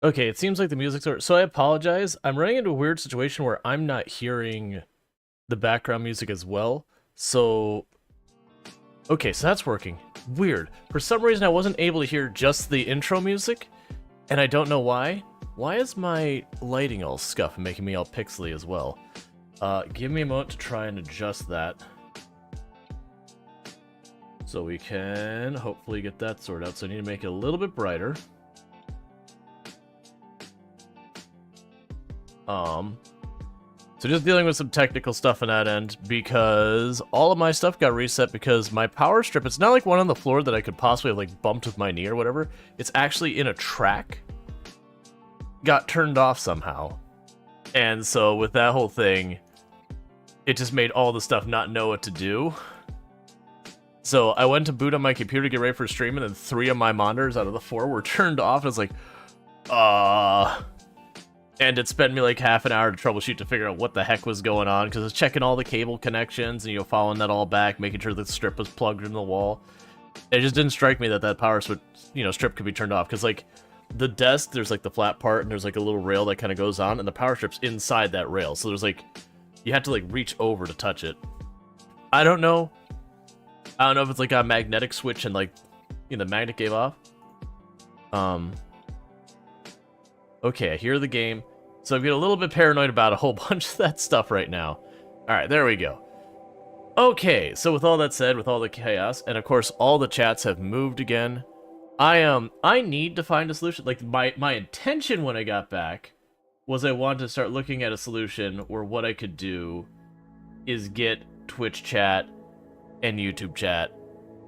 Okay, it seems like the music's over. So I apologize. I'm running into a weird situation where I'm not hearing the background music as well. So, okay, so that's working. Weird. For some reason, I wasn't able to hear just the intro music, and I don't know why. Why is my lighting all scuffed and making me all pixely as well? Give me a moment to try and adjust that. So we can hopefully get that sorted out. So I need to make it a little bit brighter. So just dealing with some technical stuff on that end, because all of my stuff got reset because my power strip, it's not like one on the floor that I could possibly have like bumped with my knee or whatever. It's actually in a track. Got turned off somehow. And so with that whole thing, it just made all the stuff not know what to do. So I went to boot on my computer to get ready for stream, and then 3 of my monitors out of the 4 were turned off. And I was like, and it spent me like half an hour to troubleshoot to figure out what the heck was going on, because I was checking all the cable connections and, following that all back, making sure the strip was plugged into the wall. It just didn't strike me that that power switch, strip could be turned off, because like the desk, there's like the flat part and there's like a little rail that kind of goes on, and the power strip's inside that rail. So there's like, you have to like reach over to touch it. I don't know. I don't know if it's like a magnetic switch and like, the magnet gave off. Okay, I hear the game. So I'm getting a little bit paranoid about a whole bunch of that stuff right now. Alright, there we go. Okay, so with all that said, with all the chaos, and of course all the chats have moved again, I need to find a solution. Like, my intention when I got back was I wanted to start looking at a solution where what I could do is get Twitch chat and YouTube chat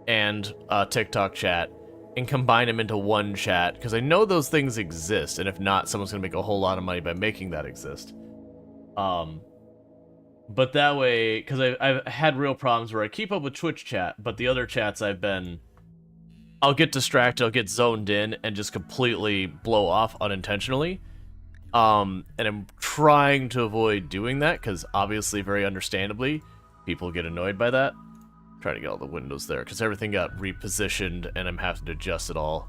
and TikTok chat and combine them into one chat, because I know those things exist, and if not, someone's going to make a whole lot of money by making that exist. But that way, because I've had real problems where I keep up with Twitch chat, but the other chats I'll get distracted, I'll get zoned in, and just completely blow off unintentionally. And I'm trying to avoid doing that, because obviously, very understandably, people get annoyed by that. Try to get all the windows there, because everything got repositioned, and I'm having to adjust it all.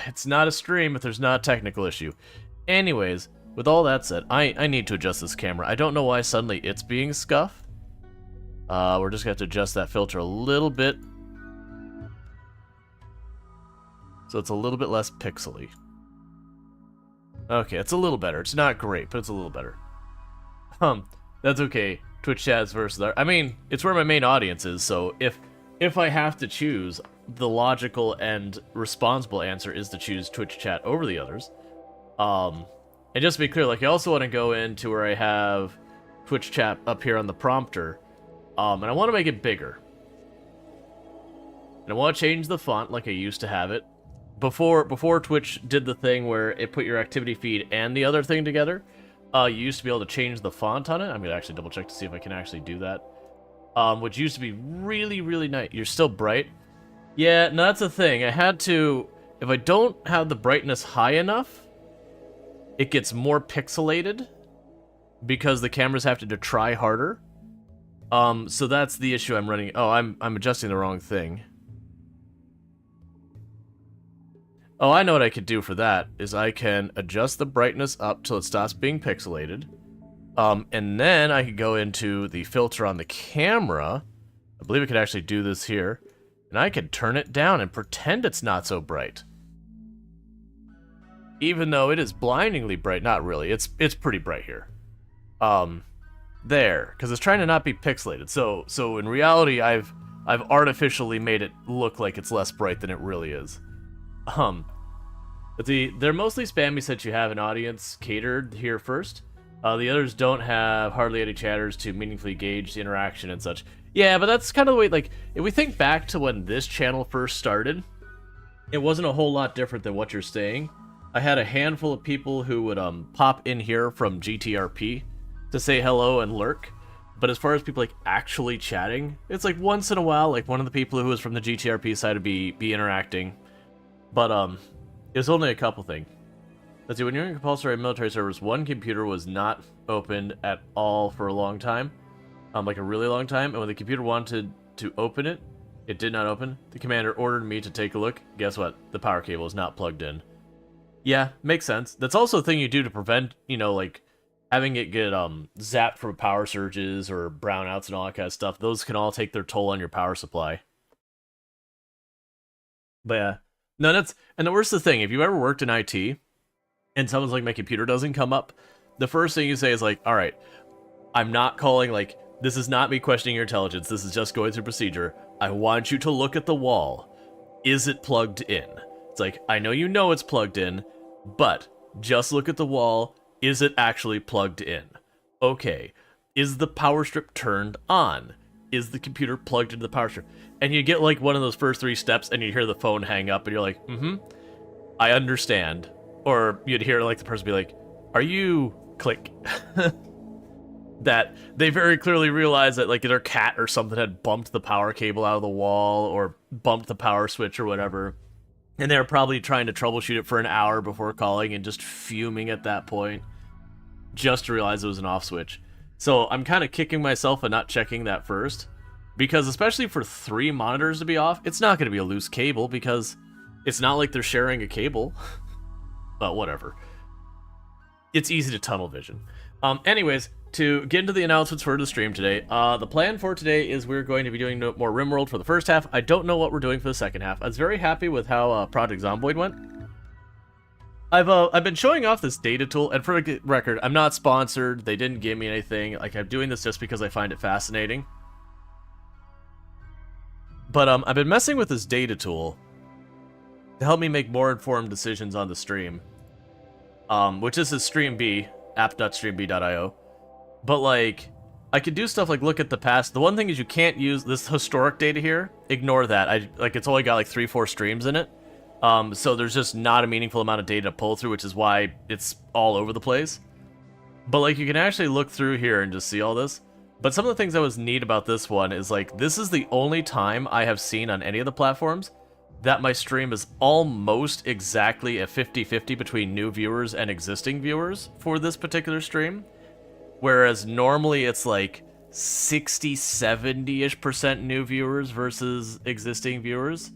It's not a stream if there's not a technical issue. Anyways, with all that said, I need to adjust this camera. I don't know why suddenly it's being scuffed. We're just going to have to adjust that filter a little bit, so it's a little bit less pixely. Okay, it's a little better. It's not great, but it's a little better. That's okay. Twitch chats versus I mean, it's where my main audience is, so if I have to choose, the logical and responsible answer is to choose Twitch chat over the others. And just to be clear, like, I also want to go into where I have Twitch chat up here on the prompter, and I want to make it bigger. And I want to change the font like I used to have it. Before Twitch did the thing where it put your activity feed and the other thing together, you used to be able to change the font on it. I'm going to actually double check to see if I can actually do that. Which used to be really, really nice. You're still bright? Yeah, no, that's the thing. I had to... If I don't have the brightness high enough, it gets more pixelated because the cameras have to try harder. So that's the issue I'm running... Oh, I'm adjusting the wrong thing. Oh, I know what I could do for that, is I can adjust the brightness up till it stops being pixelated. And then I could go into the filter on the camera. I believe I could actually do this here. And I could turn it down and pretend it's not so bright. Even though it is blindingly bright. Not really, it's pretty bright here. There, because it's trying to not be pixelated. So in reality, I've artificially made it look like it's less bright than it really is. But they're mostly spammy since you have an audience catered here first. The others don't have hardly any chatters to meaningfully gauge the interaction and such. Yeah, but that's kind of the way, like, if we think back to when this channel first started, it wasn't a whole lot different than what you're saying. I had a handful of people who would pop in here from GTRP to say hello and lurk. But as far as people like actually chatting, it's like once in a while, like one of the people who was from the GTRP side would be interacting. But it's only a couple things. Let's see, when you're in compulsory military service, one computer was not opened at all for a long time. Like a really long time. And when the computer wanted to open it, it did not open. The commander ordered me to take a look. Guess what? The power cable is not plugged in. Yeah, makes sense. That's also a thing you do to prevent, like having it get zapped from power surges or brownouts and all that kind of stuff. Those can all take their toll on your power supply. But yeah, no, that's and the worst the thing. If you ever worked in IT and someone's like, my computer doesn't come up, the first thing you say is like, all right, I'm not calling, like, this is not me questioning your intelligence. This is just going through procedure. I want you to look at the wall. Is it plugged in? It's like, I know it's plugged in, but just look at the wall. Is it actually plugged in? Okay. Is the power strip turned on? Is the computer plugged into the power strip? And you get like one of those first 3 steps and you hear the phone hang up and you're like, I understand. Or you'd hear like the person be like, are you click? That they very clearly realized that like their cat or something had bumped the power cable out of the wall or bumped the power switch or whatever. And they were probably trying to troubleshoot it for an hour before calling and just fuming at that point just to realize it was an off switch. So I'm kind of kicking myself and not checking that first, because especially for 3 monitors to be off, it's not going to be a loose cable because it's not like they're sharing a cable. But whatever. It's easy to tunnel vision. Anyways, to get into the announcements for the stream today, the plan for today is we're going to be doing more RimWorld for the first half. I don't know what we're doing for the second half. I was very happy with how Project Zomboid went. I've been showing off this data tool, and for the record, I'm not sponsored. They didn't give me anything. Like, I'm doing this just because I find it fascinating. But I've been messing with this data tool to help me make more informed decisions on the stream. Which is his stream B, app.streamb.io. But like, I could do stuff like look at the past. The one thing is you can't use this historic data here. Ignore that. It's only got like 3-4 streams in it. So there's just not a meaningful amount of data to pull through, which is why it's all over the place. But like, you can actually look through here and just see all this. But some of the things that was neat about this one is like, this is the only time I have seen on any of the platforms that my stream is almost exactly a 50-50 between new viewers and existing viewers for this particular stream. Whereas normally it's like 60-70-ish% new viewers versus existing viewers,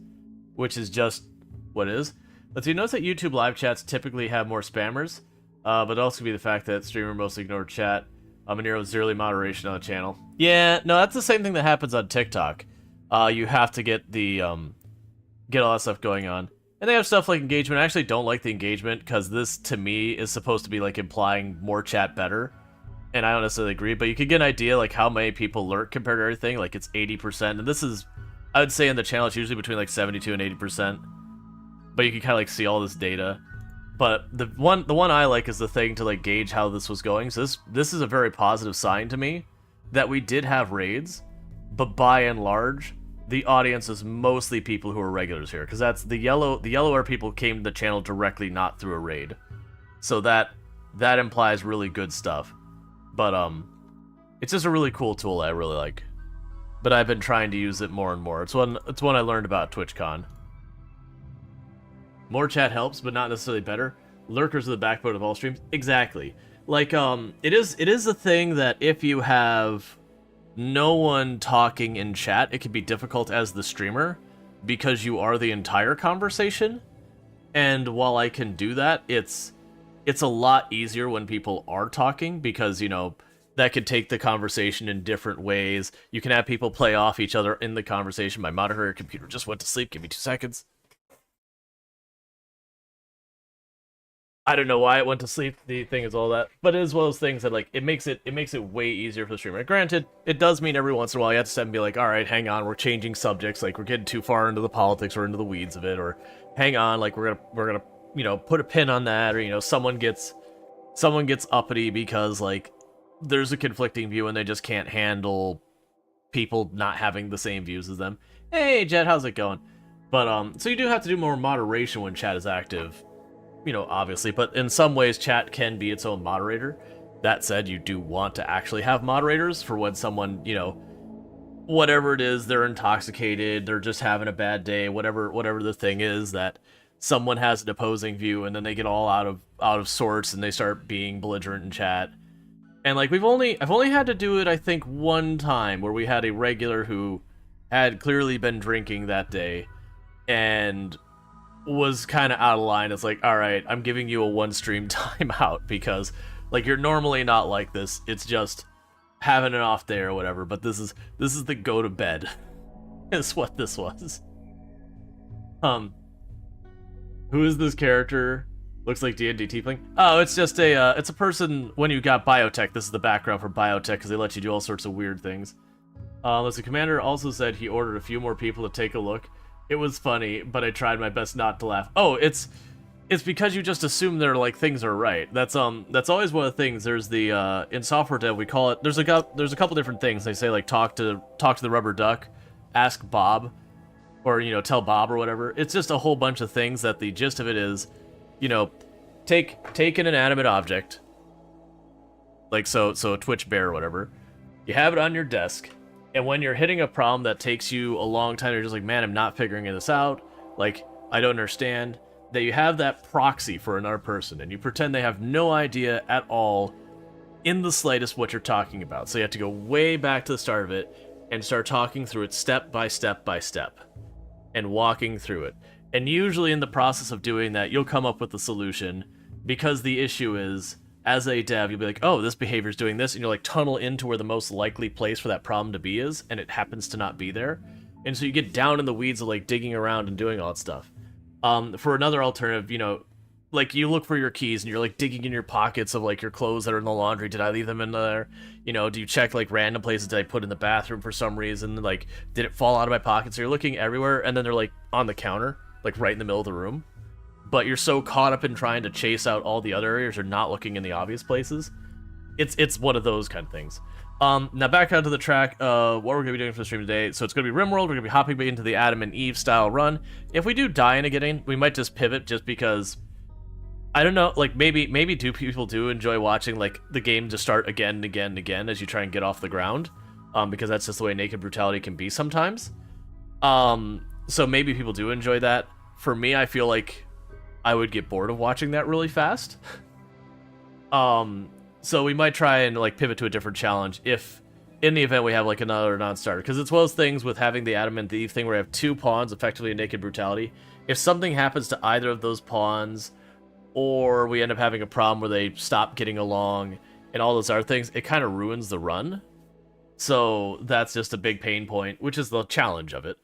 which is just what it is. But you notice that YouTube live chats typically have more spammers, but it also could be the fact that streamer mostly ignored chat. And there was zero moderation on the channel. Yeah, no, that's the same thing that happens on TikTok. You have to get the get all that stuff going on. And they have stuff like engagement. I actually don't like the engagement because this, to me, is supposed to be like implying more chat better. And I don't necessarily agree, but you could get an idea like how many people lurk compared to everything. Like it's 80%, and this is, I would say in the channel it's usually between like 72 and 80%. But you can kind of like see all this data. But the one I like is the thing to like gauge how this was going. So this is a very positive sign to me that we did have raids, but by and large, the audience is mostly people who are regulars here, because that's the yellow are people who came to the channel directly, not through a raid. So that implies really good stuff. But it's just a really cool tool I really like. But I've been trying to use it more and more. It's one I learned about at TwitchCon. More chat helps, but not necessarily better. Lurkers are the backbone of all streams. Exactly. Like it is a thing that if you have no one talking in chat, it can be difficult as the streamer because you are the entire conversation. And while I can do that, it's a lot easier when people are talking because, you know, that could take the conversation in different ways. You can have people play off each other in the conversation. My moderator computer just went to sleep. Give me 2 seconds. I don't know why it went to sleep. The thing is all that, but it is one of those things that like it makes it way easier for the streamer. Granted, it does mean every once in a while you have to step and be like, all right, hang on, we're changing subjects, like we're getting too far into the politics or into the weeds of it, or hang on, like we're gonna you know put a pin on that, or you know someone gets uppity because like there's a conflicting view and they just can't handle people not having the same views as them. Hey Jet, how's it going? But so you do have to do more moderation when chat is active. You know, obviously, but in some ways chat can be its own moderator. That said, you do want to actually have moderators for when someone, you know, whatever it is, they're intoxicated, they're just having a bad day, whatever the thing is, that someone has an opposing view and then they get all out of sorts and they start being belligerent in chat. And like I've only had to do it I think one time where we had a regular who had clearly been drinking that day, and was kind of out of line. It's like, all right, I'm giving you a one stream timeout because like you're normally not like this. It's just having an off day or whatever. But this is the go to bed is what this was. Who is this character? Looks like D&D Tiefling. Oh, it's just it's a person when you got biotech. This is the background for biotech because they let you do all sorts of weird things. The commander also said he ordered a few more people to take a look. It was funny, but I tried my best not to laugh. Oh, it's because you just assume they're like things are right. That's always one of the things. There's the in software dev we call it. There's a couple different things. They say like talk to the rubber duck, ask Bob, or tell Bob or whatever. It's just a whole bunch of things that the gist of it is, take an inanimate object, like so a Twitch bear or whatever. You have it on your desk. And when you're hitting a problem that takes you a long time, you're just like, man, I'm not figuring this out. Like, I don't understand. That you have that proxy for another person, and you pretend they have no idea at all in the slightest what you're talking about. So you have to go way back to the start of it and start talking through it step by step by step and walking through it. And usually in the process of doing that, you'll come up with a solution because the issue is, as a dev, you'll be like, oh, this behavior is doing this, and you'll like tunnel into where the most likely place for that problem to be is, and it happens to not be there. And so you get down in the weeds of like digging around and doing all that stuff. For another alternative, like you look for your keys and you're like digging in your pockets of like your clothes that are in the laundry. Did I leave them in there? Do you check like random places did I put in the bathroom for some reason? Like, did it fall out of my pocket? So you're looking everywhere, and then they're like on the counter, like right in the middle of the room. But you're so caught up in trying to chase out all the other areas or not looking in the obvious places. It's one of those kind of things. Now back onto the track, what we're going to be doing for the stream today. So it's going to be RimWorld. We're going to be hopping into the Adam and Eve style run. If we do die in a getting, we might just pivot just because, I don't know, like maybe people do enjoy watching like the game just start again and again and again as you try and get off the ground. Because that's just the way Naked Brutality can be sometimes. So maybe people do enjoy that. For me, I feel like I would get bored of watching that really fast. So we might try and like pivot to a different challenge if in the event we have like another non-starter, because it's one of those things with having the Adam and the Eve thing where we have two pawns effectively in Naked Brutality. If something happens to either of those pawns, or we end up having a problem where they stop getting along and all those other things, it kind of ruins the run. So that's just a big pain point, which is the challenge of it.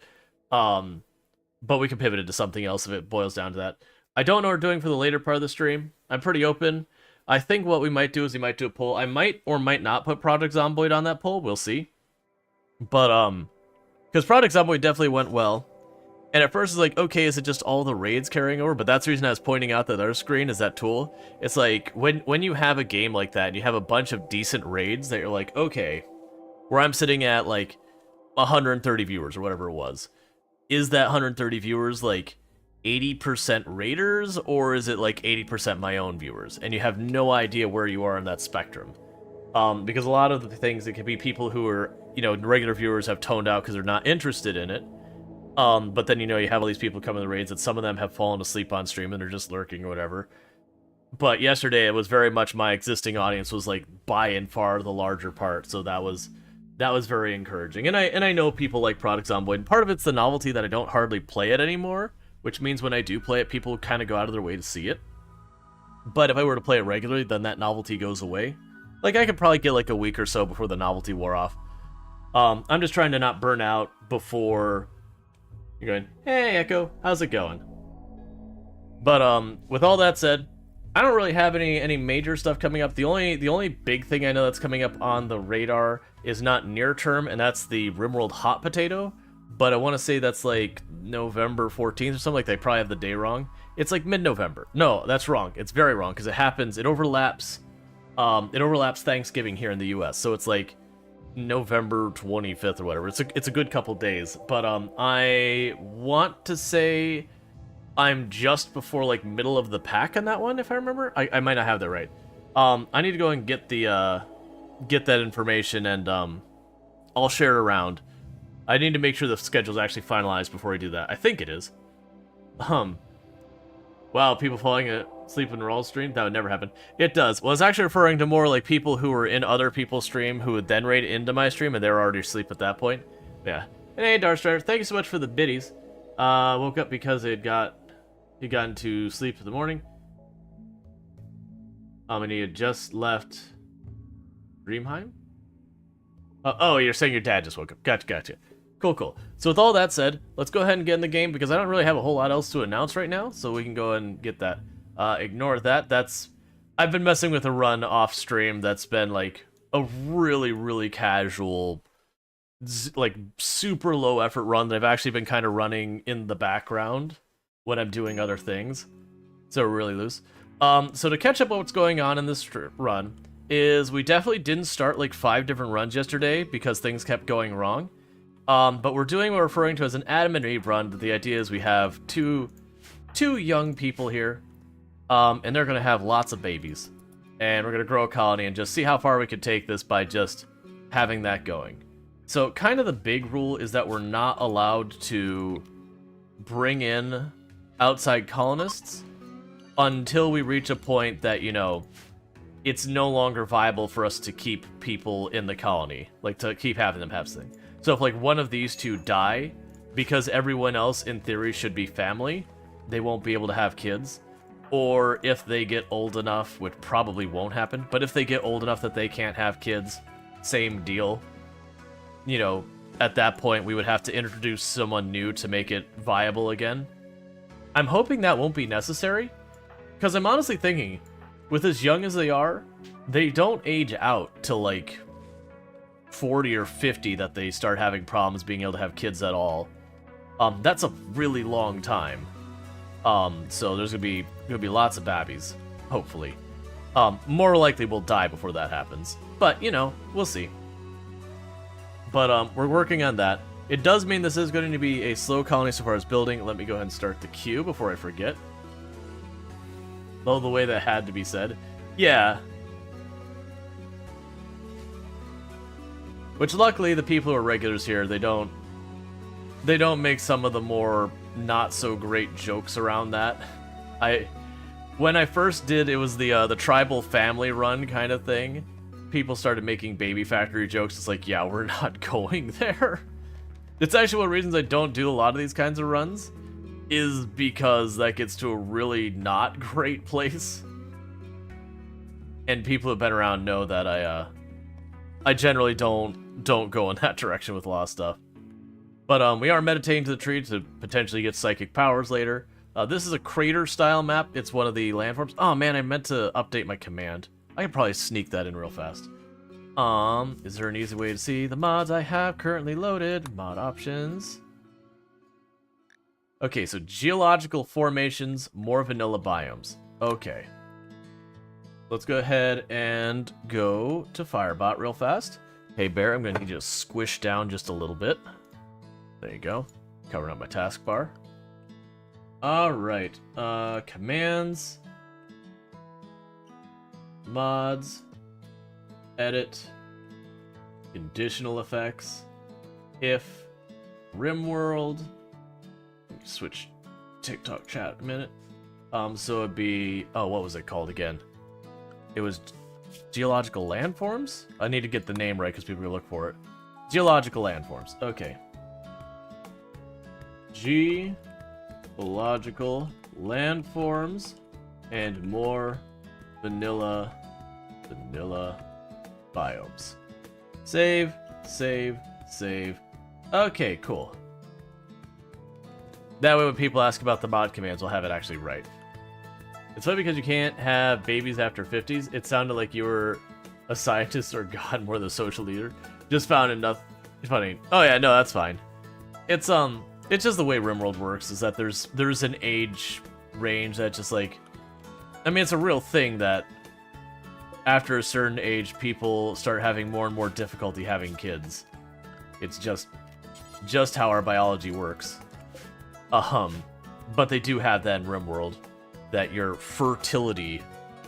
But we can pivot into something else if it boils down to that. I don't know what we're doing for the later part of the stream. I'm pretty open. I think what we might do is we might do a poll. I might or might not put Project Zomboid on that poll. We'll see. But, because Project Zomboid definitely went well. And at first it's like, okay, is it just all the raids carrying over? But that's the reason I was pointing out that other screen is that tool. It's like, when you have a game like that, and you have a bunch of decent raids that you're like, okay, where I'm sitting at like 130 viewers or whatever it was. Is that 130 viewers like 80% raiders, or is it like 80% my own viewers? And you have no idea where you are in that spectrum. Because a lot of the things, it could be people who are, regular viewers have toned out because they're not interested in it. But then, you have all these people coming to the raids, and some of them have fallen asleep on stream and they're just lurking or whatever. But yesterday, it was very much my existing audience was like by and far the larger part, so that was very encouraging. And I know people like Product Zomboid, and part of it's the novelty that I don't hardly play it anymore, which means when I do play it, people kind of go out of their way to see it. But if I were to play it regularly, then that novelty goes away. Like, I could probably get like a week or so before the novelty wore off. I'm just trying to not burn out before you're going, hey, Echo, how's it going? But with all that said, I don't really have any major stuff coming up. The only big thing I know that's coming up on the radar is not near term, and that's the RimWorld Hot Potato. But I want to say that's like November 14th or something. Like, they probably have the day wrong. It's like mid-November. No, that's wrong. It's very wrong because it overlaps Thanksgiving here in the US. So it's like November 25th or whatever. It's a good couple days. But I want to say I'm just before like middle of the pack on that one, if I remember. I might not have that right. I need to go and get that information, and I'll share it around. I need to make sure the schedule's actually finalized before I do that. I think it is. Wow, people falling asleep in Rual stream? That would never happen. It does. Well, I was actually referring to more like people who were in other people's stream who would then raid into my stream, and they were already asleep at that point. Yeah. And hey, Darkstrider, thank you so much for the biddies. Woke up because it got he got into sleep in the morning. And he had just left Dreamheim? Oh, you're saying your dad just woke up. Gotcha. Cool. So with all that said, let's go ahead and get in the game because I don't really have a whole lot else to announce right now, so we can go and get that. Ignore that. I've been messing with a run off stream that's been like a really casual, like super low effort run that I've actually been kind of running in the background when I'm doing other things. So really loose. So to catch up on what's going on in this run is we definitely didn't start like 5 different runs yesterday because things kept going wrong. But we're doing what we're referring to as an Adam and Eve run. The idea is we have two young people here, and they're going to have lots of babies. And we're going to grow a colony and just see how far we could take this by just having that going. So kind of the big rule is that we're not allowed to bring in outside colonists until we reach a point that, you know, it's no longer viable for us to keep people in the colony, like to keep having them have things. So if like one of these two die, because everyone else in theory should be family, they won't be able to have kids. Or if they get old enough, which probably won't happen, but if they get old enough that they can't have kids, same deal. You know, at that point we would have to introduce someone new to make it viable again. I'm hoping that won't be necessary, because I'm honestly thinking, with as young as they are, they don't age out till like 40 or 50 that they start having problems being able to have kids at all. That's a really long time. So there's gonna be lots of babbies, hopefully. More likely we'll die before that happens, but you know, we'll see. But we're working on that. It does mean this is going to be a slow colony so far as building. Let me go ahead and start the queue before I forget. Though the way that had to be said. Yeah. Which luckily the people who are regulars here, they don't make some of the more not so great jokes around that. When I first did, it was the tribal family run kind of thing. People started making baby factory jokes. It's like, yeah, we're not going there. It's actually one of the reasons I don't do a lot of these kinds of runs, is because that gets to a really not great place. And people who've been around know that I generally don't go in that direction with a lot of stuff. But we are meditating to the tree to potentially get psychic powers later. This is a crater style map. It's one of the landforms. Oh man, I meant to update my command. I can probably sneak that in real fast. Is there an easy way to see the mods I have currently loaded? Mod options. Okay, so geological formations, more vanilla biomes. Okay. Let's go ahead and go to Firebot real fast. Hey Bear, I'm gonna need you to squish down just a little bit. There you go. Covering up my taskbar. Alright, commands. Mods, edit, conditional effects, if, RimWorld, switch TikTok chat a minute. So it'd be, oh, what was it called again? It was geological landforms? I need to get the name right because people will look for it. Geological landforms, okay. Geological landforms and more vanilla biomes. Save. Okay, cool. That way when people ask about the mod commands, we'll have it actually right. It's funny because you can't have babies after 50s. It sounded like you were a scientist or god more than a social leader. Just found enough. It's funny. Oh yeah, no, that's fine. It's just the way RimWorld works, is that there's an age range that just like, I mean, it's a real thing that after a certain age, people start having more and more difficulty having kids. It's just how our biology works. But they do have that in RimWorld, that your fertility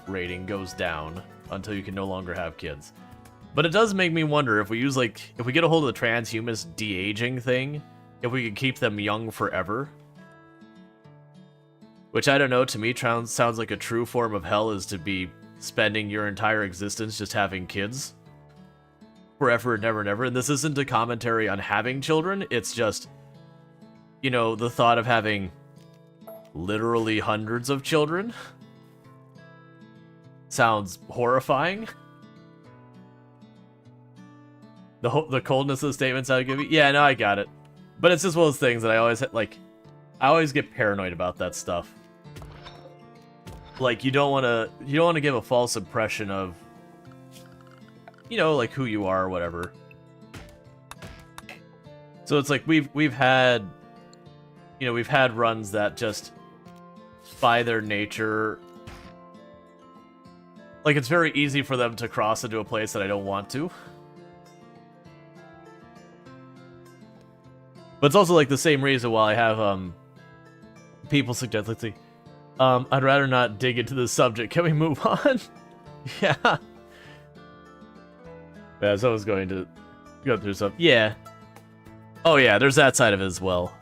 rating goes down until you can no longer have kids. But it does make me wonder if we use if we get a hold of the transhumanist de-aging thing, if we could keep them young forever. Which, I don't know, to me sounds like a true form of hell, is to be spending your entire existence just having kids. Forever and never and ever. And this isn't a commentary on having children, it's just, you know, the thought of having literally hundreds of children. Sounds horrifying. The coldness of the statements I would give you. Yeah, no, I got it. But it's just one of those things that I always like. I always get paranoid about that stuff. Like you don't want to give a false impression of, you know, like who you are or whatever. So it's like we've had, you know, we've had runs that just by their nature, like it's very easy for them to cross into a place that I don't want to. But it's also like the same reason why I have people suggest, let's see, I'd rather not dig into the subject. Can we move on? Yeah. Yeah, so I was going to go through some. Yeah. Oh yeah, there's that side of it as well.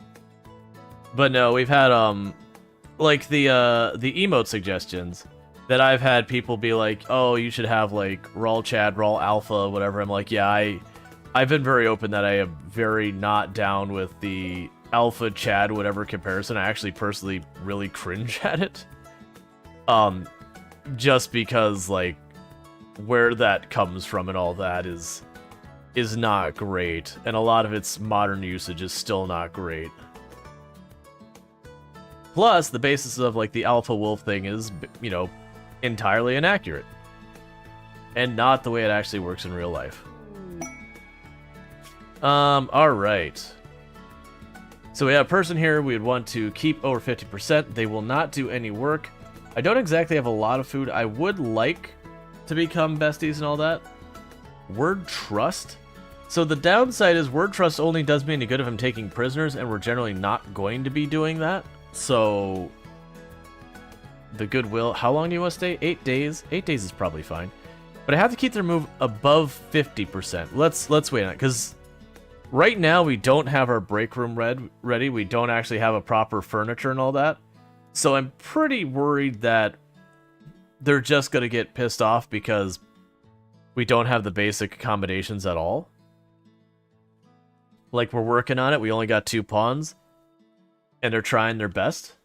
But no, we've had like the emote suggestions that I've had people be like, oh, you should have like Rual Chad, Rual Alpha, whatever. I'm like, yeah, I've been very open that I am very not down with the Alpha Chad whatever comparison. I actually personally really cringe at it. Just because like where that comes from and all that is not great, and a lot of its modern usage is still not great. Plus, the basis of like the Alpha Wolf thing is, you know, entirely inaccurate. And not the way it actually works in real life. Alright. So we have a person here we would want to keep over 50%. They will not do any work. I don't exactly have a lot of food. I would like to become besties and all that. Word trust? So the downside is word trust only does me any good if I'm taking prisoners, and we're generally not going to be doing that. So the goodwill, how long do you want to stay? 8 days? 8 days is probably fine. But I have to keep their move above 50%. Let's wait on it, because right now we don't have our break room ready. We don't actually have a proper furniture and all that. So I'm pretty worried that they're just going to get pissed off because we don't have the basic accommodations at all. Like, we're working on it. We only got 2 pawns. And they're trying their best.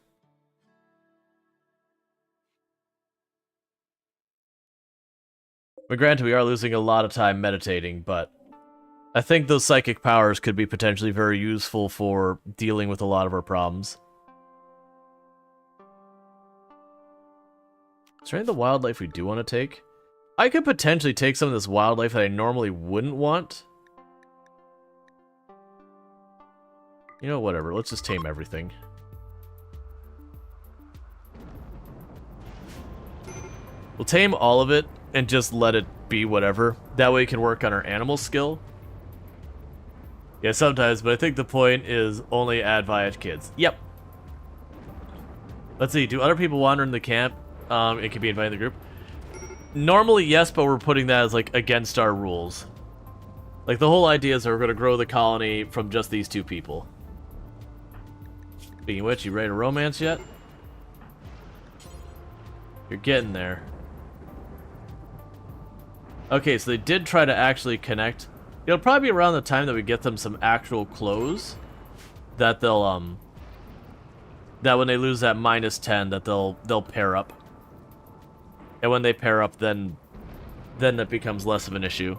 But granted, we are losing a lot of time meditating, but I think those psychic powers could be potentially very useful for dealing with a lot of our problems. Is there any of the wildlife we do want to take? I could potentially take some of this wildlife that I normally wouldn't want. You know, whatever. Let's just tame everything. We'll tame all of it and just let it be whatever. That way we can work on our animal skill. Yeah, sometimes, but I think the point is only add via kids. Yep. Let's see, do other people wander in the camp? It can be invited in the group. Normally, yes, but we're putting that as, like, against our rules. Like, the whole idea is that we're going to grow the colony from just these 2 people. Speaking of which, you ready to romance yet? You're getting there. Okay, so they did try to actually connect. It'll probably be around the time that we get them some actual clothes that they'll, that when they lose that -10, that they'll pair up. And when they pair up, then that becomes less of an issue.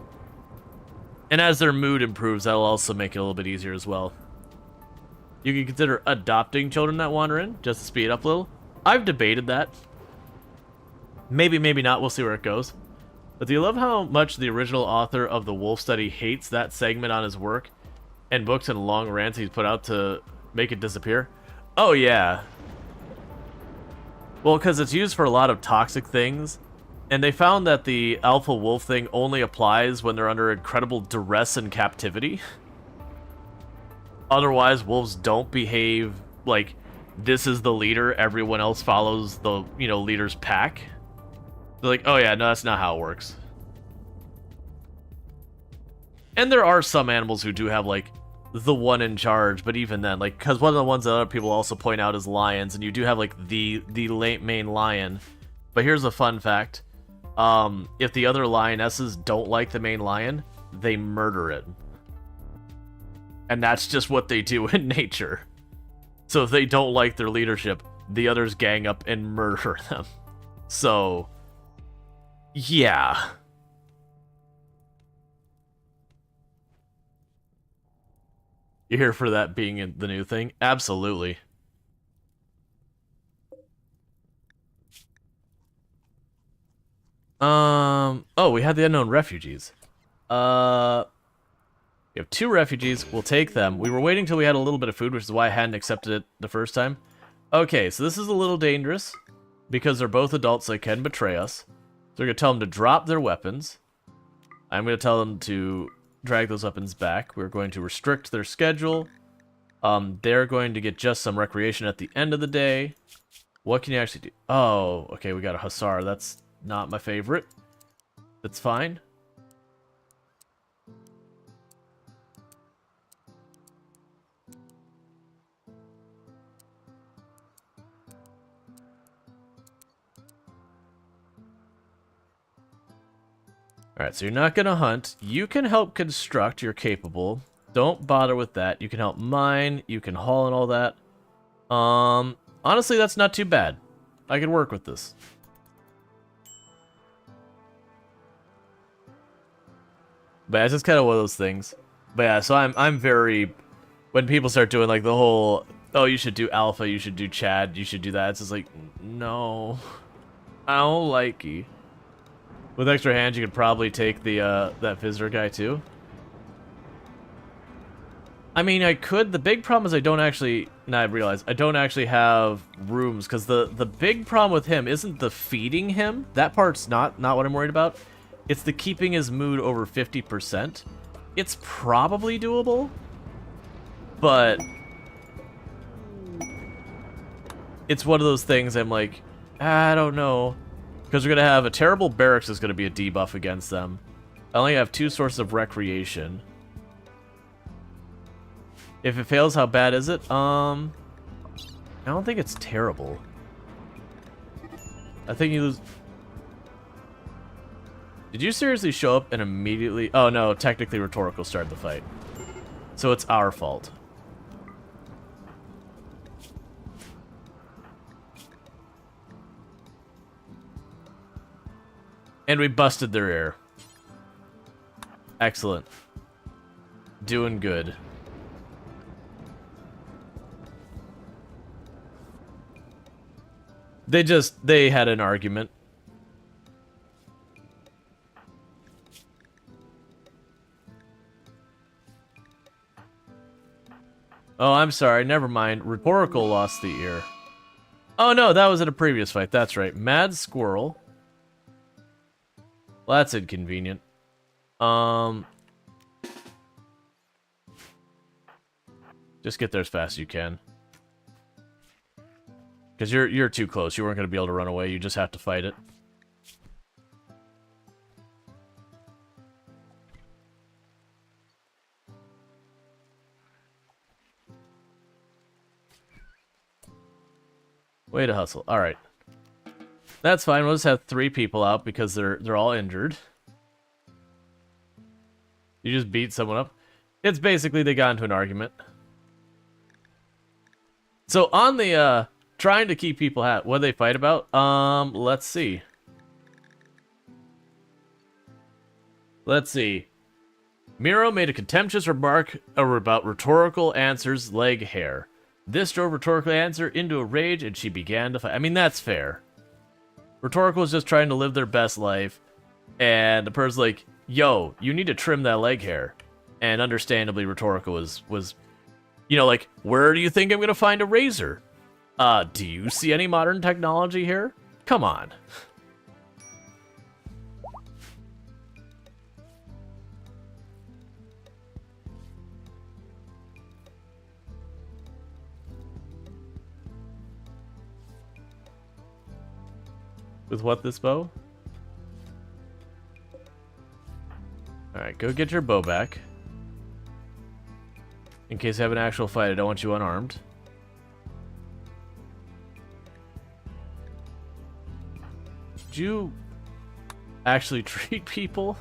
And as their mood improves, that'll also make it a little bit easier as well. You can consider adopting children that wander in, just to speed it up a little. I've debated that. Maybe, maybe not. We'll see where it goes. But do you love how much the original author of the Wolf Study hates that segment on his work and books and long rants he's put out to make it disappear? Oh, yeah. Well, because it's used for a lot of toxic things, and they found that the alpha wolf thing only applies when they're under incredible duress and captivity. Otherwise, wolves don't behave like this is the leader, everyone else follows the, you know, leader's pack. They're like, oh yeah, no, that's not how it works. And there are some animals who do have, like, the one in charge, but even then, like, because one of the ones that other people also point out is lions, and you do have, like, the main lion. But here's a fun fact. If the other lionesses don't like the main lion, they murder it. And that's just what they do in nature. So if they don't like their leadership, the others gang up and murder them. So, yeah. You're here for that being the new thing? Absolutely. Oh, we had the unknown refugees. We have 2 refugees. We'll take them. We were waiting till we had a little bit of food, which is why I hadn't accepted it the first time. Okay, so this is a little dangerous because they're both adults, so they can betray us. So we're going to tell them to drop their weapons. I'm going to tell them to drag those weapons back. We're going to restrict their schedule. They're going to get just some recreation at the end of the day. What can you actually do? Oh, okay, we got a hussar. That's not my favorite. That's fine. Alright, so you're not going to hunt. You can help construct. You're capable. Don't bother with that. You can help mine. You can haul and all that. Honestly, that's not too bad. I can work with this. But it's just kind of one of those things. But yeah, so I'm very... When people start doing like the whole, oh, you should do Alpha, you should do Chad, you should do that, it's just like, no. I don't like you. With extra hands, you could probably take the that visitor guy too. I mean, I could. The big problem is I don't actually... Now I realize I don't actually have rooms, because the big problem with him isn't the feeding him. That part's not what I'm worried about. It's the keeping his mood over 50%. It's probably doable, but it's one of those things I'm like, I don't know. Because we're going to have a terrible barracks is going to be a debuff against them. I only have 2 sources of recreation. If it fails, how bad is it? I don't think it's terrible. I think you lose... Did you seriously show up and immediately... Oh no, technically Rhetorical started the fight. So it's our fault. And we busted their ear. Excellent. Doing good. They had an argument. Oh, I'm sorry. Never mind. Rhetorical lost the ear. Oh no, that was in a previous fight. That's right. Mad Squirrel. Well, that's inconvenient. Just get there as fast as you can. Because you're too close. You weren't going to be able to run away. You just have to fight it. Way to hustle. All right. That's fine. We'll just have 3 people out because they're all injured. You just beat someone up. It's basically they got into an argument. So on the trying to keep people happy, what do they fight about? Let's see. Let's see. Miro made a contemptuous remark about Rhetorical Answer's leg hair. This drove Rhetorical Answer into a rage, and she began to fight. I mean, that's fair. Rhetorical was just trying to live their best life, and the person's like, yo, you need to trim that leg hair. And understandably, Rhetorical was, you know, like, where do you think I'm going to find a razor? Do you see any modern technology here? Come on. With what, this bow? Alright, go get your bow back. In case I have an actual fight, I don't want you unarmed. Did you actually treat people?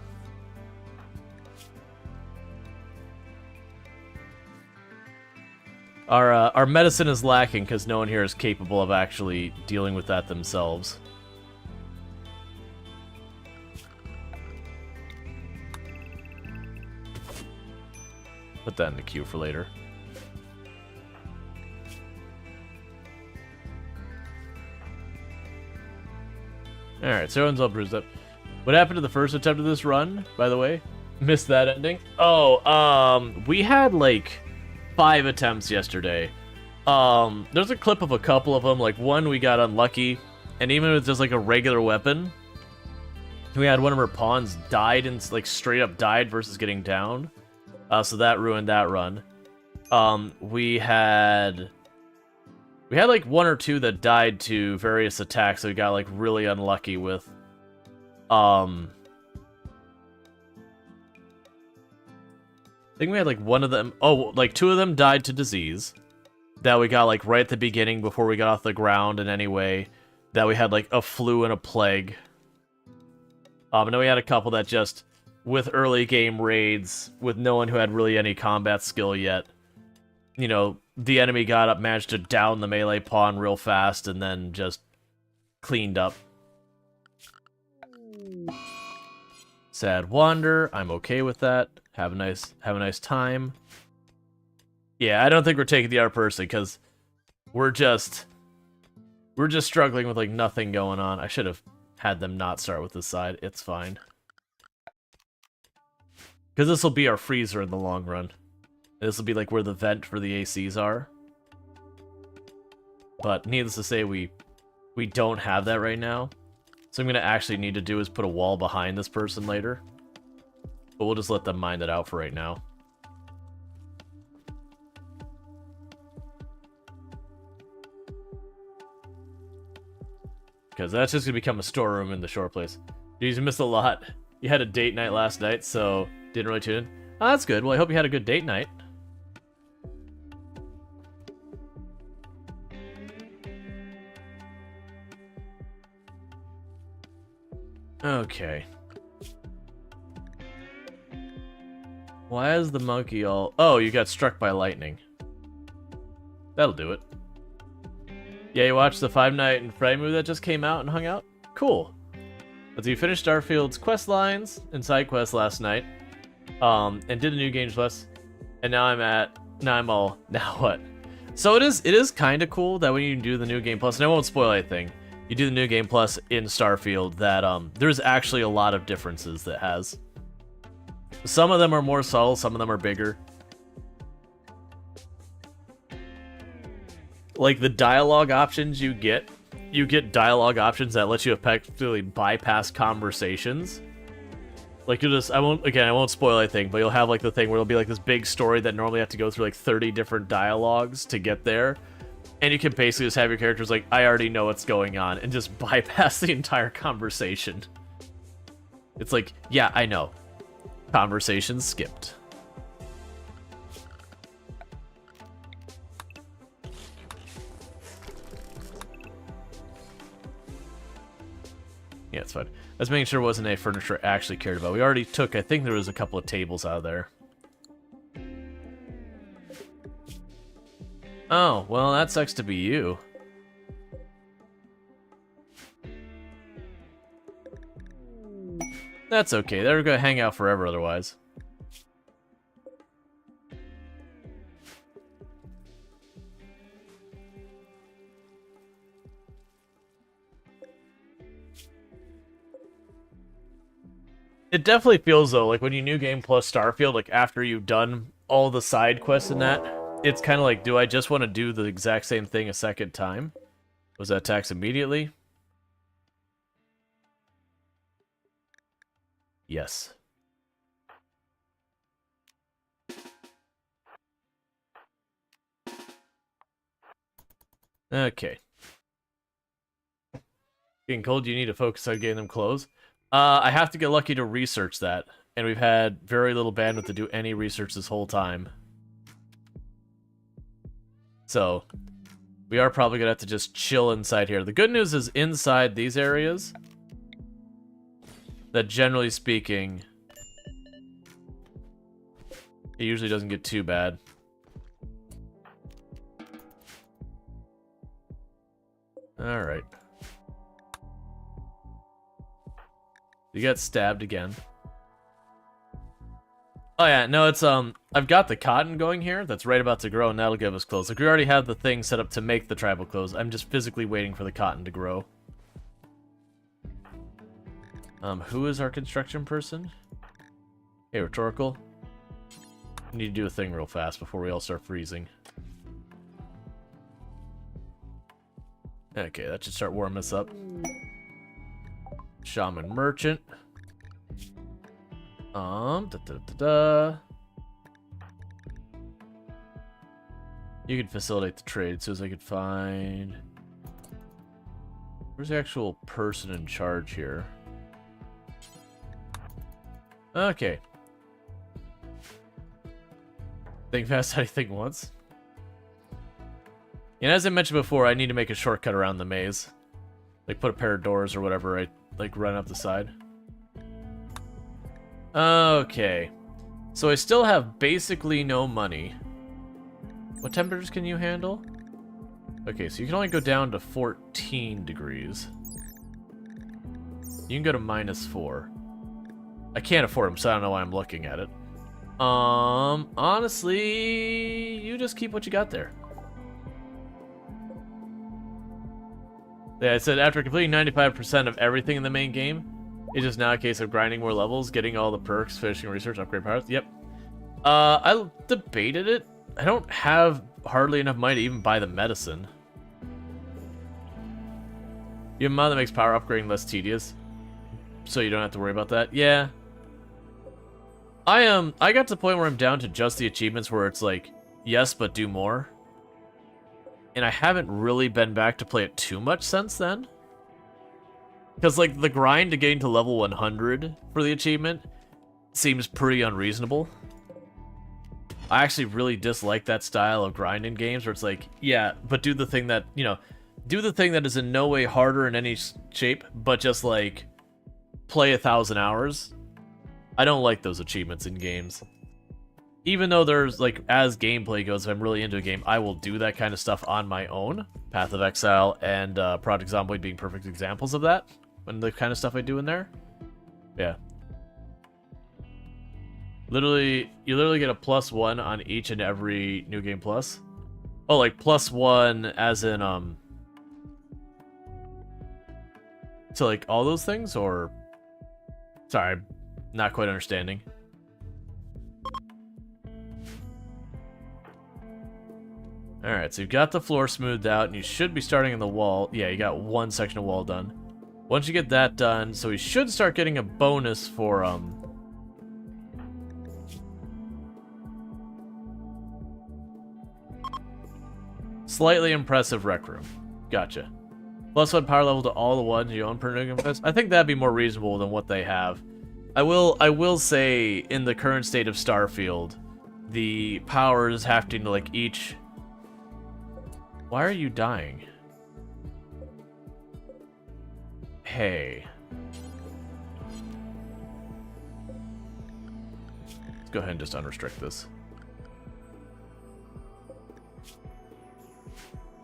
Our medicine is lacking because no one here is capable of actually dealing with that themselves. Put that in the queue for later. Alright, so everyone's all bruised up. What happened to the first attempt of this run, by the way? Missed that ending? Oh, we had, like, 5 attempts yesterday. There's a clip of a couple of them. Like, one we got unlucky, and even with just, like, a regular weapon, we had one of our pawns died and, like, straight up died versus getting down. So that ruined that run. We had like 1 or 2 that died to various attacks, so we got like really unlucky with. I think we had like one of them. Oh, like 2 of them died to disease that we got like right at the beginning before we got off the ground. And anyway, that we had like a flu and a plague. And then we had a couple that just with early game raids with no one who had really any combat skill yet. You know, the enemy got up, managed to down the melee pawn real fast, and then just cleaned up. Sad wander. I'm okay with that. Have a nice time. Yeah, I don't think we're taking the art personally because we're just struggling with like nothing going on. I should have had them not start with this side. It's fine. Because this will be our freezer in the long run. This will be like where the vent for the ACs are. But needless to say, we don't have that right now. So I'm going to actually need to do is put a wall behind this person later. But we'll just let them mine that out for right now. Because that's just going to become a storeroom in the shore place. Jeez, you missed a lot. You had a date night last night, so didn't really tune in. Oh, that's good. Well, I hope you had a good date night. Okay. Why is the monkey all... Oh, you got struck by lightning. That'll do it. Yeah, you watched the Five Nights at Freddy's movie that just came out and hung out? Cool. But you finished Starfield's quest lines and side quests last night. And did a new game plus. And now now what? So it is kind of cool that when you do the new game plus, and I won't spoil anything, you do the new game plus in Starfield, that there's actually a lot of differences that has. Some of them are more subtle, some of them are bigger. Like the dialogue options you get dialogue options that let you effectively bypass conversations. Like I won't spoil anything, but you'll have like the thing where it'll be like this big story that normally have to go through like 30 different dialogues to get there. And you can basically just have your characters like, I already know what's going on, and just bypass the entire conversation. It's like, yeah, I know. Conversation skipped. Yeah, it's fine. I was making sure it wasn't any furniture I actually cared about. We already took, I think there was a couple of tables out of there. Oh, well, that sucks to be you. That's okay. They're gonna hang out forever otherwise. It definitely feels, though, like when you New Game Plus Starfield, like after you've done all the side quests and that, it's kind of like, do I just want to do the exact same thing a second time? Was that tax immediately? Yes. Okay. Getting cold, you need to focus on getting them clothes. I have to get lucky to research that, and we've had very little bandwidth to do any research this whole time. So, we are probably gonna have to just chill inside here. The good news is inside these areas, that generally speaking, it usually doesn't get too bad. Alright. You got stabbed again. Oh yeah, no, it's, I've got the cotton going here that's right about to grow, and that'll give us clothes. Like, we already have the thing set up to make the tribal clothes. I'm just physically waiting for the cotton to grow. Who is our construction person? Hey, Rhetorical. I need to do a thing real fast before we all start freezing. Okay, that should start warming us up. Shaman Merchant. You can facilitate the trade, so as I could find... Where's the actual person in charge here? Okay. Think fast, how do you think once? And as I mentioned before, I need to make a shortcut around the maze. Like, put a pair of doors or whatever, right? Like, run up the side. Okay. So I still have basically no money. What temperatures can you handle? Okay, so you can only go down to 14 degrees. You can go to -4. I can't afford them, so I don't know why I'm looking at it. Honestly, you just keep what you got there. Yeah, I said after completing 95% of everything in the main game, it's just now a case of grinding more levels, getting all the perks, finishing research, upgrade powers. Yep. I debated it. I don't have hardly enough money to even buy the medicine. You have a mod that makes power upgrading less tedious, so you don't have to worry about that. Yeah. I got to the point where I'm down to just the achievements where it's like, yes, but do more. And I haven't really been back to play it too much since then. Because, like, the grind to getting to level 100 for the achievement seems pretty unreasonable. I actually really dislike that style of grind in games where it's like, yeah, but do the thing that, you know, do the thing that is in no way harder in any shape, but just, like, play 1,000 hours. I don't like those achievements in games. Even though there's, like, as gameplay goes, if I'm really into a game, I will do that kind of stuff on my own. Path of Exile and Project Zomboid being perfect examples of that. And the kind of stuff I do in there. Yeah. Literally, you literally get a +1 on each and every New Game Plus. Oh, like +1 as in, to, like, all those things, or... Sorry, I'm not quite understanding. Alright, so you've got the floor smoothed out, and you should be starting in the wall. Yeah, you got one section of wall done. Once you get that done, so we should start getting a bonus for, slightly impressive rec room. Gotcha. +1 power level to all the ones you own per New Game Plus. I think that'd be more reasonable than what they have. I will say, in the current state of Starfield, the powers have to, like, each... Why are you dying? Hey. Let's go ahead and just unrestrict this.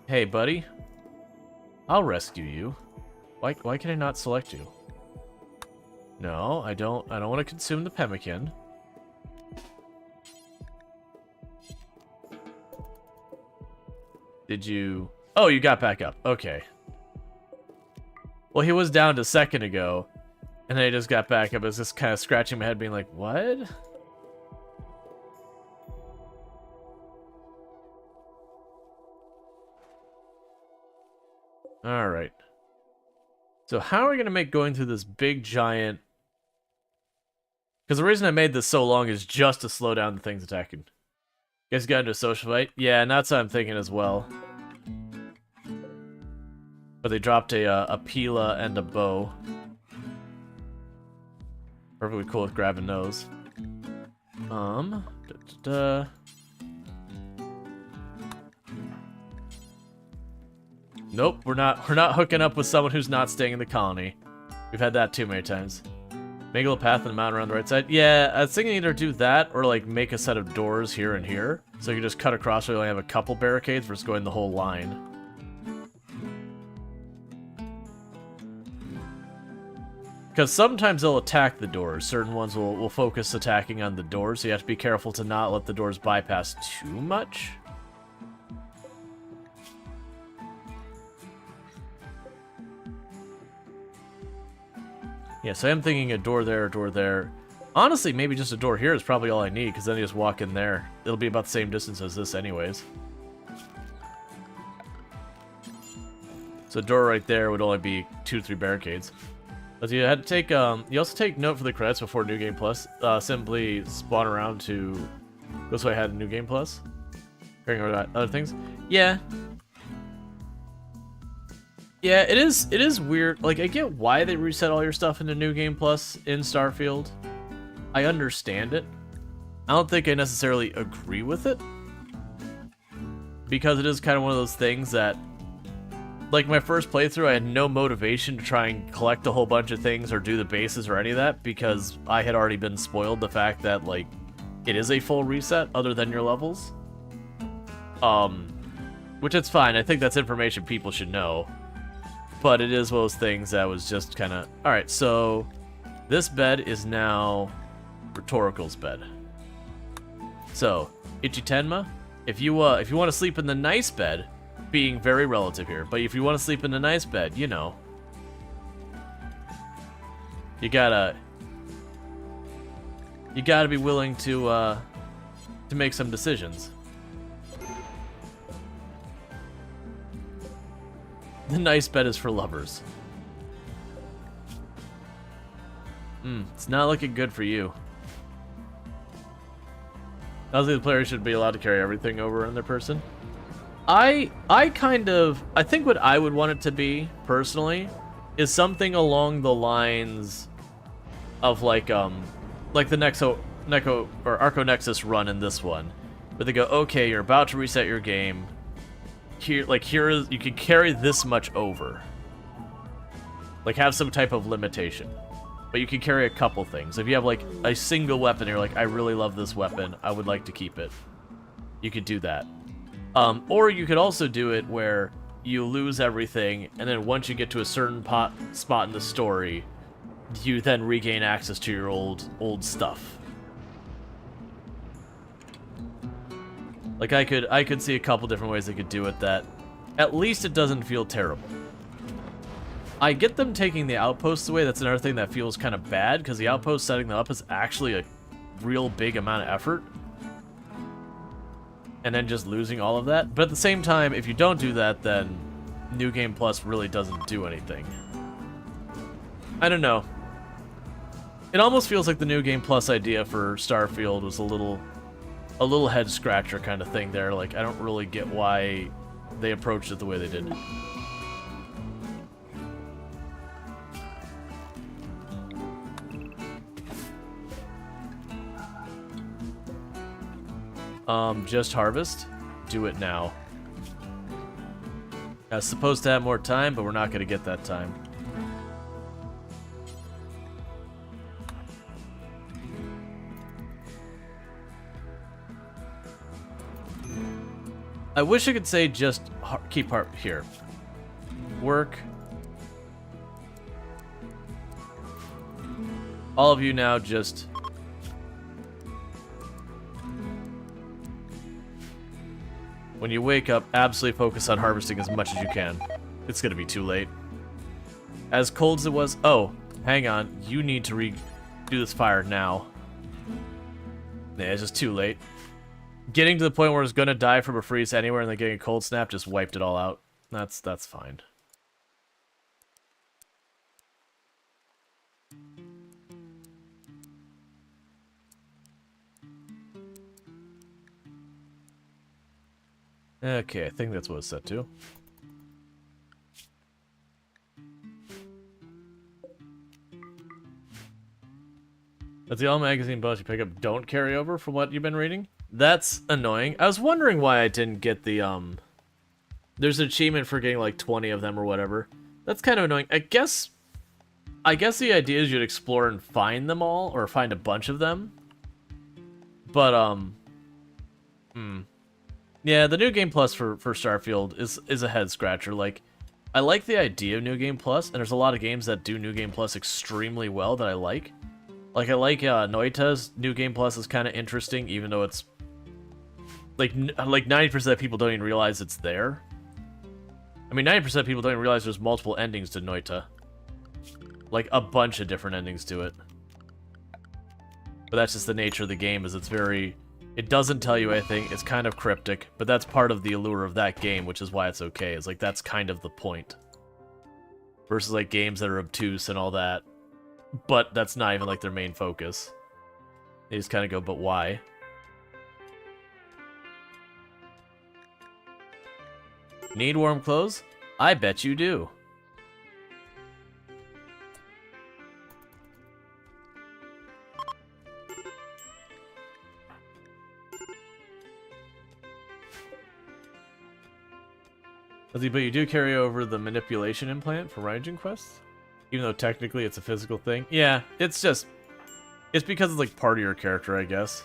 Hey, buddy. I'll rescue you. Why can I not select you? No, I don't want to consume the pemmican. Did you... Oh, you got back up. Okay. Well, he was down a second ago, and then he just got back up. I was just kind of scratching my head, being like, what? Alright. So how are we going to make going through this big, giant... Because the reason I made this so long is just to slow down the things attacking. You guys got into a social fight? Yeah, and that's what I'm thinking as well. But they dropped a Pila and a bow. Perfectly cool with grabbing those. Nope, we're not hooking up with someone who's not staying in the colony. We've had that too many times. Make a little path and a mountain around the right side. Yeah, I was thinking either do that or like make a set of doors here and here. So you can just cut across where you only have a couple barricades versus going the whole line. Because sometimes they'll attack the doors. Certain ones will focus attacking on the doors, so you have to be careful to not let the doors bypass too much. Yeah, so I'm thinking a door there, a door there. Honestly, maybe just a door here is probably all I need, because then you just walk in there. It'll be about the same distance as this anyways. So a door right there would only be 2 to 3 barricades. But you had to take, you also take note for the credits before New Game Plus. Simply spawn around to, go so I had New Game Plus. Hearing about other things. Yeah. Yeah, it is weird. Like, I get why they reset all your stuff into New Game Plus in Starfield. I understand it. I don't think I necessarily agree with it. Because it is kind of one of those things that, like my first playthrough, I had no motivation to try and collect a whole bunch of things or do the bases or any of that because I had already been spoiled the fact that, like, it is a full reset other than your levels. Which it's fine. I think that's information people should know. But it is one of those things that was just kind of, alright, so this bed is now Rhetorical's bed. So, Ichitenma, if you want to sleep in the nice bed, being very relative here, but if you want to sleep in a nice bed, you know, you gotta be willing to make some decisions. The nice bed is for lovers. It's not looking good for you. Obviously, the player should be allowed to carry everything over in their person. I think what I would want it to be, personally, is something along the lines of like the Neko or Arco Nexus run in this one, where they go, okay, you're about to reset your game. Here is, you can carry this much over. Like, have some type of limitation. But you can carry a couple things. If you have, like, a single weapon, you're like, I really love this weapon, I would like to keep it. You could do that. Or you could also do it where you lose everything, and then once you get to a certain spot in the story, you then regain access to your old stuff. Like, I could see a couple different ways they could do it that at least it doesn't feel terrible. I get them taking the outposts away. That's another thing that feels kind of bad, because the outpost setting them up is actually a real big amount of effort. And then just losing all of that. But at the same time, if you don't do that, then New Game Plus really doesn't do anything. I don't know. It almost feels like the New Game Plus idea for Starfield was a little head scratcher kind of thing there. Like, I don't really get why they approached it the way they did. Just harvest. Do it now. I was supposed to have more time, but we're not going to get that time. I wish I could say just keep here. Work. All of you now just... When you wake up, absolutely focus on harvesting as much as you can. It's gonna be too late. As cold as it was... Oh, hang on. You need to do this fire now. Yeah, it's just too late. Getting to the point where it's gonna die from a freeze anywhere and then getting a cold snap just wiped it all out. That's fine. Okay, I think that's what it's set to. That's the all magazine bonus you pick up don't carry over from what you've been reading? That's annoying. I was wondering why I didn't get the, there's an achievement for getting like 20 of them or whatever. That's kind of annoying. I guess the idea is you'd explore and find them all, or find a bunch of them. But, yeah, the New Game Plus for Starfield is a head scratcher. Like, I like the idea of New Game Plus, and there's a lot of games that do New Game Plus extremely well that I like. Like, I like Noita's New Game Plus is kind of interesting, even though it's... Like 90% of people don't even realize it's there. I mean, 90% of people don't even realize there's multiple endings to Noita. Like, a bunch of different endings to it. But that's just the nature of the game, is it's very... It doesn't tell you anything, it's kind of cryptic, but that's part of the allure of that game, which is why it's okay. It's like, that's kind of the point. Versus, like, games that are obtuse and all that. But that's not even, like, their main focus. They just kind of go, but why? Need warm clothes? I bet you do. But you do carry over the manipulation implant for Raijin quests? Even though technically it's a physical thing? Yeah, it's just... It's because it's like part of your character, I guess.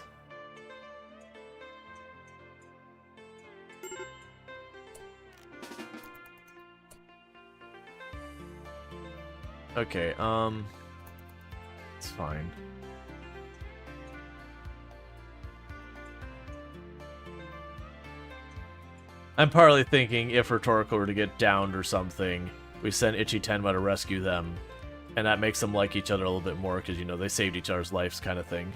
Okay, it's fine. I'm partly thinking if Rhetorical were to get downed or something, we send Ichi Tenma to rescue them, and that makes them like each other a little bit more, because, you know, they saved each other's lives kind of thing.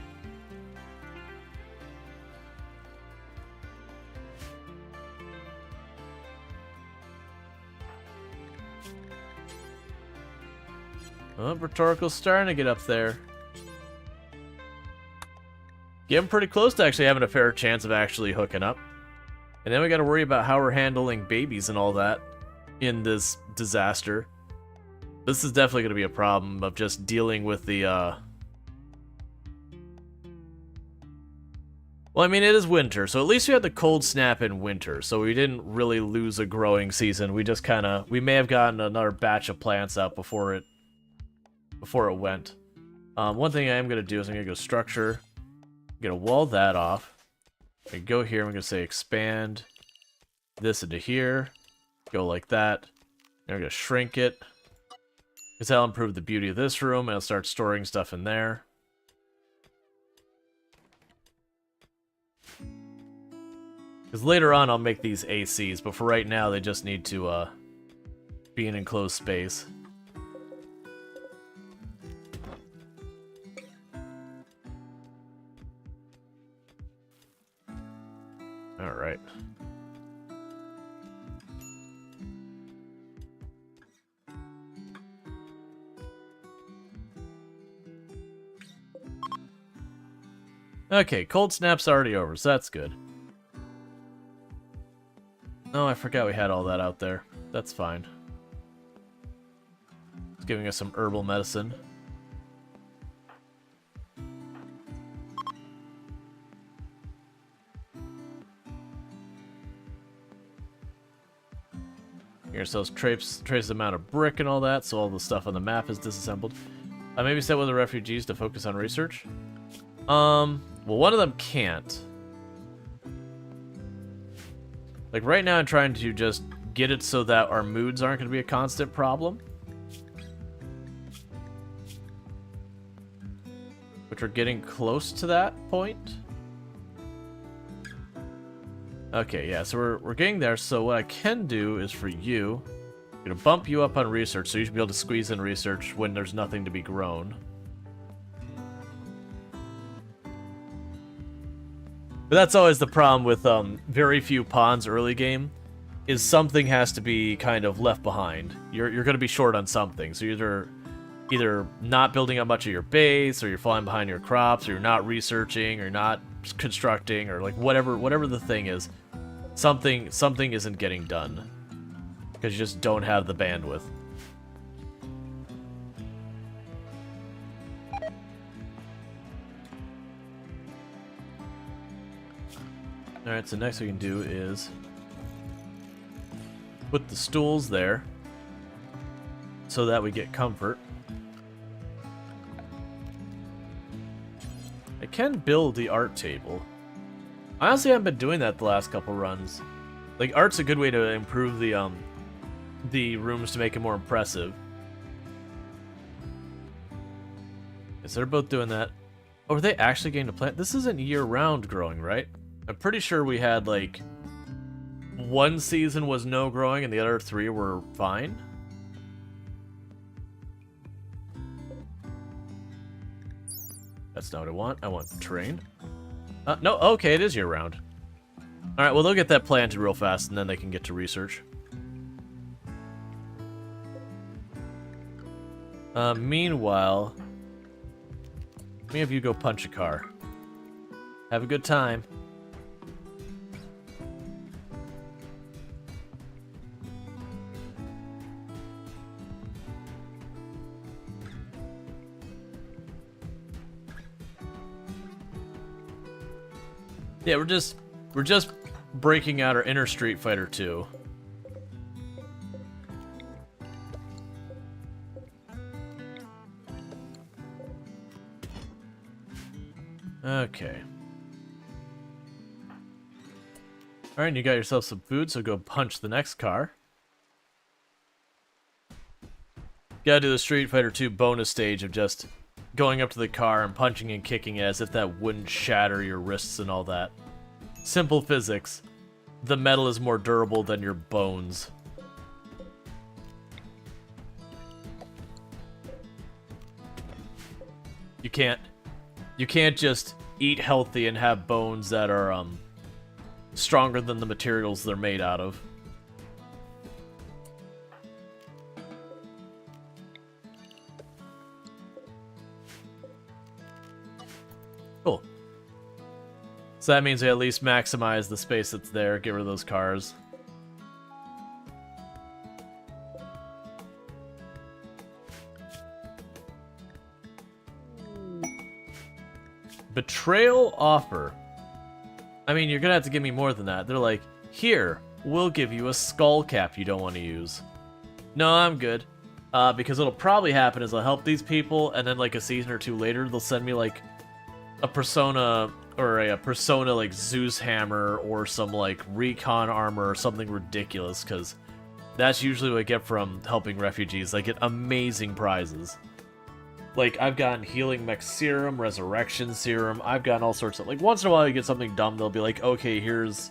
Oh, Rhetorical's starting to get up there. Getting pretty close to actually having a fair chance of actually hooking up. And then we gotta worry about how we're handling babies and all that in this disaster. This is definitely gonna be a problem of just dealing with the, Well, I mean, it is winter, so at least we had the cold snap in winter, so we didn't really lose a growing season. We just kinda... We may have gotten another batch of plants out before it went. One thing I am gonna do is I'm gonna go structure. I'm gonna wall that off. I go here, I'm going to say expand this into here, go like that, and I'm going to shrink it, because that'll improve the beauty of this room, and I'll start storing stuff in there. Because later on I'll make these ACs, but for right now they just need to be an enclosed space. Alright. Okay, cold snap's already over, so that's good. Oh, I forgot we had all that out there. That's fine. It's giving us some herbal medicine. Give ourselves trace amount of brick and all that, so all the stuff on the map is disassembled. Maybe set with the refugees to focus on research. Well, one of them can't. Like, right now I'm trying to just get it so that our moods aren't going to be a constant problem. Which we're getting close to that point. Okay, yeah, so we're getting there, so what I can do is for you, I'm gonna bump you up on research, so you should be able to squeeze in research when there's nothing to be grown. But that's always the problem with very few pawns early game, is something has to be kind of left behind. You're gonna be short on something, so you're either not building up much of your base, or you're falling behind your crops, or you're not researching, or not constructing, or like whatever the thing is. Something isn't getting done because you just don't have the bandwidth. Alright, so next we can do is put the stools there so that we get comfort. I can build the art table. I honestly haven't been doing that the last couple runs. Like, art's a good way to improve the the rooms to make it more impressive. Yes, they're both doing that. Oh, are they actually getting to plant? This isn't year-round growing, right? I'm pretty sure we had, like, one season was no growing and the other 3 were fine. That's not what I want. I want terrain. No, okay, it is year-round. Alright, well, they'll get that planted real fast, and then they can get to research. Meanwhile, let me have you go punch a car. Have a good time. Yeah, we're just breaking out our inner Street Fighter 2. Okay. Alright, you got yourself some food, so go punch the next car. Gotta do the Street Fighter 2 bonus stage of just going up to the car and punching and kicking it as if that wouldn't shatter your wrists and all that. Simple physics. The metal is more durable than your bones. You can't just eat healthy and have bones that are stronger than the materials they're made out of. Cool. So that means we at least maximize the space that's there, get rid of those cars. Betrayal offer. I mean, you're gonna have to give me more than that. They're like, here, we'll give you a skull cap you don't want to use. No, I'm good. Because what'll probably happen is I'll help these people, and then like a season or 2 later, they'll send me like a Persona, or a Persona like Zeus hammer, or some like recon armor, or something ridiculous, because that's usually what I get from helping refugees. I get amazing prizes. Like, I've gotten Healing Mech Serum, Resurrection Serum, I've gotten all sorts of... Like, once in a while you get something dumb, they'll be like, okay, here's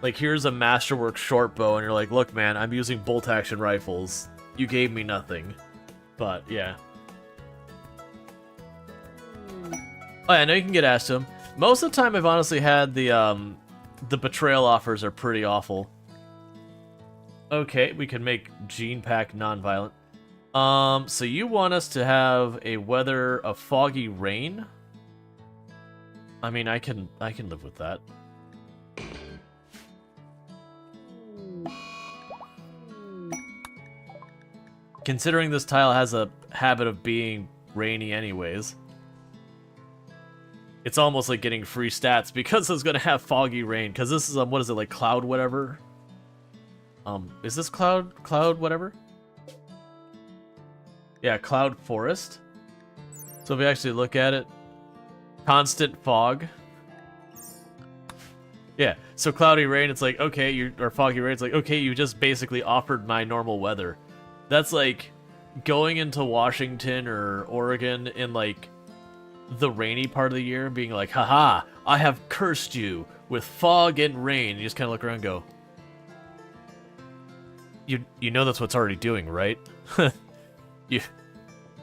a Masterwork short bow, and you're like, look, man, I'm using bolt-action rifles. You gave me nothing. But, yeah. Oh, yeah, I know you can get asked to them. Most of the time I've honestly had the betrayal offers are pretty awful. Okay, we can make Gene Pack non-violent. So you want us to have a weather of foggy rain? I mean, I can live with that. Considering this tile has a habit of being rainy anyways, it's almost like getting free stats because it's gonna have foggy rain. Because this is what is it, like cloud whatever? Is this cloud whatever? Yeah, cloud forest. So if we actually look at it, constant fog. Yeah, so cloudy rain, it's like, okay, or foggy rain, it's like, okay, you just basically offered my normal weather. That's like going into Washington or Oregon in like the rainy part of the year and being like, haha, I have cursed you with fog and rain. You just kind of look around and go, you know that's what's already doing, right?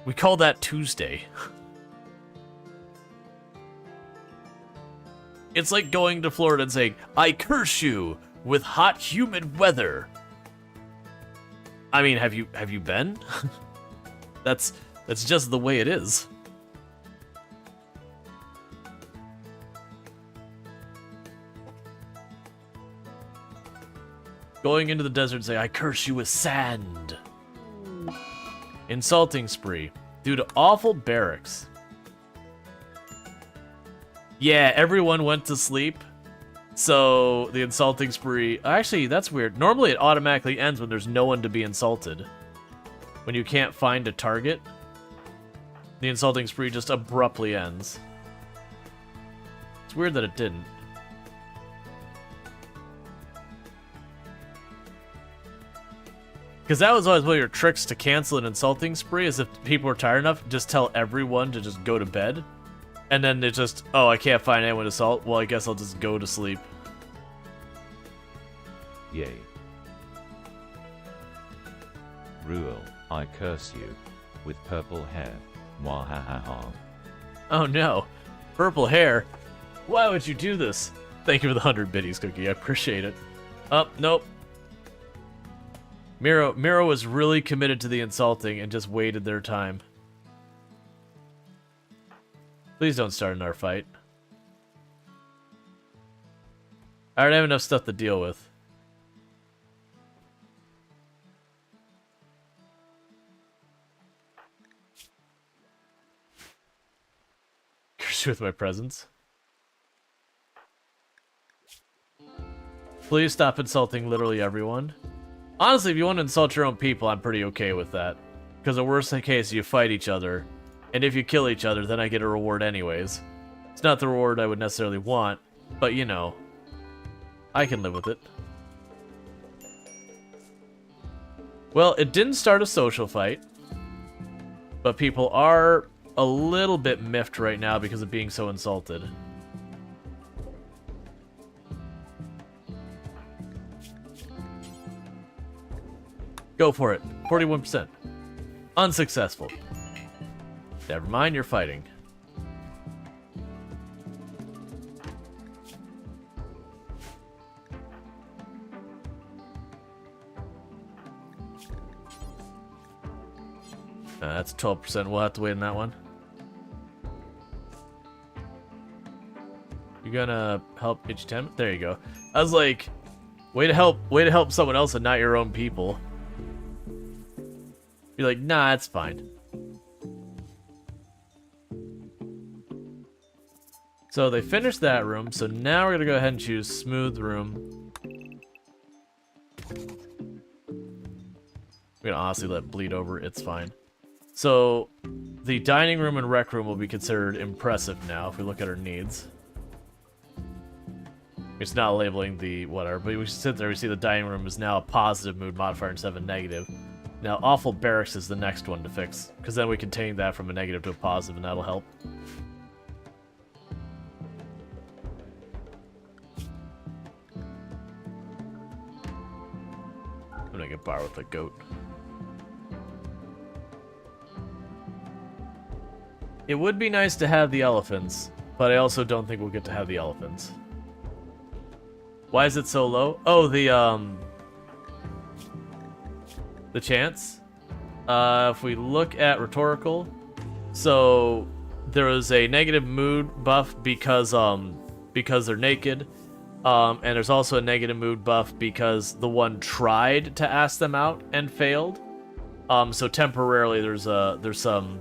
We call that Tuesday. It's like going to Florida and saying, I curse you with hot, humid weather. I mean, have you been? That's just the way it is. Going into the desert and say, I curse you with sand. Insulting spree. Due to awful barracks. Yeah, everyone went to sleep. So, the insulting spree... Actually, that's weird. Normally, it automatically ends when there's no one to be insulted. When you can't find a target, the insulting spree just abruptly ends. It's weird that it didn't. Because that was always one of your tricks to cancel an insulting spree, is if people were tired enough, just tell everyone to just go to bed. And then they just, oh, I can't find anyone to assault. Well, I guess I'll just go to sleep. Yay. Rual, I curse you. With purple hair. Mwahaha. Oh no. Purple hair? Why would you do this? Thank you for the 100 biddies, Cookie. I appreciate it. Oh, nope. Miro was really committed to the insulting and just waited their time. Please don't start another fight. I already have enough stuff to deal with. Curse you with my presence. Please stop insulting literally everyone. Honestly, if you want to insult your own people, I'm pretty okay with that. Because the worst case, you fight each other. And if you kill each other, then I get a reward anyways. It's not the reward I would necessarily want, but you know, I can live with it. Well, it didn't start a social fight, but people are a little bit miffed right now because of being so insulted. Go for it. 41%. Unsuccessful. Never mind, you're fighting. That's 12%. We'll have to wait on that one. You gonna help H10? There you go. I was like, way to help someone else and not your own people. Be like, nah, it's fine. So they finished that room, so now we're gonna go ahead and choose smooth room. We're gonna honestly let bleed over, it's fine. So the dining room and rec room will be considered impressive now if we look at our needs. It's not labeling the whatever, but we sit there, we see the dining room is now a positive mood modifier instead of a negative. Now awful barracks is the next one to fix, because then we can change that from a negative to a positive and that'll help. I'm gonna get bar with the goat. It would be nice to have the elephants, but I also don't think we'll get to have the elephants. Why is it so low? Oh, the chance. If we look at rhetorical, so there was a negative mood buff because they're naked. And there's also a negative mood buff because the one tried to ask them out and failed. So temporarily there's some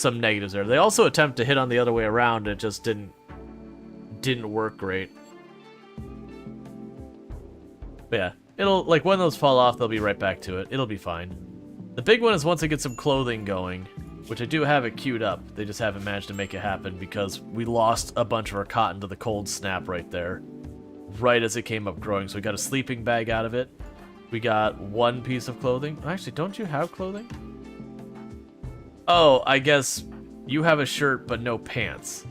negatives there. They also attempt to hit on the other way around. It just didn't work great. But yeah, it'll, like, when those fall off, they'll be right back to it. It'll be fine. The big one is once I get some clothing going, which I do have it queued up. They just haven't managed to make it happen because we lost a bunch of our cotton to the cold snap right there. Right as it came up growing, so we got a sleeping bag out of it. We got one piece of clothing. Actually, don't you have clothing? Oh, I guess you have a shirt but no pants.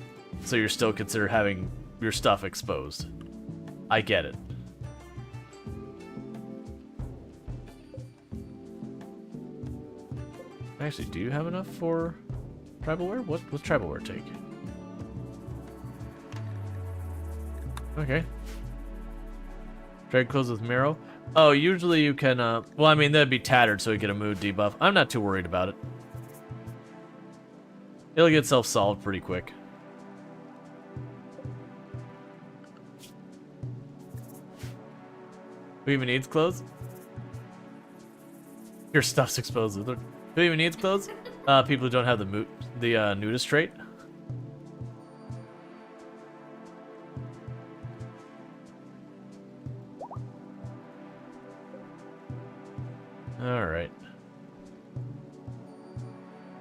So you're still considered having your stuff exposed. I get it. Actually, do you have enough for tribal wear? What's tribal wear take? Okay. Trade clothes with Miro. Oh, usually you can, well, I mean, that'd be tattered, so we get a mood debuff. I'm not too worried about it. It'll get self-solved pretty quick. Who even needs clothes? Your stuff's exposed. Who even needs clothes? People who don't have the nudist trait. Alright.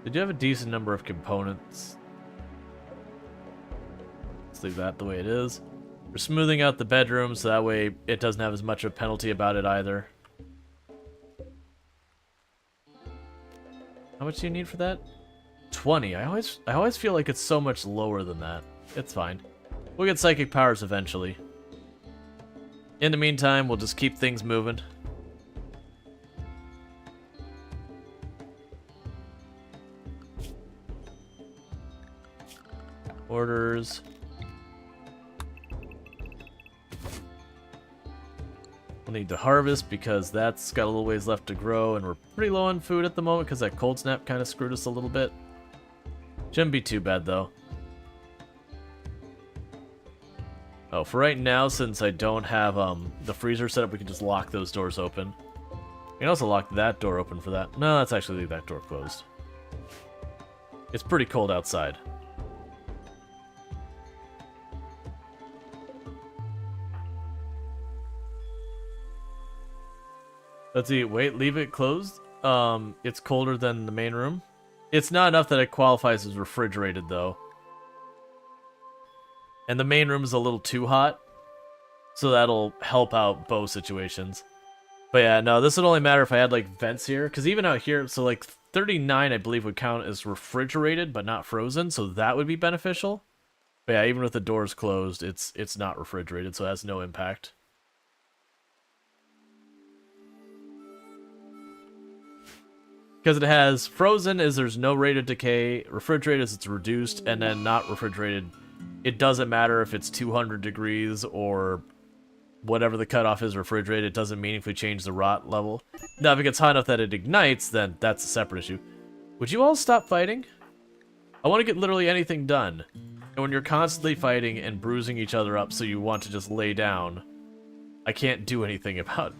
They do have a decent number of components. Let's leave that the way it is. We're smoothing out the bedroom so that way it doesn't have as much of a penalty about it either. How much do you need for that? 20. I always feel like it's so much lower than that. It's fine. We'll get psychic powers eventually. In the meantime, we'll just keep things moving. Orders. We'll need to harvest because that's got a little ways left to grow, and we're pretty low on food at the moment because that cold snap kind of screwed us a little bit. Shouldn't be too bad though. Oh, for right now, since I don't have the freezer set up, we can just lock those doors open. We can also lock that door open for that. No, let's actually leave that door closed. It's pretty cold outside. Let's see. Wait, leave it closed. It's colder than the main room. It's not enough that it qualifies as refrigerated, though. And the main room is a little too hot, so that'll help out both situations. But yeah, no, this would only matter if I had, like, vents here. Because even out here, so, like, 39, I believe, would count as refrigerated, but not frozen, so that would be beneficial. But yeah, even with the doors closed, it's not refrigerated, so it has no impact. Because it has frozen is there's no rate of decay, refrigerated is it's reduced, and then not refrigerated, it doesn't matter if it's 200 degrees or whatever the cutoff is refrigerated, it doesn't meaningfully change the rot level. Now, if it gets hot enough that it ignites, then that's a separate issue. Would you all stop fighting? I want to get literally anything done. And when you're constantly fighting and bruising each other up so you want to just lay down, I can't do anything about it.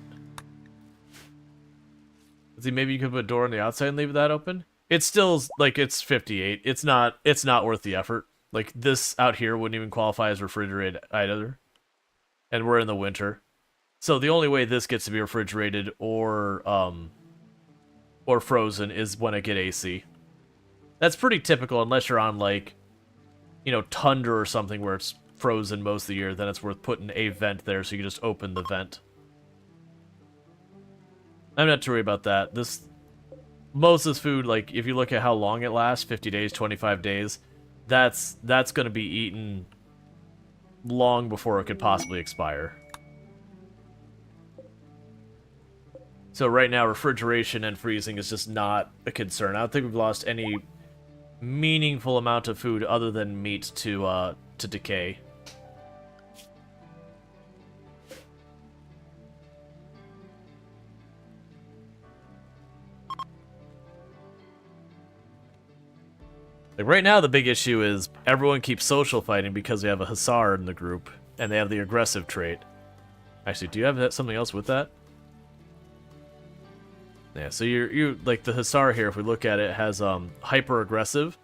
See, maybe you could put a door on the outside and leave that open? It's still, like, it's 58. It's not worth the effort. Like, this out here wouldn't even qualify as refrigerated either. And we're in the winter. So the only way this gets to be refrigerated or frozen is when I get AC. That's pretty typical unless you're on, like, you know, Tundra or something where it's frozen most of the year. Then it's worth putting a vent there so you can just open the vent. I'm not too worried about that. Most of this food, like, if you look at how long it lasts, 50 days, 25 days, that's going to be eaten long before it could possibly expire. So right now, refrigeration and freezing is just not a concern. I don't think we've lost any meaningful amount of food other than meat to decay. Like, right now, the big issue is everyone keeps social fighting because we have a Hussar in the group, and they have the aggressive trait. Actually, do you have something else with that? Yeah, so you like, the Hussar here, if we look at it, has hyper-aggressive,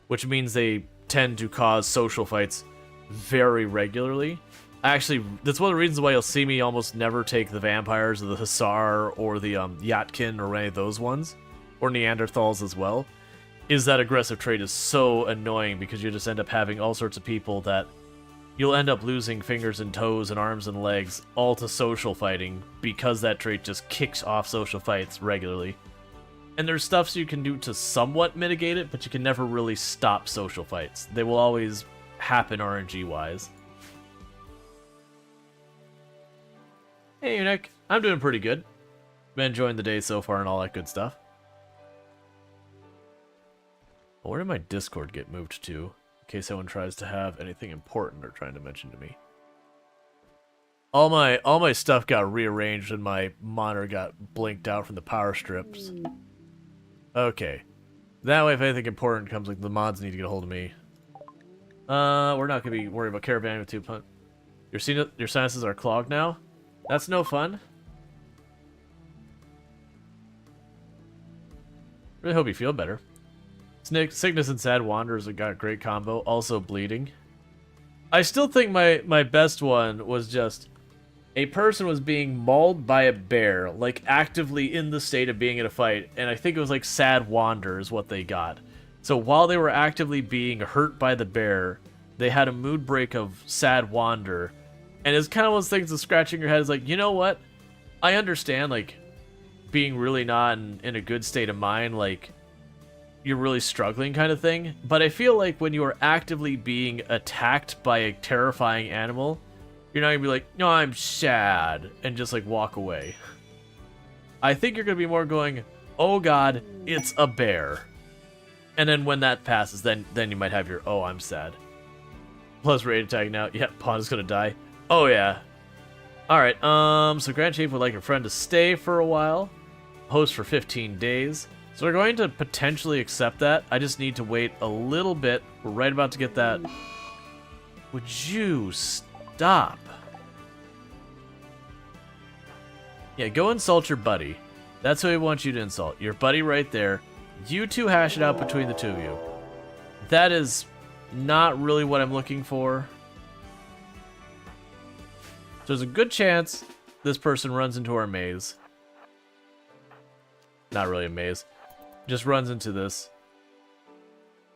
which means they tend to cause social fights very regularly. Actually, that's one of the reasons why you'll see me almost never take the vampires or the Hussar or the Yatkin or any of those ones, or Neanderthals as well. Is that aggressive trait is so annoying because you just end up having all sorts of people that you'll end up losing fingers and toes and arms and legs all to social fighting because that trait just kicks off social fights regularly. And there's stuff so you can do to somewhat mitigate it, but you can never really stop social fights. They will always happen RNG-wise. Hey, Eunuch. I'm doing pretty good. Been enjoying the day so far and all that good stuff. Where did my Discord get moved to? In case anyone tries to have anything important they're trying to mention to me. All my stuff got rearranged and my monitor got blinked out from the power strips. Okay. That way if anything important comes, like, the mods need to get a hold of me. We're not gonna be worried about caravan with 2 punt. Your sinuses are clogged now? That's no fun. Really hope you feel better. Sickness and Sad Wanderers have got a great combo. Also bleeding. I still think my best one was just a person was being mauled by a bear, like actively in the state of being in a fight, and I think it was like Sad Wander is what they got. So while they were actively being hurt by the bear, they had a mood break of Sad Wander, and it's kind of one of those things of scratching your head is like, you know what? I understand, like, being really not in a good state of mind, like, you're really struggling kind of thing. But I feel like when you are actively being attacked by a terrifying animal, you're not gonna be like, no, I'm sad, and just like walk away. I think you're gonna be more going, oh god, it's a bear. And then when that passes, then you might have your, oh, I'm sad. Plus raid tag now. Yeah, Pawn is gonna die. Oh yeah. Alright, so Grand Chief would like your friend to stay for a while. Host for 15 days. So we're going to potentially accept that. I just need to wait a little bit. We're right about to get that. Would you stop? Yeah, go insult your buddy. That's who we want you to insult. Your buddy right there. You two hash it out between the two of you. That is not really what I'm looking for. So there's a good chance this person runs into our maze. Not really a maze. Just runs into this.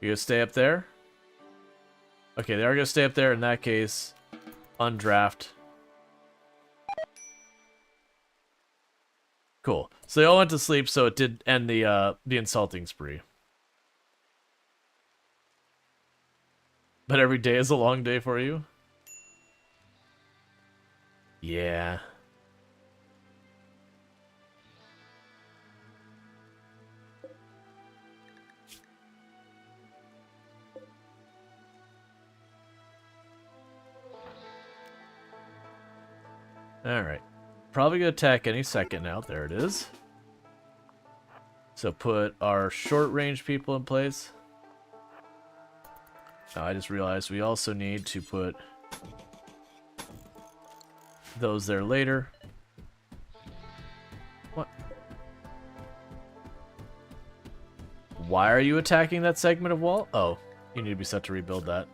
You gonna stay up there? Okay, they are gonna stay up there. In that case, undraft. Cool. So they all went to sleep, so it did end the insulting spree. But every day is a long day for you? Yeah. Alright. Probably gonna attack any second now. There it is. So put our short range people in place. I just realized we also need to put those there later. What? Why are you attacking that segment of wall? Oh, you need to be set to rebuild that.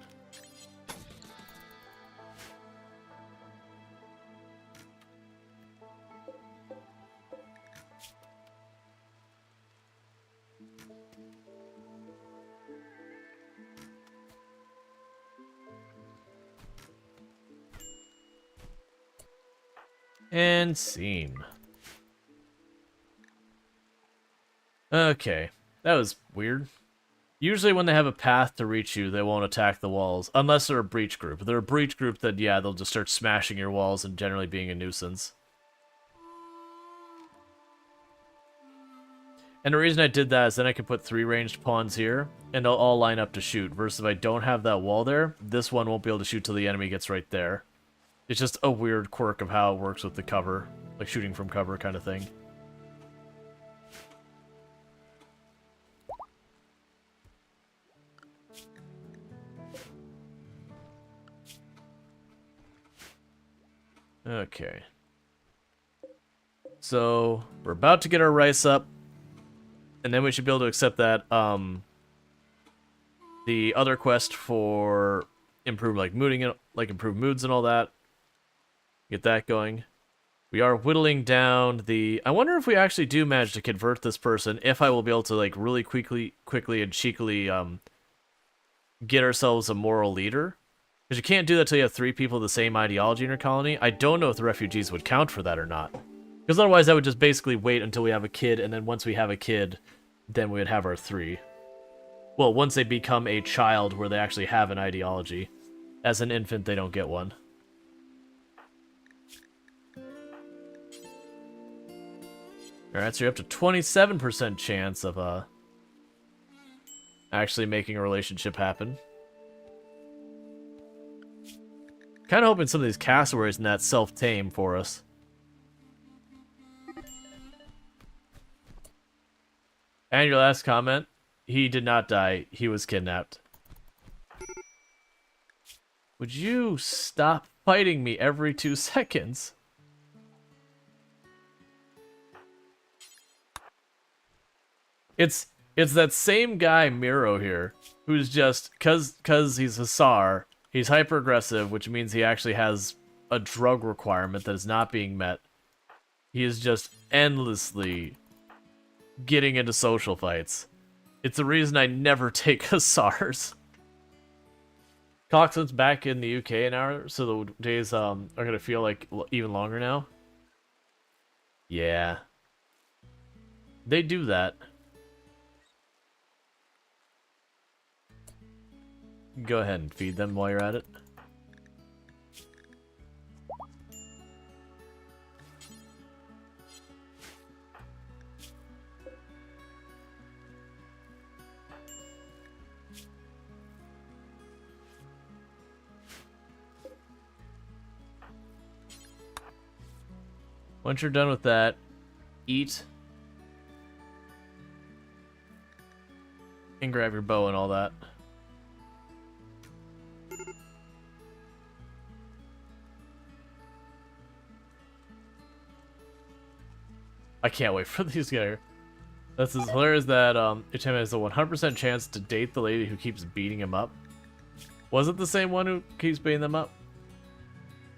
And scene. Okay, that was weird. Usually when they have a path to reach you, they won't attack the walls, unless they're a breach group. If they're a breach group, then yeah, they'll just start smashing your walls and generally being a nuisance. And the reason I did that is then I could put 3 ranged pawns here, and they'll all line up to shoot, versus if I don't have that wall there, this one won't be able to shoot till the enemy gets right there. It's just a weird quirk of how it works with the cover, like shooting from cover kind of thing. Okay. So, we're about to get our rice up, and then we should be able to accept that, the other quest for improve, like, improve moods and all that. Get that going. We are whittling down the... I wonder if we actually do manage to convert this person, if I will be able to, like, really quickly and cheekily, get ourselves a moral leader. Because you can't do that till you have 3 people of the same ideology in your colony. I don't know if the refugees would count for that or not. Because otherwise I would just basically wait until we have a kid, and then once we have a kid, then we would have our 3. Well, once they become a child where they actually have an ideology. As an infant, they don't get one. Alright, so you're up to 27% chance of, actually making a relationship happen. Kinda hoping some of these cassowaries in that self-tame for us. And your last comment, he did not die, he was kidnapped. Would you stop fighting me every 2 seconds? It's that same guy, Miro, here, who's just, cause he's a SAR, he's hyper-aggressive, which means he actually has a drug requirement that is not being met. He is just endlessly getting into social fights. It's the reason I never take a SARS. Coxswain's back in the UK an hour, so the days are gonna feel like even longer now. Yeah. They do that. Go ahead and feed them while you're at it. Once you're done with that, eat. And grab your bow and all that. I can't wait for these guys. That's as hilarious that Ichima has a 100% chance to date the lady who keeps beating him up. Was it the same one who keeps beating them up?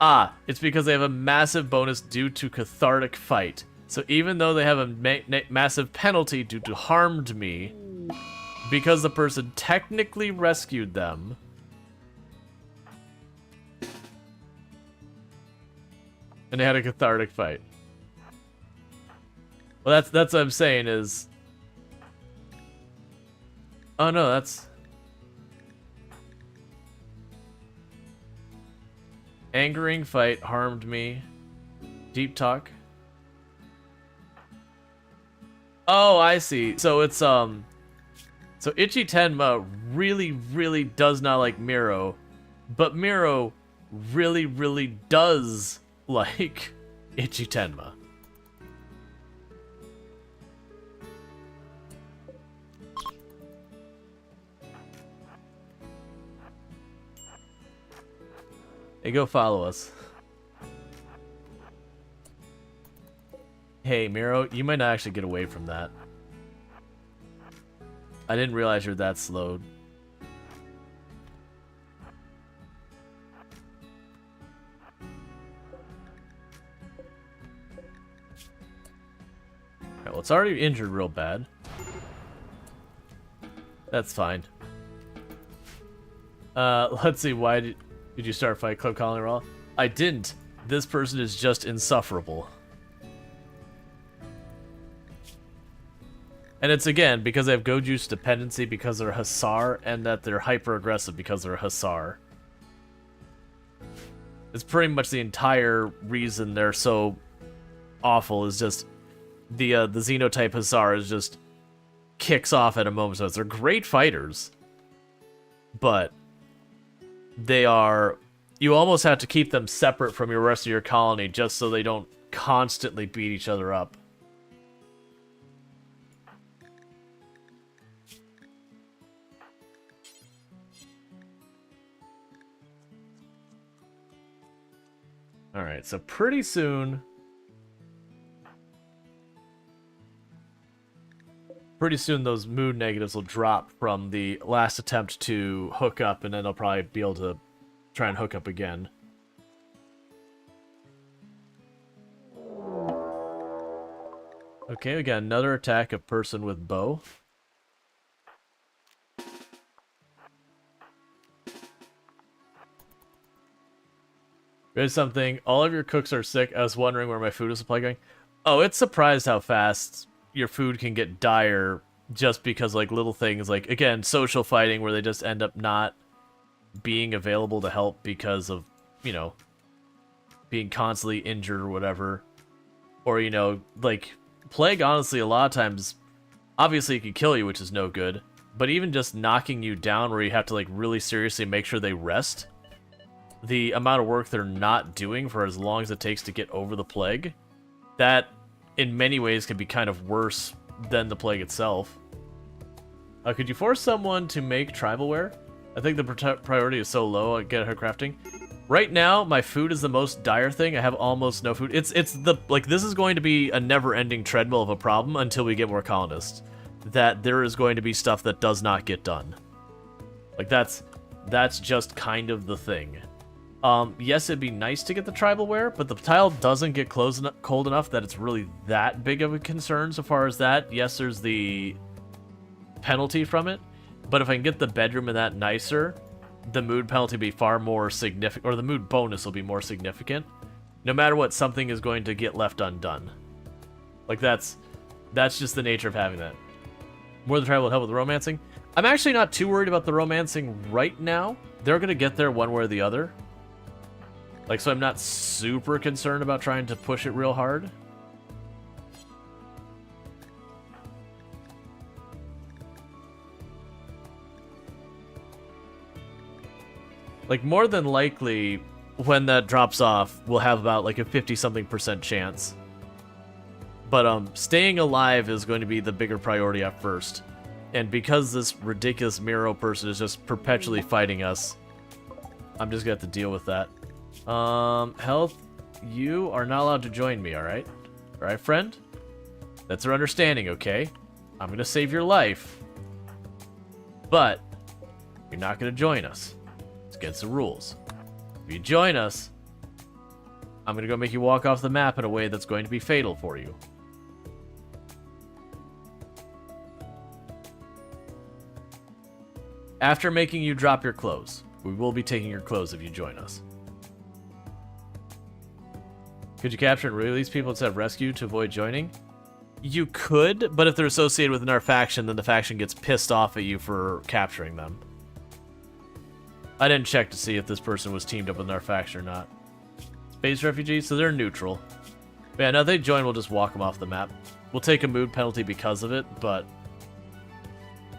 Ah, it's because they have a massive bonus due to cathartic fight. So even though they have a massive penalty due to harmed me, because the person technically rescued them, and they had a cathartic fight. Well, that's what I'm saying is... Oh no, that's... Angering fight harmed me. Deep talk. Oh, I see. So it's so Ichi Tenma really does not like Miro, but Miro really does like Ichi Tenma. Hey, go follow us. Hey, Miro, you might not actually get away from that. I didn't realize you're that slowed. Alright, well, it's already injured real bad. That's fine. Let's see, why did you start Fight Club Colony Rual? I didn't. This person is just insufferable. And it's, again, because they have Go Juice dependency because they're Hussar, and that they're hyper-aggressive because they're Hussar. It's pretty much the entire reason they're so awful is just the Xenotype Hussar is just kicks off at a moment's notice. They're great fighters, but they are... You almost have to keep them separate from your rest of your colony just so they don't constantly beat each other up. Alright, so pretty soon... those mood negatives will drop from the last attempt to hook up, and then they'll probably be able to try and hook up again. Okay, we got another attack of person with bow. There's something. All of your cooks are sick. I was wondering where my food supply going. Oh, it's surprised how fast your food can get dire just because, like, little things, like, again, social fighting where they just end up not being available to help because of, you know, being constantly injured or whatever. Or, you know, like, plague, honestly, a lot of times, obviously it can kill you, which is no good, but even just knocking you down where you have to, like, really seriously make sure they rest, the amount of work they're not doing for as long as it takes to get over the plague, that in many ways can be kind of worse than the plague itself. Could you force someone to make tribalware? I think the priority is so low I get her crafting. Right now, my food is the most dire thing. I have almost no food. It's the, like, this is going to be a never-ending treadmill of a problem until we get more colonists. That there is going to be stuff that does not get done. Like, that's just kind of the thing. Yes, it'd be nice to get the tribalware, but the tile doesn't get cold enough that it's really that big of a concern so far as that. Yes, there's the penalty from it, but if I can get the bedroom and that nicer, the mood penalty will be far more significant, or the mood bonus will be more significant. No matter what, something is going to get left undone. Like, that's just the nature of having that. More than tribal would help with romancing. I'm actually not too worried about the romancing right now. They're going to get there one way or the other. Like, so I'm not super concerned about trying to push it real hard. Like, more than likely, when that drops off, we'll have about, like, a 50-something% chance. But, staying alive is going to be the bigger priority at first. And because this ridiculous Miro person is just perpetually fighting us, I'm just gonna have to deal with that. Health, you are not allowed to join me, alright? Alright, friend? That's our understanding, okay? I'm gonna save your life. But, you're not gonna join us. It's against the rules. If you join us, I'm gonna go make you walk off the map in a way that's going to be fatal for you. After making you drop your clothes, we will be taking your clothes if you join us. Could you capture and release people instead of rescue to avoid joining? You could, but if they're associated with our faction, then the faction gets pissed off at you for capturing them. I didn't check to see if this person was teamed up with our faction or not. Space refugees, so they're neutral. But yeah, now if they join, we'll just walk them off the map. We'll take a mood penalty because of it, but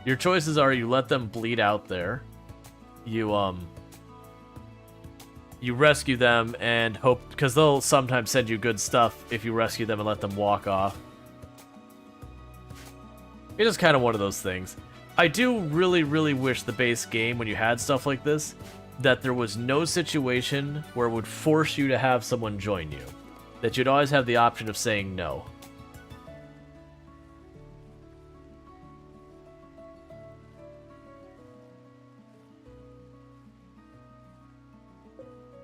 your choices are you let them bleed out there, you rescue them and hope, because they'll sometimes send you good stuff if you rescue them and let them walk off. It's just kind of one of those things. I do really, really wish the base game, when you had stuff like this, that there was no situation where it would force you to have someone join you. That you'd always have the option of saying no.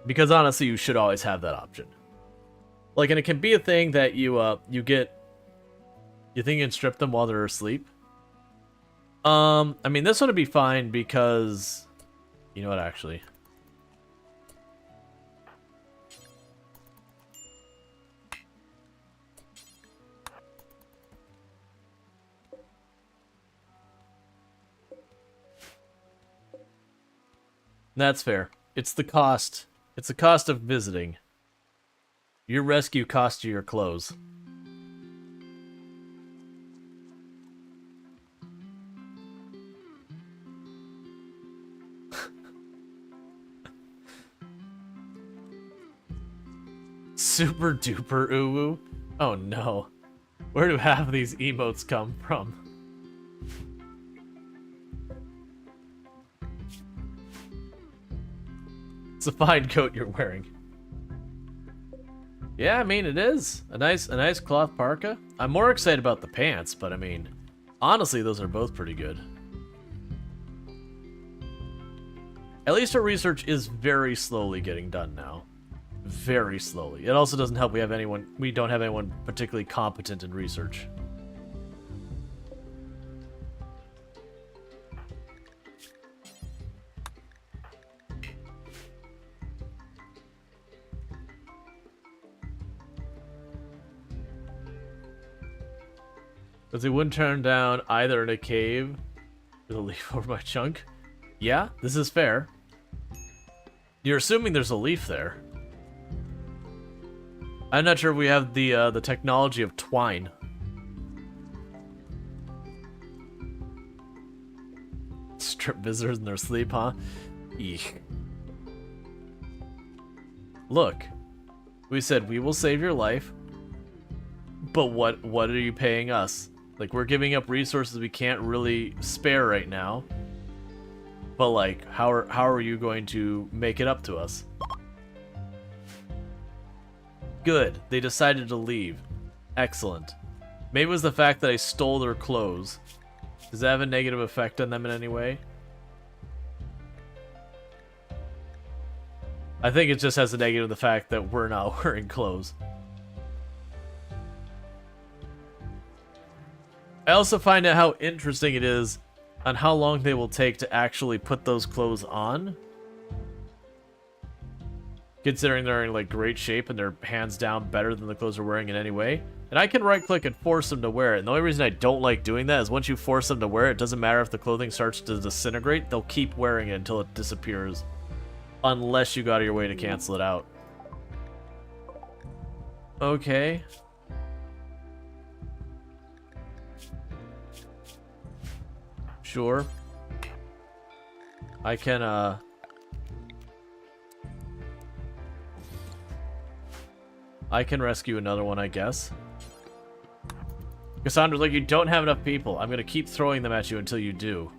Because honestly, you should always have that option. Like, and it can be a thing that you get. You think you can strip them while they're asleep? I mean, this one would be fine because, you know what, actually. That's fair. It's the cost. It's the cost of visiting. Your rescue cost you your clothes. Super duper uwu? Oh no. Where do half of these emotes come from? It's a fine coat you're wearing. Yeah, I mean, it is. A nice cloth parka. I'm more excited about the pants, but I mean, honestly, those are both pretty good. At least our research is very slowly getting done now. Very slowly. It also doesn't help we don't have anyone particularly competent in research. Because they wouldn't turn down either in a cave with a leaf over my chunk. Yeah, this is fair. You're assuming there's a leaf there. I'm not sure if we have the technology of twine. Strip visitors in their sleep, huh? Eek. Look, we said we will save your life, but what are you paying us? Like, we're giving up resources we can't really spare right now. But like, how are you going to make it up to us? Good. They decided to leave. Excellent. Maybe it was the fact that I stole their clothes. Does that have a negative effect on them in any way? I think it just has a negative the fact that we're not wearing clothes. I also find out how interesting it is on how long they will take to actually put those clothes on. Considering they're in like great shape and they're hands down better than the clothes they're wearing in any way. And I can right-click and force them to wear it. And the only reason I don't like doing that is once you force them to wear it, it doesn't matter if the clothing starts to disintegrate, they'll keep wearing it until it disappears. Unless you go out of your way to cancel it out. Okay. Sure. I can, I can rescue another one, I guess. Cassandra's like, you don't have enough people. I'm gonna keep throwing them at you until you do.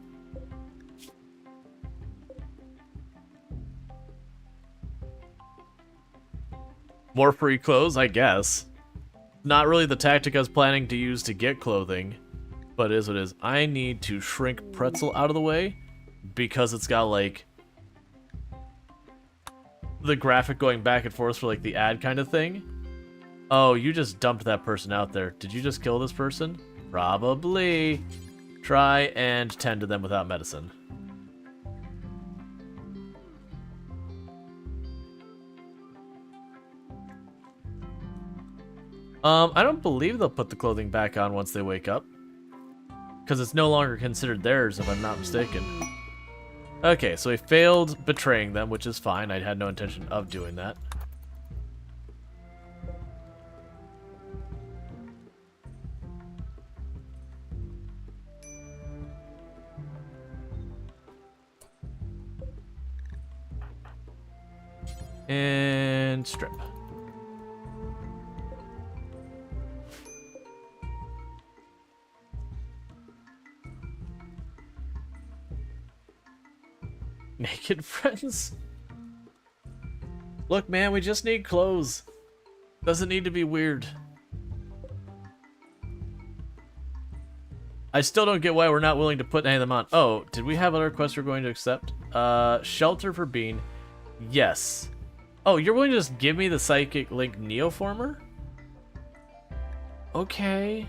More free clothes, I guess. Not really the tactic I was planning to use to get clothing, but it is what it is. I need to shrink Pretzel out of the way because it's got, like, the graphic going back and forth for, like, the ad kind of thing. Oh, you just dumped that person out there. Did you just kill this person? Probably. Try and tend to them without medicine. I don't believe they'll put the clothing back on once they wake up. Because it's no longer considered theirs, if I'm not mistaken. Okay, so we failed betraying them, which is fine. I had no intention of doing that. And strip. Naked friends? Look, man, we just need clothes. Doesn't need to be weird. I still don't get why we're not willing to put any of them on. Oh, did we have other requests we're going to accept? Shelter for Bean. Yes. Oh, you're willing to just give me the Psychic Link Neoformer? Okay.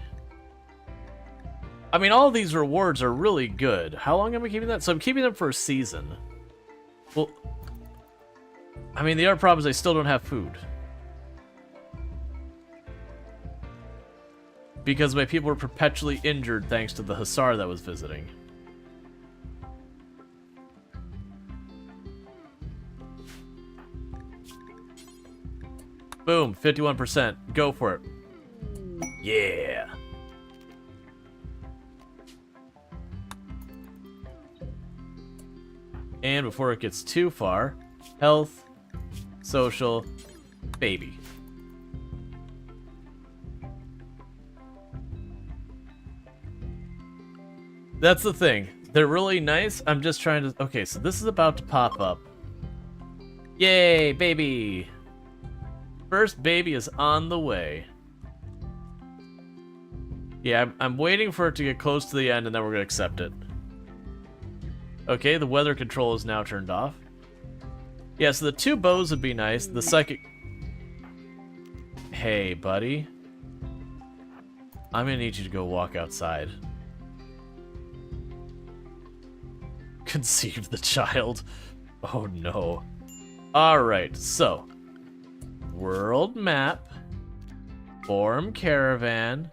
I mean, all of these rewards are really good. How long am I keeping that? So I'm keeping them for a season. Well, I mean, the other problem is I still don't have food. Because my people were perpetually injured thanks to the Hussar that was visiting. Boom, 51%. Go for it. Yeah. And before it gets too far, health, social, baby. That's the thing. They're really nice. I'm just trying to... Okay, so this is about to pop up. Yay, baby. First baby is on the way. Yeah, I'm waiting for it to get close to the end and then we're going to accept it. Okay, the weather control is now turned off. Yeah, so the 2 bows would be nice. The psychic... Hey, buddy. I'm gonna need you to go walk outside. Conceived the child. Oh no. Alright, so. World map. Form caravan.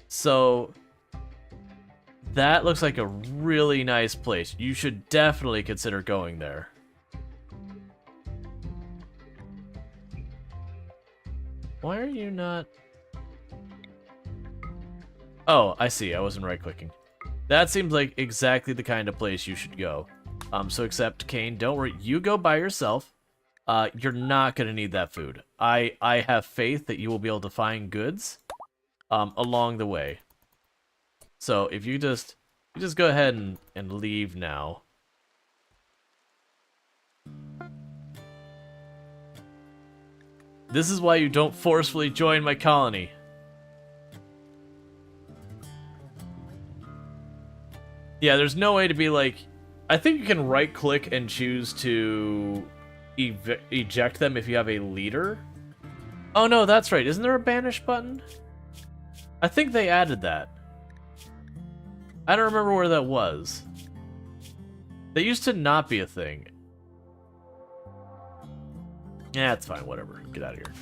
So... That looks like a really nice place. You should definitely consider going there. Why are you not... Oh, I see. I wasn't right-clicking. That seems like exactly the kind of place you should go. So except, Kane, don't worry. You go by yourself. You're not going to need that food. I have faith that you will be able to find goods along the way. So if you just go ahead and leave now. This is why you don't forcefully join my colony. Yeah, there's no way to be like... I think you can right-click and choose to eject them if you have a leader. Oh no, that's right. Isn't there a banish button? I think they added that. I don't remember where that was. They used to not be a thing. Yeah, it's fine, whatever. Get out of here.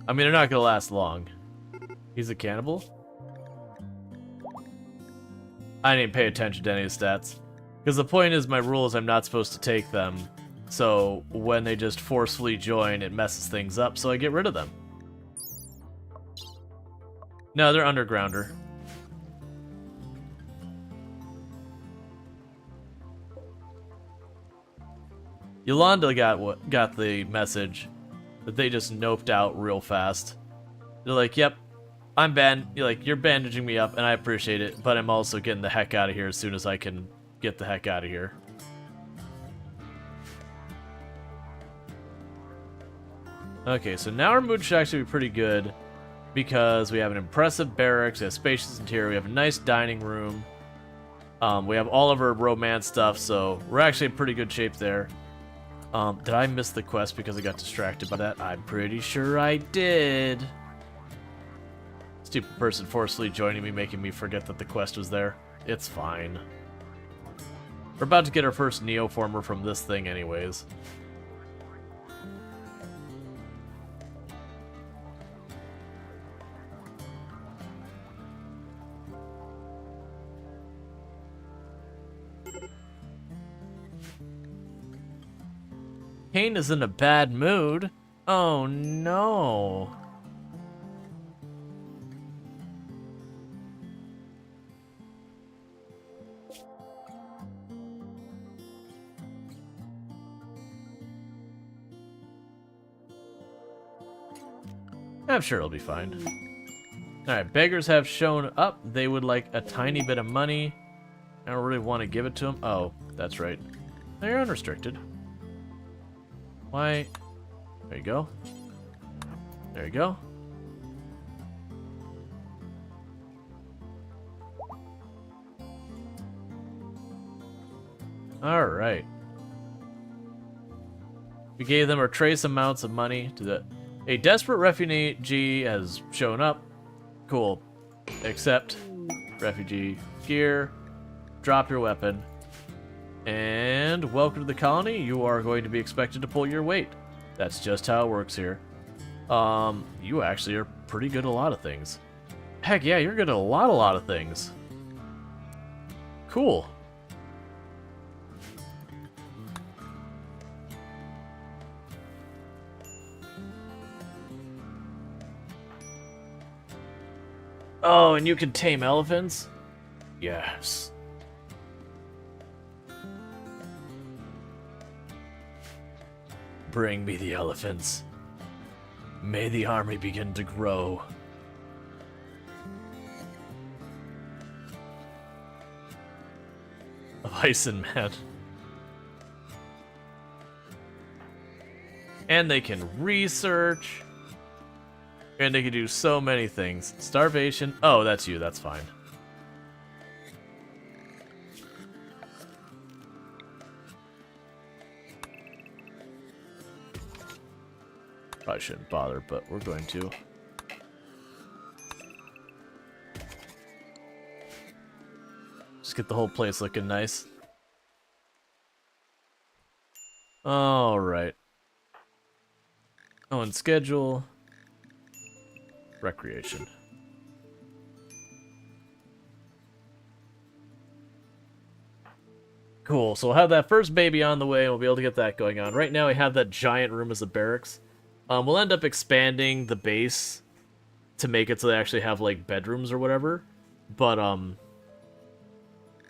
I mean, they're not gonna last long. He's a cannibal? I didn't pay attention to any of his stats. Because the point is, my rule is I'm not supposed to take them. So when they just forcefully join, it messes things up, so I get rid of them. No, they're undergrounder. Yolanda got the message that they just noped out real fast. They're like, yep, you're bandaging me up, and I appreciate it, but I'm also getting the heck out of here as soon as I can get the heck out of here. Okay, so now our mood should actually be pretty good, because we have an impressive barracks, we have spacious interior, we have a nice dining room, we have all of our romance stuff, so we're actually in pretty good shape there. Did I miss the quest because I got distracted by that? I'm pretty sure I did. Stupid person forcefully joining me, making me forget that the quest was there. It's fine. We're about to get our first Neoformer from this thing anyways. Kane is in a bad mood. Oh no. I'm sure it'll be fine. Alright, beggars have shown up. They would like a tiny bit of money. I don't really want to give it to them. Oh, that's right. They're unrestricted. Why? There you go. There you go. Alright. We gave them our trace amounts of money to the... A desperate refugee has shown up. Cool. Accept. Refugee gear. Drop your weapon. And welcome to the colony. You are going to be expected to pull your weight. That's just how it works here. You actually are pretty good at a lot of things. Heck yeah, you're good at a lot of things. Cool. Oh, and you can tame elephants? Yes. Bring me the elephants. May the army begin to grow. A bison man. And they can research. And they can do so many things. Starvation. Oh, that's you. That's fine. Probably shouldn't bother, but we're going to. Just get the whole place looking nice. Alright. Oh, and schedule. Recreation. Cool, so we'll have that first baby on the way, and we'll be able to get that going on. Right now we have that giant room as a barracks. We'll end up expanding the base to make it so they actually have, like, bedrooms or whatever. But,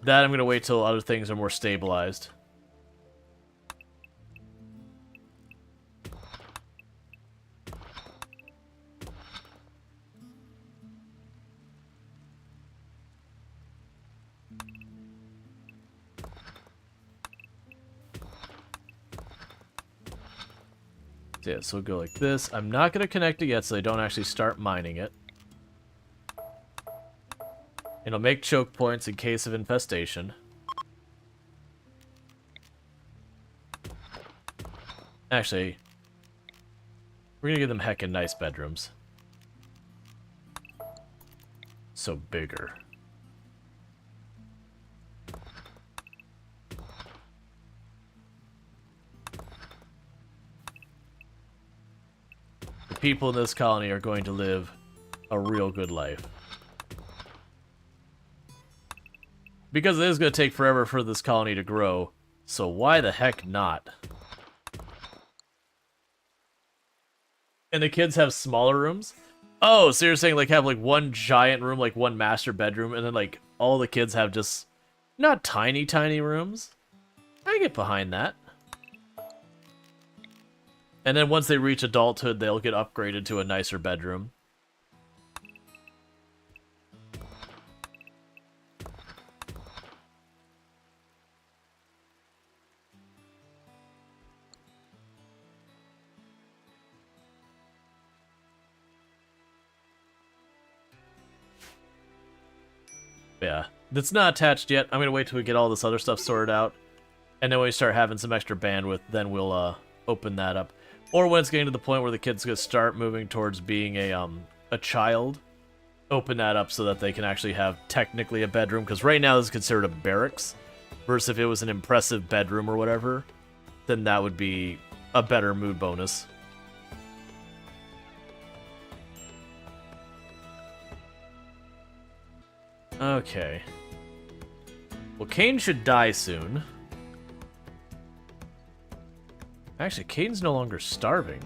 that I'm gonna wait till other things are more stabilized. Yeah, so we'll go like this. I'm not going to connect it yet so they don't actually start mining it. It'll make choke points in case of infestation. Actually, we're going to give them heckin' nice bedrooms. So bigger. people in this colony are going to live a real good life. Because it is going to take forever for this colony to grow, so why the heck not? And the kids have smaller rooms? Oh, so you're saying like have like one giant room, like one master bedroom, and then like all the kids have just not tiny, tiny rooms? I get behind that. And then once they reach adulthood, they'll get upgraded to a nicer bedroom. Yeah, that's not attached yet. I'm gonna wait till we get all this other stuff sorted out, and then when we start having some extra bandwidth, then we'll open that up. Or when it's getting to the point where the kid's gonna start moving towards being a child, open that up so that they can actually have technically a bedroom. Because right now this is considered a barracks, versus if it was an impressive bedroom or whatever, then that would be a better mood bonus. Okay. Well, Kane should die soon. Actually, Kane's no longer starving.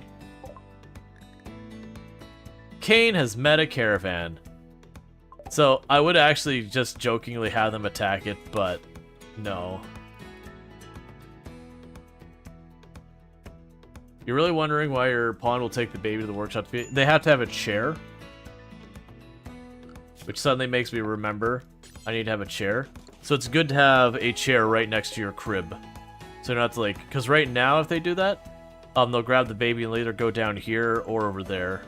Kane has met a caravan. So, I would actually just jokingly have them attack it, but no. You're really wondering why your pawn will take the baby to the workshop? They have to have a chair. Which suddenly makes me remember I need to have a chair. So it's good to have a chair right next to your crib. So you don't have to like, because right now if they do that, they'll grab the baby and later go down here or over there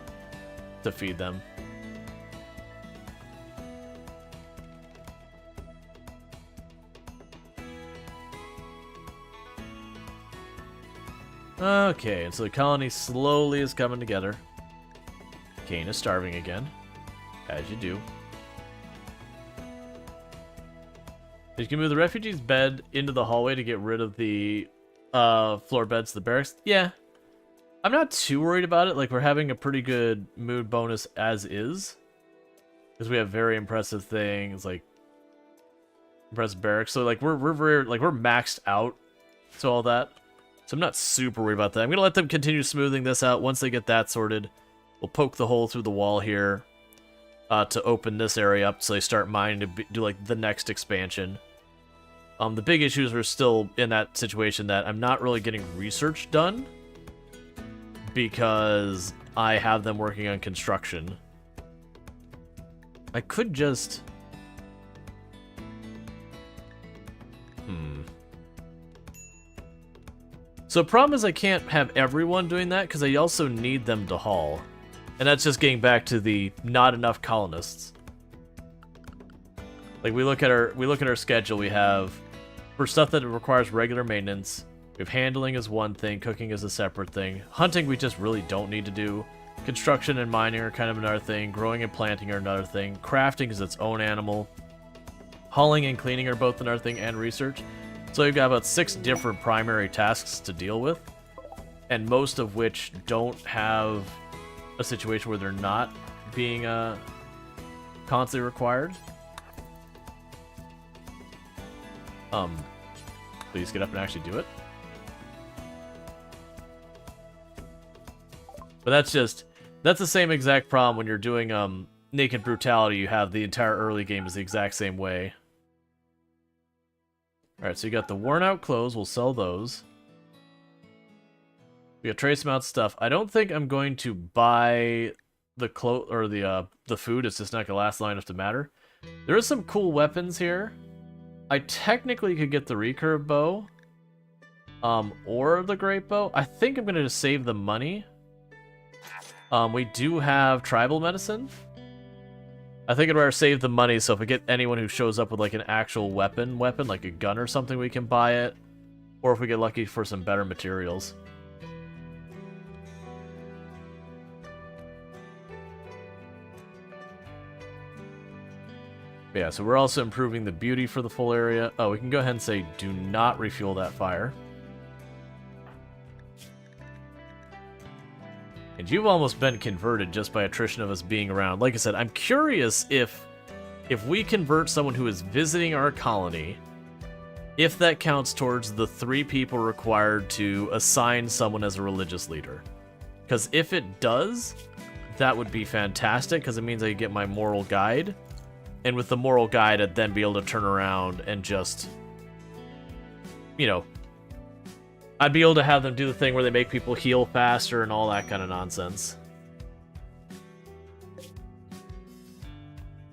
to feed them. Okay, and so the colony slowly is coming together. Kane is starving again, as you do. You can move the refugee's bed into the hallway to get rid of the floor beds to the barracks. Yeah. I'm not too worried about it. Like, we're having a pretty good mood bonus as is. Because we have very impressive things, like impressive barracks. So, like, we're very, like, we're maxed out to all that. So I'm not super worried about that. I'm going to let them continue smoothing this out. Once they get that sorted, we'll poke the hole through the wall here to open this area up so they start mining to do, like, the next expansion. The big issues are still in that situation that I'm not really getting research done because I have them working on construction. I could just... So the problem is I can't have everyone doing that because I also need them to haul. And that's just getting back to the not enough colonists. Like we look at our schedule, we have for stuff that requires regular maintenance, we have handling is one thing, cooking is a separate thing. Hunting we just really don't need to do. Construction and mining are kind of another thing. Growing and planting are another thing. Crafting is its own animal. Hauling and cleaning are both another thing, and research. So you've got about 6 different primary tasks to deal with, and most of which don't have a situation where they're not being constantly required. Please get up and actually do it. But that's the same exact problem when you're doing Naked Brutality. You have the entire early game is the exact same way. Alright, so you got the worn out clothes, we'll sell those. We got trace amount stuff. I don't think I'm going to buy the or the food, it's just not gonna last long enough to matter. There is some cool weapons here. I technically could get the recurve bow. Or the great bow. I think I'm gonna just save the money. We do have tribal medicine. I think I'd rather save the money, so if we get anyone who shows up with like an actual weapon, like a gun or something, we can buy it. Or if we get lucky for some better materials. But yeah, so we're also improving the beauty for the full area. Oh, we can go ahead and say, do not refuel that fire. And And you've almost been converted just by attrition of us being around. Like I said, I'm curious if we convert someone who is visiting our colony, if that counts towards the 3 people required to assign someone as a religious leader. Because if it does, that would be fantastic, because it means I get my moral guide. And with the moral guide, I'd then be able to turn around and just, you know, I'd be able to have them do the thing where they make people heal faster and all that kind of nonsense.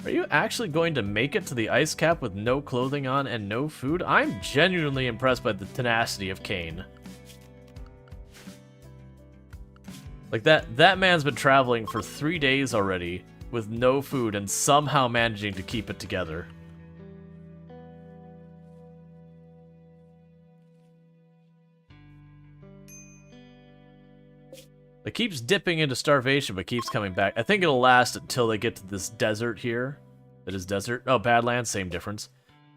Are you actually going to make it to the ice cap with no clothing on and no food? I'm genuinely impressed by the tenacity of Kane. Like, that man's been traveling for 3 days already with no food and somehow managing to keep it together. It keeps dipping into starvation, but keeps coming back. I think it'll last until they get to this desert here. It is desert. Oh, Badlands, same difference.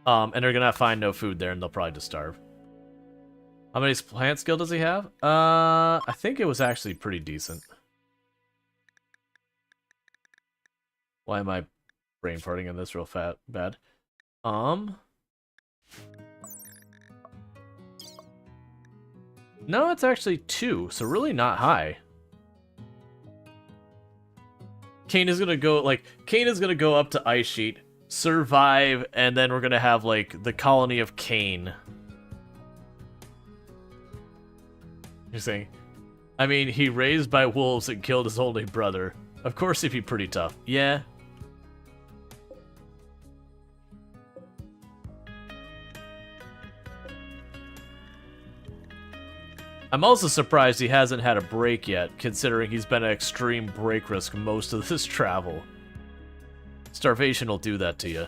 And they're gonna find no food there, and they'll probably just starve. How many plant skill does he have? I think it was actually pretty decent. Why am I brain farting in this real bad? No, it's actually 2, so really not high. Kane is gonna go up to Ice Sheet, survive, and then we're gonna have, like, the colony of Kane. You're saying, I mean, he raised by wolves and killed his only brother. Of course he'd be pretty tough. Yeah. I'm also surprised he hasn't had a break yet, considering he's been at extreme break risk most of this travel. Starvation will do that to you.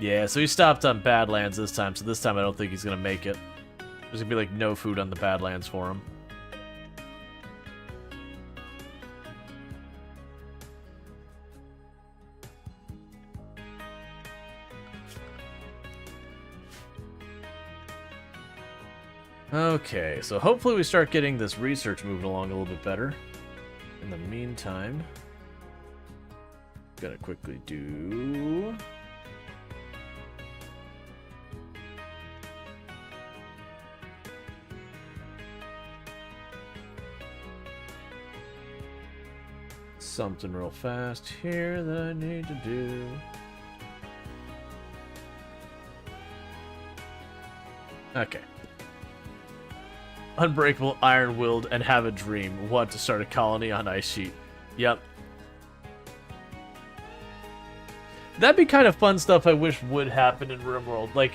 Yeah, so he stopped on Badlands this time, so this time I don't think he's gonna make it. There's gonna be, like, no food on the Badlands for him. Okay, so hopefully we start getting this research moving along a little bit better. In the meantime, gotta quickly do... something real fast here that I need to do. Okay. Unbreakable, iron-willed, and have a dream. Want to start a colony on Ice Sheet. Yep. That'd be kind of fun stuff I wish would happen in RimWorld. Like,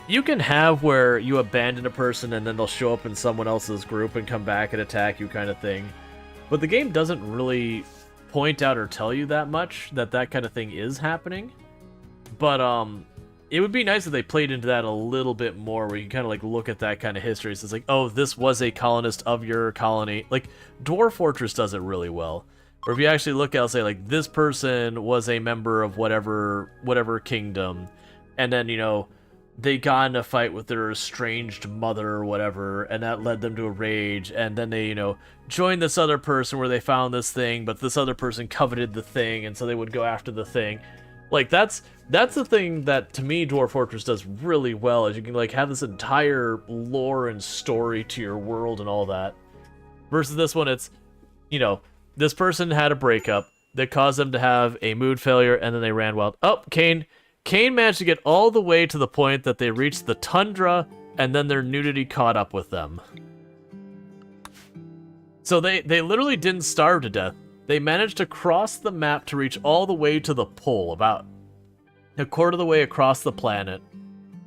you can have where you abandon a person and then they'll show up in someone else's group and come back and attack you kind of thing. But the game doesn't really point out or tell you that much that kind of thing is happening. But, it would be nice if they played into that a little bit more, where you can kind of, like, look at that kind of history. So it's like, oh, this was a colonist of your colony. Like, Dwarf Fortress does it really well. Or if you actually look at it, say, like, this person was a member of whatever kingdom. And then, you know, they got in a fight with their estranged mother or whatever, and that led them to a rage. And then they, you know, joined this other person where they found this thing, but this other person coveted the thing, and so they would go after the thing. Like, that's the thing that, to me, Dwarf Fortress does really well, is you can, like, have this entire lore and story to your world and all that. Versus this one, it's, you know, this person had a breakup that caused them to have a mood failure, and then they ran wild. Oh, Kane managed to get all the way to the point that they reached the tundra, and then their nudity caught up with them. So they literally didn't starve to death. They managed to cross the map to reach all the way to the pole, about a quarter of the way across the planet,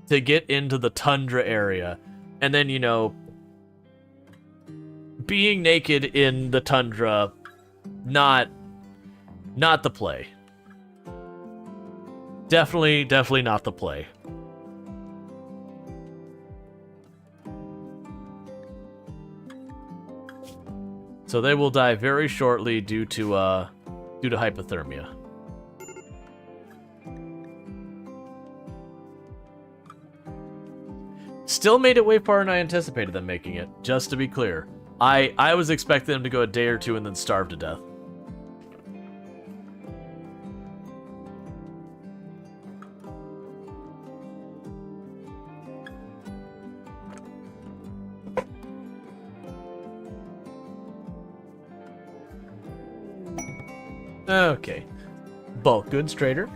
to get into the tundra area. And then, you know, being naked in the tundra, not the play. Definitely not the play. So they will die very shortly due to hypothermia. Still made it way farther than I anticipated them making it, just to be clear. I was expecting them to go a day or two and then starve to death. Okay. Bulk goods trader.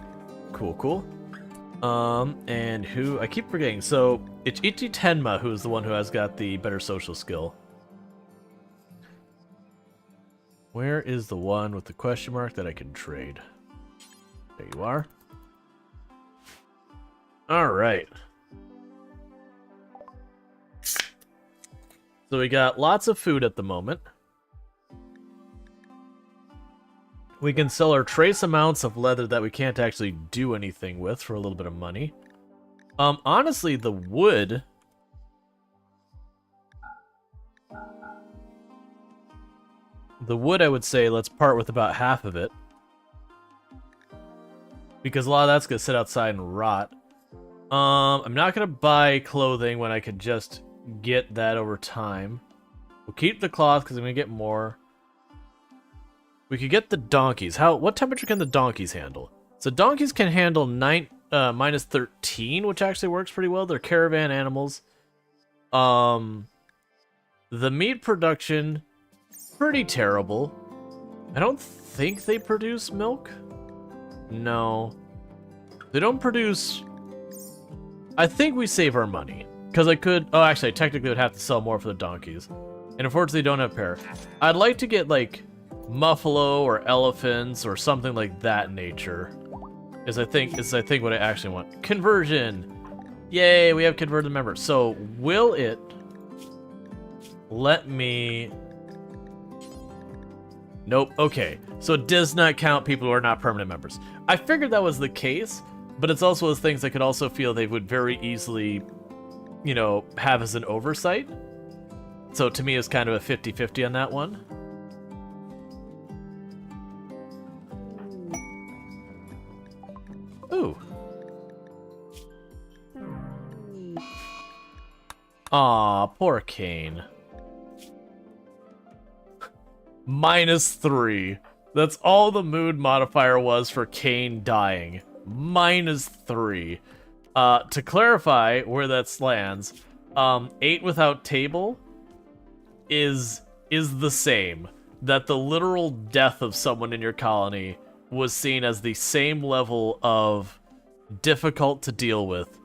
Cool, cool. And who... I keep forgetting. So, it's Ichi Tenma who is the one who has got the better social skill. Where is the one with the question mark that I can trade? There you are. Alright. So we got lots of food at the moment. We can sell our trace amounts of leather that we can't actually do anything with for a little bit of money. Honestly, the wood... The wood, I would say, let's part with about half of it. Because a lot of that's going to sit outside and rot. I'm not going to buy clothing when I could just get that over time. We'll keep the cloth because I'm going to get more. We could get the donkeys. What temperature can the donkeys handle? So donkeys can handle minus 13, which actually works pretty well. They're caravan animals. The meat production, pretty terrible. I don't think they produce milk. No. They don't produce... I think we save our money. Because I could... Oh, actually, I technically would have to sell more for the donkeys. And unfortunately, don't have pair. I'd like to get, like... Muffalo or elephants or something like that nature is I think what I actually want. Conversion. Yay, we have converted members. So will it let me... Nope. Okay. So it does not count people who are not permanent members. I figured that was the case, but it's also those things I could also feel they would very easily, you know, have as an oversight. So to me it's kind of a 50-50 on that one. Ooh. Aw, poor Kane. -3. That's all the mood modifier was for Kane dying. -3. To clarify where that lands, 8 without table is the same. That the literal death of someone in your colony was seen as the same level of difficult to deal with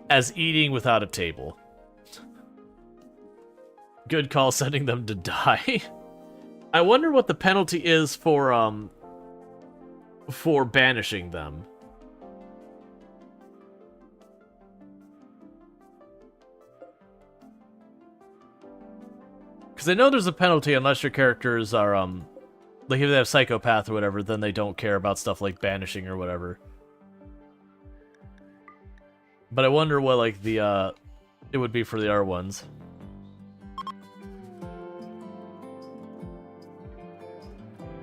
as eating without a table. Good call sending them to die. I wonder what the penalty is for banishing them. Because I know there's a penalty unless your characters are, like if they have psychopath or whatever, then they don't care about stuff like banishing or whatever. But I wonder what, like, the, it would be for the R1s.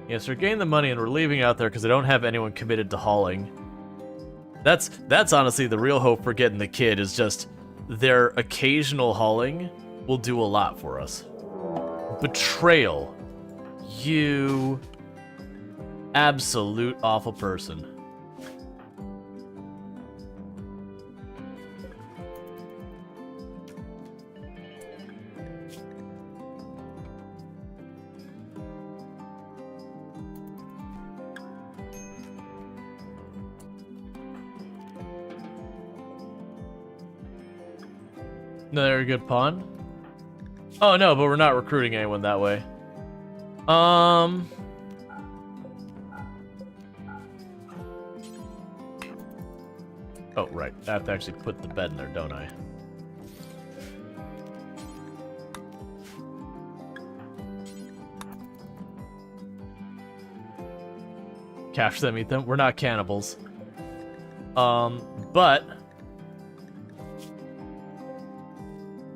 Yes, we're getting the money and we're leaving out there because I don't have anyone committed to hauling. That's honestly the real hope for getting the kid, is just their occasional hauling will do a lot for us. Betrayal. You absolute awful person. Another good pawn. Oh no, but we're not recruiting anyone that way. Oh, right. I have to actually put the bed in there, don't I? Catch them, eat them. We're not cannibals. But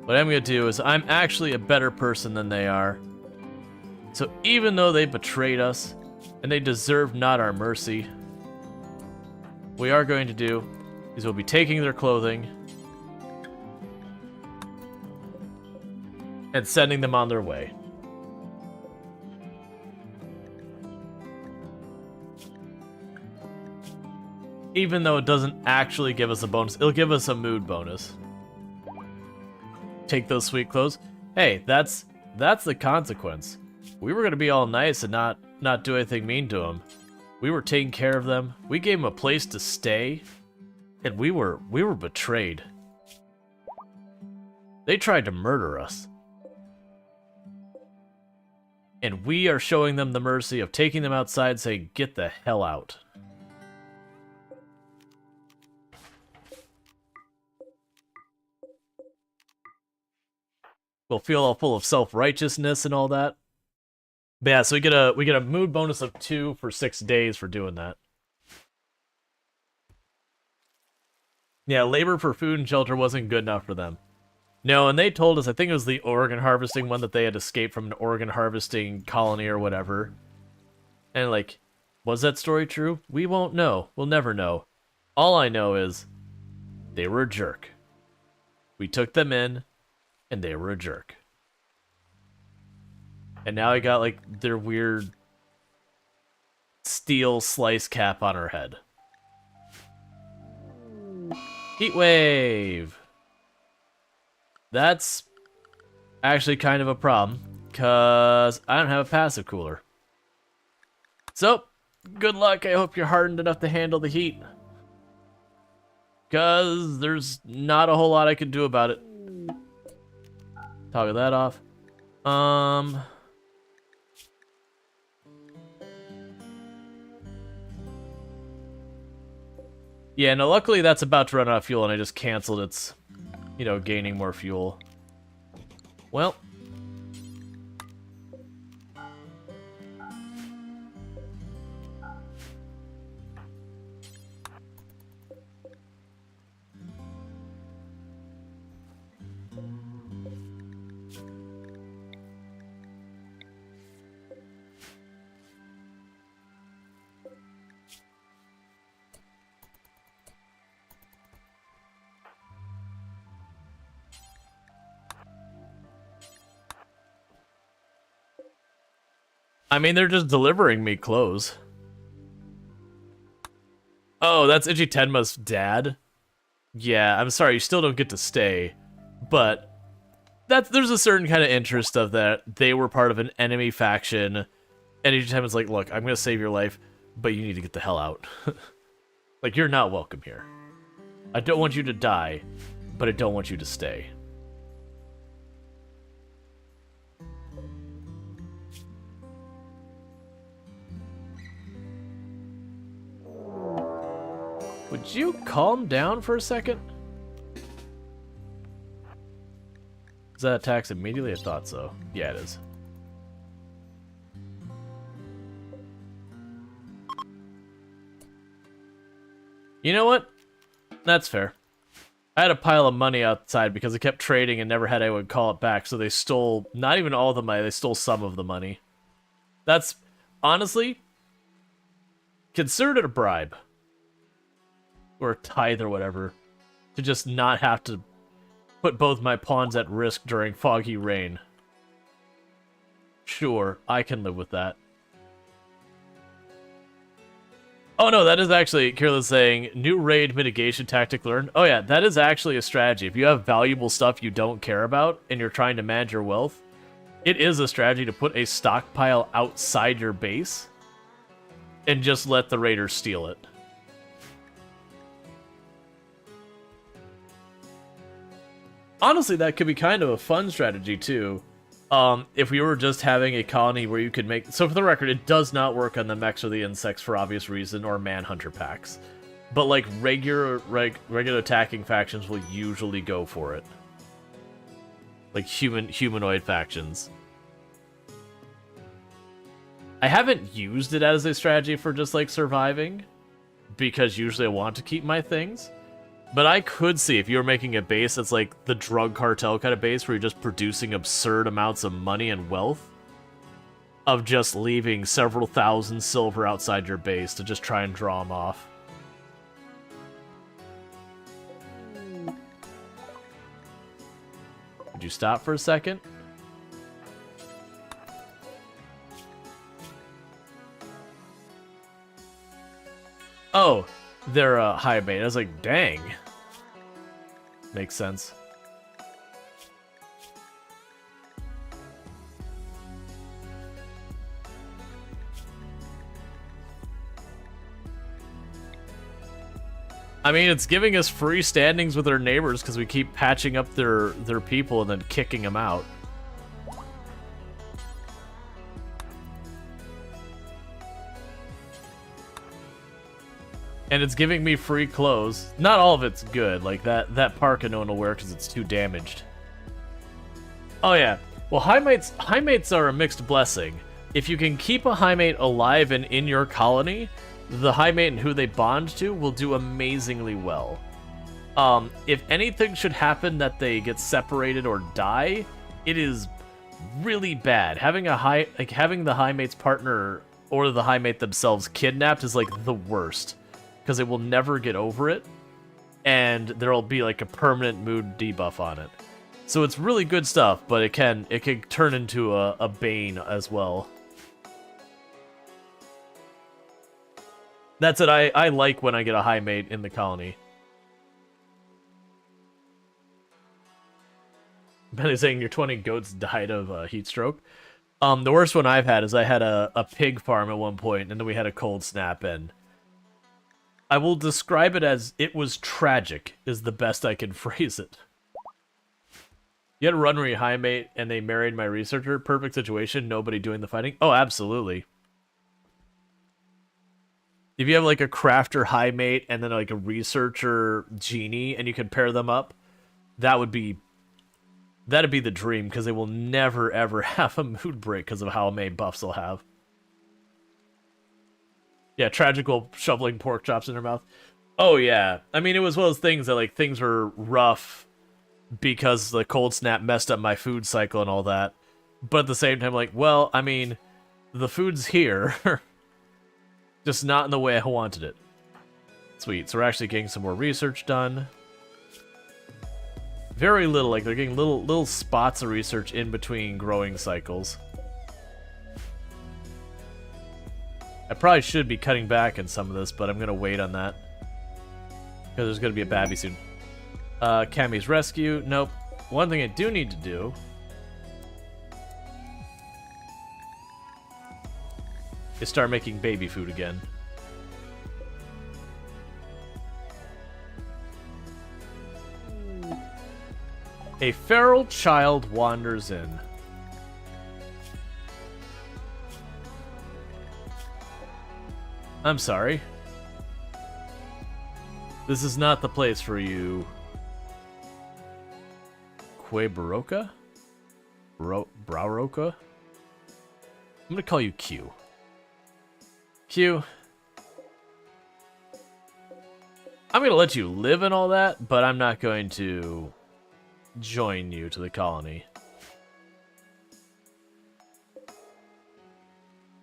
what I'm gonna do is I'm actually a better person than they are. So even though they betrayed us, and they deserve not our mercy, what we are going to do is we'll be taking their clothing, and sending them on their way. Even though it doesn't actually give us a bonus, it'll give us a mood bonus. Take those sweet clothes. Hey, that's the consequence. We were gonna be all nice and not do anything mean to them. We were taking care of them. We gave them a place to stay, and we were betrayed. They tried to murder us. And we are showing them the mercy of taking them outside, saying, "Get the hell out." We'll feel all full of self-righteousness and all that. But yeah, so we get a mood bonus of 2 for 6 days for doing that. Yeah, labor for food and shelter wasn't good enough for them. No, and they told us, I think it was the organ harvesting one, that they had escaped from an organ harvesting colony or whatever. And like, was that story true? We won't know. We'll never know. All I know is they were a jerk. We took them in, and they were a jerk. And now I got, like, their weird steel slice cap on her head. Heat wave! That's actually kind of a problem, because I don't have a passive cooler. So, good luck. I hope you're hardened enough to handle the heat. Because there's not a whole lot I can do about it. Toggle that off. Yeah, no, luckily that's about to run out of fuel, and I just canceled its, you know, gaining more fuel. Well. I mean, they're just delivering me clothes. Oh, that's Itchy Tenma's dad? Yeah, I'm sorry, you still don't get to stay. But there's a certain kind of interest of that. They were part of an enemy faction, and Itchy Tenma's like, look, I'm gonna save your life, but you need to get the hell out. Like, you're not welcome here. I don't want you to die, but I don't want you to stay. Would you calm down for a second? Is that attacks immediately? I thought so. Yeah, it is. You know what? That's fair. I had a pile of money outside because I kept trading and never had anyone call it back, so they stole not even all the money, they stole some of the money. That's, honestly, considered it a bribe. Or a tithe or whatever, to just not have to put both my pawns at risk during foggy rain. Sure, I can live with that. Oh no, that is actually, Kira's saying, new raid mitigation tactic learned. Oh yeah, that is actually a strategy. If you have valuable stuff you don't care about, and you're trying to manage your wealth, it is a strategy to put a stockpile outside your base, and just let the raiders steal it. Honestly, that could be kind of a fun strategy, too. If we were just having a colony where you could make... So, for the record, it does not work on the mechs or the insects for obvious reason, or manhunter packs. But, like, regular attacking factions will usually go for it. Like, humanoid factions. I haven't used it as a strategy for just, like, surviving, because usually I want to keep my things. But I could see if you were making a base that's like the drug cartel kind of base where you're just producing absurd amounts of money and wealth, of just leaving several thousand silver outside your base to just try and draw them off. Would you stop for a second? Oh, they're high mate. I was like, dang. Makes sense. I mean, it's giving us free standings with our neighbors because we keep patching up their people and then kicking them out. And it's giving me free clothes. Not all of it's good. Like, that parka no one will wear because it's too damaged. Oh, yeah. Well, high mates are a mixed blessing. If you can keep a high mate alive and in your colony, the high mate and who they bond to will do amazingly well. If anything should happen that they get separated or die, it is really bad. Having the high mate's partner or the high mate themselves kidnapped is like the worst. Because it will never get over it, and there'll be like a permanent mood debuff on it. So it's really good stuff, but it can turn into a bane as well. That's it. I like when I get a high mate in the colony. Benny's saying your 20 goats died of heat stroke. The worst one I've had is I had a pig farm at one point, and then we had a cold snap, and I will describe it as it was tragic, is the best I can phrase it. You had a run where you high mate and they married my researcher. Perfect situation, nobody doing the fighting. Oh, absolutely. If you have like a crafter high mate and then like a researcher genie and you can pair them up, that'd be the dream, because they will never ever have a mood break because of how many buffs they'll have. Yeah, tragical shoveling pork chops in her mouth. Oh, yeah. I mean, it was one of those things that, like, things were rough because the cold snap messed up my food cycle and all that. But at the same time, like, well, I mean, the food's here. Just not in the way I wanted it. Sweet. So we're actually getting some more research done. Very little. Like, they're getting little spots of research in between growing cycles. I probably should be cutting back in some of this, but I'm going to wait on that. Because there's going to be a babby soon. Cammy's rescue. Nope. One thing I do need to do is start making baby food again. A feral child wanders in. I'm sorry. This is not the place for you. Quebaroka? Brauroka? I'm gonna call you Q. Q. I'm gonna let you live and all that, but I'm not going to join you to the colony.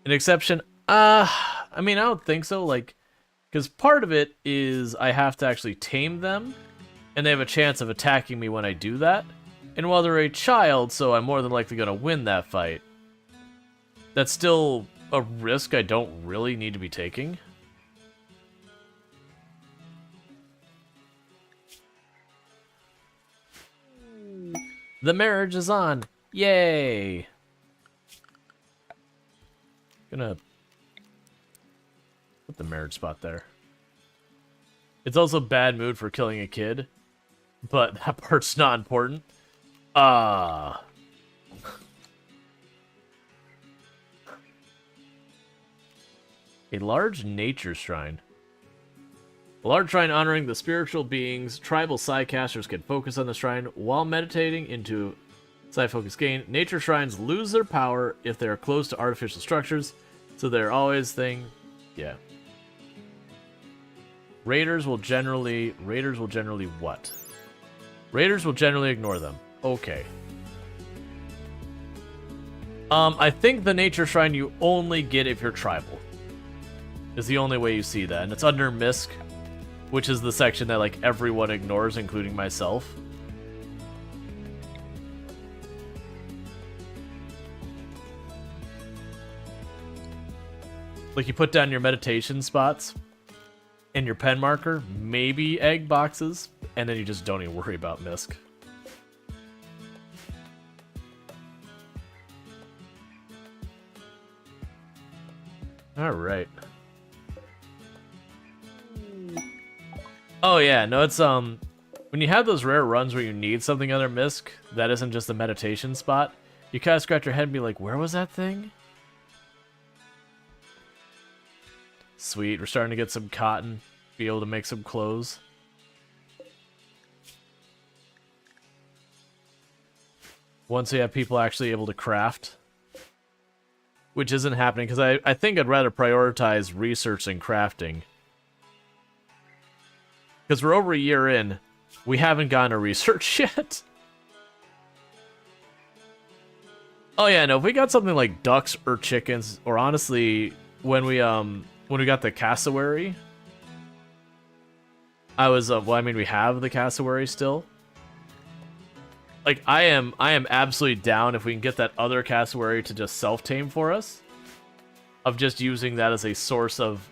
An exception? I mean, I don't think so, like, because part of it is I have to actually tame them, and they have a chance of attacking me when I do that. And while they're a child, so I'm more than likely going to win that fight, that's still a risk I don't really need to be taking. The marriage is on. Yay! Gonna put the marriage spot there. It's also bad mood for killing a kid, but that part's not important. A large nature shrine. A large shrine honoring the spiritual beings. Tribal Psycasters can focus on the shrine while meditating into Psy-focus gain. Nature shrines lose their power if they are close to artificial structures, so they're always yeah. Raiders will generally what? Raiders will generally ignore them. Okay. I think the nature shrine you only get if you're tribal. Is the only way you see that, and it's under Misk, which is the section that like everyone ignores, including myself. Like, you put down your meditation spots, and your pen marker, maybe egg boxes, and then you just don't even worry about misc. Alright. Oh yeah, no, it's when you have those rare runs where you need something other misc that isn't just a meditation spot, you kind of scratch your head and be like, where was that thing? Sweet, we're starting to get some cotton, be able to make some clothes. Once we have people actually able to craft. Which isn't happening, because I think I'd rather prioritize research than crafting. Because we're over a year in, we haven't gotten to research yet. Oh yeah, no, if we got something like ducks or chickens, or honestly, when we got the cassowary, I was, well, I mean, we have the cassowary still. Like, I am absolutely down if we can get that other cassowary to just self-tame for us. Of just using that as a source of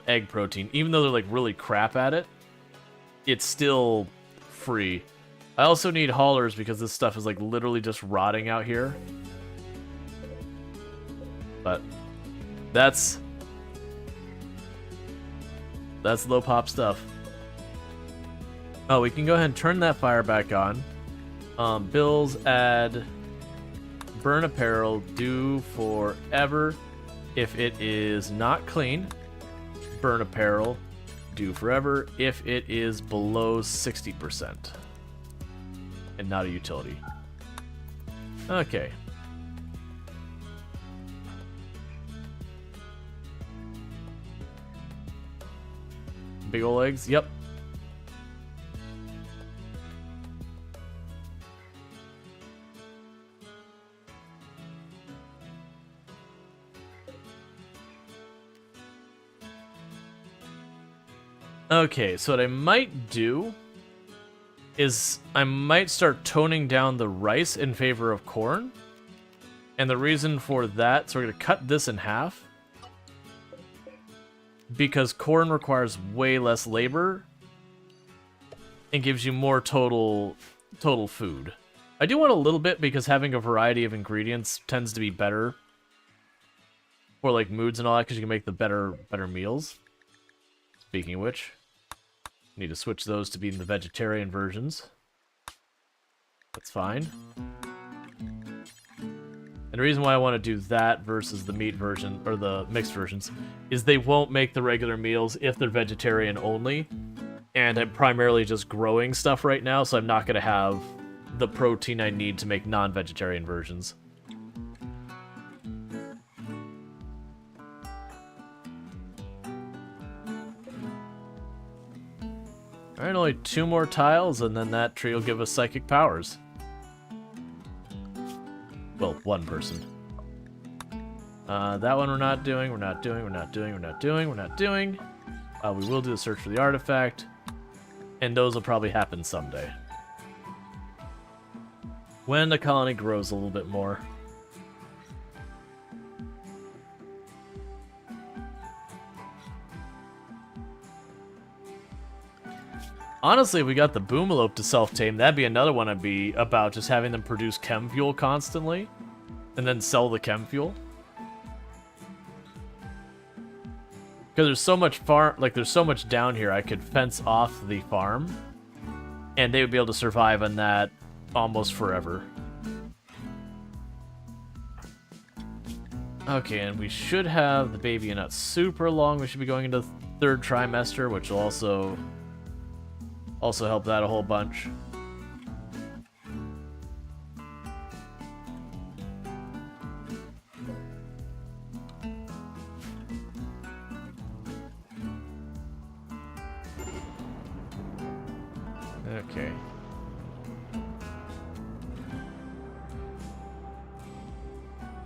egg protein. Even though they're, like, really crap at it, it's still free. I also need haulers because this stuff is, like, literally just rotting out here. But that's low pop stuff. Oh, we can go ahead and turn that fire back on. Bills add burn apparel, do forever if it is not clean. Burn apparel, do forever if it is below 60% and not a utility. Okay. Big ol' eggs, yep. Okay, so what I might do is I might start toning down the rice in favor of corn. And the reason for that, so we're going to cut this in half. Because corn requires way less labor and gives you more total food. I do want a little bit because having a variety of ingredients tends to be better for like moods and all that, because you can make the better meals. Speaking of which, need to switch those to being the vegetarian versions. That's fine. And the reason why I want to do that versus the meat version, or the mixed versions, is they won't make the regular meals if they're vegetarian only. And I'm primarily just growing stuff right now, so I'm not going to have the protein I need to make non-vegetarian versions. Alright, only 2 more tiles, and then that tree will give us psychic powers. Well, 1 person. That one we're not doing, we're not doing, we're not doing, we're not doing, we're not doing. We will do the search for the artifact, and those will probably happen someday. When the colony grows a little bit more. Honestly, if we got the Boomalope to self-tame, that'd be another one I'd be about, just having them produce chem fuel constantly, and then sell the chem fuel. Because there's so much there's so much down here, I could fence off the farm, and they would be able to survive on that almost forever. Okay, and we should have the baby in not super long. We should be going into the 3rd trimester, which will also help that a whole bunch. Okay.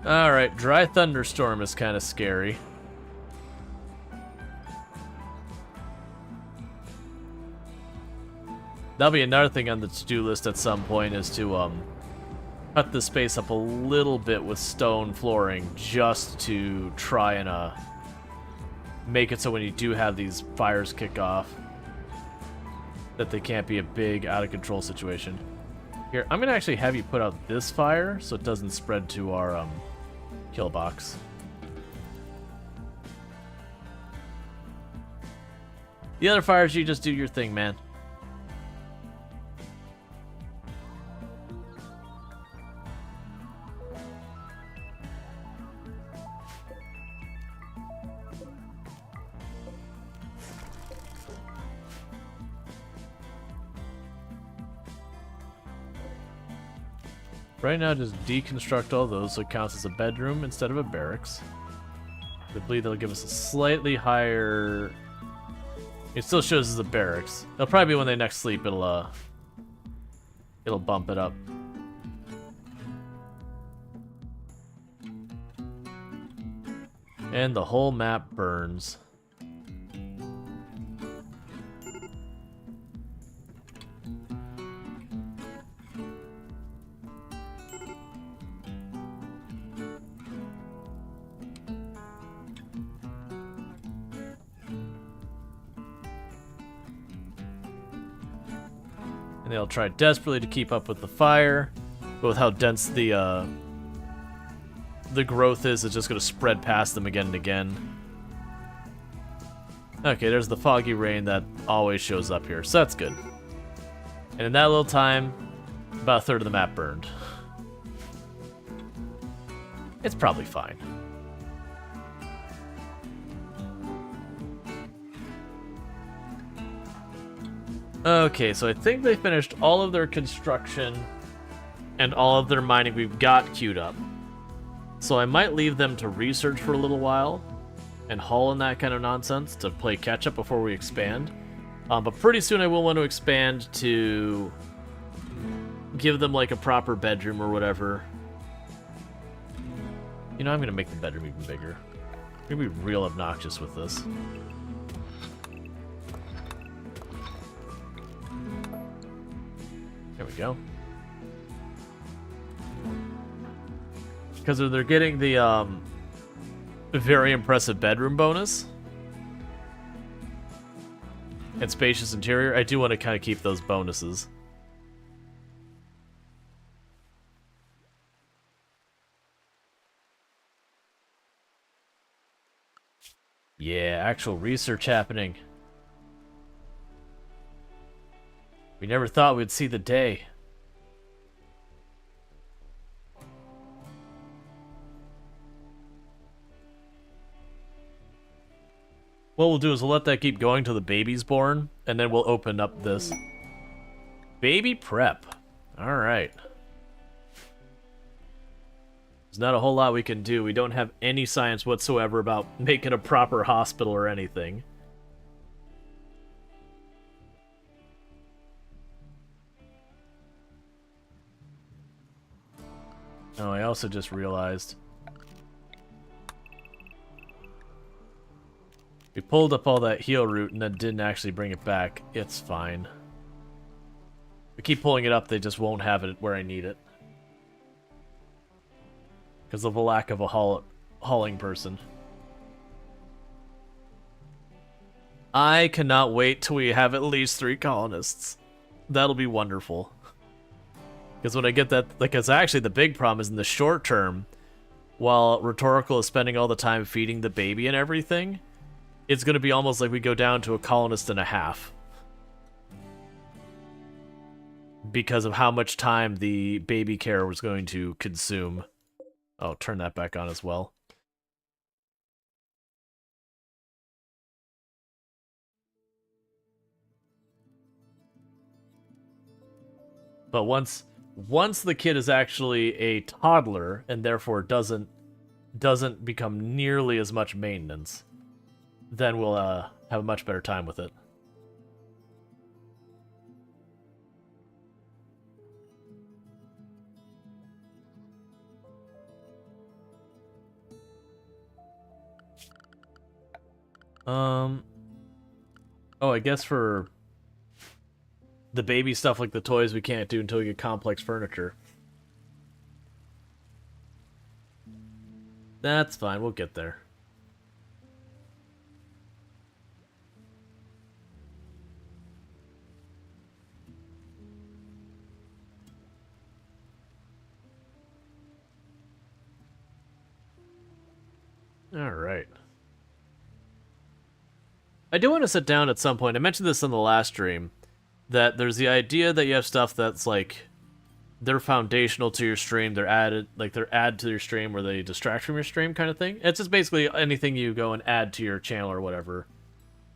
Alright, dry thunderstorm is kind of scary. That'll be another thing on the to-do list at some point, is to cut the space up a little bit with stone flooring, just to try and make it so when you do have these fires kick off, that they can't be a big out-of-control situation. Here, I'm gonna actually have you put out this fire so it doesn't spread to our kill box. The other fires, you just do your thing, man. Right now, just deconstruct all those so it counts as a bedroom instead of a barracks. I believe that'll give us a slightly higher... It still shows as a barracks. It'll probably be when they next sleep, it'll bump it up. And the whole map burns. And they'll try desperately to keep up with the fire, but with how dense the growth is, it's just going to spread past them again and again. Okay, there's the foggy rain that always shows up here, so that's good. And in that little time, about a third of the map burned. It's probably fine. Okay, so I think they finished all of their construction and all of their mining we've got queued up. So I might leave them to research for a little while and haul in that kind of nonsense to play catch up before we expand. But pretty soon I will want to expand to give them like a proper bedroom or whatever. You know, I'm going to make the bedroom even bigger. I'm going to be real obnoxious with this. There we go. Because they're getting the very impressive bedroom bonus and spacious interior. I do want to kind of keep those bonuses. Yeah, actual research happening. We never thought we'd see the day. What we'll do is we'll let that keep going till the baby's born, and then we'll open up this. Baby prep. Alright. There's not a whole lot we can do. We don't have any science whatsoever about making a proper hospital or anything. Oh, I also just realized we pulled up all that heal root and then didn't actually bring it back. It's fine. We keep pulling it up, they just won't have it where I need it. Because of the lack of a hauling person. I cannot wait till we have at least 3 colonists. That'll be wonderful. Because when I get that, like, it's actually the big problem is in the short term, while Rhetorical is spending all the time feeding the baby and everything, it's going to be almost like we go down to a colonist and a half. Because of how much time the baby care was going to consume. Oh, turn that back on as well. But once the kid is actually a toddler and therefore doesn't become nearly as much maintenance, then we'll have a much better time with it. Oh, I guess for the baby stuff like the toys we can't do until we get complex furniture. That's fine, we'll get there. Alright. I do want to sit down at some point. I mentioned this in the last stream, that there's the idea that you have stuff that's like, they're foundational to your stream, they're added, like they're add to your stream or they distract from your stream kind of thing. It's just basically anything you go and add to your channel or whatever.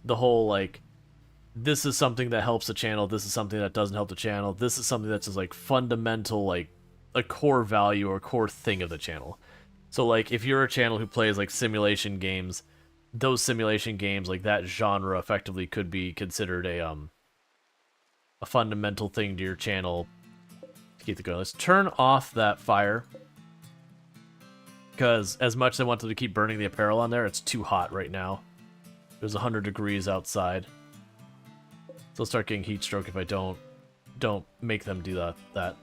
The whole like, this is something that helps the channel, this is something that doesn't help the channel, this is something that's just like fundamental, like a core value or core thing of the channel. So like if you're a channel who plays like simulation games, those simulation games, like that genre effectively could be considered a fundamental thing to your channel to keep it going. Let's turn off that fire, because as much as I wanted to keep burning the apparel on there, it's too hot right now. There's 100 degrees outside. So I'll start getting heat stroke if I don't make them do that.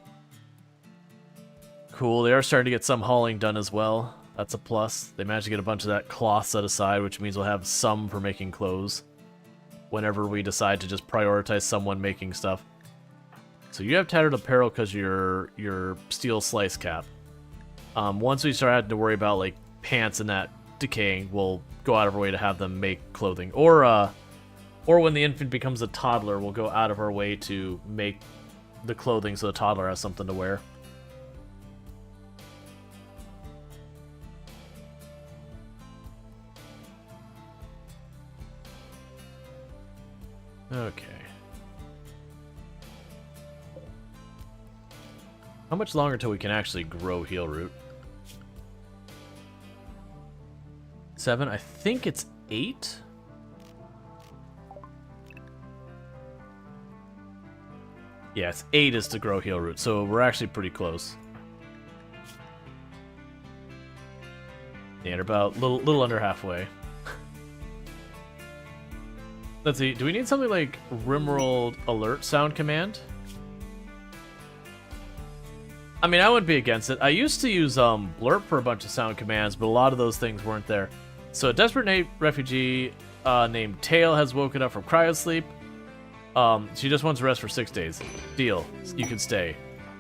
Cool, they are starting to get some hauling done as well. That's a plus. They managed to get a bunch of that cloth set aside, which means we'll have some for making clothes whenever we decide to just prioritize someone making stuff. So you have tattered apparel because your steel slice cap. Once we start having to worry about like pants and that decaying, we'll go out of our way to have them make clothing. Or when the infant becomes a toddler, we'll go out of our way to make the clothing so the toddler has something to wear. Okay. How much longer till we can actually grow heal root? 7? I think it's 8? Yeah, it's 8 is to grow heal root, so we're actually pretty close. Yeah, we're about little under halfway. Let's see, do we need something like RimWorld alert sound command? I mean, I wouldn't be against it. I used to use blurp for a bunch of sound commands, but a lot of those things weren't there. So a desperate refugee named Tail has woken up from cryosleep. She just wants rest for 6 days. Deal. You can stay.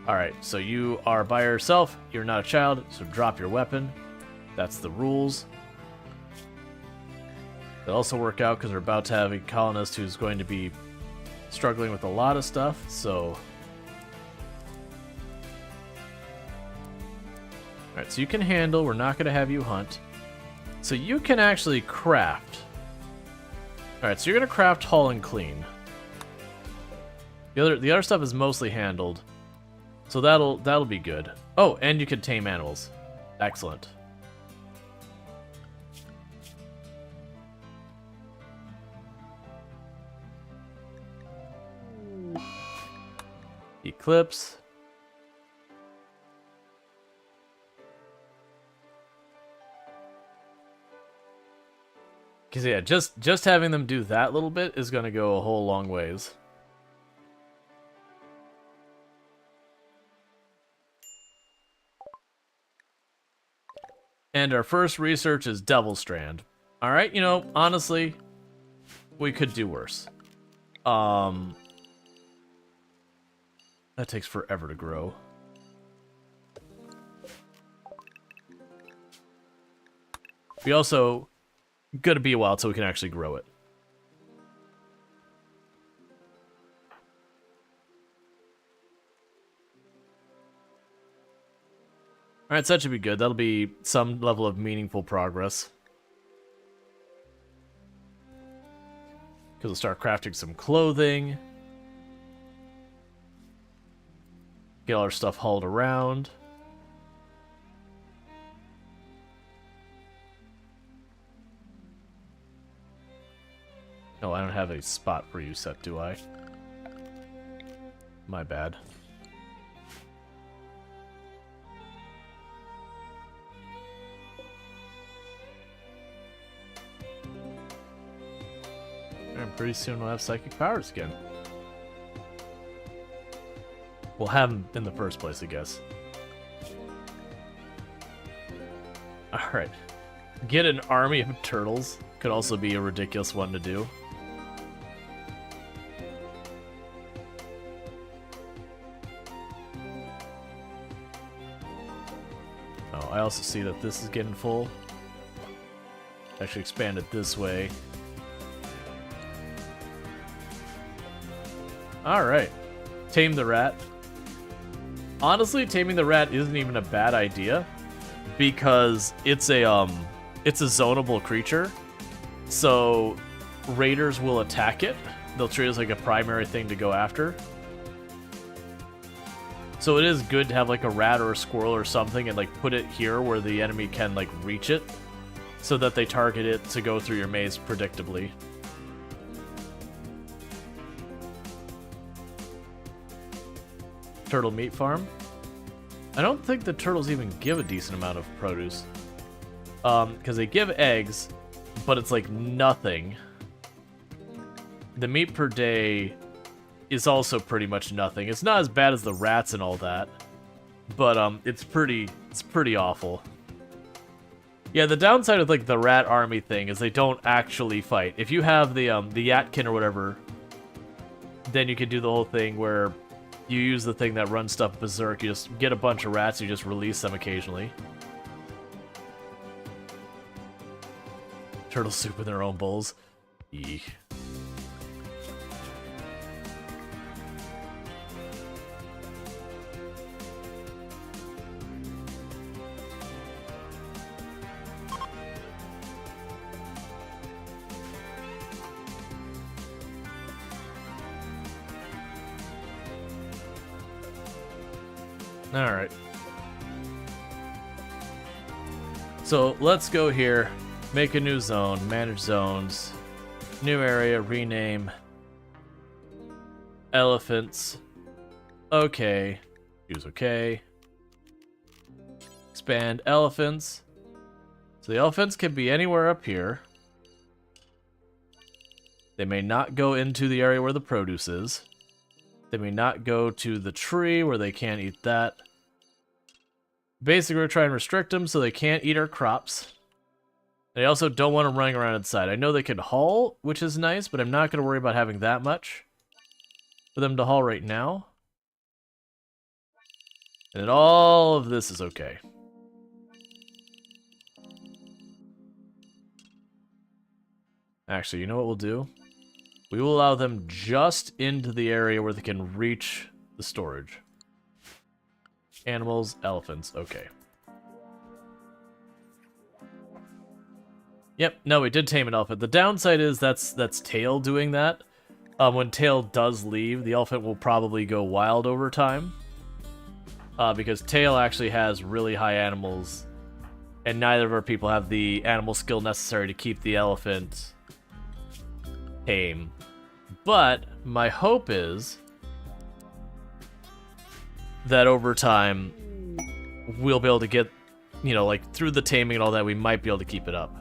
Alright, so you are by yourself. You're not a child, so drop your weapon. That's the rules. It'll also work out because we're about to have a colonist who's going to be struggling with a lot of stuff, so... Alright, so you can handle, we're not going to have you hunt. So you can actually craft. Alright, so you're going to craft, haul, and clean. The other stuff is mostly handled, so that'll be good. Oh, and you can tame animals. Excellent. Eclipse. Because yeah, just having them do that little bit is going to go a whole long ways. And our first research is Devil Strand. Alright, you know, honestly, we could do worse. That takes forever to grow. We also gotta be a while so we can actually grow it. Alright, so that should be good. That'll be some level of meaningful progress. Because we'll start crafting some clothing. Get all our stuff hauled around. No, I don't have a spot for you set, do I? My bad. And pretty soon we'll have psychic powers again. We'll have them in the first place, I guess. Alright. Get an army of turtles. Could also be a ridiculous one to do. Oh, I also see that this is getting full. Actually expand it this way. Alright. Tame the rat. Honestly, taming the rat isn't even a bad idea, because it's a zonable creature. So raiders will attack it. They'll treat it as like a primary thing to go after. So it is good to have like a rat or a squirrel or something and like put it here where the enemy can like reach it, so that they target it to go through your maze predictably. Turtle meat farm. I don't think the turtles even give a decent amount of produce. Because they give eggs, but it's like nothing. The meat per day is also pretty much nothing. It's not as bad as the rats and all that, but it's pretty awful. Yeah, the downside of like the rat army thing is they don't actually fight. If you have the Yatkin or whatever, then you can do the whole thing where you use the thing that runs stuff berserk. You just get a bunch of rats, you just release them occasionally. Turtle soup in their own bowls. Eek. Alright. So let's go here, make a new zone, manage zones, new area, rename, elephants, okay, use okay, expand elephants. So the elephants can be anywhere up here. They may not go into the area where the produce is. They may not go to the tree where they can't eat that. Basically, we're trying to restrict them so they can't eat our crops. They also don't want them running around inside. I know they can haul, which is nice, but I'm not going to worry about having that much for them to haul right now. And then all of this is okay. Actually, you know what we'll do? We will allow them just into the area where they can reach the storage. Animals, elephants, okay. Yep, no, we did tame an elephant. The downside is that's Tail doing that. When Tail does leave, the elephant will probably go wild over time. Because Tail actually has really high animals, and neither of our people have the animal skill necessary to keep the elephant tame. But my hope is that over time we'll be able to get, you know, like through the taming and all that, we might be able to keep it up.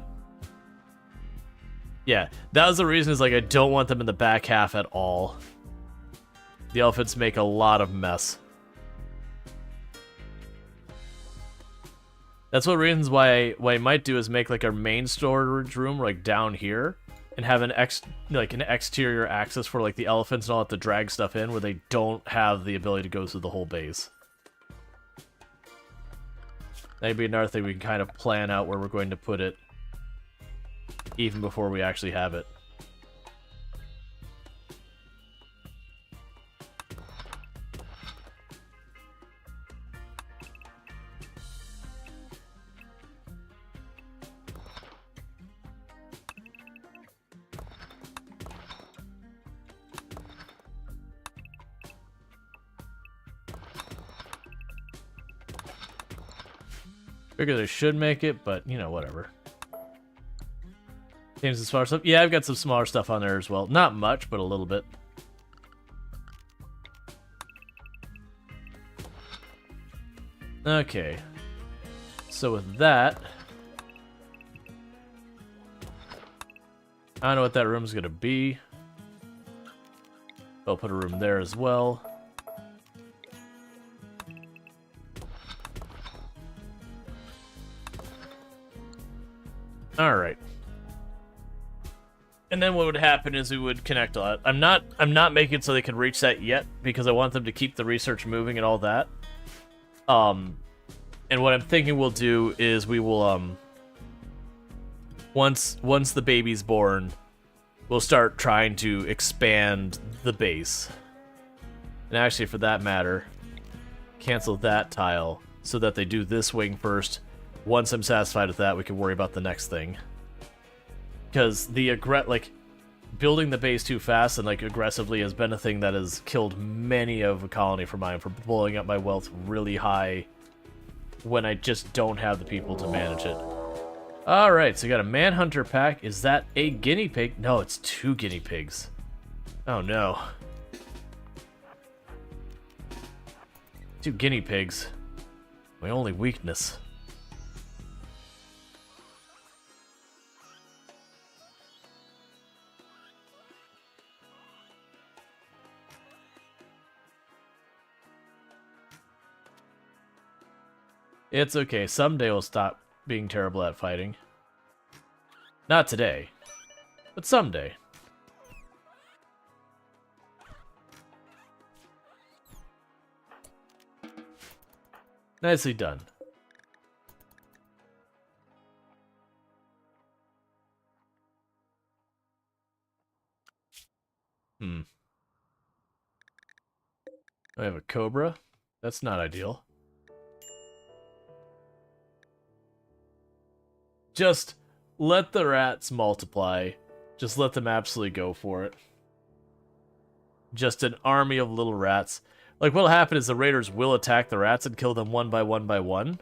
Yeah, that was the reason, is like I don't want them in the back half at all. The elephants make a lot of mess. That's what reasons why I might do is make like our main storage room like down here, and have an exterior access for like the elephants and all that to drag stuff in, where they don't have the ability to go through the whole base. That'd be another thing we can kind of plan out where we're going to put it, even before we actually have it. Figure they should make it, but, you know, whatever. Games and smaller stuff. Yeah, I've got some smaller stuff on there as well. Not much, but a little bit. Okay. So with that, I don't know what that room's gonna be. I'll put a room there as well. Alright. And then what would happen is we would connect a lot. I'm not making it so they can reach that yet, because I want them to keep the research moving and all that. And what I'm thinking we'll do is we will once the baby's born, we'll start trying to expand the base. And actually, for that matter, cancel that tile so that they do this wing first. Once I'm satisfied with that, we can worry about the next thing. Because the building the base too fast and aggressively has been a thing that has killed many of a colony for mine, for blowing up my wealth really high when I just don't have the people to manage it. Alright, so we got a manhunter pack. Is that a guinea pig? No, it's 2 guinea pigs. Oh no. 2 guinea pigs. My only weakness. It's okay. Someday we'll stop being terrible at fighting. Not today, but someday. Nicely done. I have a cobra. That's not ideal. Just let the rats multiply. Just let them absolutely go for it. Just an army of little rats. Like, what'll happen is the raiders will attack the rats and kill them one by one by one.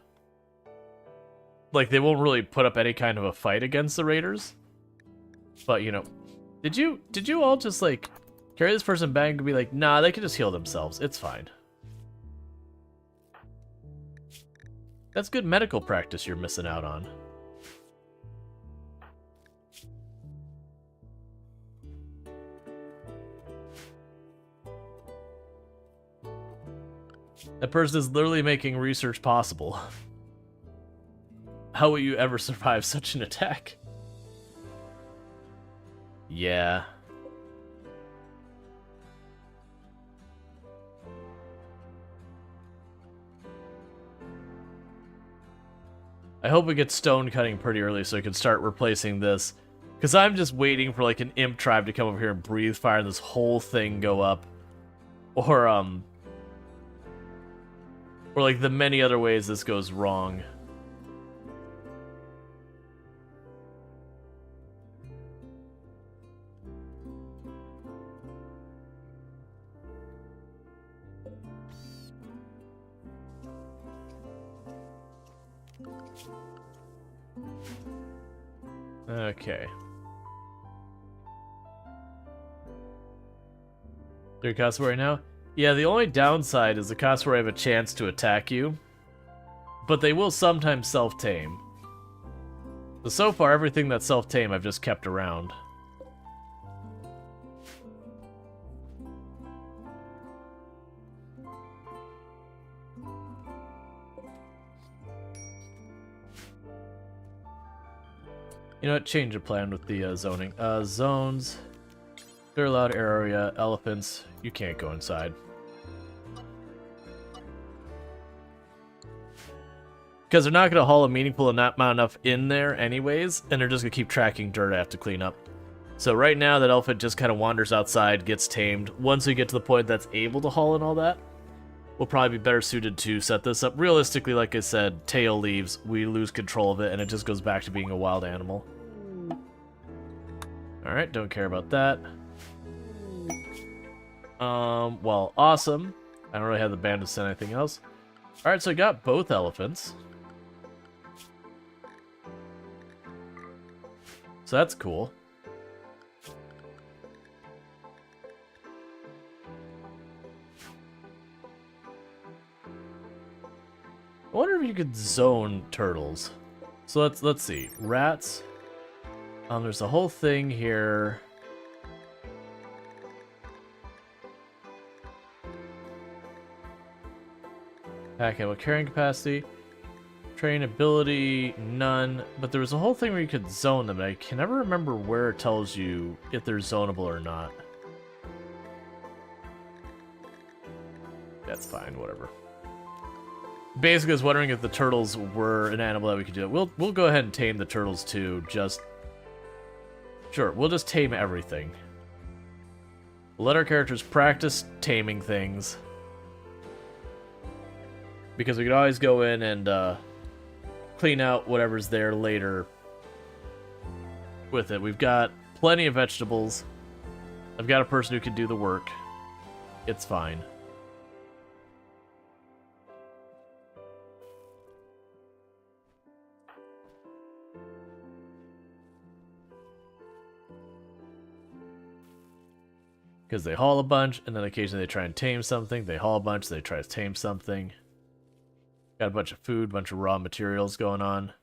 Like, they won't really put up any kind of a fight against the raiders. But, you know, did you all just, like, carry this person back and be like, nah, they can just heal themselves. It's fine. That's good medical practice you're missing out on. That person is literally making research possible. How will you ever survive such an attack? Yeah. I hope we get stone cutting pretty early so I can start replacing this. Because I'm just waiting for like an imp tribe to come over here and breathe fire and this whole thing go up. Or like the many other ways this goes wrong. Okay. They're cassowary now? Yeah, the only downside is the cassowary have a chance to attack you, but they will sometimes self-tame. So far, everything that's self-tame I've just kept around. You know what? Change of plan with the zoning. Zones. Clear allowed area. Elephants. You can't go inside. Because they're not going to haul a meaningful amount enough in there anyways, and they're just going to keep tracking dirt I have to clean up. So right now, that elephant just kind of wanders outside, gets tamed. Once we get to the point that's able to haul and all that, we'll probably be better suited to set this up. Realistically, like I said, tail leaves, we lose control of it, and it just goes back to being a wild animal. Alright, don't care about that. Well, awesome. I don't really have the bandits send anything else. Alright, so I got both elephants. So that's cool. I wonder if you could zone turtles. So let's see. Rats. There's a whole thing here. Pack animal carrying capacity. Train ability, none. But there was a whole thing where you could zone them. I can never remember where it tells you if they're zonable or not. That's fine, whatever. Basically, I was wondering if the turtles were an animal that we could do it. We'll go ahead and tame the turtles too, just Sure, we'll just tame everything. We'll let our characters practice taming things. Because we could always go in and clean out whatever's there later with it. We've got plenty of vegetables. I've got a person who can do the work. It's fine. Because they haul a bunch, and then occasionally they try and tame something. They haul a bunch, they try to tame something. Got a bunch of food, bunch of raw materials going on.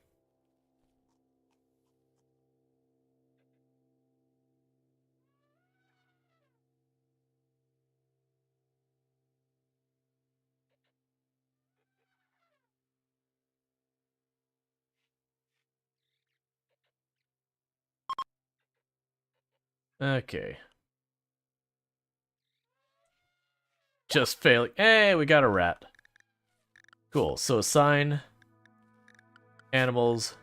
Okay. Just failing. Hey, we got a rat. Cool. So assign animals.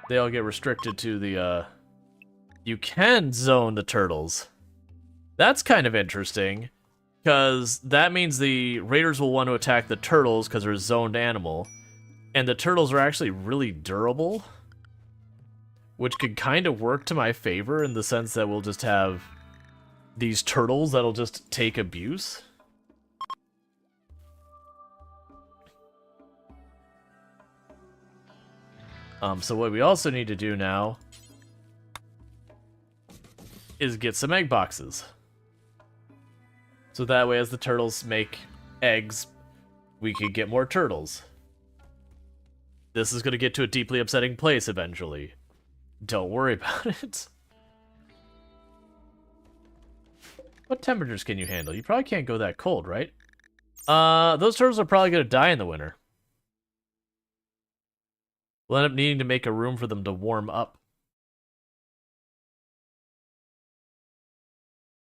They all get restricted to the, You can zone the turtles. That's kind of interesting. Because that means the raiders will want to attack the turtles because they're a zoned animal. And the turtles are actually really durable. Which could kind of work to my favor in the sense that we'll just have these turtles that'll just take abuse. So what we also need to do now is get some egg boxes. So that way as the turtles make eggs, we can get more turtles. This is going to get to a deeply upsetting place eventually. Don't worry about it. What temperatures can you handle? You probably can't go that cold, right? Those turtles are probably going to die in the winter. We'll end up needing to make a room for them to warm up.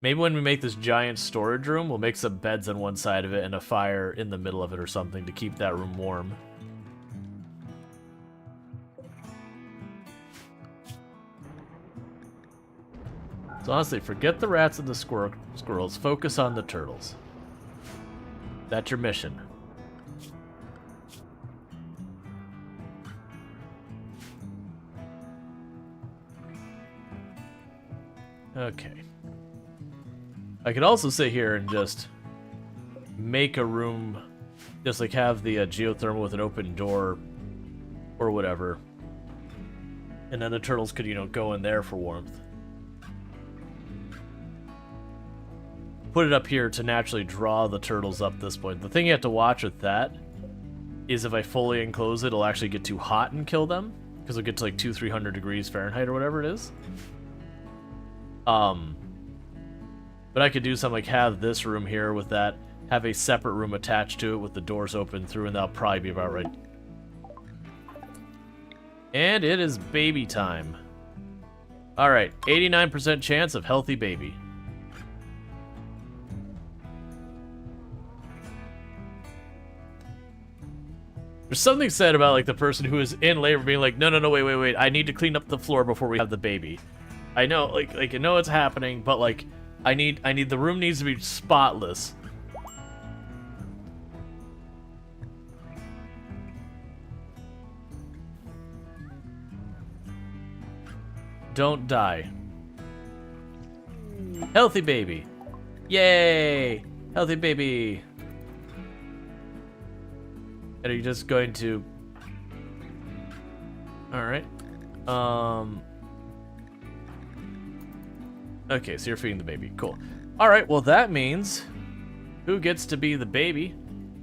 Maybe when we make this giant storage room, we'll make some beds on one side of it and a fire in the middle of it or something to keep that room warm. So honestly, forget the rats and the squirrels. Focus on the turtles. That's your mission. Okay. I could also sit here and just make a room, just like have the geothermal with an open door or whatever. And then the turtles could, you know, go in there for warmth. Put it up here to naturally draw the turtles up this point. The thing you have to watch with that is if I fully enclose it, it'll actually get too hot and kill them. Because it'll get to like 200-300 degrees Fahrenheit or whatever it is. But I could do something like have this room here with that, have a separate room attached to it with the doors open through, and that'll probably be about right. And it is baby time. Alright, 89% chance of healthy baby. There's something said about like the person who is in labor being like, no, wait, I need to clean up the floor before we have the baby. I know, like I know it's happening, but like, I need the room needs to be spotless. Don't die. Healthy baby. Yay! Healthy baby. And are you just going to... Alright. Okay, so you're feeding the baby. Cool. Alright, well that means... Who gets to be the baby?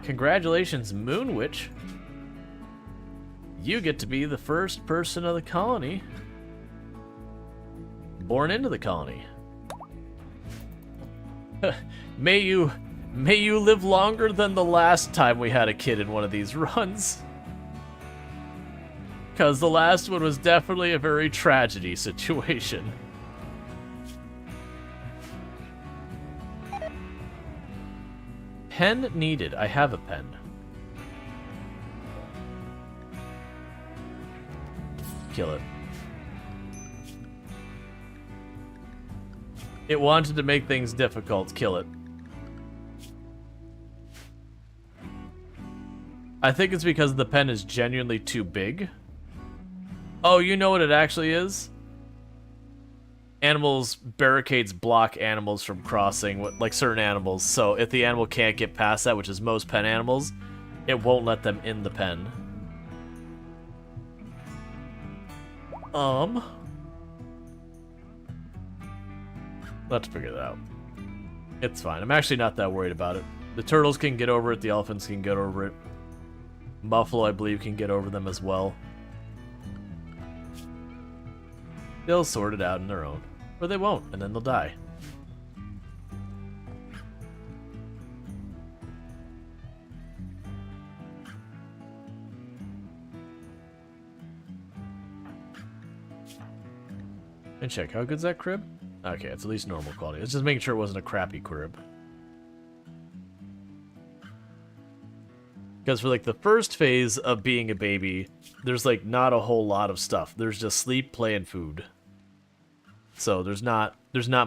Congratulations, Moon Witch. You get to be the first person of the colony born into the colony. May you live longer than the last time we had a kid in one of these runs. Because the last one was definitely a very tragedy situation. Pen needed. I have a pen. Kill it. It wanted to make things difficult. Kill it. I think it's because the pen is genuinely too big. Oh, you know what it actually is? Barricades block animals from crossing, like certain animals. So if the animal can't get past that, which is most pen animals, it won't let them in the pen. Let's figure that out. It's fine. I'm actually not that worried about it. The turtles can get over it. The elephants can get over it. Buffalo, I believe, can get over them as well. They'll sort it out on their own. Or they won't, and then they'll die. And check, how good's that crib? Okay, it's at least normal quality. It's just making sure it wasn't a crappy crib. Because for like the first phase of being a baby, there's like not a whole lot of stuff. There's just sleep, play, and food. So there's not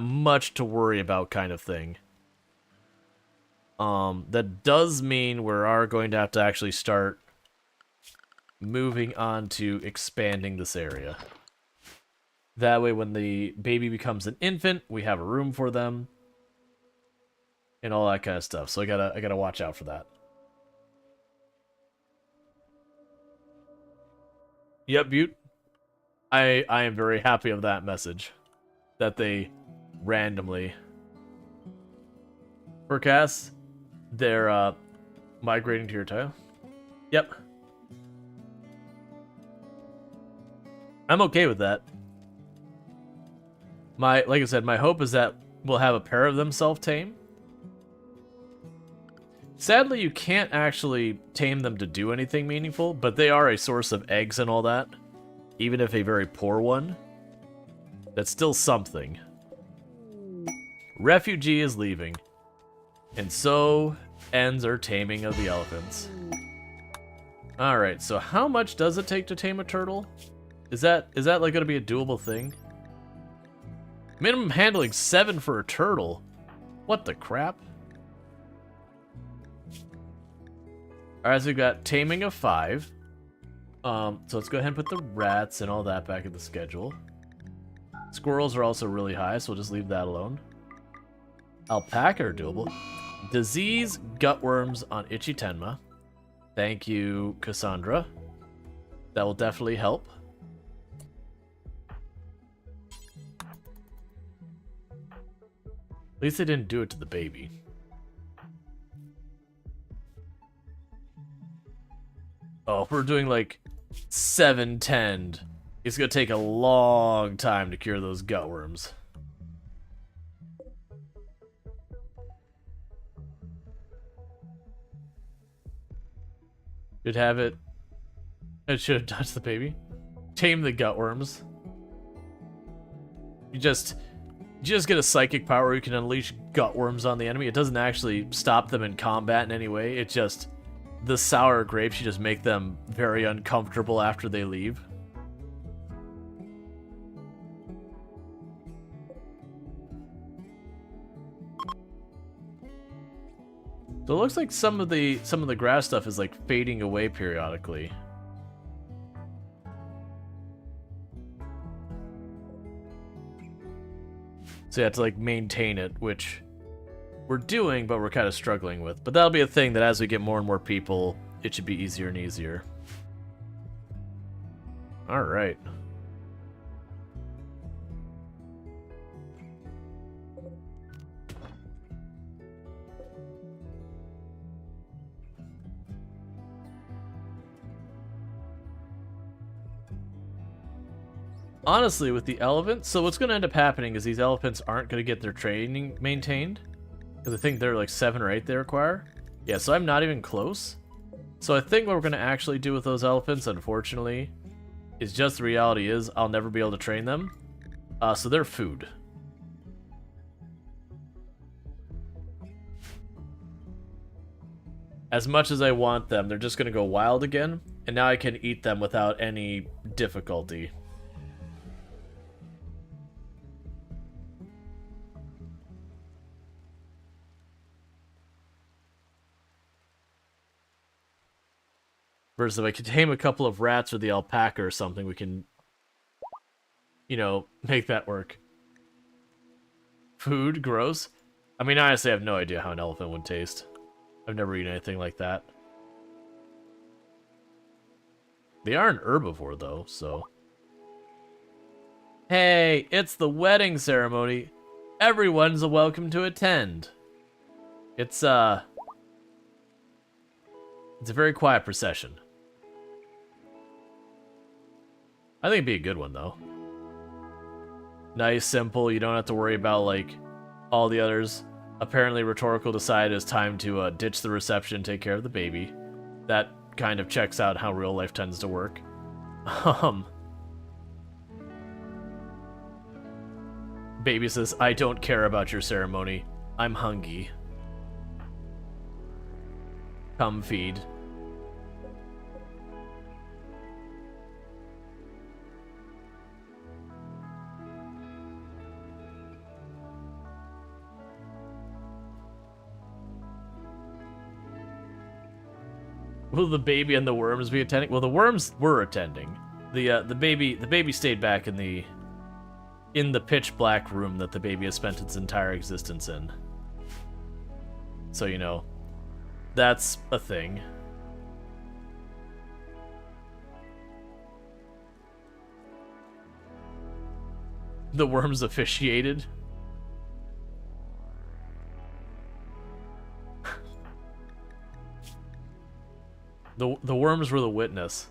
much to worry about, kind of thing. That does mean we are going to have to actually start moving on to expanding this area. That way when the baby becomes an infant, we have a room for them. And all that kind of stuff. So I gotta watch out for that. Yep, Butte. I am very happy of that message. That they randomly forecast they're migrating to your tile. Yep. I'm okay with that. Like I said, my hope is that we'll have a pair of them self-tame. Sadly, you can't actually tame them to do anything meaningful, but they are a source of eggs and all that. Even if a very poor one. That's still something. Refugee is leaving. And so ends our taming of the elephants. Alright, so how much does it take to tame a turtle? Is that like going to be a doable thing? Minimum handling 7 for a turtle. What the crap? Alright, so we've got taming of 5. So let's go ahead and put the rats and all that back in the schedule. Squirrels are also really high, so we'll just leave that alone. Alpaca are doable. Disease gutworms on Itchy Tenma. Thank you, Cassandra. That will definitely help. At least they didn't do it to the baby. Oh, if we're doing like 7-10, it's gonna take a long time to cure those gutworms. Should have it. It should have touched the baby. Tame the gutworms. You just get a psychic power where you can unleash gutworms on the enemy. It doesn't actually stop them in combat in any way. It just... The sour grapes, you just make them very uncomfortable after they leave. So it looks like some of the grass stuff is like fading away periodically. So you have to like maintain it, which we're doing, but we're kind of struggling with. But that'll be a thing that as we get more and more people, it should be easier and easier. All right. Honestly, with the elephants, so what's going to end up happening is these elephants aren't going to get their training maintained. Because I think they're like 7 or 8 they require. Yeah, so I'm not even close. So I think what we're going to actually do with those elephants, unfortunately, is just the reality is I'll never be able to train them. So they're food. As much as I want them, they're just going to go wild again. And now I can eat them without any difficulty. Versus if I could tame a couple of rats or the alpaca or something, we can, you know, make that work. Food, gross. I mean, honestly, I have no idea how an elephant would taste. I've never eaten anything like that. They are an herbivore, though, so... Hey, it's the wedding ceremony. Everyone's welcome to attend. It's a very quiet procession. I think it'd be a good one, though. Nice, simple, you don't have to worry about, like, all the others. Apparently, Rhetorical decided it's time to ditch the reception and take care of the baby. That kind of checks out how real life tends to work. Baby says, I don't care about your ceremony. I'm hungry. Come feed. Will the baby and the worms be attending? Well, the worms were attending. The baby stayed back in the pitch black room that the baby has spent its entire existence in. So, you know, that's a thing. The worms officiated. The worms were the witness.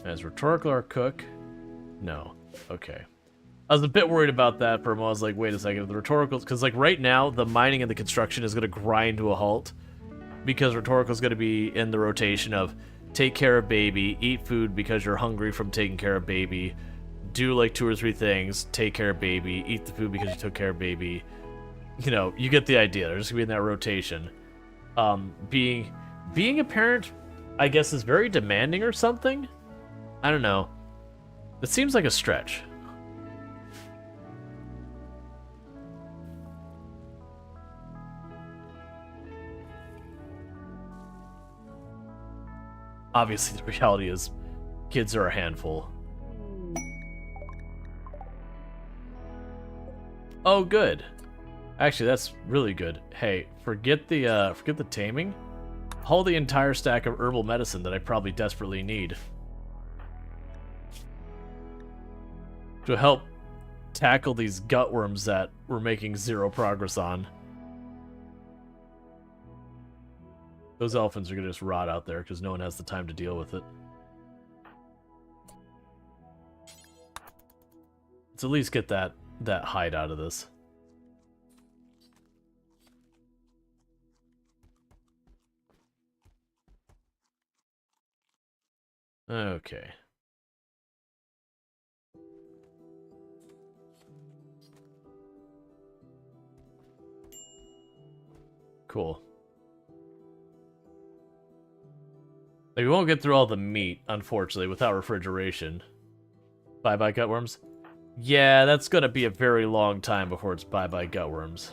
As Rhetorical our cook? No. Okay. I was a bit worried about that for a moment. I was like, wait a second, the Rhetoricals... Because, like, right now, the mining and the construction is going to grind to a halt. Because Rhetorical's going to be in the rotation of take care of baby, eat food because you're hungry from taking care of baby, do, like, 2 or 3 things, take care of baby, eat the food because you took care of baby. You know, you get the idea. They're just going to be in that rotation. Being a parent, I guess, is very demanding or something? I don't know. It seems like a stretch. Obviously, the reality is kids are a handful. Oh, good. Actually, that's really good. Hey, forget the taming. Haul the entire stack of herbal medicine that I probably desperately need to help tackle these gutworms that we're making 0 progress on. Those elephants are gonna just rot out there because no one has the time to deal with it. Let's at least get that hide out of this. Okay. Cool. Like, we won't get through all the meat, unfortunately, without refrigeration. Bye-bye gutworms? Yeah, that's gonna be a very long time before it's bye-bye gutworms.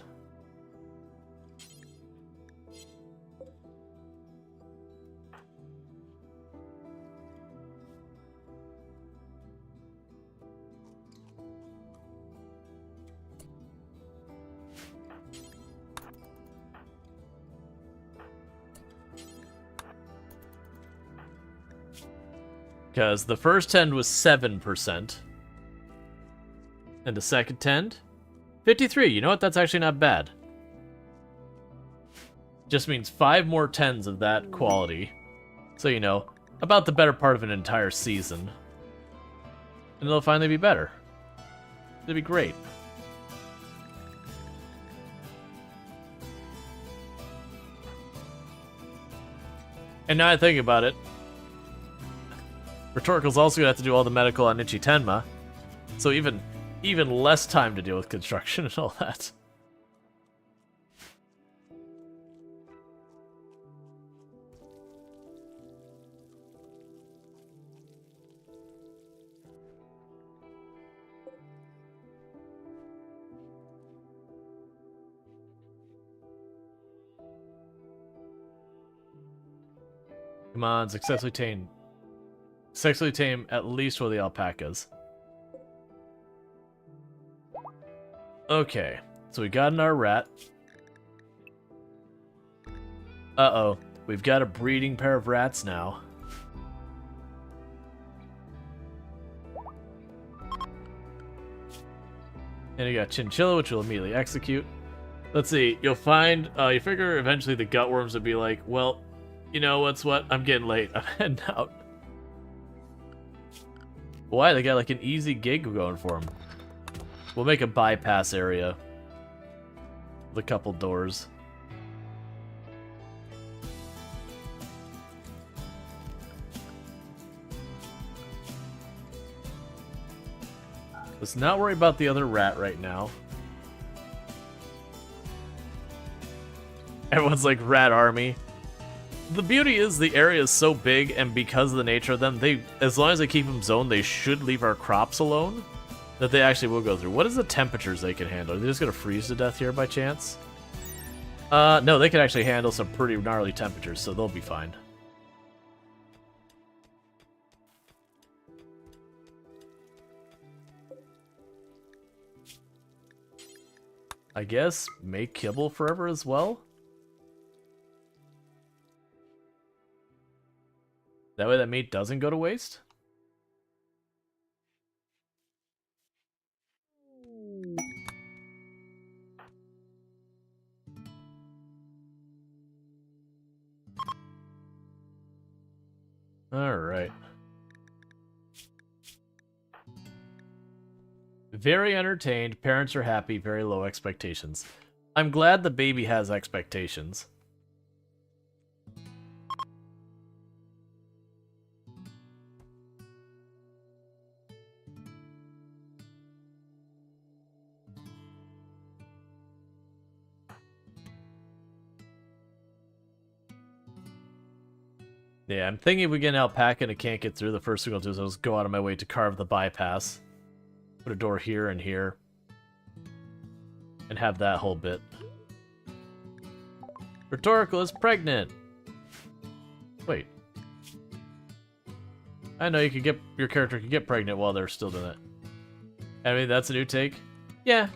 Because the first tend was 7%. And the second tend? 53. You know what? That's actually not bad. Just means 5 more tens of that quality. So, you know, about the better part of an entire season. And it'll finally be better. It'll be great. And now I think about it, Rhetorical's also gonna have to do all the medical on Ichitenma, so even less time to deal with construction and all that. Come on, successfully tame. Successfully tame at least one of the alpacas. Okay, so we got our rat. Uh-oh, we've got a breeding pair of rats now. And you got Chinchilla, which will immediately execute. Let's see, you figure eventually the gutworms would be like, well, you know what's what? I'm getting late. I'm heading out. Why? They got like an easy gig going for them. We'll make a bypass area with a couple doors. Let's not worry about the other rat right now. Everyone's like, rat army. The beauty is the area is so big, and because of the nature of them, as long as they keep them zoned, they should leave our crops alone. That they actually will go through. What is the temperatures they can handle? Are they just gonna freeze to death here by chance? No, they can actually handle some pretty gnarly temperatures, so they'll be fine. I guess make kibble forever as well? That way that meat doesn't go to waste? Alright. Very entertained, parents are happy, very low expectations. I'm glad the baby has expectations. Yeah, I'm thinking if we get an alpaca and it can't get through, the first thing I'll do is I'll just go out of my way to carve the bypass. Put a door here and here. And have that whole bit. Rhetorical is pregnant! Wait. I know your character can get pregnant while they're still doing it. I mean, that's a new take? Yeah.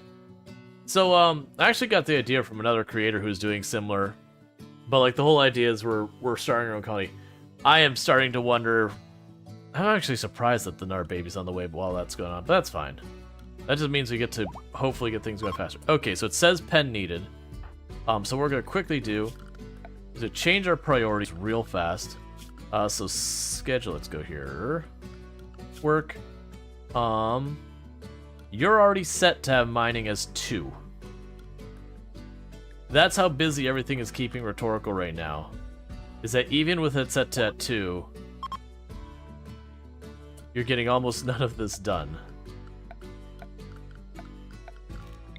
So, I actually got the idea from another creator who's doing similar. But, like, the whole idea is we're starting our own colony. I am starting to wonder... I'm actually surprised that the Nar baby's on the way while that's going on, but that's fine. That just means we get to hopefully get things going faster. Okay, so it says pen needed. So what we're going to quickly do is to change our priorities real fast. So schedule, let's go here. Work. You're already set to have mining as 2. That's how busy everything is keeping Rhetorical right now. Is that even with it set to 2, you're getting almost none of this done.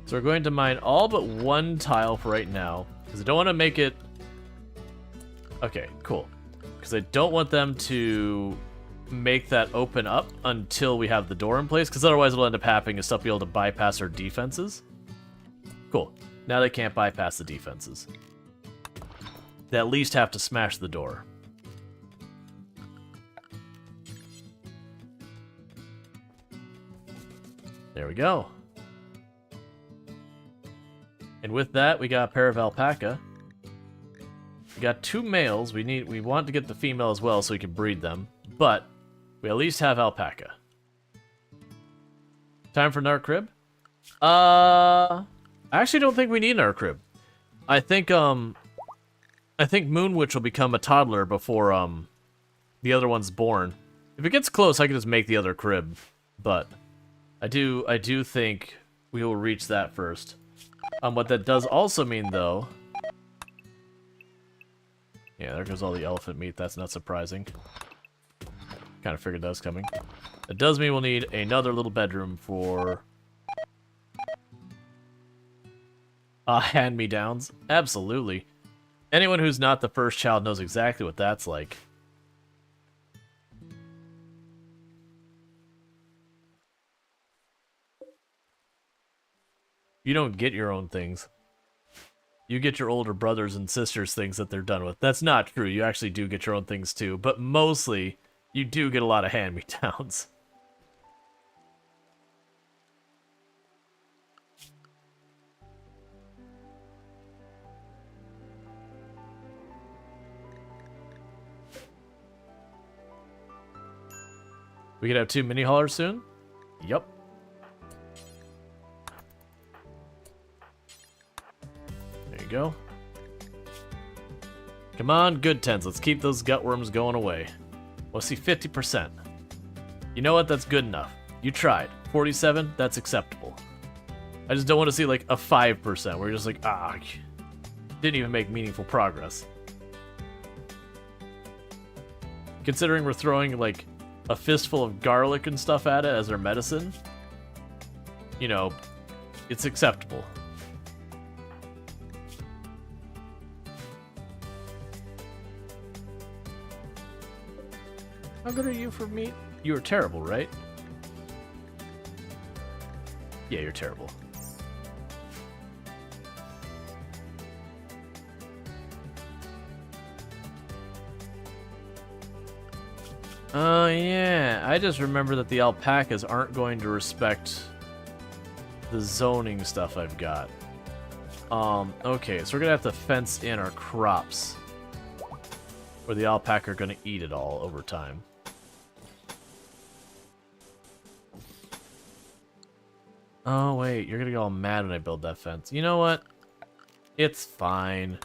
So we're going to mine all but 1 tile for right now, because I don't want to make it... Okay, cool. Because I don't want them to make that open up until we have the door in place, because otherwise it'll end up happening is stuff be able to bypass our defenses. Cool. Now they can't bypass the defenses. They at least have to smash the door. There we go. And with that, we got a pair of alpaca. We got 2 males. We want to get the female as well so we can breed them. But we at least have alpaca. Time for an art crib? I actually don't think we need an art crib. I think Moonwitch will become a toddler before the other one's born. If it gets close, I can just make the other crib. But I do think we will reach that first. What that does also mean, though... Yeah, there goes all the elephant meat. That's not surprising. Kind of figured that was coming. It does mean we'll need another little bedroom for... hand-me-downs. Absolutely. Anyone who's not the first child knows exactly what that's like. You don't get your own things. you get your older brothers and sisters things that they're done with. That's not true. You actually do get your own things too, but mostly you do get a lot of hand-me-downs. We could have 2 mini haulers soon? Yep. There you go. Come on, good tens. Let's keep those gutworms going away. Let's see, 50%. You know what? That's good enough. You tried. 47, that's acceptable. I just don't want to see like a 5% where you're just like, didn't even make meaningful progress. Considering we're throwing like a fistful of garlic and stuff at it as their medicine, you know, it's acceptable. How good are you for meat? You are terrible, right? Yeah, you're terrible. Oh, yeah. I just remember that the alpacas aren't going to respect the zoning stuff I've got. Okay, so we're gonna have to fence in our crops, or the alpaca are gonna eat it all over time. Oh, wait, you're gonna get all mad when I build that fence. You know what? It's fine.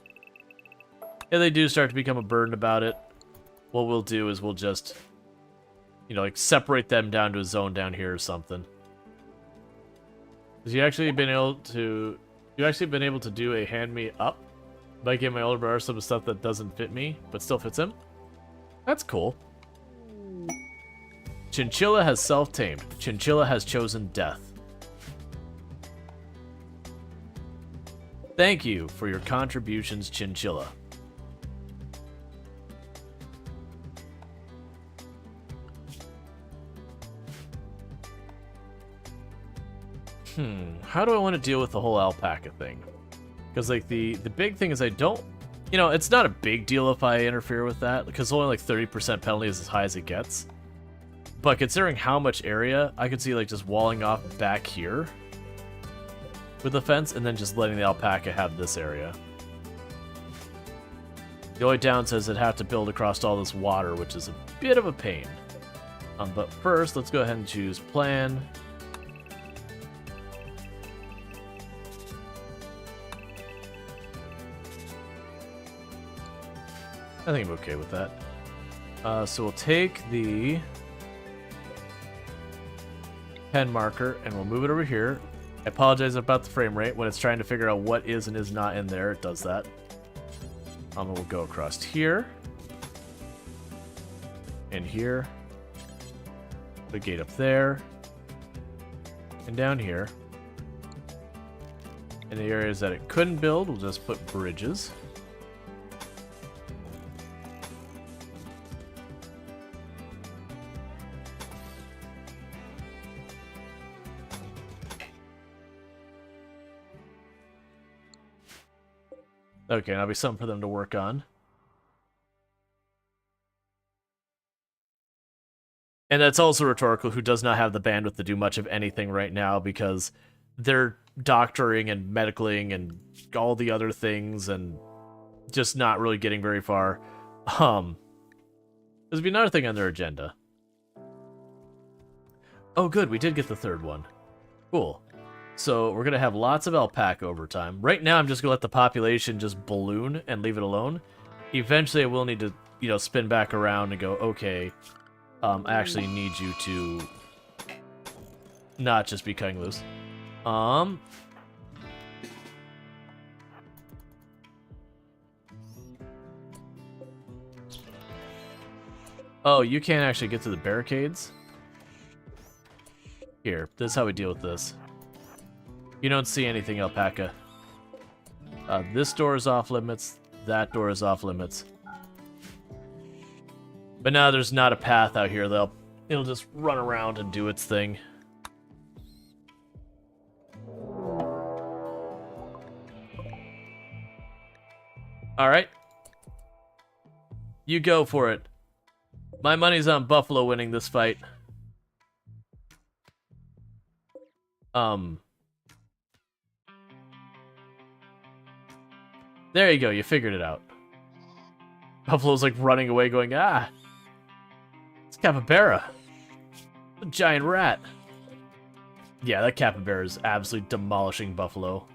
If they do start to become a burden about it, what we'll do is we'll just, you know, like separate them down to a zone down here or something. Has you actually been able to do a hand me up by giving my older brother some stuff that doesn't fit me but still fits him? That's cool. Chinchilla has self-tamed. Chinchilla has chosen death. Thank you for your contributions, Chinchilla. How do I want to deal with the whole alpaca thing? Because, like, the big thing is I don't... You know, it's not a big deal if I interfere with that, because only, like, 30% penalty is as high as it gets. But considering how much area, I could see, like, just walling off back here with the fence, and then just letting the alpaca have this area. The only downside is I'd have to build across all this water, which is a bit of a pain. But first, let's go ahead and choose plan. I think I'm okay with that. So we'll take the pen marker and we'll move it over here. I apologize about the frame rate. When it's trying to figure out what is and is not in there, it does that. We'll go across here. And here. Put a gate up there. And down here. In the areas that it couldn't build, we'll just put bridges. Okay, that'll be something for them to work on. And that's also rhetorical, who does not have the bandwidth to do much of anything right now because they're doctoring and medicaling and all the other things and just not really getting very far. There's be another thing on their agenda. Oh, good, we did get the third one. Cool. So we're going to have lots of alpaca over time. Right now, I'm just going to let the population just balloon and leave it alone. Eventually, I will need to, you know, spin back around and go, okay, I actually need you to not just be cutting loose. Oh, you can't actually get to the barricades? Here, this is how we deal with this. You don't see anything, alpaca. This door is off limits. That door is off limits. But now there's not a path out here. It'll just run around and do its thing. Alright. You go for it. My money's on Buffalo winning this fight. There you go, you figured it out. Buffalo's like running away going, ah! It's capybara. A giant rat. Yeah, that capybara is absolutely demolishing Buffalo.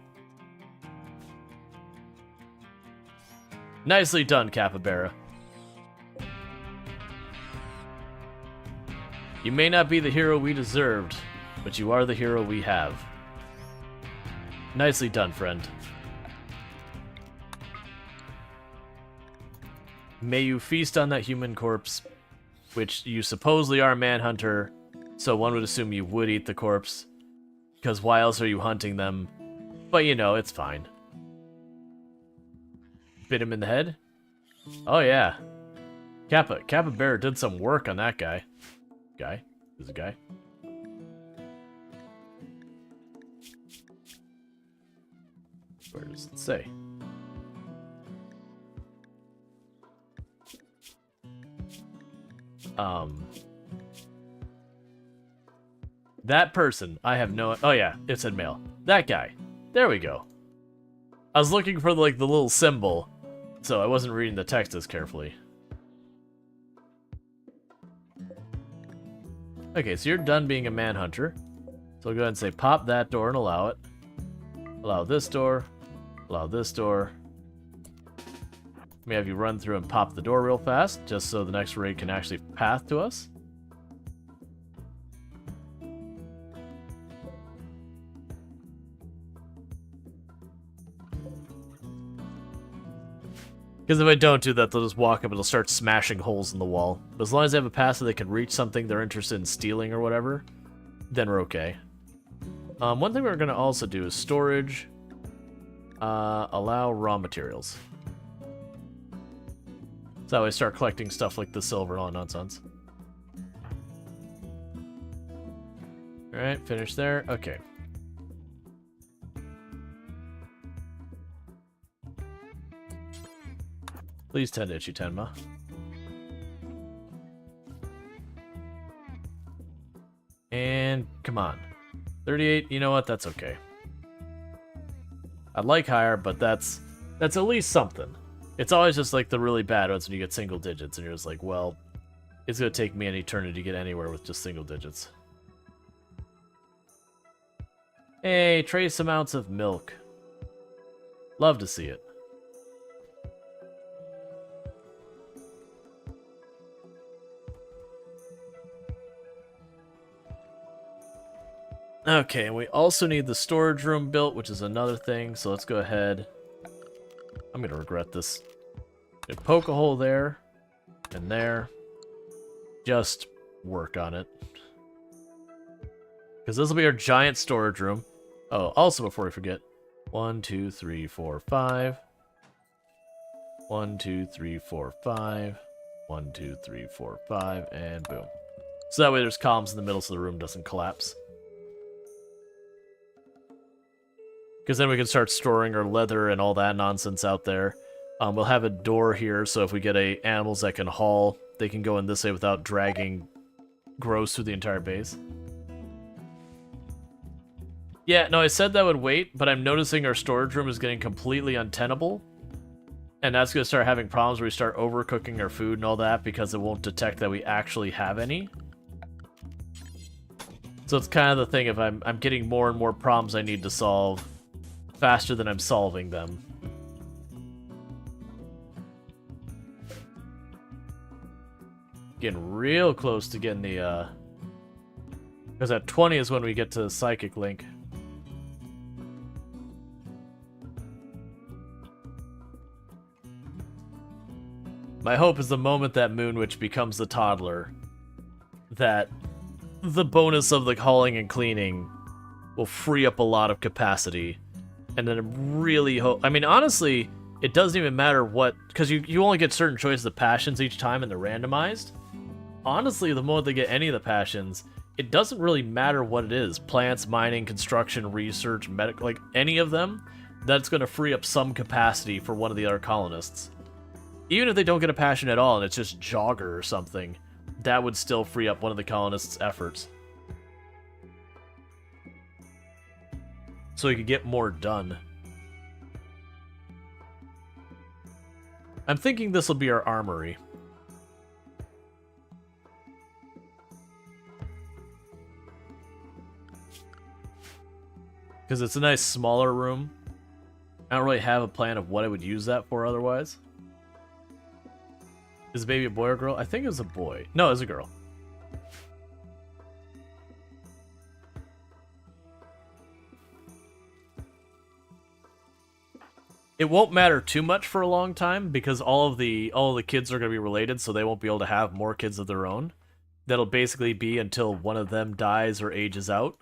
Nicely done, capybara. You may not be the hero we deserved, but you are the hero we have. Nicely done, friend. May you feast on that human corpse, which you supposedly are a manhunter, so one would assume you would eat the corpse, because why else are you hunting them? But you know, it's fine. Bit him in the head? Oh yeah. Capybara did some work on that guy. Guy? Who's a guy? Where does it say? That person, I have no... Oh yeah, it said male. That guy. There we go. I was looking for like the little symbol, so I wasn't reading the text as carefully. Okay, so you're done being a manhunter. So I'll go ahead and say pop that door and allow it. Allow this door. Allow this door. Let me have you run through and pop the door real fast, just so the next raid can actually path to us. Because if I don't do that, they'll just walk up and they'll start smashing holes in the wall. But as long as they have a path so they can reach something they're interested in stealing or whatever, then we're okay. One thing we're going to also do is storage. Allow raw materials. So that way I start collecting stuff like the silver and all that nonsense. Alright, finish there. Okay. Please tend to Tenma. And come on. 38, you know what? That's okay. I'd like higher, but that's at least something. It's always just like the really bad ones when you get single digits and you're just like, well, it's gonna take me an eternity to get anywhere with just single digits. Hey, trace amounts of milk. Love to see it. Okay, and we also need the storage room built, which is another thing, so let's go ahead. I'm gonna regret this. Poke a hole there, and there. Just work on it. Because this will be our giant storage room. Oh, also before we forget, 1, 2, 3, 4, 5. 1, 2, 3, 4, 5. 1, 2, 3, 4, 5, and boom. So that way there's columns in the middle so the room doesn't collapse. Because then we can start storing our leather and all that nonsense out there. We'll have a door here, so if we get animals that can haul, they can go in this way without dragging gross through the entire base. Yeah, no, I said that would wait, but I'm noticing our storage room is getting completely untenable. And that's going to start having problems where we start overcooking our food and all that because it won't detect that we actually have any. So it's kind of the thing, if I'm getting more and more problems I need to solve faster than I'm solving them. Getting real close to getting the, because at 20 is when we get to Psychic Link. My hope is the moment that Moonwitch becomes the toddler, that the bonus of the hauling and cleaning will free up a lot of capacity. And then I really hope... I mean, honestly, it doesn't even matter what... Because you only get certain choices of passions each time and they're randomized. Honestly, the moment they get any of the passions, it doesn't really matter what it is. Plants, mining, construction, research, medical... Like, any of them. that's going to free up some capacity for one of the other colonists. Even if they don't get a passion at all and it's just jogger or something, that would still free up one of the colonists' efforts. So he could get more done. I'm thinking this will be our armory. Because it's a nice smaller room. I don't really have a plan of what I would use that for otherwise. Is the baby a boy or girl? I think it was a boy. No, it was a girl. It won't matter too much for a long time because all of the kids are going to be related, so they won't be able to have more kids of their own. That'll basically be until one of them dies or ages out.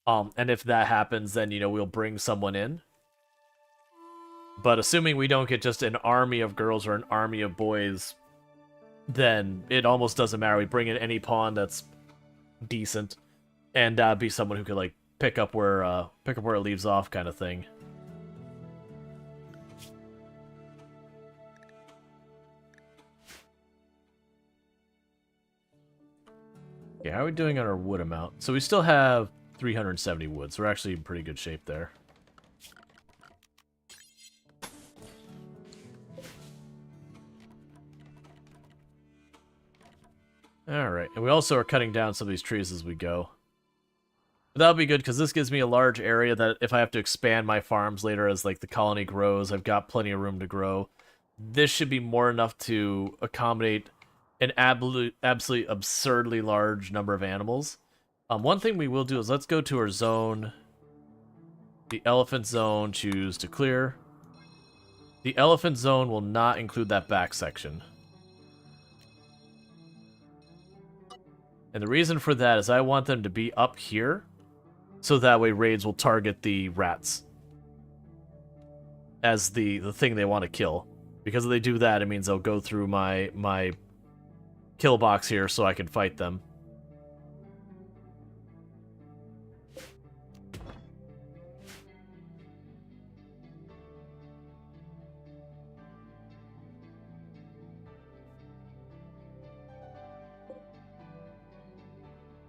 And if that happens, then, we'll bring someone in. But assuming we don't get just an army of girls or an army of boys, then it almost doesn't matter. We bring in any pawn that's decent, and be someone who could like pick up where it leaves off, kind of thing. Yeah, how are we doing on our wood amount? So we still have 370 wood, so we're actually in pretty good shape there. Alright, and we also are cutting down some of these trees as we go. But that'll be good, because this gives me a large area that if I have to expand my farms later as like the colony grows, I've got plenty of room to grow. This should be more enough to accommodate an absolutely absurdly large number of animals. One thing we will do is let's go to our zone. The elephant zone, choose to clear. The elephant zone will not include that back section. And the reason for that is I want them to be up here, so that way raids will target the rats as the thing they want to kill. Because if they do that, it means they'll go through my kill box here so I can fight them.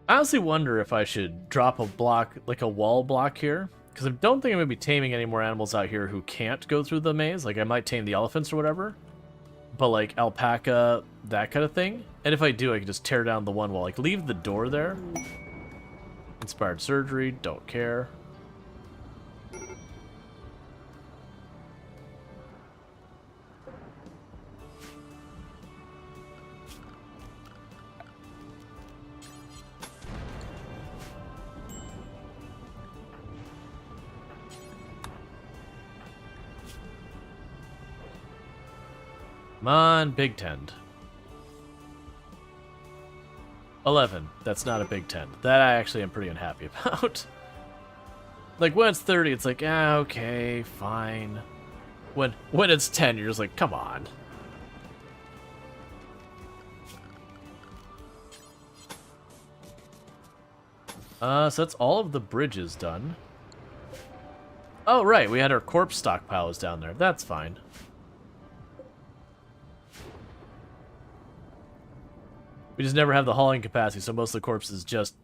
I honestly wonder if I should drop a block, like a wall block here, because I don't think I'm going to be taming any more animals out here who can't go through the maze. Like, I might tame the elephants or whatever, but like alpaca, that kind of thing. And if I do, I can just tear down the one wall. Like, leave the door there. Inspired surgery, don't care. Come on, big 10. 11. That's not a big 10. That I actually am pretty unhappy about. Like, when it's 30, it's like, ah, okay, fine. When it's 10, you're just like, come on. So that's all of the bridges done. Oh, right, we had our corpse stockpiles down there. That's fine. We just never have the hauling capacity, so most of the corpses just,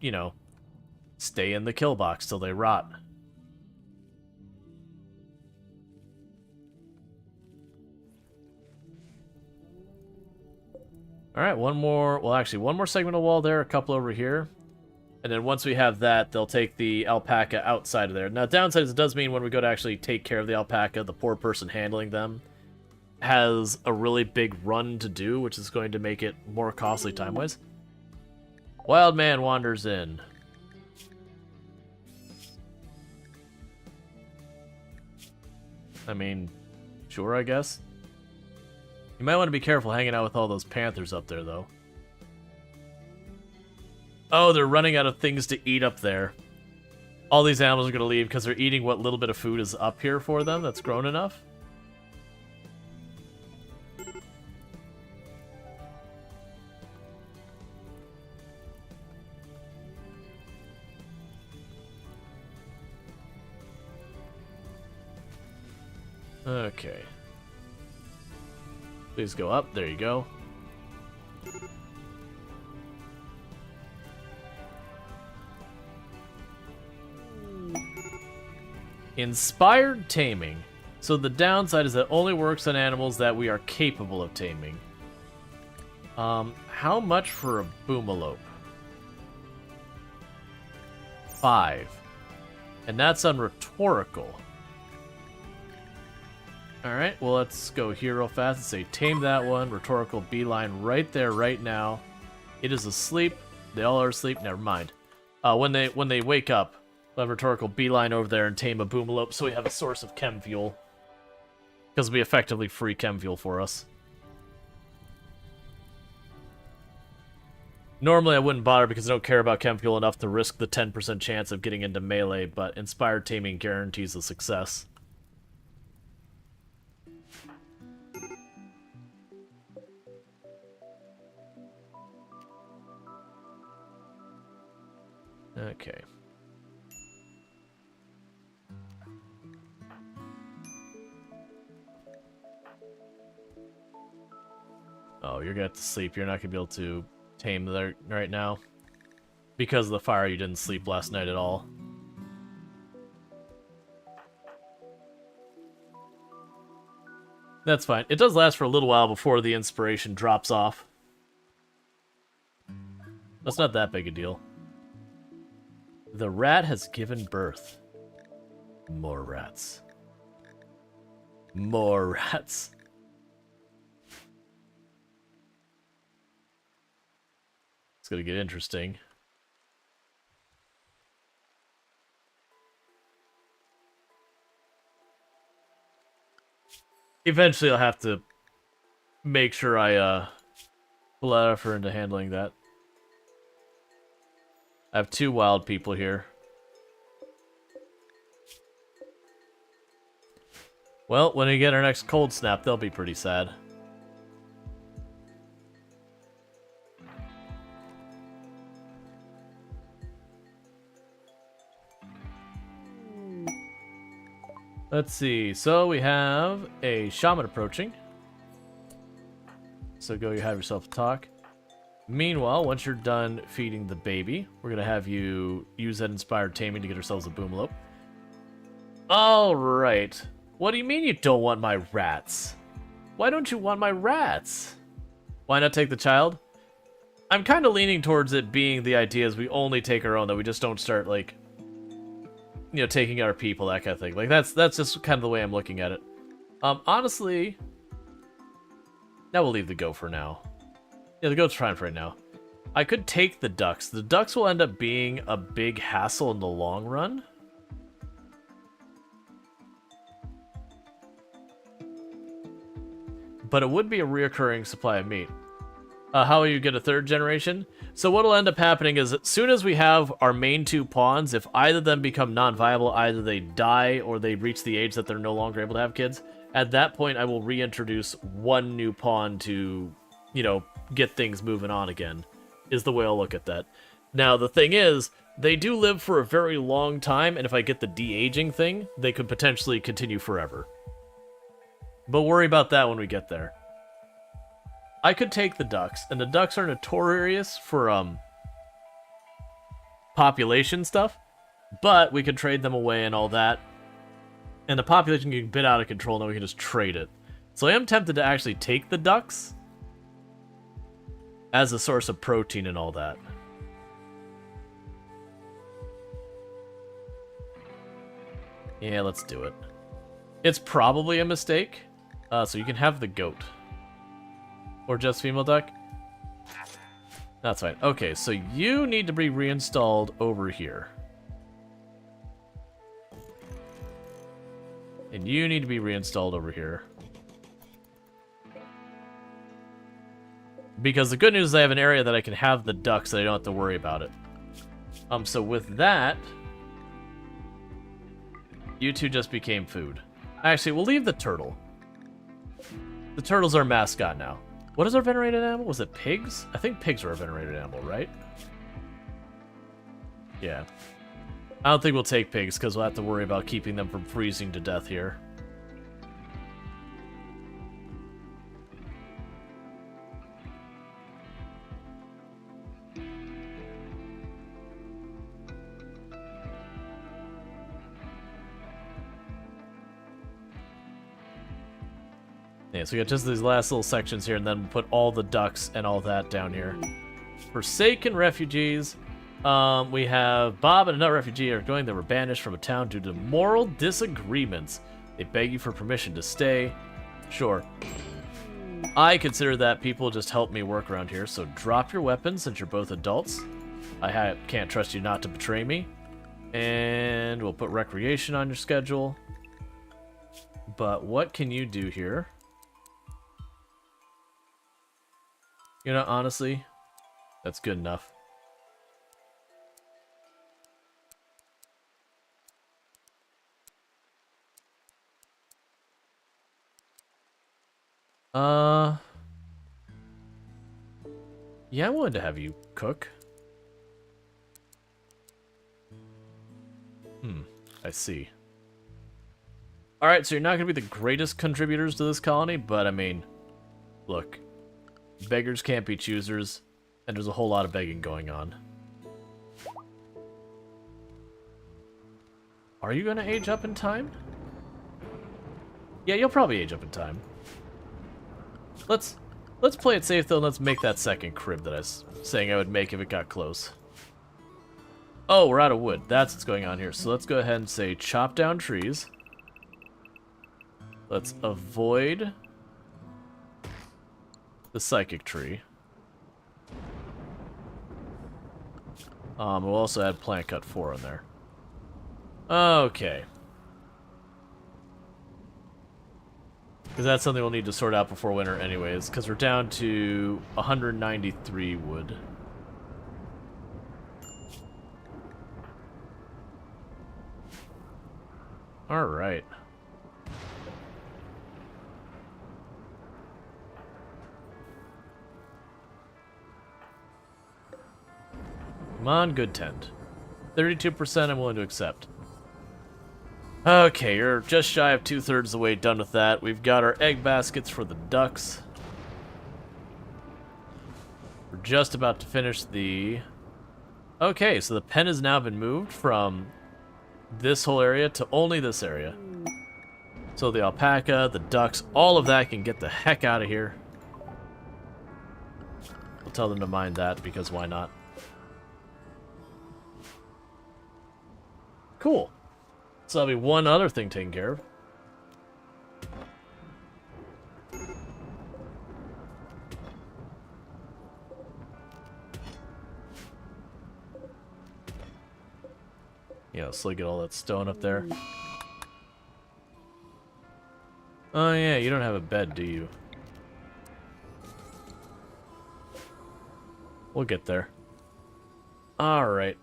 stay in the kill box till they rot. Alright, one more segment of wall there, a couple over here. And then once we have that, they'll take the alpaca outside of there. Now, downside is it does mean when we go to actually take care of the alpaca, the poor person handling them has a really big run to do, which is going to make it more costly time-wise. Wild man wanders in. I mean, sure, I guess. You might want to be careful hanging out with all those panthers up there, though. Oh, they're running out of things to eat up there. All these animals are going to leave because they're eating what little bit of food is up here for them that's grown enough. Okay. Please go up. There you go. Inspired taming. So the downside is that it only works on animals that we are capable of taming. How much for a boomalope? 5. And that's on rhetorical. Alright, well let's go here real fast and say tame that one. Rhetorical beeline right there, right now. It is asleep. They all are asleep. Never mind. When they wake up, we'll have rhetorical beeline over there and tame a boomalope so we have a source of chem fuel. Because it'll be effectively free chem fuel for us. Normally I wouldn't bother because I don't care about chem fuel enough to risk the 10% chance of getting into melee, but Inspired Taming guarantees a success. Okay. Oh, you're gonna have to sleep. You're not gonna be able to tame there right now. Because of the fire, you didn't sleep last night at all. That's fine. It does last for a little while before the inspiration drops off. That's not that big a deal. The rat has given birth. More rats. More rats. It's gonna get interesting. Eventually I'll have to make sure I pull out effort into handling that. I have 2 wild people here. Well, when we get our next cold snap, they'll be pretty sad. Let's see. So we have a shaman approaching. So go have yourself a talk. Meanwhile, once you're done feeding the baby, we're going to have you use that inspired taming to get ourselves a boomalope. Alright. What do you mean you don't want my rats? Why don't you want my rats? Why not take the child? I'm kind of leaning towards it being the idea is we only take our own, that we just don't start, like, you know, taking our people, that kind of thing. Like, that's just kind of the way I'm looking at it. Honestly, now we'll leave the goat for now. Yeah, the goat's fine for right now. I could take the ducks. The ducks will end up being a big hassle in the long run. But it would be a reoccurring supply of meat. How will you get a 3rd generation? So what'll end up happening is as soon as we have our main 2 pawns, if either of them become non-viable, either they die or they reach the age that they're no longer able to have kids, at that point I will reintroduce 1 new pawn to, you know, get things moving on again, is the way I'll look at that. Now, the thing is, they do live for a very long time, and if I get the de-aging thing, they could potentially continue forever. But worry about that when we get there. I could take the ducks, and the ducks are notorious for, population stuff, but we could trade them away and all that. And the population can get a bit out of control, now we can just trade it. So I am tempted to actually take the ducks as a source of protein and all that. Yeah, let's do it. It's probably a mistake, so you can have the goat. Or just female duck? That's fine. Okay, so you need to be reinstalled over here. And you need to be reinstalled over here. Because the good news is I have an area that I can have the ducks so I don't have to worry about it. So with that, you 2 just became food. Actually, we'll leave the turtle. The turtle's our mascot now. What is our venerated animal? Was it pigs? I think pigs are our venerated animal, right? Yeah. I don't think we'll take pigs because we'll have to worry about keeping them from freezing to death here. Yeah, so we got just these last little sections here, and then we'll put all the ducks and all that down here. Forsaken refugees. We have Bob and another refugee are going. They were banished from a town due to moral disagreements. They beg you for permission to stay. Sure. I consider that people just help me work around here, so drop your weapons since you're both adults. I can't trust you not to betray me. And we'll put recreation on your schedule. But what can you do here? You know, honestly, that's good enough. Yeah, I wanted to have you cook. I see. Alright, so you're not going to be the greatest contributors to this colony, but I mean, look, beggars can't be choosers, and there's a whole lot of begging going on. Are you going to age up in time? Yeah, you'll probably age up in time. Let's play it safe, though, and let's make that second crib that I was saying I would make if it got close. Oh, we're out of wood. That's what's going on here. So let's go ahead and say chop down trees. Let's avoid the psychic tree. We'll also add plant cut 4 in there. Okay. Because that's something we'll need to sort out before winter anyways, because we're down to 193 wood. Alright. Come on, good tend. 32% I'm willing to accept. Okay, you're just shy of 2/3 of the way done with that. We've got our egg baskets for the ducks. We're just about to finish the... Okay, so the pen has now been moved from this whole area to only this area. So the alpaca, the ducks, all of that can get the heck out of here. We'll tell them to mind that, because why not? Cool. So that'll be one other thing taken care of. Yeah, so get all that stone up there. Oh yeah, you don't have a bed, do you? We'll get there. Alright.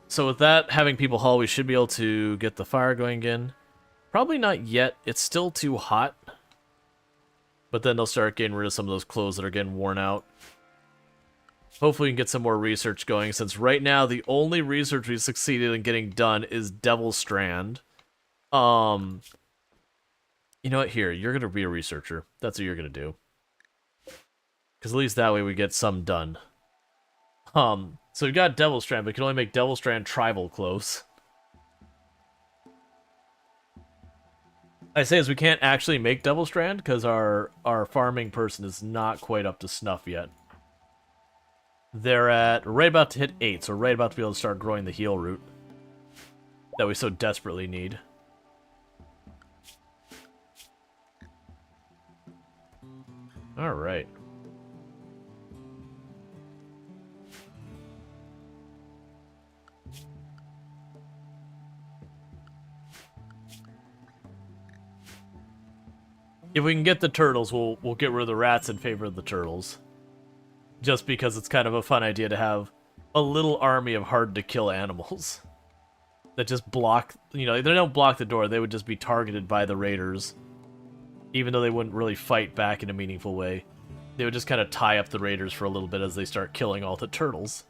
So with that, having people haul, we should be able to get the fire going again. Probably not yet. It's still too hot. But then they'll start getting rid of some of those clothes that are getting worn out. Hopefully we can get some more research going, since right now the only research we've succeeded in getting done is Devil Strand. You know what? Here, you're going to be a researcher. That's what you're going to do. Because at least that way we get some done. So we've got Devil Strand, but we can only make Devil Strand tribal clothes. I say as we can't actually make Devil Strand because our farming person is not quite up to snuff yet. They're right about to hit 8, so right about to be able to start growing the heal root that we so desperately need. Alright. If we can get the turtles, we'll get rid of the rats in favor of the turtles. Just because it's kind of a fun idea to have a little army of hard-to-kill animals. That just block, you know, they don't block the door, they would just be targeted by the raiders. Even though they wouldn't really fight back in a meaningful way. They would just kind of tie up the raiders for a little bit as they start killing all the turtles.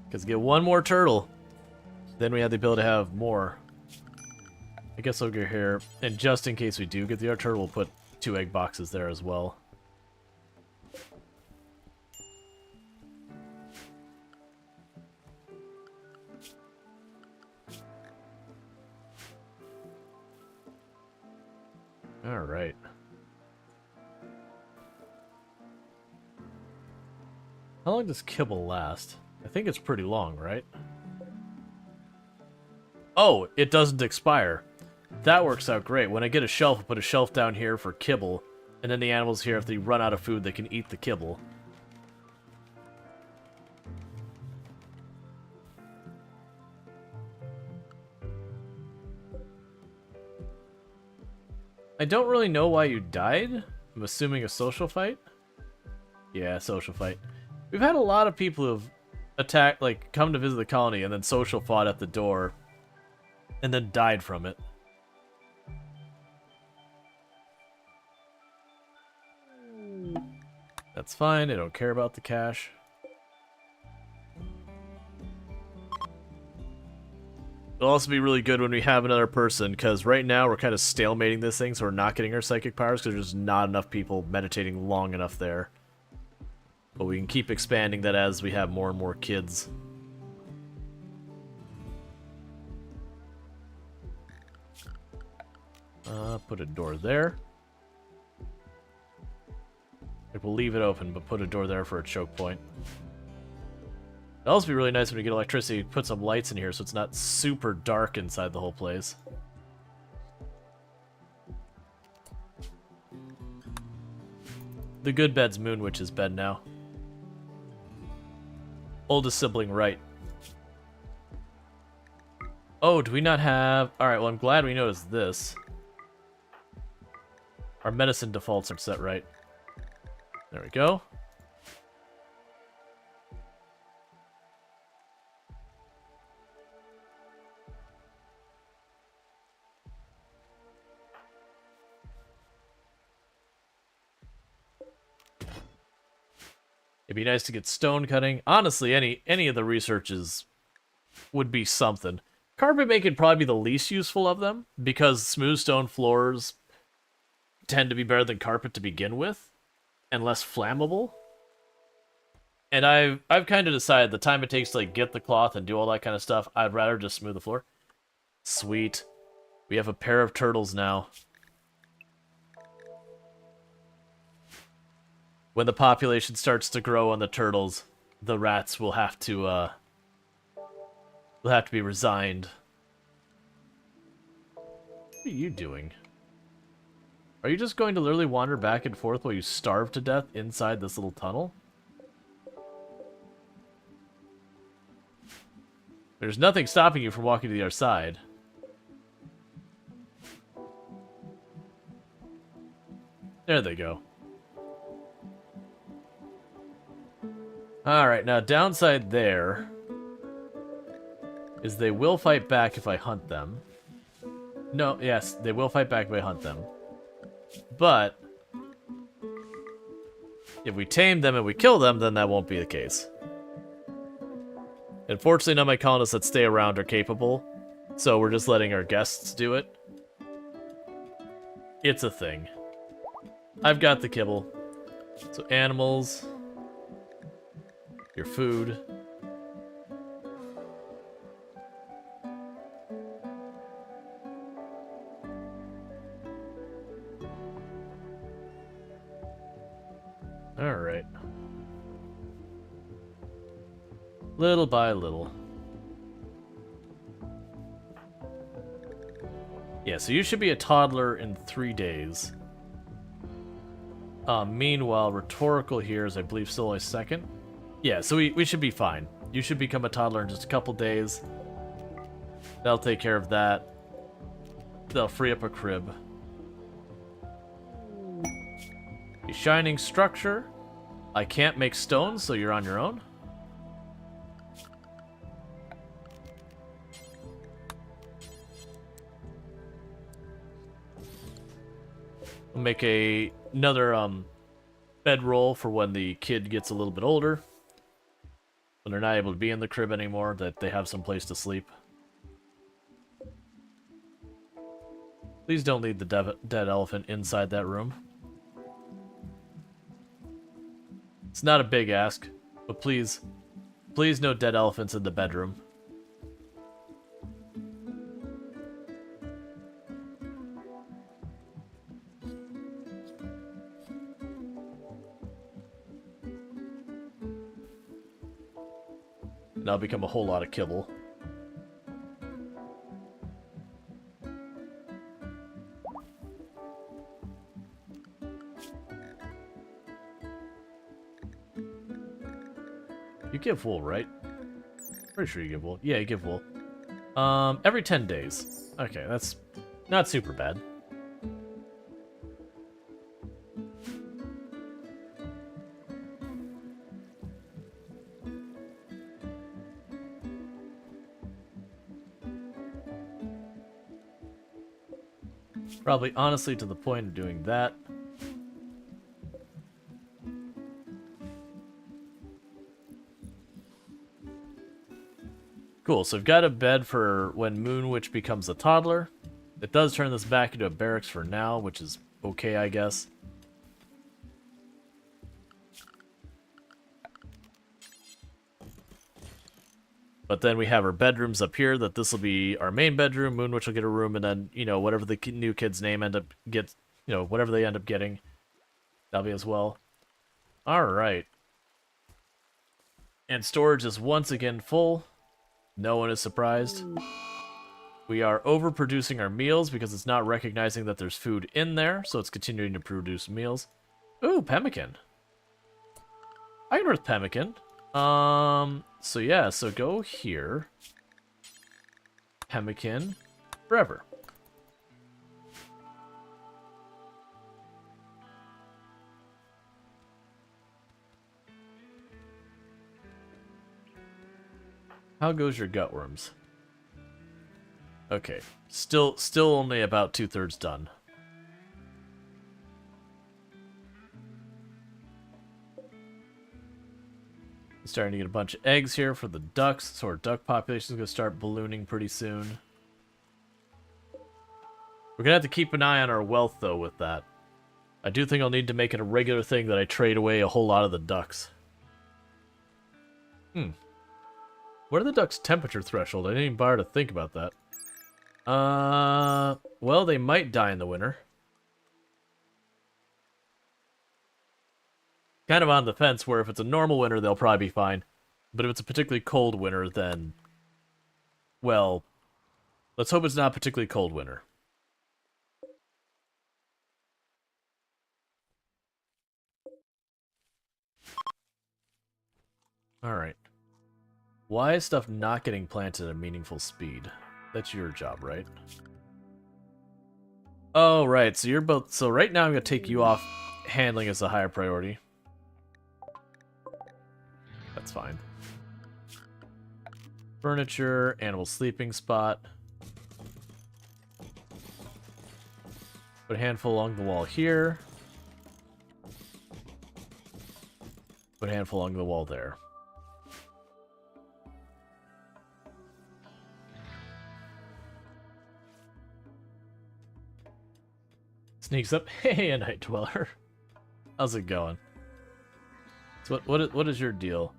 Because get one more turtle, then we have the ability to have more. I guess I'll go here, and just in case we do get the other turtle, we'll put 2 egg boxes there as well. Alright. How long does kibble last? I think it's pretty long, right? Oh, it doesn't expire. That works out great. When I get a shelf, I'll put a shelf down here for kibble, and then the animals here, if they run out of food, they can eat the kibble. I don't really know why you died. I'm assuming a social fight? Yeah, social fight. We've had a lot of people who've attacked, like, come to visit the colony and then social fought at the door and then died from it. That's fine, I don't care about the cash. It'll also be really good when we have another person, because right now we're kind of stalemating this thing, so we're not getting our psychic powers, because there's not enough people meditating long enough there. But we can keep expanding that as we have more and more kids. Put a door there. Like, we'll leave it open, but put a door there for a choke point. It'll also be really nice when we get electricity, put some lights in here so it's not super dark inside the whole place. The good bed's Moonwitch's bed now. Oldest sibling right. Oh, do we not have... Alright, well I'm glad we noticed this. Our medicine defaults are set right. There we go. It'd be nice to get stone cutting. Honestly, any of the researches would be something. Carpet making would probably be the least useful of them, because smooth stone floors tend to be better than carpet to begin with, and less flammable. And I've kind of decided the time it takes to like get the cloth and do all that kind of stuff, I'd rather just smooth the floor. Sweet. We have a pair of turtles now. When the population starts to grow on the turtles, the rats will have to be resigned. What are you doing? Are you just going to literally wander back and forth while you starve to death inside this little tunnel? There's nothing stopping you from walking to the other side. There they go. Alright, now downside there is they will fight back if I hunt them. No, yes, they will fight back if I hunt them. But if we tame them and we kill them, then that won't be the case. Unfortunately, none of my colonists that stay around are capable, so we're just letting our guests do it. It's a thing. I've got the kibble. So animals... your food. Alright. Little by little. Yeah, so you should be a toddler in 3 days. Meanwhile, rhetorical here is, I believe, still a second. Yeah, so we should be fine. You should become a toddler in just a couple days. They'll take care of that. They'll free up a crib. A shining structure. I can't make stones, so you're on your own. We'll make another bedroll for when the kid gets a little bit older. When they're not able to be in the crib anymore, that they have some place to sleep. Please don't leave the dead elephant inside that room. It's not a big ask, but please no dead elephants in the bedroom. Now become a whole lot of kibble. You give wool, right? Pretty sure you give wool. Yeah, you give wool. Every 10 days. Okay, that's not super bad. Probably honestly to the point of doing that. Cool, so we've got a bed for when Moonwitch becomes a toddler. It does turn this back into a barracks for now, which is okay, I guess. But then we have our bedrooms up here, that this will be our main bedroom, Moonwitch will get a room, and then, you know, whatever the new kid's name whatever they end up getting, that'll be as well. Alright. And storage is once again full. No one is surprised. We are overproducing our meals because it's not recognizing that there's food in there, so it's continuing to produce meals. Ooh, pemmican. I can earth pemmican. So yeah, so go here. Pemmican forever. How goes your gutworms? Okay, still only about 2/3 done. Starting to get a bunch of eggs here for the ducks, so our duck population is going to start ballooning pretty soon. We're going to have to keep an eye on our wealth, though, with that. I do think I'll need to make it a regular thing that I trade away a whole lot of the ducks. What are the ducks' temperature threshold? I didn't even bother to think about that. Well, they might die in the winter. Kind of on the fence, where if it's a normal winter, they'll probably be fine. But if it's a particularly cold winter, then... well, let's hope it's not a particularly cold winter. Alright. Why is stuff not getting planted at a meaningful speed? That's your job, right? Oh, right. So you're both... so right now I'm going to take you off handling as a higher priority. That's fine. Furniture, animal sleeping spot. Put a handful along the wall here. Put a handful along the wall there. Sneaks up. Hey, a night dweller. How's it going? So what is your deal?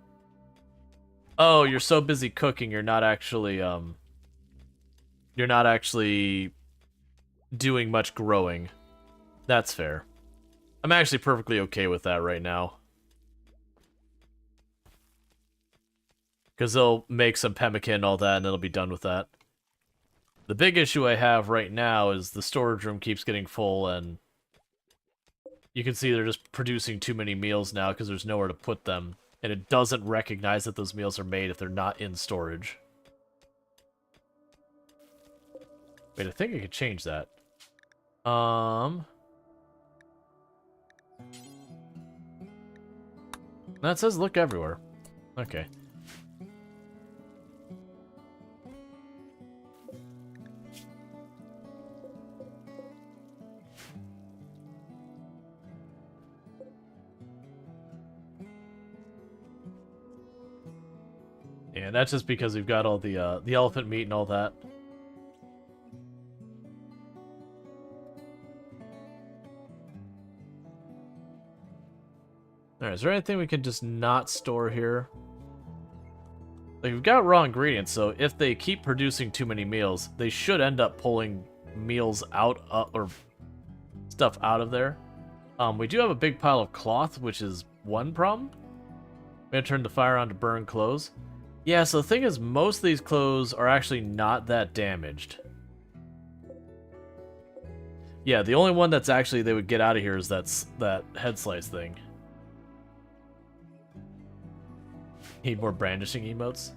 Oh, you're so busy cooking, you're not actually doing much growing. That's fair. I'm actually perfectly okay with that right now. Because they'll make some pemmican and all that, and it'll be done with that. The big issue I have right now is the storage room keeps getting full, and you can see they're just producing too many meals now because there's nowhere to put them. And it doesn't recognize that those meals are made if they're not in storage. Wait, I think I could change that. That says look everywhere. Okay. And that's just because we've got all the elephant meat and all that. Alright, is there anything we can just not store here? Like, we've got raw ingredients, so if they keep producing too many meals, they should end up pulling meals out, or stuff out of there. We do have a big pile of cloth, which is one problem. I'm gonna turn the fire on to burn clothes. Yeah, so the thing is, most of these clothes are actually not that damaged. Yeah, the only one that's actually they would get out of here is that head slice thing. Need more brandishing emotes.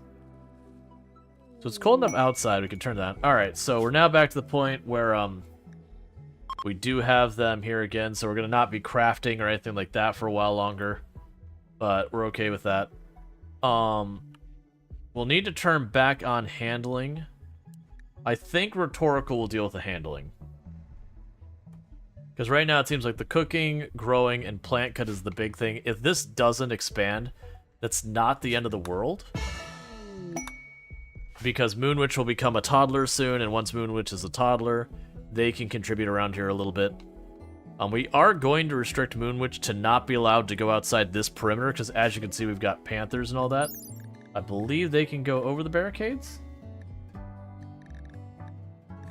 So it's cold enough outside, we can turn that on. Alright, so we're now back to the point where we do have them here again, so we're gonna not be crafting or anything like that for a while longer. But we're okay with that. We'll need to turn back on handling. I think rhetorical will deal with the handling. Because right now it seems like the cooking, growing, and plant cut is the big thing. If this doesn't expand, that's not the end of the world. Because Moonwitch will become a toddler soon, and once Moonwitch is a toddler, they can contribute around here a little bit. We are going to restrict Moonwitch to not be allowed to go outside this perimeter, because as you can see, we've got panthers and all that. I believe they can go over the barricades?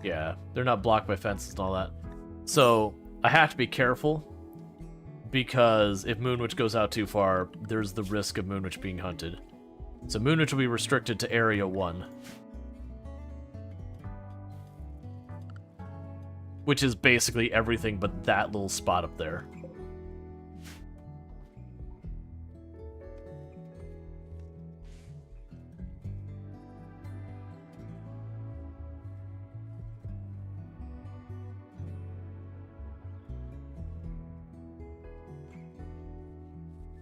Yeah, they're not blocked by fences and all that. So, I have to be careful, because if Moonwitch goes out too far, there's the risk of Moonwitch being hunted. So Moonwitch will be restricted to Area 1. Which is basically everything but that little spot up there.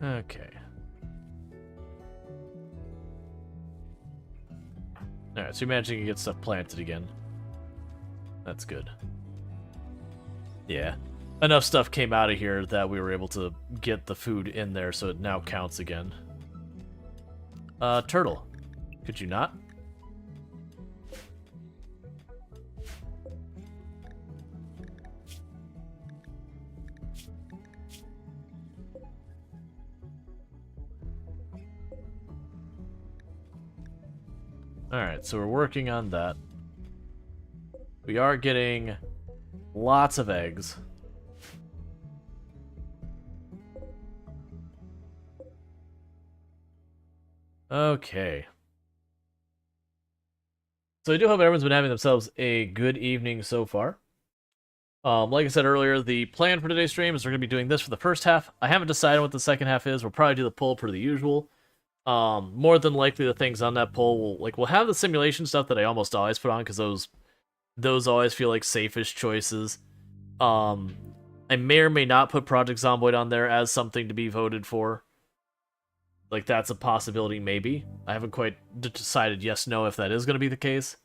Okay. Alright, so you're managing to get stuff planted again. That's good. Yeah. Enough stuff came out of here that we were able to get the food in there, so it now counts again. Turtle. Could you not? Alright, so we're working on that. We are getting lots of eggs. Okay. So I do hope everyone's been having themselves a good evening so far. Like I said earlier, the plan for today's stream is we're going to be doing this for the first half. I haven't decided what the second half is. We'll probably do the poll per the usual. More than likely the things on that poll we'll have the simulation stuff that I almost always put on because those always feel like safest choices. I may or may not put Project Zomboid on there as something to be voted for. Like, that's a possibility, maybe. I haven't quite decided yes, no, if that is going to be the case.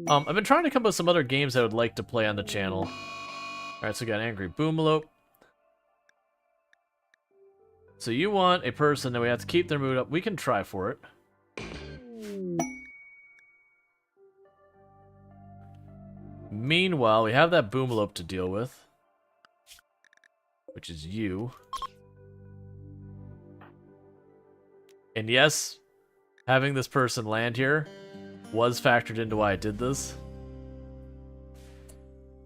I've been trying to come up with some other games I would like to play on the channel. Alright, so we got Angry Boomalope. So you want a person that we have to keep their mood up. We can try for it. Meanwhile, we have that Boomalope to deal with. Which is you. And yes, having this person land here was factored into why I did this.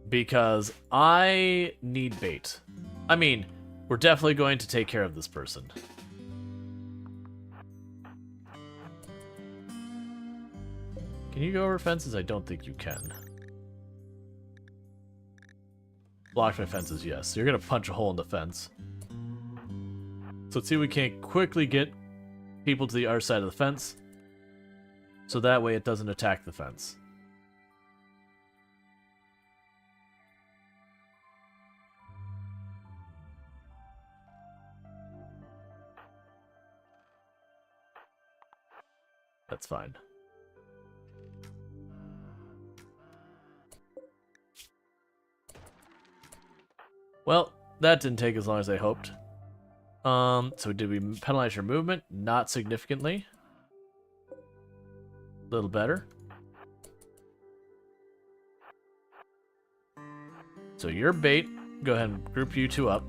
Because I need bait. I mean, we're definitely going to take care of this person. Can you go over fences? I don't think you can. Blocked by fences, yes. So you're going to punch a hole in the fence. So let's see if we can't quickly get people to the other side of the fence. So that way it doesn't attack the fence. That's fine. Well, that didn't take as long as I hoped. So did we penalize your movement? Not significantly. A little better. So your bait, go ahead and group you two up.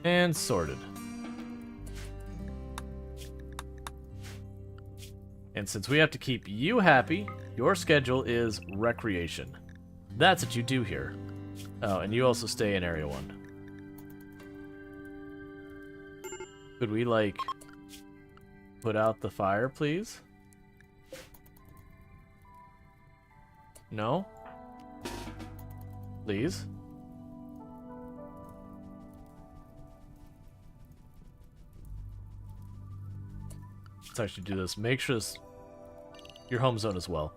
And sorted. And since we have to keep you happy, your schedule is recreation. That's what you do here. Oh, and you also stay in Area 1. Could we, like, put out the fire, please? No? Please? Let's actually do this. Make sure this... your home zone as well.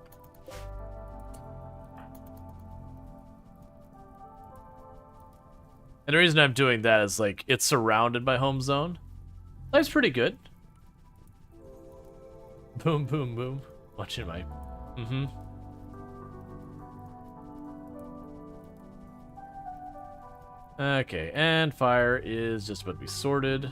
And the reason I'm doing that is, like, it's surrounded by home zone. That's pretty good. Boom, boom, boom. Watching my... Mm-hmm. Okay, and fire is just about to be sorted.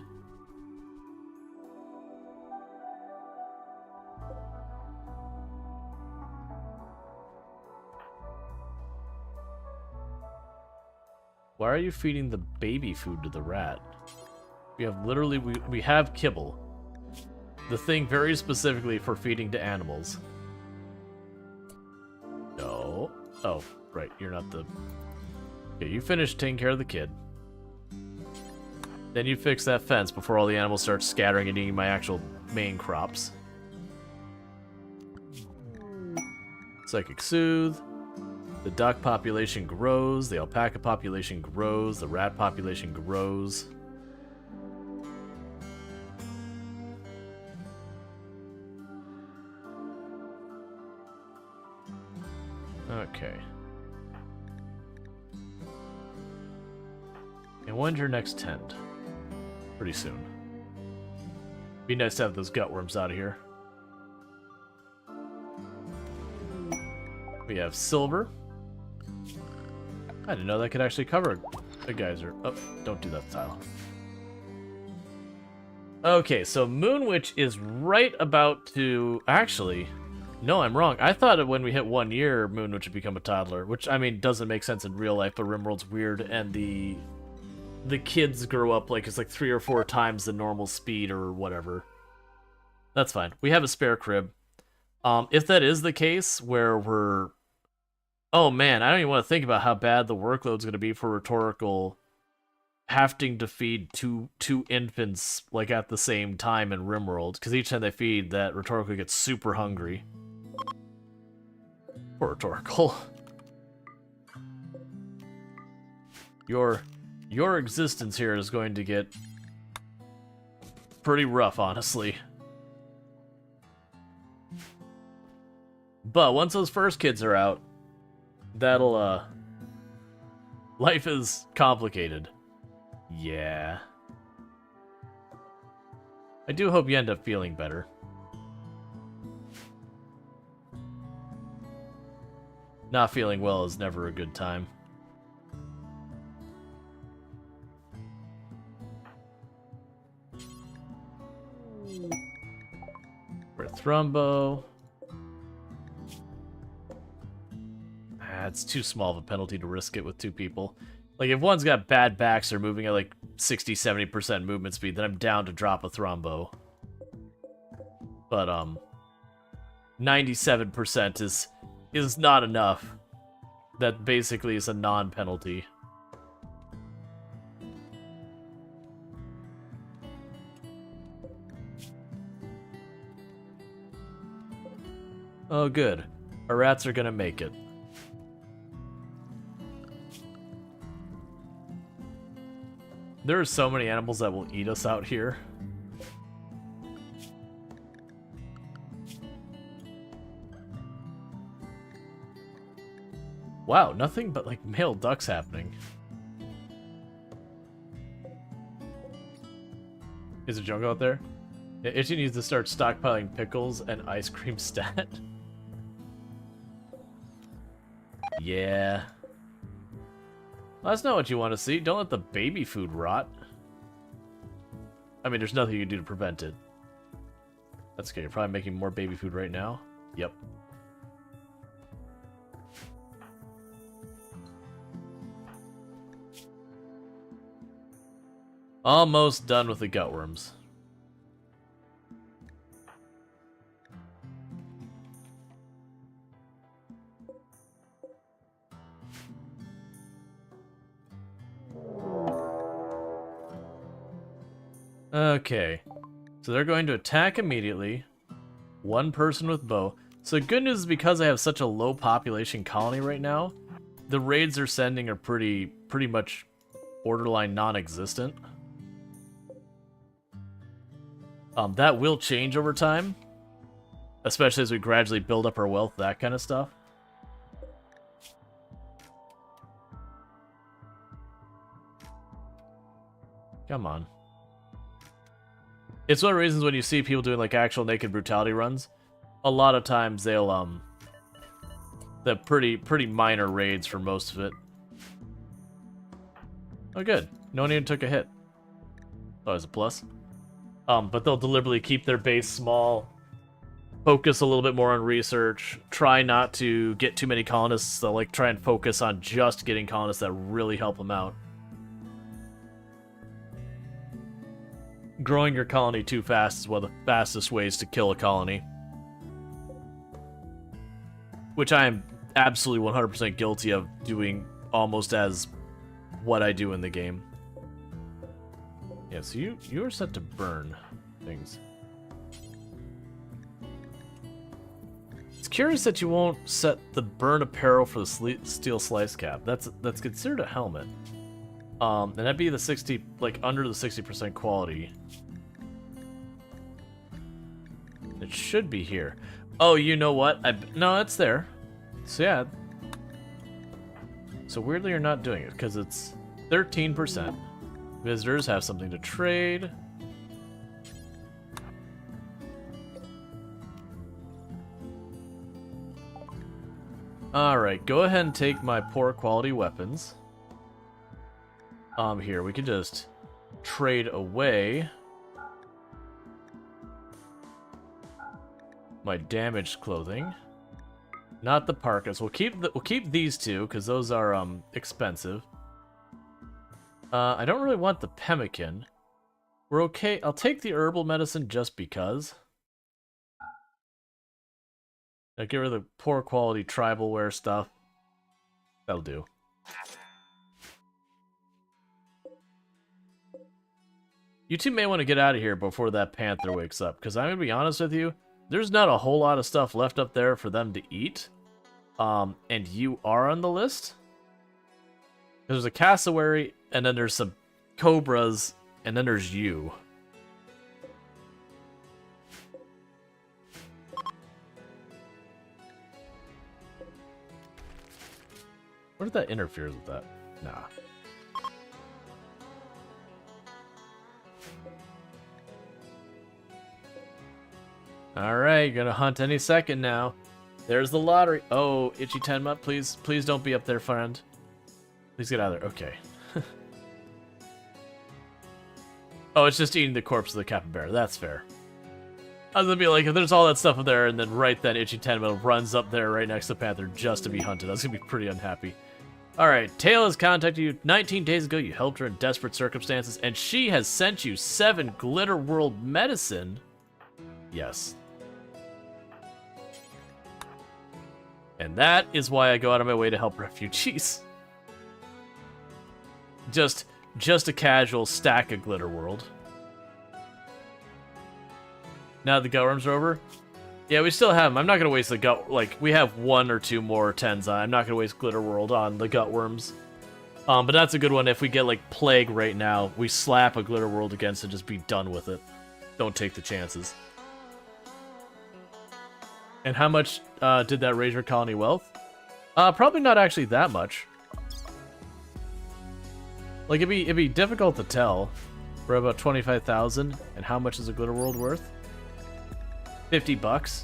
Why are you feeding the baby food to the rat? We have literally, we have kibble. The thing very specifically for feeding to animals. No. Oh, right, you're not the... Okay, you finish taking care of the kid. Then you fix that fence before all the animals start scattering and eating my actual main crops. Psychic Soothe. The duck population grows, the alpaca population grows, the rat population grows. Okay. And when's your next tent? Pretty soon. Be nice to have those gutworms out of here. We have silver. I didn't know that could actually cover a geyser. Oh, don't do that tile. Okay, so Moon Witch is right about to... Actually, no, I'm wrong. I thought that when we hit 1 year, Moon Witch would become a toddler, which, I mean, doesn't make sense in real life, but RimWorld's weird, and the kids grow up like it's like 3 or 4 times the normal speed or whatever. That's fine. We have a spare crib. If that is the case, where we're... Oh man, I don't even want to think about how bad the workload's going to be for Rhetorical having to feed two infants like at the same time in RimWorld, because each time they feed, that Rhetorical gets super hungry. Poor Rhetorical. Your existence here is going to get pretty rough, honestly. But once those first kids are out, that'll, life is complicated. Yeah. I do hope you end up feeling better. Not feeling well is never a good time. For Thrumbo. It's too small of a penalty to risk it with 2 people. Like, if one's got bad backs or moving at like 60-70% movement speed, then I'm down to drop a Thrumbo. But, 97% is not enough. That basically is a non-penalty. Oh, good. Our rats are gonna make it. There are so many animals that will eat us out here. Wow, nothing but like male ducks happening. Is a jungle out there? Yeah, Itchy needs to start stockpiling pickles and ice cream stat. Yeah. Well, that's not what you want to see. Don't let the baby food rot. I mean, there's nothing you can do to prevent it. That's okay. You're probably making more baby food right now. Yep. Almost done with the gutworms. Okay. So they're going to attack immediately. One person with bow. So the good news is because I have such a low population colony right now, the raids they're sending are pretty much borderline non-existent. That will change over time, especially as we gradually build up our wealth, that kind of stuff. Come on. It's one of the reasons when you see people doing like actual naked brutality runs, a lot of times they'll they're pretty minor raids for most of it. Oh good. No one even took a hit. Always a plus. But they'll deliberately keep their base small, focus a little bit more on research, try not to get too many colonists. They'll like try and focus on just getting colonists that really help them out. Growing your colony too fast is one of the fastest ways to kill a colony. Which I am absolutely 100% guilty of doing almost as what I do in the game. Yeah, so you are set to burn things. It's curious that you won't set the burn apparel for the steel slice cap. That's considered a helmet. And that'd be the 60, like under the 60% quality. It should be here. Oh, you know what? No, it's there. So yeah. So weirdly, you're not doing it because it's 13%. Visitors have something to trade. Alright, go ahead and take my poor quality weapons. Here, we can just trade away my damaged clothing. Not the parkas. We'll keep these two, because those are expensive. I don't really want the pemmican. We're okay. I'll take the herbal medicine just because. I'll get rid of the poor quality tribal wear stuff. That'll do. You two may want to get out of here before that panther wakes up, because I'm going to be honest with you, there's not a whole lot of stuff left up there for them to eat. And you are on the list. There's a cassowary, and then there's some cobras, and then there's you. What if that interferes with that? Nah. Alright, you're gonna hunt any second now. There's the lottery. Oh, Itchy Tenma, please don't be up there, friend. Please get out of there. Okay. Oh, it's just eating the corpse of the capybara. That's fair. I was gonna be like, if there's all that stuff up there, and then right then Itchy Tenma runs up there right next to Panther just to be hunted. I was gonna be pretty unhappy. Alright, Tail has contacted you 19 days ago. You helped her in desperate circumstances, and she has sent you 7 Glitter World medicine. Yes. And that is why I go out of my way to help refugees. Just a casual stack of Glitter World. Now the gutworms are over. Yeah, we still have them. I'm not gonna waste the gut. Like, we have 1 or 2 more Tenza. I'm not gonna waste Glitter World on the gutworms. But that's a good one. If we get like plague right now, we slap a Glitter World against it and just be done with it. Don't take the chances. And how much did that raise your colony wealth? Probably not actually that much. Like, it'd be difficult to tell. For about 25,000, and how much is a Glitter World worth? $50.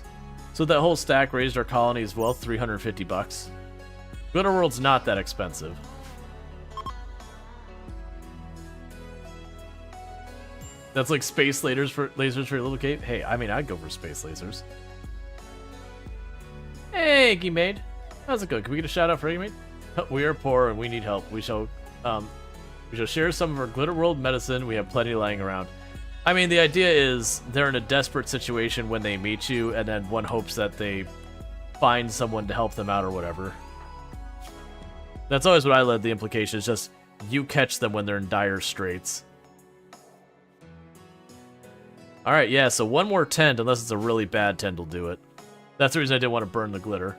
So that whole stack raised our colony's wealth 350 bucks. Glitter World's not that expensive. That's like space lasers for your little cave. Hey, I mean, I'd go for space lasers. Hey, Eggy Maid. How's it going? Can we get a shout out for Eggy Maid? We are poor and we need help. We shall share some of our Glitter World medicine. We have plenty lying around. I mean, the idea is they're in a desperate situation when they meet you, and then one hopes that they find someone to help them out or whatever. That's always what I led the implication, is just you catch them when they're in dire straits. Alright, yeah, so one more tent, unless it's a really bad tent, will do it. That's the reason I didn't want to burn the glitter.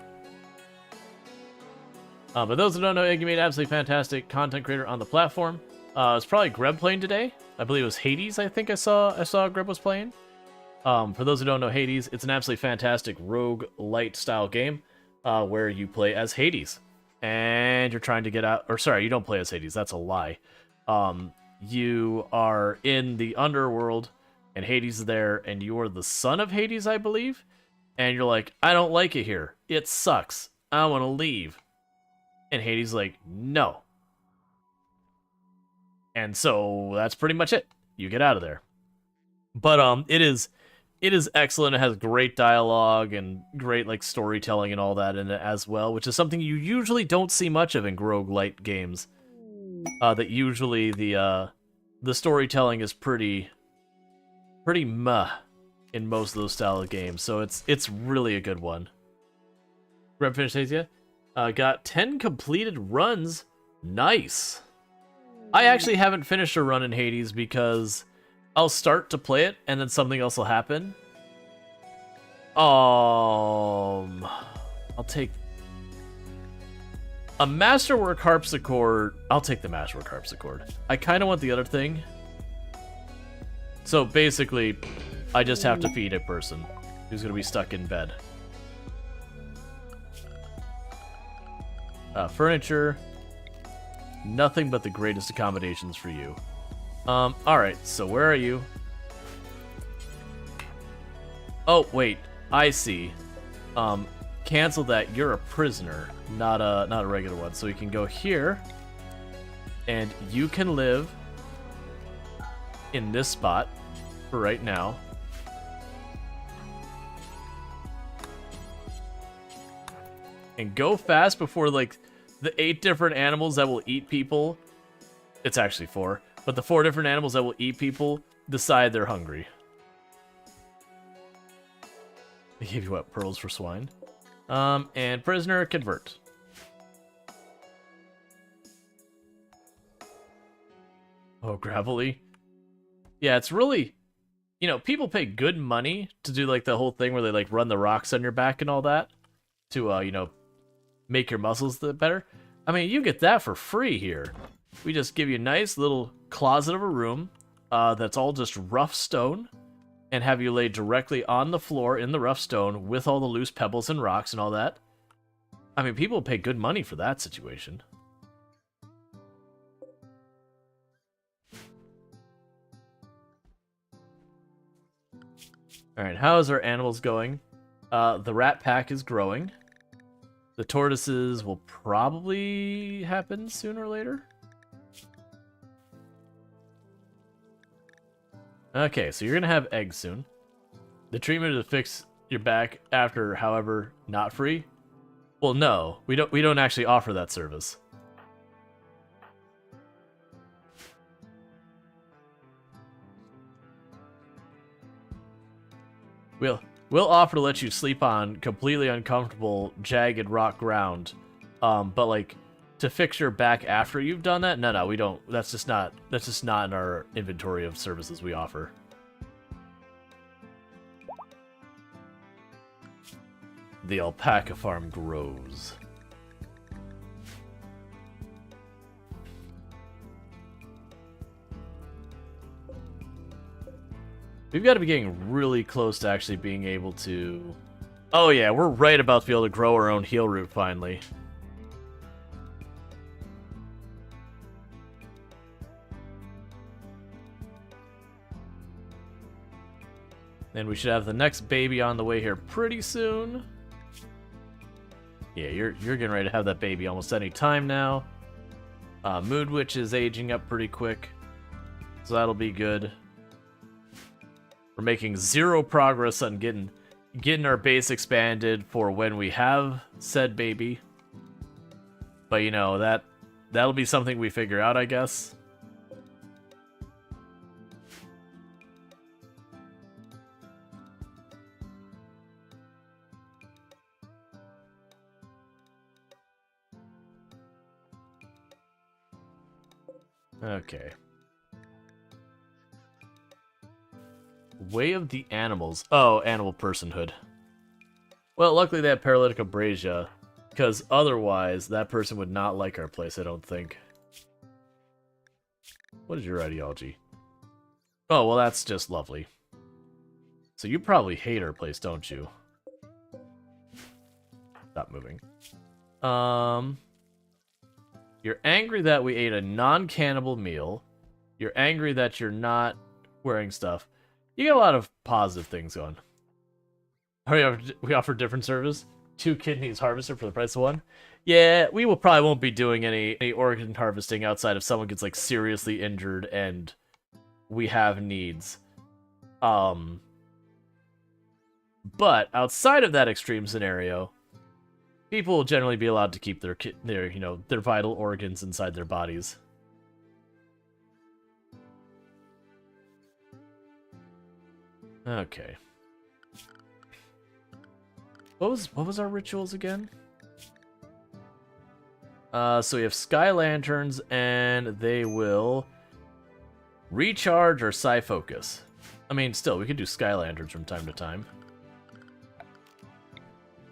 But those who don't know, Iggy made absolutely fantastic content creator on the platform. It's probably Greb playing today. I believe it was Hades, I think I saw Greb was playing. For those who don't know Hades, it's an absolutely fantastic rogue-lite style game where you play as Hades. And you're trying to get out... Or sorry, you don't play as Hades, that's a lie. You are in the underworld, and Hades is there, and you're the son of Hades, I believe. And you're like, I don't like it here. It sucks. I want to leave. And Hades is like, no. And so that's pretty much it. You get out of there. But it is excellent. It has great dialogue and great like storytelling and all that in it as well, which is something you usually don't see much of in roguelite games. That usually the storytelling is pretty meh in most of those style of games. So it's really a good one. Grab finish Asia. Got 10 completed runs. Nice. I actually haven't finished a run in Hades because I'll start to play it and then something else will happen. I'll take a Masterwork Harpsichord. I'll take the Masterwork Harpsichord. I kind of want the other thing. So basically, I just have to feed a person who's going to be stuck in bed. Furniture. Nothing but the greatest accommodations for you. Alright, so where are you? Oh, wait. I see. Cancel that. You're a prisoner, not a regular one. So you can go here, and you can live in this spot for right now. And go fast before, like, the 8 different animals that will eat people. It's actually 4. But the 4 different animals that will eat people decide they're hungry. They gave you what? Pearls for swine? And prisoner, convert. Oh, gravelly. Yeah, it's really... You know, people pay good money to do, like, the whole thing where they, like, run the rocks on your back and all that. To, you know, make your muscles better. I mean, you get that for free here. We just give you a nice little closet of a room that's all just rough stone, and have you lay directly on the floor in the rough stone with all the loose pebbles and rocks and all that. I mean, people pay good money for that situation. Alright, how is our animals going? The rat pack is growing. The tortoises will probably happen sooner or later. Okay, so you're gonna have eggs soon. The treatment is to fix your back after, however, not free. Well, no, we don't actually offer that service. We'll offer to let you sleep on completely uncomfortable, jagged rock ground, but like to fix your back after you've done that, no, we don't. That's just not in our inventory of services we offer. The alpaca farm grows. We've got to be getting really close to actually being able to... Oh yeah, we're right about to be able to grow our own heal root finally. And we should have the next baby on the way here pretty soon. Yeah, you're getting ready to have that baby almost any time now. Mood Witch is aging up pretty quick, so that'll be good. We're making 0 progress on getting our base expanded for when we have said baby. But you know, that'll be something we figure out, I guess. Okay. Way of the Animals. Oh, animal personhood. Well, luckily they have paralytic abrasia, because otherwise that person would not like our place, I don't think. What is your ideology? Oh, well, that's just lovely. So you probably hate our place, don't you? Stop moving. You're angry that we ate a non-cannibal meal. You're angry that you're not wearing stuff. You get a lot of positive things going. We offer different service. 2 kidneys harvested for the price of 1. Yeah, we probably won't be doing any organ harvesting outside if someone gets like seriously injured and we have needs. But outside of that extreme scenario, people will generally be allowed to keep their vital organs inside their bodies. Okay. What was our rituals again? So we have sky lanterns, and they will recharge or psi focus. I mean, still, we could do sky lanterns from time to time.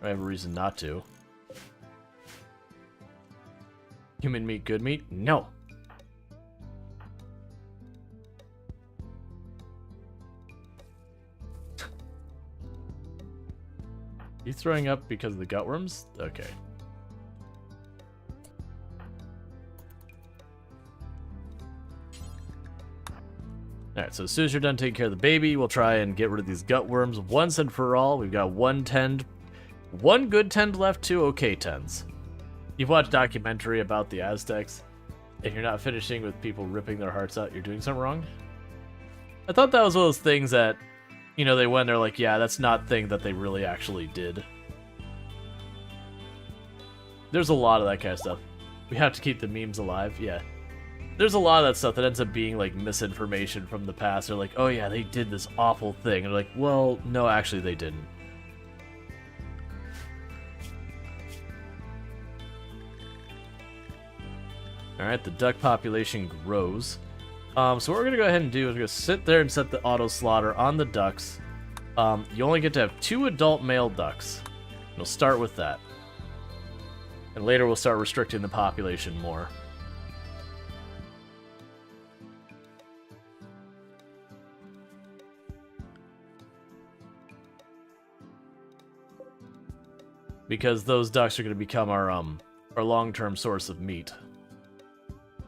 I have a reason not to. Human meat, good meat? No. You throwing up because of the gutworms? Okay. Alright, so as soon as you're done taking care of the baby, we'll try and get rid of these gutworms once and for all. We've got one good tend left, 2 okay tends. You've watched a documentary about the Aztecs. If you're not finishing with people ripping their hearts out, you're doing something wrong. I thought that was one of those things that, they went there like, yeah, that's not a thing that they really actually did. There's a lot of that kind of stuff. We have to keep the memes alive, yeah. There's a lot of that stuff that ends up being like misinformation from the past. They're like, oh yeah, they did this awful thing. And they're like, well, no, actually they didn't. Alright, the duck population grows. So what we're going to go ahead and do is we're going to sit there and set the auto slaughter on the ducks. You only get to have 2 adult male ducks. We'll start with that. And later we'll start restricting the population more. Because those ducks are going to become our long-term source of meat.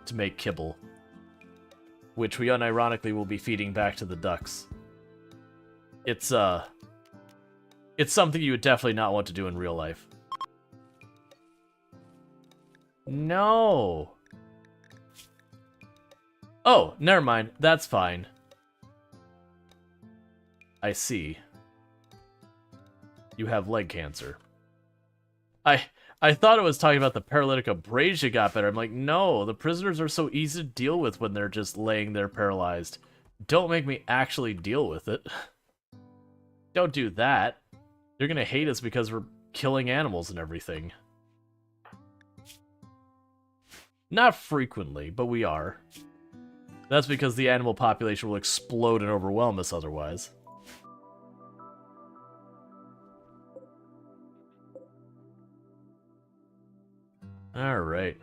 To make kibble. Which we unironically will be feeding back to the ducks. It's something you would definitely not want to do in real life. No. Oh, never mind. That's fine. I see. You have leg cancer. I thought it was talking about the paralytic abrasia got better. I'm like, no, the prisoners are so easy to deal with when they're just laying there paralyzed. Don't make me actually deal with it. Don't do that. They're gonna hate us because we're killing animals and everything. Not frequently, but we are. That's because the animal population will explode and overwhelm us otherwise. Alright.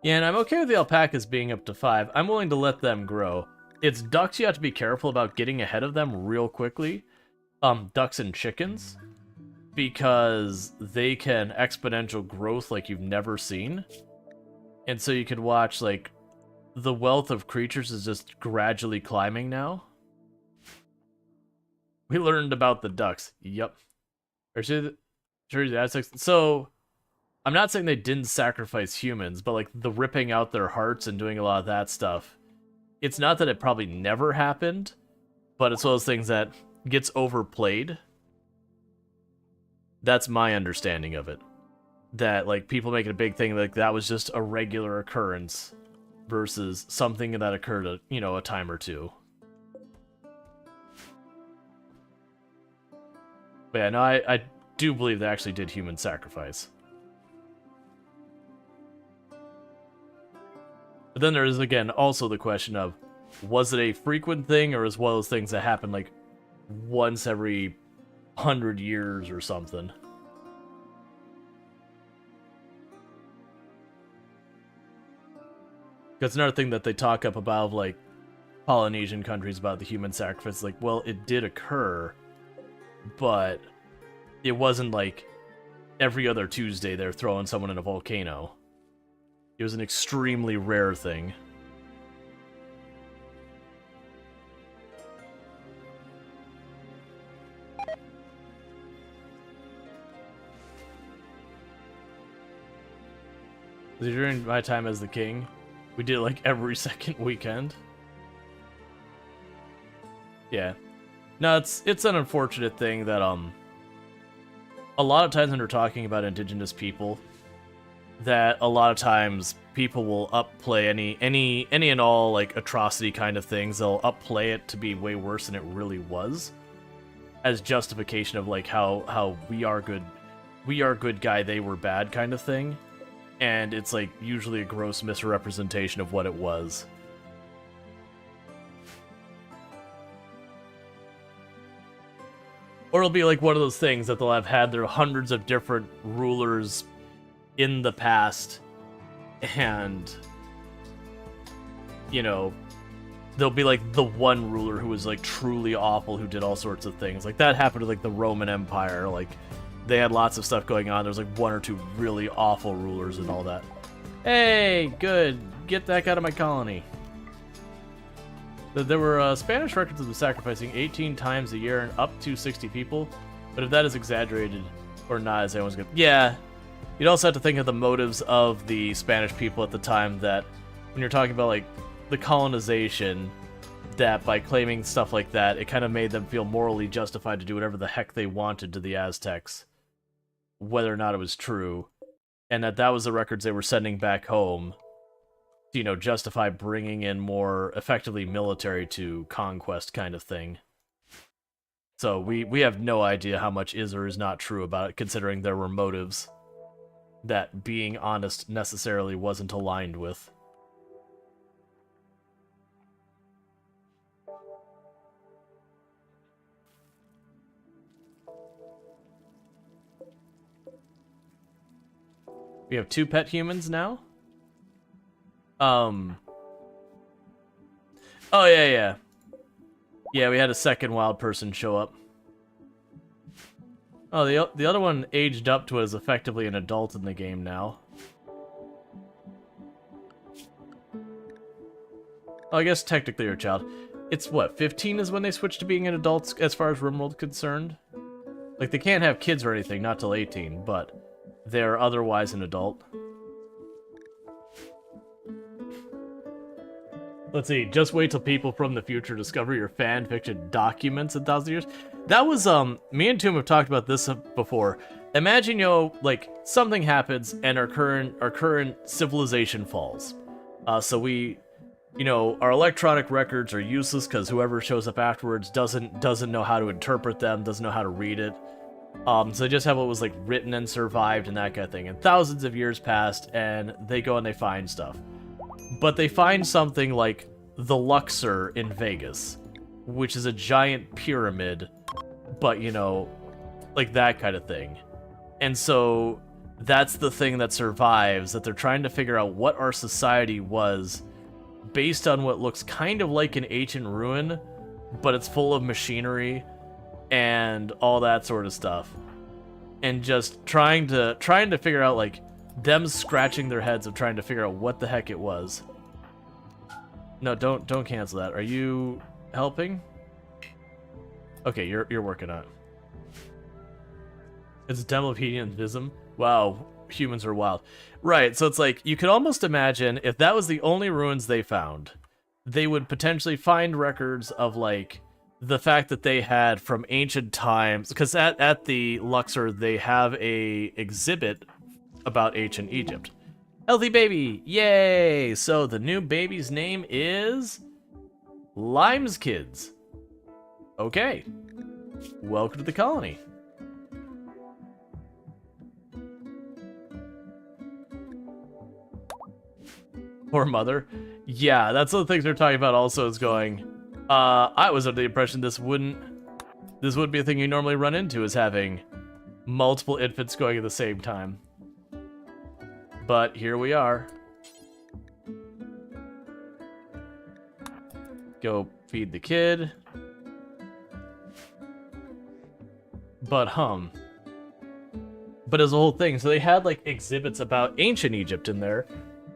Yeah, and I'm okay with the alpacas being up to 5. I'm willing to let them grow. It's ducks you have to be careful about getting ahead of them real quickly. Ducks and chickens. Because they can exponential growth like you've never seen. And so you could watch, like, the wealth of creatures is just gradually climbing now. We learned about the ducks. Yep. So, I'm not saying they didn't sacrifice humans, but, like, the ripping out their hearts and doing a lot of that stuff. It's not that it probably never happened, but it's one of those things that gets overplayed. That's my understanding of it. That, like, people make it a big thing, like, that was just a regular occurrence versus something that occurred, a time or two. But yeah, no, I do believe they actually did human sacrifice. But then there is, again, also the question of, was it a frequent thing, or as well as things that happen, like, once every 100 years or something? That's another thing that they talk up about, like, Polynesian countries about the human sacrifice. Like, well, it did occur, but it wasn't like every other Tuesday they're throwing someone in a volcano. It was an extremely rare thing. During my time as the king, we did it like every second weekend. Yeah. No, it's an unfortunate thing that a lot of times when we're talking about indigenous people, that a lot of times people will upplay any and all like atrocity kind of things. They'll upplay it to be way worse than it really was, as justification of like how we are good guy, they were bad kind of thing. And it's like usually a gross misrepresentation of what it was. Or it'll be like one of those things that they'll have had their hundreds of different rulers in the past, and, you know, there'll be like the one ruler who was like truly awful, who did all sorts of things. Like that happened with like the Roman Empire. Like they had lots of stuff going on. There was like one or two really awful rulers and all that. Hey, good. Get that guy out of my colony. There were Spanish records of them sacrificing 18 times a year and up to 60 people, but if that is exaggerated or not, as anyone's good. Yeah, you'd also have to think of the motives of the Spanish people at the time, that when you're talking about like the colonization, that by claiming stuff like that, it kind of made them feel morally justified to do whatever the heck they wanted to the Aztecs, whether or not it was true, and that was the records they were sending back home, you know, justify bringing in more effectively military to conquest kind of thing. So we have no idea how much is or is not true about it, considering there were motives that being honest necessarily wasn't aligned with. We have 2 pet humans now? Oh, yeah. Yeah, we had a second wild person show up. Oh, the other one aged up to as effectively an adult in the game now. Oh, I guess technically you're a child. It's what, 15 is when they switch to being an adult as far as RimWorld concerned? Like, they can't have kids or anything, not till 18, but they're otherwise an adult. Let's see, just wait till people from the future discover your fan fiction documents in 1,000 years. That was, me and Toom have talked about this before. Imagine, you know, like, something happens and our current civilization falls. So we, you know, our electronic records are useless because whoever shows up afterwards doesn't know how to interpret them, doesn't know how to read it. So they just have what was, like, written and survived and that kind of thing. And thousands of years passed, and they go and they find stuff. But they find something like the Luxor in Vegas, which is a giant pyramid, but, you know, like that kind of thing. And so that's the thing that survives, that they're trying to figure out what our society was based on what looks kind of like an ancient ruin, but it's full of machinery and all that sort of stuff. And just trying to figure out, like, them scratching their heads of trying to figure out what the heck it was. No, don't cancel that. Are you helping? Okay, you're working on it. It's Demopedian Vism. Wow, humans are wild. Right, so it's like, you could almost imagine if that was the only ruins they found, they would potentially find records of, like, the fact that they had from ancient times, because at the Luxor, they have a exhibit about ancient Egypt. Healthy baby! Yay! So the new baby's name is Lime's Kids. Okay. Welcome to the colony. Poor mother. Yeah, that's one of the things they're talking about also is going, I was under the impression this wouldn't be a thing you normally run into, is having multiple infants going at the same time. But here we are. Go feed the kid. But as a whole thing, so they had like exhibits about ancient Egypt in there.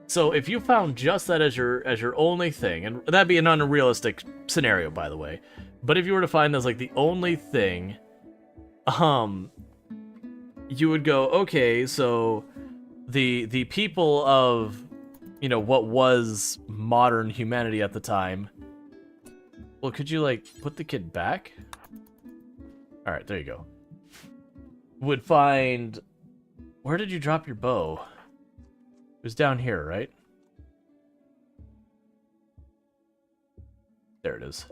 So if you found just that as your only thing, and that'd be an unrealistic scenario, by the way. But if you were to find as like the only thing, you would go, okay, so the people of, you know, what was modern humanity at the time. Well, could you like put the kid back? All right, there you go. Would find, where did you drop your bow? It was down here, right? There it is.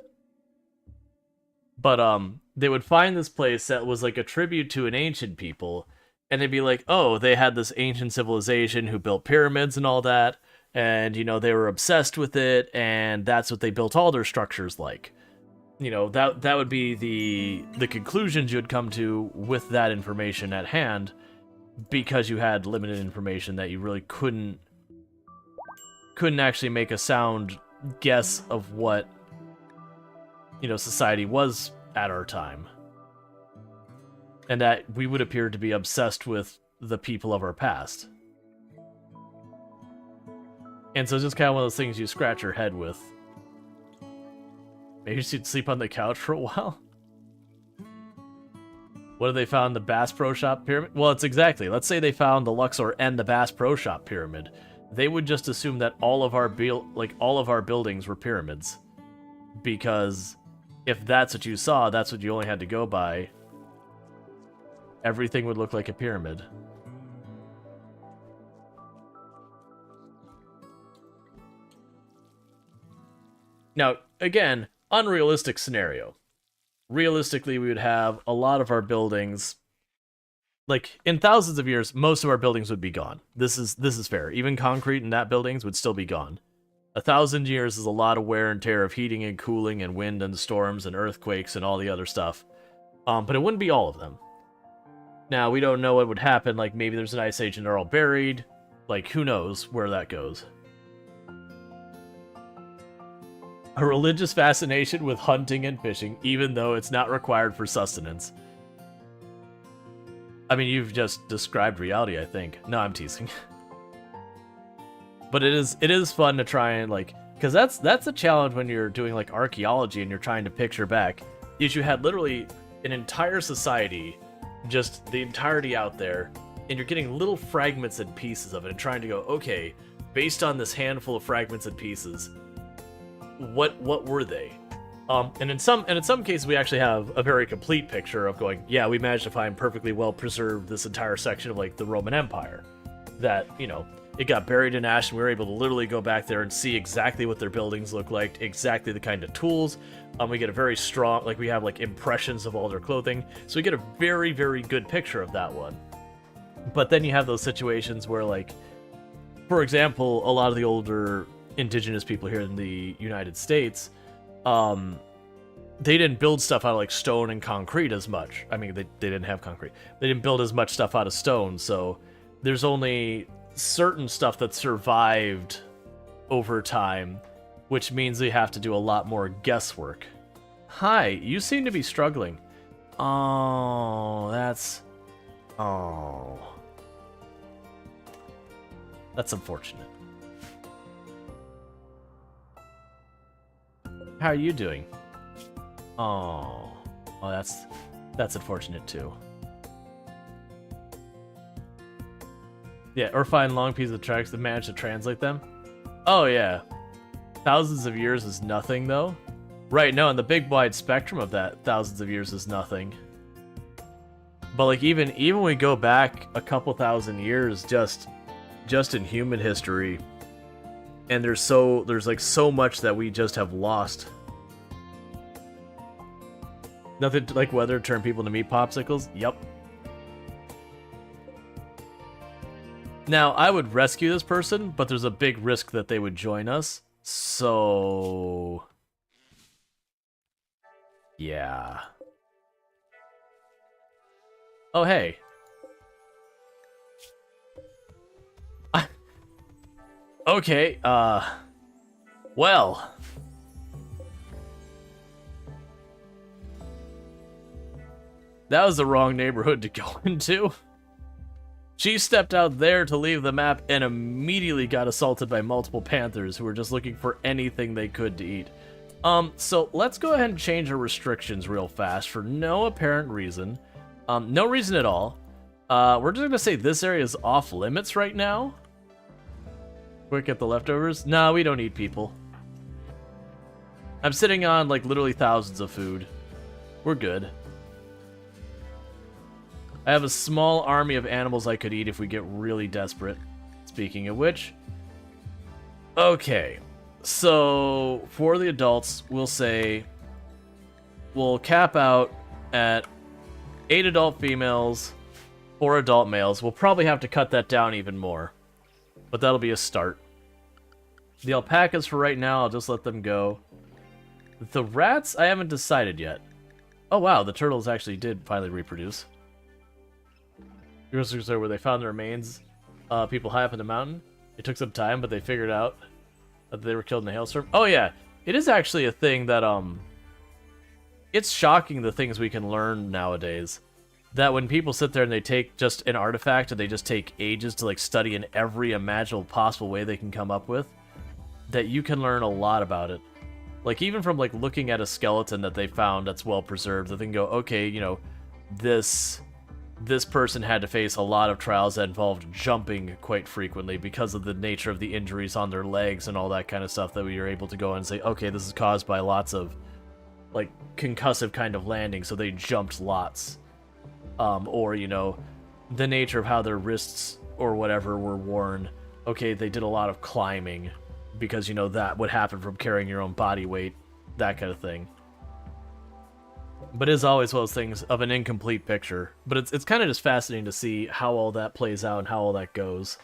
But they would find this place that was like a tribute to an ancient people, and they'd be like, oh, they had this ancient civilization who built pyramids and all that, and you know, they were obsessed with it, and that's what they built all their structures like. You know, that would be the conclusions you would come to with that information at hand, because you had limited information that you really couldn't actually make a sound guess of what, you know, society was at our time. And that we would appear to be obsessed with the people of our past. And so it's just kind of one of those things you scratch your head with. Maybe you should sleep on the couch for a while. What have they found? The Bass Pro Shop pyramid? Well, it's exactly. Let's say they found the Luxor and the Bass Pro Shop pyramid. They would just assume that all of our buildings were pyramids, because if that's what you saw, that's what you only had to go by. Everything would look like a pyramid. Now, again, unrealistic scenario. Realistically, we would have a lot of our buildings, like in thousands of years, most of our buildings would be gone. This is fair. Even concrete in that buildings would still be gone. 1,000 years is a lot of wear and tear of heating and cooling and wind and storms and earthquakes and all the other stuff. But it wouldn't be all of them. Now, we don't know what would happen. Like, maybe there's an ice age and they're all buried. Like, who knows where that goes. A religious fascination with hunting and fishing, even though it's not required for sustenance. I mean, you've just described reality, I think. No, I'm teasing. But it is fun to try and, like, because that's a challenge when you're doing, like, archaeology and you're trying to picture back. Is you had literally an entire society, just the entirety out there, and you're getting little fragments and pieces of it and trying to go, okay, based on this handful of fragments and pieces, what were they? And in some cases we actually have a very complete picture of going, yeah, we managed to find perfectly well preserved this entire section of like the Roman Empire, that, you know, it got buried in ash and we were able to literally go back there and see exactly what their buildings look like, exactly the kind of tools. We get a very strong, like we have like impressions of all their clothing, so we get a very, very good picture of that one. But then you have those situations where, like, for example, a lot of the older indigenous people here in the United States, they didn't build stuff out of like stone and concrete as much. I mean, they didn't have concrete. They didn't build as much stuff out of stone, so there's only certain stuff that survived over time, which means they have to do a lot more guesswork. Hi, you seem to be struggling. Oh, that's unfortunate. How are you doing? Oh, that's unfortunate too. Yeah, or find long pieces of tracks that manage to translate them. Oh yeah, thousands of years is nothing though. Right, no, and the big wide spectrum of that, thousands of years is nothing. But like even when we go back a couple thousand years, just in human history, and there's like so much that we just have lost. Nothing like weather turn people into meat popsicles. Yep. Now, I would rescue this person, but there's a big risk that they would join us. So... yeah. Oh, hey. Okay, well... that was the wrong neighborhood to go into. She stepped out there to leave the map and immediately got assaulted by multiple panthers who were just looking for anything they could to eat. So let's go ahead and change our restrictions real fast for no apparent reason. No reason at all. We're just gonna say this area is off limits right now. Quick at the leftovers. No, we don't eat people. I'm sitting on like literally thousands of food. We're good. I have a small army of animals I could eat if we get really desperate. Speaking of which. Okay. So, for the adults, we'll say... we'll cap out at 8 adult females, 4 adult males. We'll probably have to cut that down even more. But that'll be a start. The alpacas for right now, I'll just let them go. The rats, I haven't decided yet. Oh wow, the turtles actually did finally reproduce. Where they found the remains, people high up in the mountain. It took some time, but they figured out that they were killed in a hailstorm. Oh yeah, it is actually a thing that, it's shocking the things we can learn nowadays. That when people sit there and they take just an artifact and they just take ages to like study in every imaginable possible way they can come up with, that you can learn a lot about it. Like even from like looking at a skeleton that they found that's well preserved, that they can go, okay, you know, this person had to face a lot of trials that involved jumping quite frequently because of the nature of the injuries on their legs and all that kind of stuff, that we are able to go and say, okay, this is caused by lots of like concussive kind of landing, so they jumped lots. Or, you know, the nature of how their wrists or whatever were worn. Okay, they did a lot of climbing because, you know, that would happen from carrying your own body weight, that kind of thing. But it is always one of those things of an incomplete picture. But it's kind of just fascinating to see how all that plays out and how all that goes.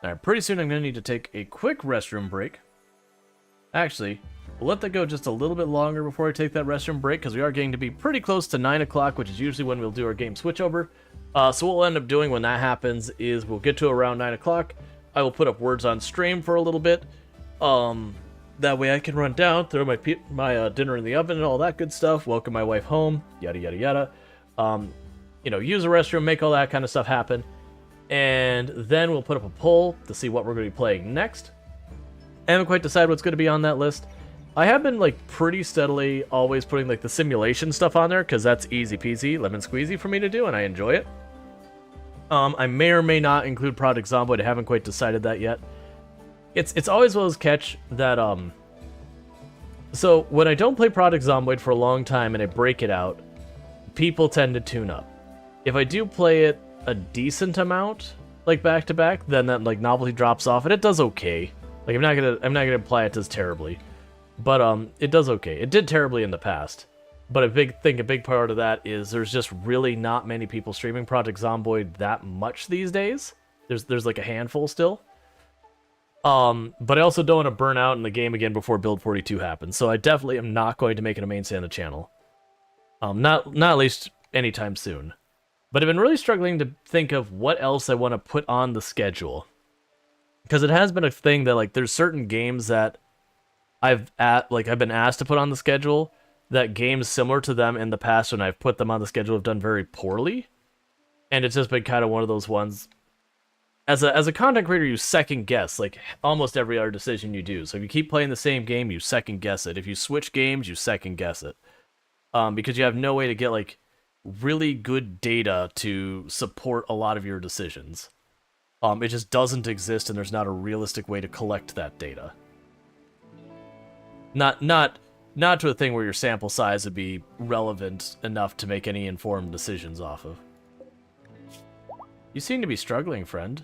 Alright, pretty soon I'm going to need to take a quick restroom break. Actually, we'll let that go just a little bit longer before I take that restroom break, because we are getting to be pretty close to 9 o'clock, which is usually when we'll do our game switchover. So what we'll end up doing when that happens is we'll get to around 9 o'clock. I will put up words on stream for a little bit. That way I can run down, throw my dinner in the oven and all that good stuff, welcome my wife home, yada yada yada. You know, use a restroom, make all that kind of stuff happen. And then we'll put up a poll to see what we're going to be playing next. I haven't quite decided what's going to be on that list. I have been, like, pretty steadily always putting, like, the simulation stuff on there, because that's easy peasy, lemon squeezy for me to do, and I enjoy it. I may or may not include Project Zomboid. I haven't quite decided that yet. It's always one of those catch that, so, when I don't play Project Zomboid for a long time and I break it out, people tend to tune up. If I do play it a decent amount, like, back-to-back, then that, like, novelty drops off, and it does okay. Like, I'm not gonna imply it does terribly. But, it does okay. It did terribly in the past. But a big part of that is there's just really not many people streaming Project Zomboid that much these days. There's like a handful still. But I also don't want to burn out in the game again before Build 42 happens. So I definitely am not going to make it a mainstay on the channel. Not at least anytime soon. But I've been really struggling to think of what else I want to put on the schedule. Because it has been a thing that, like, there's certain games that I've been asked to put on the schedule, that games similar to them in the past when I've put them on the schedule have done very poorly. And it's just been kind of one of those ones. As a content creator, you second guess, like, almost every other decision you do. So if you keep playing the same game, you second guess it. If you switch games, you second guess it. Because you have no way to get, like, really good data to support a lot of your decisions. It just doesn't exist, and there's not a realistic way to collect that data. Not to a thing where your sample size would be relevant enough to make any informed decisions off of. You seem to be struggling, friend.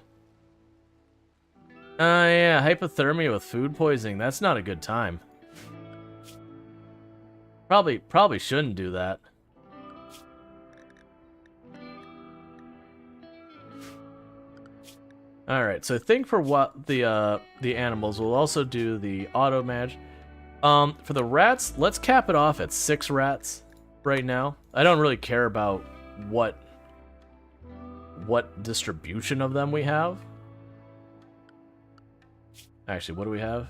Yeah, hypothermia with food poisoning. That's not a good time. Probably shouldn't do that. Alright, so I think for what the animals, we'll also do the auto match. For the rats, let's cap it off at 6 rats right now. I don't really care about what distribution of them we have. Actually, what do we have?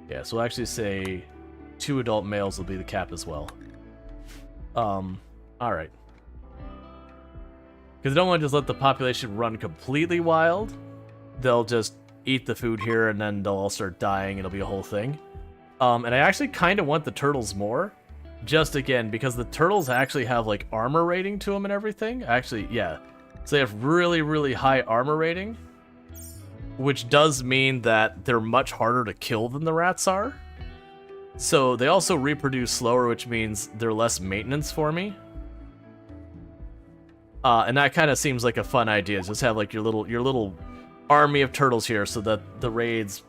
Yeah, so we'll actually say 2 adult males will be the cap as well. Alright. Because I don't want to just let the population run completely wild. They'll just eat the food here and then they'll all start dying. It'll be a whole thing. And I actually kind of want the turtles more. Just again, because the turtles actually have like armor rating to them and everything. Actually, yeah. So they have really, really high armor rating. Which does mean that they're much harder to kill than the rats are. So they also reproduce slower, which means they're less maintenance for me. And that kind of seems like a fun idea. Just have like your little army of turtles here, so that the raids,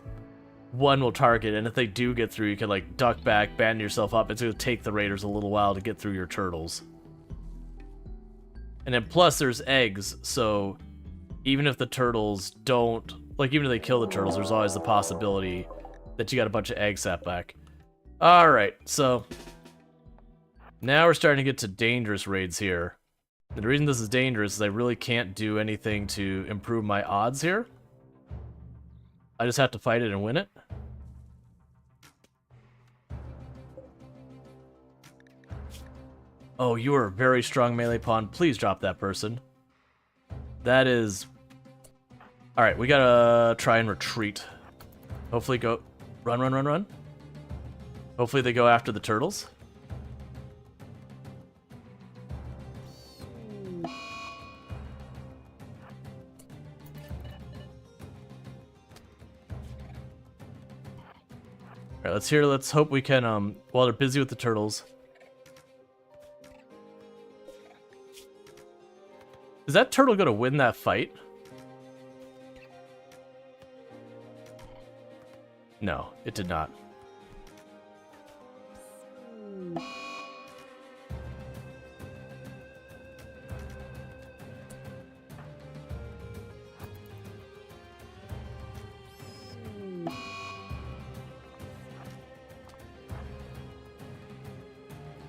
one will target, and if they do get through, you can like duck back, band yourself up. It's going to take the raiders a little while to get through your turtles. And then plus there's eggs, so even if the turtles don't, like even if they kill the turtles, there's always the possibility that you got a bunch of eggs sat back. Alright, so now we're starting to get to dangerous raids here. And the reason this is dangerous is I really can't do anything to improve my odds here. I just have to fight it and win it. Oh, you are a very strong melee pawn. Please drop that person. That is... Alright, we gotta try and retreat. Hopefully go... Run, run, run, run. Hopefully they go after the turtles. Alright, let's hope we can, while they're busy with the turtles. Is that turtle gonna win that fight? No, it did not.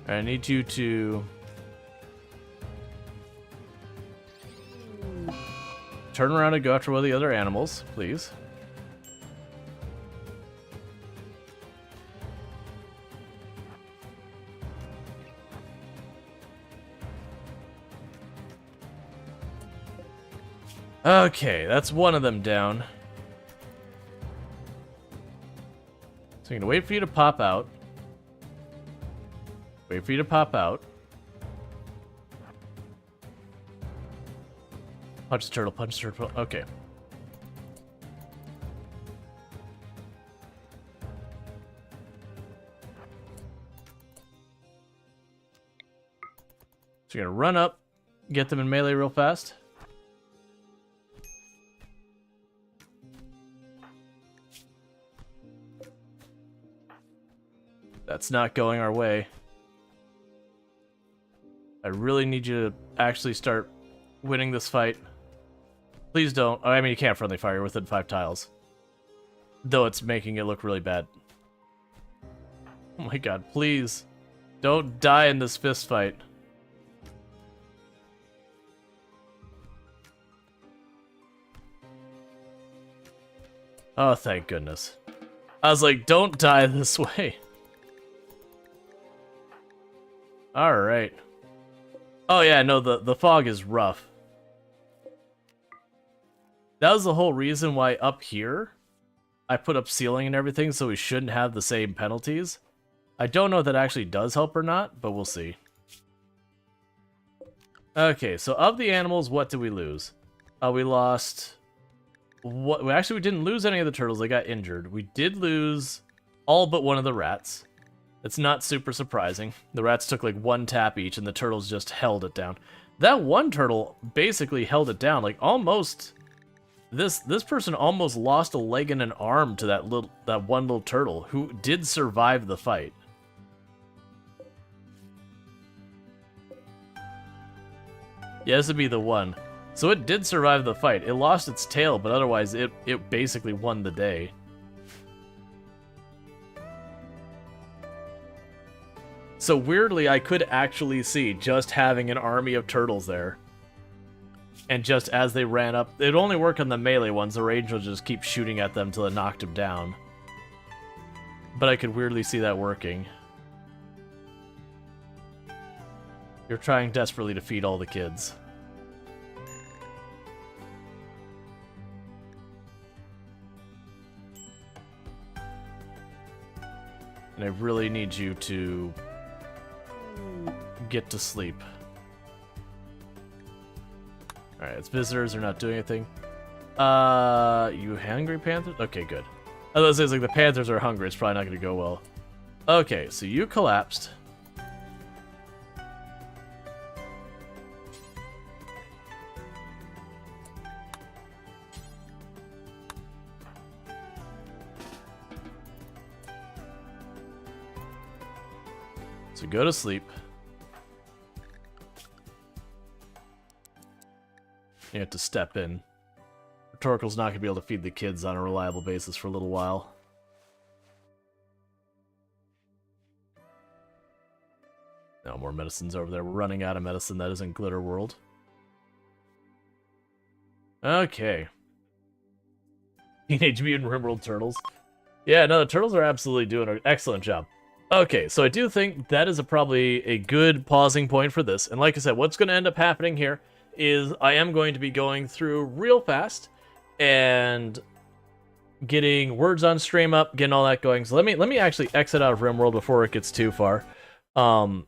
I need you to turn around and go after one of the other animals, please. Okay, that's one of them down. So I'm gonna wait for you to pop out. Wait for you to pop out. Punch the turtle, punch the turtle. Okay. So you're gonna run up, get them in melee real fast. That's not going our way. I really need you to actually start winning this fight. Please don't. I mean, you can't friendly fire within 5 tiles. Though it's making it look really bad. Oh my god, please. Don't die in this fist fight. Oh, thank goodness. I was like, don't die this way. Alright. Oh yeah, no, the fog is rough. That was the whole reason why up here I put up ceiling and everything, so we shouldn't have the same penalties. I don't know if that actually does help or not, but we'll see. Okay, so of the animals, what did we lose? We lost... What? Actually, we didn't lose any of the turtles. They got injured. We did lose all but one of the rats. It's not super surprising. The rats took like 1 tap each, and the turtles just held it down. That one turtle basically held it down, like almost. This person almost lost a leg and an arm to that one little turtle who did survive the fight. Yeah, this would be the one. So it did survive the fight. It lost its tail, but otherwise it basically won the day. So weirdly, I could actually see just having an army of turtles there. And just as they ran up, it'd only work on the melee ones. The range would just keep shooting at them till it knocked them down. But I could weirdly see that working. You're trying desperately to feed all the kids. And I really need you to get to sleep. Alright, it's visitors, they're not doing anything. You hungry, Panthers? Okay, good. Otherwise, it's like the Panthers are hungry, it's probably not going to go well. Okay, so you collapsed. So go to sleep. You have to step in. Rhetorical's not going to be able to feed the kids on a reliable basis for a little while. No more medicines over there. We're running out of medicine that isn't Glitter World. Okay. Teenage Mutant RimWorld Turtles. Yeah, no, the turtles are absolutely doing an excellent job. Okay, so I do think that is probably a good pausing point for this. And like I said, what's going to end up happening here is I am going to be going through real fast and getting words on stream up, getting all that going. So let me actually exit out of RimWorld before it gets too far. Turn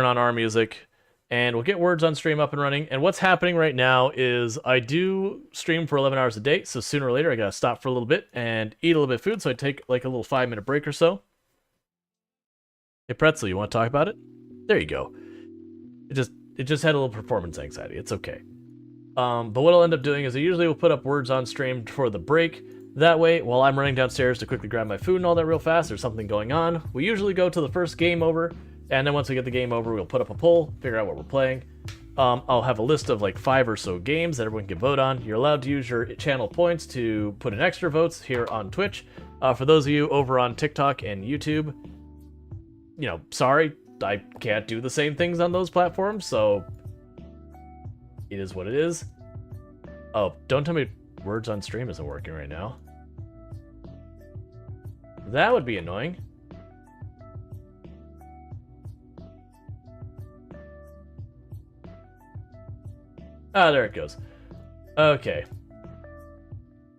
on our music, and we'll get words on stream up and running. And what's happening right now is I do stream for 11 hours a day, so sooner or later I gotta stop for a little bit and eat a little bit of food, so I take like a little 5-minute break or so. Hey Pretzel, you want to talk about it? There you go. It just had a little performance anxiety. It's okay. But what I'll end up doing is I usually will put up words on stream for the break. That way, while I'm running downstairs to quickly grab my food and all that real fast, there's something going on. We usually go to the first game over, and then once we get the game over, we'll put up a poll, figure out what we're playing. I'll have a list of like 5 or so games that everyone can vote on. You're allowed to use your channel points to put in extra votes here on Twitch. For those of you over on TikTok and YouTube, you know, sorry, I can't do the same things on those platforms, so it is what it is. Oh, don't tell me words on stream isn't working right now. That would be annoying. Ah, there it goes. Okay.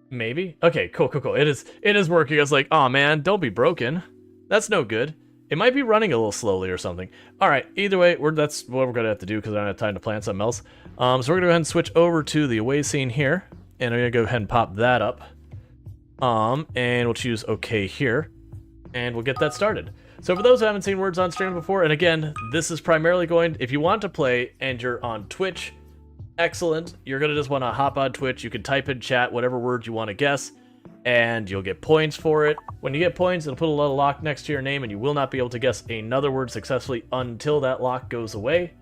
Maybe? Okay, cool. It is working. I was like, oh man, don't be broken. That's no good. It might be running a little slowly or something. Alright, either way, that's what we're going to have to do because I don't have time to plan something else. So we're going to go ahead and switch over to the away scene here. And I'm going to go ahead and pop that up. And we'll choose OK here. And we'll get that started. So for those who haven't seen words on stream before, and again, this is primarily going, if you want to play and you're on Twitch, excellent. You're going to just want to hop on Twitch. You can type in chat whatever word you want to guess, and you'll get points for it. When you get points, it'll put a little lock next to your name, and you will not be able to guess another word successfully until that lock goes away.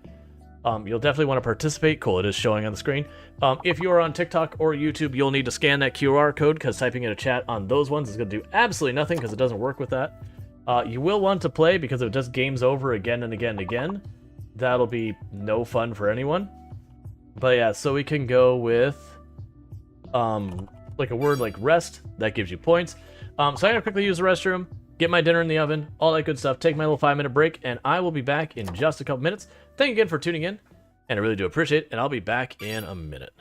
You'll definitely want to participate. Cool, it is showing on the screen. If you are on TikTok or YouTube, you'll need to scan that QR code, because typing in a chat on those ones is going to do absolutely nothing, because it doesn't work with that. You will want to play, because if it just games over again and again and again, that'll be no fun for anyone. But yeah, so we can go with like a word like rest. That gives you points. So I'm going to quickly use the restroom, get my dinner in the oven, all that good stuff, take my little 5-minute break, and I will be back in just a couple minutes. Thank you again for tuning in, and I really do appreciate it, and I'll be back in a minute.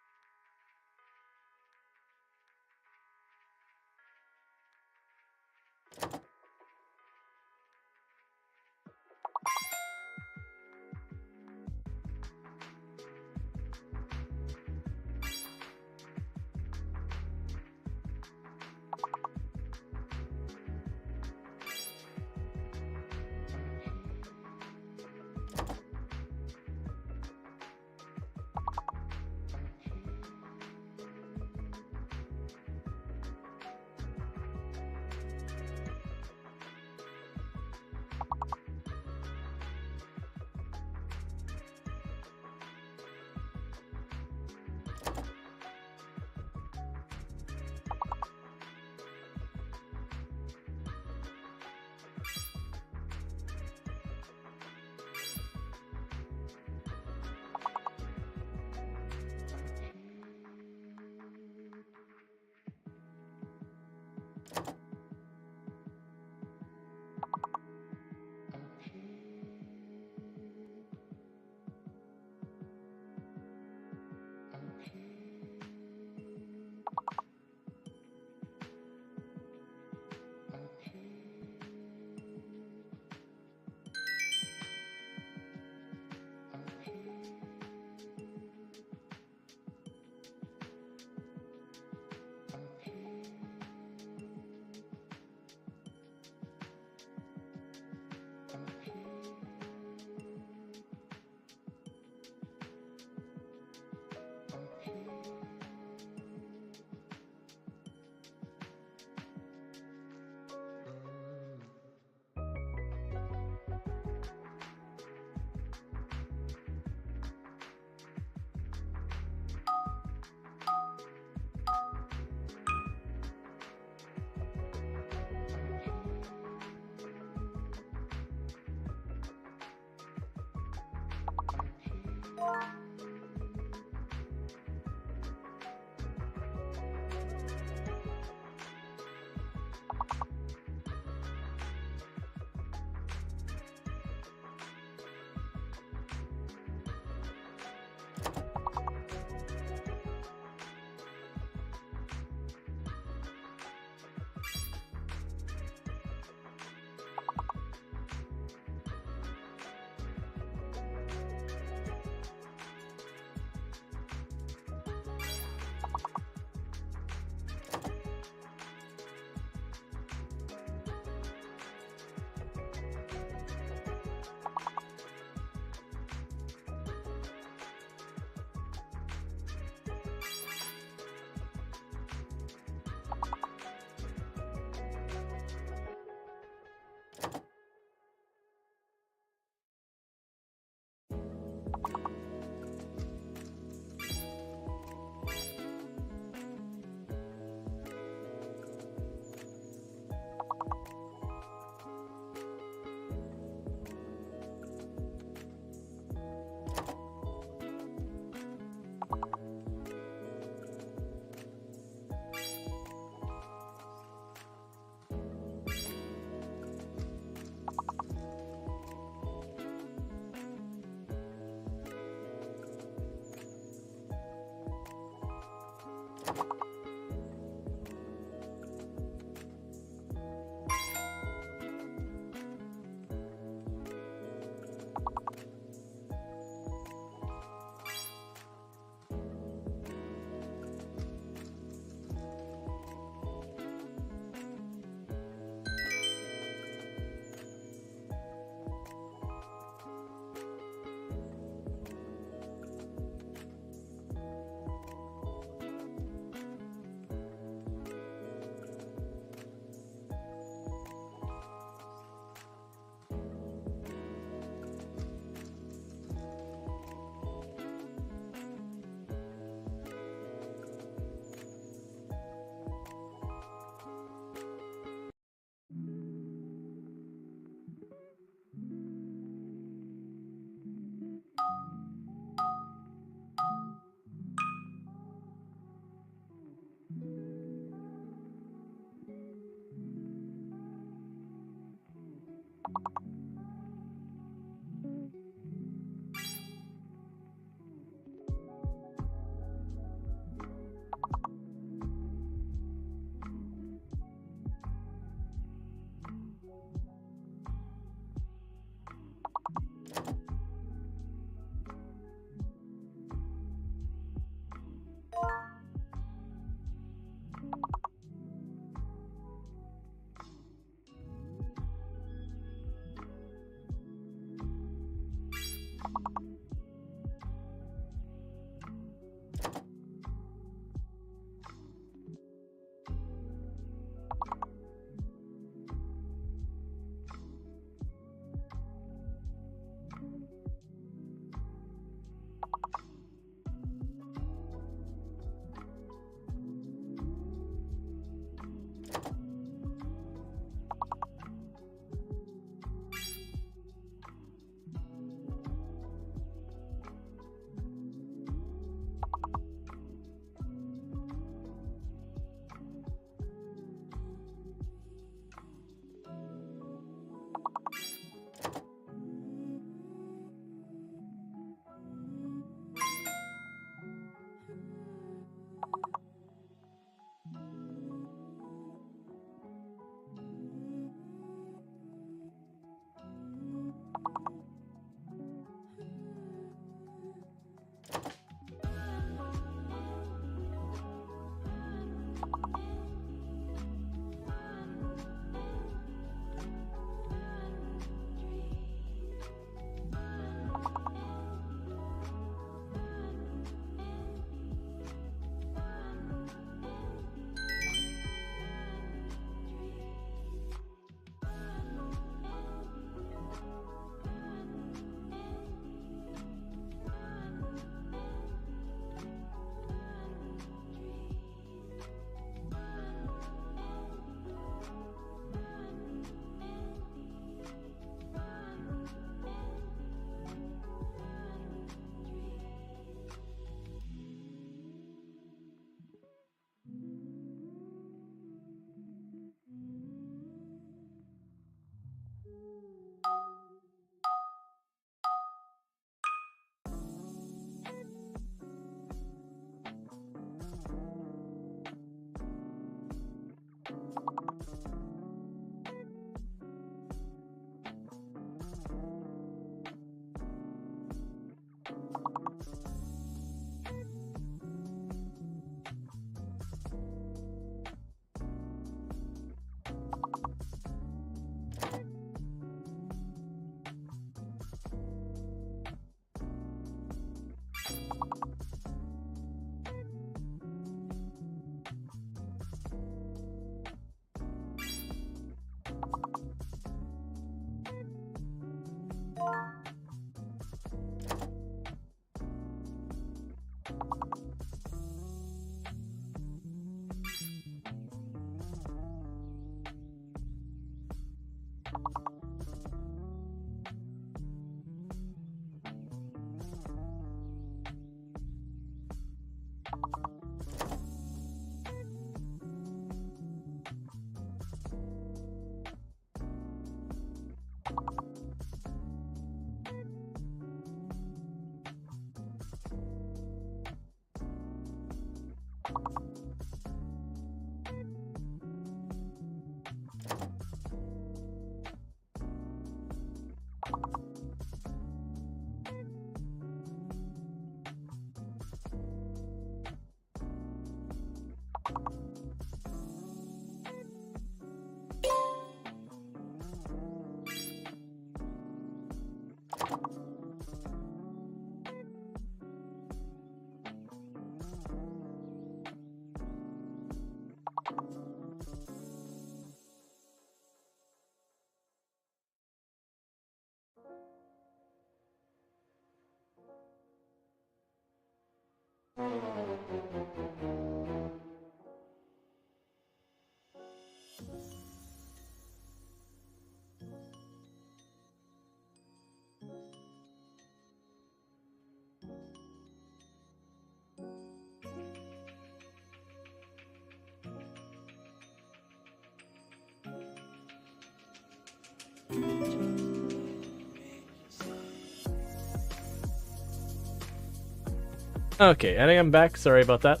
Okay, and I am back. Sorry about that.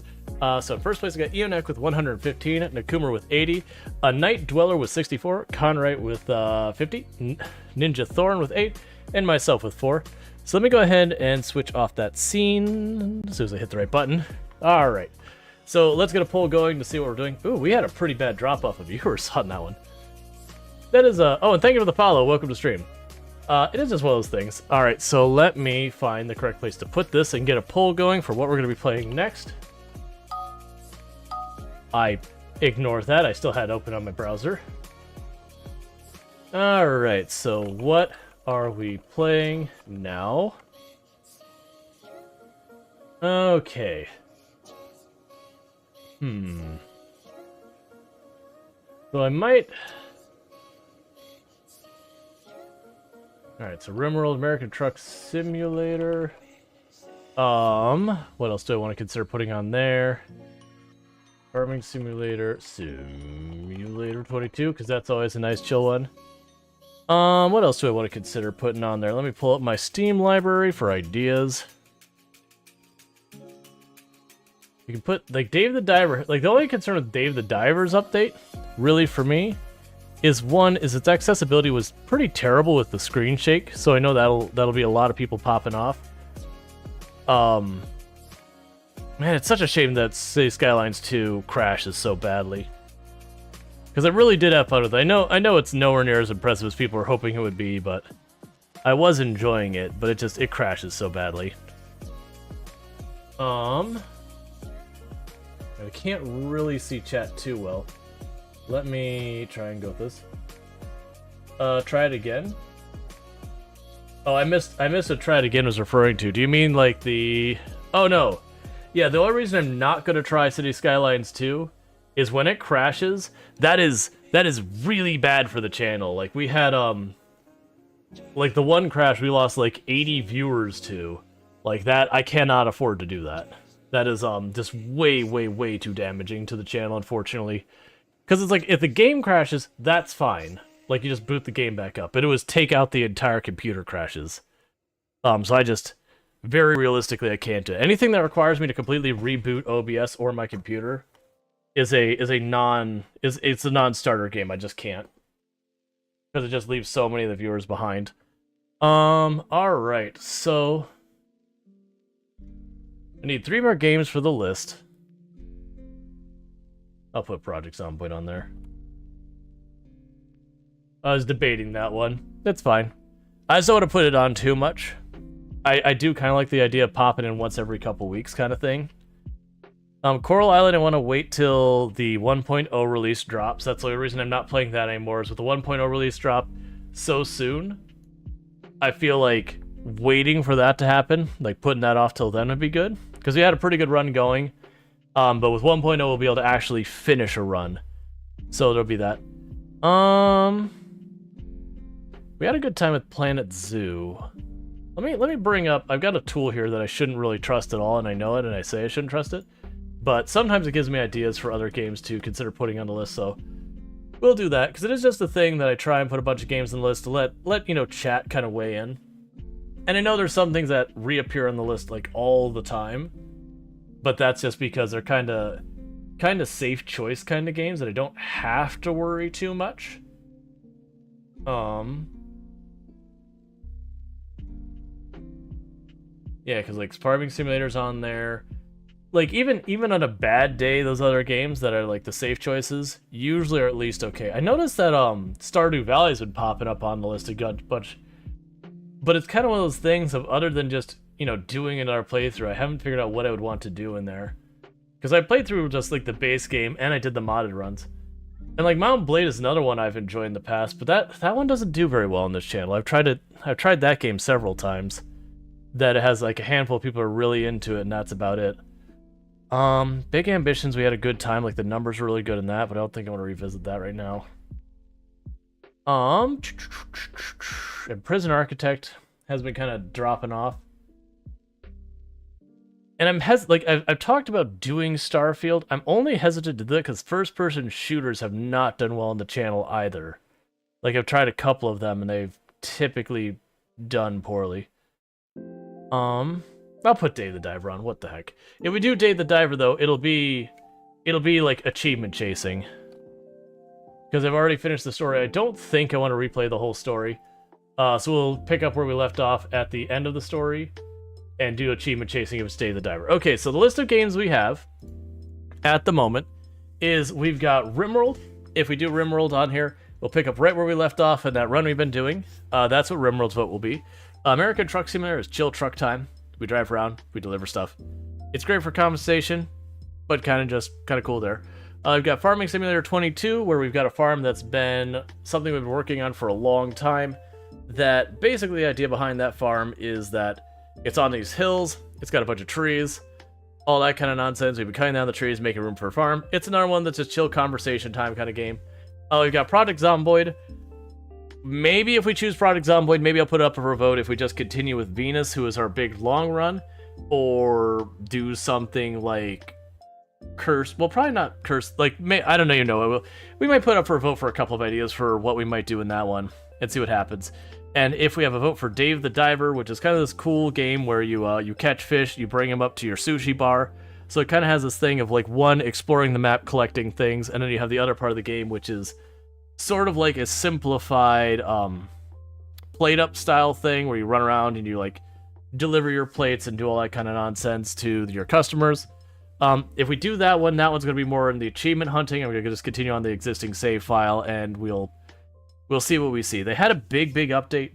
So in first place, I got Eonek with 115, Nakumer with 80, a Night Dweller with 64, Conrite with 50, Ninja Thorn with 8, and myself with 4. So let me go ahead and switch off that scene as soon as I hit the right button. All right. So let's get a poll going to see what we're doing. Ooh, we had a pretty bad drop-off of viewers on that one. That is oh, and thank you for the follow. Welcome to stream. It is just one of those things. Alright, so let me find the correct place to put this and get a poll going for what we're going to be playing next. I ignored that. I still had it open on my browser. Alright, so what are we playing now? Okay. So I might... Alright, so RimWorld, American Truck Simulator. What else do I want to consider putting on there? Farming Simulator, Simulator 22, because that's always a nice chill one. What else do I want to consider putting on there? Let me pull up my Steam library for ideas. You can put, like, Dave the Diver. Like, the only concern with Dave the Diver's update, really for me, is its accessibility was pretty terrible with the screen shake, so I know that'll be a lot of people popping off. Man, it's such a shame that City Skylines 2 crashes so badly. Because I really did have fun with it. I know it's nowhere near as impressive as people were hoping it would be, but I was enjoying it, but it crashes so badly. I can't really see chat too well. Let me try and go with this. Try it again. Oh, I missed what try it again was referring to. Do you mean like the... Oh, no. Yeah, the only reason I'm not going to try City Skylines 2 is when it crashes, that is really bad for the channel. Like, we had, like, the one crash we lost, like, 80 viewers to. Like, that, I cannot afford to do that. That is, just way, way, way too damaging to the channel, unfortunately. Because it's like, if the game crashes, that's fine. Like, you just boot the game back up. But it was take out the entire computer crashes. So I just, very realistically, I can't do it. Anything that requires me to completely reboot OBS or my computer is a non-starter game. I just can't, because it just leaves so many of the viewers behind. All right, so I need 3 more games for the list. I'll put Project Zomboid on there. I was debating that one. That's fine. I just don't want to put it on too much. I do kind of like the idea of popping in once every couple weeks kind of thing. Coral Island, I want to wait till the 1.0 release drops. That's the only reason I'm not playing that anymore, is with the 1.0 release drop so soon, I feel like waiting for that to happen, like putting that off till then would be good. Because we had a pretty good run going. But with 1.0, we'll be able to actually finish a run. So there'll be that. We had a good time with Planet Zoo. Let me bring up, I've got a tool here that I shouldn't really trust at all, and I know it, and I say I shouldn't trust it. But sometimes it gives me ideas for other games to consider putting on the list, so we'll do that, because it is just a thing that I try and put a bunch of games on the list to let you know, chat kind of weigh in. And I know there's some things that reappear on the list, like, all the time, but that's just because they're kind of safe choice kind of games that I don't have to worry too much. Yeah, because like Farming Simulator's on there. Like even on a bad day, those other games that are like the safe choices usually are at least okay. I noticed that Stardew Valley's been popping up on the list a good bunch, but it's kind of one of those things of, other than just, you know, doing another playthrough, I haven't figured out what I would want to do in there. Because I played through just like the base game and I did the modded runs. And like Mount Blade is another one I've enjoyed in the past, but that one doesn't do very well on this channel. I've tried that game several times. That it has like a handful of people who are really into it, and that's about it. Big Ambitions, we had a good time. Like the numbers were really good in that, but I don't think I want to revisit that right now. And Prison Architect has been kind of dropping off. And I've talked about doing Starfield. I'm only hesitant to do that because first-person shooters have not done well on the channel either. Like I've tried a couple of them, and they've typically done poorly. I'll put Dave the Diver on. What the heck? If we do Dave the Diver, though, it'll be like achievement chasing. Because I've already finished the story. I don't think I want to replay the whole story. So we'll pick up where we left off at the end of the story and do achievement chasing if it's Dave the Diver. Okay, so the list of games we have at the moment is we've got RimWorld. If we do RimWorld on here, we'll pick up right where we left off in that run we've been doing. That's what RimWorld's vote will be. American Truck Simulator is chill truck time. We drive around, we deliver stuff. It's great for conversation, but kind of cool there. We've got Farming Simulator 22, where we've got a farm that's been something we've been working on for a long time. That basically the idea behind that farm is that it's on these hills, it's got a bunch of trees, all that kind of nonsense. We've been cutting down the trees, making room for a farm. It's another one that's just chill conversation time kind of game. We've got Project Zomboid. Maybe if we choose Project Zomboid, maybe I'll put it up for a vote if we just continue with Venus, who is our big long run, or do something like Curse. Well, probably not Curse. Like, I don't know, you know. We might put up for a vote for a couple of ideas for what we might do in that one and see what happens. And if we have a vote for Dave the Diver, which is kind of this cool game where you catch fish, you bring them up to your sushi bar. So it kind of has this thing of like one, exploring the map, collecting things, and then you have the other part of the game, which is sort of like a simplified plate up style thing where you run around and you like deliver your plates and do all that kind of nonsense to your customers. If we do that one's going to be more in the achievement hunting, and we're going to just continue on the existing save file, and we'll see what we see. They had a big update.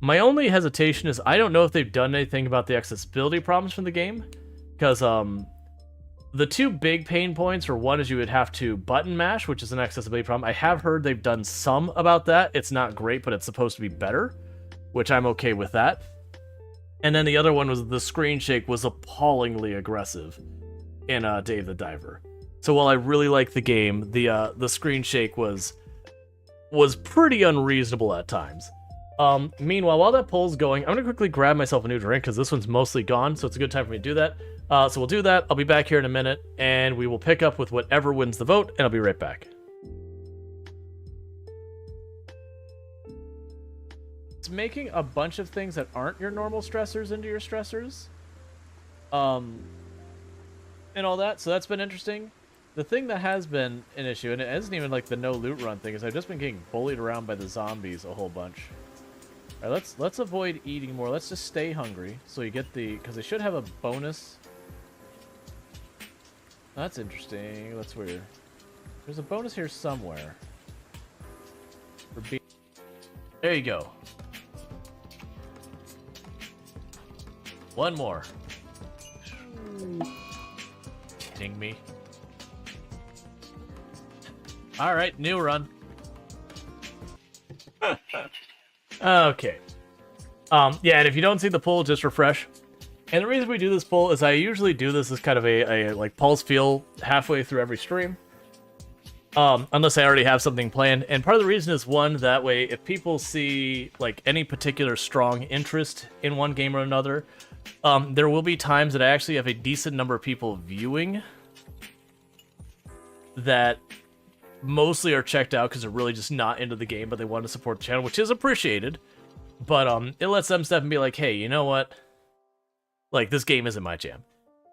My only hesitation is I don't know if they've done anything about the accessibility problems from the game, because the two big pain points are, one is you would have to button mash, which is an accessibility problem. I have heard they've done some about that. It's not great, but it's supposed to be better, which I'm okay with that. And then the other one was the screen shake was appallingly aggressive in Dave the Diver. So while I really like the game, the screen shake was pretty unreasonable at times. Meanwhile, while that poll's going, I'm going to quickly grab myself a new drink because this one's mostly gone, so it's a good time for me to do that. So we'll do that. I'll be back here in a minute, and we will pick up with whatever wins the vote, and I'll be right back. It's making a bunch of things that aren't your normal stressors into your stressors. And all that, so that's been interesting. the thing that has been an issue, and it isn't even like the no loot run thing, is I've just been getting bullied around by the zombies a whole bunch. All right, let's avoid eating more. Let's just stay hungry, so you get the, because they should have a bonus. That's interesting. That's weird. There's a bonus here somewhere. There you go. One more. Kidding me? All right, new run. Okay. Yeah, and if you don't see the poll, just refresh. And the reason we do this poll is I usually do this as kind of a like pulse feel halfway through every stream. Unless I already have something planned. And part of the reason is, one, that way if people see like any particular strong interest in one game or another, there will be times that I actually have a decent number of people viewing that mostly are checked out because they're really just not into the game, but they want to support the channel, which is appreciated. But it lets them step and be like, hey, you know what? Like, this game isn't my jam.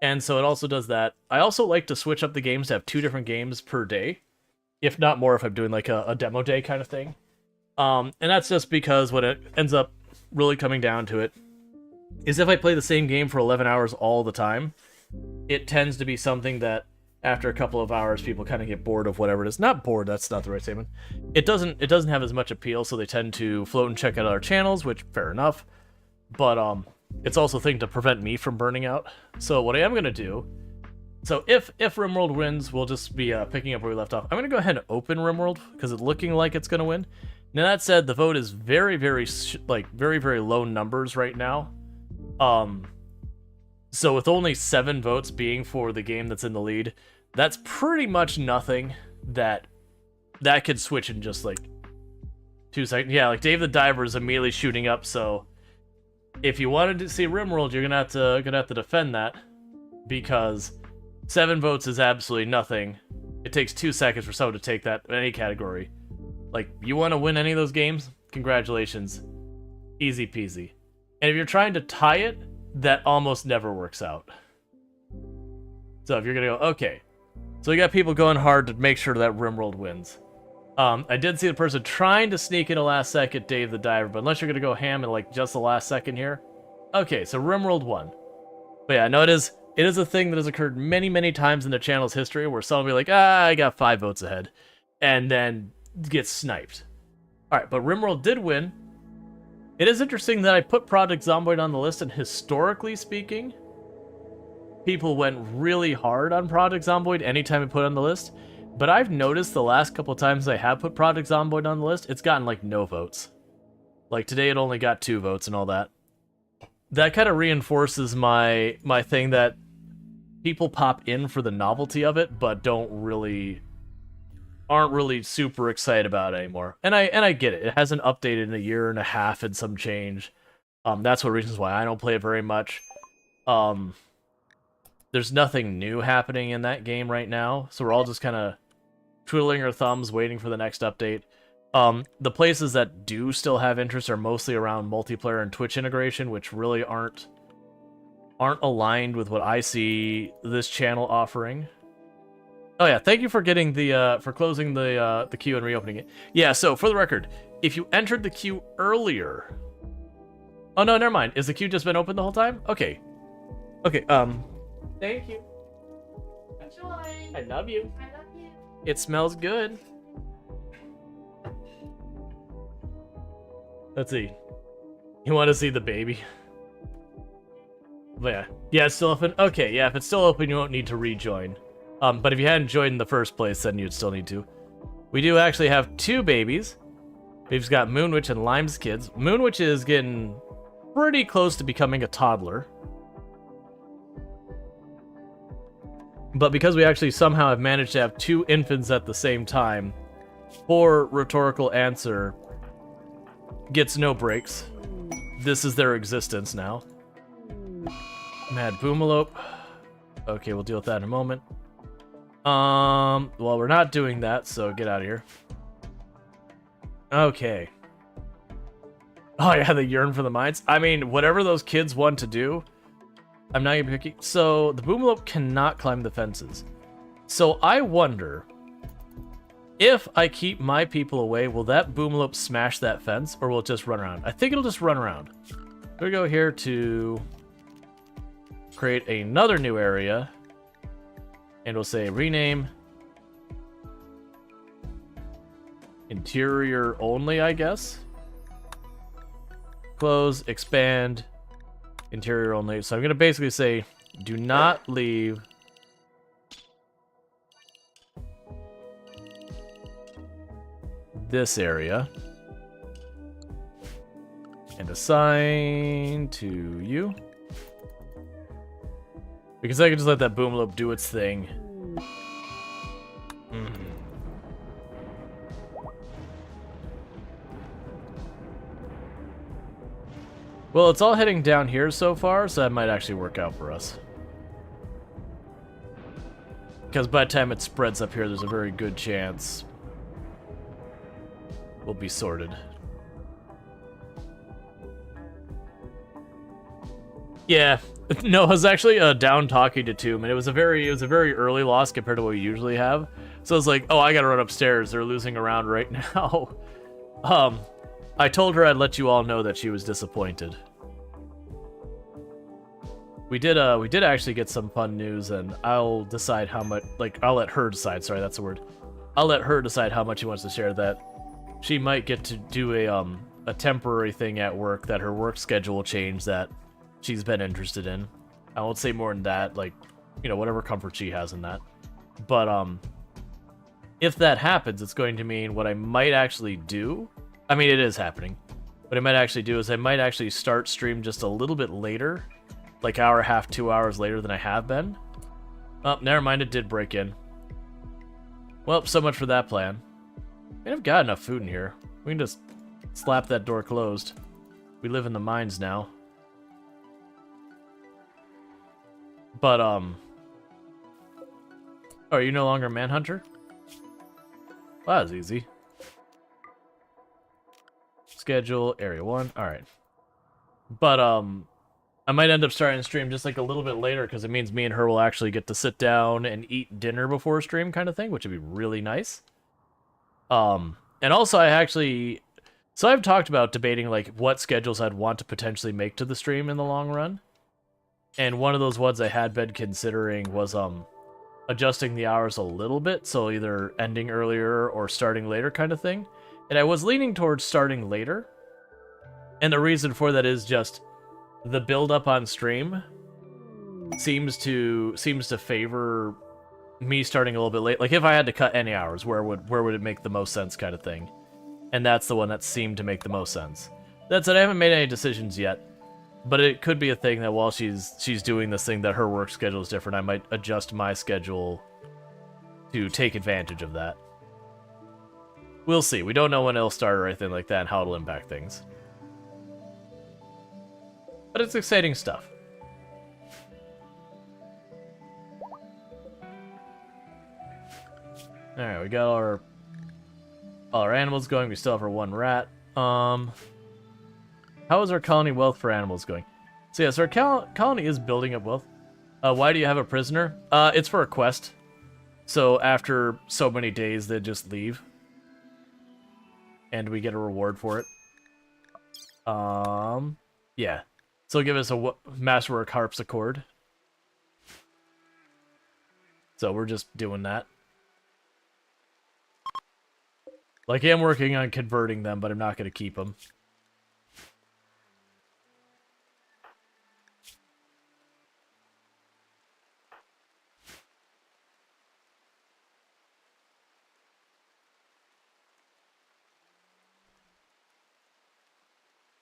And so it also does that. I also like to switch up the games to have 2 different games per day, if not more, if I'm doing like a demo day kind of thing. And that's just because what it ends up really coming down to it is if I play the same game for 11 hours all the time, it tends to be something that after a couple of hours, people kind of get bored of whatever it is. Not bored, that's not the right statement. It doesn't have as much appeal, so they tend to float and check out other channels, which, fair enough. But it's also a thing to prevent me from burning out. So what I am going to do, so if RimWorld wins, we'll just be picking up where we left off. I'm going to go ahead and open RimWorld, because it's looking like it's going to win. Now that said, the vote is very, very low numbers right now. So with only 7 votes being for the game that's in the lead, that's pretty much nothing that could switch in just like 2 seconds. Yeah, like Dave the Diver is immediately shooting up, so if you wanted to see RimWorld, you're gonna have to defend that, because 7 votes is absolutely nothing. It takes 2 seconds for someone to take that in any category. Like, you want to win any of those games? Congratulations. Easy peasy. And if you're trying to tie it, that almost never works out. So if you're gonna go, okay. So you got people going hard to make sure that RimWorld wins. I did see the person trying to sneak in a last second, Dave the Diver, but unless you're gonna go ham in like just the last second here. Okay, so RimWorld won. But yeah, no, it is a thing that has occurred many, many times in the channel's history where someone will be like, I got 5 votes ahead, and then gets sniped. Alright, but RimWorld did win. It is interesting that I put Project Zomboid on the list, and historically speaking, people went really hard on Project Zomboid anytime I put it on the list. But I've noticed the last couple times I have put Project Zomboid on the list, it's gotten like no votes. Like today it only got 2 votes and all that. That kind of reinforces my thing that people pop in for the novelty of it, but aren't really super excited about it anymore. And I get it. It hasn't updated in a year and a half and some change. That's one of the reasons why I don't play it very much. There's nothing new happening in that game right now, so we're all just kind of twiddling our thumbs, waiting for the next update. The places that do still have interest are mostly around multiplayer and Twitch integration, which really aren't aligned with what I see this channel offering. Oh yeah, thank you for getting the for closing the queue and reopening it. Yeah, so for the record, if you entered the queue earlier, oh no, never mind. Is the queue just been open the whole time? Okay, okay. Thank you. Enjoy. I love you. I love you. It smells good. Let's see. You want to see the baby? But yeah. Yeah, it's still open? Okay, yeah, if it's still open, you won't need to rejoin. But if you hadn't joined in the first place, then you'd still need to. We do actually have 2 babies. We've got Moonwitch and Lime's kids. Moonwitch is getting pretty close to becoming a toddler. But because we actually somehow have managed to have 2 infants at the same time, poor rhetorical answer gets no breaks. This is their existence now. Mad Boomalope. Okay, we'll deal with that in a moment. Well, we're not doing that, so get out of here. Okay. Oh yeah, the yearn for the mines. I mean, whatever those kids want to do, I'm not gonna be picky. So the Boomalope cannot climb the fences. So I wonder, if I keep my people away, will that boomlope smash that fence, or will it just run around? I think it'll just run around. We go here to create another new area, and we'll say rename interior only, I guess. Close, expand, interior only. So I'm going to basically say, do not leave this area. And assign to you. Because I can just let that boomlope do its thing. Well, it's all heading down here so far, so that might actually work out for us. Because by the time it spreads up here, there's a very good chance we'll be sorted. Yeah, no, I was actually down talking to Tomb, and it was a very early loss compared to what we usually have. So I was like, oh, I gotta run upstairs. They're losing around right now. I told her I'd let you all know that she was disappointed. We did actually get some fun news, and I'll decide how much. Like, I'll let her decide. Sorry, that's the word. I'll let her decide how much she wants to share. That she might get to do a temporary thing at work. That her work schedule will change. That she's been interested in. I won't say more than that. Like, you know, whatever comfort she has in that. But if that happens, it's going to mean what I might actually do. I mean, it is happening. What I might actually do is I might actually start stream just a little bit later. Like hour and a half, 2 hours later than I have been. Oh, never mind, it did break in. Well, so much for that plan. I mean, I've got enough food in here. We can just slap that door closed. We live in the mines now. But, oh, are you no longer a manhunter? Well, that was easy. Schedule, area 1, alright. But, I might end up starting the stream just like a little bit later because it means me and her will actually get to sit down and eat dinner before stream kind of thing, which would be really nice. And also so I've talked about debating like what schedules I'd want to potentially make to the stream in the long run. And one of those ones I had been considering was adjusting the hours a little bit, so either ending earlier or starting later kind of thing. And I was leaning towards starting later. And the reason for that is just the build up on stream seems to favor me starting a little bit late. Like if I had to cut any hours, where would it make the most sense kind of thing. And that's the one that seemed to make the most sense. That said, I haven't made any decisions yet. But it could be a thing that while she's doing this thing that her work schedule is different, I might adjust my schedule to take advantage of that. We'll see. We don't know when it'll start or anything like that and how it'll impact things. But it's exciting stuff. Alright, we got all our animals going. We still have our one rat. How is our colony wealth for animals going? So yes, our colony is building up wealth. Why do you have a prisoner? It's for a quest. So after so many days, they just leave. And we get a reward for it. Yeah. So give us a Masterwork Harpsichord. So we're just doing that. Like, I'm working on converting them, but I'm not going to keep them.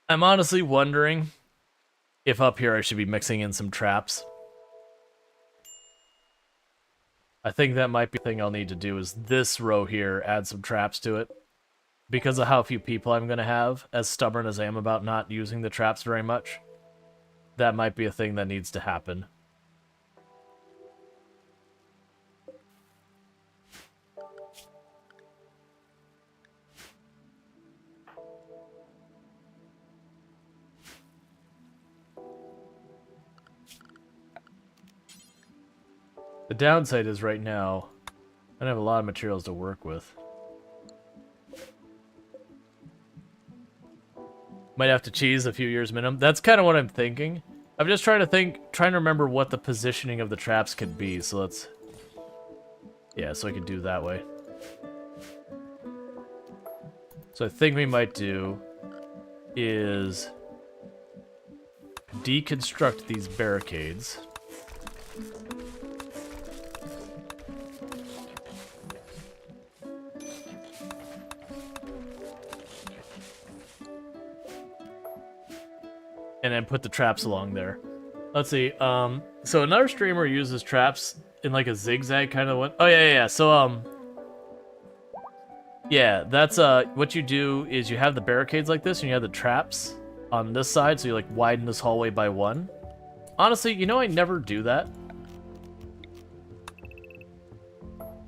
I'm honestly wondering if up here I should be mixing in some traps. I think that might be the thing I'll need to do is this row here, add some traps to it. Because of how few people I'm going to have, as stubborn as I am about not using the traps very much, that might be a thing that needs to happen. The downside is right now, I have a lot of materials to work with. Might have to cheese a few years minimum. That's kind of what I'm thinking. I'm just trying to remember what the positioning of the traps could be. So let's, yeah, so I could do it that way. So I think we might do is deconstruct these barricades. And then put the traps along there. Let's see. So another streamer uses traps in like a zigzag kind of one. Oh yeah. So yeah, that's what you do is you have the barricades like this, and you have the traps on this side, so you like widen this hallway by one. Honestly, you know, I never do that.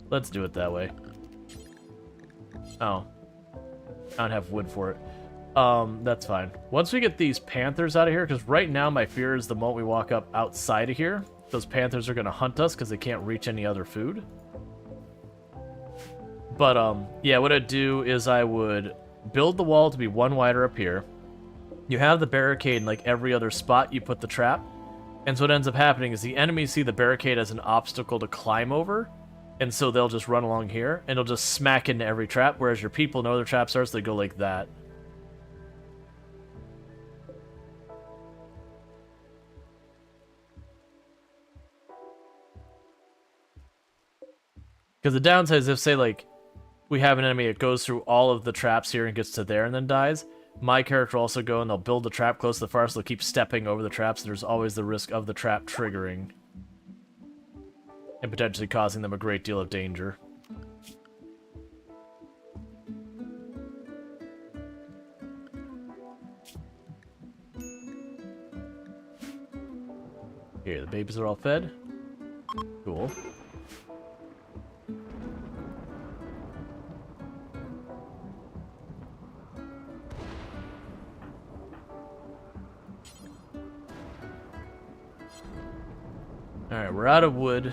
Let's do it that way. Oh, I don't have wood for it. That's fine. Once we get these panthers out of here, because right now my fear is the moment we walk up outside of here, those panthers are going to hunt us because they can't reach any other food. But, yeah, what I'd do is I would build the wall to be one wider up here. You have the barricade in, like, every other spot you put the trap. And so what ends up happening is the enemies see the barricade as an obstacle to climb over, and so they'll just run along here, and they'll just smack into every trap, whereas your people know their traps are, so they go like that. Because the downside is if, say, like, we have an enemy that goes through all of the traps here and gets to there and then dies, my character will also go and they'll build the trap close to the far, so they'll keep stepping over the traps, and there's always the risk of the trap triggering and potentially causing them a great deal of danger. Here, the babies are all fed. Cool. Alright, we're out of wood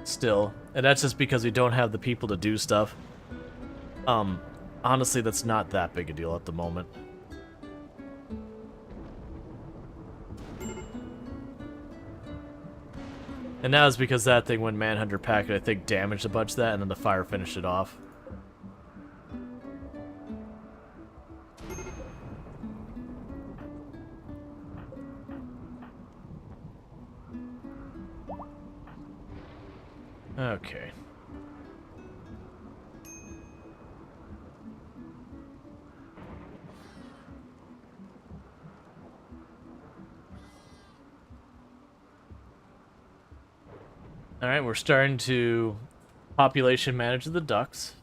still, and that's just because we don't have the people to do stuff. Honestly, that's not that big a deal at the moment. And now it's because that thing, when Manhunter packed it, I think damaged a bunch of that, and then the fire finished it off. Okay. Alright, we're starting to population manage the ducks.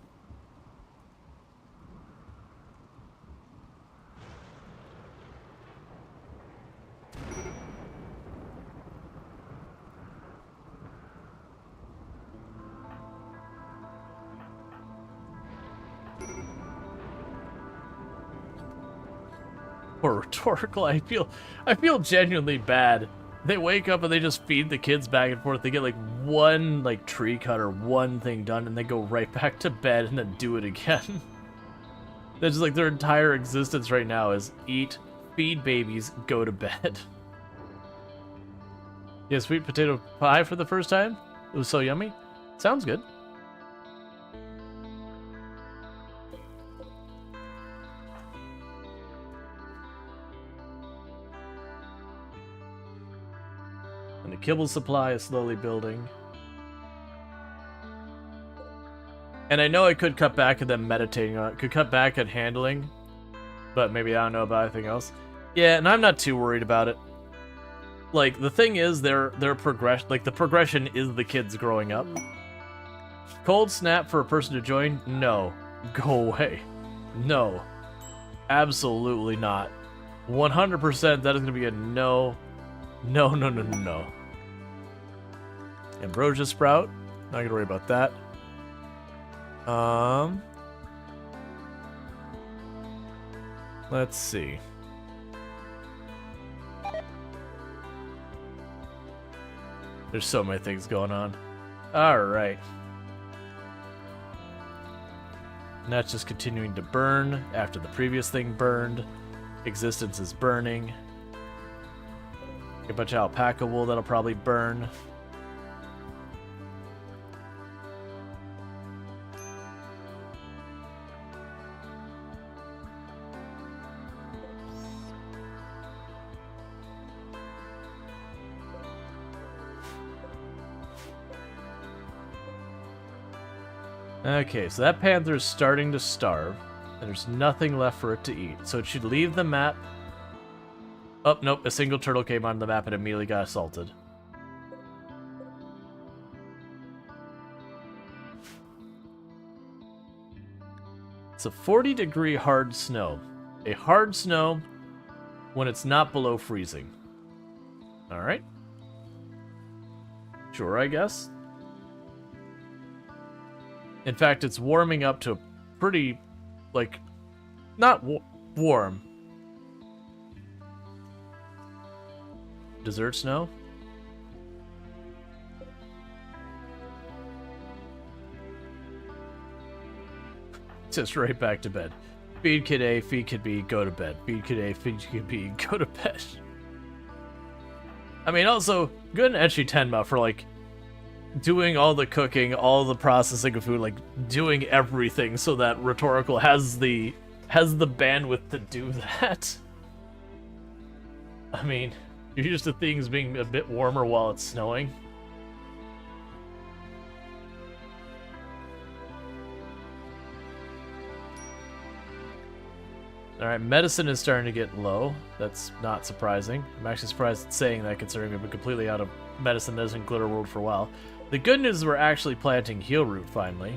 Or rhetorical, I feel genuinely bad. They wake up and they just feed the kids back and forth. They get like one like tree cut or one thing done, and they go right back to bed and then do it again. That's just like their entire existence right now is eat, feed babies, go to bed. Yeah, sweet potato pie for the first time? It was so yummy. Sounds good. And the kibble supply is slowly building. And I know I could cut back at them meditating on it. Could cut back at handling. But maybe I don't know about anything else. Yeah, and I'm not too worried about it. Like, the thing is, their progression, like, the progression is the kids growing up. Cold snap for a person to join? No. Go away. No. Absolutely not. 100% that is going to be a no. No, no, no, no, no. Ambrosia sprout. Not gonna worry about that. Let's see. There's so many things going on. Alright. And that's just continuing to burn after the previous thing burned. Existence is burning. A bunch of alpaca wool that'll probably burn. Okay, so that panther is starting to starve, and there's nothing left for it to eat. So it should leave the map. Oh, nope, a single turtle came onto the map and immediately got assaulted. It's a 40-degree hard snow. A hard snow when it's not below freezing. Alright. Sure, I guess. In fact, it's warming up to a pretty, like, not warm. Desert snow? Just right back to bed. Feed kid A, feed kid B, go to bed. Feed kid A, feed kid B, go to bed. I mean, also, good and etchy Tenma for, like, doing all the cooking, all the processing of food, like doing everything so that Rhetorical has the bandwidth to do that. I mean, you're used to things being a bit warmer while it's snowing. Alright, medicine is starting to get low. That's not surprising. I'm actually surprised at saying that considering we've been completely out of medicine that isn't Glitter World for a while. The good news is we're actually planting Heal Root finally.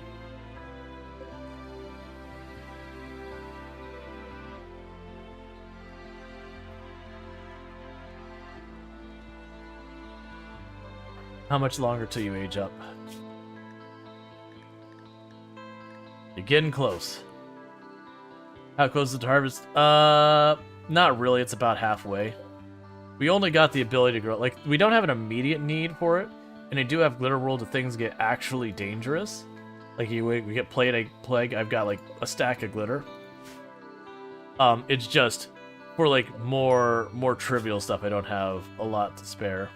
How much longer till you age up? You're getting close. How close is it to harvest? Not really. It's about halfway. We only got the ability to grow. Like, we don't have an immediate need for it. And I do have Glitter World if things get actually dangerous. Like, we get plague. I've got, like, a stack of glitter. It's just, for, like, more trivial stuff, I don't have a lot to spare.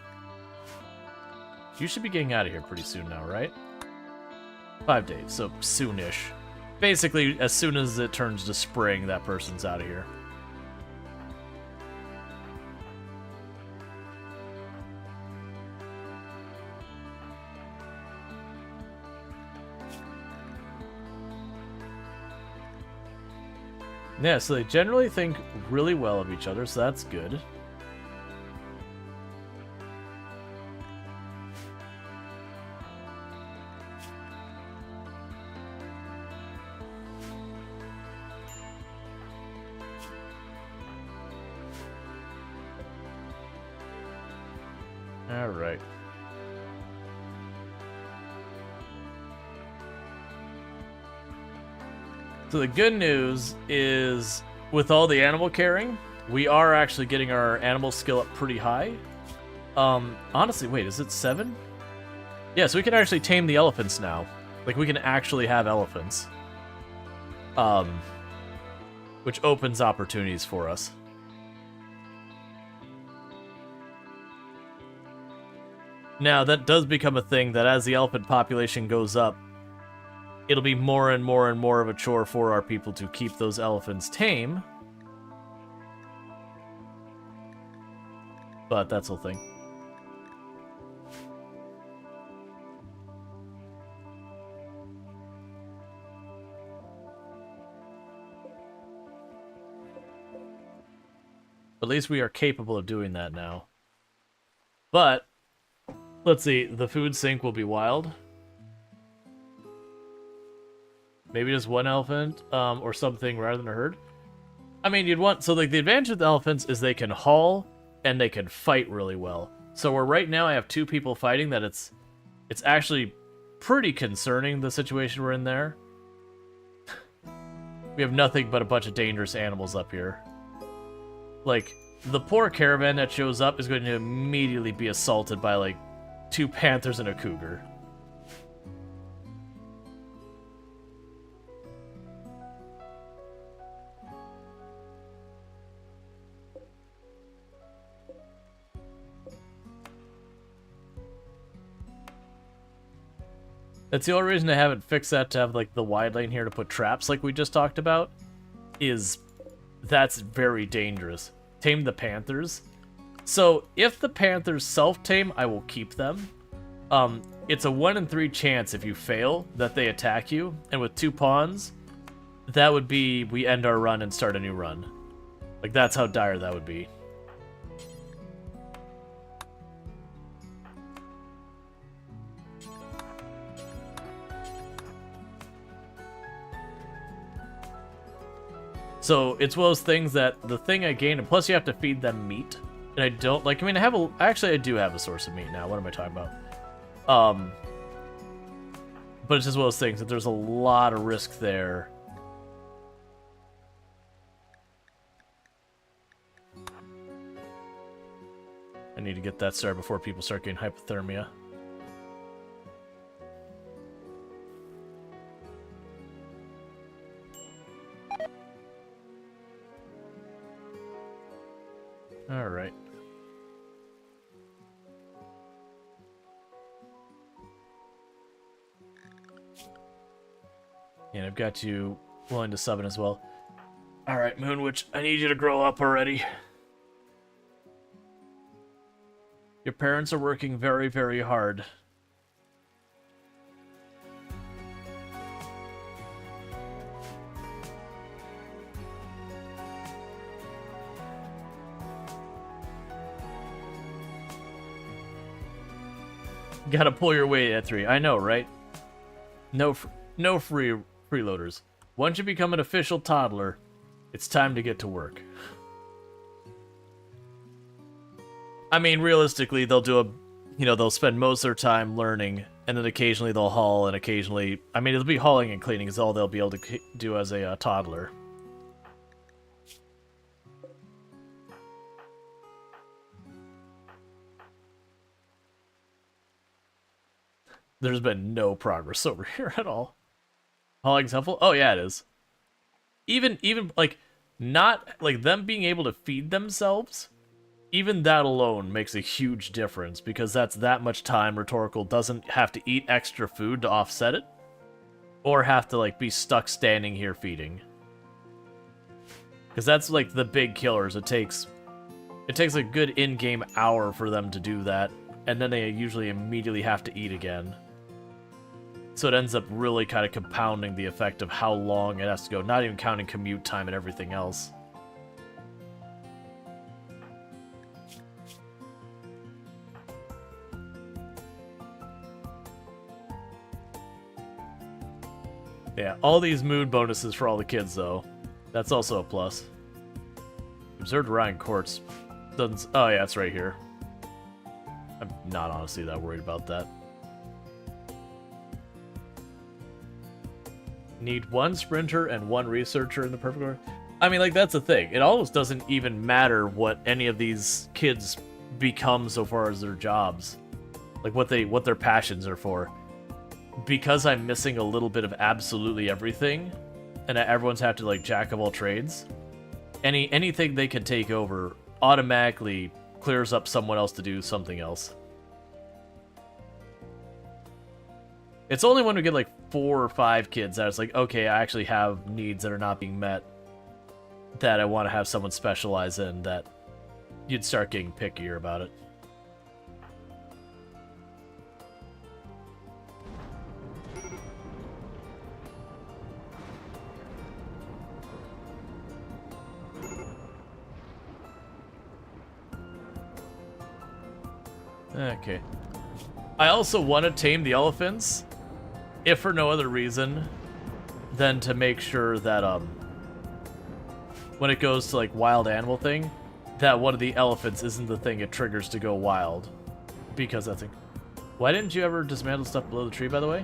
You should be getting out of here pretty soon now, right? 5 days, so soonish. Basically, as soon as it turns to spring, that person's out of here. Yeah, so they generally think really well of each other, so that's good. All right. So the good news is, with all the animal caring, we are actually getting our animal skill up pretty high. Honestly, wait, is it 7? Yeah, so we can actually tame the elephants now. Like, we can actually have elephants. Which opens opportunities for us. Now, that does become a thing that as the elephant population goes up, it'll be more and more and more of a chore for our people to keep those elephants tame. But that's the thing. At least we are capable of doing that now. But, let's see, the food sink will be wild. Maybe just one elephant, or something rather than a herd. I mean, you'd want... So, like, the advantage of the elephants is they can haul, and they can fight really well. So, where right now I have 2 people fighting, that it's actually pretty concerning, the situation we're in there. We have nothing but a bunch of dangerous animals up here. Like, the poor caravan that shows up is going to immediately be assaulted by, like, 2 panthers and a cougar. That's the only reason I haven't fixed that to have like the wide lane here to put traps like we just talked about, is that's very dangerous. Tame the panthers. So if the panthers self-tame, I will keep them. It's a 1 in 3 chance if you fail that they attack you, and with 2 pawns, that would be we end our run and start a new run. Like that's how dire that would be. So it's one of those things that the thing I gain, and plus you have to feed them meat, and I don't like. I mean, I do have a source of meat now. What am I talking about? But it's just one of those things that there's a lot of risk there. I need to get that started before people start getting hypothermia. All right. And I've got you willing to sub in as well. All right, Moonwitch, I need you to grow up already. Your parents are working very, very hard. Gotta pull your weight at 3. I know, right? No freeloaders. Once you become an official toddler, it's time to get to work. I mean, realistically, they'll do they'll spend most of their time learning, and then occasionally they'll haul, and occasionally, I mean, it'll be hauling and cleaning is all they'll be able to do as a toddler. There's been no progress over here at all. Hauling's helpful? Oh yeah, it is. Even like not like them being able to feed themselves, even that alone makes a huge difference, because that's that much time Rhetorical doesn't have to eat extra food to offset it, or have to like be stuck standing here feeding. Because that's like the big killers. It takes a good in-game hour for them to do that, and then they usually immediately have to eat again. So it ends up really kind of compounding the effect of how long it has to go, not even counting commute time and everything else. Yeah, all these mood bonuses for all the kids, though. That's also a plus. Observed Orion Quartz doesn't... Oh, yeah, it's right here. I'm not honestly that worried about that. Need 1 sprinter and 1 researcher in the perfect order. I mean, like, that's the thing. It almost doesn't even matter what any of these kids become so far as their jobs. Like, what their passions are for. Because I'm missing a little bit of absolutely everything, and everyone's have to, like, jack of all trades, anything they can take over automatically clears up someone else to do something else. It's only when we get like 4 or 5 kids that it's like, okay, I actually have needs that are not being met that I want to have someone specialize in, that you'd start getting pickier about it. Okay. I also want to tame the elephants, if for no other reason than to make sure that, when it goes to, like, wild animal thing, that one of the elephants isn't the thing it triggers to go wild. Because that's... Why didn't you ever dismantle stuff below the tree, by the way?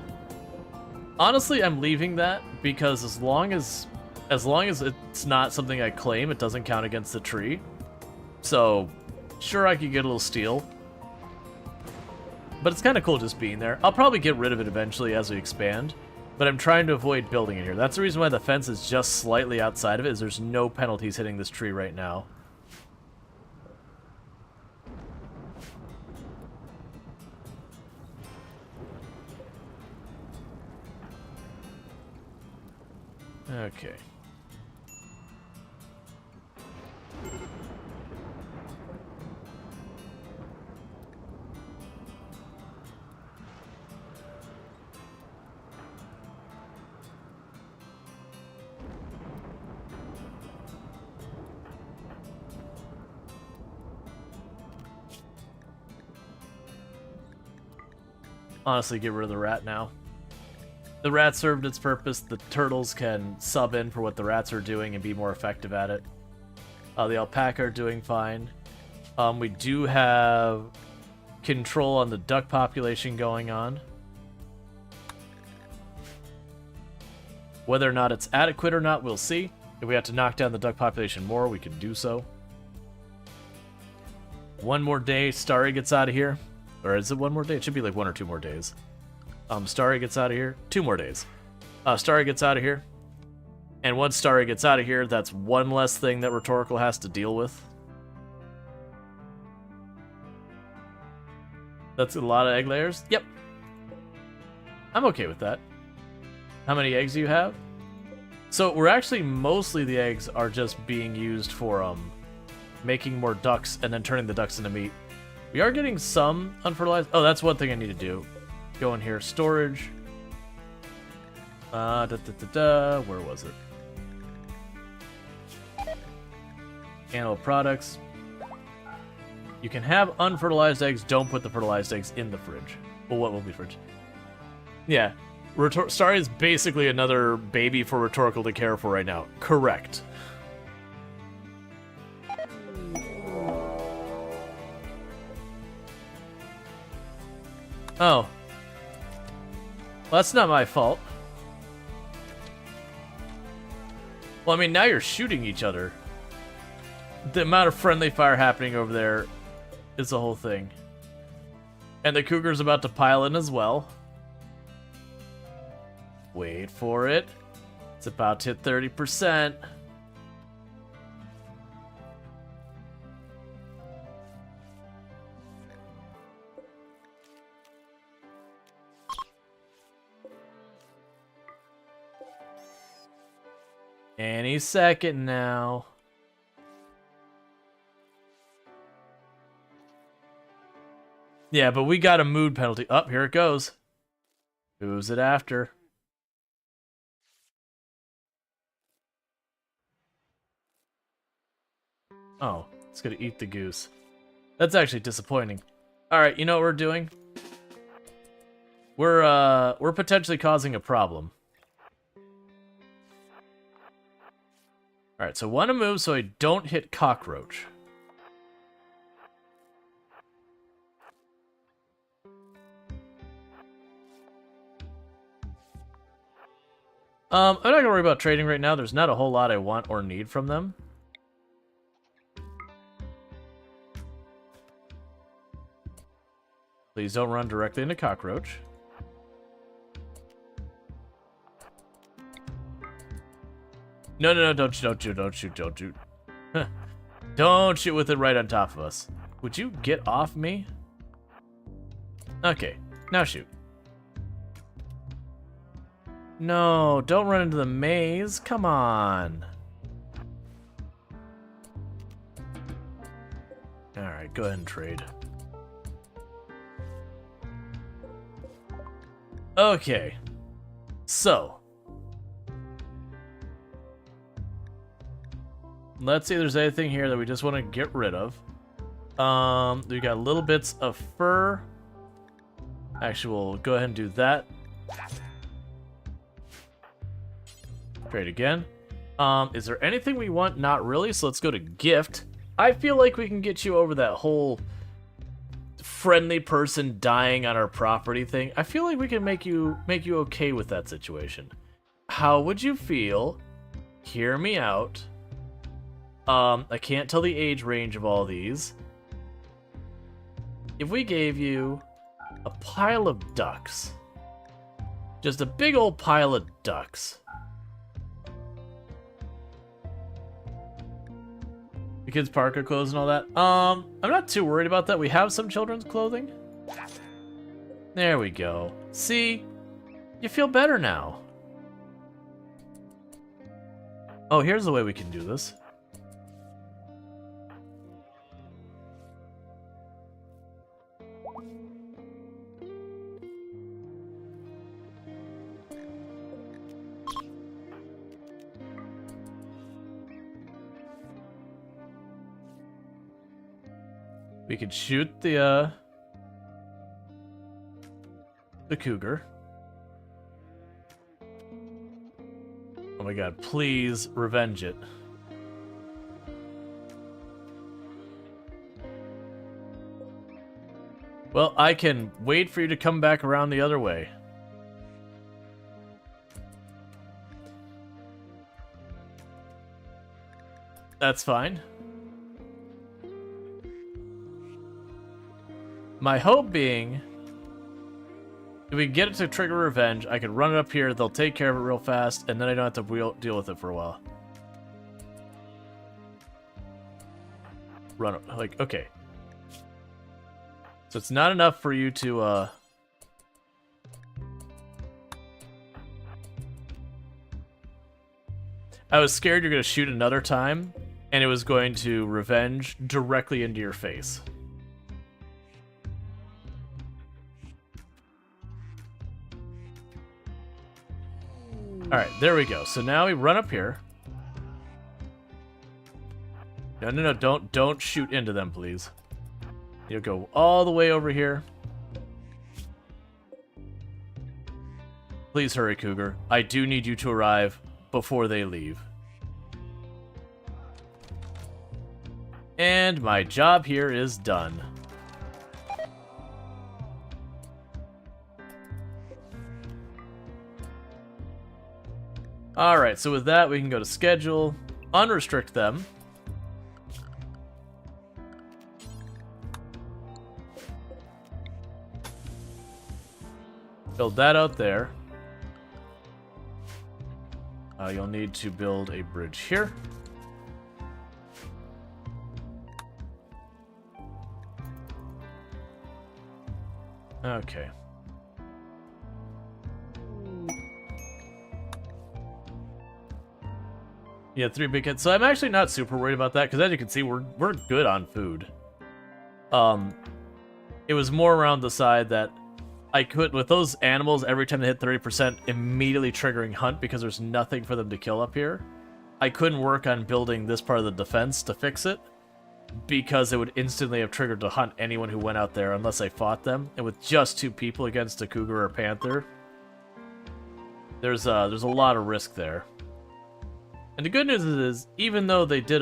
Honestly, I'm leaving that, because as long as it's not something I claim, it doesn't count against the tree. So, sure, I could get a little steel. But it's kind of cool just being there. I'll probably get rid of it eventually as we expand, but I'm trying to avoid building it here. That's the reason why the fence is just slightly outside of it, is there's no penalties hitting this tree right now. Okay. Honestly, get rid of the rat now. The rat served its purpose. The turtles can sub in for what the rats are doing and be more effective at it. The alpaca are doing fine. We do have control on the duck population going on. Whether or not it's adequate or not, we'll see. If we have to knock down the duck population more, we can do so. One more day, Starry gets out of here. Or is it one more day? It should be like 1 or 2 more days. Starry gets out of here. 2 more days. Starry gets out of here. And once Starry gets out of here, that's one less thing that Rhetorical has to deal with. That's a lot of egg layers? Yep. I'm okay with that. How many eggs do you have? So we're actually, mostly the eggs are just being used for making more ducks and then turning the ducks into meat. We are getting some unfertilized. Oh, that's one thing I need to do. Go in here, storage. Where was it? Animal products. You can have unfertilized eggs. Don't put the fertilized eggs in the fridge. Well, what will be fridge? Yeah. Starry is basically another baby for Rhetorical to care for right now. Correct. Oh. Well, that's not my fault. Well, I mean, now you're shooting each other. The amount of friendly fire happening over there is the whole thing. And the cougar's about to pile in as well. Wait for it. It's about to hit 30%. Any second now. Yeah, but we got a mood penalty. Up, here it goes. Who's it after? Oh, it's gonna eat the goose. That's actually disappointing. Alright, you know what we're doing? We're potentially causing a problem. Alright, so want to move so I don't hit cockroach. I'm not gonna worry about trading right now. There's not a whole lot I want or need from them. Please don't run directly into cockroach. No, don't shoot. Don't shoot. Don't shoot with it right on top of us. Would you get off me? Okay, now shoot. No, don't run into the maze. Come on. Alright, go ahead and trade. Okay. So. Let's see if there's anything here that we just want to get rid of. We got little bits of fur. Actually, we'll go ahead and do that. Trade again. Is there anything we want? Not really, so let's go to gift. I feel like we can get you over that whole friendly person dying on our property thing. I feel like we can make you okay with that situation. How would you feel? Hear me out. I can't tell the age range of all these. If we gave you a pile of ducks. Just a big old pile of ducks. The kids' parka clothes and all that. I'm not too worried about that. We have some children's clothing. There we go. See? You feel better now. Oh, here's the way we can do this. We could shoot the cougar. Oh my god, please revenge it. Well, I can wait for you to come back around the other way. That's fine. My hope being, if we get it to trigger revenge, I can run it up here, they'll take care of it real fast, and then I don't have to deal with it for a while. Run up, like, okay. So it's not enough for you to, I was scared you're going to shoot another time, and it was going to revenge directly into your face. Alright, there we go. So now we run up here. No, don't shoot into them, please. You'll go all the way over here. Please hurry, Cougar. I do need you to arrive before they leave. And my job here is done. Alright, so with that, we can go to schedule, unrestrict them. Build that out there. You'll need to build a bridge here. Okay. Yeah, 3 big hits. So I'm actually not super worried about that, because as you can see, we're good on food. It was more around the side that I could, with those animals, every time they hit 30%, immediately triggering hunt because there's nothing for them to kill up here. I couldn't work on building this part of the defense to fix it, because it would instantly have triggered to hunt anyone who went out there unless I fought them. And with just 2 people against a cougar or a panther, there's a lot of risk there. And the good news is, even though they did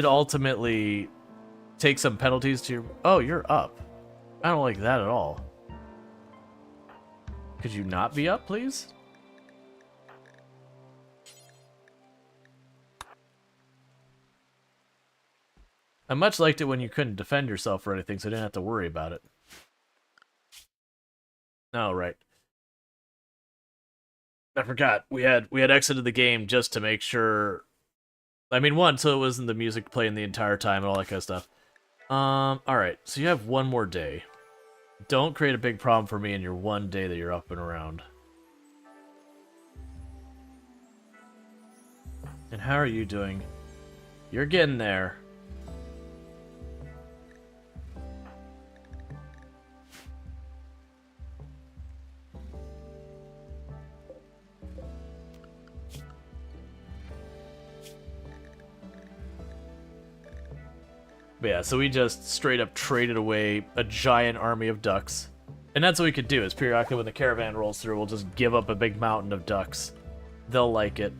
ultimately take some penalties to your... Oh, you're up. I don't like that at all. Could you not be up, please? I much liked it when you couldn't defend yourself or anything, so I didn't have to worry about it. Oh, right. I forgot. We had exited the game just to make sure... I mean, one, so it wasn't the music playing the entire time and all that kind of stuff. Alright, so you have one more day. Don't create a big problem for me in your one day that you're up and around. And how are you doing? You're getting there. But yeah, so we just straight up traded away a giant army of ducks. And that's what we could do, is periodically when the caravan rolls through, we'll just give up a big mountain of ducks. They'll like it.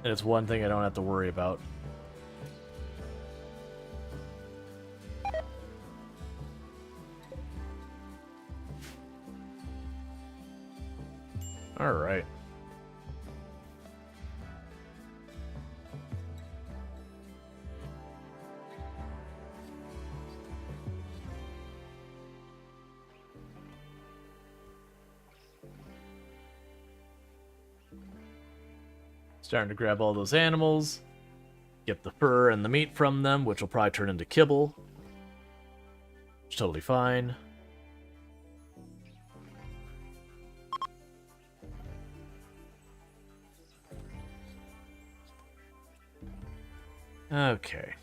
And it's one thing I don't have to worry about. Alright. Starting to grab all those animals, get the fur and the meat from them, which will probably turn into kibble. Which is totally fine. Okay.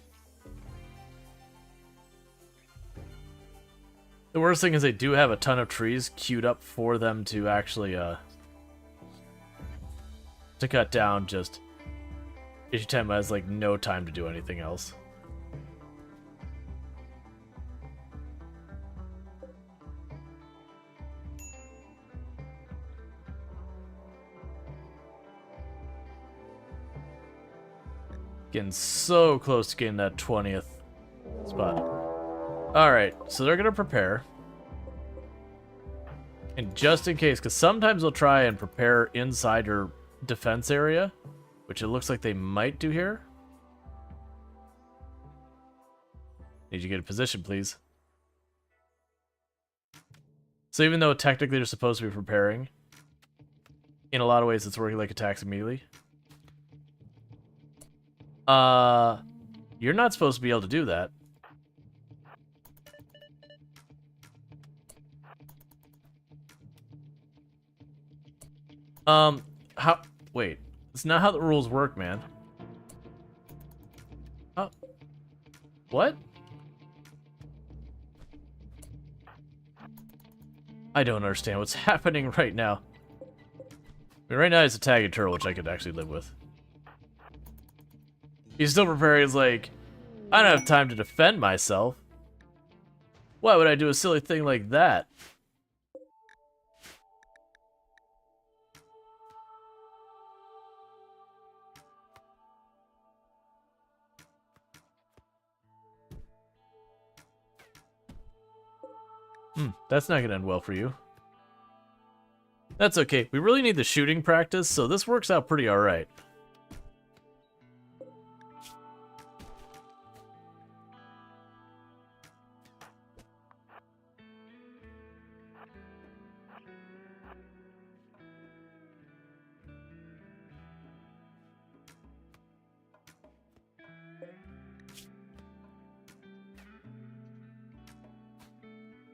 The worst thing is they do have a ton of trees queued up for them to actually, to cut down. Just Ishitema has, like, no time to do anything else. Getting so close to getting that 20th spot. Alright, so they're gonna prepare. And just in case, because sometimes they'll try and prepare inside your defense area, which it looks like they might do here. Need you to get a position, please. So even though technically they're supposed to be preparing, in a lot of ways it's working like attacks immediately. You're not supposed to be able to do that. How? Wait. It's not how the rules work, man. Oh. What? I don't understand what's happening right now. I mean, right now it's a tagged turtle, which I could actually live with. He's still preparing. He's like, I don't have time to defend myself. Why would I do a silly thing like that? That's not gonna end well for you. That's okay. We really need the shooting practice, so this works out pretty alright.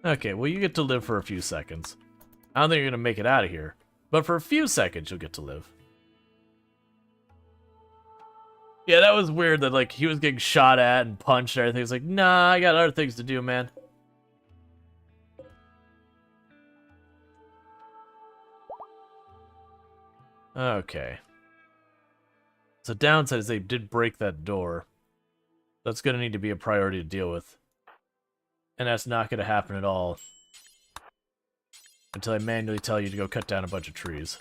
Okay, well, you get to live for a few seconds. I don't think you're gonna make it out of here, but for a few seconds, you'll get to live. Yeah, that was weird that, like, he was getting shot at and punched and everything. He's like, nah, I got other things to do, man. Okay. So downside is they did break that door. That's gonna need to be a priority to deal with. And that's not going to happen at all until I manually tell you to go cut down a bunch of trees.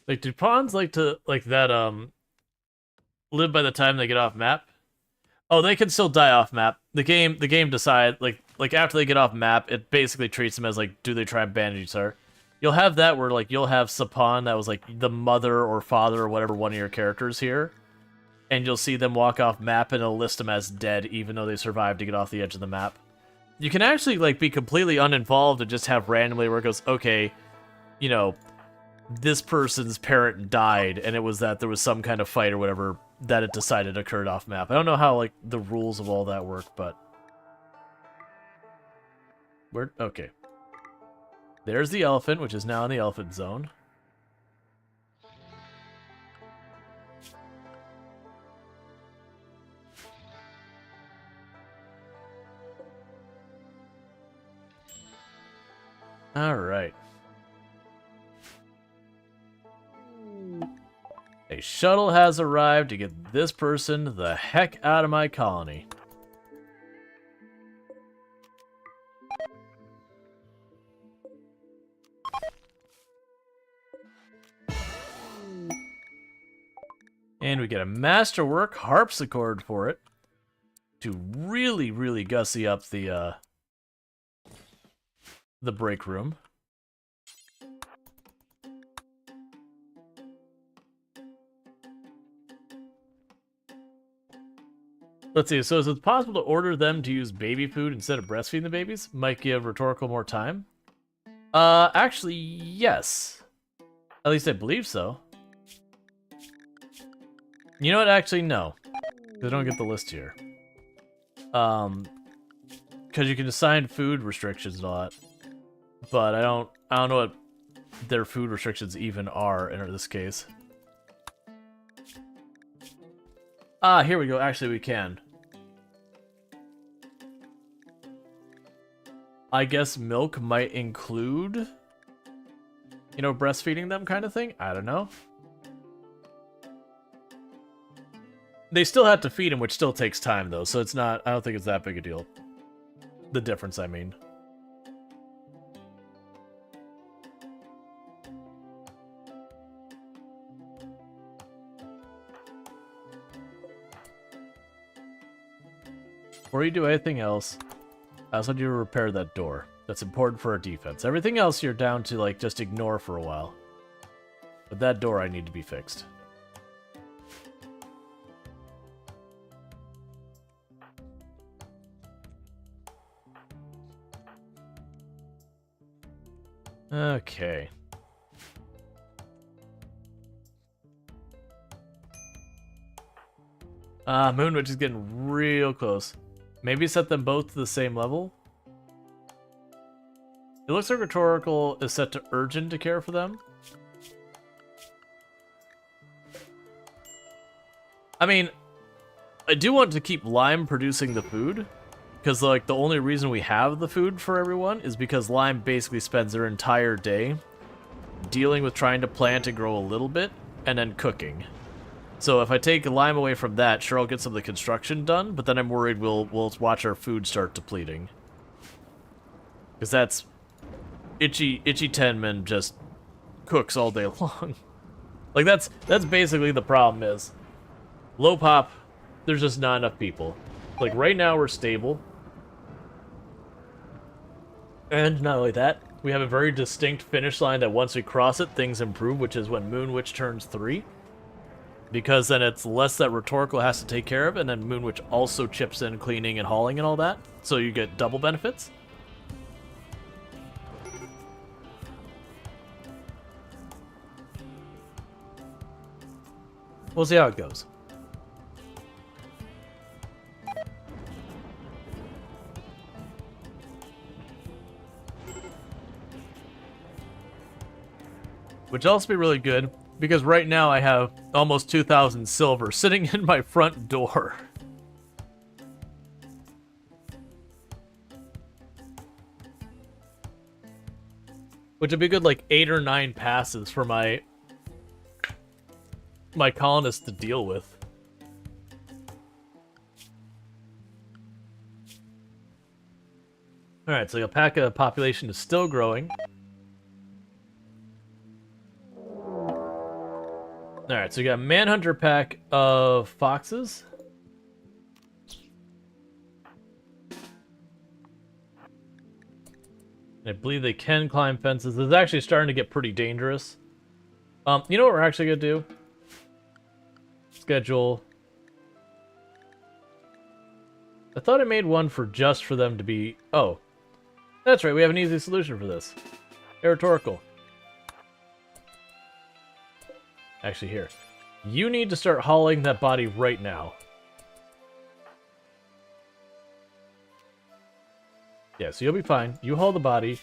Like, do pawns like to, like that, live by the time they get off map? Oh, they can still die off map. The game decide, like after they get off map, it basically treats them as, like, do they try and bandage each other? You'll have that where, like, you'll have Sapan that was, like, the mother or father or whatever one of your characters here. And you'll see them walk off map and it'll list them as dead even though they survived to get off the edge of the map. You can actually, like, be completely uninvolved and just have randomly where it goes, okay, you know, this person's parent died and it was that there was some kind of fight or whatever that it decided occurred off map. I don't know how, like, the rules of all that work, but... Okay. There's the elephant, which is now in the elephant zone. Alright. A shuttle has arrived to get this person the heck out of my colony. And we get a masterwork harpsichord for it to really, really gussy up the break room. Let's see, so is it possible to order them to use baby food instead of breastfeeding the babies? Might give Rhetorical more time? Actually, yes. At least I believe so. You know what? Actually, no. I don't get the list here. Because you can assign food restrictions and all that. But I don't know what their food restrictions even are in this case. Ah, here we go. Actually, we can. I guess milk might include, you know, breastfeeding them kind of thing? I don't know. They still have to feed them, which still takes time, though, so it's not... I don't think it's that big a deal. The difference, I mean. Before you do anything else, I also need to repair that door. That's important for our defense. Everything else you're down to, like, just ignore for a while. But that door I need to be fixed. Okay. Moonwitch is getting real close. Maybe set them both to the same level? It looks like Rhetorical is set to Urgent to care for them. I mean, I do want to keep Lime producing the food, because like the only reason we have the food for everyone is because Lime basically spends their entire day dealing with trying to plant and grow a little bit, and then cooking. So if I take Lime away from that, sure I'll get some of the construction done, but then I'm worried we'll watch our food start depleting. Because that's... Itchy Tenman just cooks all day long. Like that's basically the problem is. Low pop, there's just not enough people. Like right now we're stable. And not only that, we have a very distinct finish line that once we cross it, things improve, which is when Moonwitch turns 3. Because then it's less that Rhetorical has to take care of, and then Moonwitch also chips in cleaning and hauling and all that. So you get double benefits. We'll see how it goes. Which also be really good, because right now I have almost 2,000 silver sitting in my front door. Which would be good, like 8 or 9 passes for my colonists to deal with. Alright, so the alpaca population is still growing. Alright, so you got a manhunter pack of foxes. I believe they can climb fences. This is actually starting to get pretty dangerous. You know what we're actually gonna do? Schedule. I thought I made one for just for them to be... Oh. That's right, we have an easy solution for this. Rhetorical. Actually, here. You need to start hauling that body right now. Yeah, so you'll be fine. You haul the body.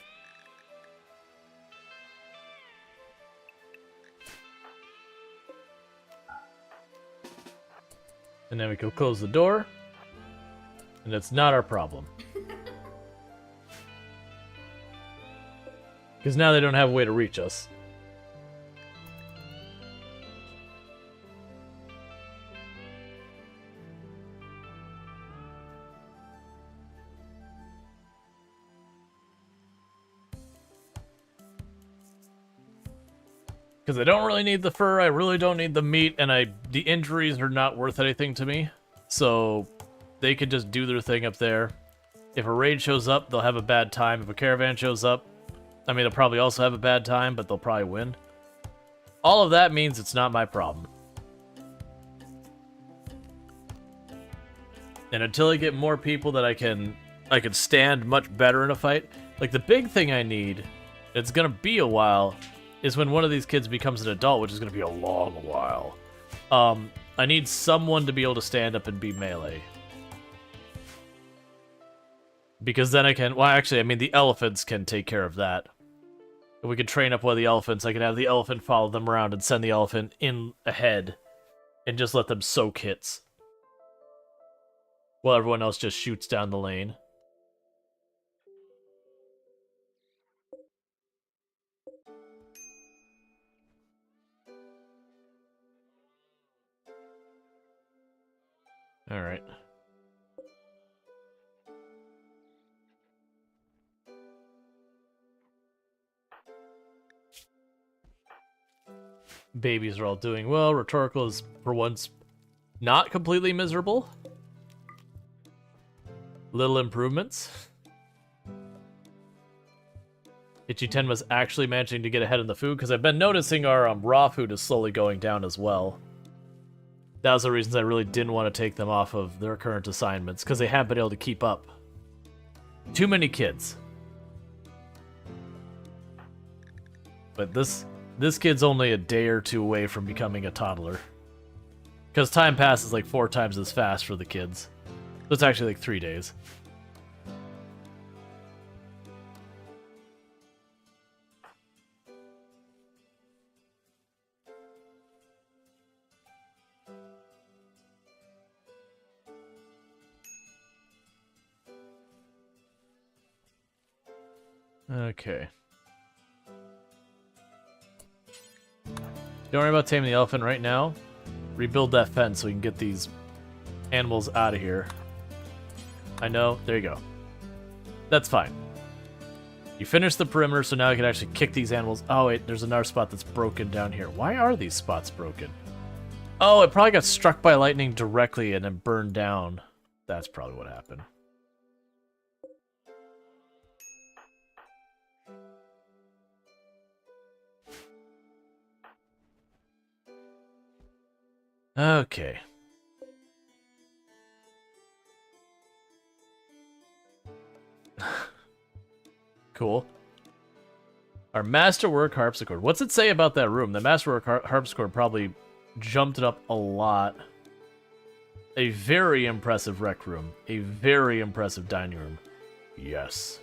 And then we can close the door. And it's not our problem. Because now they don't have a way to reach us. Because I don't really need the fur, I really don't need the meat, and the injuries are not worth anything to me. So they can just do their thing up there. If a raid shows up, they'll have a bad time. If a caravan shows up, I mean, they'll probably also have a bad time, but they'll probably win. All of that means it's not my problem. And until I get more people that I can stand much better in a fight, like the big thing I need, it's gonna be a while, is when one of these kids becomes an adult, which is going to be a long while. I need someone to be able to stand up and be melee. Because then I can... Well, actually, I mean, the elephants can take care of that. If we could train up one of the elephants, I can have the elephant follow them around and send the elephant in ahead. And just let them soak hits. while everyone else just shoots down the lane. All right. Babies are all doing well. Rhetorical is, for once, not completely miserable. Little improvements. Itchy10 was actually managing to get ahead in the food, because I've been noticing our raw food is slowly going down as well. That was the reasons I really didn't want to take them off of their current assignments, because they haven't been able to keep up. Too many kids. But this kid's only a day or two away from becoming a toddler. Because time passes like 4 times as fast for the kids. So it's actually like 3 days. Okay. Don't worry about taming the elephant right now. Rebuild that fence so we can get these animals out of here. I know. There you go. That's fine. You finished the perimeter, so now I can actually kick these animals. Oh, wait. There's another spot that's broken down here. Why are these spots broken? Oh, it probably got struck by lightning directly and then burned down. That's probably what happened. Okay. Cool. Our masterwork harpsichord. What's it say about that room? The masterwork harpsichord probably jumped it up a lot. A very impressive rec room. A very impressive dining room. Yes.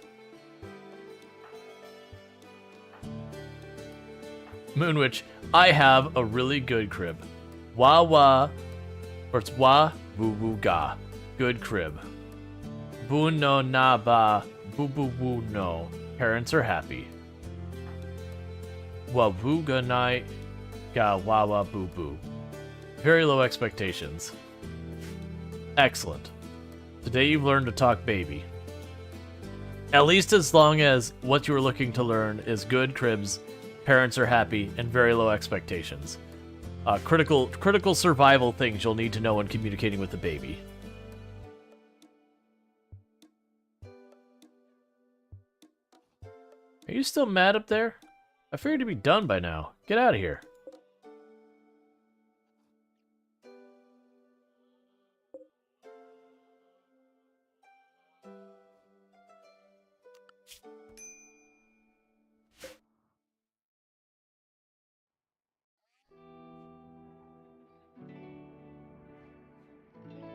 Moonwitch, I have a really good crib. Wah wah, or it's wah woo woo ga. Good crib. Boo no na ba, boo boo woo no. Parents are happy. Wah woo ga night, ga wah wah boo boo. Very low expectations. Excellent. Today you've learned to talk baby. At least as long as what you were looking to learn is good cribs, parents are happy, and very low expectations. Critical survival things you'll need to know when communicating with the baby. Are you still mad up there? I figured you'd be done by now. Get out of here.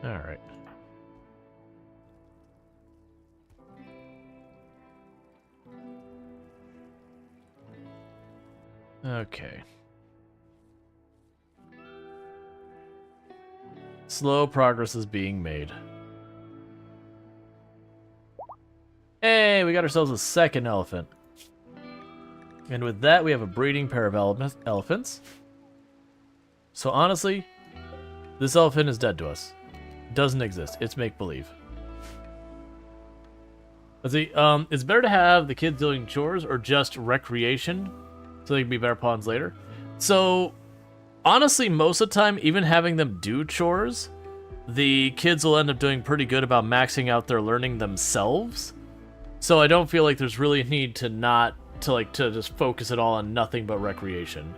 All right. Okay. Slow progress is being made. Hey, we got ourselves a second elephant. And with that, we have a breeding pair of elephants. So honestly, this elephant is dead to us. Doesn't exist. It's make-believe. Let's see. It's better to have the kids doing chores or just recreation so they can be better pawns later. So, honestly, most of the time, even having them do chores, the kids will end up doing pretty good about maxing out their learning themselves. So I don't feel like there's really a need to to just focus it all on nothing but recreation.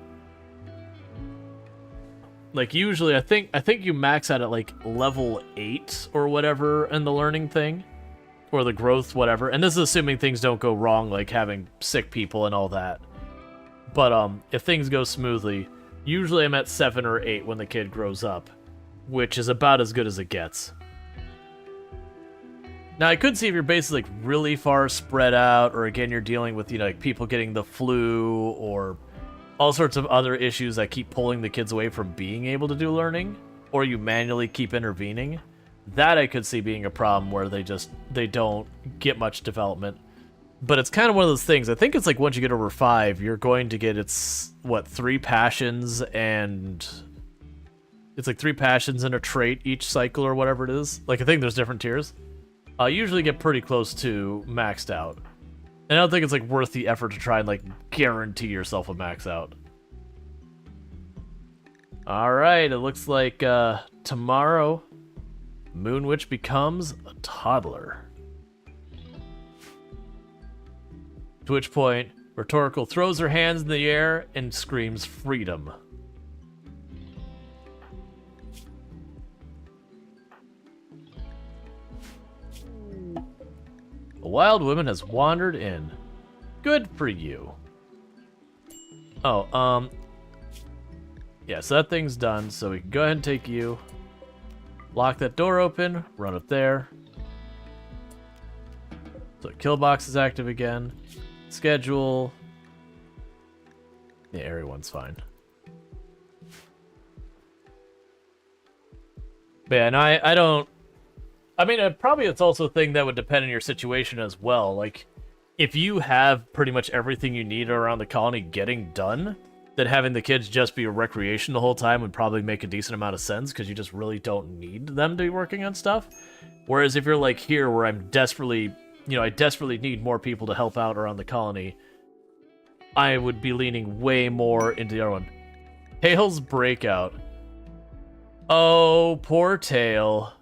Like usually, I think you max out at like level 8 or whatever in the learning thing, or the growth, whatever. And this is assuming things don't go wrong, like having sick people and all that. But if things go smoothly, usually I'm at 7 or 8 when the kid grows up, which is about as good as it gets. Now I could see if your base is like really far spread out, or again you're dealing with like people getting the flu or all sorts of other issues that keep pulling the kids away from being able to do learning, or you manually keep intervening, That I could see being a problem where they don't get much development. But it's kind of one of those things. I think it's like once you get over 5, you're going to get 3 passions, and it's like 3 passions and a trait each cycle or whatever it is. Like, I think there's different tiers. Usually get pretty close to maxed out. And I don't think it's like worth the effort to try and like guarantee yourself a max out. Alright, it looks like tomorrow Moon Witch becomes a toddler. To which point, Rhetorical throws her hands in the air and screams freedom. A wild woman has wandered in. Good for you. Oh, yeah, so that thing's done, so we can go ahead and take you. Lock that door open, run up there. So kill box is active again. Schedule. Yeah, everyone's fine. But yeah, and I don't... I mean, probably it's also a thing that would depend on your situation as well. Like, if you have pretty much everything you need around the colony getting done, then having the kids just be a recreation the whole time would probably make a decent amount of sense, because you just really don't need them to be working on stuff. Whereas if you're like here, where I'm desperately... I desperately need more people to help out around the colony, I would be leaning way more into the other one. Tail's breakout. Oh, poor Tail.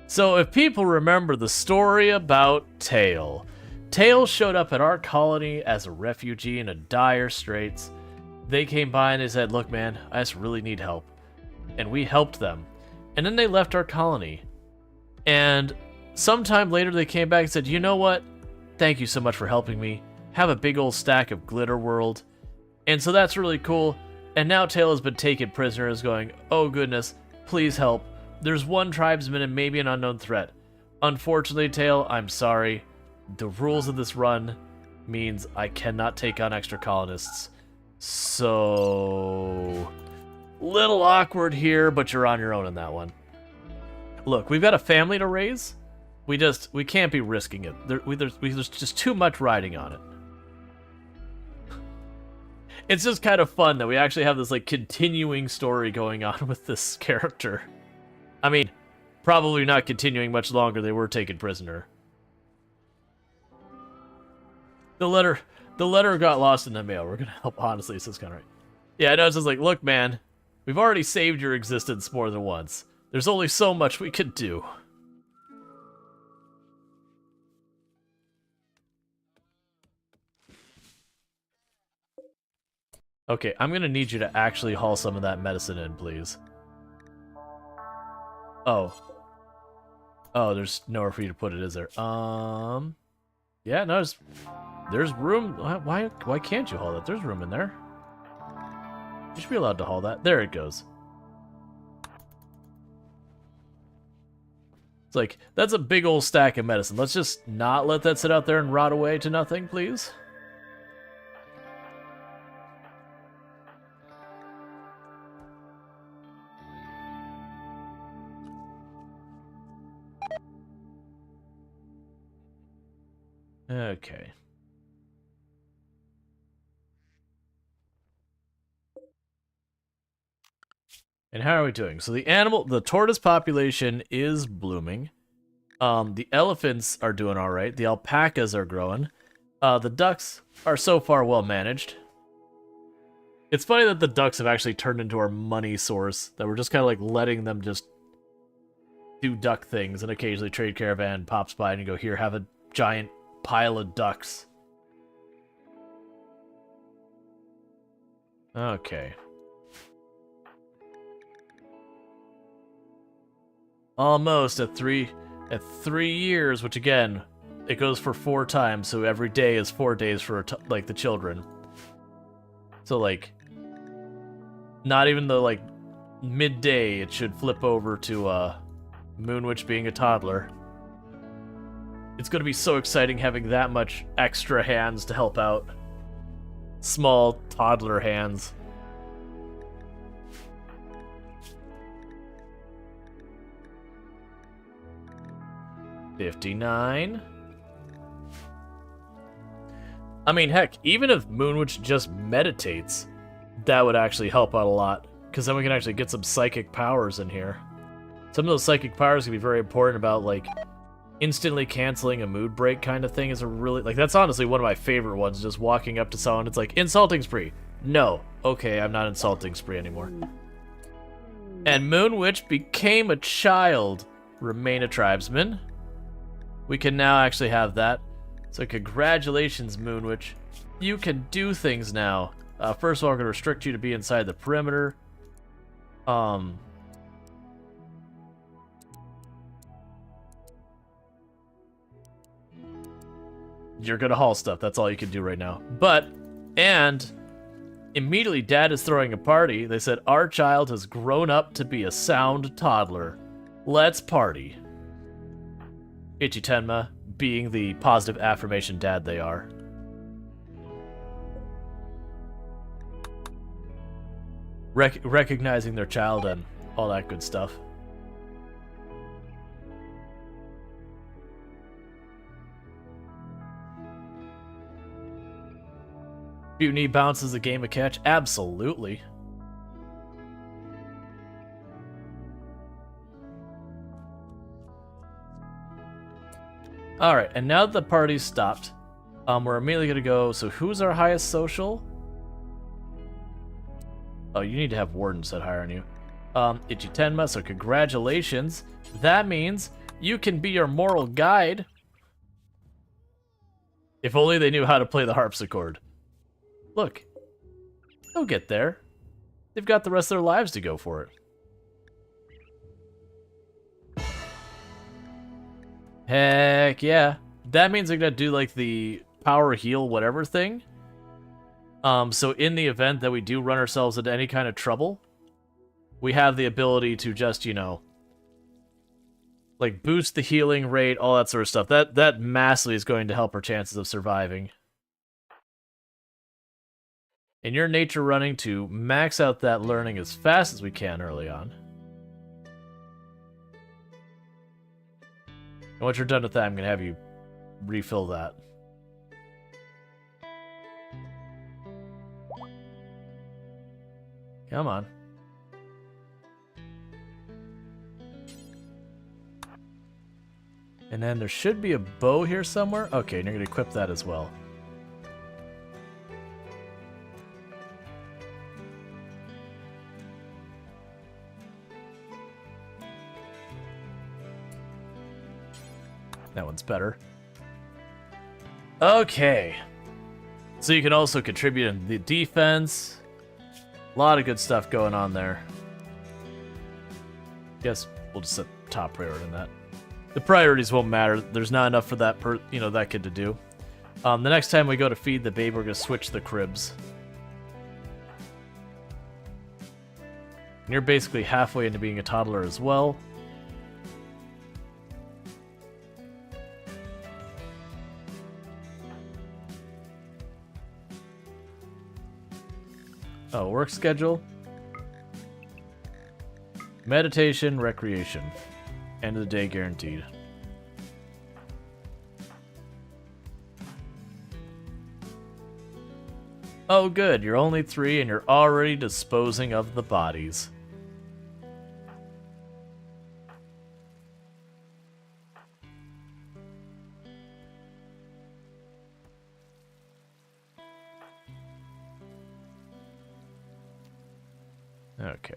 So if people remember the story about Tail, Tail showed up at our colony as a refugee in a dire straits. They came by and they said, look man, I just really need help. And we helped them. And then they left our colony. And sometime later they came back and said, you know what? Thank you so much for helping me. Have a big old stack of Glitter World. And so that's really cool. And now Tail has been taken prisoner, is going, oh goodness, please help. There's one tribesman and maybe an unknown threat. Unfortunately, Tail, I'm sorry. The rules of this run means I cannot take on extra colonists. So... little awkward here, but you're on your own in that one. Look, we've got a family to raise. We can't be risking it. There's just too much riding on it. It's just kind of fun that we actually have this like continuing story going on with this character. I mean, probably not continuing much longer. They were taken prisoner. The letter got lost in the mail. We're gonna help, honestly, so it's kind of right. Yeah, I know, it's just like, look, man, we've already saved your existence more than once. There's only so much we could do. Okay, I'm gonna need you to actually haul some of that medicine in, please. Oh. Oh, there's nowhere for you to put it, is there? Yeah, no, there's room. Why can't you haul that? There's room in there. You should be allowed to haul that. There it goes. It's like, that's a big old stack of medicine. Let's just not let that sit out there and rot away to nothing, please. Okay. And how are we doing? So the tortoise population is blooming. The elephants are doing all right. The alpacas are growing. The ducks are so far well managed. It's funny that the ducks have actually turned into our money source, that we're just kind of like letting them just do duck things, and occasionally Trade Caravan pops by and you go, here, have a giant pile of ducks. Okay. Almost at 3 years, which again, it goes for 4 times, so every day is 4 days for like the children. So like, not even the like midday, it should flip over to Moon Witch being a toddler. It's going to be so exciting having that much extra hands to help out. Small toddler hands. 59. I mean, heck, even if Moonwitch just meditates, that would actually help out a lot. Because then we can actually get some psychic powers in here. Some of those psychic powers can be very important about, like, instantly canceling a mood break kind of thing is a really... Like, that's honestly one of my favorite ones, just walking up to someone, it's like, insulting spree. No. Okay, I'm not insulting spree anymore. And Moonwitch became a child. Remain a tribesman. We can now actually have that. So congratulations, Moonwitch. You can do things now. First of all, we're going to restrict you to be inside the perimeter. You're going to haul stuff. That's all you can do right now. And immediately Dad is throwing a party. They said, our child has grown up to be a sound toddler. Let's party. Ichitenma being the positive affirmation dad they are. Recognizing their child and all that good stuff. Mutiny bounces a game of catch? Absolutely. Alright, and now that the party's stopped, we're immediately gonna go, so who's our highest social? Oh, you need to have Warden set higher on you. Ichitenma, so congratulations. That means you can be your moral guide. If only they knew how to play the harpsichord. Look, they'll get there. They've got the rest of their lives to go for it. Heck yeah. That means they're gonna do like the power heal whatever thing. So in the event that we do run ourselves into any kind of trouble, we have the ability to just, you know, like boost the healing rate, all that sort of stuff. That massively is going to help our chances of surviving. And your nature running to max out that learning as fast as we can early on. And once you're done with that, I'm going to have you refill that. Come on. And then there should be a bow here somewhere. Okay, and you're going to equip that as well. That one's better. Okay. So you can also contribute in the defense. A lot of good stuff going on there. Guess we'll just set top priority on that. The priorities won't matter. There's not enough for that that kid to do. The next time we go to feed the baby, we're gonna switch the cribs. And you're basically halfway into being a toddler as well. Oh, work schedule. Meditation, recreation. End of the day guaranteed. Oh good, you're only 3 and you're already disposing of the bodies. Okay.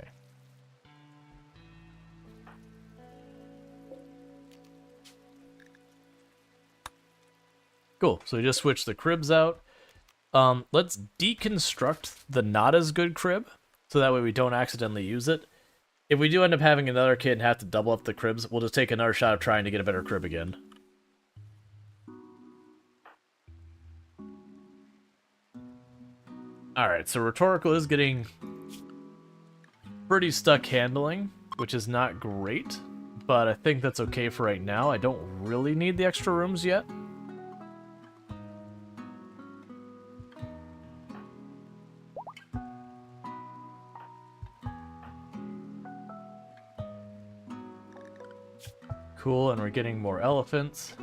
Cool, so we just switched the cribs out. Let's deconstruct the not as good crib, so that way we don't accidentally use it. If we do end up having another kid and have to double up the cribs, we'll just take another shot of trying to get a better crib again. Alright, so Rhetorical is getting pretty stuck handling, which is not great, but I think that's okay for right now. I don't really need the extra rooms yet. Cool, and we're getting more elephants.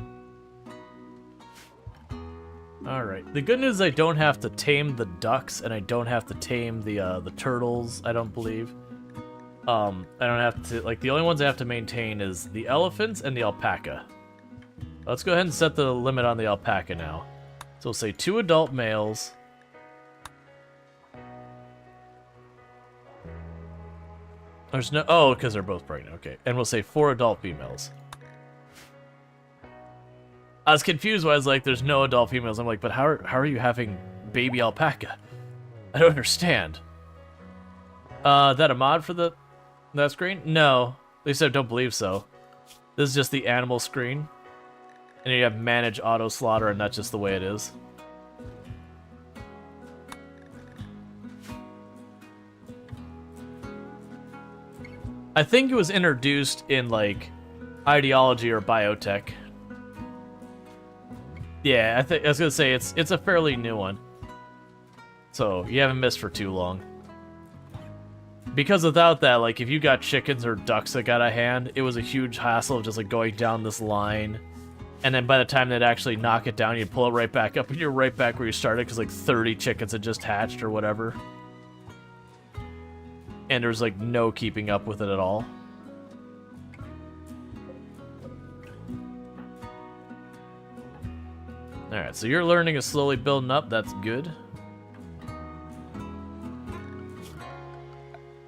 Alright. The good news is I don't have to tame the ducks, and I don't have to tame the turtles, I don't believe. I don't have to, like, the only ones I have to maintain is the elephants and the alpaca. Let's go ahead and set the limit on the alpaca now. So we'll say 2 adult males. There's no, oh, because they're both pregnant, okay. And we'll say 4 adult females. I was confused when I was like, there's no adult females. I'm like, but how are you having baby alpaca? I don't understand. Is that a mod for that screen? No. At least I don't believe so. This is just the animal screen. And you have manage auto slaughter, and that's just the way it is. I think it was introduced in, like, ideology or biotech. Yeah, I was gonna say it's a fairly new one. So you haven't missed for too long. Because without that, like, if you got chickens or ducks that got a hand, it was a huge hassle of just, like, going down this line. And then by the time they'd actually knock it down, you'd pull it right back up, and you're right back where you started, because, like, 30 chickens had just hatched or whatever. And there was, like, no keeping up with it at all. Alright, so your learning is slowly building up. That's good.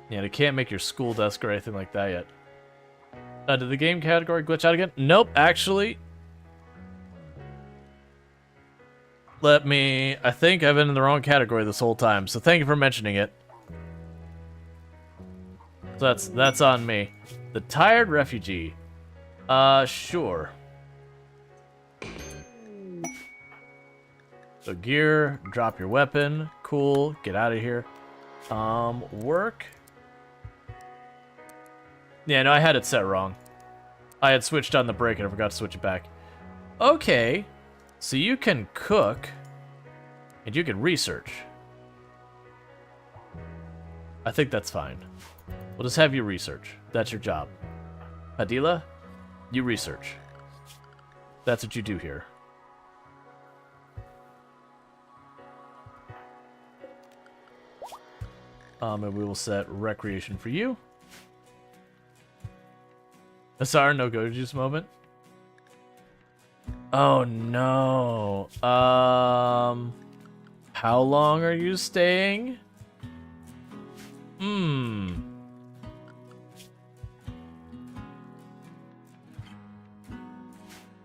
Yeah, they can't make your school desk or anything like that yet. Did the game category glitch out again? Nope, actually. I think I've been in the wrong category this whole time, so thank you for mentioning it. So that's on me. The tired refugee. Sure. So gear, drop your weapon. Cool, get out of here. Work. Yeah, no, I had it set wrong. I had switched on the break and I forgot to switch it back. Okay, so you can cook and you can research. I think that's fine. We'll just have you research. That's your job. Adila, you research. That's what you do here. And we will set recreation for you. Asar, no go juice moment. Oh no. How long are you staying?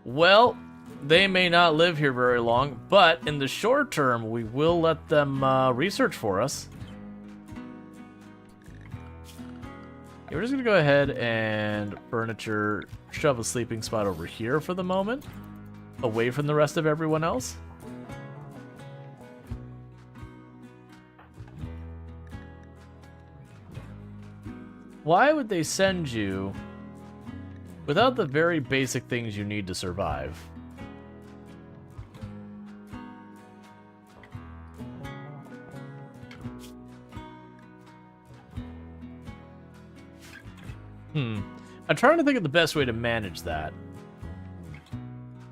Well, they may not live here very long, but in the short term, we will let them research for us. Yeah, we're just gonna go ahead and furniture, shove a sleeping spot over here for the moment, away from the rest of everyone else. Why would they send you without the very basic things you need to survive? I'm trying to think of the best way to manage that.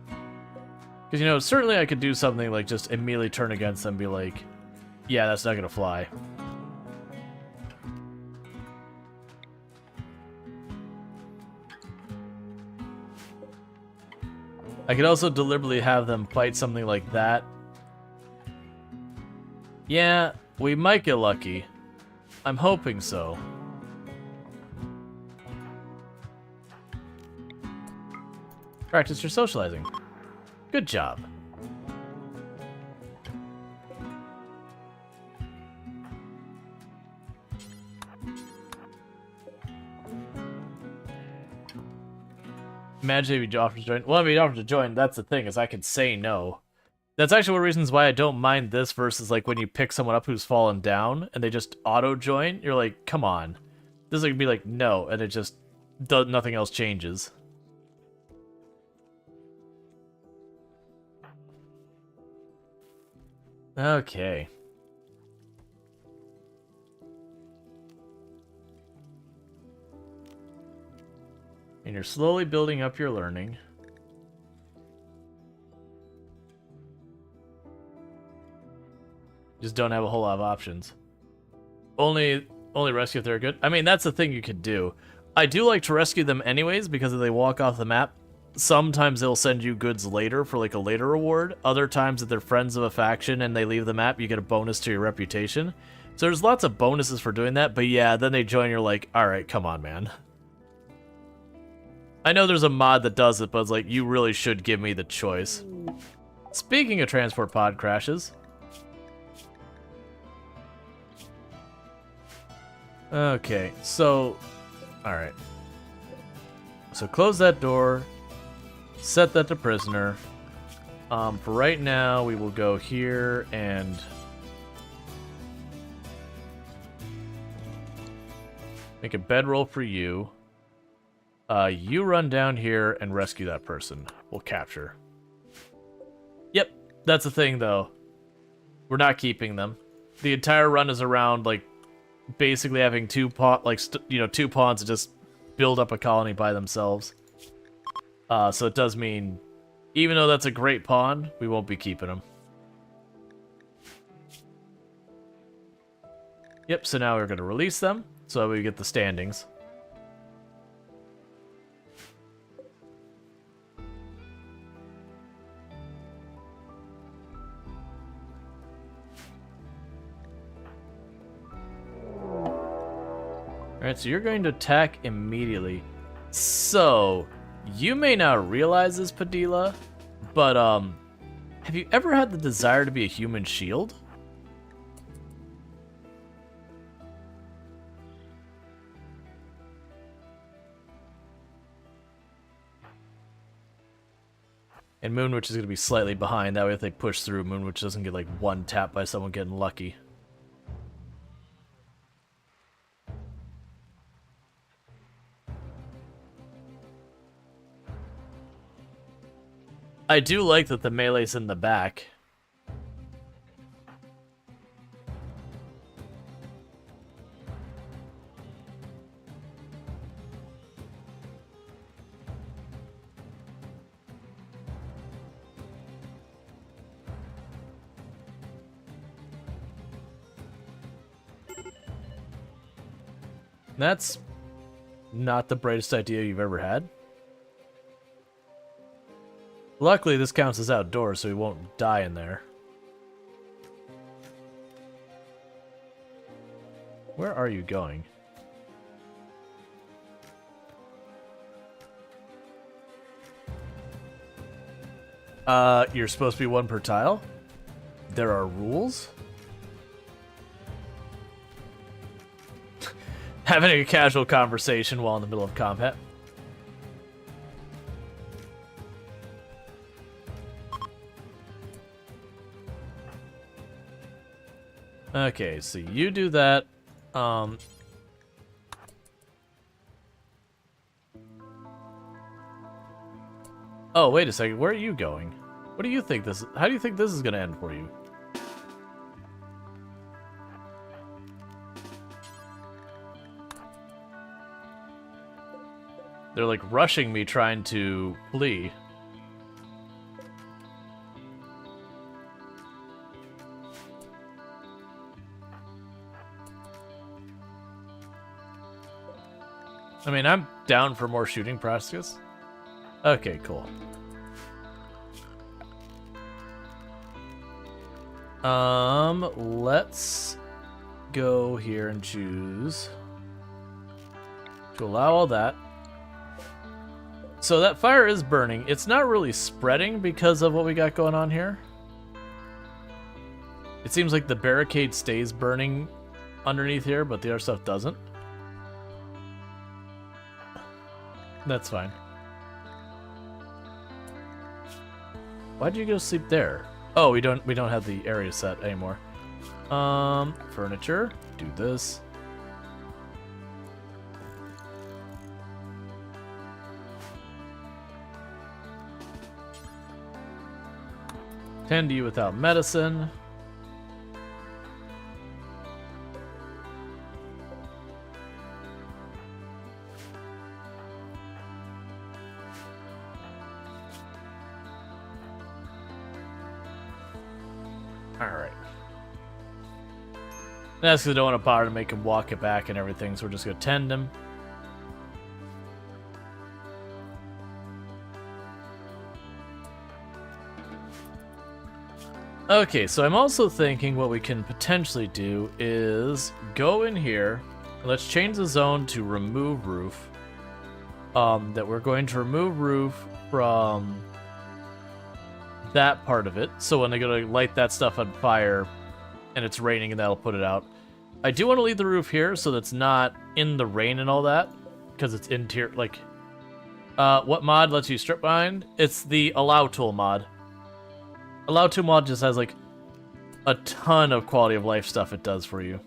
Because, you know, certainly I could do something like just immediately turn against them and be like, yeah, that's not going to fly. I could also deliberately have them fight something like that. Yeah, we might get lucky. I'm hoping so. Practice your socializing. Good job. Imagine if you offer to join. Well, if you offer to join, that's the thing, is I could say no. That's actually one of the reasons why I don't mind this versus like when you pick someone up who's fallen down and they just auto-join. You're like, come on. This is like be like, no, and it just does, nothing else changes. Okay. And you're slowly building up your learning. Just don't have a whole lot of options. Only rescue if they're good. I mean, that's the thing you could do. I do like to rescue them anyways, because if they walk off the map, sometimes they'll send you goods later for like a later reward. Other times, if they're friends of a faction and they leave the map, you get a bonus to your reputation. So there's lots of bonuses for doing that, but yeah, then they join, you're like, alright, come on, man. I know there's a mod that does it, but it's like, you really should give me the choice. Speaking of transport pod crashes. Okay, so... Alright. So close that door. Set that to prisoner. For right now, we will go here and... make a bedroll for you. You run down here and rescue that person. We'll capture. Yep, that's the thing, though. We're not keeping them. The entire run is around, like, basically having two pawns to just build up a colony by themselves. So it does mean, even though that's a great pawn, we won't be keeping them. Yep, so now we're going to release them, so we get the standings. Alright, so you're going to attack immediately. So, you may not realize this, Padilla, but, have you ever had the desire to be a human shield? And Moonwitch is going to be slightly behind, that way if they push through, Moonwitch doesn't get, like, one tap by someone getting lucky. I do like that the melee's in the back. That's not the brightest idea you've ever had. Luckily, this counts as outdoors, so we won't die in there. Where are you going? You're supposed to be one per tile? There are rules? Having a casual conversation while in the middle of combat. Okay, so you do that. Oh, wait a second. Where are you going? What do you think this? How do you think this is going to end for you? They're like rushing me, trying to flee. I mean, I'm down for more shooting practice. Okay, cool. Let's go here and choose to allow all that. So that fire is burning. It's not really spreading because of what we got going on here. It seems like the barricade stays burning underneath here, but the other stuff doesn't. That's fine. Why'd you go sleep there? Oh, we don't have the area set anymore. Furniture. Do this. Tend to you without medicine. Alright. That's because I don't want to bother to make him walk it back and everything, so we're just going to tend him. Okay, so I'm also thinking what we can potentially do is go in here. Let's change the zone to remove roof. That we're going to remove roof from that part of it. So when they go to light that stuff on fire and it's raining, and that'll put it out. I do want to leave the roof here so that's not in the rain and all that, because it's interior. Like, what mod lets you strip mine? It's the allow tool mod. Allow tool mod just has like a ton of quality of life stuff it does for you.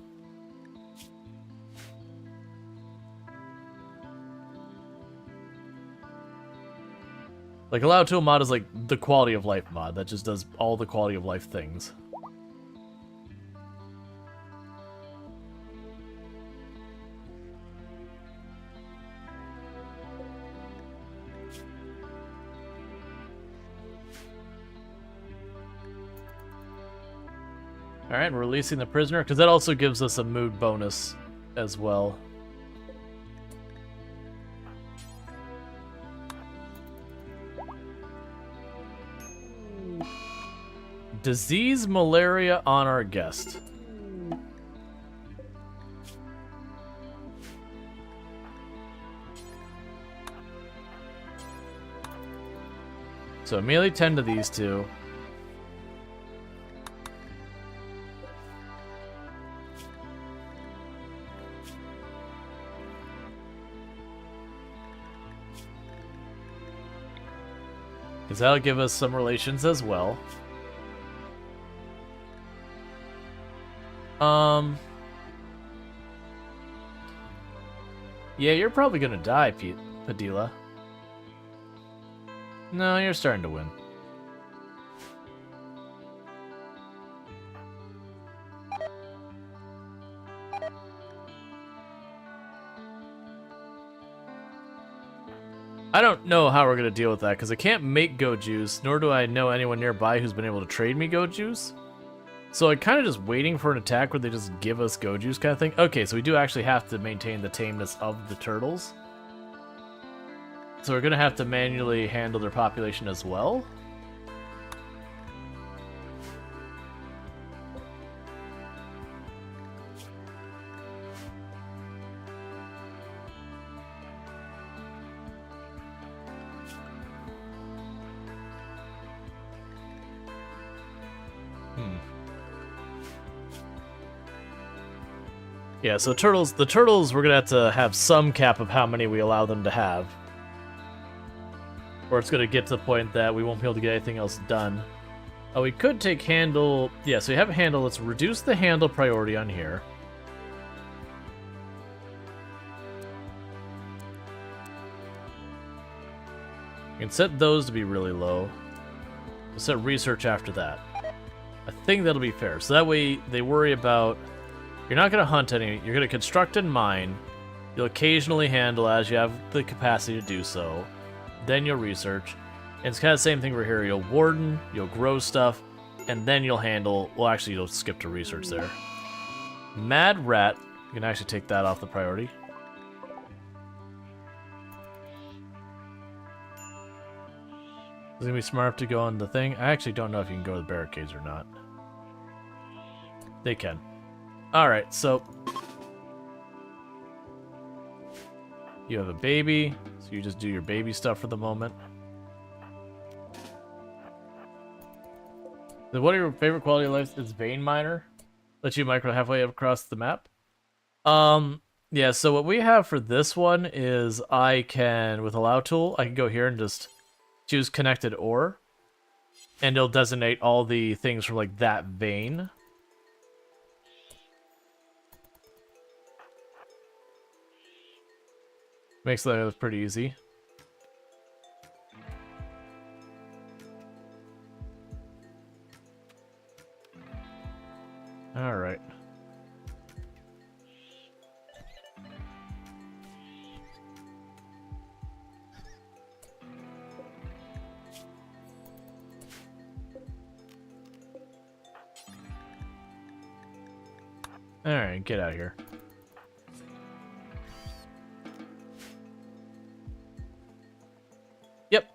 Like, allow tool mod is like the quality of life mod that just does all the quality of life things. Alright, we're releasing the prisoner, because that also gives us a mood bonus as well. Disease malaria on our guest. So immediately tend to these two. Because that'll give us some relations as well. Yeah, you're probably gonna die, Padilla. No, you're starting to win. I don't know how we're gonna deal with that, because I can't make goat juice, nor do I know anyone nearby who's been able to trade me goat juice. So I'm kind of just waiting for an attack where they just give us goat juice kind of thing. Okay, so we do actually have to maintain the tameness of the turtles. So we're gonna have to manually handle their population as well. Yeah, so the turtles, we're gonna have to some cap of how many we allow them to have. Or it's gonna get to the point that we won't be able to get anything else done. We could take handle, yeah, so we have a handle, let's reduce the handle priority on here. You can set those to be really low. We'll set research after that. I think that'll be fair, so that way they worry about... You're not going to hunt any, you're going to construct and mine. You'll occasionally handle as you have the capacity to do so. Then you'll research. And it's kind of the same thing over here. You'll warden, you'll grow stuff, and then you'll handle... Well, actually, you'll skip to research there. Mad Rat, you can actually take that off the priority. Is it going to be smart to go on the thing? I actually don't know if you can go to the barricades or not. They can. Alright, so... You have a baby, so you just do your baby stuff for the moment. What are your favorite quality of life? It's Vein Miner. Let you micro halfway across the map. Yeah, so what we have for this one is I can, with Allow Tool, I can go here and just choose Connected Ore. And it'll designate all the things from, like, that vein. Makes that pretty easy. All right. Alright, get out of here. Yep.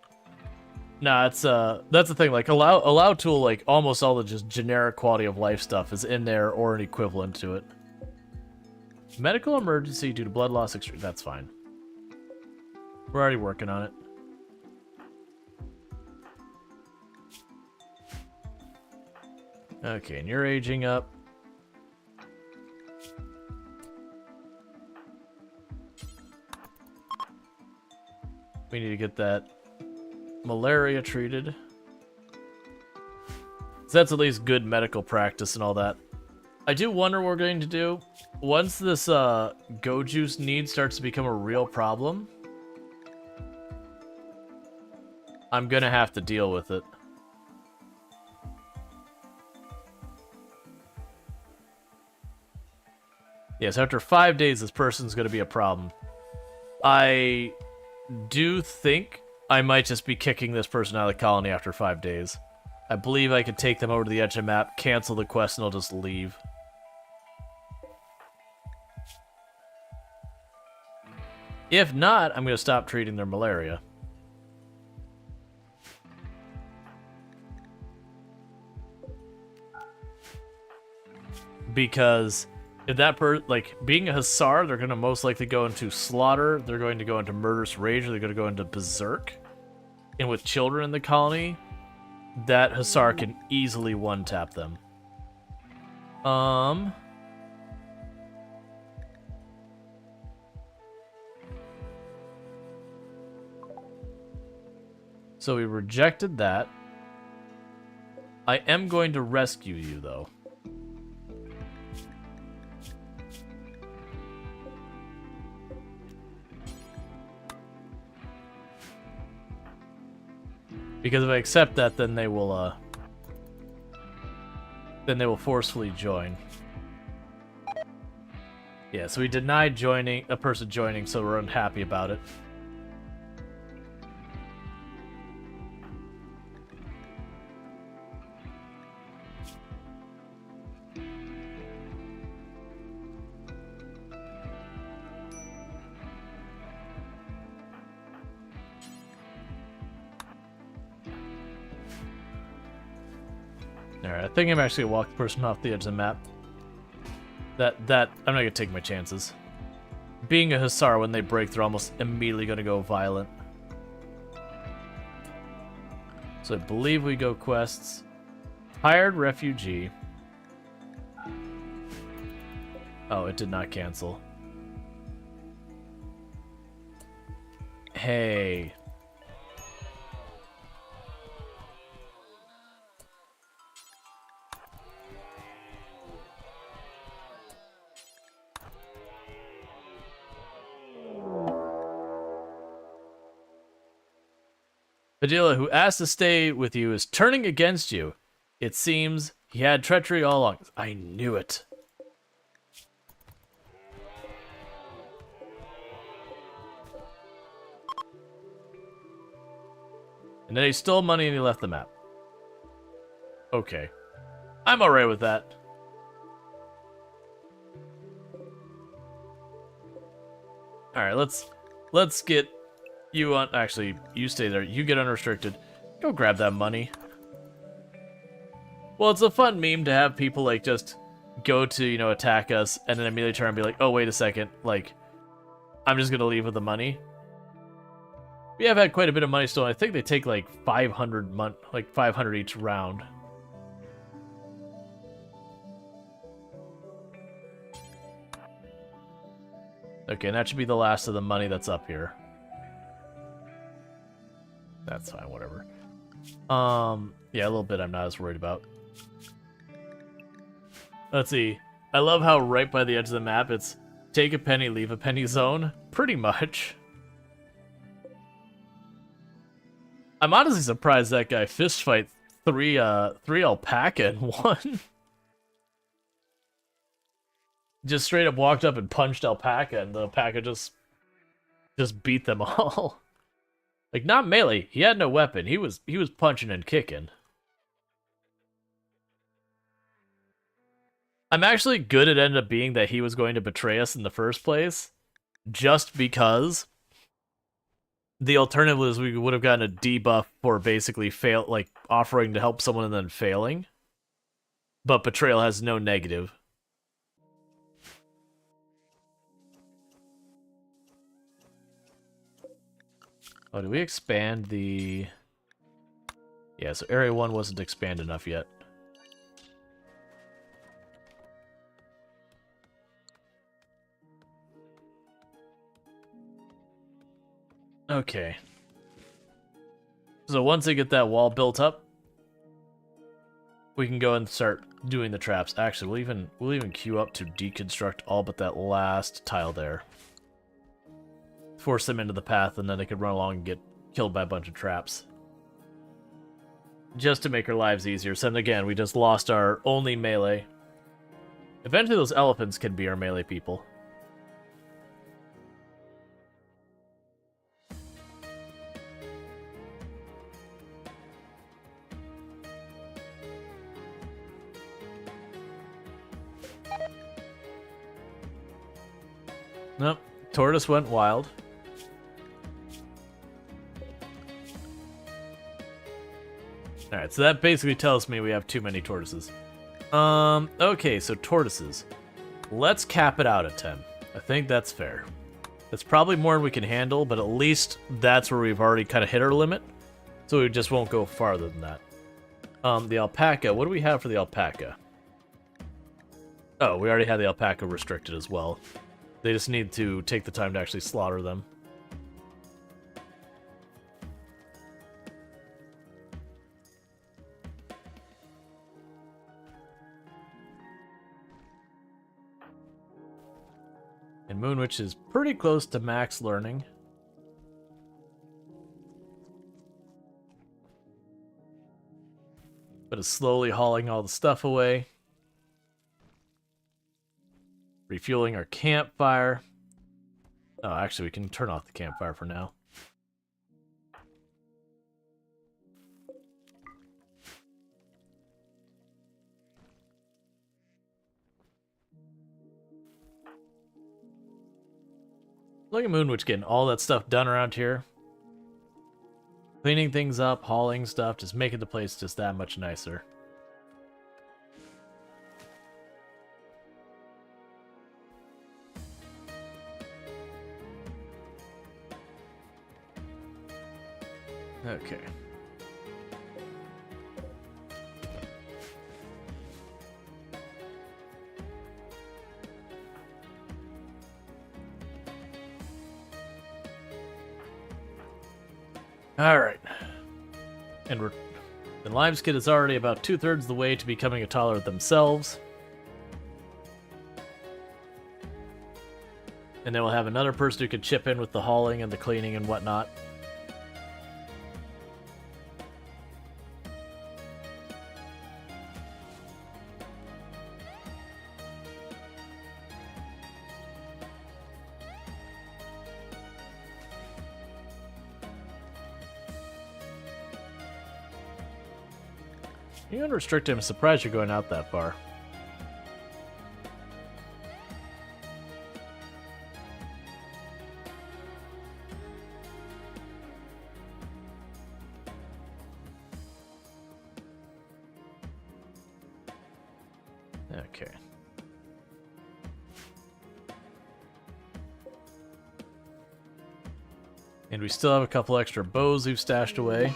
Nah, it's that's the thing, like allow tool, like almost all the just generic quality of life stuff is in there or an equivalent to it. Medical emergency due to blood loss extreme, that's fine. We're already working on it. Okay, and you're aging up. We need to get that malaria treated. So that's at least good medical practice and all that. I do wonder what we're going to do. Once this go juice need starts to become a real problem, I'm gonna have to deal with it. Yes, after 5 days, this person's gonna be a problem. I do think I might just be kicking this person out of the colony after 5 days. I believe I could take them over to the edge of the map, cancel the quest, and they'll just leave. If not, I'm going to stop treating their malaria. Because if that being a Hussar, they're going to most likely go into slaughter, they're going to go into murderous rage, or they're going to go into berserk. And with children in the colony, that Hussar can easily one-tap them. So we rejected that. I am going to rescue you, though. Because if I accept that, then they will forcefully join. Yeah, so we denied a person joining, so we're unhappy about it. Alright, I think I'm actually gonna walk the person off the edge of the map. I'm not gonna take my chances. Being a Hussar, when they break, they're almost immediately gonna go violent. So I believe we go quests. Hired refugee. Oh, it did not cancel. Hey. Padilla, who asked to stay with you, is turning against you. It seems he had treachery all along. I knew it. And then he stole money and he left the map. Okay. I'm alright with that. Alright, let's get you on. Actually, you stay there. You get unrestricted. Go grab that money. Well, it's a fun meme to have people like just go to, you know, attack us and then immediately turn and be like, oh, wait a second. Like, I'm just going to leave with the money. We have had quite a bit of money stolen. I think they take like 500 each round. Okay, and that should be the last of the money that's up here. That's fine, whatever. Yeah, a little bit I'm not as worried about. Let's see. I love how right by the edge of the map it's take a penny, leave a penny zone. Pretty much. I'm honestly surprised that guy fist fight three alpaca in one. Just straight up walked up and punched alpaca, and the alpaca just beat them all. Like, not melee. He had no weapon. He was punching and kicking. I'm actually good it ended up being that he was going to betray us in the first place, just because the alternative was we would have gotten a debuff for basically offering to help someone and then failing. But betrayal has no negative. Oh, did we expand the... Yeah, so Area 1 wasn't expanded enough yet. Okay. So once they get that wall built up, we can go and start doing the traps. Actually, we'll even queue up to deconstruct all but that last tile there. Force them into the path, and then they could run along and get killed by a bunch of traps. Just to make our lives easier. So then again, we just lost our only melee. Eventually those elephants can be our melee people. Nope. Tortoise went wild. Alright, so that basically tells me we have too many tortoises. Okay, so tortoises. Let's cap it out at 10. I think that's fair. That's probably more than we can handle, but at least that's where we've already kind of hit our limit. So we just won't go farther than that. The alpaca, what do we have for the alpaca? Oh, we already had the alpaca restricted as well. They just need to take the time to actually slaughter them. And Moonwitch is pretty close to max learning. But is slowly hauling all the stuff away. Refueling our campfire. Oh, actually, we can turn off the campfire for now. Look at Moonwitch getting all that stuff done around here. Cleaning things up, hauling stuff, just making the place just that much nicer. Okay. Alright. And the Limeskid is already about 2/3 of the way to becoming a tolerant themselves. And then we'll have another person who can chip in with the hauling and the cleaning and whatnot. You unrestrict him. I'm surprised you're going out that far. Okay. And we still have a couple extra bows we've stashed away.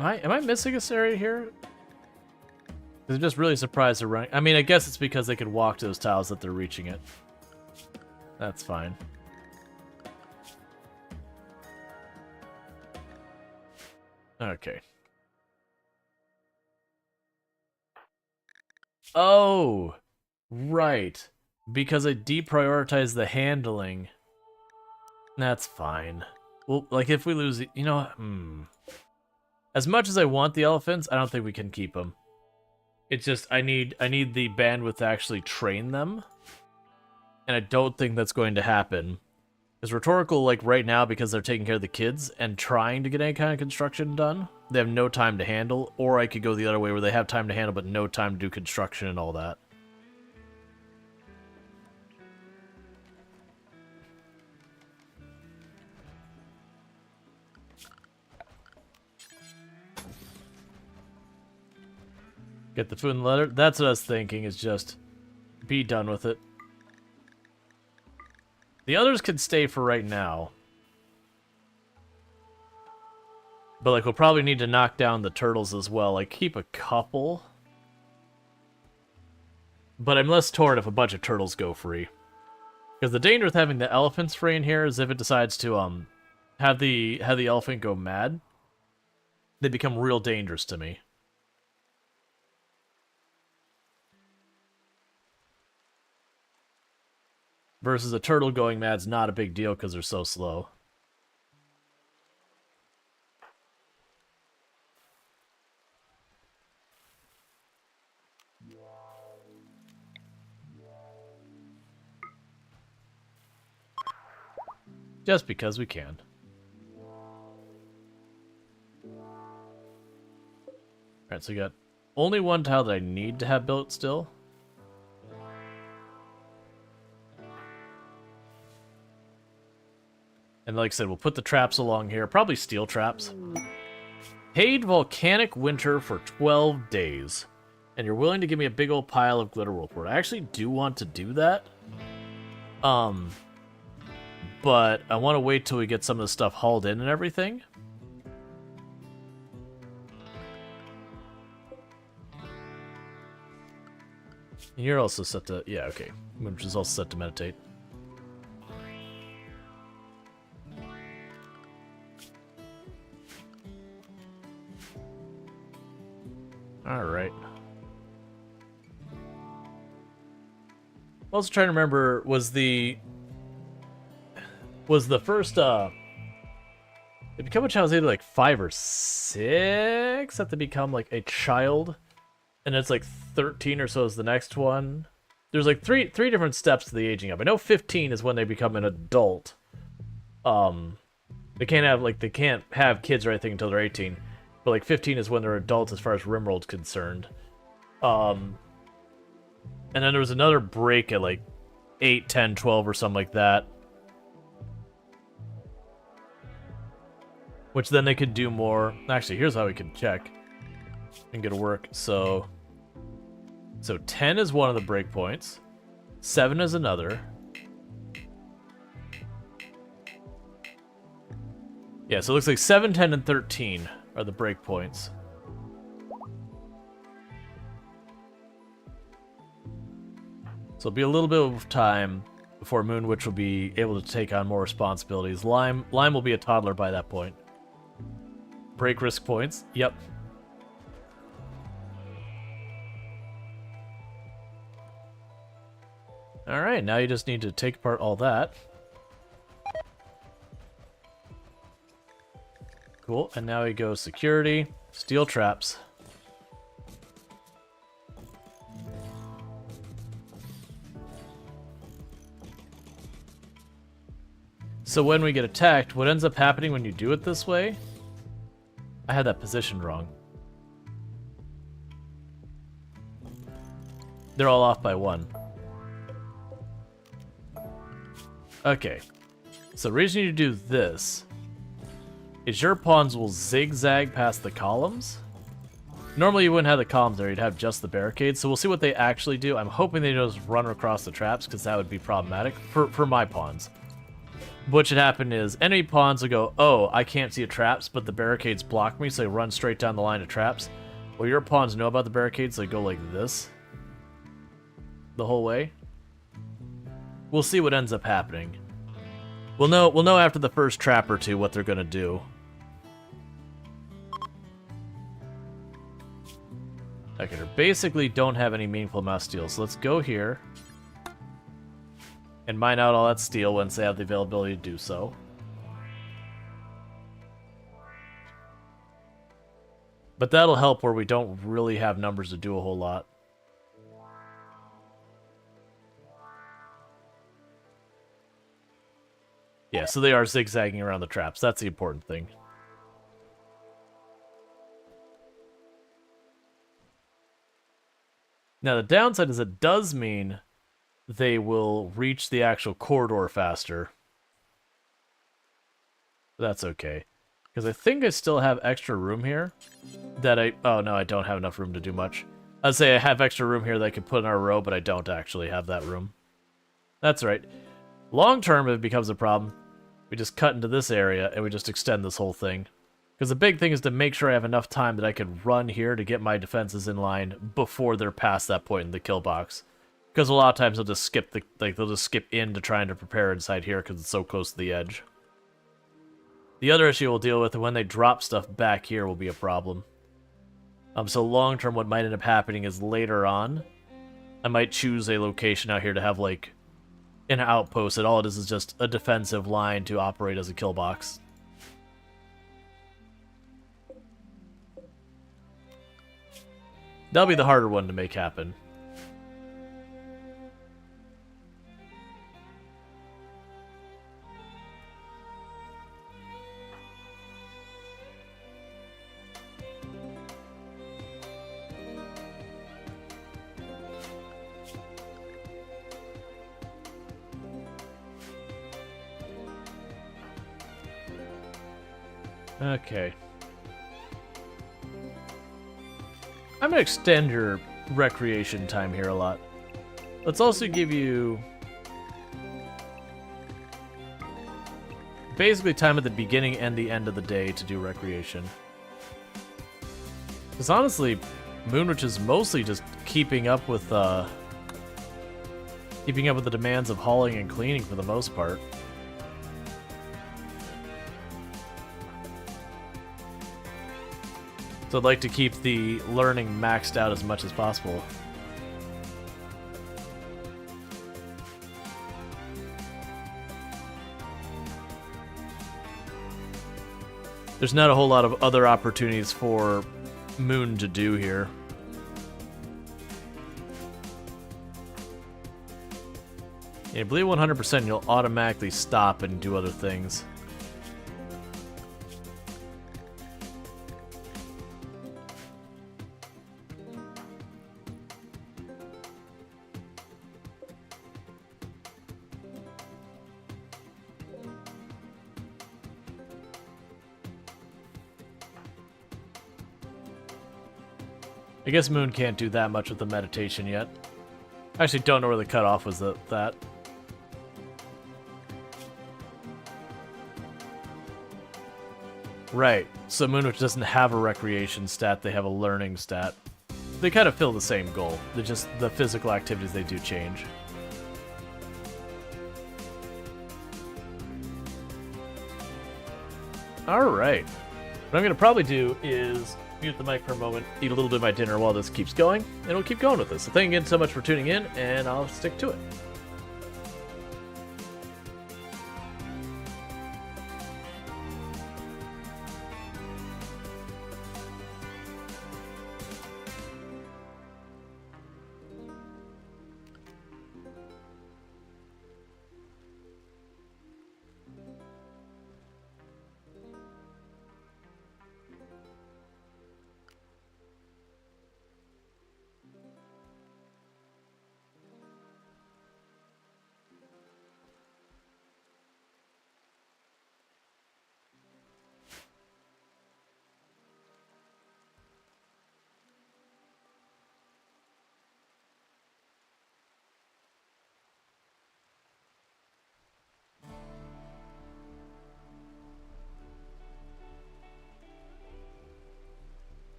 Am I missing a area here? I'm just really surprised they're running. I mean, I guess it's because they could walk to those tiles that they're reaching it. That's fine. Okay. Oh, right. Because I deprioritized the handling. That's fine. Well, like if we lose, you know, as much as I want the elephants, I don't think we can keep them. It's just I need the bandwidth to actually train them, and I don't think that's going to happen. Because rhetorical, like right now, because they're taking care of the kids and trying to get any kind of construction done, they have no time to handle, or I could go the other way where they have time to handle but no time to do construction and all that. Get the food and leather. That's what I was thinking, is just be done with it. The others could stay for right now. But, like, we'll probably need to knock down the turtles as well. Like, keep a couple. But I'm less torn if a bunch of turtles go free. Because the danger with having the elephants free in here is if it decides to, have the elephant go mad, they become real dangerous to me. Versus a turtle going mad's not a big deal because they're so slow. Just because we can. Alright, so we got only one tile that I need to have built still. And like I said, we'll put the traps along here. Probably steel traps. Paid volcanic winter for 12 days. And you're willing to give me a big old pile of glitter whirlpool. I actually do want to do that. But I want to wait till we get some of the stuff hauled in and everything. And you're also set to... Yeah, okay. Which is also set to meditate. Alright. I'm also trying to remember, was the first, they become a child was either like 5 or 6 that they become like a child, and it's like 13 or so is the next one. There's like three different steps to the aging up. I know 15 is when they become an adult. They can't have kids or anything until they're 18, but like 15 is when they're adults as far as RimWorld's concerned. And then there was another break at like 8, 10, 12 or something like that. Which then they could do more. Actually, here's how we can check and get to work. So 10 is one of the breakpoints. 7 is another. Yeah, so it looks like 7, 10, and 13 are the breakpoints. So it'll be a little bit of time before Moon Witch will be able to take on more responsibilities. Lime will be a toddler by that point. Break risk points. Yep. Alright, now you just need to take apart all that. Cool, and now we go security, steel traps. So when we get attacked, what ends up happening when you do it this way? I had that positioned wrong. They're all off by 1. Okay. So the reason you do this is your pawns will zigzag past the columns. Normally you wouldn't have the columns there, you'd have just the barricades. So we'll see what they actually do. I'm hoping they just run across the traps, because that would be problematic for my pawns. What should happen is enemy pawns will go, oh, I can't see the traps, but the barricades block me, so they run straight down the line of traps. Well, your pawns know about the barricades, so they go like this the whole way. We'll see what ends up happening. We'll know after the first trap or two what they're gonna do. Okay, they basically don't have any meaningful amount of steel, so let's go here and mine out all that steel once they have the availability to do so. But that'll help where we don't really have numbers to do a whole lot. Yeah, so they are zigzagging around the traps. That's the important thing. Now, the downside is it does mean they will reach the actual corridor faster. That's okay. Because I think I still have extra room here that oh, no, I don't have enough room to do much. I'd say I have extra room here that I could put in our row, but I don't actually have that room. That's right. Long term, if it becomes a problem, we just cut into this area and we just extend this whole thing. Because the big thing is to make sure I have enough time that I can run here to get my defenses in line before they're past that point in the kill box. Because a lot of times they'll just skip they'll just skip into trying to prepare inside here because it's so close to the edge. The other issue we'll deal with when they drop stuff back here will be a problem. So long term, what might end up happening is later on, I might choose a location out here to have like an outpost, and all it is just a defensive line to operate as a kill box. That'll be the harder one to make happen. Okay. I'm gonna extend your recreation time here a lot. Let's also give you basically time at the beginning and the end of the day to do recreation. Because honestly, Moonwitch is mostly just keeping up with the demands of hauling and cleaning for the most part. So I'd like to keep the learning maxed out as much as possible. There's not a whole lot of other opportunities for Moon to do here. Yeah, I believe 100% you'll automatically stop and do other things. I guess Moon can't do that much with the meditation yet. I actually don't know where the cutoff was at that. Right, so Moonwitch doesn't have a recreation stat, they have a learning stat. They kind of fill the same goal, they're just the physical activities they do change. Alright, what I'm going to probably do is mute the mic for a moment, eat a little bit of my dinner while this keeps going, and we'll keep going with this. So thank you again so much for tuning in, and I'll stick to it.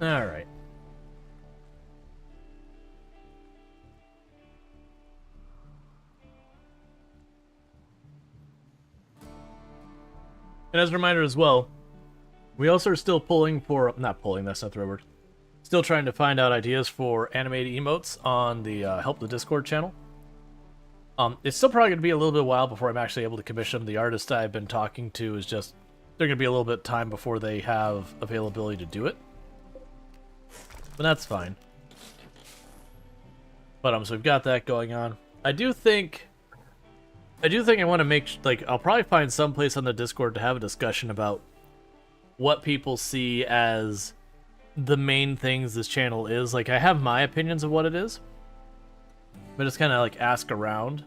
Alright. And as a reminder as well, we also are still pulling for, not pulling, that's not the right word. Still trying to find out ideas for animated emotes on the Help the Discord channel. It's still probably going to be a little bit while before I'm actually able to commission. The artist I've been talking to is just, they're going to be a little bit of time before they have availability to do it. But that's fine. But so we've got that going on. I do think I want to make, like, I'll probably find some place on the Discord to have a discussion about what people see as the main things this channel is. Like, I have my opinions of what it is, but it's kind of like ask around.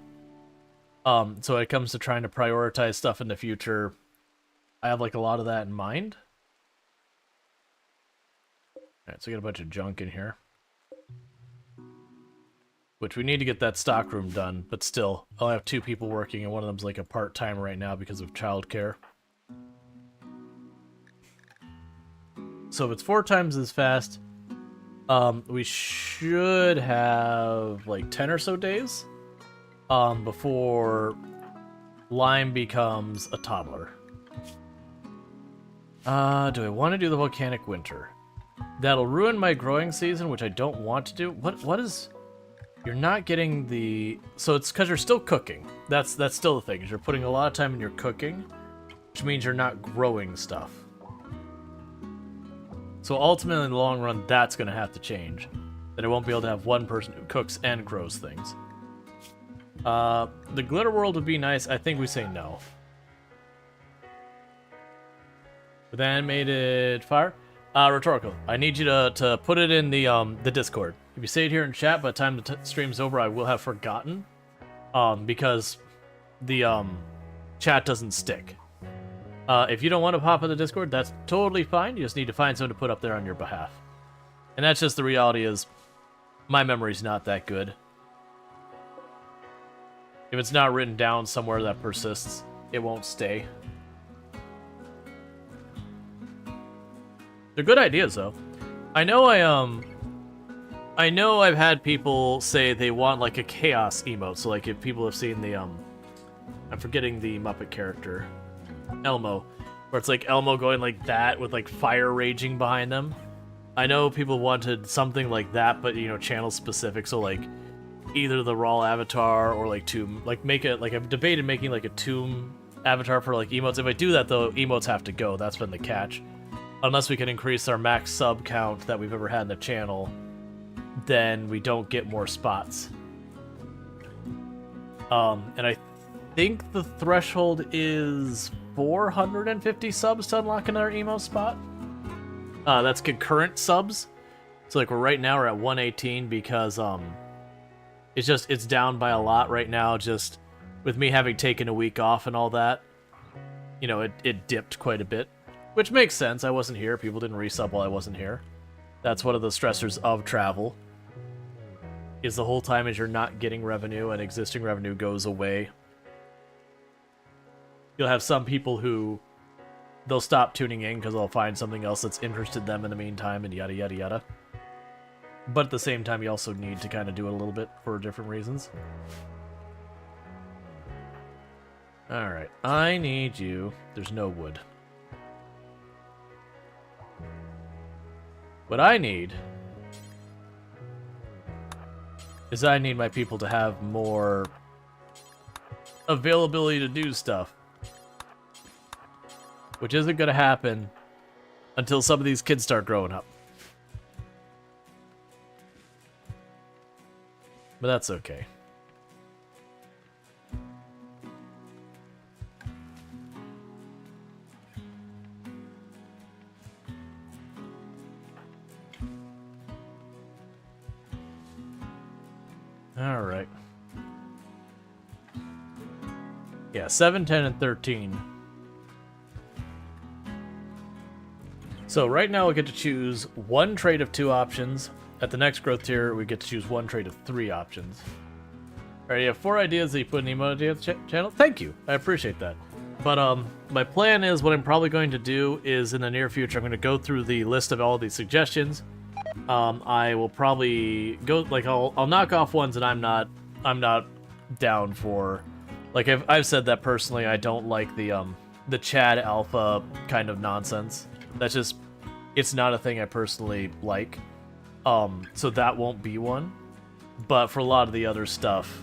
So when it comes to trying to prioritize stuff in the future, I have like a lot of that in mind. Alright, so we got a bunch of junk in here. Which we need to get that stockroom done, but still, I'll have 2 people working, and one of them's like a part-time right now because of childcare. So if it's 4 times as fast, we should have like 10 or so days before Lime becomes a toddler. Do I want to do the volcanic winter? That'll ruin my growing season, which I don't want to do. What is... You're not getting the... So it's because you're still cooking. That's still the thing, is you're putting a lot of time in your cooking, which means you're not growing stuff. So ultimately, in the long run, that's going to have to change. That I won't be able to have one person who cooks and grows things. The glitter world would be nice. I think we say no. With animated fire? Rhetorical. I need you to put it in the Discord. If you say it here in chat, by the time the stream's over, I will have forgotten. Because the chat doesn't stick. If you don't want to pop in the Discord, that's totally fine. You just need to find someone to put up there on your behalf. And that's just the reality is, my memory's not that good. If it's not written down somewhere that persists, it won't stay. They're good ideas, though. I know I've had people say they want, like, a chaos emote. So, like, if people have seen the, I'm forgetting the Muppet character, Elmo, where it's, like, Elmo going like that with, like, fire raging behind them. I know people wanted something like that, but, you know, channel specific. So, like, either the Rual avatar or, like, Tomb. Like, make it, like, I've debated making, like, a Tomb avatar for, like, emotes. If I do that, though, emotes have to go. That's been the catch. Unless we can increase our max sub count that we've ever had in the channel, then we don't get more spots. And I think the threshold is 450 subs to unlock another emo spot. That's concurrent subs. So like right now we're at 118 because it's down by a lot right now, just with me having taken a week off and all that. You know, it dipped quite a bit. Which makes sense. I wasn't here. People didn't resub while I wasn't here. That's one of the stressors of travel. Is the whole time as you're not getting revenue and existing revenue goes away. You'll have some people who they'll stop tuning in because they'll find something else that's interested them in the meantime and yada yada yada. But at the same time, you also need to kind of do it a little bit for different reasons. Alright, I need you. There's no wood. What I need is I need my people to have more availability to do stuff. Which isn't going to happen until some of these kids start growing up. But that's okay. Alright. Yeah, 7, 10, and 13. So right now we get to choose one trait of 2 options. At the next growth tier, we get to choose one trait of 3 options. Alright, you have 4 ideas that you put in the emote channel. Thank you, I appreciate that. But my plan is, what I'm probably going to do is in the near future, I'm going to go through the list of all these suggestions. I will probably go, like, I'll knock off ones that I'm not down for. Like, I've said that personally, I don't like the Chad Alpha kind of nonsense. That's just, it's not a thing I personally like. So that won't be one. But for a lot of the other stuff,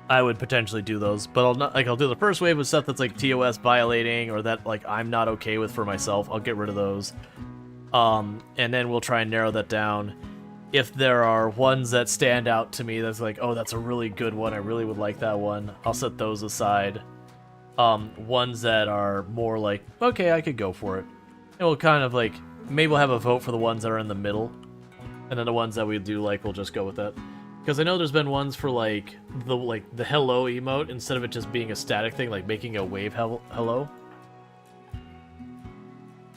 I would potentially do those, but I'll do the first wave with stuff that's like TOS violating or that like I'm not okay with for myself. I'll get rid of those. And then we'll try and narrow that down. If there are ones that stand out to me that's like, oh, that's a really good one, I really would like that one, I'll set those aside. Ones that are more like, okay, I could go for it. And we'll kind of like, maybe we'll have a vote for the ones that are in the middle. And then the ones that we do like, we'll just go with that. Because I know there's been ones for like the hello emote, instead of it just being a static thing, like making a wave hello.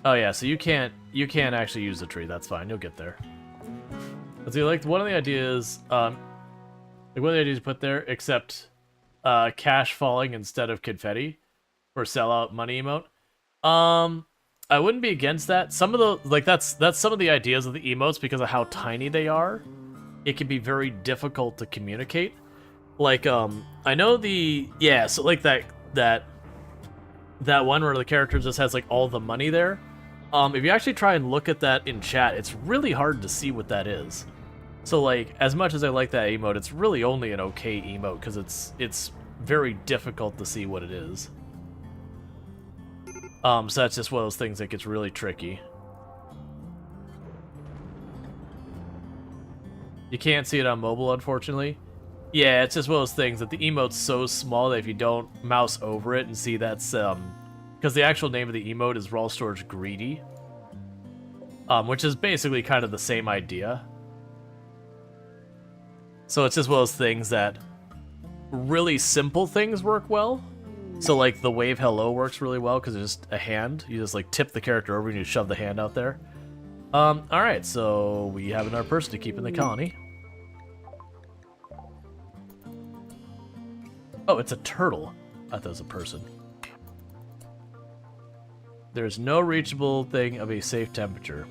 Oh yeah, so you can't actually use the tree. That's fine. You'll get there. Let's see, like one of the ideas, like one of the ideas to put there, except cash falling instead of confetti for sellout money emote. I wouldn't be against that. Some of the like that's some of the ideas of the emotes because of how tiny they are. It can be very difficult to communicate. Like I know so like that one where the character just has like all the money there. If you actually try and look at that in chat, it's really hard to see what that is. So like, as much as I like that emote, it's really only an okay emote because it's very difficult to see what it is. So that's just one of those things that gets really tricky. You can't see it on mobile, unfortunately. Yeah, it's just one of those things that the emote's so small that if you don't mouse over it and see that's because the actual name of the emote is Rual Storge Greedy, which is basically kind of the same idea. So it's just one of those things that really simple things work well. So like the wave hello works really well because it's just a hand. You just like tip the character over and you shove the hand out there. Alright, so we have another person to keep in the colony. Oh, it's a turtle. I thought it was a person. There's no reachable thing of a safe temperature.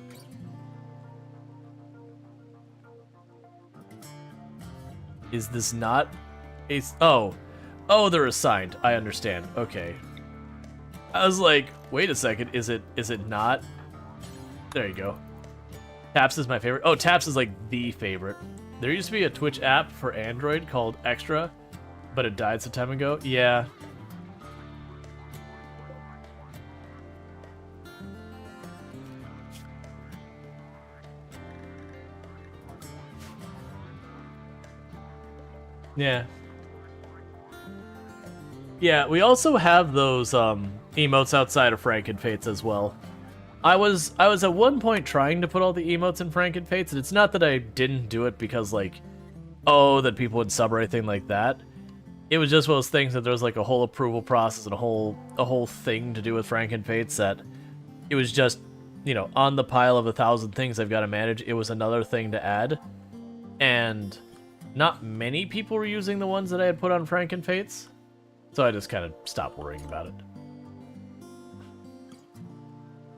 Is this not a... Oh, they're assigned. I understand. Okay. I was like, wait a second. Is it not? There you go. Taps is my favorite. Oh, Taps is like the favorite. There used to be a Twitch app for Android called Extra, but it died some time ago. Yeah. Yeah. Yeah, we also have those emotes outside of Frankenfates as well. I was at one point trying to put all the emotes in Frankenfates, and it's not that I didn't do it because like, oh, that people would sub or anything like that. It was just one of those things that there was like a whole approval process and a whole thing to do with Frankenfates that it was just, you know, on the pile of 1,000 things I've got to manage, it was another thing to add. And not many people were using the ones that I had put on Frankenfates, so I just kind of stopped worrying about it.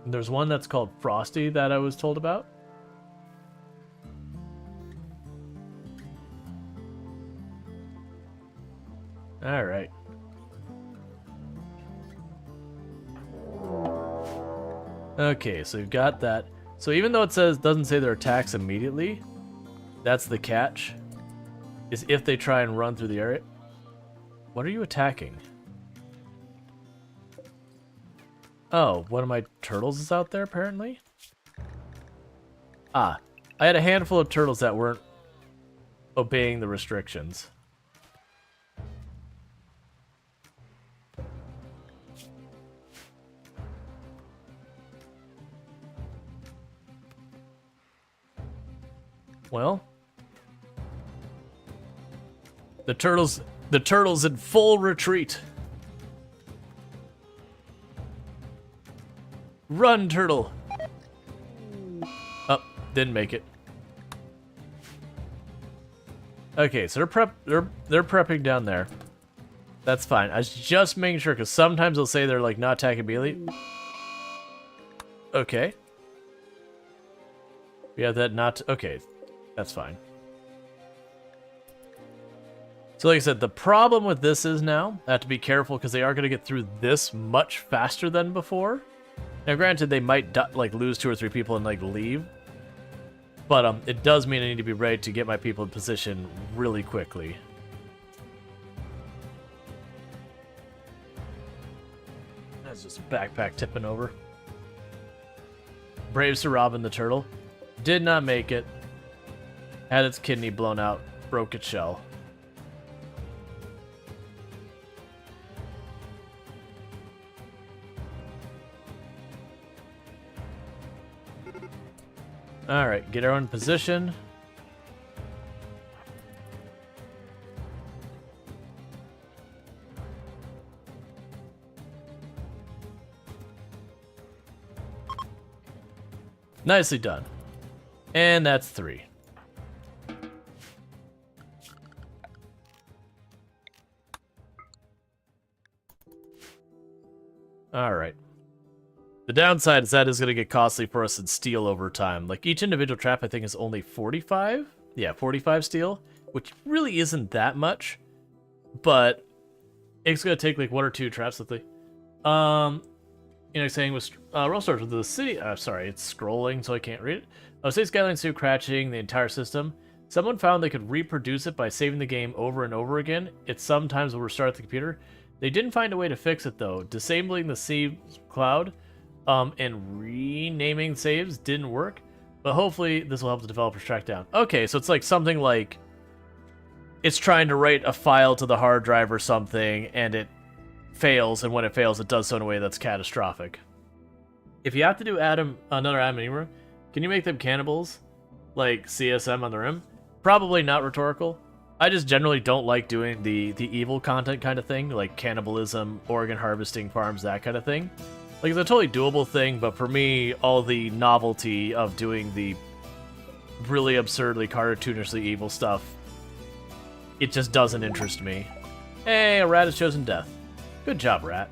There's one that's called Frosty that I was told about. Alright. Okay, so we've got that. So even though it doesn't say their attacks immediately, that's the catch. Is if they try and run through the area. What are you attacking? Oh, one of my turtles is out there, apparently? Ah, I had a handful of turtles that weren't obeying the restrictions. Well, the turtle's in full retreat. Run, turtle! Oh, didn't make it. Okay, so they're prepping down there. That's fine. I was just making sure, because sometimes they'll say they're like not attacking immediately. Okay. We have that not... Okay, that's fine. So like I said, the problem with this is now, I have to be careful because they are going to get through this much faster than before. Now granted, they might like lose 2 or 3 people and like leave. But it does mean I need to be ready to get my people in position really quickly. It's just a backpack tipping over. Braves to Robin the turtle. Did not make it. Had its kidney blown out. Broke its shell. Alright, get everyone in position. Nicely done. And that's 3. Alright. The downside is that is going to get costly for us in steel over time. Like, each individual trap, I think, is only 45? Yeah, 45 steel, which really isn't that much. But it's going to take, like, 1 or 2 traps, let's see. You know, saying with Rual Storge with the city. Sorry, it's scrolling, so I can't read it. City Skyline 2 crashing the entire system. Someone found they could reproduce it by saving the game over and over again. It sometimes will restart the computer. They didn't find a way to fix it though. Disabling the save cloud, and renaming saves didn't work. But hopefully this will help the developers track down. Okay, so it's like something like it's trying to write a file to the hard drive or something, and it fails, and when it fails, it does so in a way that's catastrophic. If you have to do another Adam and Eve, can you make them cannibals? Like CSM on the Rim? Probably not rhetorical. I just generally don't like doing the evil content kind of thing, like cannibalism, organ harvesting farms, that kind of thing. Like, it's a totally doable thing, but for me, all the novelty of doing the really absurdly cartoonishly evil stuff, it just doesn't interest me. Hey, a rat has chosen death. Good job, rat.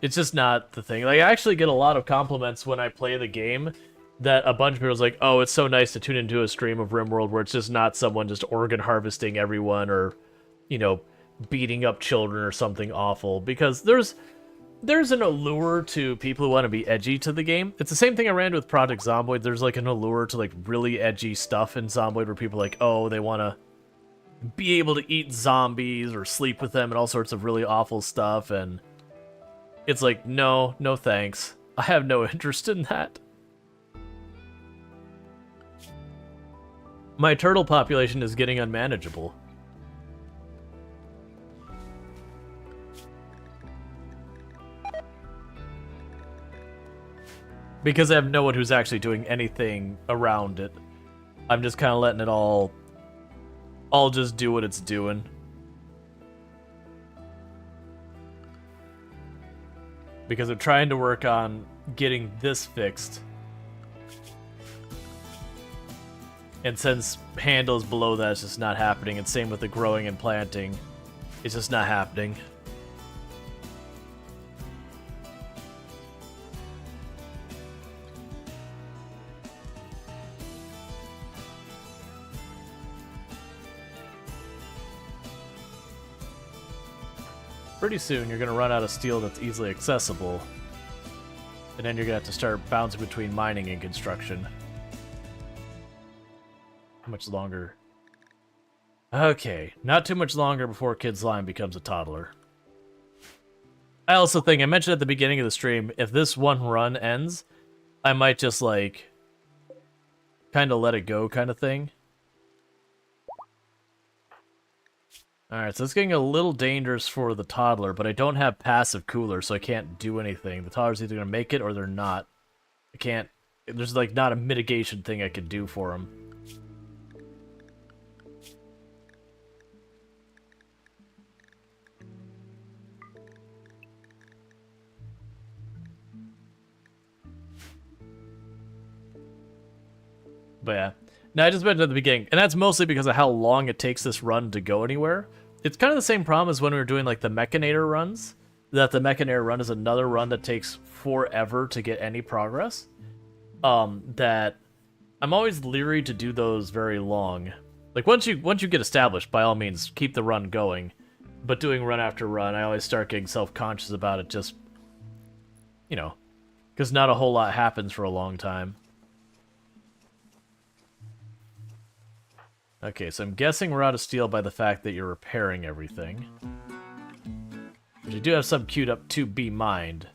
It's just not the thing. Like, I actually get a lot of compliments when I play the game that a bunch of people's like, oh, it's so nice to tune into a stream of RimWorld where it's just not someone just organ harvesting everyone or, you know, beating up children or something awful. Because there's an allure to people who want to be edgy to the game. It's the same thing I ran with Project Zomboid. There's like an allure to like really edgy stuff in Zomboid where people are like, oh, they want to be able to eat zombies or sleep with them and all sorts of really awful stuff, and it's like, no thanks. I have no interest in that. My turtle population is getting unmanageable. Because I have no one who's actually doing anything around it. I'm just kind of letting it all just do what it's doing. Because I'm trying to work on getting this fixed. And since handles below that, it's just not happening. And same with the growing and planting. It's just not happening. Pretty soon, you're going to run out of steel that's easily accessible. And then you're going to have to start bouncing between mining and construction. How much longer? Okay, not too much longer before Kid Slime becomes a toddler. I also think, I mentioned at the beginning of the stream, if this one run ends, I might just, like, kind of let it go kind of thing. Alright, so it's getting a little dangerous for the toddler, but I don't have passive cooler, so I can't do anything. The toddler's either going to make it or they're not. I can't... There's, like, not a mitigation thing I could do for him. But yeah. Now, I just mentioned at the beginning, and that's mostly because of how long it takes this run to go anywhere. It's kind of the same problem as when we were doing, like, the Mechanator runs. That the Mechanator run is another run that takes forever to get any progress. That I'm always leery to do those very long. Like, once you get established, by all means, keep the run going. But doing run after run, I always start getting self-conscious about it, just, you know, because not a whole lot happens for a long time. Okay, so I'm guessing we're out of steel by the fact that you're repairing everything. We do have some queued up to be mined,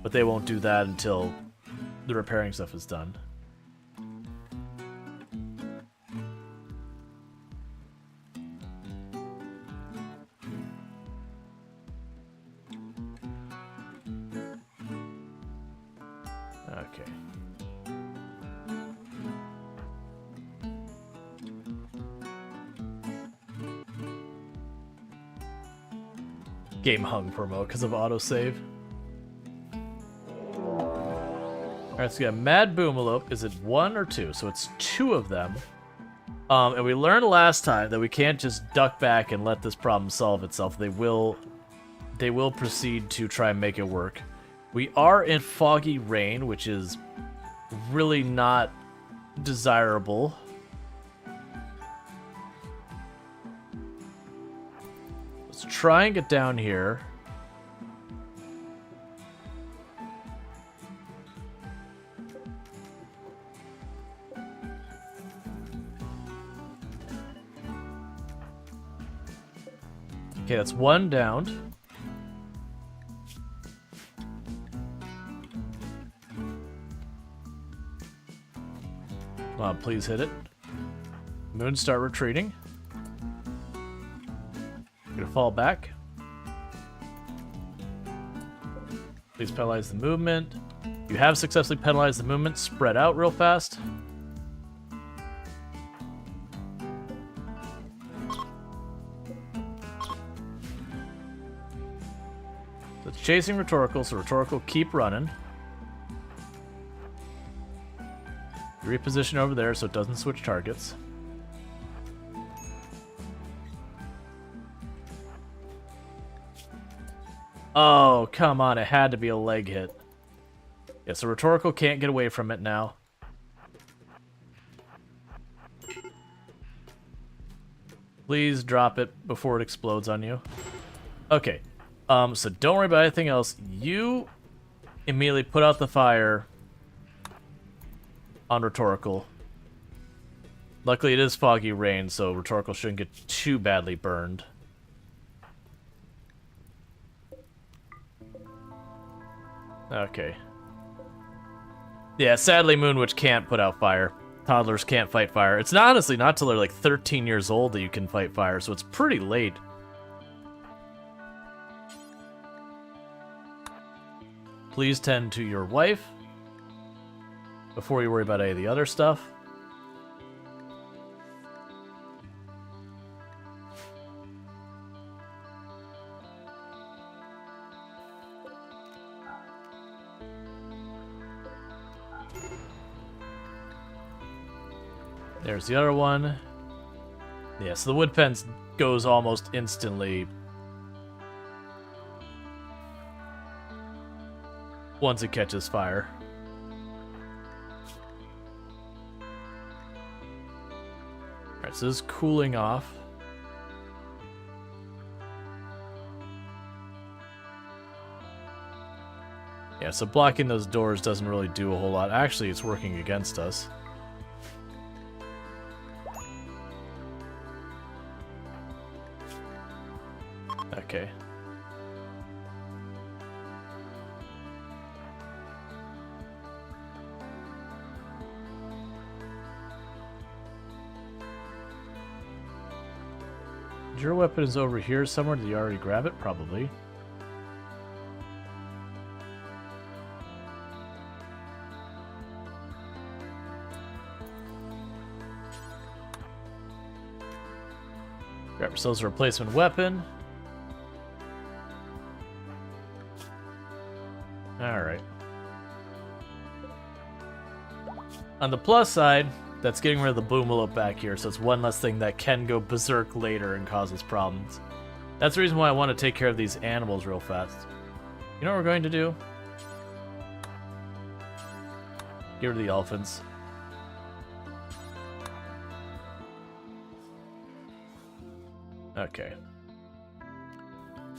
but they won't do that until the repairing stuff is done. Okay. Game hung promo because of autosave. Alright, so we got Mad Boomalope. Is it 1 or 2? So it's 2 of them. And we learned last time that we can't just duck back and let this problem solve itself. They will proceed to try and make it work. We are in foggy rain, which is really not desirable. Let's try and get down here. Okay, that's 1 downed. Come on, please hit it. Moon, start retreating. Gonna fall back. Please penalize the movement. You have successfully penalized the movement. Spread out real fast. So it's chasing Rhetorical, so Rhetorical keep running. Reposition over there so it doesn't switch targets. Oh, come on. It had to be a leg hit. Yeah, so Rhetorical can't get away from it now. Please drop it before it explodes on you. Okay. So don't worry about anything else. You immediately put out the fire on Rhetorical. Luckily, it is foggy rain, so Rhetorical shouldn't get too badly burned. Okay. Yeah, sadly, Moonwitch can't put out fire. Toddlers can't fight fire. It's not, honestly not till they're like 13 years old that you can fight fire, so it's pretty late. Please tend to your wife before you worry about any of the other stuff. There's the other one. Yeah, so the wood fence goes almost instantly once it catches fire. Alright, so this is cooling off. Yeah, so blocking those doors doesn't really do a whole lot. Actually, it's working against us. Okay. Your weapon is over here somewhere. Did you already grab it? Probably. Grab ourselves a replacement weapon. Alright. On the plus side, that's getting rid of the Boomalope back here, so it's one less thing that can go berserk later and cause us problems. That's the reason why I want to take care of these animals real fast. You know what we're going to do? Get rid of the elephants. Okay.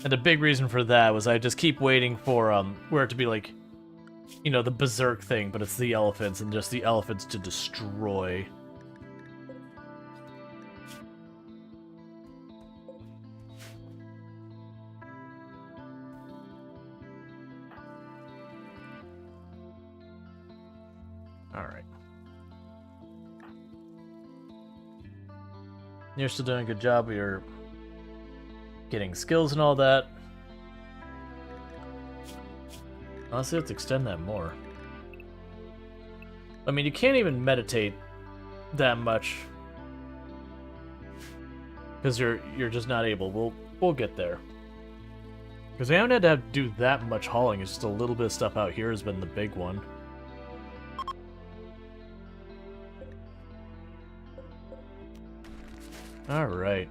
And the big reason for that was I just keep waiting for where it to be like, you know, the berserk thing, but it's the elephants and just the elephants to destroy. Alright. You're still doing a good job. You're getting skills and all that. Honestly, let's extend that more. I mean, you can't even meditate that much because you're just not able. We'll get there. Because we haven't had to do that much hauling. It's just a little bit of stuff out here has been the big one. All right.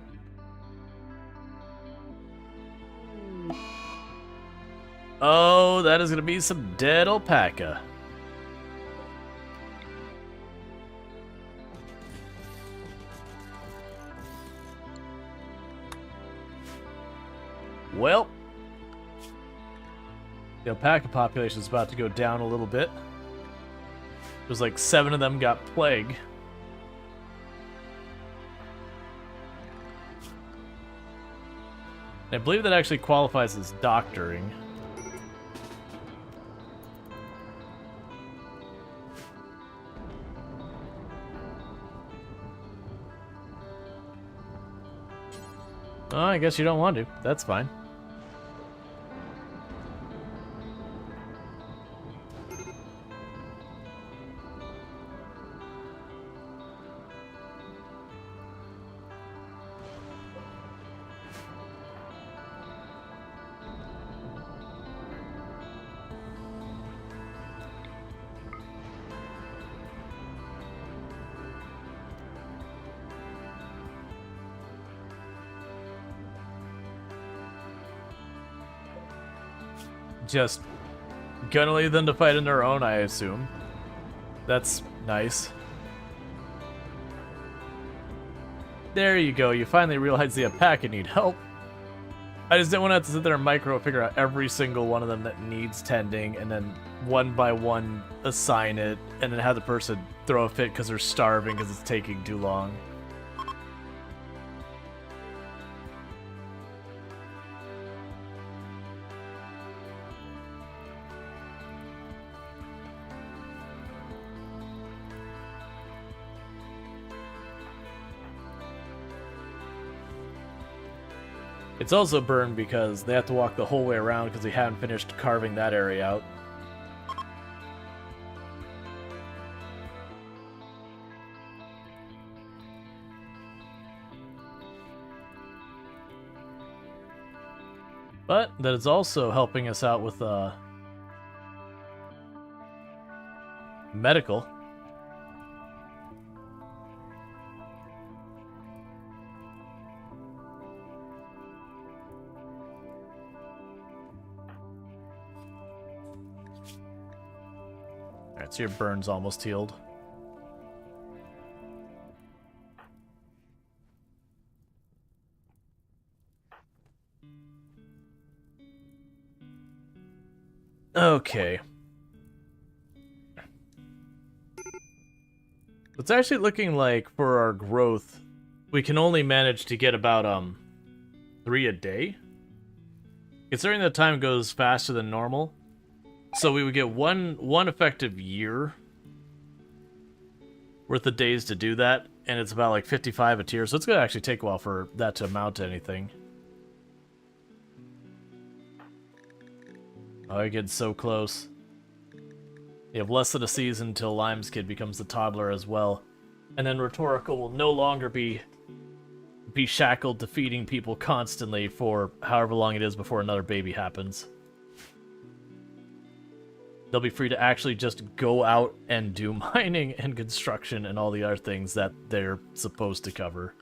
Oh, that is gonna be some dead alpaca. Well, the alpaca population is about to go down a little bit. There's like 7 of them got plague. I believe that actually qualifies as doctoring. Oh, I guess you don't want to. That's fine. Just gonna leave them to fight on their own, I assume. That's nice. There you go, you finally realize the alpaca need help. I just didn't want to have to sit there and micro figure out every single one of them that needs tending, and then one by one assign it, and then have the person throw a fit because they're starving because it's taking too long. It's also burned because they have to walk the whole way around because they haven't finished carving that area out. But that is also helping us out with medical. Alright, so your burn's almost healed. Okay. It's actually looking like for our growth, we can only manage to get about 3 a day. Considering the time goes faster than normal. So we would get one effective year worth of days to do that, and it's about like 55 a tier, so it's gonna actually take a while for that to amount to anything. Oh, you're getting so close. You have less than a season until Lime's kid becomes the toddler as well. And then Rhetorical will no longer be shackled to feeding people constantly for however long it is before another baby happens. They'll be free to actually just go out and do mining and construction and all the other things that they're supposed to cover.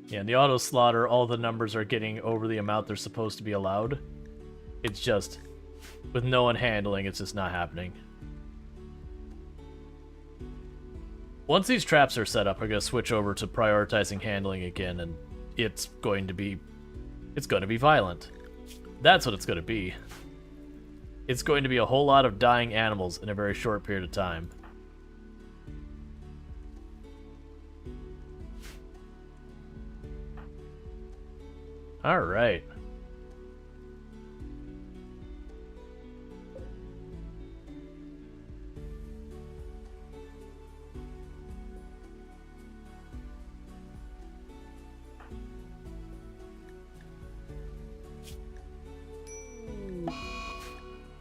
Yeah, in the auto slaughter, all the numbers are getting over the amount they're supposed to be allowed. It's just, with no one handling, it's just not happening. Once these traps are set up, I'm going to switch over to prioritizing handling again, and it's going to be violent. That's what it's going to be. It's going to be a whole lot of dying animals in a very short period of time. All right.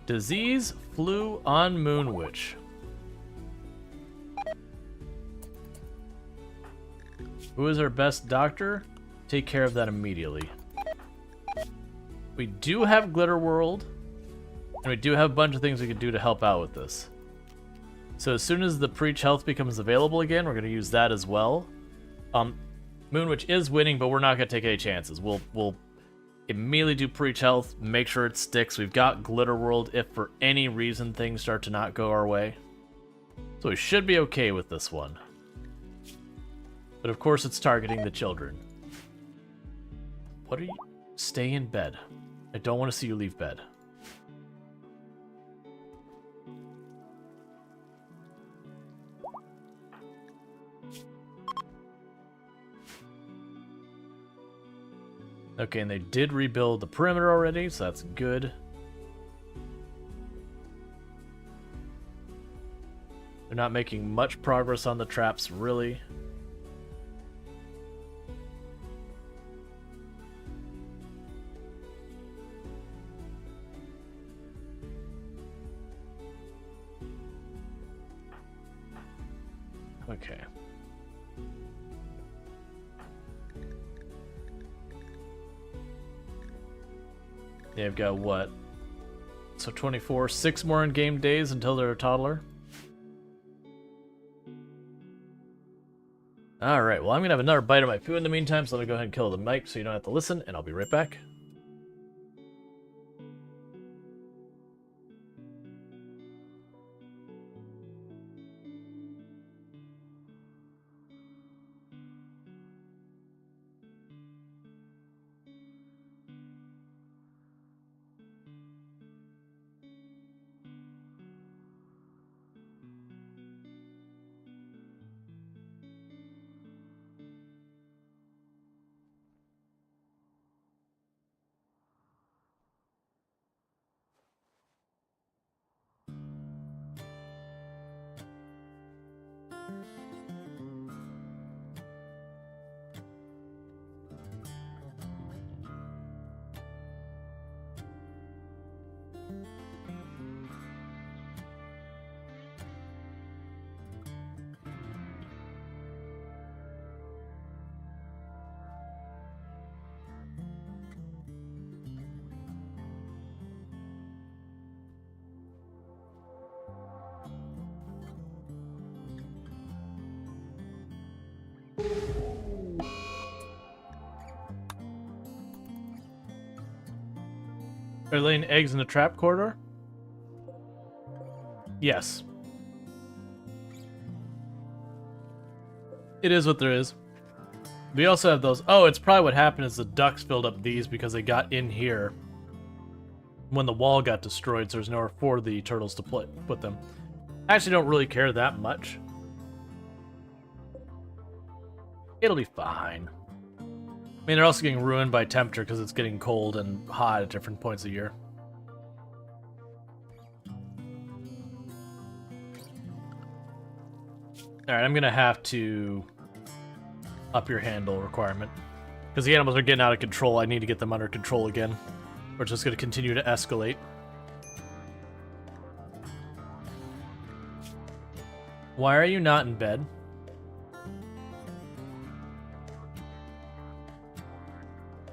Disease flu on Moonwitch. Who is our best doctor? Take care of that immediately. We do have Glitter World, and we do have a bunch of things we can do to help out with this. So as soon as the Preach Health becomes available again, we're going to use that as well. Moonwitch is winning, but we're not going to take any chances. We'll immediately do Preach Health, make sure it sticks. We've got Glitter World if for any reason things start to not go our way. So we should be okay with this one. But of course it's targeting the children. What are you? Stay in bed. I don't want to see you leave bed. Okay, and they did rebuild the perimeter already, so that's good. They're not making much progress on the traps, really. Okay. They've got what? So 24, 6 more in-game days until they're a toddler. Alright, well I'm gonna have another bite of my poo in the meantime, so let me go ahead and kill the mic so you don't have to listen, and I'll be right back. Are they laying eggs in the trap corridor? Yes. It is what there is. We also have those. Oh, it's probably what happened is the ducks filled up these because they got in here when the wall got destroyed, so there's nowhere for the turtles to put them. I actually don't really care that much. It'll be fine. I mean, they're also getting ruined by temperature because it's getting cold and hot at different points of year. Alright, I'm going to have to up your handle requirement. Because the animals are getting out of control, I need to get them under control again. Or it's just going to continue to escalate. Why are you not in bed?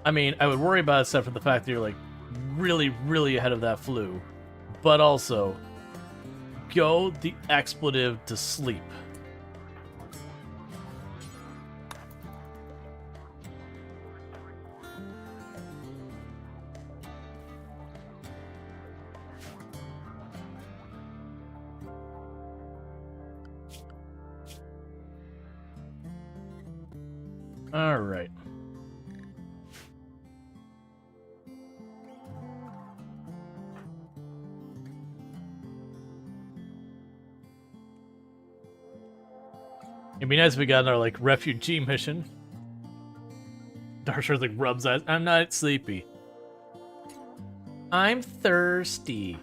I mean, I would worry about it except for the fact that you're, like, really, really ahead of that flu. But also, go the expletive to sleep. All right. It'd be nice if we got another, like, refugee mission. Darkshire like rubs eyes. I'm not sleepy. I'm thirsty.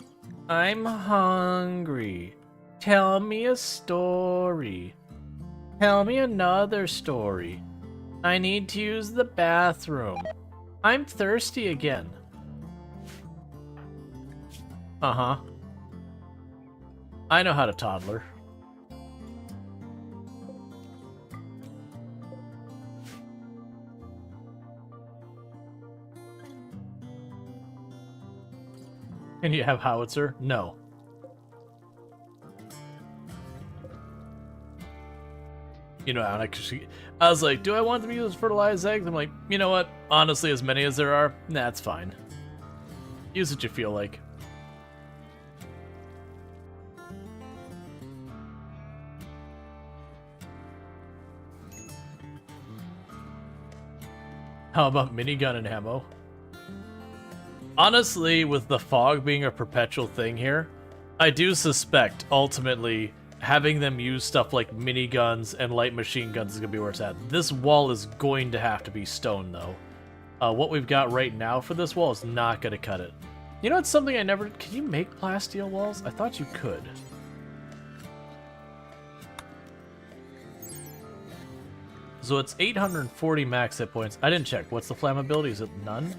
I'm hungry. Tell me a story. Tell me another story. I need to use the bathroom. I'm thirsty again. Uh-huh. I know how to toddler. Can you have howitzer? No. You know, I was like, do I want them to use fertilized eggs? I'm like, you know what? Honestly, as many as there are, that's fine. Use what you feel like. How about minigun and ammo? Honestly, with the fog being a perpetual thing here, I do suspect, ultimately, having them use stuff like miniguns and light machine guns is going to be where it's at. This wall is going to have to be stone, though. What we've got right now for this wall is not going to cut it. You know, it's something I never... Can you make plasteel walls? I thought you could. So it's 840 max hit points. I didn't check. What's the flammability? Is it none?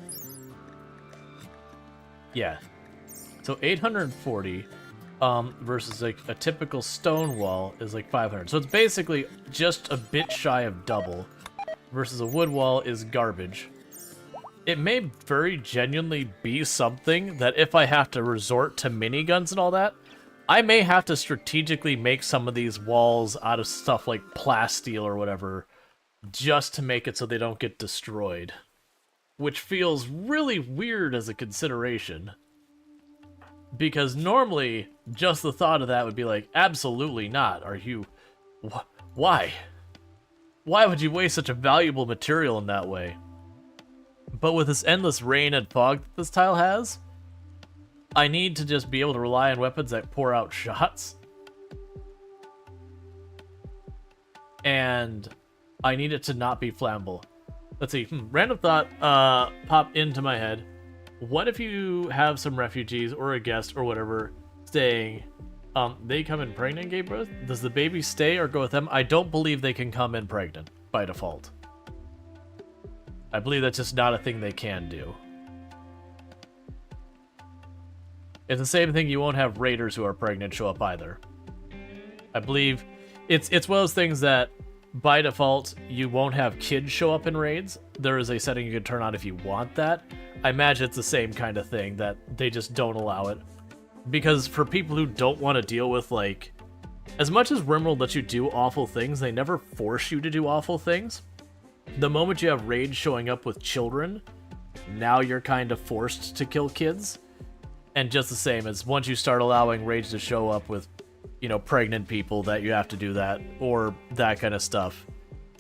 Yeah. So 840 versus like a typical stone wall is like 500. So it's basically just a bit shy of double versus a wood wall is garbage. It may very genuinely be something that if I have to resort to miniguns and all that, I may have to strategically make some of these walls out of stuff like plasteel or whatever just to make it so they don't get destroyed. Which feels really weird as a consideration. Because normally, just the thought of that would be like, absolutely not. Are you... Why? Why would you waste such a valuable material in that way? But with this endless rain and fog that this tile has, I need to just be able to rely on weapons that pour out shots. And I need it to not be flammable. Let's see, random thought popped into my head. What if you have some refugees or a guest or whatever staying, they come in pregnant, gave birth? Does the baby stay or go with them? I don't believe they can come in pregnant by default. I believe that's just not a thing they can do. It's the same thing, you won't have raiders who are pregnant show up either. I believe it's one of those things that by default you won't have kids show up in raids. There is a setting you can turn on if you want that. I imagine it's the same kind of thing, that they just don't allow it. Because for people who don't want to deal with, like, as much as RimWorld lets you do awful things, they never force you to do awful things. The moment you have raids showing up with children, now you're kind of forced to kill kids. And just the same as once you start allowing raids to show up with, you know, pregnant people, that you have to do that, or that kind of stuff,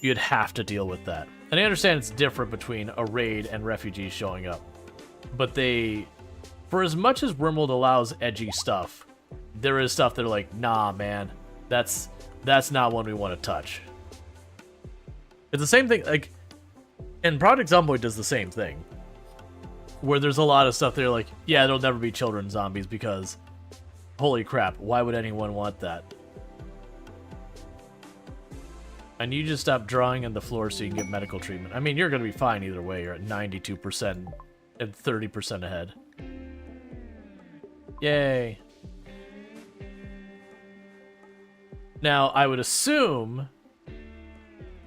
you'd have to deal with that. And I understand it's different between a raid and refugees showing up. But they, for as much as RimWorld allows edgy stuff, there is stuff that are like, nah, man, that's not one we want to touch. It's the same thing, like, and Project Zomboid does the same thing. Where there's a lot of stuff that are like, yeah, there'll never be children zombies because, holy crap, why would anyone want that? I need you to stop drawing on the floor so you can get medical treatment. I mean, you're going to be fine either way. You're at 92% and 30% ahead. Yay. Now, I would assume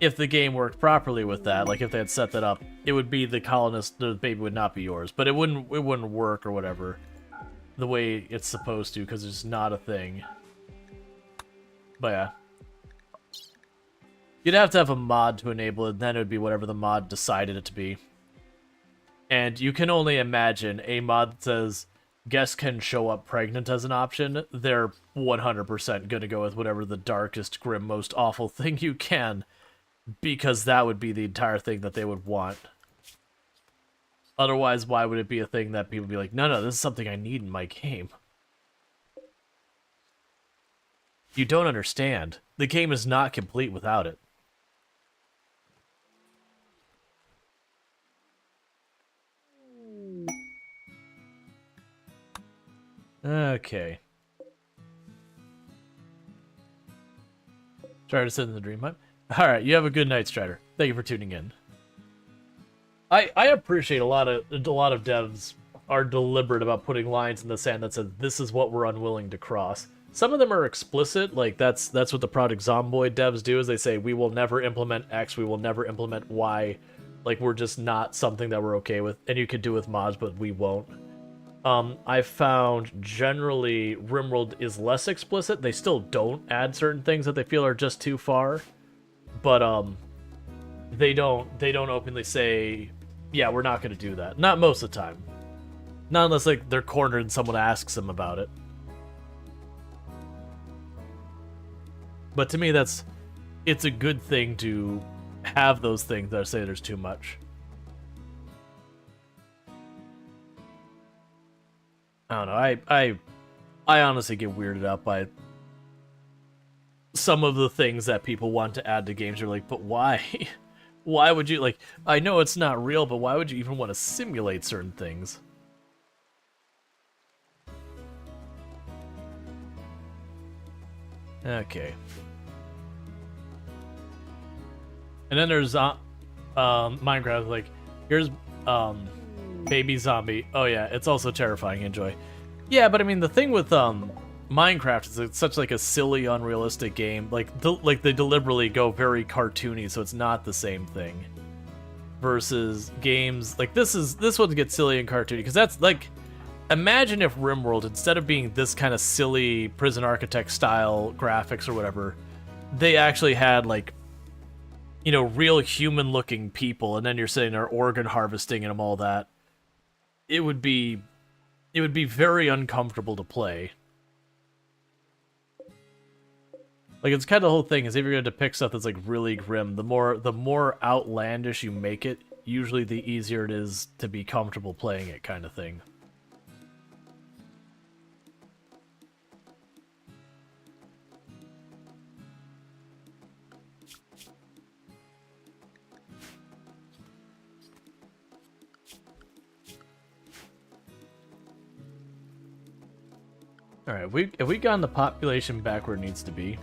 if the game worked properly with that, like if they had set that up, it would be the colonist, the baby would not be yours. But it wouldn't work or whatever the way it's supposed to, because it's not a thing. But yeah. You'd have to have a mod to enable it, and then it would be whatever the mod decided it to be. And you can only imagine a mod that says guests can show up pregnant as an option. They're 100% going to go with whatever the darkest, grim, most awful thing you can, because that would be the entire thing that they would want. Otherwise, why would it be a thing that people would be like, no, this is something I need in my game? You don't understand. The game is not complete without it. Okay. Strider sitting in the dream hut. Alright, you have a good night, Strider. Thank you for tuning in. I appreciate a lot of devs are deliberate about putting lines in the sand that says this is what we're unwilling to cross. Some of them are explicit, like that's what the Project Zomboid devs do, is they say we will never implement X, we will never implement Y. Like, we're just not something that we're okay with, and you could do with mods, but we won't. I found generally RimWorld is less explicit. They still don't add certain things that they feel are just too far, but they don't openly say, yeah, we're not going to do that. Not most of the time. Not unless like they're cornered and someone asks them about it. But to me, it's a good thing to have those things that say there's too much. I don't know. I honestly get weirded out by some of the things that people want to add to games. You're like, but why? Why would you, like, I know it's not real, but why would you even want to simulate certain things? Okay. And then there's Minecraft, like, here's baby zombie. Oh yeah, it's also terrifying. Enjoy. Yeah, but I mean, the thing with Minecraft is it's such like a silly, unrealistic game. Like they deliberately go very cartoony, so it's not the same thing. Versus games like this one gets silly and cartoony because that's like, imagine if RimWorld, instead of being this kind of silly prison architect style graphics or whatever, they actually had like, you know, real human looking people, and then you're sitting there organ harvesting and all that. It would be very uncomfortable to play. Like, it's kind of the whole thing is if you're going to depict stuff that's like really grim, the more outlandish you make it, usually the easier it is to be comfortable playing it, kind of thing. Alright, have we gotten the population back where it needs to be?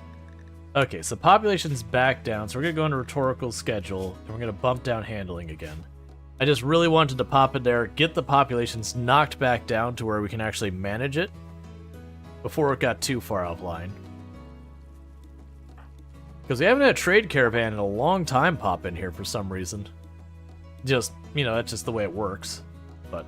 Okay, so population's back down, so we're going to go into rhetorical schedule, and we're going to bump down handling again. I just really wanted to pop in there, get the populations knocked back down to where we can actually manage it before it got too far offline. Because we haven't had a trade caravan in a long time pop in here for some reason. Just, you know, that's just the way it works. But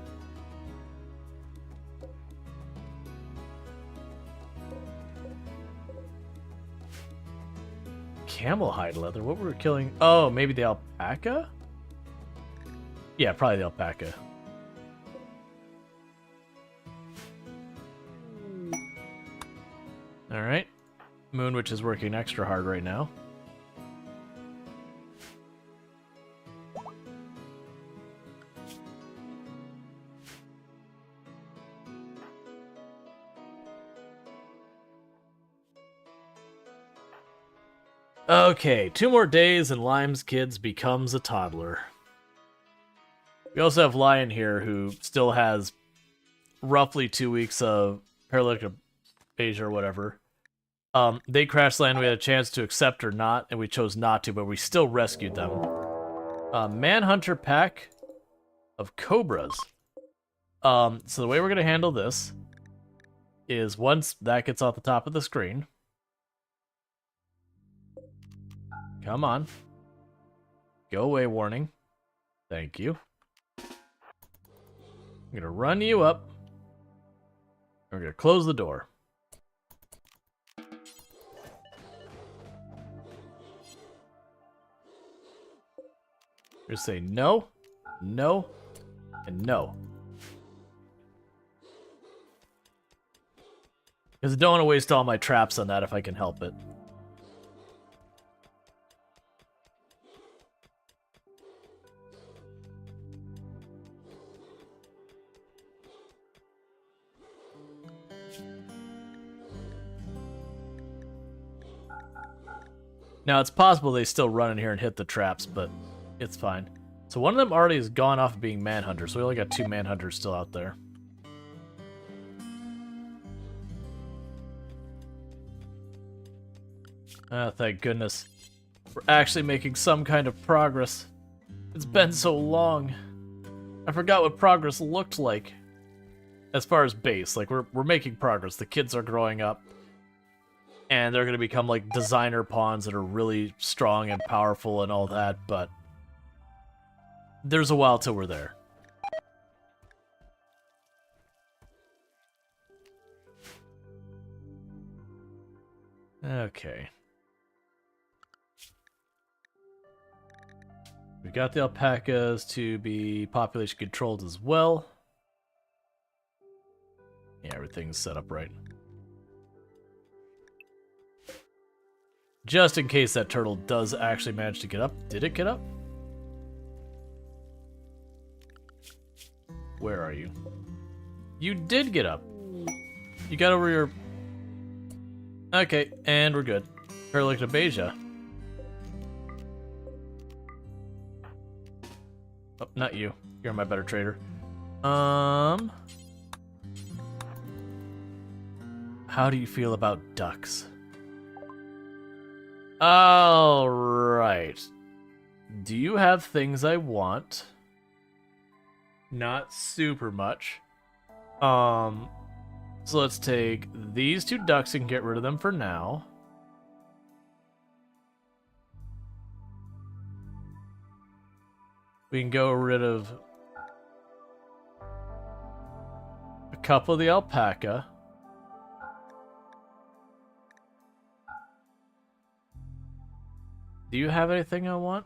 camel hide leather? What were we killing? Oh, maybe the alpaca? Yeah, probably the alpaca. Alright. Moonwitch is working extra hard right now. Okay, 2 more days and Lime's kids becomes a toddler. We also have Lion here who still has roughly 2 weeks of paralytic aphasia or whatever. They crash land, we had a chance to accept or not, and we chose not to, but we still rescued them. Manhunter pack of cobras. So the way we're going to handle this is once that gets off the top of the screen. Come on. Go away warning. Thank you. I'm going to run you up. We're going to close the door. Just say no, no, and no. Because I don't want to waste all my traps on that if I can help it. Now, it's possible they still run in here and hit the traps, but it's fine. So one of them already has gone off of being Manhunter, so we only got 2 Manhunters still out there. Ah, thank goodness. We're actually making some kind of progress. It's been so long. I forgot what progress looked like. As far as base, like we're making progress. The kids are growing up. And they're gonna become like designer pawns that are really strong and powerful and all that, but there's a while till we're there. Okay. We got the alpacas to be population controlled as well. Yeah, everything's set up right. Just in case that turtle does actually manage to get up. Did it get up? Where are you? You did get up. You got over your... Okay, and we're good. Paralactobeja. Oh, not you. You're my better trader. How do you feel about ducks? Alright. Do you have things I want? Not super much. So let's take these 2 ducks and get rid of them for now. We can go rid of a couple of the alpaca. Do you have anything I want?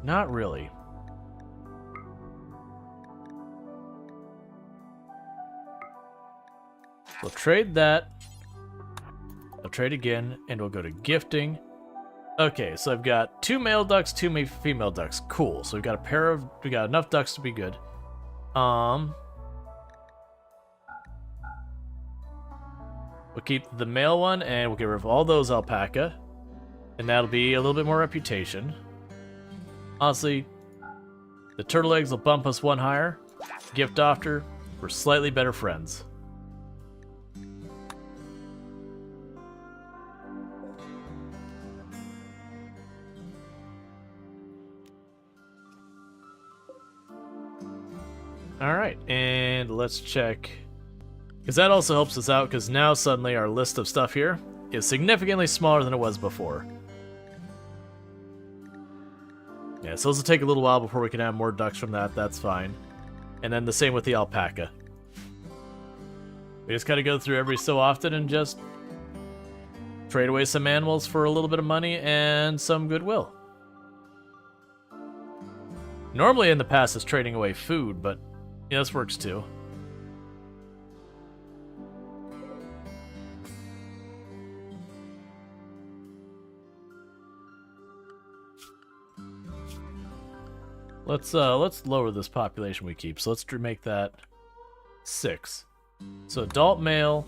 Not really. We'll trade that. I'll trade again, and we'll go to gifting. Okay, so I've got 2 male ducks, 2 female ducks. Cool. So we got enough ducks to be good. We'll keep the male one, and we'll get rid of all those alpaca. And that'll be a little bit more reputation. Honestly, the turtle eggs will bump us 1 higher. Gift after, we're slightly better friends. Alright, and let's check. Because that also helps us out, because now suddenly our list of stuff here is significantly smaller than it was before. Yeah, so this will take a little while before we can have more ducks from that, that's fine. And then the same with the alpaca. We just gotta go through every so often and just trade away some animals for a little bit of money and some goodwill. Normally in the past it's trading away food, but yeah, this works too. Let's lower this population we keep. So let's make that 6. So adult male,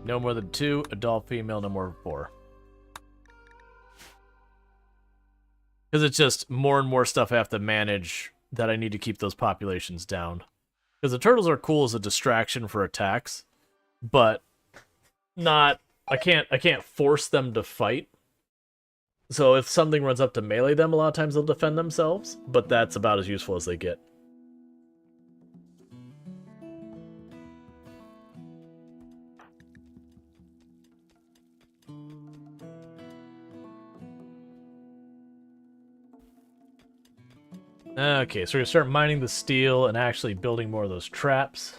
no more than 2. Adult female, no more than 4. Because it's just more and more stuff I have to manage that I need to keep those populations down. Because the turtles are cool as a distraction for attacks, but not. I can't force them to fight. So if something runs up to melee them, a lot of times they'll defend themselves, but that's about as useful as they get. Okay, so we're gonna start mining the steel and actually building more of those traps.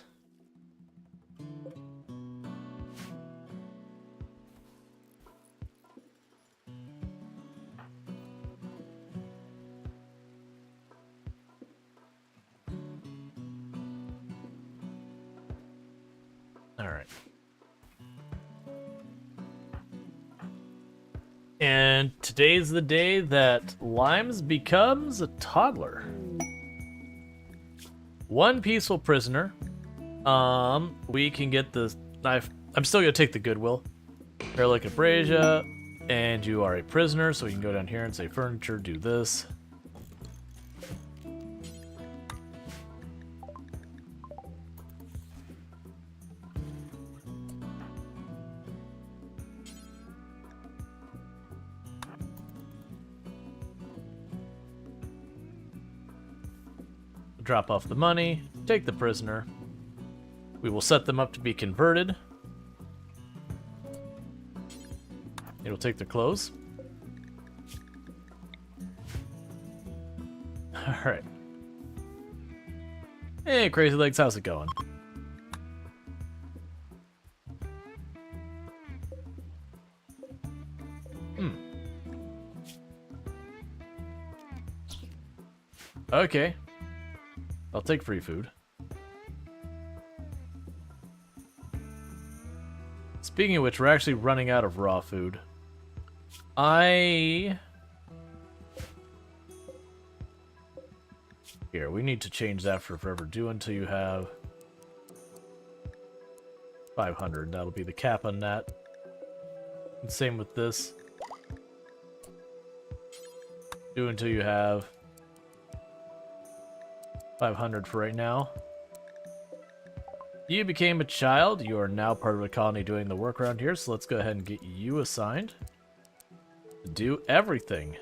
Alright. And today's the day that Limes becomes a toddler. 1 peaceful prisoner. We can get the knife. I'm still gonna take the goodwill. Paralactobeja, and you are a prisoner, so we can go down here and say furniture, do this. Drop off the money, take the prisoner. We will set them up to be converted. It'll take their clothes. Alright. Hey, Crazy Legs, how's it going? Okay. I'll take free food. Speaking of which, we're actually running out of raw food. Here, we need to change that for forever. Do until you have 500. That'll be the cap on that. And same with this. Do until you have 500 for right now. You became a child. You are now part of a colony doing the work around here, so let's go ahead and get you assigned to do everything.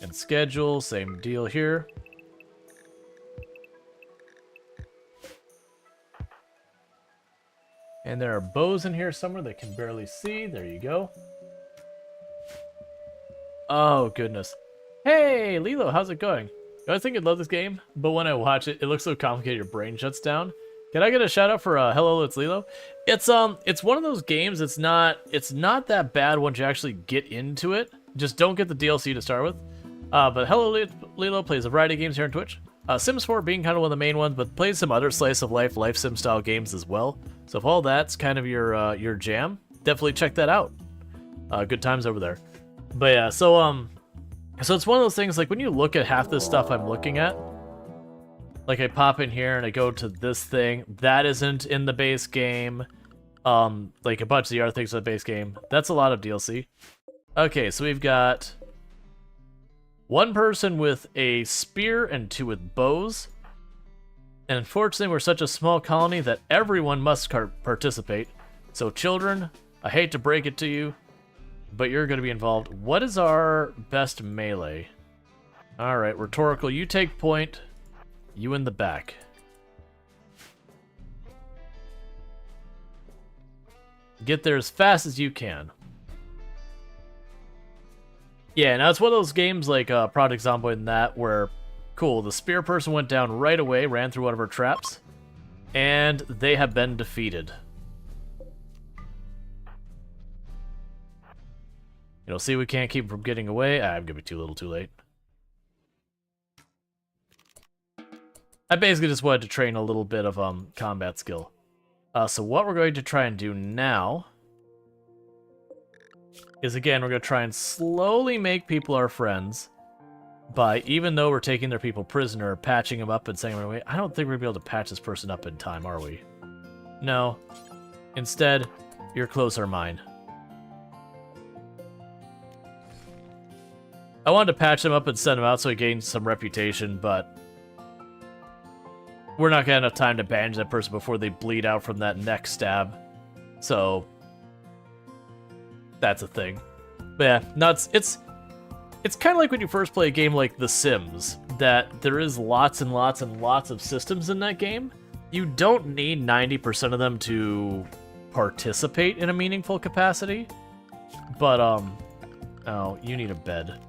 And schedule, same deal here. And there are bows in here somewhere they can barely see. There you go. Oh, goodness. Hey, Lilo, how's it going? I think I'd love this game, but when I watch it, it looks so complicated your brain shuts down. Can I get a shout out for hello, it's Lilo? It's one of those games. It's not that bad once you actually get into it. Just don't get the DLC to start with. But hello, Lilo plays a variety of games here on Twitch. Sims 4 being kind of one of the main ones, but plays some other slice of life sim style games as well. So if all that's kind of your jam, definitely check that out. Good times over there. But yeah, so it's one of those things, like when you look at half this stuff I'm looking at, like I pop in here and I go to this thing, that isn't in the base game. Like a bunch of the other things in the base game. That's a lot of DLC. Okay, so we've got one person with a spear and two with bows. And unfortunately, we're such a small colony that everyone must participate. So children, I hate to break it to you, but you're going to be involved. What is our best melee? Alright, rhetorical, you take point. You in the back. Get there as fast as you can. Yeah, now it's one of those games like Project Zomboid and that, where, cool, the spear person went down right away, ran through one of our traps, and they have been defeated. You know, see, we can't keep them from getting away. I'm gonna be too little too late. I basically just wanted to train a little bit of combat skill. So what we're going to try and do now is, again, we're going to try and slowly make people our friends by, even though we're taking their people prisoner, patching them up and saying, wait, I don't think we're going to be able to patch this person up in time, are we? No. Instead, your clothes are mine. I wanted to patch them up and send them out so he gained some reputation, but we're not going to have enough time to bandage that person before they bleed out from that neck stab. So that's a thing. But yeah, nuts. It's kind of like when you first play a game like The Sims, that there is lots and lots and lots of systems in that game. You don't need 90% of them to participate in a meaningful capacity. But, oh, you need a bed.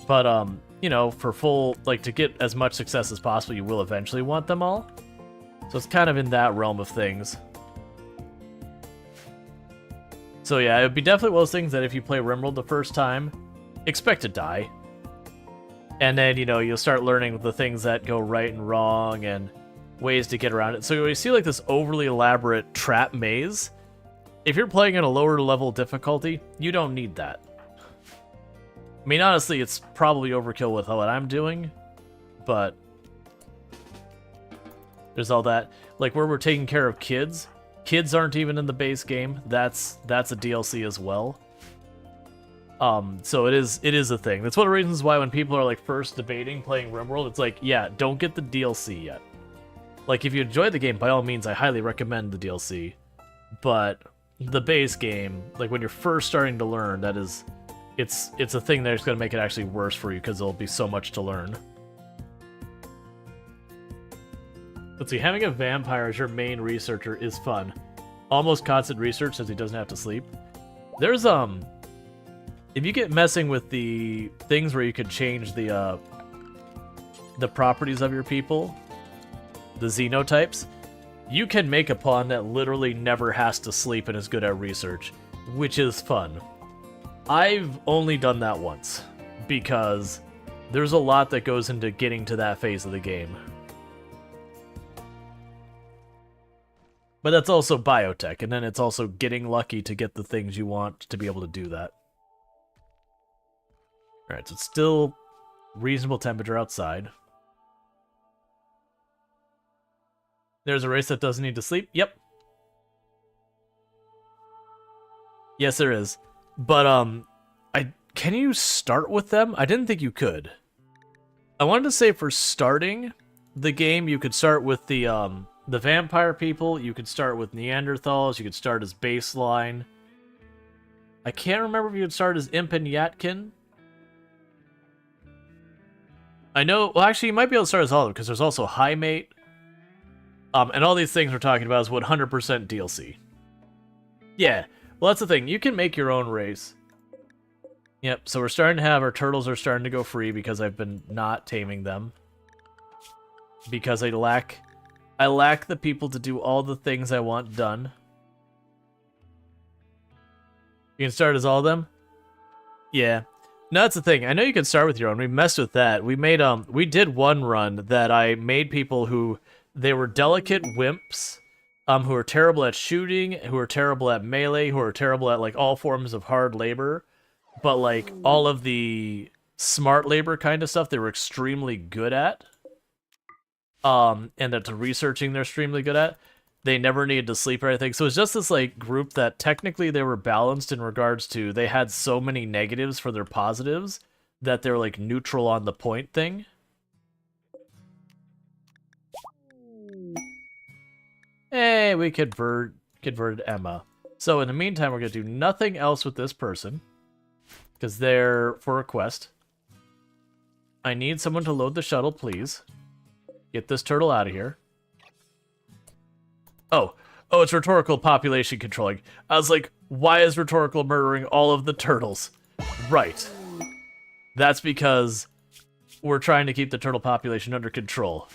But, you know, for full, like, to get as much success as possible, you will eventually want them all. So it's kind of in that realm of things. So yeah, it would be definitely one of those things that if you play RimWorld the first time, expect to die. And then, you know, you'll start learning the things that go right and wrong and ways to get around it. So when you see like this overly elaborate trap maze, if you're playing at a lower level difficulty, you don't need that. I mean, honestly, it's probably overkill with what I'm doing, but there's all that. Like where we're taking care of kids. Kids aren't even in the base game. That's a DLC as well. So it is a thing. That's one of the reasons why when people are like first debating playing RimWorld, it's like, yeah, don't get the DLC yet. Like if you enjoy the game, by all means, I highly recommend the DLC. But the base game, like when you're first starting to learn, it's a thing that's going to make it actually worse for you because there'll be so much to learn. Let's see, having a vampire as your main researcher is fun. Almost constant research since he doesn't have to sleep. There's, if you get messing with the things where you can change the properties of your people, the xenotypes, you can make a pawn that literally never has to sleep and is good at research, which is fun. I've only done that once, because there's a lot that goes into getting to that phase of the game. But that's also biotech, and then it's also getting lucky to get the things you want to be able to do that. Alright, so it's still reasonable temperature outside. There's a race that doesn't need to sleep? Yep. Yes, there is. But, can you start with them? I didn't think you could. I wanted to say for starting the game, you could start with the vampire people, you could start with Neanderthals, you could start as baseline. I can't remember if you could start as Imp and Yatkin. I know, well actually you might be able to start as all of them, because there's also High Mate. And all these things we're talking about is 100% DLC. Yeah, well that's the thing, you can make your own race. Yep, so we're starting to have, our turtles are starting to go free because I've been not taming them. Because I lack the people to do all the things I want done. You can start as all of them? Yeah. No, that's the thing. I know you can start with your own. We messed with that. We made we did one run that I made people who they were delicate wimps, who are terrible at shooting, who are terrible at melee, who are terrible at like all forms of hard labor, but like all of the smart labor kind of stuff they were extremely good at. And that the researching they're extremely good at. They never needed to sleep or anything. So it's just this like group that technically they were balanced in regards to they had so many negatives for their positives that they're like neutral on the point thing. Hey, we converted Emma. So in the meantime, we're gonna do nothing else with this person because they're for a quest. I need someone to load the shuttle, please. Get this turtle out of here. Oh, it's rhetorical population controlling. I was like, why is rhetorical murdering all of the turtles? Right. That's because we're trying to keep the turtle population under control.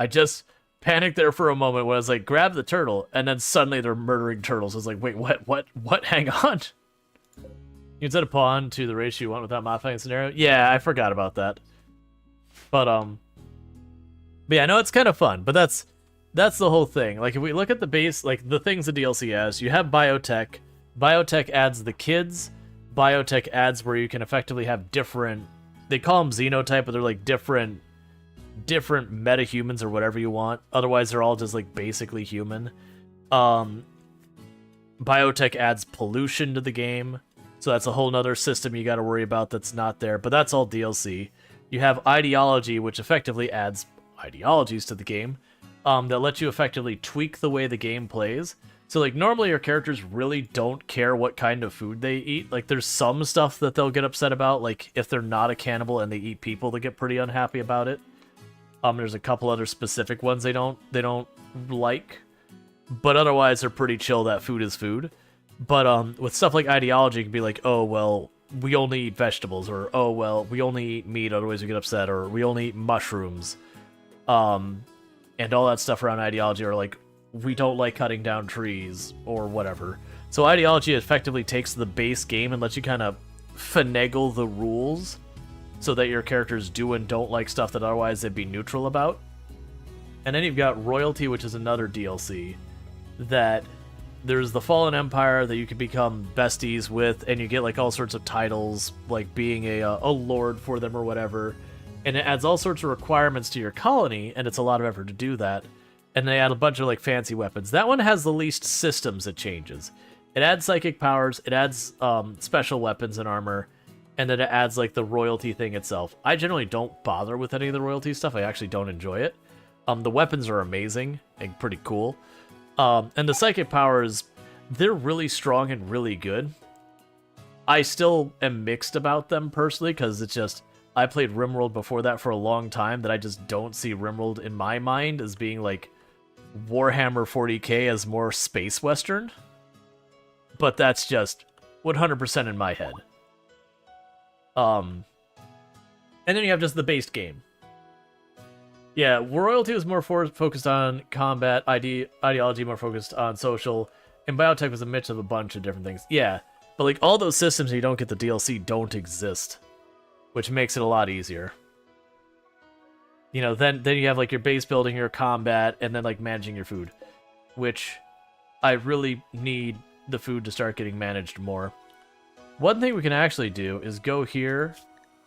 I just panicked there for a moment when I was like, grab the turtle, and then suddenly they're murdering turtles. I was like, wait, what? Hang on. You can set a pawn to the ratio you want without modifying the scenario? Yeah, I forgot about that. But yeah, I know it's kind of fun, but that's the whole thing. Like, if we look at the base, like, the things the DLC has, you have biotech. Biotech adds the kids. Biotech adds where you can effectively have different... They call them xenotype, but they're, like, different meta-humans or whatever you want. Otherwise, they're all just, like, basically human. Biotech adds pollution to the game. So that's a whole nother system you gotta worry about that's not there. But that's all DLC. You have ideology, which effectively adds ideologies to the game. That let you effectively tweak the way the game plays. So, like, normally your characters really don't care what kind of food they eat. Like, there's some stuff that they'll get upset about, like, if they're not a cannibal and they eat people, they get pretty unhappy about it. There's a couple other specific ones they don't like. But otherwise, they're pretty chill that food is food. But, with stuff like ideology, it can be like, oh, well, we only eat vegetables, or, oh, well, we only eat meat, otherwise we get upset, or we only eat mushrooms. And all that stuff around ideology are like, we don't like cutting down trees, or whatever. So ideology effectively takes the base game and lets you kind of finagle the rules so that your characters do and don't like stuff that otherwise they'd be neutral about. And then you've got Royalty, which is another DLC, that there's the Fallen Empire that you can become besties with, and you get like all sorts of titles, like being a lord for them or whatever. And it adds all sorts of requirements to your colony, and it's a lot of effort to do that. And they add a bunch of like fancy weapons. That one has the least systems it changes. It adds psychic powers, it adds special weapons and armor, and then it adds like the royalty thing itself. I generally don't bother with any of the royalty stuff. I actually don't enjoy it. The weapons are amazing and pretty cool. And the psychic powers, they're really strong and really good. I still am mixed about them personally, because it's just... I played RimWorld before that for a long time that I just don't see RimWorld in my mind as being like Warhammer 40k as more space western. But that's just 100% in my head. And then you have just the base game. Yeah, Royalty was more focused on combat, ideology more focused on social, and Biotech was a mix of a bunch of different things. Yeah, but like all those systems you don't get the DLC don't exist, which makes it a lot easier. You know, then you have like your base building, your combat, and then like managing your food, which I really need the food to start getting managed more. One thing we can actually do is go here,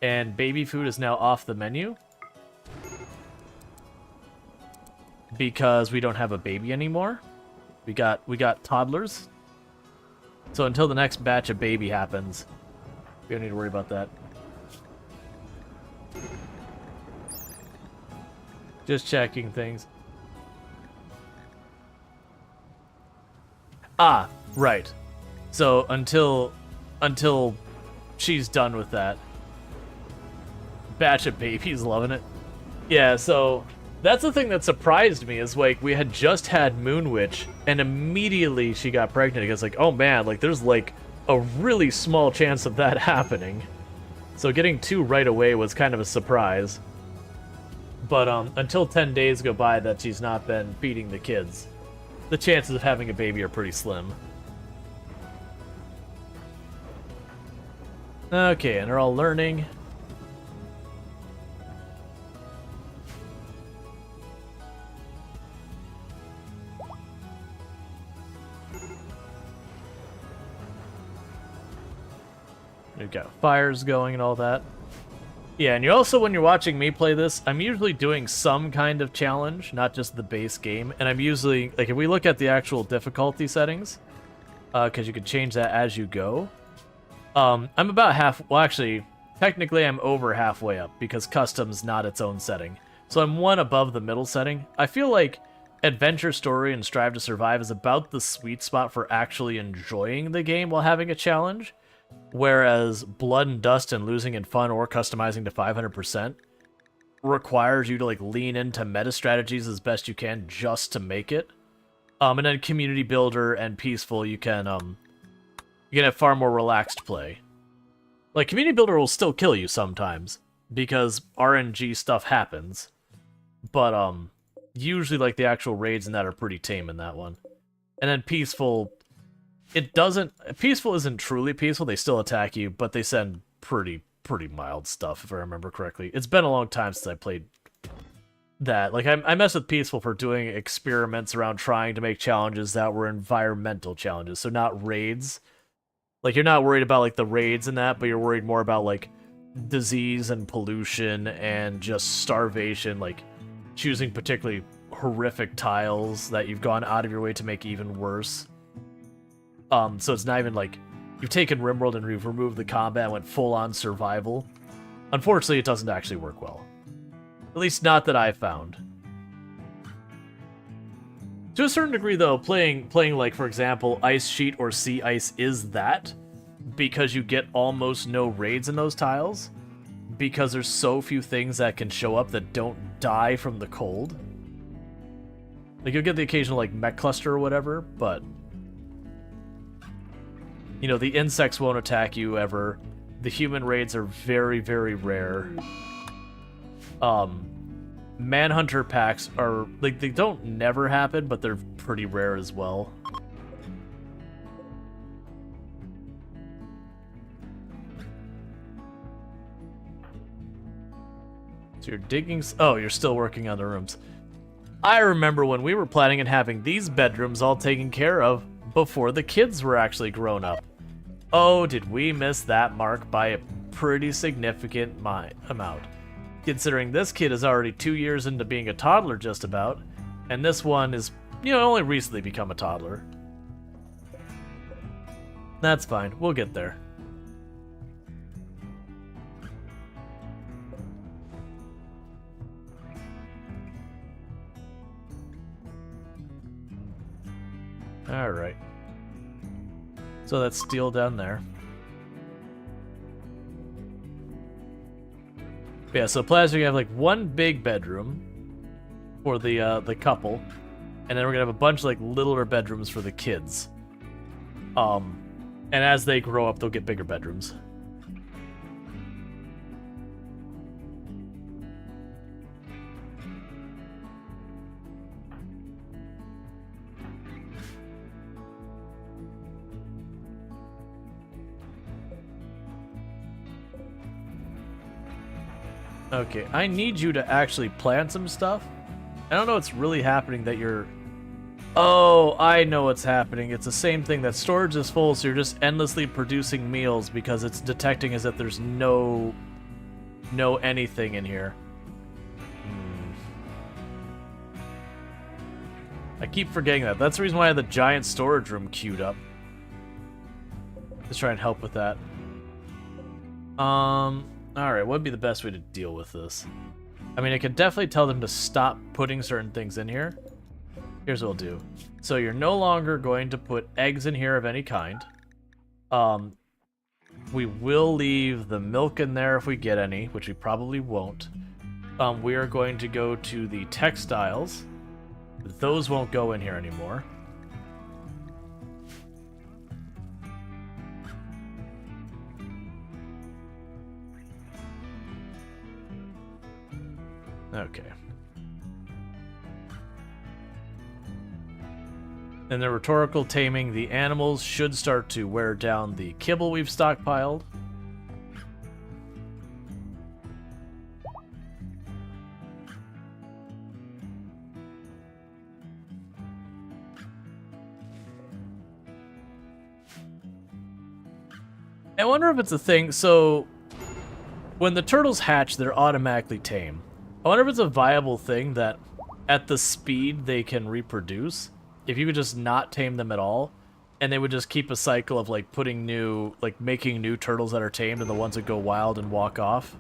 and baby food is now off the menu because we don't have a baby anymore. We got toddlers. So until the next batch of baby happens, we don't need to worry about that. Just checking things. Ah, right. So until she's done with that. Batch of babies, loving it. Yeah, so that's the thing that surprised me is like we had just had Moon Witch and immediately she got pregnant. Because like, oh man, like there's like a really small chance of that happening. So getting 2 right away was kind of a surprise. But until 10 days go by that she's not been feeding the kids, the chances of having a baby are pretty slim. Okay, and they're all learning. We've got fires going and all that. Yeah, and you also, when you're watching me play this, I'm usually doing some kind of challenge, not just the base game. And I'm usually, like, if we look at the actual difficulty settings, because you can change that as you go, I'm about half, well, actually, technically I'm over halfway up, because custom's not its own setting. So I'm 1 above the middle setting. I feel like Adventure Story and Strive to Survive is about the sweet spot for actually enjoying the game while having a challenge. Whereas Blood and Dust and Losing in Fun or customizing to 500% requires you to like lean into meta strategies as best you can just to make it. And then Community Builder and Peaceful, you can have far more relaxed play. Like Community Builder will still kill you sometimes because RNG stuff happens, but usually like the actual raids and that are pretty tame in that one. And then Peaceful. Peaceful isn't truly peaceful, they still attack you, but they send pretty mild stuff, if I remember correctly. It's been a long time since I played that. Like, I mess with Peaceful for doing experiments around trying to make challenges that were environmental challenges, so not raids. Like, you're not worried about, like, the raids and that, but you're worried more about, like, disease and pollution and just starvation, like, choosing particularly horrific tiles that you've gone out of your way to make even worse. So it's not even like you've taken RimWorld and you've removed the combat and went full-on survival. Unfortunately, it doesn't actually work well. At least not that I've found. To a certain degree, though, playing like, for example, Ice Sheet or Sea Ice is that, because you get almost no raids in those tiles, because there's so few things that can show up that don't die from the cold. Like, you'll get the occasional, like, mech cluster or whatever, but you know, the insects won't attack you ever. The human raids are very, very rare. Manhunter packs are, like, they don't never happen, but they're pretty rare as well. So you're digging... Oh, you're still working on the rooms. I remember when we were planning on having these bedrooms all taken care of before the kids were actually grown up. Oh, did we miss that mark by a pretty significant amount. Considering this kid is already 2 years into being a toddler just about, and this one is, you know, only recently become a toddler. That's fine, we'll get there. Alright. So that's steel down there. Yeah, so Plaza, you have like one big bedroom for the couple, and then we're gonna have a bunch of like littler bedrooms for the kids. And as they grow up, they'll get bigger bedrooms. Okay, I need you to actually plant some stuff. I don't know what's really happening that you're... Oh, I know what's happening. It's the same thing, that storage is full, so you're just endlessly producing meals because it's detecting as if there's no anything in here. I keep forgetting that. That's the reason why I have the giant storage room queued up. Let's try and help with that. Alright, what would be the best way to deal with this? I mean, I could definitely tell them to stop putting certain things in here. Here's what we'll do. So you're no longer going to put eggs in here of any kind. We will leave the milk in there if we get any, which we probably won't. We are going to go to the textiles. Those won't go in here anymore. Okay. In the rhetorical taming, the animals should start to wear down the kibble we've stockpiled. I wonder if it's a thing, so when the turtles hatch, they're automatically tame. I wonder if it's a viable thing that at the speed they can reproduce, if you could just not tame them at all, and they would just keep a cycle of like putting new, like making new turtles that are tamed and the ones that go wild and walk off,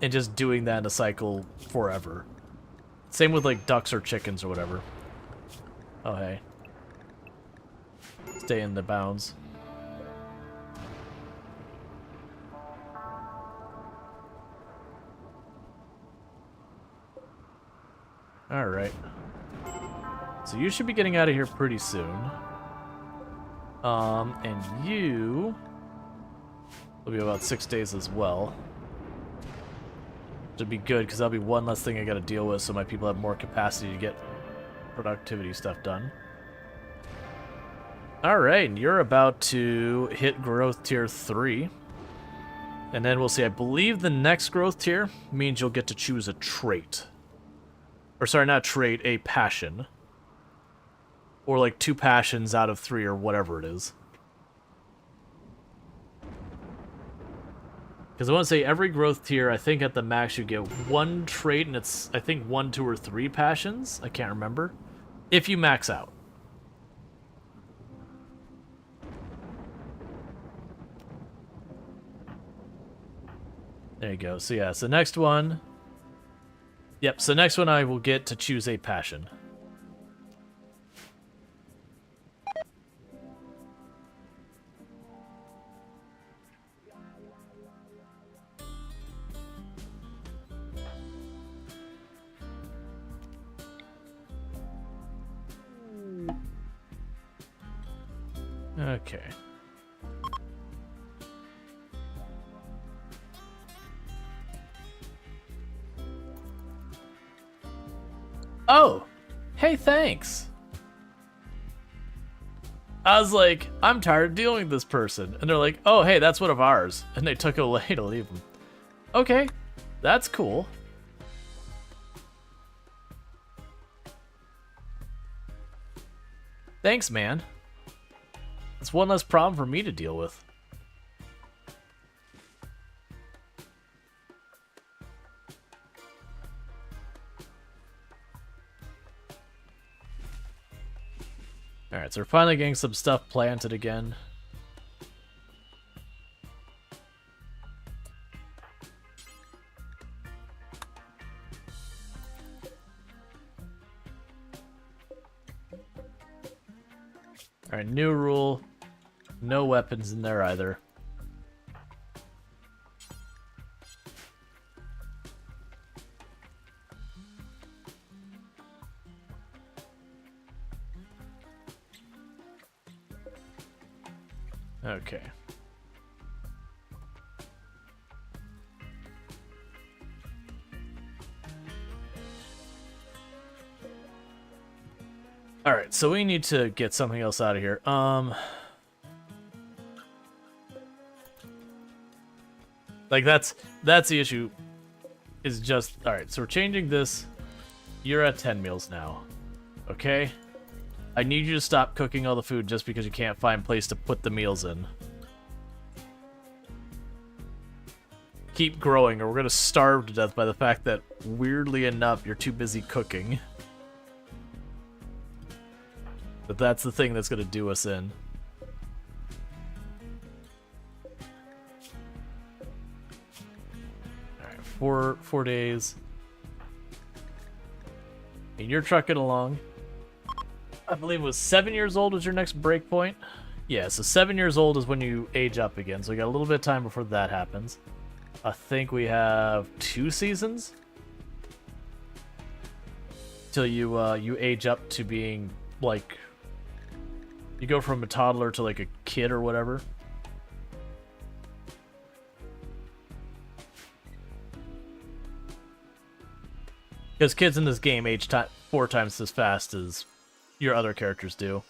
and just doing that in a cycle forever. Same with like ducks or chickens or whatever. Oh hey. Stay in the bounds. Alright. So you should be getting out of here pretty soon. And you will be about 6 days as well. Should be good, because that'll be one less thing I gotta deal with, so my people have more capacity to get productivity stuff done. Alright, and you're about to hit growth tier 3. And then we'll see, I believe the next growth tier means you'll get to choose a trait. Or sorry, not trait, a passion. Or like 2 passions out of 3 or whatever it is. Because I want to say every growth tier, I think at the max you get 1 trait, and it's, I think, 1, 2, or 3 passions. I can't remember. If you max out. There you go. So yeah, so next one... Yep, so next one I will get to choose a passion. Okay. Oh! Hey, thanks! I was like, I'm tired of dealing with this person. And they're like, oh, hey, that's one of ours. And they took it away to leave them. Okay, that's cool. Thanks, man. It's one less problem for me to deal with. Alright, so we're finally getting some stuff planted again. Alright, new rule. No weapons in there either. Okay. Alright, so we need to get something else out of here. Like, that's the issue. Is just... Alright, so we're changing this. You're at 10 meals now. Okay? I need you to stop cooking all the food just because you can't find a place to put the meals in. Keep growing, or we're gonna starve to death by the fact that, weirdly enough, you're too busy cooking. But that's the thing that's gonna do us in. Alright, four days. And you're trucking along. I believe it was 7 years old was your next break point. Yeah, so 7 years old is when you age up again. So we got a little bit of time before that happens. I think we have 2 seasons till you age up to being like, you go from a toddler to like a kid or whatever. Because kids in this game age 4 times as fast as your other characters do.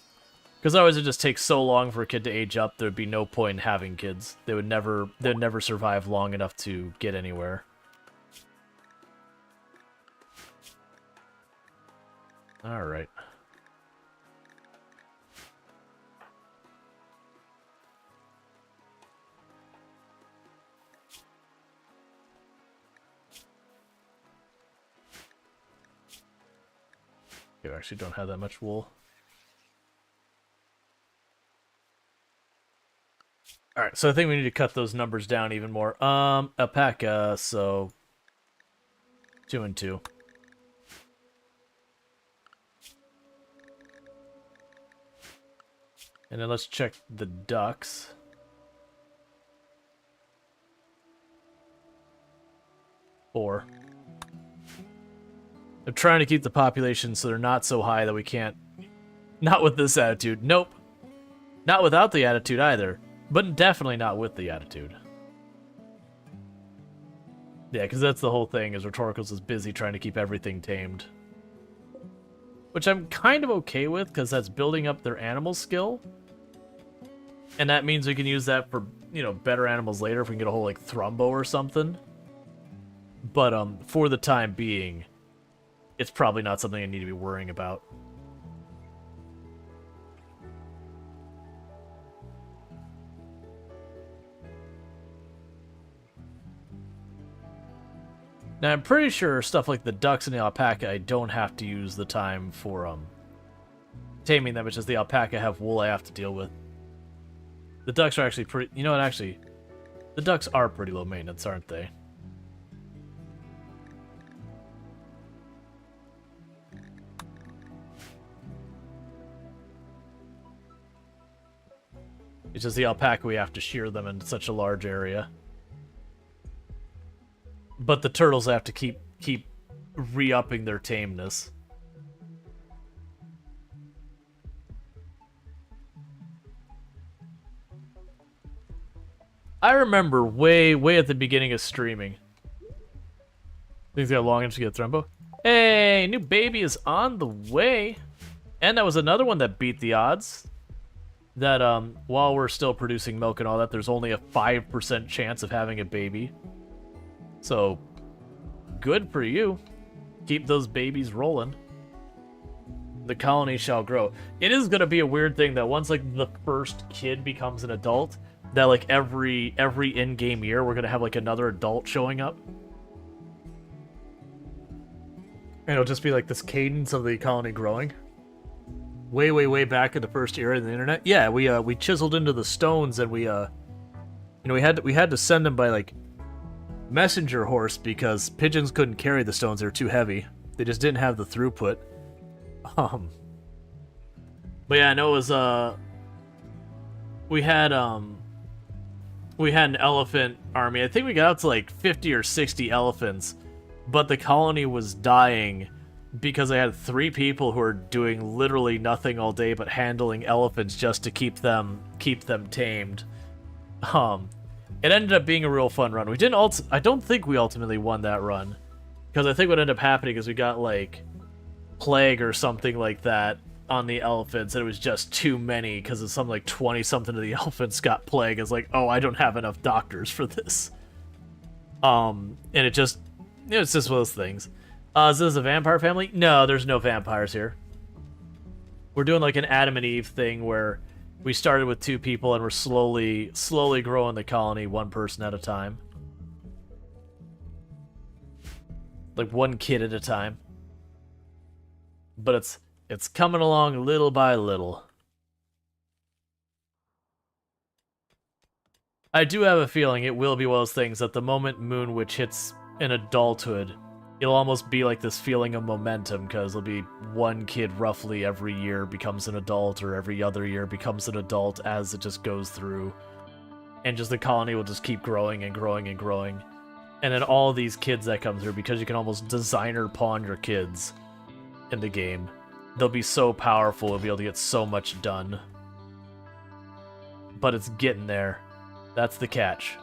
Because otherwise it just takes so long for a kid to age up, there'd be no point in having kids. They'd never survive long enough to get anywhere. Alright. You actually don't have that much wool. Alright, so I think we need to cut those numbers down even more. Alpaca, so 2 and 2. And then let's check the ducks. Four. I'm trying to keep the population so they're not so high that we can't... Not with this attitude. Nope. Not without the attitude either. But definitely not with the attitude. Yeah, because that's the whole thing, is Rhetoricals is busy trying to keep everything tamed. Which I'm kind of okay with, because that's building up their animal skill. And that means we can use that for, you know, better animals later if we can get a whole, like, Thrumbo or something. But, for the time being, it's probably not something I need to be worrying about. Now, I'm pretty sure stuff like the ducks and the alpaca, I don't have to use the time for, taming them. It's just the alpaca have wool I have to deal with. The ducks are actually pretty... You know what, actually... The ducks are pretty low maintenance, aren't they? It's just the alpaca, we have to shear them in such a large area. But the turtles have to keep re-upping their tameness. I remember way at the beginning of streaming. Things got long enough to get Thrumbo. Hey, new baby is on the way. And that was another one that beat the odds. That, while we're still producing milk and all that, there's only a 5% chance of having a baby. So, good for you. Keep those babies rolling. The colony shall grow. It is going to be a weird thing that once, like, the first kid becomes an adult, that, like, every in-game year, we're going to have, like, another adult showing up. And it'll just be, like, this cadence of the colony growing. Way back in the first era of the internet. Yeah, we chiseled into the stones, and we had to send them by, like, messenger horse because pigeons couldn't carry the stones. They were too heavy. They just didn't have the throughput. But yeah, I know it was, we had an elephant army. I think we got up to like 50 or 60 elephants, but the colony was dying because I had 3 people who are doing literally nothing all day but handling elephants just to keep them tamed. It ended up being a real fun run. We didn't I don't think we ultimately won that run, because I think what ended up happening is we got like plague or something like that on the elephants, and it was just too many because of some like 20 something of the elephants got plague. It's like, oh, I don't have enough doctors for this. And it just, it's just one of those things. Is this a vampire family? No, there's no vampires here. We're doing like an Adam and Eve thing where we started with 2 people and we're slowly growing the colony 1 person at a time. Like 1 kid at a time. But it's coming along little by little. I do have a feeling it will be one of those things that the moment Moon Witch hits in adulthood, it'll almost be like this feeling of momentum, because there'll be 1 kid roughly every year becomes an adult, or every other year becomes an adult as it just goes through. And just the colony will just keep growing and growing and growing. And then all these kids that come through, because you can almost designer pawn your kids in the game, they'll be so powerful, we'll be able to get so much done. But it's getting there. That's the catch.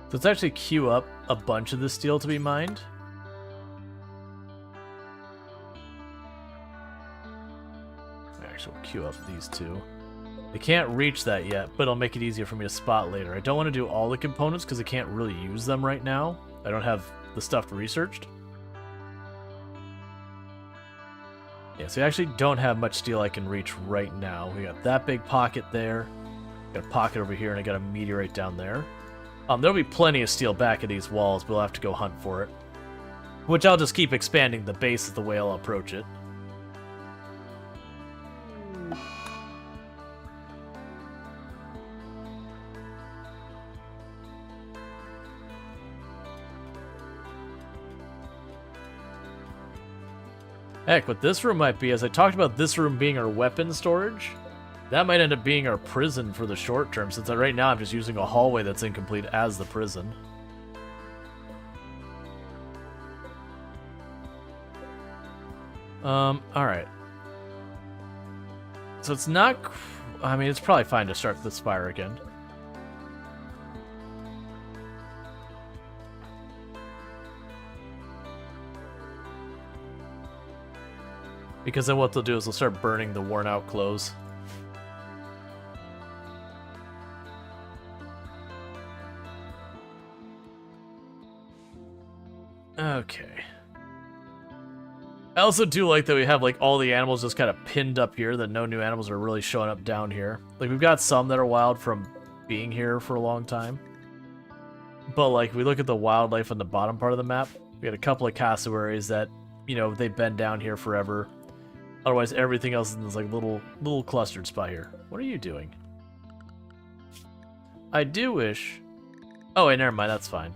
So let's actually queue up a bunch of the steel to be mined. Actually, we'll queue up these 2. They can't reach that yet, but it'll make it easier for me to spot later. I don't want to do all the components because I can't really use them right now. I don't have the stuff researched. Yeah, so we actually don't have much steel I can reach right now. We got that big pocket there. Got a pocket over here, and I got a meteorite down there. There'll be plenty of steel back at these walls, but we'll have to go hunt for it. Which I'll just keep expanding the base of the way I'll approach it. Heck, what this room might be, as I talked about this room being our weapon storage, that might end up being our prison for the short term, since right now I'm just using a hallway that's incomplete as the prison. Alright. So it's not... I mean, it's probably fine to start this fire again. Because then what they'll do is they'll start burning the worn out clothes. Okay. I also do like that we have like all the animals just kind of pinned up here, that no new animals are really showing up down here. Like we've got some that are wild from being here for a long time. But like we look at the wildlife on the bottom part of the map, we got a couple of cassowaries that, you know, they've been down here forever. Otherwise, everything else is in this like little clustered spot here. What are you doing? I do wish... Oh, wait, never mind. That's fine.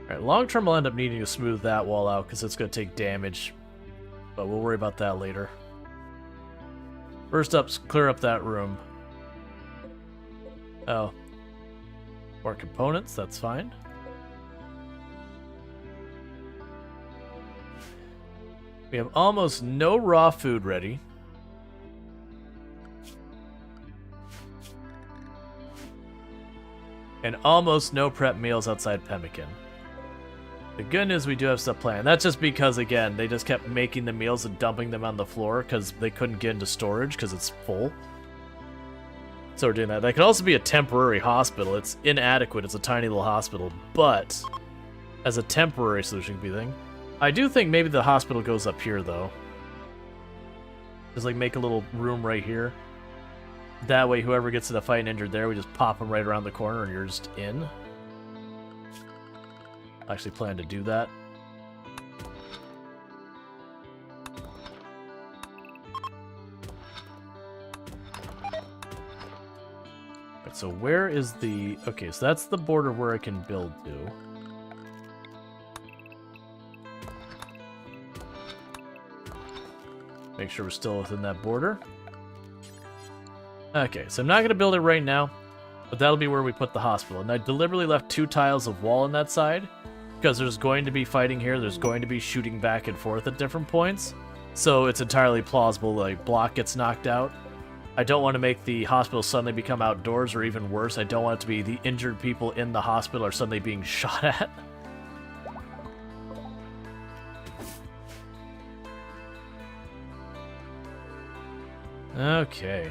Alright, long term I'll end up needing to smooth that wall out because it's going to take damage. But we'll worry about that later. First up, clear up that room. Oh. More components, that's fine. We have almost no raw food ready. And almost no prep meals outside Pemmican. The good news, we do have stuff planned. That's just because, again, they just kept making the meals and dumping them on the floor because they couldn't get into storage because it's full. So we're doing that. That could also be a temporary hospital. It's inadequate. It's a tiny little hospital. But as a temporary solution could be a thing. I do think maybe the hospital goes up here, though. Just, like, make a little room right here. That way, whoever gets in a fight and injured there, we just pop them right around the corner and you're just in. I actually plan to do that. Right, so where is the... Okay, so that's the border where I can build to. Make sure we're still within that border. Okay, so I'm not going to build it right now, but that'll be where we put the hospital. And I deliberately left 2 tiles of wall on that side, because there's going to be fighting here, there's going to be shooting back and forth at different points, so it's entirely plausible, like, block gets knocked out. I don't want to make the hospital suddenly become outdoors, or even worse, I don't want it to be the injured people in the hospital are suddenly being shot at. Okay.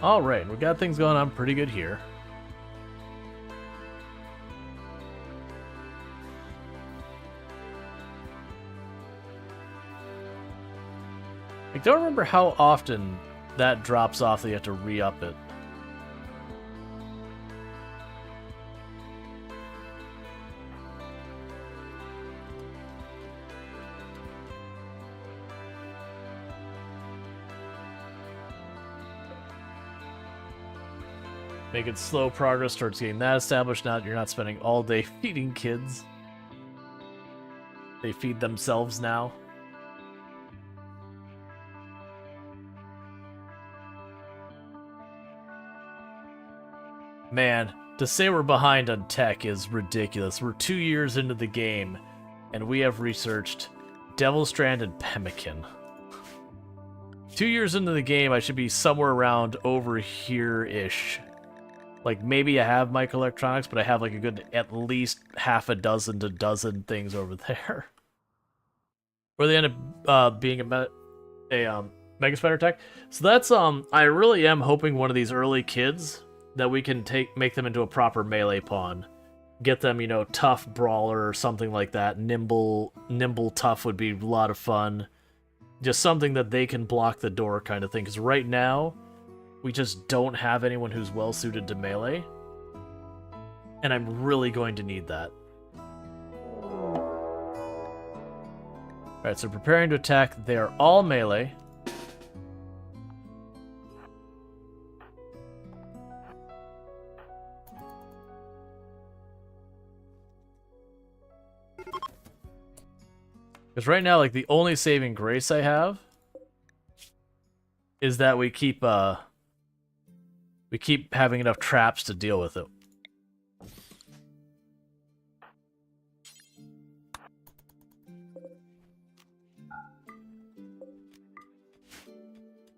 Alright, we got things going on pretty good here. I don't remember how often that drops off that you have to re-up it. Making slow progress towards getting that established now that you're not spending all day feeding kids. They feed themselves now. Man, to say we're behind on tech is ridiculous. We're 2 years into the game, and we have researched Devil Strand and Pemmican. 2 years into the game, I should be somewhere around over here-ish. Like, maybe I have microelectronics, but I have like a good at least half a dozen to dozen things over there. Or they end up being a Mega Spider tech. So that's, I really am hoping one of these early kids that we can make them into a proper melee pawn. Get them, you know, tough brawler or something like that. Nimble tough would be a lot of fun. Just something that they can block the door kind of thing. Because right now, we just don't have anyone who's well suited to melee. And I'm really going to need that. Alright, so preparing to attack. They are all melee. Because right now, like, the only saving grace I have is that we keep having enough traps to deal with it.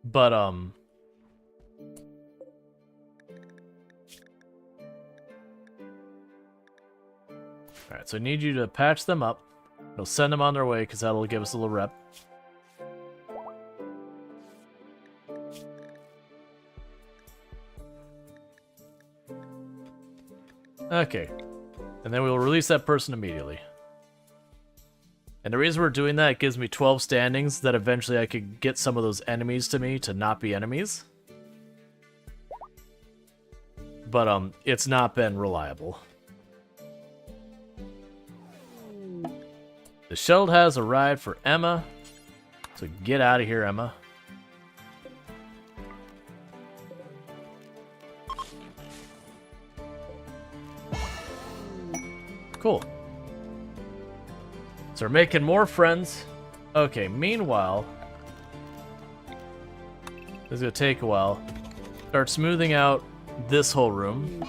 But, alright, so I need you to patch them up. It'll send them on their way, because that'll give us a little rep. Okay. And then we'll release that person immediately. And the reason we're doing that, it gives me 12 standings that eventually I could get some of those enemies to me to not be enemies. But, it's not been reliable. The shuttle has arrived for Emma. So get out of here, Emma. Cool. So we're making more friends. Okay, meanwhile, this is gonna take a while. Start smoothing out this whole room.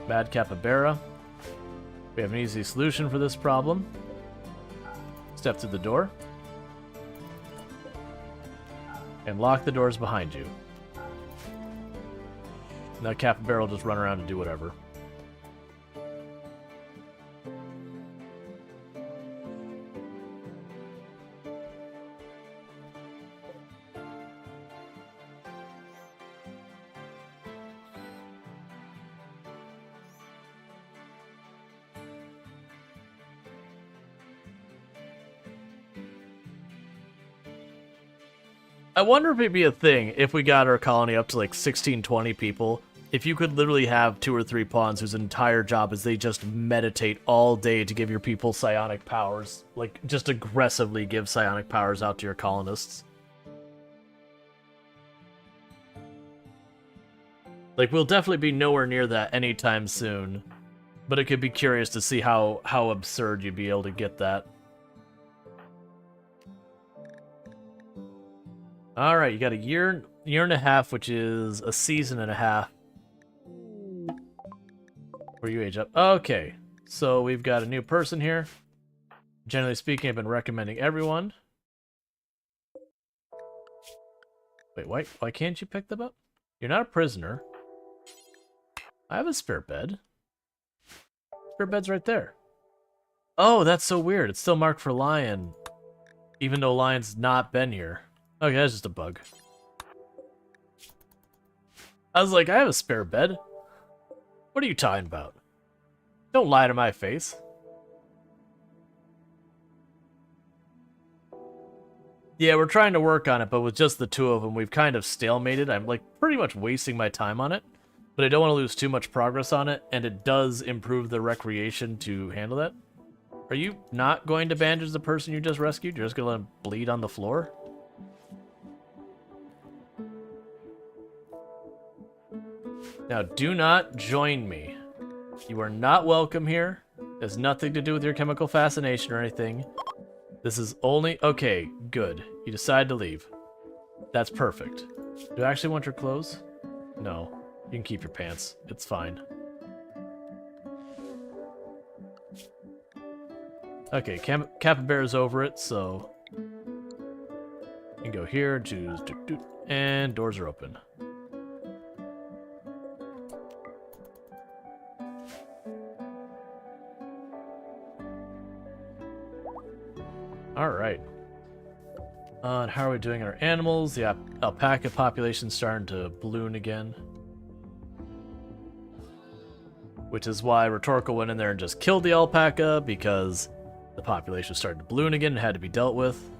Bad capybara. We have an easy solution for this problem. Step to the door. And lock the doors behind you. Now capybara will just run around and do whatever. I wonder if it'd be a thing if we got our colony up to like 16-20 people. If you could literally have 2 or 3 pawns whose entire job is they just meditate all day to give your people psionic powers. Like, just aggressively give psionic powers out to your colonists. Like, we'll definitely be nowhere near that anytime soon. But it could be curious to see how absurd you'd be able to get that. Alright, you got a year and a half, which is a season and a half. Where you age up. Okay, so we've got a new person here. Generally speaking, I've been recommending everyone. Wait, why can't you pick them up? You're not a prisoner. I have a spare bed. Spare bed's right there. Oh, that's so weird. It's still marked for Lion, even though Lion's not been here. Okay, that's just a bug. I was like, I have a spare bed. What are you talking about? Don't lie to my face. Yeah, we're trying to work on it, but with just the two of them, we've kind of stalemated. I'm like pretty much wasting my time on it, but I don't want to lose too much progress on it, and it does improve the recreation to handle that. Are you not going to bandage the person you just rescued? You're just going to let him bleed on the floor? Now, do not join me. You are not welcome here. It has nothing to do with your chemical fascination or anything. This is only... Okay, good. You decide to leave. That's perfect. Do I actually want your clothes? No. You can keep your pants. It's fine. Okay, Capybara's over it, so... You can go here, choose... And doors are open. Alright. And how are we doing on our animals? The alpaca population's starting to balloon again. Which is why Rhetorical went in there and just killed the alpaca, because the population started to balloon again and had to be dealt with.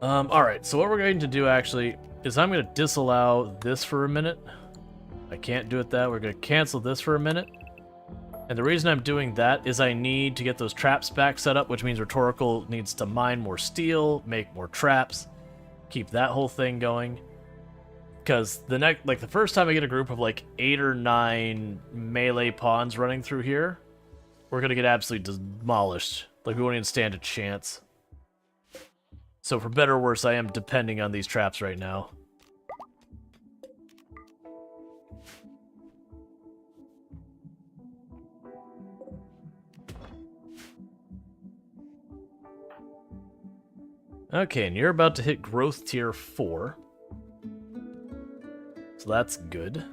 Alright, so what we're going to do actually is I'm going to disallow this for a minute. I can't do it that. We're going to cancel this for a minute. And the reason I'm doing that is I need to get those traps back set up, which means Rhetorical needs to mine more steel, make more traps, keep that whole thing going. Because the first time I get a group of like 8 or 9 melee pawns running through here, we're going to get absolutely demolished. Like, we won't even stand a chance. So for better or worse, I am depending on these traps right now. Okay, and you're about to hit growth tier 4. So that's good.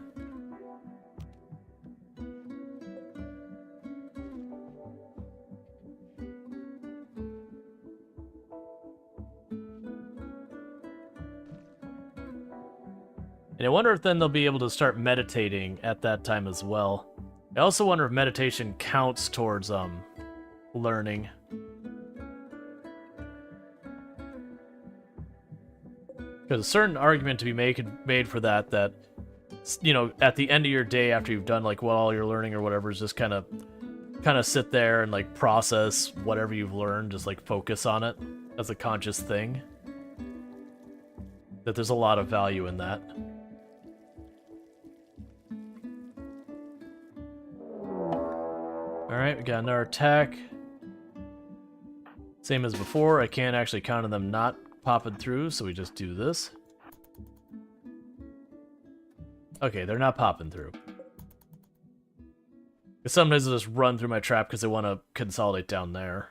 And I wonder if then they'll be able to start meditating at that time as well. I also wonder if meditation counts towards learning. There's a certain argument to be made for that, you know, at the end of your day after you've done like what all your learning or whatever, is just kind of sit there and like process whatever you've learned, just like focus on it as a conscious thing. That there's a lot of value in that. Alright, we got another attack. Same as before, I can't actually count on them not popping through, so we just do this. Okay, they're not popping through. Sometimes they'll just run through my trap because they want to consolidate down there.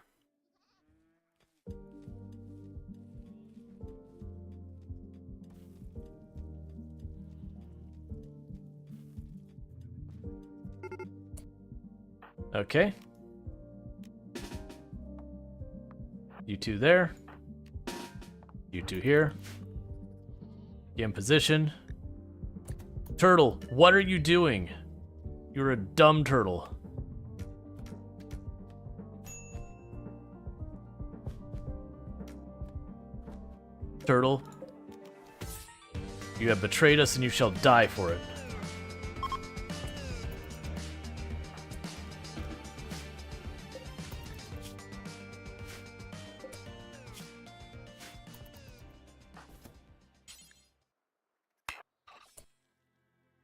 Okay. You two there. You two here. Get in position. Turtle, what are you doing? You're a dumb turtle. Turtle, you have betrayed us and you shall die for it.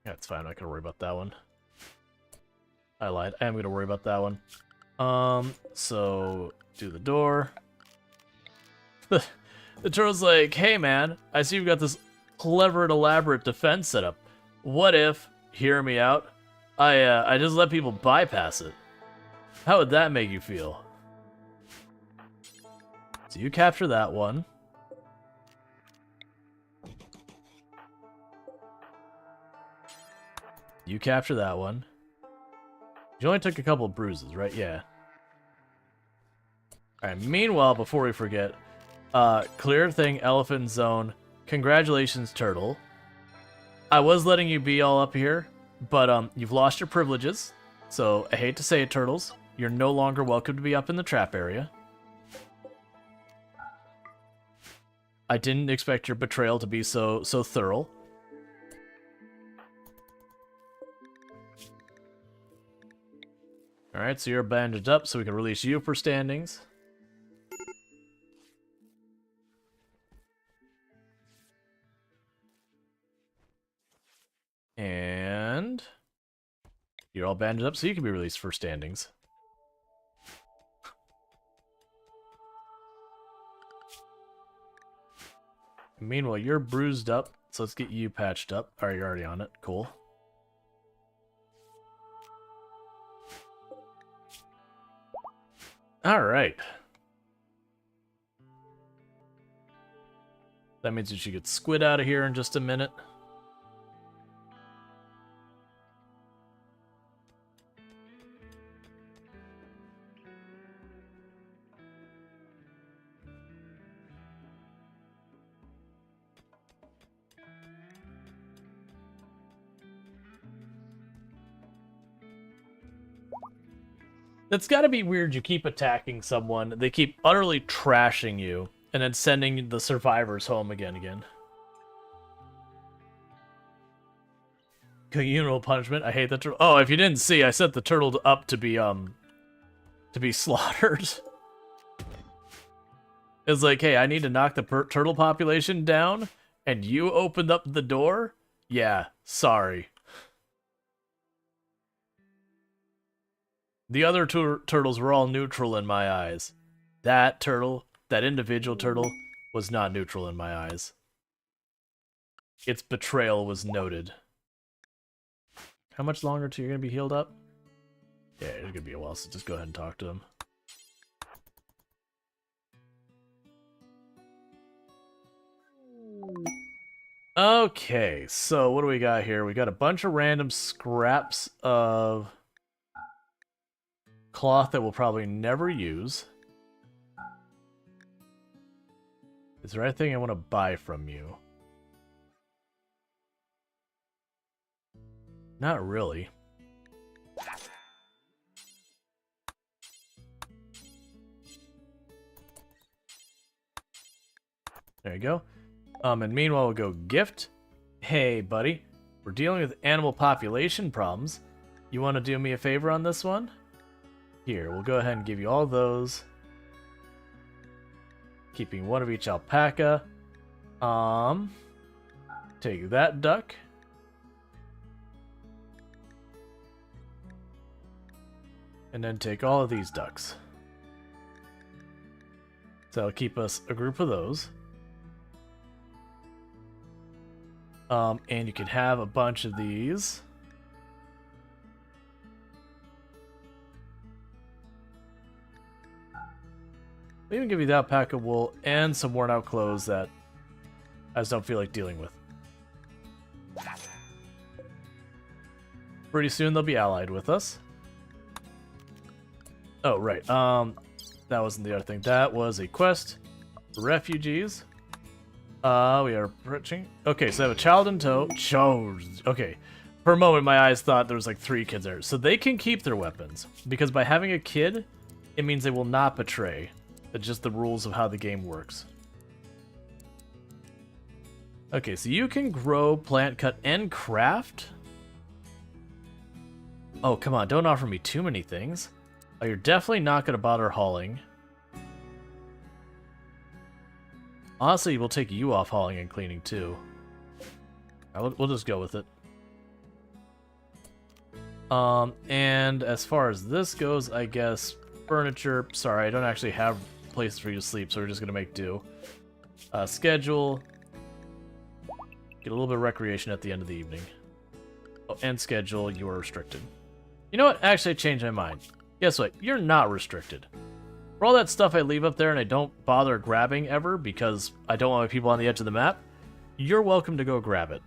That's fine. I'm not gonna worry about that one. I lied. I am gonna worry about that one. So do the door. The turtle's like, hey man, I see you've got this clever and elaborate defense setup. What if, hear me out, I just let people bypass it? How would that make you feel? So you capture that one. You capture that one. You only took a couple of bruises, right? Yeah. Alright, meanwhile, before we forget, clear thing, elephant zone. Congratulations, turtle. I was letting you be all up here, but you've lost your privileges. So, I hate to say it, turtles. You're no longer welcome to be up in the trap area. I didn't expect your betrayal to be so thorough. Alright, so you're bandaged up, so we can release you for standings. And you're all bandaged up, so you can be released for standings. Meanwhile, you're bruised up, so let's get you patched up. Alright, you're already on it. Cool. Alright. That means you should get Squid out of here in just a minute. That's gotta be weird. You keep attacking someone, they keep utterly trashing you, and then sending the survivors home again. Communal punishment. I hate the turtle. Oh, if you didn't see, I set the turtle up to be slaughtered. It's like, hey, I need to knock the turtle population down, and you opened up the door? Yeah, sorry. The other turtles were all neutral in my eyes. That turtle, that individual turtle, was not neutral in my eyes. Its betrayal was noted. How much longer till you're gonna be healed up? Yeah, it's gonna be a while, so just go ahead and talk to him. Okay, so what do we got here? We got a bunch of random scraps of cloth that we'll probably never use. Is there anything I want to buy from you? Not really. There you go. And meanwhile, we'll go gift. Hey, buddy. We're dealing with animal population problems. You want to do me a favor on this one? Here, we'll go ahead and give you all those. Keeping one of each alpaca. Take that duck. And then take all of these ducks. So that'll keep us a group of those. And you can have a bunch of these. I'll even give you the alpaca wool and some worn out clothes that I just don't feel like dealing with. Pretty soon they'll be allied with us. Oh, right. That wasn't the other thing. That was a quest. Refugees. We are approaching. Okay, so I have a child in tow. Okay. For a moment, my eyes thought there was like 3 kids there. So they can keep their weapons. Because by having a kid, it means they will not betray. It's just the rules of how the game works. Okay, so you can grow, plant, cut, and craft? Oh, come on. Don't offer me too many things. Oh, you're definitely not going to bother hauling. Honestly, we'll take you off hauling and cleaning, too. We'll just go with it. And as far as this goes, I guess furniture. Sorry, I don't actually have places for you to sleep, so we're just gonna make do. Schedule. Get a little bit of recreation at the end of the evening. Oh, and schedule, you are restricted. You know what? Actually, I changed my mind. Guess what? You're not restricted. For all that stuff I leave up there and I don't bother grabbing ever because I don't want my people on the edge of the map, you're welcome to go grab it.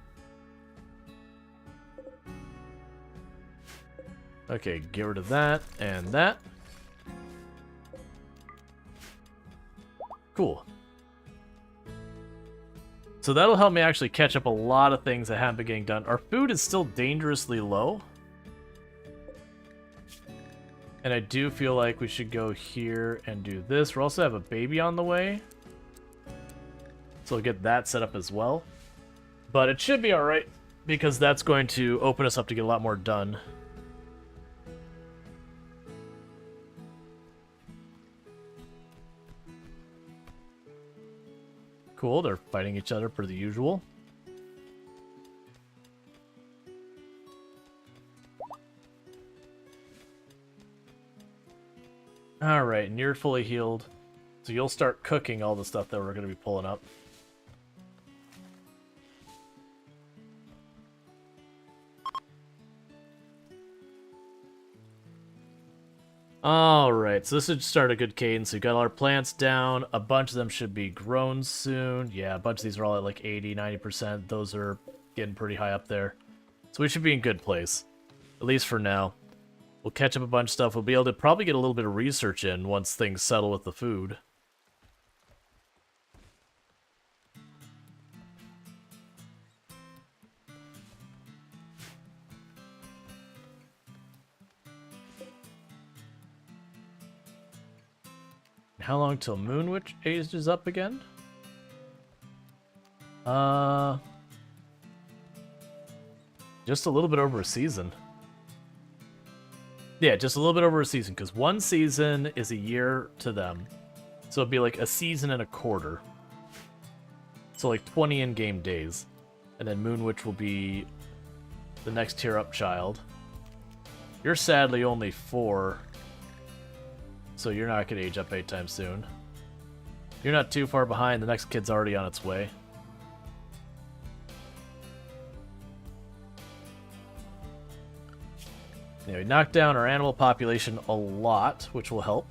Okay, get rid of that and that. Cool. So that'll help me actually catch up a lot of things that haven't been getting done. Our food is still dangerously low. And I do feel like we should go here and do this. We also have a baby on the way. So we'll get that set up as well. But it should be alright, because that's going to open us up to get a lot more done. Cool, they're fighting each other per the usual. Alright, and you're fully healed. So you'll start cooking all the stuff that we're going to be pulling up. Alright, so this should start a good cadence. We've got all our plants down. A bunch of them should be grown soon. Yeah, a bunch of these are all at like 80, 90%. Those are getting pretty high up there. So we should be in good place. At least for now. We'll catch up a bunch of stuff. We'll be able to probably get a little bit of research in once things settle with the food. How long till Moonwitch ages up again? Just a little bit over a season. Yeah, just a little bit over a season, because one season is a year to them. So it'd be like a season and a quarter. So like 20 in-game days. And then Moonwitch will be the next tier up child. You're sadly only 4. So you're not going to age up anytime soon. You're not too far behind. The next kid's already on its way. Yeah, we knocked down our animal population a lot, which will help.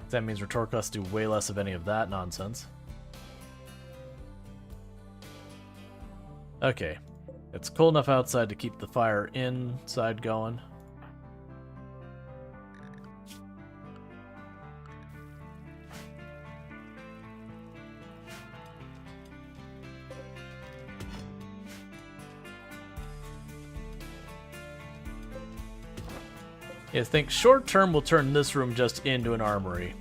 That means Rhetoric has to do way less of any of that nonsense. Okay. It's cold enough outside to keep the fire inside going. Yeah, I think short term we'll turn this room just into an armory.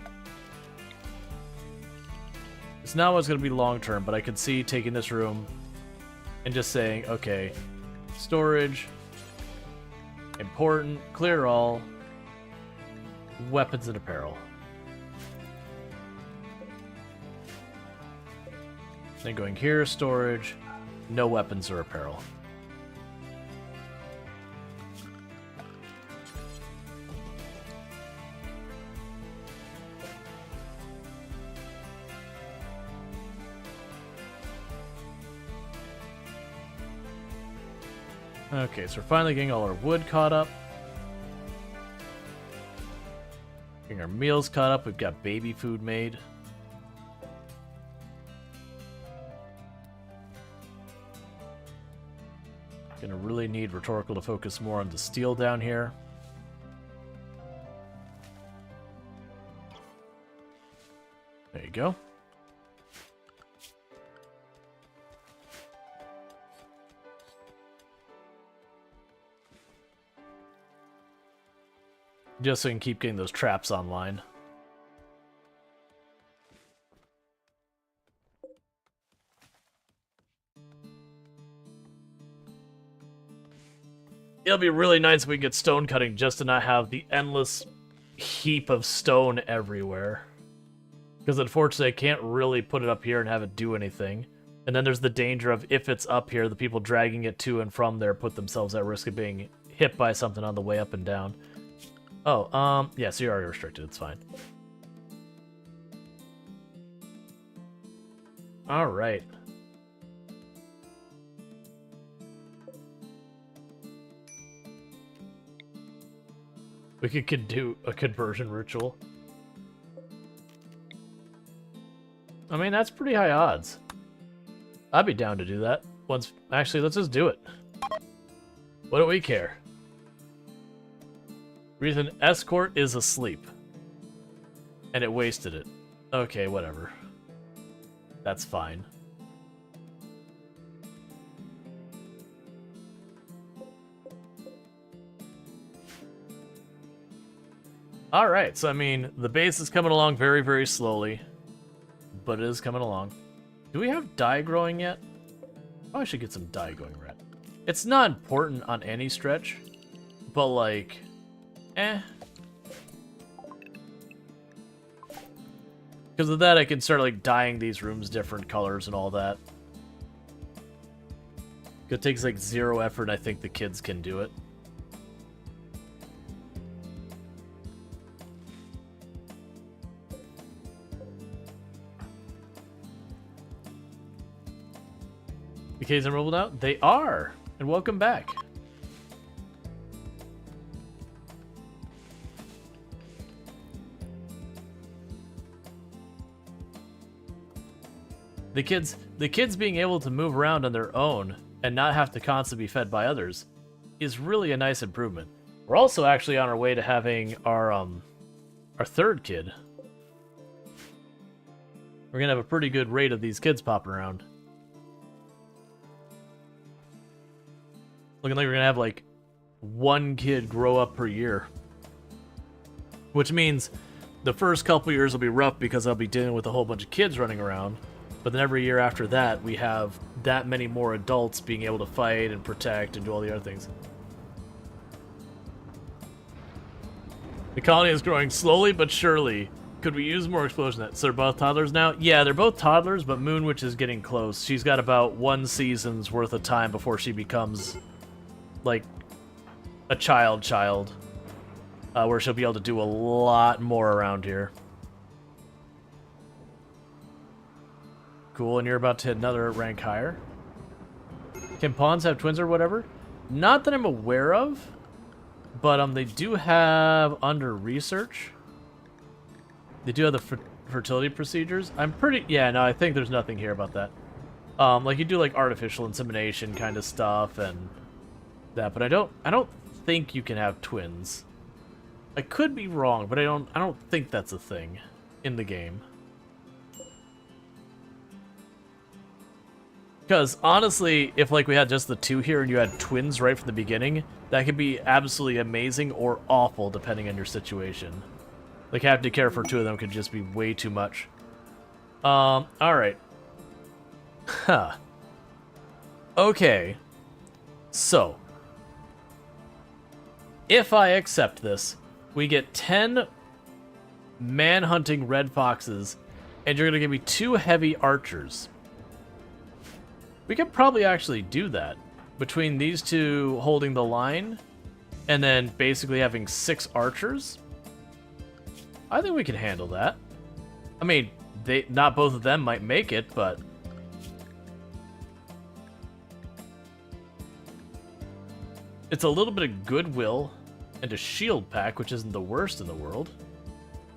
It's not what's going to be long term, but I could see taking this room and just saying, okay, storage, important, clear all, weapons and apparel. Then going here, storage, no weapons or apparel. Okay, so we're finally getting all our wood caught up. Getting our meals caught up. We've got baby food made. Gonna really need Rhetorical to focus more on the steel down here. There you go. Just so we can keep getting those traps online. It'll be really nice if we get stone cutting just to not have the endless heap of stone everywhere. Because unfortunately I can't really put it up here and have it do anything. And then there's the danger of if it's up here, the people dragging it to and from there put themselves at risk of being hit by something on the way up and down. Oh, yeah, so you're already restricted. It's fine. All right. We could do a conversion ritual. I mean, that's pretty high odds. I'd be down to do that. Actually, let's just do it. What do we care? Reason escort is asleep. And it wasted it. Okay, whatever. That's fine. Alright, so I mean, the base is coming along very, very slowly. But it is coming along. Do we have dye growing yet? Oh, I should get some dye going, Rat. It's not important on any stretch, but like, Because of that, I can start like dyeing these rooms different colors and all that. It takes like 0 effort, and I think the kids can do it. The kids are rolled out? They are! And welcome back. The kids being able to move around on their own and not have to constantly be fed by others is really a nice improvement. We're also actually on our way to having our third kid. We're gonna have a pretty good rate of these kids popping around. Looking like we're gonna have like 1 kid grow up per year. Which means the first couple years will be rough because I'll be dealing with a whole bunch of kids running around. But then every year after that, we have that many more adults being able to fight and protect and do all the other things. The colony is growing slowly but surely. Could we use more explosion? So they're both toddlers now? Yeah, they're both toddlers, but Moonwitch is getting close. She's got about 1 season's worth of time before she becomes like a child, where she'll be able to do a lot more around here. Cool, and you're about to hit another rank higher. Can pawns have twins or whatever? Not that I'm aware of, but they do have under research. They do have the fertility procedures. I think there's nothing here about that. Like you do like artificial insemination kind of stuff and that, but I don't think you can have twins. I could be wrong, but I don't think that's a thing in the game. Because honestly, if like we had just the 2 here and you had twins right from the beginning, that could be absolutely amazing or awful depending on your situation. Like having to care for 2 of them could just be way too much. Alright. Huh. Okay. So, if I accept this, we get 10 man-hunting red foxes, and you're going to give me 2 heavy archers. We could probably actually do that. Between these 2 holding the line, and then basically having 6 archers. I think we can handle that. I mean, not both of them might make it, but... It's a little bit of goodwill and a shield pack, which isn't the worst in the world.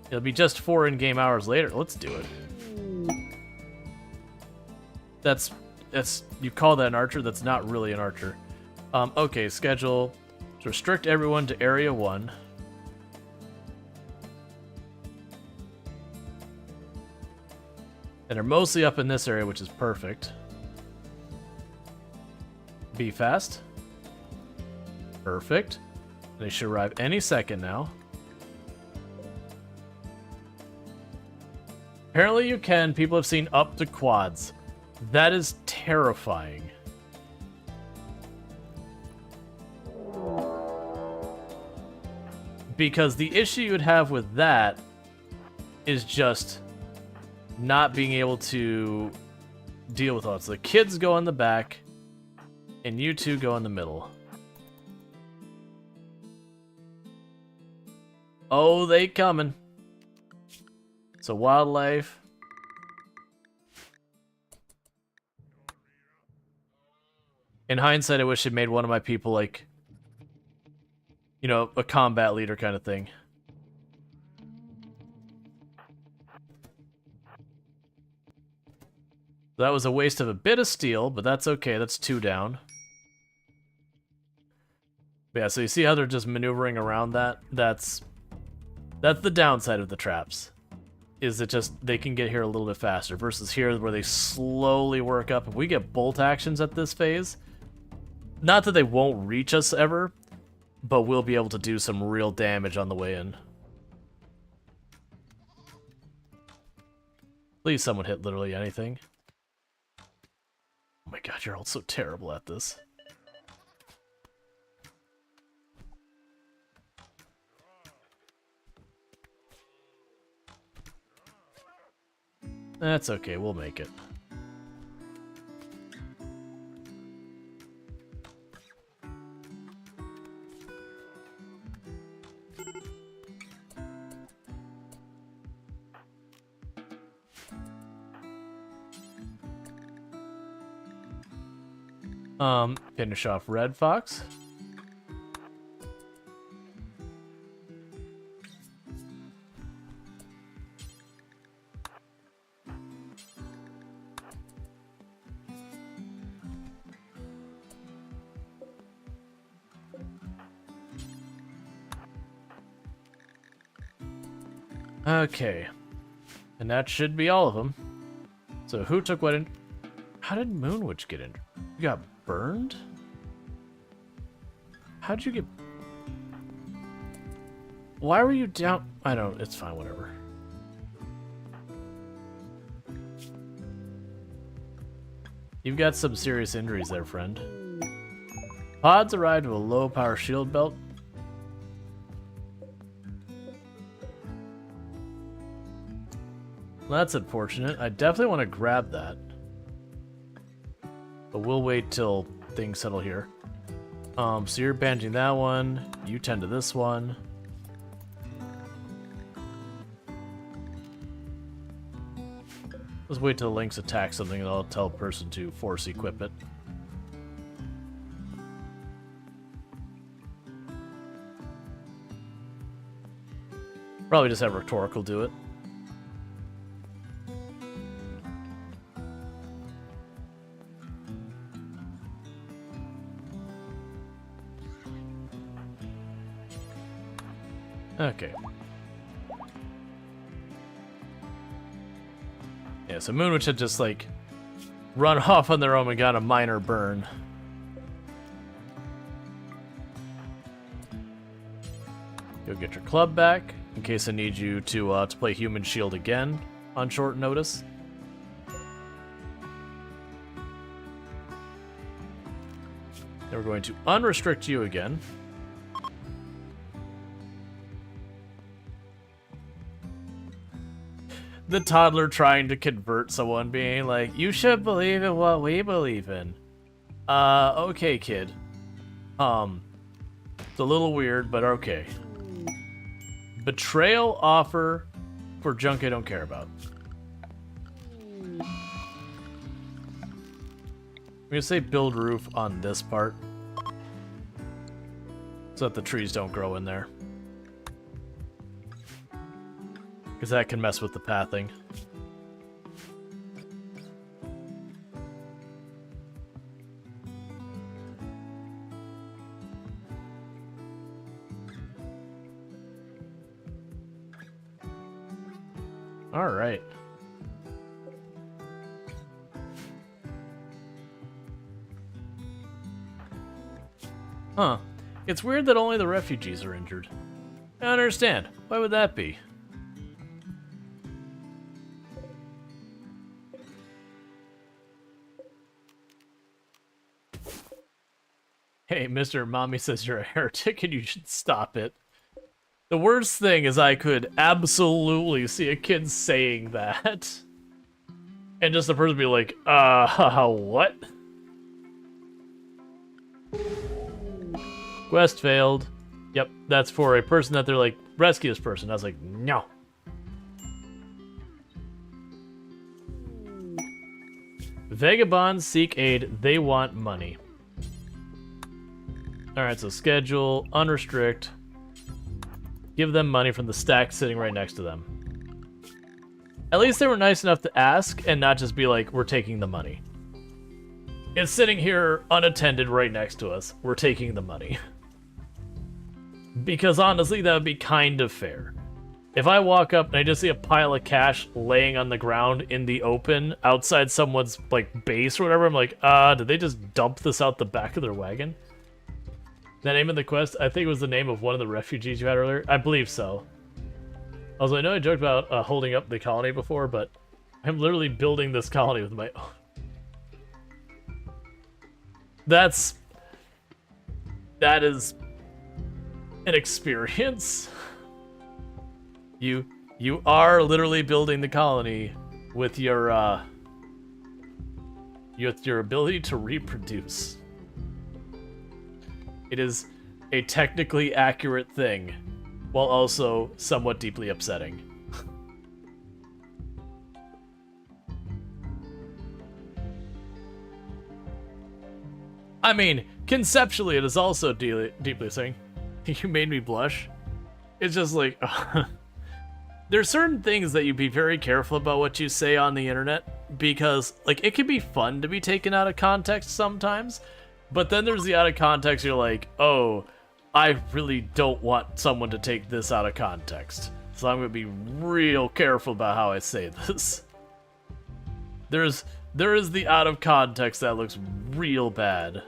It'll be just 4 in-game hours later. Let's do it. That's you call that an archer? That's not really an archer. Okay, schedule. So restrict everyone to Area 1. And they're mostly up in this area, which is perfect. Be fast. Perfect. They should arrive any second now. Apparently you can. People have seen up to quads. That is terrifying. Because the issue you would have with that is just not being able to deal with all. So the kids go in the back, and you two go in the middle. Oh, they coming. So wildlife. In hindsight, I wish it made one of my people like, you know, a combat leader kind of thing. That was a waste of a bit of steel, but that's okay. That's 2 down. But yeah, so you see how they're just maneuvering around that? That's the downside of the traps. Is it just they can get here a little bit faster versus here where they slowly work up. If we get bolt actions at this phase, not that they won't reach us ever, but we'll be able to do some real damage on the way in. Please someone hit literally anything. Oh my god, you're all so terrible at this. That's okay, we'll make it. Finish off Red Fox. Okay. And that should be all of them. So who took what in? How did Moonwitch get in? You got burned? How'd you get... Why were you down? I don't... It's fine, whatever. You've got some serious injuries there, friend. Pods arrived with a low power shield belt. Well, that's unfortunate. I definitely want to grab that. But we'll wait till things settle here. So you're bandaging that one. You tend to this one. Let's wait till the Lynx attack something and I'll tell a person to force equip it. Probably just have Rhetorical do it. Okay. Yeah, so Moonwitch had just, like, run off on their own and got a minor burn. You'll get your club back, in case I need you to play Human Shield again on short notice. Then we're going to unrestrict you again. The toddler trying to convert someone, being like, you should believe in what we believe in. Okay, kid. It's a little weird, but okay. Betrayal offer for junk I don't care about. I'm gonna say build roof on this part, so that the trees don't grow in there. Because that can mess with the pathing. All right. Huh. It's weird that only the refugees are injured. I don't understand. Why would that be? Hey, Mr. Mommy says you're a heretic and you should stop it. The worst thing is I could absolutely see a kid saying that. And just the person be like, what? Quest failed. Yep, that's for a person that they're like, rescue this person. I was like, no. Vagabonds seek aid. They want money. Alright, so schedule, unrestrict. Give them money from the stack sitting right next to them. At least they were nice enough to ask and not just be like, we're taking the money. It's sitting here unattended right next to us. We're taking the money. Because honestly, that would be kind of fair. If I walk up and I just see a pile of cash laying on the ground in the open outside someone's like base or whatever, I'm like, did they just dump this out the back of their wagon? The name of the quest, I think it was the name of one of the refugees you had earlier. I believe so. Also, I know I joked about holding up the colony before, but I'm literally building this colony with my own. That is an experience. You are literally building the colony with your ability to reproduce. It is a technically accurate thing, while also somewhat deeply upsetting. I mean, conceptually, it is also deeply upsetting. You made me blush. It's just like, there's certain things that you be very careful about what you say on the internet, because like it can be fun to be taken out of context sometimes, but then there's the out of context you're like, oh, I really don't want someone to take this out of context, so I'm gonna be real careful about how I say this. There is the out of context that looks real bad.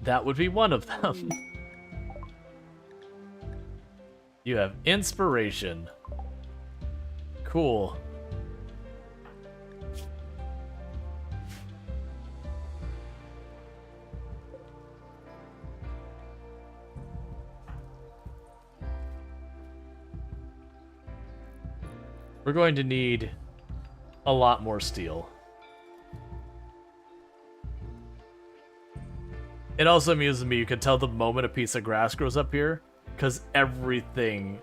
That would be one of them. You have inspiration. Cool. We're going to need a lot more steel. It also amuses me, you can tell the moment a piece of grass grows up here, because everything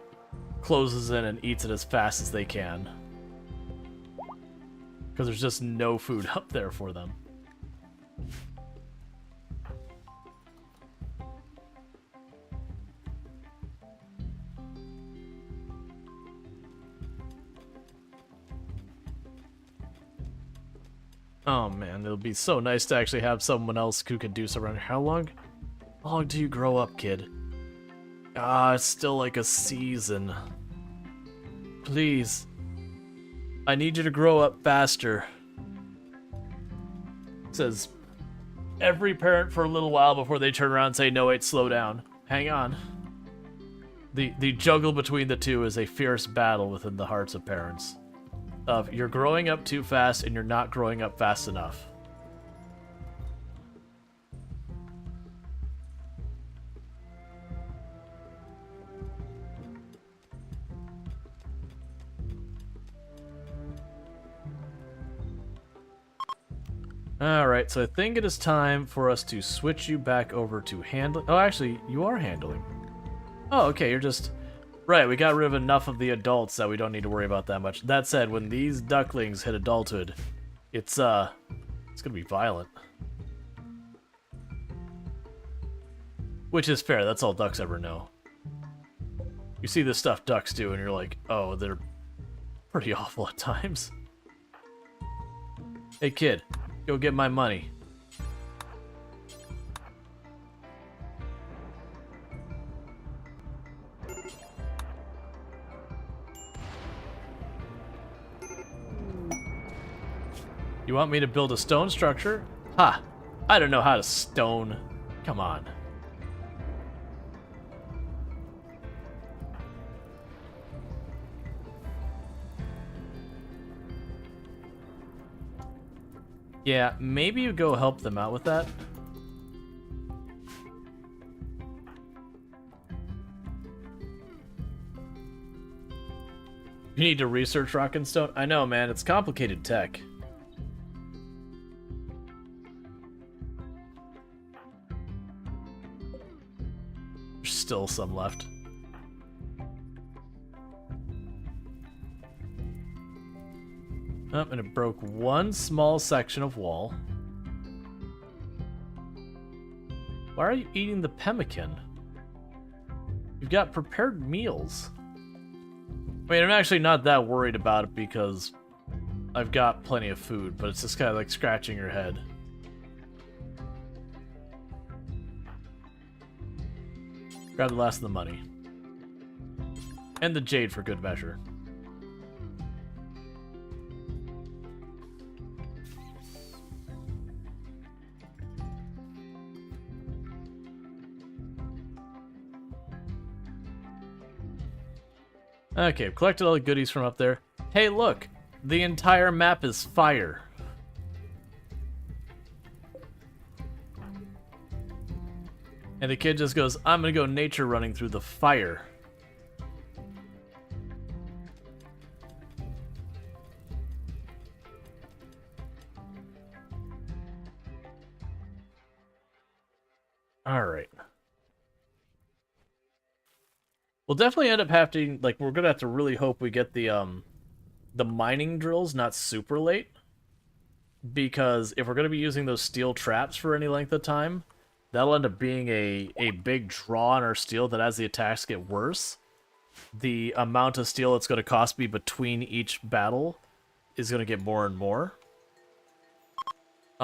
closes in and eats it as fast as they can. Because there's just no food up there for them. Oh man, it'll be so nice to actually have someone else who can do something. How long do you grow up, kid? It's still like a season. Please. I need you to grow up faster. It says every parent for a little while before they turn around and say, no, wait, slow down. Hang on. The juggle between the two is a fierce battle within the hearts of parents. Of you're growing up too fast and you're not growing up fast enough. Alright, so I think it is time for us to switch you back over to handling. Oh, actually, you are handling. Oh, okay, you're just... Right, we got rid of enough of the adults that we don't need to worry about that much. That said, when these ducklings hit adulthood, it's gonna be violent. Which is fair, that's all ducks ever know. You see the stuff ducks do and you're like, oh, they're pretty awful at times. Hey kid, go get my money. You want me to build a stone structure? Ha! I don't know how to stone. Come on. Yeah, maybe you go help them out with that. You need to research rock and stone? I know, man. It's complicated tech. There's still some left. Oh, and it broke one small section of wall. Why are you eating the pemmican? You've got prepared meals. I mean, I'm actually not that worried about it because I've got plenty of food, but it's just kind of like scratching your head. Grab the last of the money. And the jade for good measure. Okay, I've collected all the goodies from up there. Hey, look! The entire map is fire. And the kid just goes, I'm gonna go nature running through the fire. Alright. We'll definitely end up having, like, we're gonna have to really hope we get the mining drills not super late. Because if we're gonna be using those steel traps for any length of time, that'll end up being a big draw on our steel that as the attacks get worse, the amount of steel it's gonna cost me between each battle is gonna get more and more.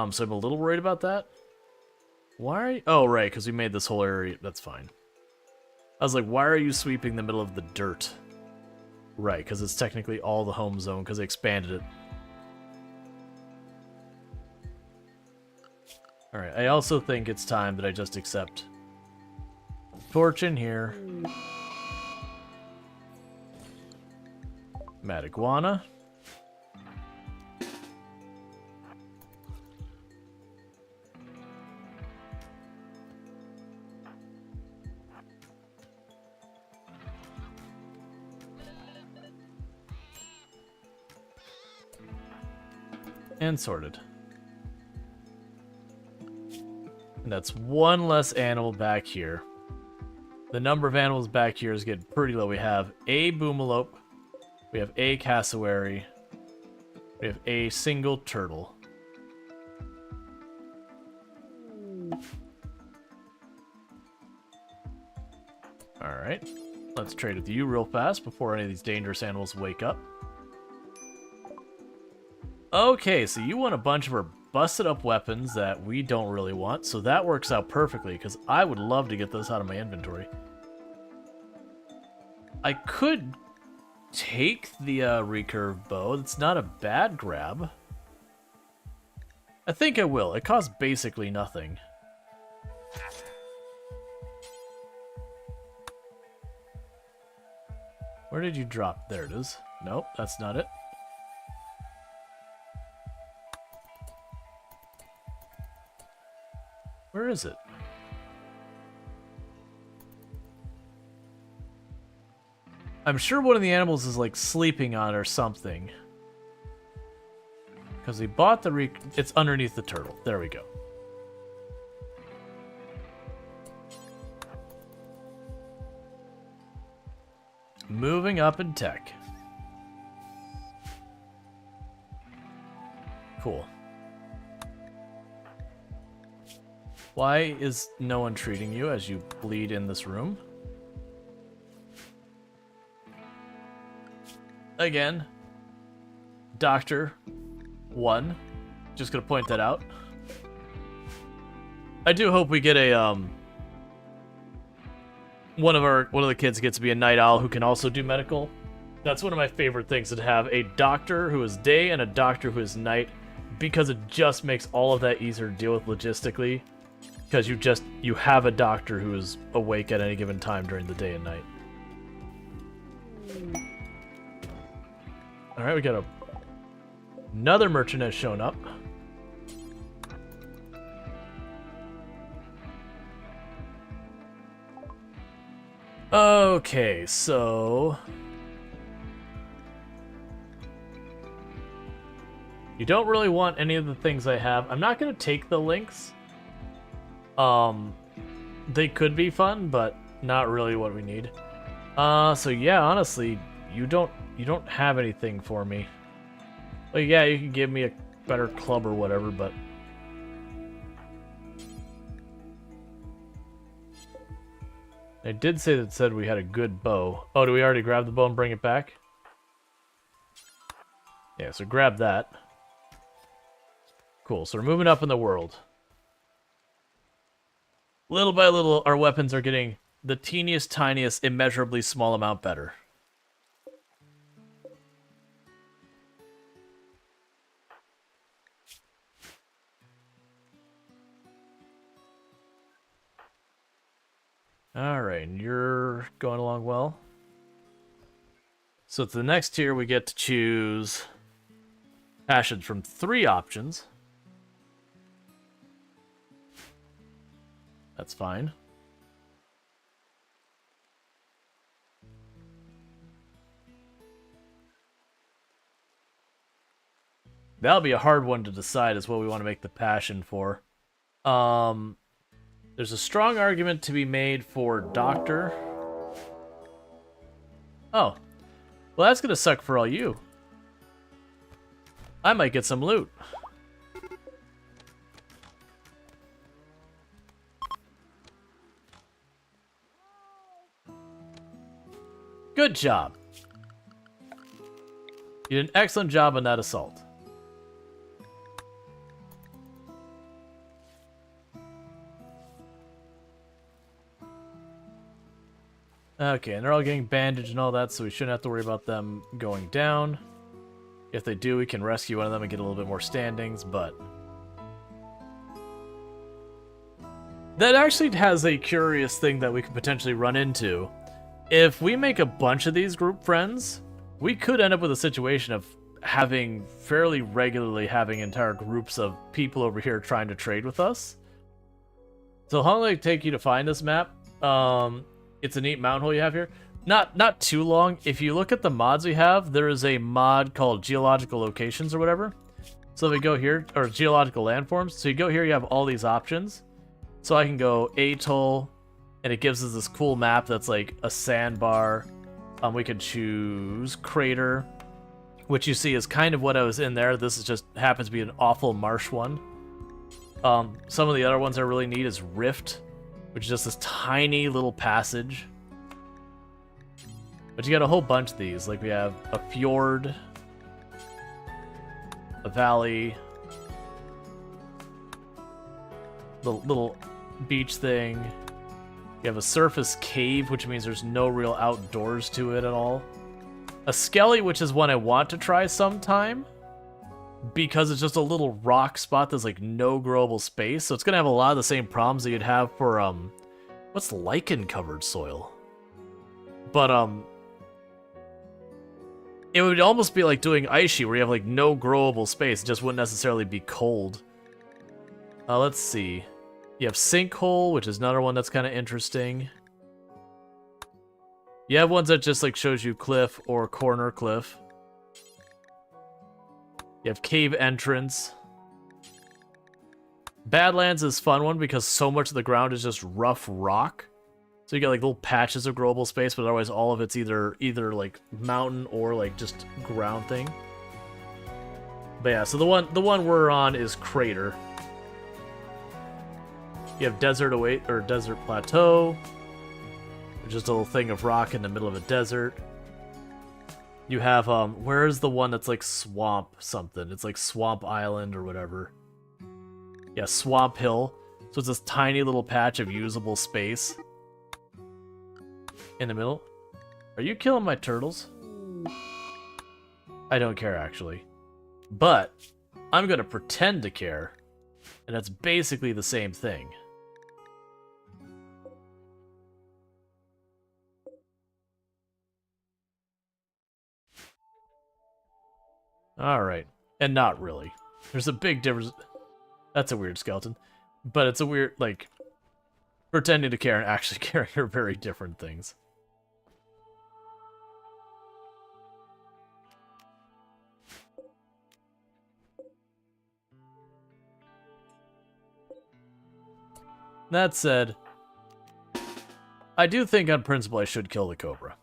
So I'm a little worried about that. Why are you... Oh, right, because we made this whole area... That's fine. I was like, why are you sweeping the middle of the dirt? Right, because it's technically all the home zone, because they expanded it. Alright, I also think it's time that I just accept. Torch in here. Mad iguana. And sorted. And that's one less animal back here. The number of animals back here is getting pretty low. We have a boomalope. We have a cassowary. We have a single turtle. Alright. Let's trade with you real fast before any of these dangerous animals wake up. Okay, so you want a bunch of our busted up weapons that we don't really want, so that works out perfectly, because I would love to get those out of my inventory. I could take the recurve bow. It's not a bad grab. I think I will. It costs basically nothing. Where did you drop? There it is. Nope, that's not it. Where is it? I'm sure one of the animals is like sleeping on or something. Because we bought the it's underneath the turtle. There we go. Moving up in tech. Cool. Why is no one treating you as you bleed in this room? Again, Doctor 1. Just gonna point that out. I do hope we get a one of the kids gets to be a night owl who can also do medical. That's one of my favorite things, to have a doctor who is day and a doctor who is night, because it just makes all of that easier to deal with logistically. Because you have a doctor who is awake at any given time during the day and night. Alright, we got another merchant has shown up. Okay, so You don't really want any of the things I have. I'm not going to take the links. They could be fun, but not really what we need. So yeah, honestly, you don't have anything for me. Well, yeah, you can give me a better club or whatever, but I did say that said we had a good bow. Oh, do we already grab the bow and bring it back? Yeah, so grab that. Cool, so we're moving up in the world. Little by little, our weapons are getting the teeniest, tiniest, immeasurably small amount better. Alright, and you're going along well. So to the next tier, we get to choose passions from 3 options. That's fine. That'll be a hard one to decide is what we want to make the passion for. There's a strong argument to be made for Doctor. Oh. Well, that's gonna suck for all you. I might get some loot. Good job. You did an excellent job on that assault. Okay, and they're all getting bandaged and all that, so we shouldn't have to worry about them going down. If they do, we can rescue one of them and get a little bit more standings, but that actually has a curious thing that we could potentially run into. If we make a bunch of these group friends, we could end up with a situation of having fairly regularly having entire groups of people over here trying to trade with us. So how long will it take you to find this map? It's a neat mountain hole you have here. Not too long. If you look at the mods we have, there is a mod called geological locations or whatever. So if we go here, or geological landforms. So you go here, you have all these options. So I can go atoll, and it gives us this cool map that's like a sandbar. We could choose crater, which you see is kind of what I was in there. This is just happens to be an awful marsh one. Some of the other ones that are really neat is rift, which is just this tiny little passage. But you got a whole bunch of these. Like we have a fjord, a valley, the little beach thing. You have a surface cave, which means there's no real outdoors to it at all. A skelly, which is one I want to try sometime, because it's just a little rock spot that's like no growable space. So it's gonna have a lot of the same problems that you'd have for what's lichen covered soil? But it would almost be like doing Aishi, where you have like no growable space. It just wouldn't necessarily be cold. Let's see. You have sinkhole, which is another one that's kind of interesting. You have ones that just like shows you cliff or corner cliff. You have cave entrance. Badlands is a fun one because so much of the ground is just rough rock. So you get like little patches of growable space, but otherwise all of it's either like mountain or like just ground thing. But yeah, so the one we're on is crater. You have desert await or desert plateau, just a little thing of rock in the middle of a desert. You have where's the one that's like swamp something? It's like Swamp Island or whatever. Yeah, Swamp Hill. So it's this tiny little patch of usable space in the middle. Are you killing my turtles? I don't care actually, but I'm gonna pretend to care, and that's basically the same thing. Alright, and not really. There's a big difference. That's a weird skeleton. But it's a weird, like, pretending to care and actually caring are very different things. That said, I do think on principle I should kill the cobra.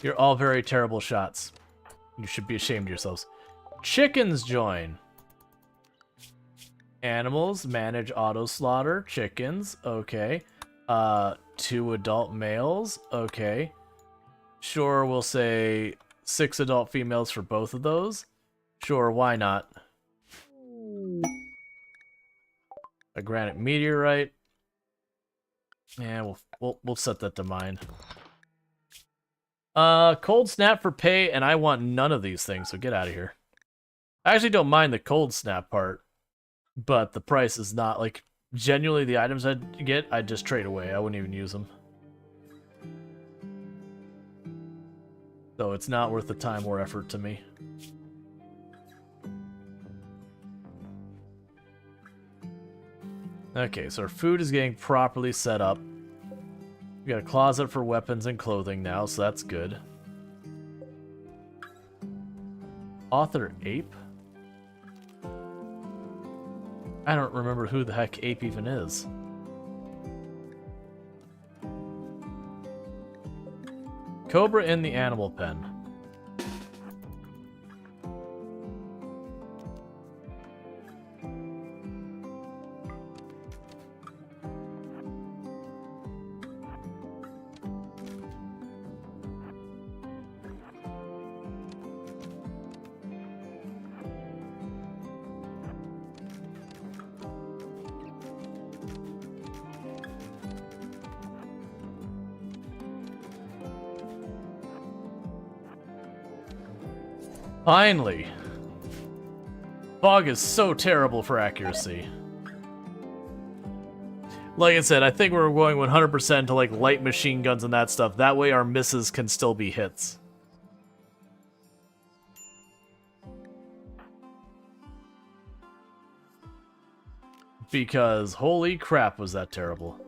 You're all very terrible shots. You should be ashamed of yourselves. Chickens join. Animals manage auto slaughter. Chickens, okay. 2 adult males, okay. Sure, we'll say 6 adult females for both of those. Sure, why not? A granite meteorite. Yeah, we'll set that to mine. Cold snap for pay, and I want none of these things, so get out of here. I actually don't mind the cold snap part, but the price is not, like, genuinely the items I'd get, I'd just trade away. I wouldn't even use them. So it's not worth the time or effort to me. Okay, so our food is getting properly set up. We got a closet for weapons and clothing now, so that's good. Author Ape? I don't remember who the heck Ape even is. Cobra in the animal pen. Finally! Fog is so terrible for accuracy. Like I said, I think we're going 100% to like light machine guns and that stuff. That way our misses can still be hits. Because holy crap was that terrible.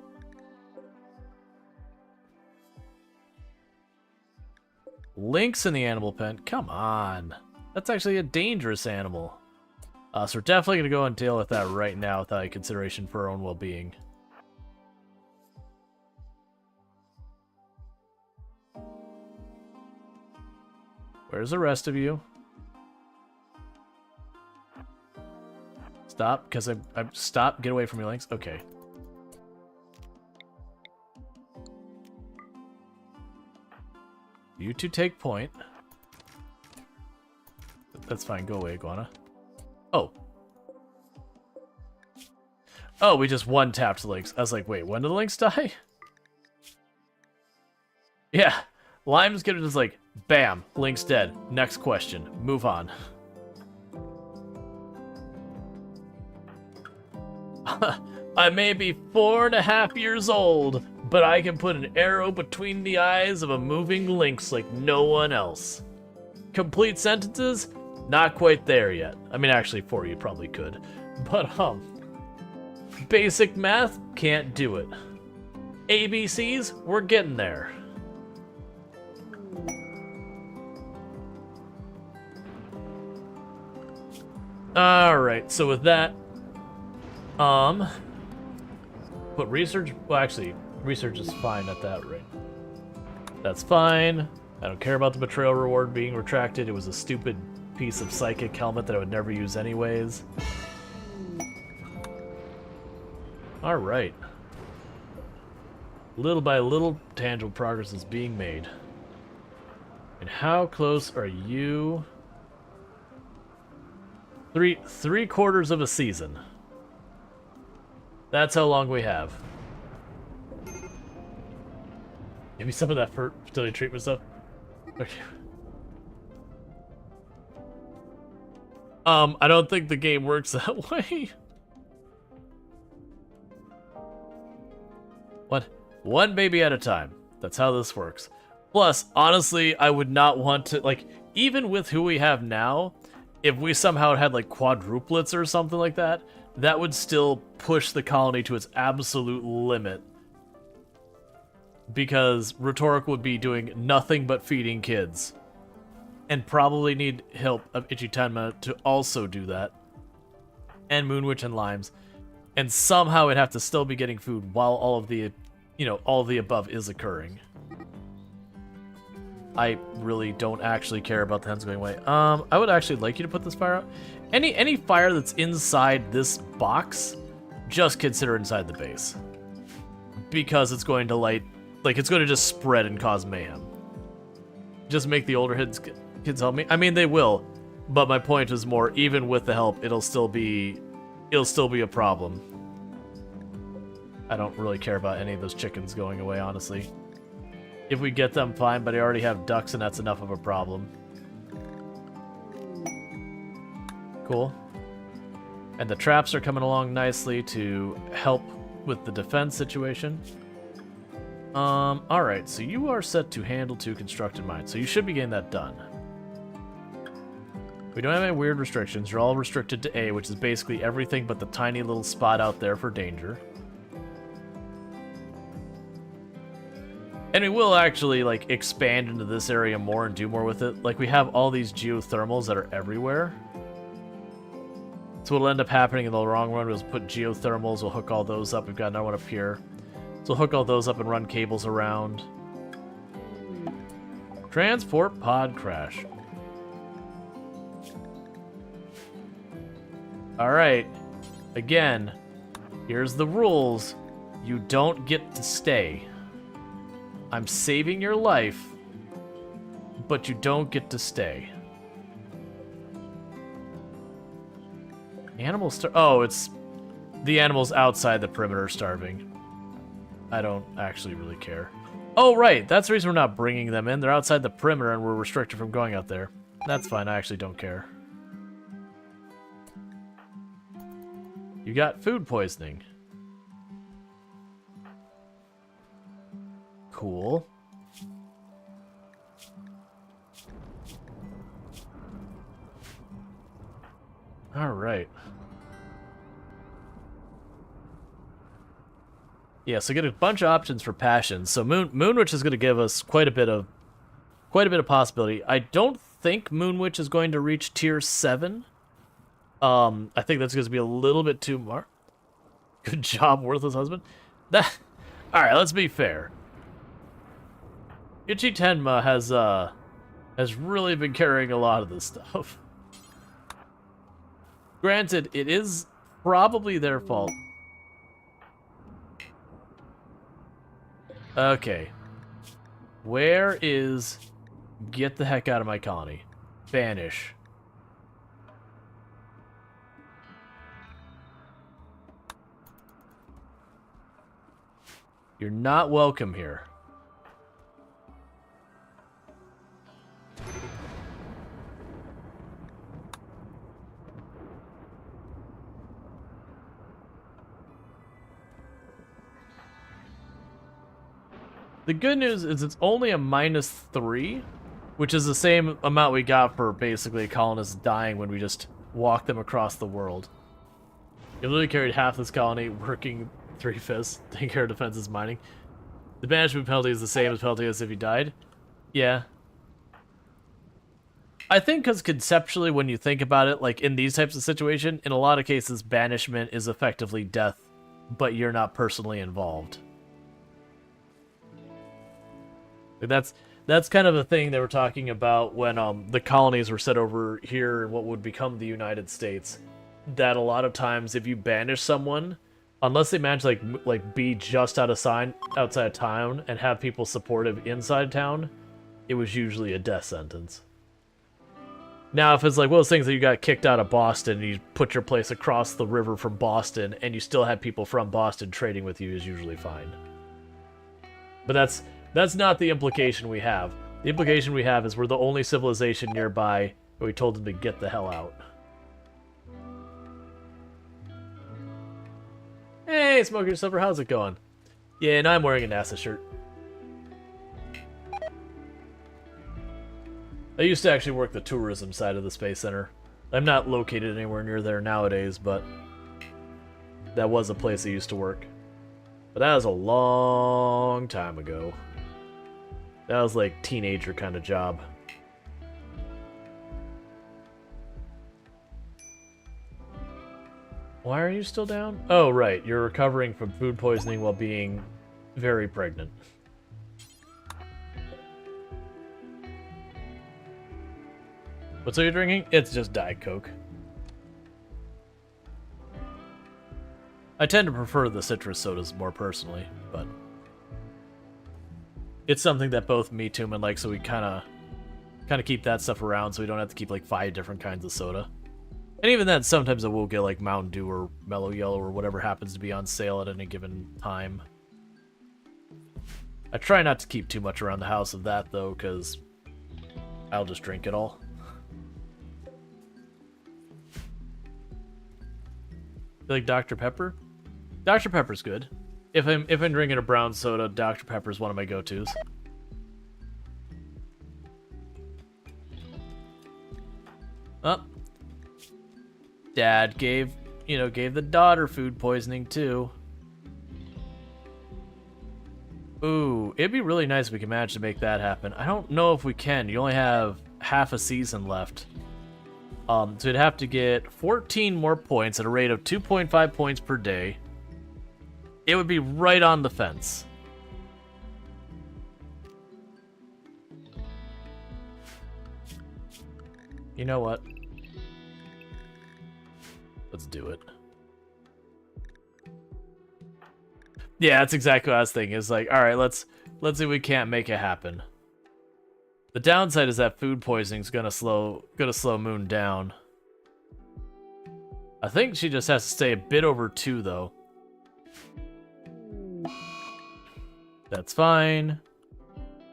Lynx in the animal pen? Come on. That's actually a dangerous animal. So we're definitely going to go and deal with that right now without any consideration for our own well-being. Where's the rest of you? Stop, because I'm stop, get away from your Lynx. Okay. You two take point. That's fine. Go away, Iguana. Oh. Oh, we just one-tapped the Lynx. I was like, wait, when did the Lynx die? Yeah. Lime's gonna just like, bam, Lynx dead. Next question. Move on. I may be 4.5 years old, but I can put an arrow between the eyes of a moving lynx like no one else. Complete sentences? Not quite there yet. I mean, actually, 4 you probably could. But, basic math? Can't do it. ABCs? We're getting there. Alright, so with that, put research, well actually, research is fine at that rate. That's fine. I don't care about the betrayal reward being retracted. It was a stupid piece of psychic helmet that I would never use anyways. Alright. Little by little, tangible progress is being made. And how close are you? Three quarters of a season. That's how long we have. Give me some of that fertility treatment stuff. Okay. I don't think the game works that way. What? One baby at a time. That's how this works. Plus, honestly, I would not want to, like, even with who we have now, if we somehow had like quadruplets or something like that, that would still push the colony to its absolute limit. Because Rhetoric would be doing nothing but feeding kids. And probably need help of Ichitenma to also do that. And Moonwitch and Limes. And somehow it'd have to still be getting food while all of the, all of the above is occurring. I really don't actually care about the hens going away. I would actually like you to put this fire out. Any fire that's inside this box, just consider inside the base. Because it's going to light, like, it's going to just spread and cause mayhem. Just make the older kids help me. I mean, they will, but my point is more, even with the help, it'll still be a problem. I don't really care about any of those chickens going away, honestly. If we get them, fine, but I already have ducks, and that's enough of a problem. Cool. And the traps are coming along nicely to help with the defense situation. Alright, so you are set to handle 2 constructed mines, so you should be getting that done. We don't have any weird restrictions. You're all restricted to A, which is basically everything but the tiny little spot out there for danger. And we will actually, like, expand into this area more and do more with it. Like, we have all these geothermals that are everywhere. So what'll end up happening in the long run is put geothermals, we'll hook all those up. We've got another one up here. So we'll hook all those up and run cables around. Transport pod crash. Alright. Again, here's the rules. You don't get to stay. I'm saving your life, but you don't get to stay. Animals oh, it's the animals outside the perimeter starving. I don't actually really care. Oh, right, that's the reason we're not bringing them in. They're outside the perimeter and we're restricted from going out there. That's fine, I actually don't care. You got food poisoning. Cool. All right. Yeah, so get a bunch of options for passions. So Moonwitch is going to give us quite a bit of possibility. I don't think Moonwitch is going to reach tier 7. I think that's going to be a little bit too much. Good job, worthless husband. All right, let's be fair. Ichitenma has really been carrying a lot of this stuff. Granted, it is probably their fault. Okay. Where is... Get the heck out of my colony. Banish. You're not welcome here. The good news is it's only a -3, which is the same amount we got for basically a colonist dying when we just walked them across the world. You literally carried half this colony, working 3/5, taking care of defenses, mining. The banishment penalty is the same as penalty as if you died. Yeah. I think because conceptually, when you think about it, like in these types of situations, in a lot of cases, banishment is effectively death, but you're not personally involved. That's kind of the thing they were talking about when the colonies were set over here in what would become the United States. That a lot of times, if you banish someone, unless they manage like be just outside of town and have people supportive inside town, it was usually a death sentence. Now, if it's like one of those things that you got kicked out of Boston and you put your place across the river from Boston and you still had people from Boston trading with you, is usually fine. But that's not the implication we have. The implication we have is we're the only civilization nearby, and we told them to get the hell out. Hey, Smoker Silver, how's it going? Yeah, and I'm wearing a NASA shirt. I used to actually work the tourism side of the Space Center. I'm not located anywhere near there nowadays, but that was a place I used to work. But that was a long time ago. That was like teenager kind of job. Why are you still down? Oh, right. You're recovering from food poisoning while being very pregnant. What's are you drinking? It's just Diet Coke. I tend to prefer the citrus sodas more personally, but it's something that both me, Tuman, like, so we kind of keep that stuff around so we don't have to keep like 5 different kinds of soda. And even then, sometimes I will get like Mountain Dew or Mellow Yellow or whatever happens to be on sale at any given time. I try not to keep too much around the house of that though, because I'll just drink it all. You like Dr. Pepper? Dr. Pepper's good. If I'm drinking a brown soda, Dr. Pepper's one of my go-tos. Oh. Dad gave the daughter food poisoning too. Ooh, it'd be really nice if we could manage to make that happen. I don't know if we can. You only have half a season left. So you'd have to get 14 more points at a rate of 2.5 points per day. It would be right on the fence. You know what? Let's do it. Yeah, that's exactly what I was thinking. It's like, all right, let's see if we can't make it happen. The downside is that food poisoning is gonna slow Moon down. I think she just has to stay a bit over 2 though. That's fine.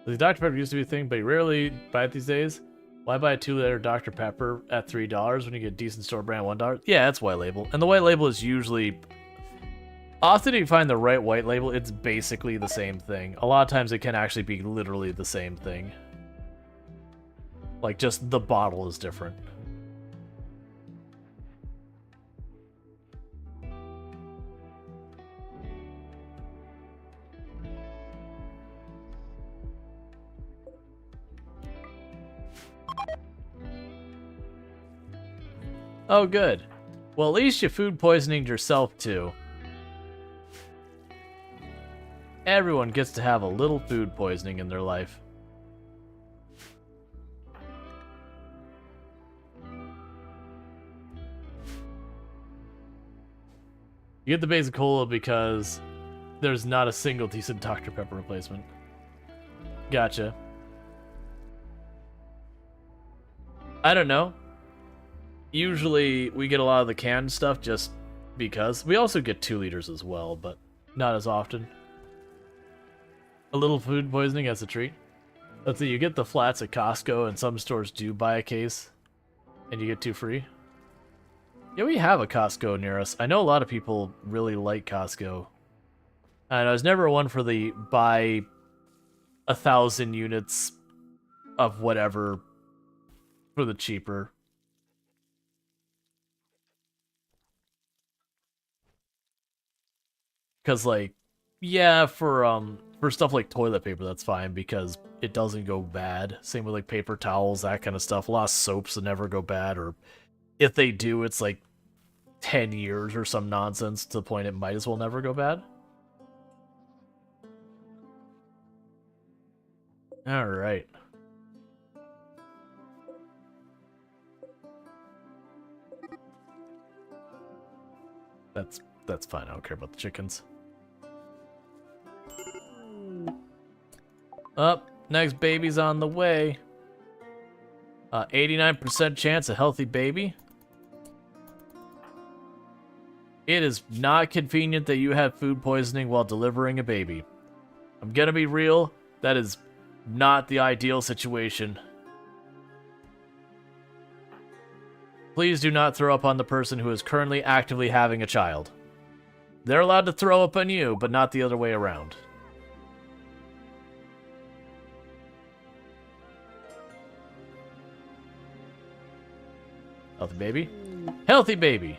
The Dr. Pepper used to be a thing, but you rarely buy it these days. Why buy a 2-liter Dr. Pepper at $3 when you get a decent store brand $1? Yeah, that's white label. And the white label is usually... Often you find the right white label, it's basically the same thing. A lot of times it can actually be literally the same thing. Like, just the bottle is different. Oh, good. Well, at least you food poisoned yourself, too. Everyone gets to have a little food poisoning in their life. You get the basic cola because there's not a single decent Dr. Pepper replacement. Gotcha. I don't know. Usually we get a lot of the canned stuff just because. We also get 2 liters as well, but not as often. A little food poisoning as a treat. Let's see, you get the flats at Costco, and some stores do buy a case, and you get 2 free. Yeah, we have a Costco near us. I know a lot of people really like Costco. And I was never one for the buy 1,000 units of whatever for the cheaper. Because, like, yeah, for stuff like toilet paper, that's fine because it doesn't go bad. Same with, like, paper towels, that kind of stuff. A lot of soaps that never go bad, or if they do, it's, like, 10 years or some nonsense to the point it might as well never go bad. Alright. That's fine, I don't care about the chickens. Up, next baby's on the way. 89% chance a healthy baby. It is not convenient that you have food poisoning while delivering a baby. I'm gonna be real, that is not the ideal situation. Please do not throw up on the person who is currently actively having a child. They're allowed to throw up on you, but not the other way around. Healthy baby. Healthy baby.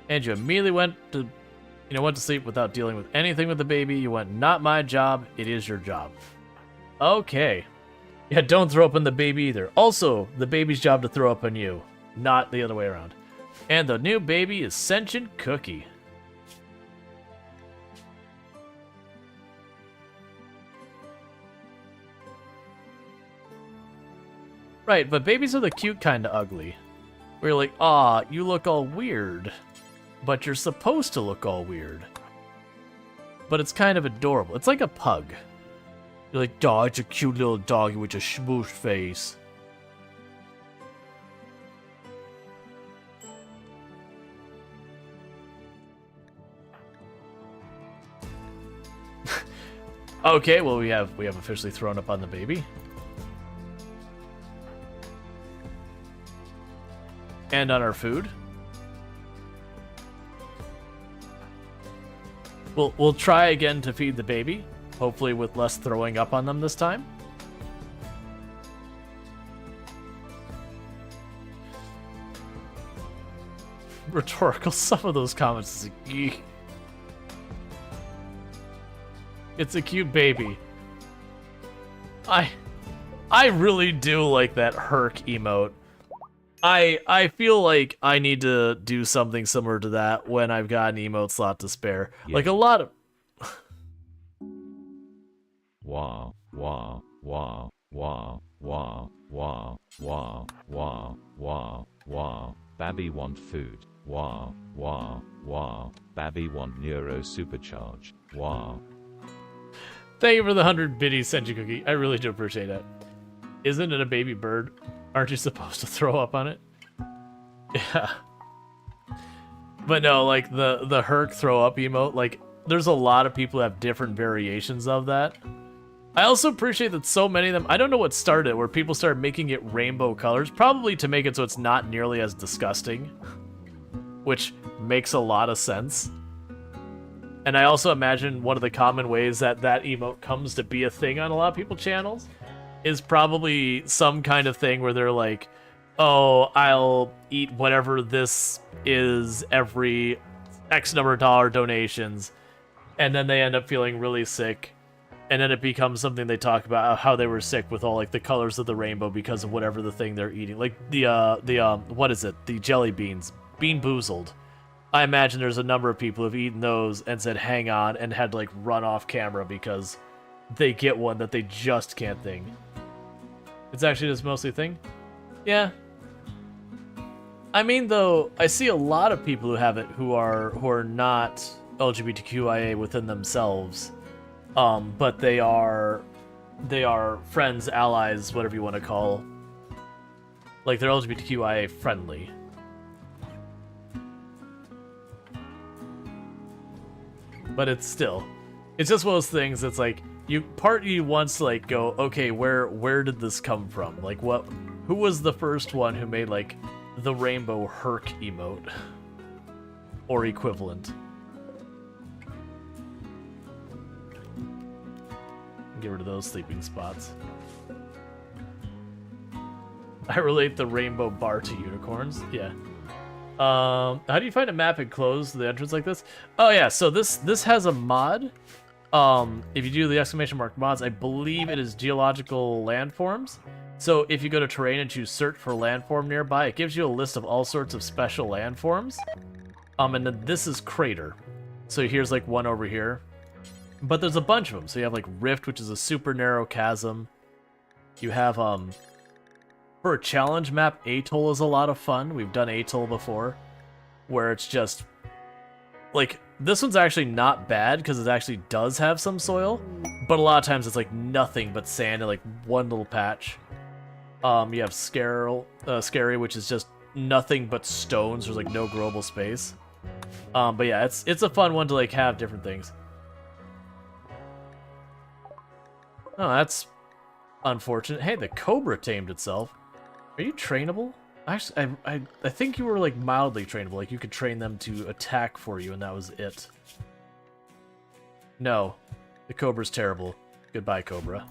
And you immediately went to sleep without dealing with anything with the baby. You went, not my job, it is your job. Okay. Yeah, don't throw up on the baby either. Also, the baby's job to throw up on you, not the other way around. And the new baby is Sentient Cookie. Right, but babies are the cute kind of ugly. Where you're like, aw, you look all weird. But you're supposed to look all weird. But it's kind of adorable. It's like a pug. You're like, dog, it's a cute little doggy with a smooth face. Okay, well we have officially thrown up on the baby. And on our food. We'll try again to feed the baby, hopefully with less throwing up on them this time. Rhetorical, some of those comments is like, eek. It's a cute baby. I really do like that herc emote. I feel like I need to do something similar to that when I've got an emote slot to spare. Yeah. Like a lot of... Wow, wow, wow, wow, wow, wow, wow, wow, wow, wow. Babby want food. Wow, wow, wow. Babby want neuro supercharge. Wow. Thank you for the 100 biddies, Senji Cookie. I really do appreciate it. Isn't it a baby bird? Aren't you supposed to throw up on it? Yeah. But no, like the herc throw up emote, like there's a lot of people who have different variations of that. I also appreciate that so many of them, I don't know what started it, where people started making it rainbow colors, probably to make it so it's not nearly as disgusting, which makes a lot of sense. And I also imagine one of the common ways that that emote comes to be a thing on a lot of people's channels is probably some kind of thing where they're like, oh, I'll eat whatever this is every X number of dollar donations, and then they end up feeling really sick, and then it becomes something they talk about how they were sick with all like the colors of the rainbow because of whatever the thing they're eating, like the what is it, the jelly beans, Bean Boozled. I imagine there's a number of people who've eaten those and said hang on and had to like run off camera because they get one that they just can't think. It's actually just mostly a thing? Yeah. I mean, though, I see a lot of people who have it who are not LGBTQIA within themselves, but they are friends, allies, whatever you want to call. Like, they're LGBTQIA friendly. But it's just one of those things that's like, part of you wants to like go, okay, where did this come from? Like who was the first one who made like the rainbow herc emote? Or equivalent. Get rid of those sleeping spots. I relate the rainbow bar to unicorns. Yeah. How do you find a map and close the entrance like this? Oh yeah, so this has a mod. If you do the exclamation mark mods, I believe it is geological landforms. So if you go to terrain and choose search for landform nearby, it gives you a list of all sorts of special landforms. And then this is crater. So here's like one over here. But there's a bunch of them. So you have like rift, which is a super narrow chasm. You have, for a challenge map, atoll is a lot of fun. We've done atoll before, where it's just, like, this one's actually not bad because it actually does have some soil, but a lot of times it's like nothing but sand and like one little patch. You have Scary, which is just nothing but stones. There's like no growable space. But yeah, it's a fun one to like have different things. Oh, that's unfortunate. Hey, the cobra tamed itself. Are you trainable? Actually, I think you were like mildly trainable. Like you could train them to attack for you, and that was it. No, the cobra's terrible. Goodbye, cobra.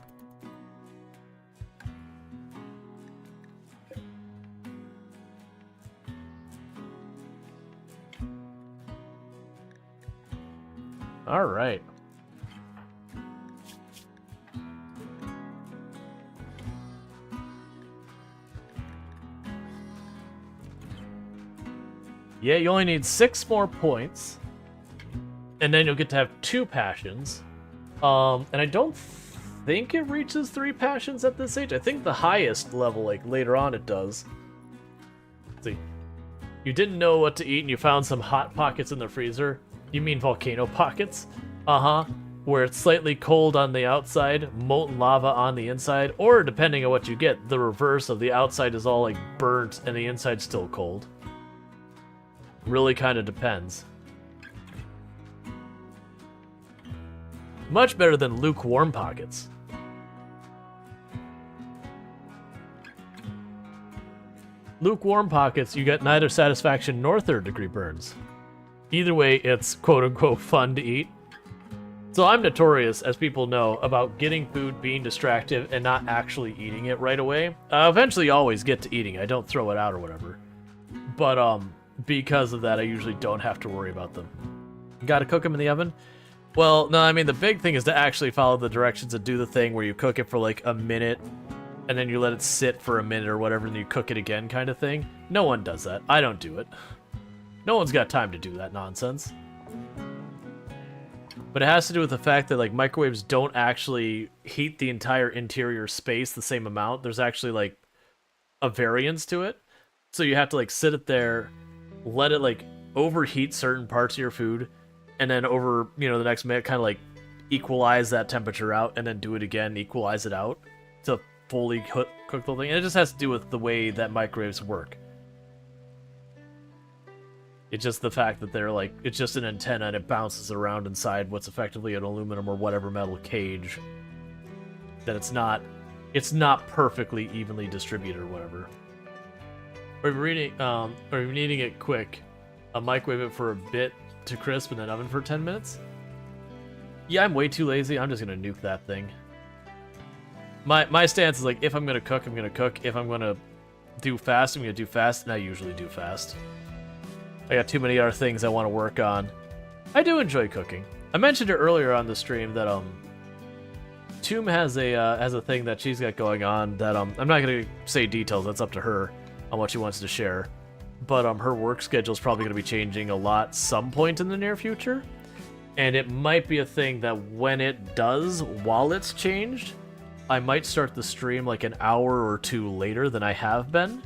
All right. Yeah, you only need 6 more points. And then you'll get to have 2 passions. And I don't think it reaches 3 passions at this age. I think the highest level, like, later on it does. Let's see. You didn't know what to eat and you found some hot pockets in the freezer. You mean volcano pockets? Uh-huh. Where it's slightly cold on the outside, molten lava on the inside, or depending on what you get, the reverse of the outside is all, like, burnt and the inside's still cold. Really kind of depends. Much better than lukewarm pockets. Lukewarm pockets, you get neither satisfaction nor third-degree burns. Either way, it's quote-unquote fun to eat. So I'm notorious, as people know, about getting food, being distracted, and not actually eating it right away. Eventually always get to eating. I don't throw it out or whatever. But, because of that, I usually don't have to worry about them. Gotta cook them in the oven? Well, no, I mean, the big thing is to actually follow the directions and do the thing where you cook it for like a minute, and then you let it sit for a minute or whatever, and you cook it again kind of thing. No one does that. I don't do it. No one's got time to do that nonsense. But it has to do with the fact that, like, microwaves don't actually heat the entire interior space the same amount. There's actually, like, a variance to it. So you have to, like, sit it there, let it, like, overheat certain parts of your food, and then over, you know, the next minute kind of, like, equalize that temperature out, and then do it again, equalize it out to fully cook the whole thing. And it just has to do with the way that microwaves work. It's just the fact that they're like, it's just an antenna and it bounces around inside what's effectively an aluminum or whatever metal cage. That it's not perfectly evenly distributed or whatever. Or if you're eating it quick, microwave it for a bit to crisp and then oven for 10 minutes. Yeah, I'm way too lazy. I'm just gonna nuke that thing. My stance is like, if I'm gonna cook, I'm gonna cook. If I'm gonna do fast, I'm gonna do fast, and I usually do fast. I got too many other things I want to work on. I do enjoy cooking. I mentioned it earlier on the stream that Tomb has a thing that she's got going on that I'm not gonna say details. That's up to her on what she wants to share. But her work schedule is probably gonna be changing a lot some point in the near future, and it might be a thing that when it does, while it's changed, I might start the stream like an hour or two later than I have been.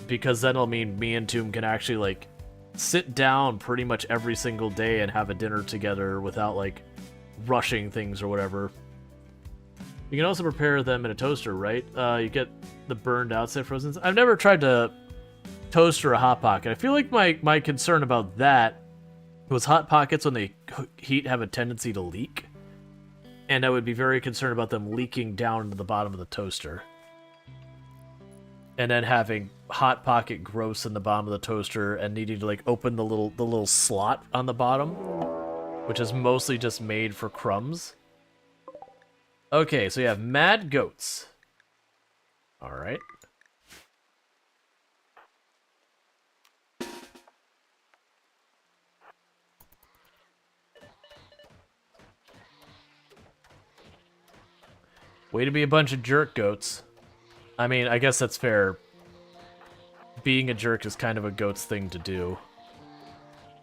Because then it'll mean me and Tomb can actually, like, sit down pretty much every single day and have a dinner together without, like, rushing things or whatever. You can also prepare them in a toaster, right? You get the burned outside frozen. I've never tried to toaster a Hot Pocket. I feel like my concern about that was Hot Pockets, when they heat, have a tendency to leak. And I would be very concerned about them leaking down into the bottom of the toaster. And then having Hot Pocket gross in the bottom of the toaster and needing to, like, open the little slot on the bottom, which is mostly just made for crumbs. Okay, so you have Mad Goats. Alright. Way to be a bunch of jerk goats. I mean, I guess that's fair. Being a jerk is kind of a goat's thing to do.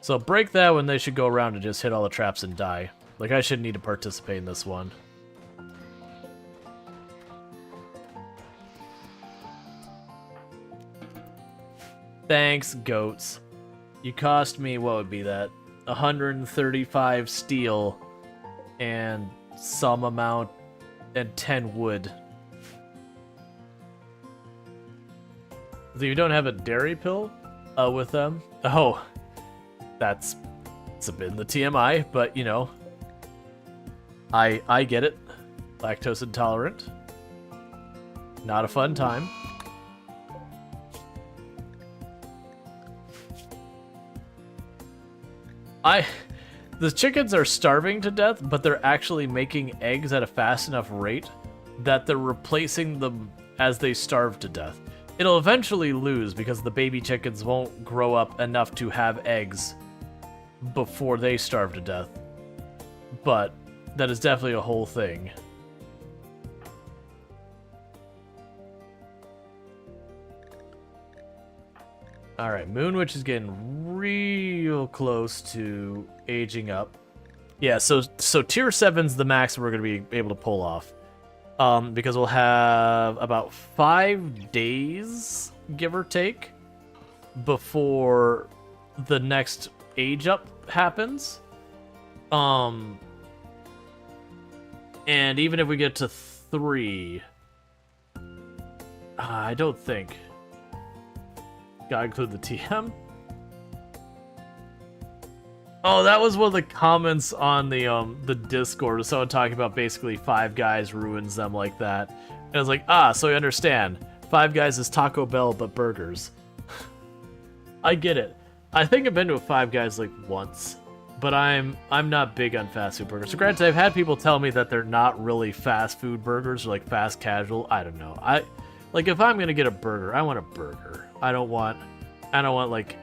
So break that when they should go around and just hit all the traps and die. Like, I shouldn't need to participate in this one. Thanks, goats. You cost me, what would be that? 135 steel and some amount and 10 wood. So you don't have a dairy pill with them? Oh, it's a bit in the TMI, but, you know, I get it. Lactose intolerant. Not a fun time. The chickens are starving to death, but they're actually making eggs at a fast enough rate that they're replacing them as they starve to death. It'll eventually lose because the baby chickens won't grow up enough to have eggs before they starve to death. But that is definitely a whole thing. Alright, Moonwitch is getting real close to aging up. Yeah, so tier 7's the max we're going to be able to pull off. Because we'll have about 5 days, give or take, before the next age up happens. And even if we get to 3, I don't think. Gotta include the TM. Oh, that was one of the comments on the Discord. Someone talking about basically Five Guys ruins them like that. And I was like, so you understand. Five Guys is Taco Bell but burgers. I get it. I think I've been to a Five Guys like once, but I'm not big on fast food burgers. So granted, I've had people tell me that they're not really fast food burgers or like fast casual. I don't know. Like if I'm gonna get a burger, I want a burger. I don't want like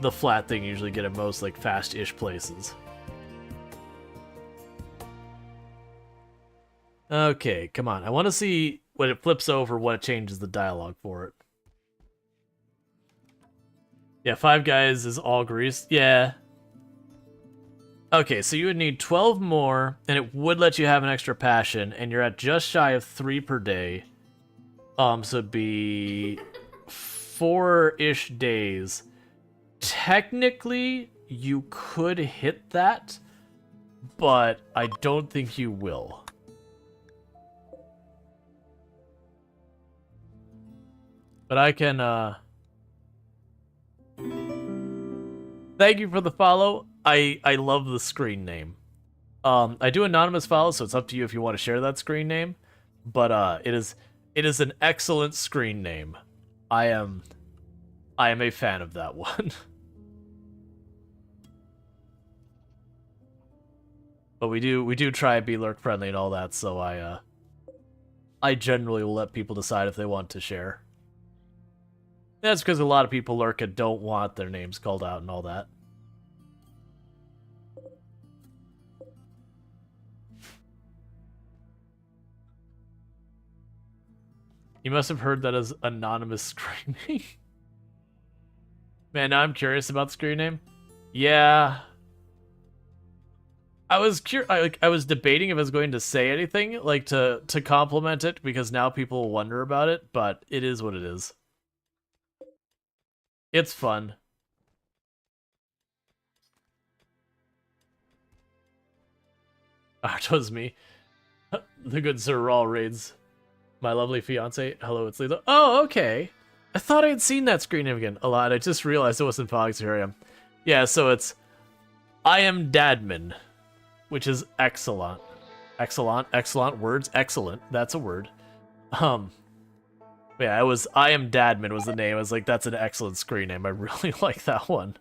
the flat thing you usually get at most like fast-ish places. Okay, come on. I want to see when it flips over what it changes the dialogue for it. Yeah, Five Guys is all grease. Yeah. Okay, so you would need 12 more, and it would let you have an extra passion, and you're at just shy of 3 per day. So it'd be 4-ish days. Technically, you could hit that, but I don't think you will. But I can, Thank you for the follow. I love the screen name. I do anonymous follow, so it's up to you if you want to share that screen name. But, it is an excellent screen name. I am a fan of that one. But we do try and be lurk friendly and all that, so I generally will let people decide if they want to share. That's because a lot of people lurk and don't want their names called out and all that. You must have heard that as anonymous screaming. Man, now I'm curious about the screen name. Yeah. I was I was debating if I was going to say anything like to compliment it because now people will wonder about it, but it is what it is. It's fun. It was me. The good Sir Rual raids. My lovely fiance. Hello, it's Lila. Oh, okay. I thought I had seen that screen name again a lot. I just realized it wasn't Fox. Here I am. Yeah, so it's I am Dadman, which is excellent. Excellent words. Excellent. That's a word. Yeah, it was I am Dadman was the name. I was like, that's an excellent screen name. I really like that one.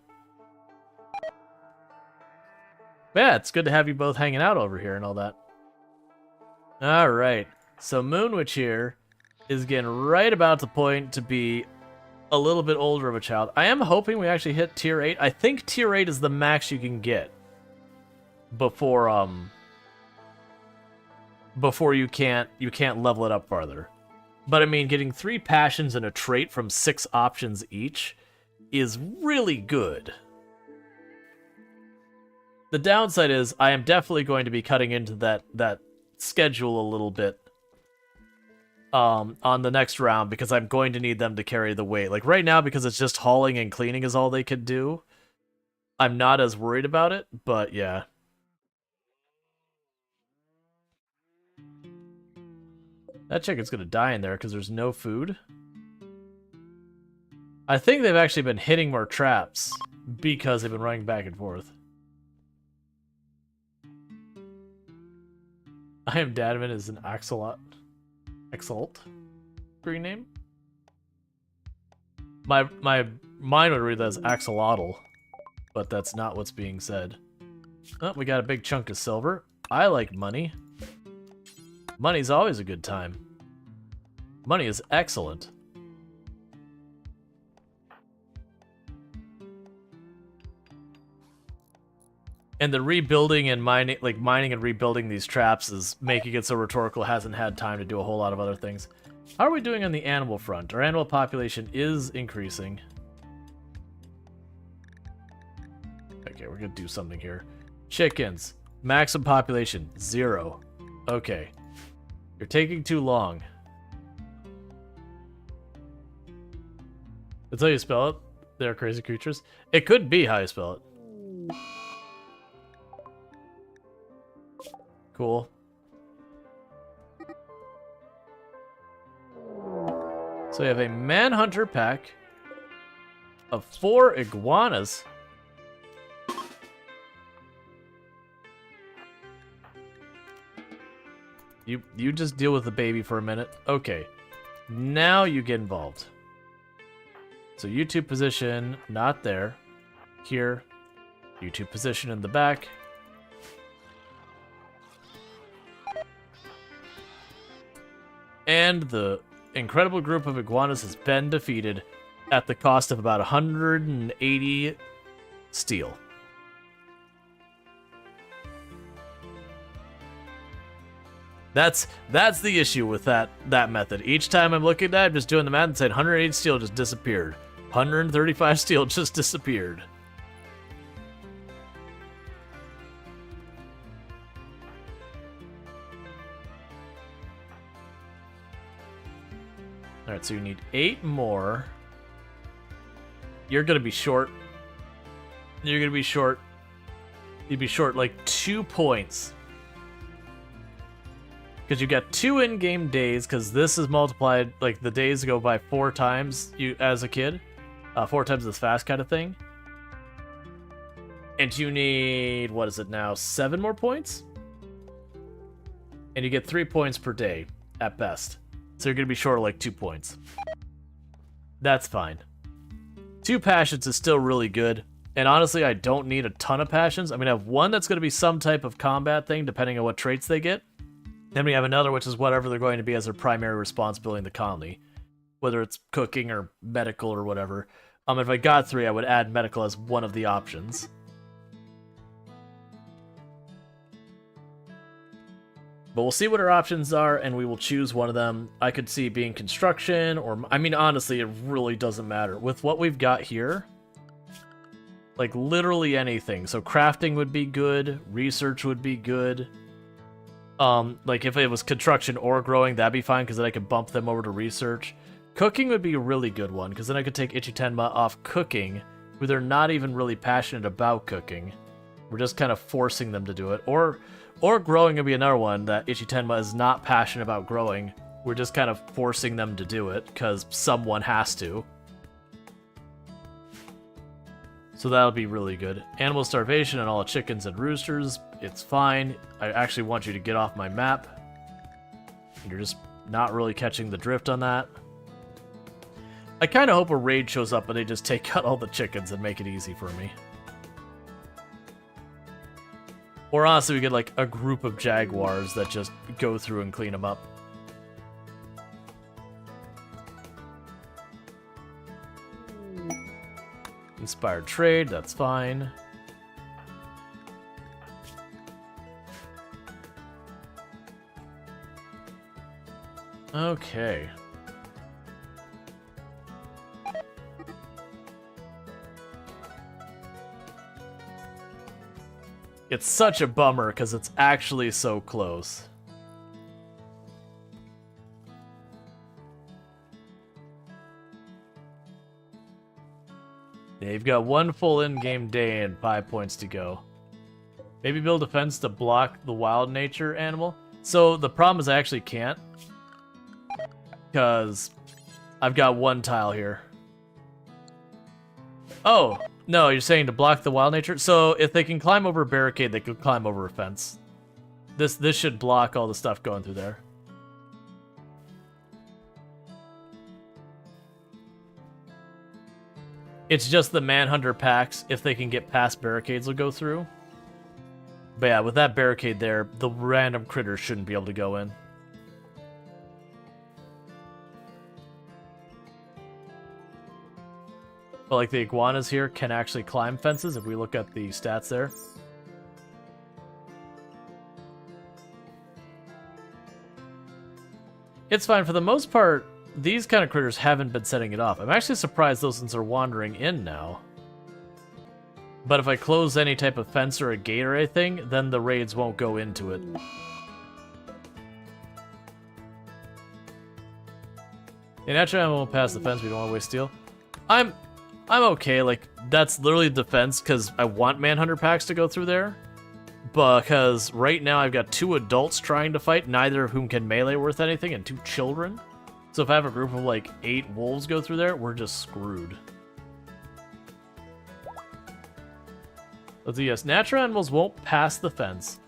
But yeah, it's good to have you both hanging out over here and all that. Alright. So Moonwitch here is getting right about the point to be a little bit older of a child. I am hoping we actually hit tier 8. I think tier 8 is the max you can get before you can't level it up farther. But I mean, getting 3 passions and a trait from 6 options each is really good. The downside is I am definitely going to be cutting into that schedule a little bit on the next round because I'm going to need them to carry the weight. Like right now, because it's just hauling and cleaning is all they could do, I'm not as worried about it, but yeah. That chicken's gonna die in there because there's no food. I think they've actually been hitting more traps because they've been running back and forth. I am Dadman is an Axolot. Green name? My mind would read that as Axolotl, but that's not what's being said. Oh, we got a big chunk of silver. I like money. Money's always a good time. Money is excellent. And the rebuilding and mining, like mining and rebuilding these traps is making it so Rhetorical hasn't had time to do a whole lot of other things. How are we doing on the animal front? Our animal population is increasing. Okay, we're gonna do something here. Chickens. Maximum population, 0. Okay. You're taking too long. That's how you spell it? They're crazy creatures? It could be how you spell it. Cool. So we have a manhunter pack of 4 iguanas. You just deal with the baby for a minute. Okay. Now you get involved. So YouTube position, not there. Here. YouTube position in the back. And the incredible group of iguanas has been defeated at the cost of about 180 steel. That's the issue with that method. Each time I'm looking at it, I'm just doing the math and saying 180 steel just disappeared. 135 steel just disappeared. Alright, so you need 8 more. You're gonna be short. You're gonna be short. You'd be short like 2 points. Because you got 2 in-game days, because this is multiplied, like the days go by 4 times you as a kid. 4 times as fast kind of thing. And you need, what is it now, 7 more points? And you get 3 points per day, at best. So you're going to be short of like 2 points. That's fine. 2 passions is still really good. And honestly, I don't need a ton of passions. I mean, I have 1 that's going to be some type of combat thing, depending on what traits they get. Then we have another, which is whatever they're going to be as their primary responsibility in the colony. Whether it's cooking or medical or whatever. If I got 3, I would add medical as one of the options. But we'll see what our options are, and we will choose one of them. I could see being construction, or... I mean, honestly, it really doesn't matter. With what we've got here, like, literally anything. So crafting would be good, research would be good. Like, if it was construction or growing, that'd be fine, because then I could bump them over to research. Cooking would be a really good one, because then I could take Ichitenma off cooking, where they're not even really passionate about cooking. We're just kind of forcing them to do it. Or growing would be another one that Ichitenma is not passionate about growing. We're just kind of forcing them to do it, because someone has to. So that'll be really good. Animal starvation and all the chickens and roosters, it's fine. I actually want you to get off my map. You're just not really catching the drift on that. I kind of hope a raid shows up and they just take out all the chickens and make it easy for me. Or honestly, we get like a group of jaguars that just go through and clean them up. Inspired trade, that's fine. Okay. It's such a bummer because it's actually so close. Yeah, you've got 1 full in-game day and 5 points to go. Maybe build a fence to block the wild nature animal. So the problem is I actually can't. Because I've got 1 tile here. Oh, no, you're saying to block the wild nature? So if they can climb over a barricade, they could climb over a fence. This should block all the stuff going through there. It's just the Manhunter packs, if they can get past barricades, will go through. But yeah, with that barricade there, the random critters shouldn't be able to go in. But like the iguanas here can actually climb fences if we look at the stats there. It's fine. For the most part, these kind of critters haven't been setting it off. I'm actually surprised those ones are wandering in now. But if I close any type of fence or a gate or anything, then the raids won't go into it. The natural animal won't pass the fence. We don't want to waste steel. I'm okay. Like, that's literally the fence because I want Manhunter packs to go through there. Because right now I've got 2 adults trying to fight, neither of whom can melee worth anything, and 2 children. So if I have a group of like 8 wolves go through there, we're just screwed. Let's see, yes, natural animals won't pass the fence.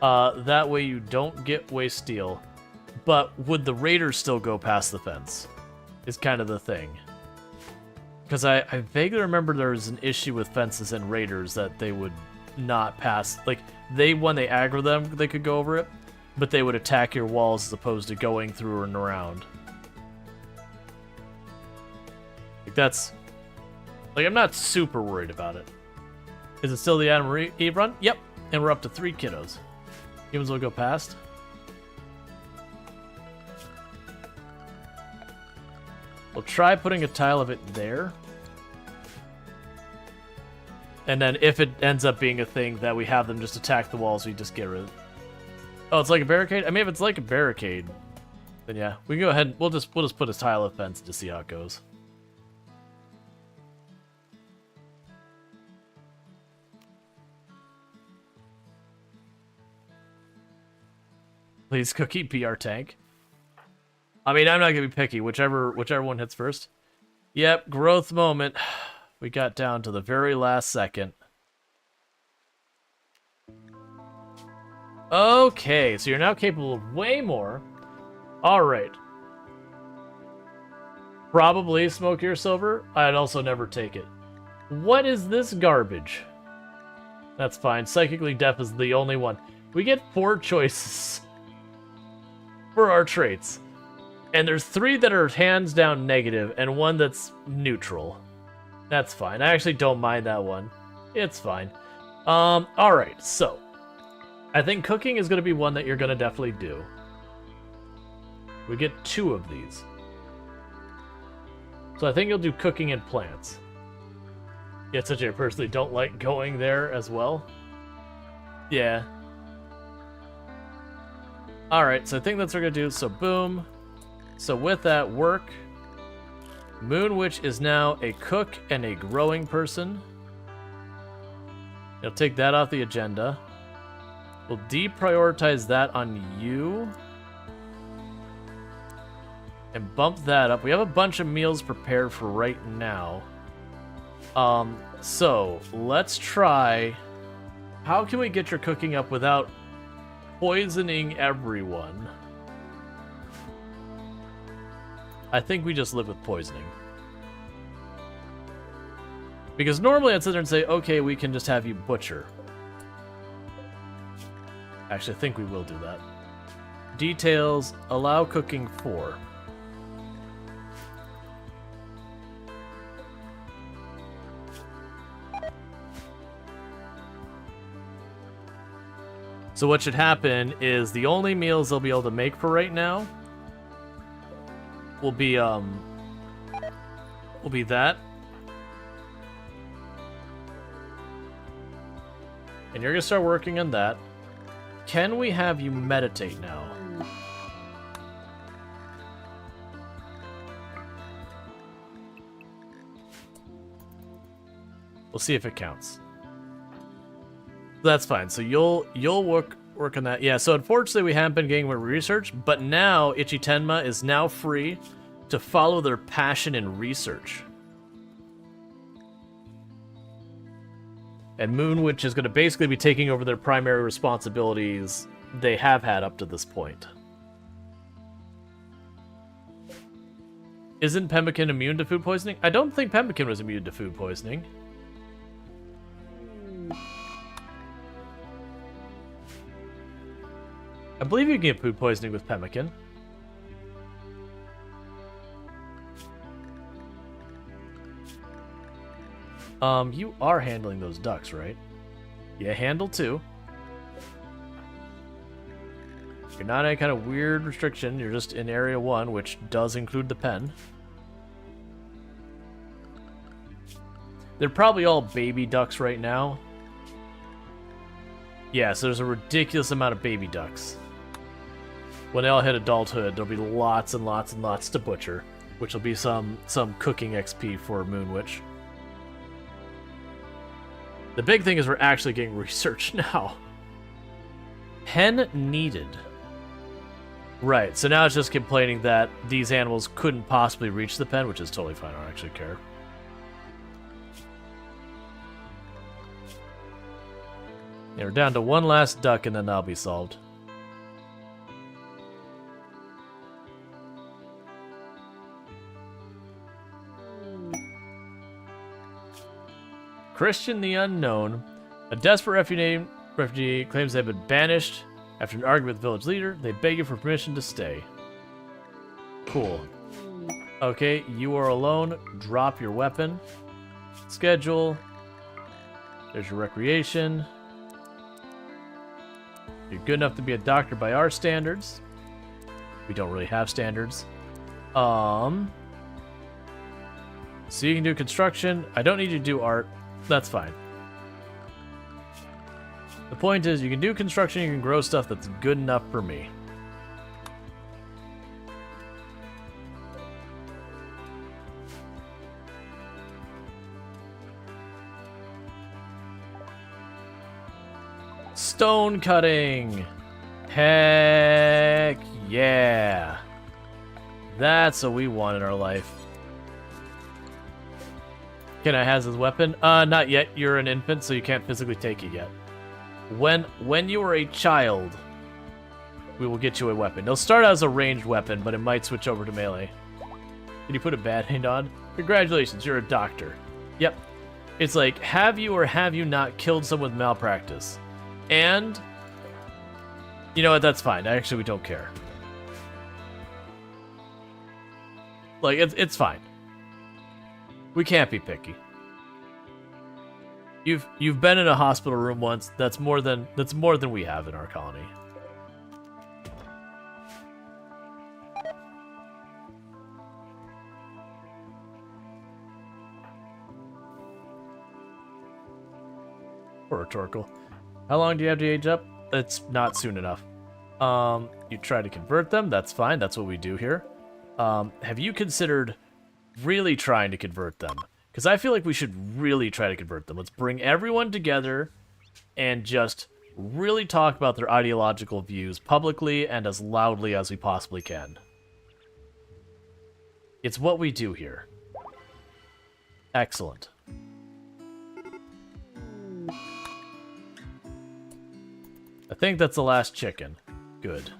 That way you don't get waste steel. But would the raiders still go past the fence? Is kind of the thing. Because I vaguely remember there was an issue with fences and raiders that they would not pass. Like, when they aggro them, they could go over it. But they would attack your walls as opposed to going through and around. Like, that's... Like, I'm not super worried about it. Is it still the Adam Eve run? Yep. And we're up to 3 kiddos. Humans will go past. We'll try putting a tile of it there. And then if it ends up being a thing that we have them just attack the walls, we just get rid of it. Oh, it's like a barricade? I mean, if it's like a barricade, then yeah. We can go ahead and we'll just put a tile of fence to see how it goes. Please, Cookie, be our tank. I mean, I'm not gonna be picky. Whichever one hits first. Yep, growth moment. We got down to the very last second. Okay, so you're now capable of way more. All right. Probably smokier silver. I'd also never take it. What is this garbage? That's fine. Psychically deaf is the only one. We get 4 choices for our traits. And there's 3 that are hands down negative and 1 that's neutral. That's fine. I actually don't mind that one. It's fine. Alright, so. I think cooking is going to be one that you're going to definitely do. We get 2 of these. So I think you'll do cooking and plants. Yet such I personally don't like going there as well. Yeah. Alright, so I think that's what we're going to do. So boom. So with that work, Moon Witch is now a cook and a growing person. You'll take that off the agenda. We'll deprioritize that on you. And bump that up. We have a bunch of meals prepared for right now. So let's try... How can we get your cooking up without poisoning everyone? I think we just live with poisoning. Because normally I'd sit there and say, okay, we can just have you butcher. Actually, I think we will do that. Details, allow cooking 4. So what should happen is the only meals they'll be able to make for right now will be that. And you're gonna start working on that. Can we have you meditate now? We'll see if it counts. That's fine. So you'll work on that. Yeah, so unfortunately we haven't been getting more research, but now Ichitenma is now free to follow their passion in research. And Moon Witch is going to basically be taking over their primary responsibilities they have had up to this point. Isn't Pemmican immune to food poisoning? I don't think Pemmican was immune to food poisoning. I believe you can get food poisoning with pemmican. You are handling those ducks, right? Yeah, handle 2. You're not any kind of weird restriction. You're just in Area 1, which does include the pen. They're probably all baby ducks right now. Yeah, so there's a ridiculous amount of baby ducks. When they all hit adulthood, there'll be lots and lots and lots to butcher, which will be some cooking XP for Moonwitch. The big thing is we're actually getting research now. Pen needed. Right, so now it's just complaining that these animals couldn't possibly reach the pen, which is totally fine. I don't actually care. Yeah, we're down to one last duck, and then that'll be solved. Christian the Unknown. A desperate refugee claims they've been banished. After an argument with the village leader, they beg you for permission to stay. Cool. Okay, you are alone. Drop your weapon. Schedule. There's your recreation. You're good enough to be a doctor by our standards. We don't really have standards. So you can do construction. I don't need you to do art. That's fine. The point is, you can do construction, you can grow stuff that's good enough for me. Stone cutting! Heck yeah! That's what we want in our life. Can I have his weapon? Not yet. You're an infant, so you can't physically take it yet. When you are a child, we will get you a weapon. It'll start out as a ranged weapon, but it might switch over to melee. Can you put a bad hand on? Congratulations, you're a doctor. Yep. It's like, have you or have you not killed someone with malpractice? And, you know what, that's fine. Actually, we don't care. Like, it's fine. We can't be picky. You've been in a hospital room once. That's more than we have in our colony. Or rhetorical. How long do you have to age up? It's not soon enough. You try to convert them. That's fine. That's what we do here. Have you considered really trying to convert them? Because I feel like we should really try to convert them. Let's bring everyone together and just really talk about their ideological views publicly and as loudly as we possibly can. It's what we do here. Excellent. I think that's the last chicken. Good.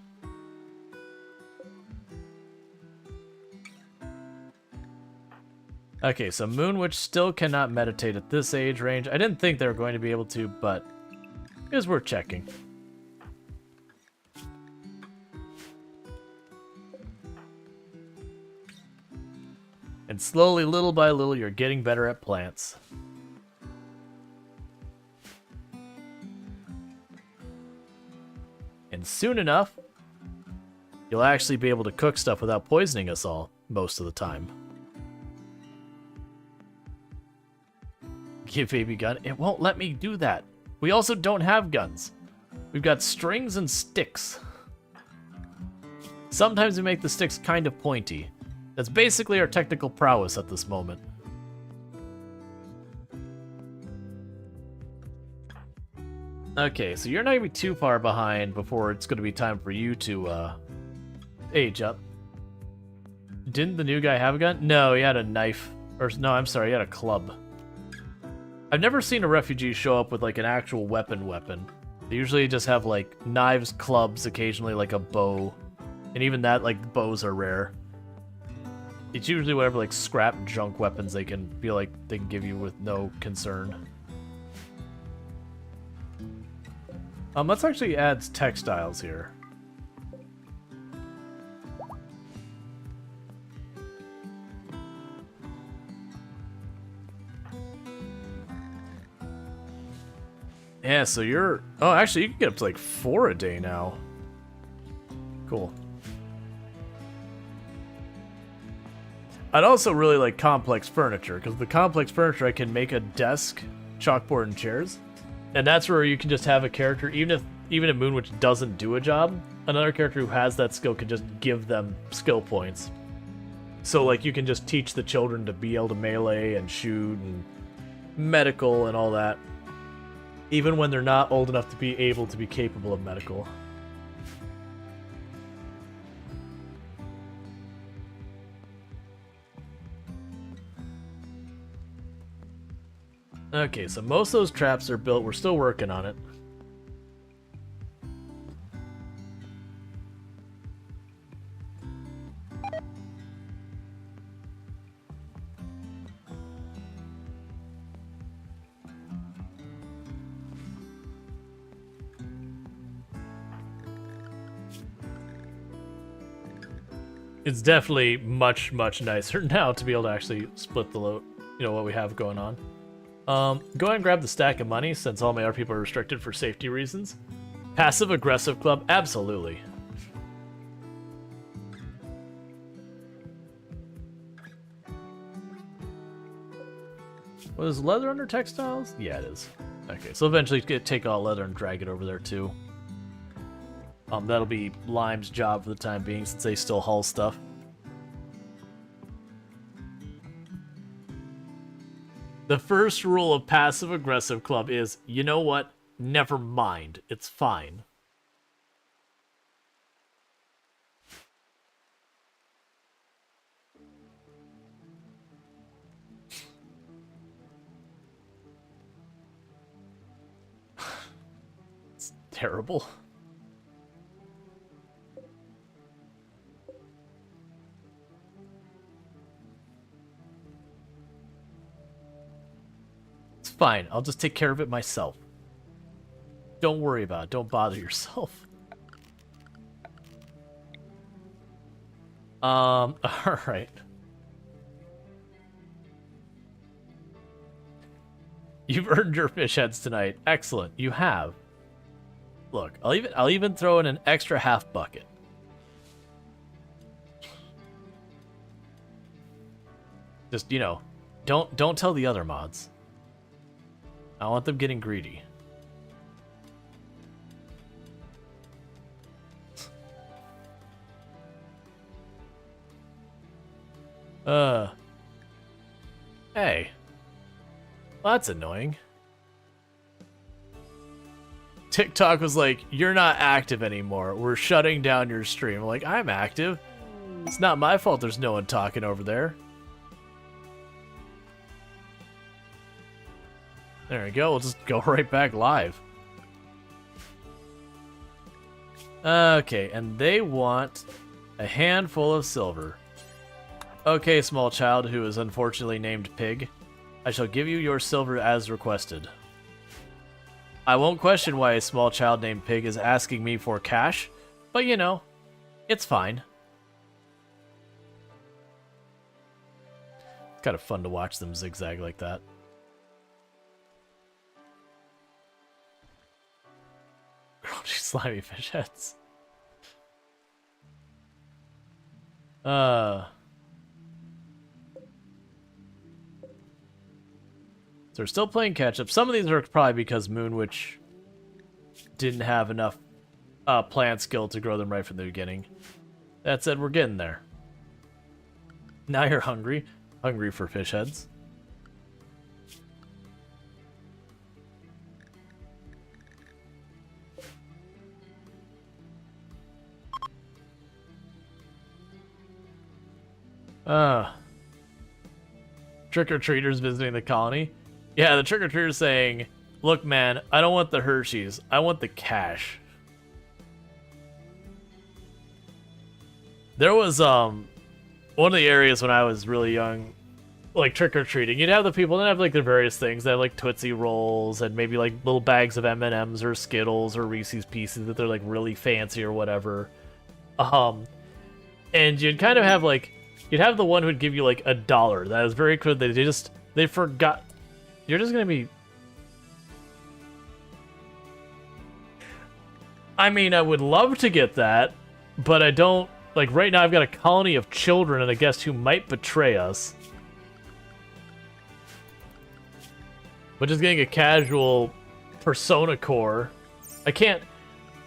Okay, so Moonwitch still cannot meditate at this age range. I didn't think they were going to be able to, but it was worth checking. And slowly, little by little, you're getting better at plants. And soon enough, you'll actually be able to cook stuff without poisoning us all, most of the time. Give baby gun. It won't let me do that. We also don't have guns. We've got strings and sticks. Sometimes we make the sticks kind of pointy. That's basically our technical prowess at this moment. Okay, so you're not gonna be too far behind before it's gonna be time for you to age up. Didn't the new guy have a gun? No, he had a knife. Or no, I'm sorry, he had a club. I've never seen a refugee show up with like an actual weapon. They usually just have like knives, clubs, occasionally like a bow. And even that, like, bows are rare. It's usually whatever like scrap junk weapons they can feel like they can give you with no concern. Let's actually add textiles here. Yeah, so you're... Oh, actually, you can get up to, like, 4 a day now. Cool. I'd also really like complex furniture, because the complex furniture I can make a desk, chalkboard, and chairs. And that's where you can just have a character, even if Moonwitch doesn't do a job, another character who has that skill can just give them skill points. So like you can just teach the children to be able to melee and shoot and medical and all that, even when they're not old enough to be able to be capable of medical. Okay, so most of those traps are built. We're still working on it. It's definitely much, much nicer now to be able to actually split the load, you know, what we have going on. Go ahead and grab the stack of money, since all my other people are restricted for safety reasons. Passive-aggressive club? Absolutely. Was leather under textiles? Yeah, it is. Okay, so eventually take all leather and drag it over there, too. That'll be Lime's job for the time being, since they still haul stuff. The first rule of passive-aggressive club is, you know what? Never mind. It's fine. It's terrible. Fine, I'll just take care of it myself. Don't worry about it. Don't bother yourself. Alright. You've earned your fish heads tonight. Excellent, you have. Look, I'll even throw in an extra half bucket. Just, you know, don't tell the other mods. I want them getting greedy. Hey. Well, that's annoying. TikTok was like, you're not active anymore. We're shutting down your stream. I'm like, I'm active. It's not my fault there's no one talking over there. There we go, we'll just go right back live. Okay, and they want a handful of silver. Okay, small child who is unfortunately named Pig. I shall give you your silver as requested. I won't question why a small child named Pig is asking me for cash, but you know, it's fine. It's kind of fun to watch them zigzag like that. Slimy fish heads. So we're still playing catch up. Some of these are probably because Moonwitch didn't have enough plant skill to grow them right from the beginning. That said, we're getting there. Now you're hungry. Hungry for fish heads. Trick-or-treaters visiting the colony. Yeah, the trick-or-treater's saying, look man, I don't want the Hershey's, I want the cash. There was one of the areas when I was really young, like trick-or-treating, you'd have the people that have like their various things. They have like Tootsie Rolls and maybe like little bags of M&Ms or Skittles or Reese's Pieces that they're like really fancy or whatever. And you'd kind of have like, you'd have the one who'd give you like $1. That is very clear. They forgot. You're just gonna be. I mean, I would love to get that, But I don't, like, right now I've got a colony of children and a guest who might betray us. But just getting a casual Persona core.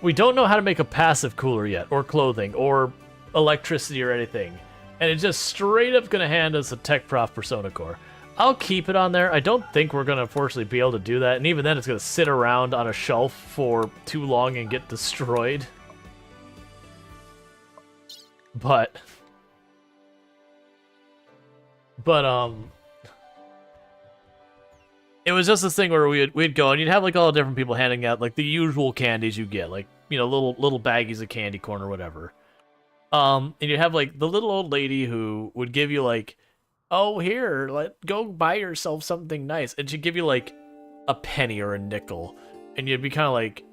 We don't know how to make a passive cooler yet, or clothing, or electricity or anything. And it's just straight up gonna hand us a Tech Prof Persona core. I'll keep it on there. I don't think we're gonna unfortunately be able to do that, and even then it's gonna sit around on a shelf for too long and get destroyed. But it was just this thing where we'd go and you'd have like all the different people handing out like the usual candies you get, like, you know, little baggies of candy corn or whatever. And you'd have like the little old lady who would give you like, oh, here, go buy yourself something nice, and she'd give you like a penny or a nickel, and you'd be kind of like,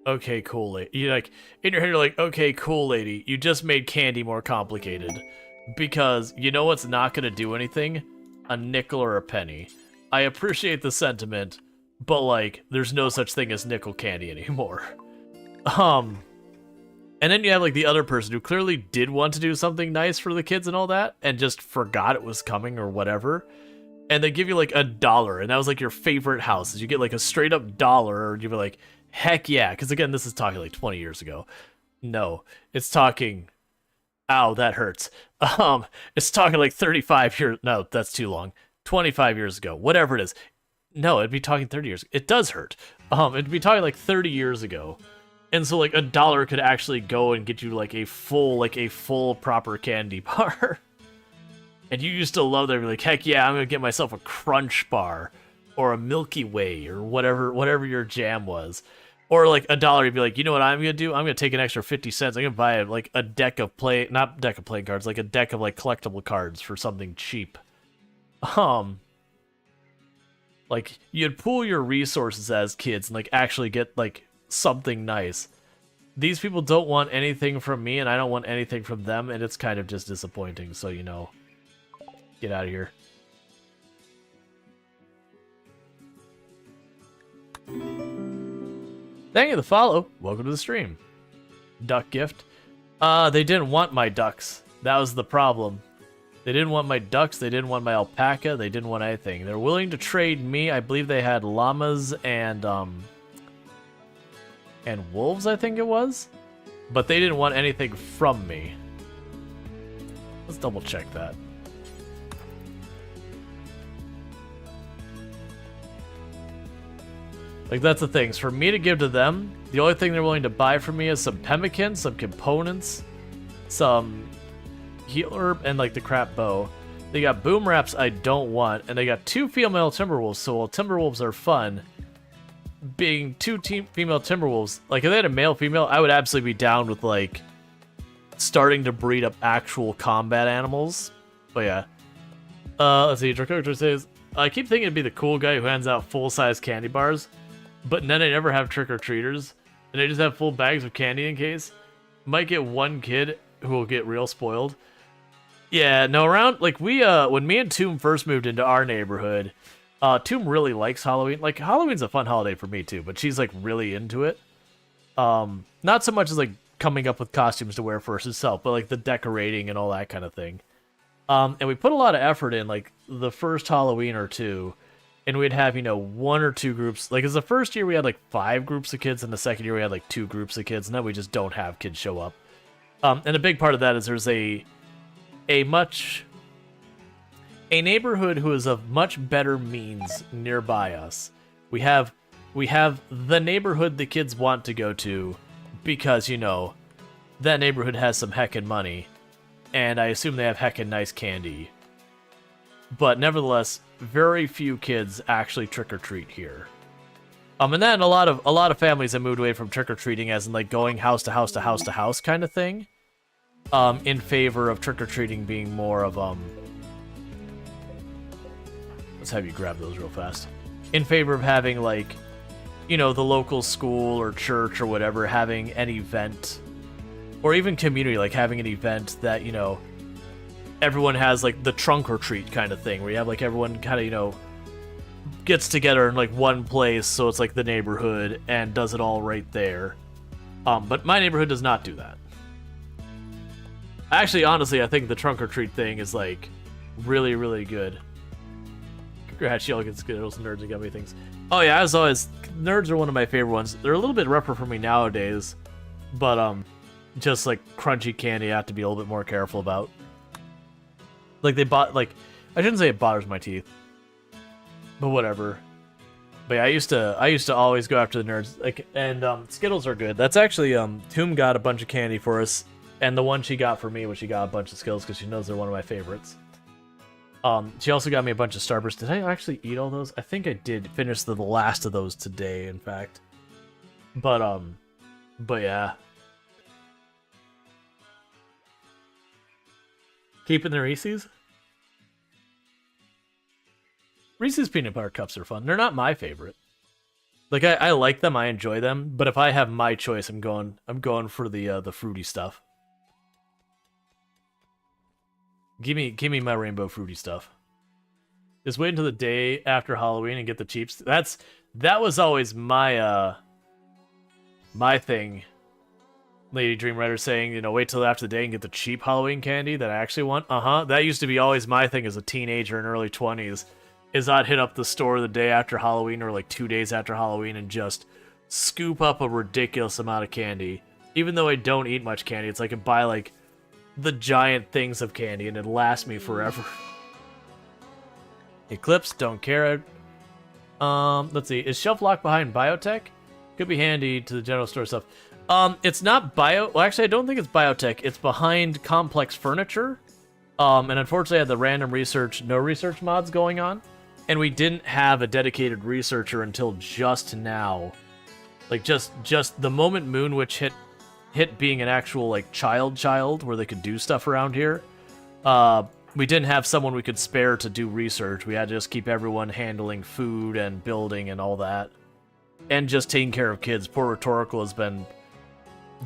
okay, cool, lady. You like in your head, you're like, okay, cool, lady. You just made candy more complicated, because you know what's not gonna do anything? A nickel or a penny. I appreciate the sentiment, but like, there's no such thing as nickel candy anymore. And then you have like the other person who clearly did want to do something nice for the kids and all that, and just forgot it was coming or whatever. And they give you like $1, and that was like your favorite house. You get like a straight up dollar, and you'd be like, heck yeah. Because again, this is talking like 20 years ago. No, it's talking, ow, that hurts. It's talking like 35 years, no, that's too long. 25 years ago, whatever it is. No, it'd be talking 30 years. It does hurt. It'd be talking like 30 years ago. And so like $1 could actually go and get you like a full proper candy bar. And you used to love that. You're like, heck yeah, I'm gonna get myself a Crunch bar or a Milky Way or whatever your jam was. Or like $1, you'd be like, you know what I'm gonna do? I'm gonna take an extra 50 cents. I'm gonna buy like a deck of not deck of playing cards, like a deck of like collectible cards for something cheap. Like you'd pool your resources as kids and like actually get like something nice. These people don't want anything from me, and I don't want anything from them, and it's kind of just disappointing. So, you know, get out of here. Thank you for the follow. Welcome to the stream. Duck gift. They didn't want my ducks. That was the problem. They didn't want my ducks. They didn't want my alpaca. They didn't want anything. They're willing to trade me. I believe they had llamas and wolves, I think it was. But they didn't want anything from me. Let's double check that. Like, that's the thing. For me to give to them, the only thing they're willing to buy from me is some pemmican, some components, some healer, and like the crap bow. They got boom wraps I don't want, and they got 2 female timberwolves. So while timberwolves are fun, being 2 female timberwolves, like if they had a male female, I would absolutely be down with like starting to breed up actual combat animals. But yeah, let's see. Dracotor says, I keep thinking it'd be the cool guy who hands out full-size candy bars, but then they never have trick-or-treaters, and they just have full bags of candy in case. Might get one kid who will get real spoiled. Yeah, no, around, like, we, when me and Toom first moved into our neighborhood, Toom really likes Halloween. Like, Halloween's a fun holiday for me, too, but she's, like, really into it. Not so much as, like, coming up with costumes to wear for herself, but, like, the decorating and all that kind of thing. And we put a lot of effort in, like, the first Halloween or two, and we'd have, you know, 1 or 2 groups. Like, as the first year we had, like, 5 groups of kids, and the second year we had, like, 2 groups of kids, and then we just don't have kids show up. And a big part of that is there's a neighborhood who is of much better means nearby us. We have the neighborhood the kids want to go to because, you know, that neighborhood has some heckin' money, and I assume they have heckin' nice candy. But nevertheless, very few kids actually trick-or-treat here. And then a lot of families have moved away from trick-or-treating, as in like going house to house to house to house kind of thing, in favor of trick-or-treating being more of let's have you grab those real fast. In favor of having, like, you know, the local school or church or whatever having an event, or even community, like having an event that, you know, everyone has, like, the trunk or treat kind of thing, where you have, like, everyone kind of, you know, gets together in, like, one place, so it's, like, the neighborhood, and does it all right there. But my neighborhood does not do that. Actually, honestly, I think the trunk or treat thing is like really, really good. Congrats, y'all get Skittles, nerds, and gummy things. Oh yeah, as always, nerds are one of my favorite ones. They're a little bit rougher for me nowadays, but just like crunchy candy, I have to be a little bit more careful about. Like I shouldn't say it bothers my teeth, but whatever. But yeah, I used to always go after the nerds. Like, and Skittles are good. That's actually Toom got a bunch of candy for us, and the one she got for me was she got a bunch of Skittles because she knows they're one of my favorites. She also got me a bunch of Starbursts. Did I actually eat all those? I think I did finish the last of those today, in fact. But yeah. Keeping the Reese's? Reese's peanut butter cups are fun. They're not my favorite. Like I like them, I enjoy them, but if I have my choice, I'm going for the fruity stuff. Give me my rainbow fruity stuff. Just wait until the day after Halloween and get the cheaps. That was always my my thing. Lady Dreamwriter saying, you know, wait till after the day and get the cheap Halloween candy that I actually want. That used to be always my thing as a teenager in early 20s. Is I'd hit up the store the day after Halloween or like 2 days after Halloween and just scoop up a ridiculous amount of candy. Even though I don't eat much candy, it's like I buy like the giant things of candy and it'd last me forever. Eclipse, don't care. Let's see. Is shelf lock behind biotech? Could be handy to the general store stuff. It's not well, actually, I don't think it's biotech. It's behind complex furniture. And unfortunately, I had the random research, no research mods going on. And we didn't have a dedicated researcher until just now. Like, just the moment Moonwitch hit being an actual, like, child, where they could do stuff around here. We didn't have someone we could spare to do research. We had to just keep everyone handling food and building and all that. And just taking care of kids. Poor Rhetorical has been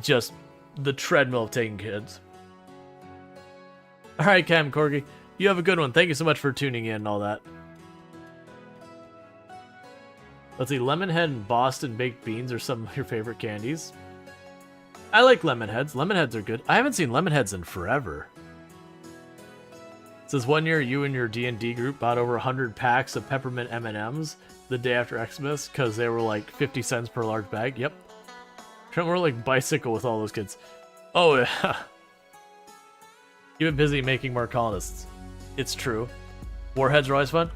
just the treadmill of taking kids. Alright, Cam Corgi. You have a good one. Thank you so much for tuning in and all that. Let's see, Lemonhead and Boston Baked Beans are some of your favorite candies. I like Lemonheads. Lemonheads are good. I haven't seen Lemonheads in forever. It says, one year you and your D&D group bought over 100 packs of peppermint M&Ms the day after Xmas because they were like 50 cents per large bag. Yep. Trent were like bicycle with all those kids. Oh, yeah. You've been busy making more colonists. It's true. Warheads are always fun.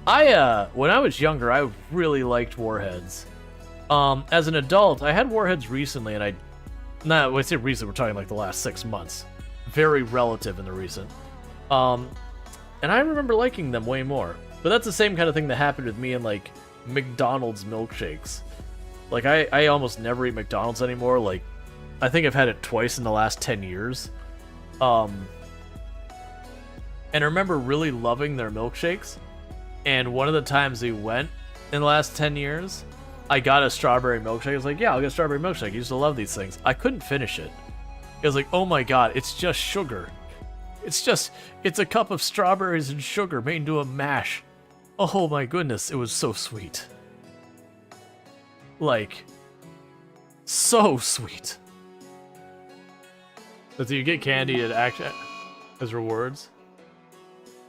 When I was younger, I really liked Warheads. As an adult, I had Warheads recently, and when I say recent, we're talking like the last 6 months. Very relative in the recent. And I remember liking them way more. But that's the same kind of thing that happened with me and like McDonald's milkshakes. Like I almost never eat McDonald's anymore. Like I think I've had it twice in the last 10 years. And I remember really loving their milkshakes. And one of the times we went in the last 10 years, I got a strawberry milkshake. I was like, yeah, I'll get a strawberry milkshake. I used to love these things. I couldn't finish it. I was like, oh my god, it's just sugar. It's a cup of strawberries and sugar made into a mash. Oh my goodness, it was so sweet. Like, so sweet. So you get candy as rewards.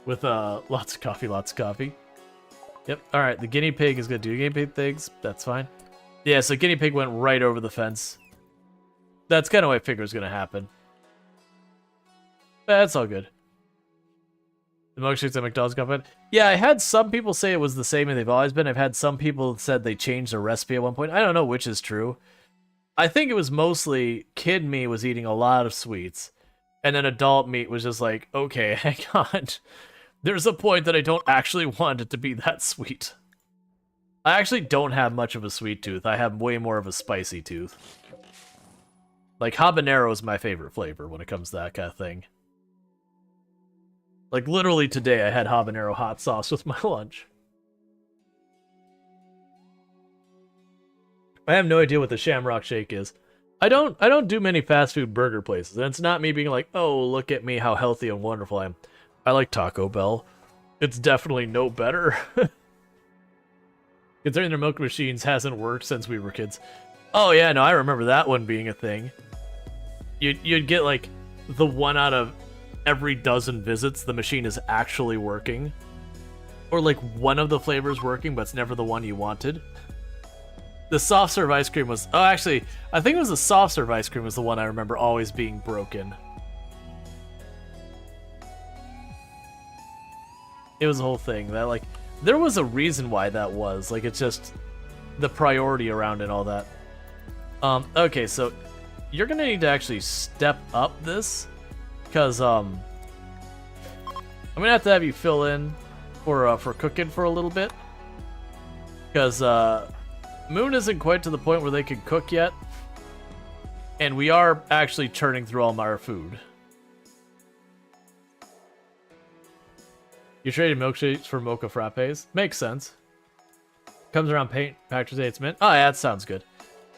With lots of coffee. Yep, alright, the guinea pig is gonna do guinea pig things. That's fine. Yeah, so guinea pig went right over the fence. That's kind of what I figured was gonna happen. That's all good. The milkshakes at McDonald's got. Yeah, I had some people say it was the same and they've always been. I've had some people that said they changed their recipe at one point. I don't know which is true. I think it was mostly kid me was eating a lot of sweets. And then adult meat was just like, okay, hang on. There's a point that I don't actually want it to be that sweet. I actually don't have much of a sweet tooth. I have way more of a spicy tooth. Like, habanero is my favorite flavor when it comes to that kind of thing. Like, literally today I had habanero hot sauce with my lunch. I have no idea what the Shamrock Shake is. I don't do many fast food burger places, and it's not me being like, oh, look at me, how healthy and wonderful I am. I like Taco Bell. It's definitely no better. Considering their milk machines hasn't worked since we were kids. Oh yeah, no, I remember that one being a thing. You'd get like the 1 out of every dozen visits the machine is actually working. Or like one of the flavors working, but it's never the one you wanted. The soft serve ice cream was... Oh, actually, I think it was the soft serve ice cream was the one I remember always being broken. It was a whole thing. That, like, there was a reason why that was. Like, it's just the priority around it and all that. Okay, so you're gonna need to actually step up this. Because, I'm gonna have to have you fill in for cooking for a little bit. Because, Moon isn't quite to the point where they can cook yet. And we are actually churning through all our food. You traded milkshakes for mocha frappes? Makes sense. Comes around paint, packed with it's mint. Oh, yeah, that sounds good.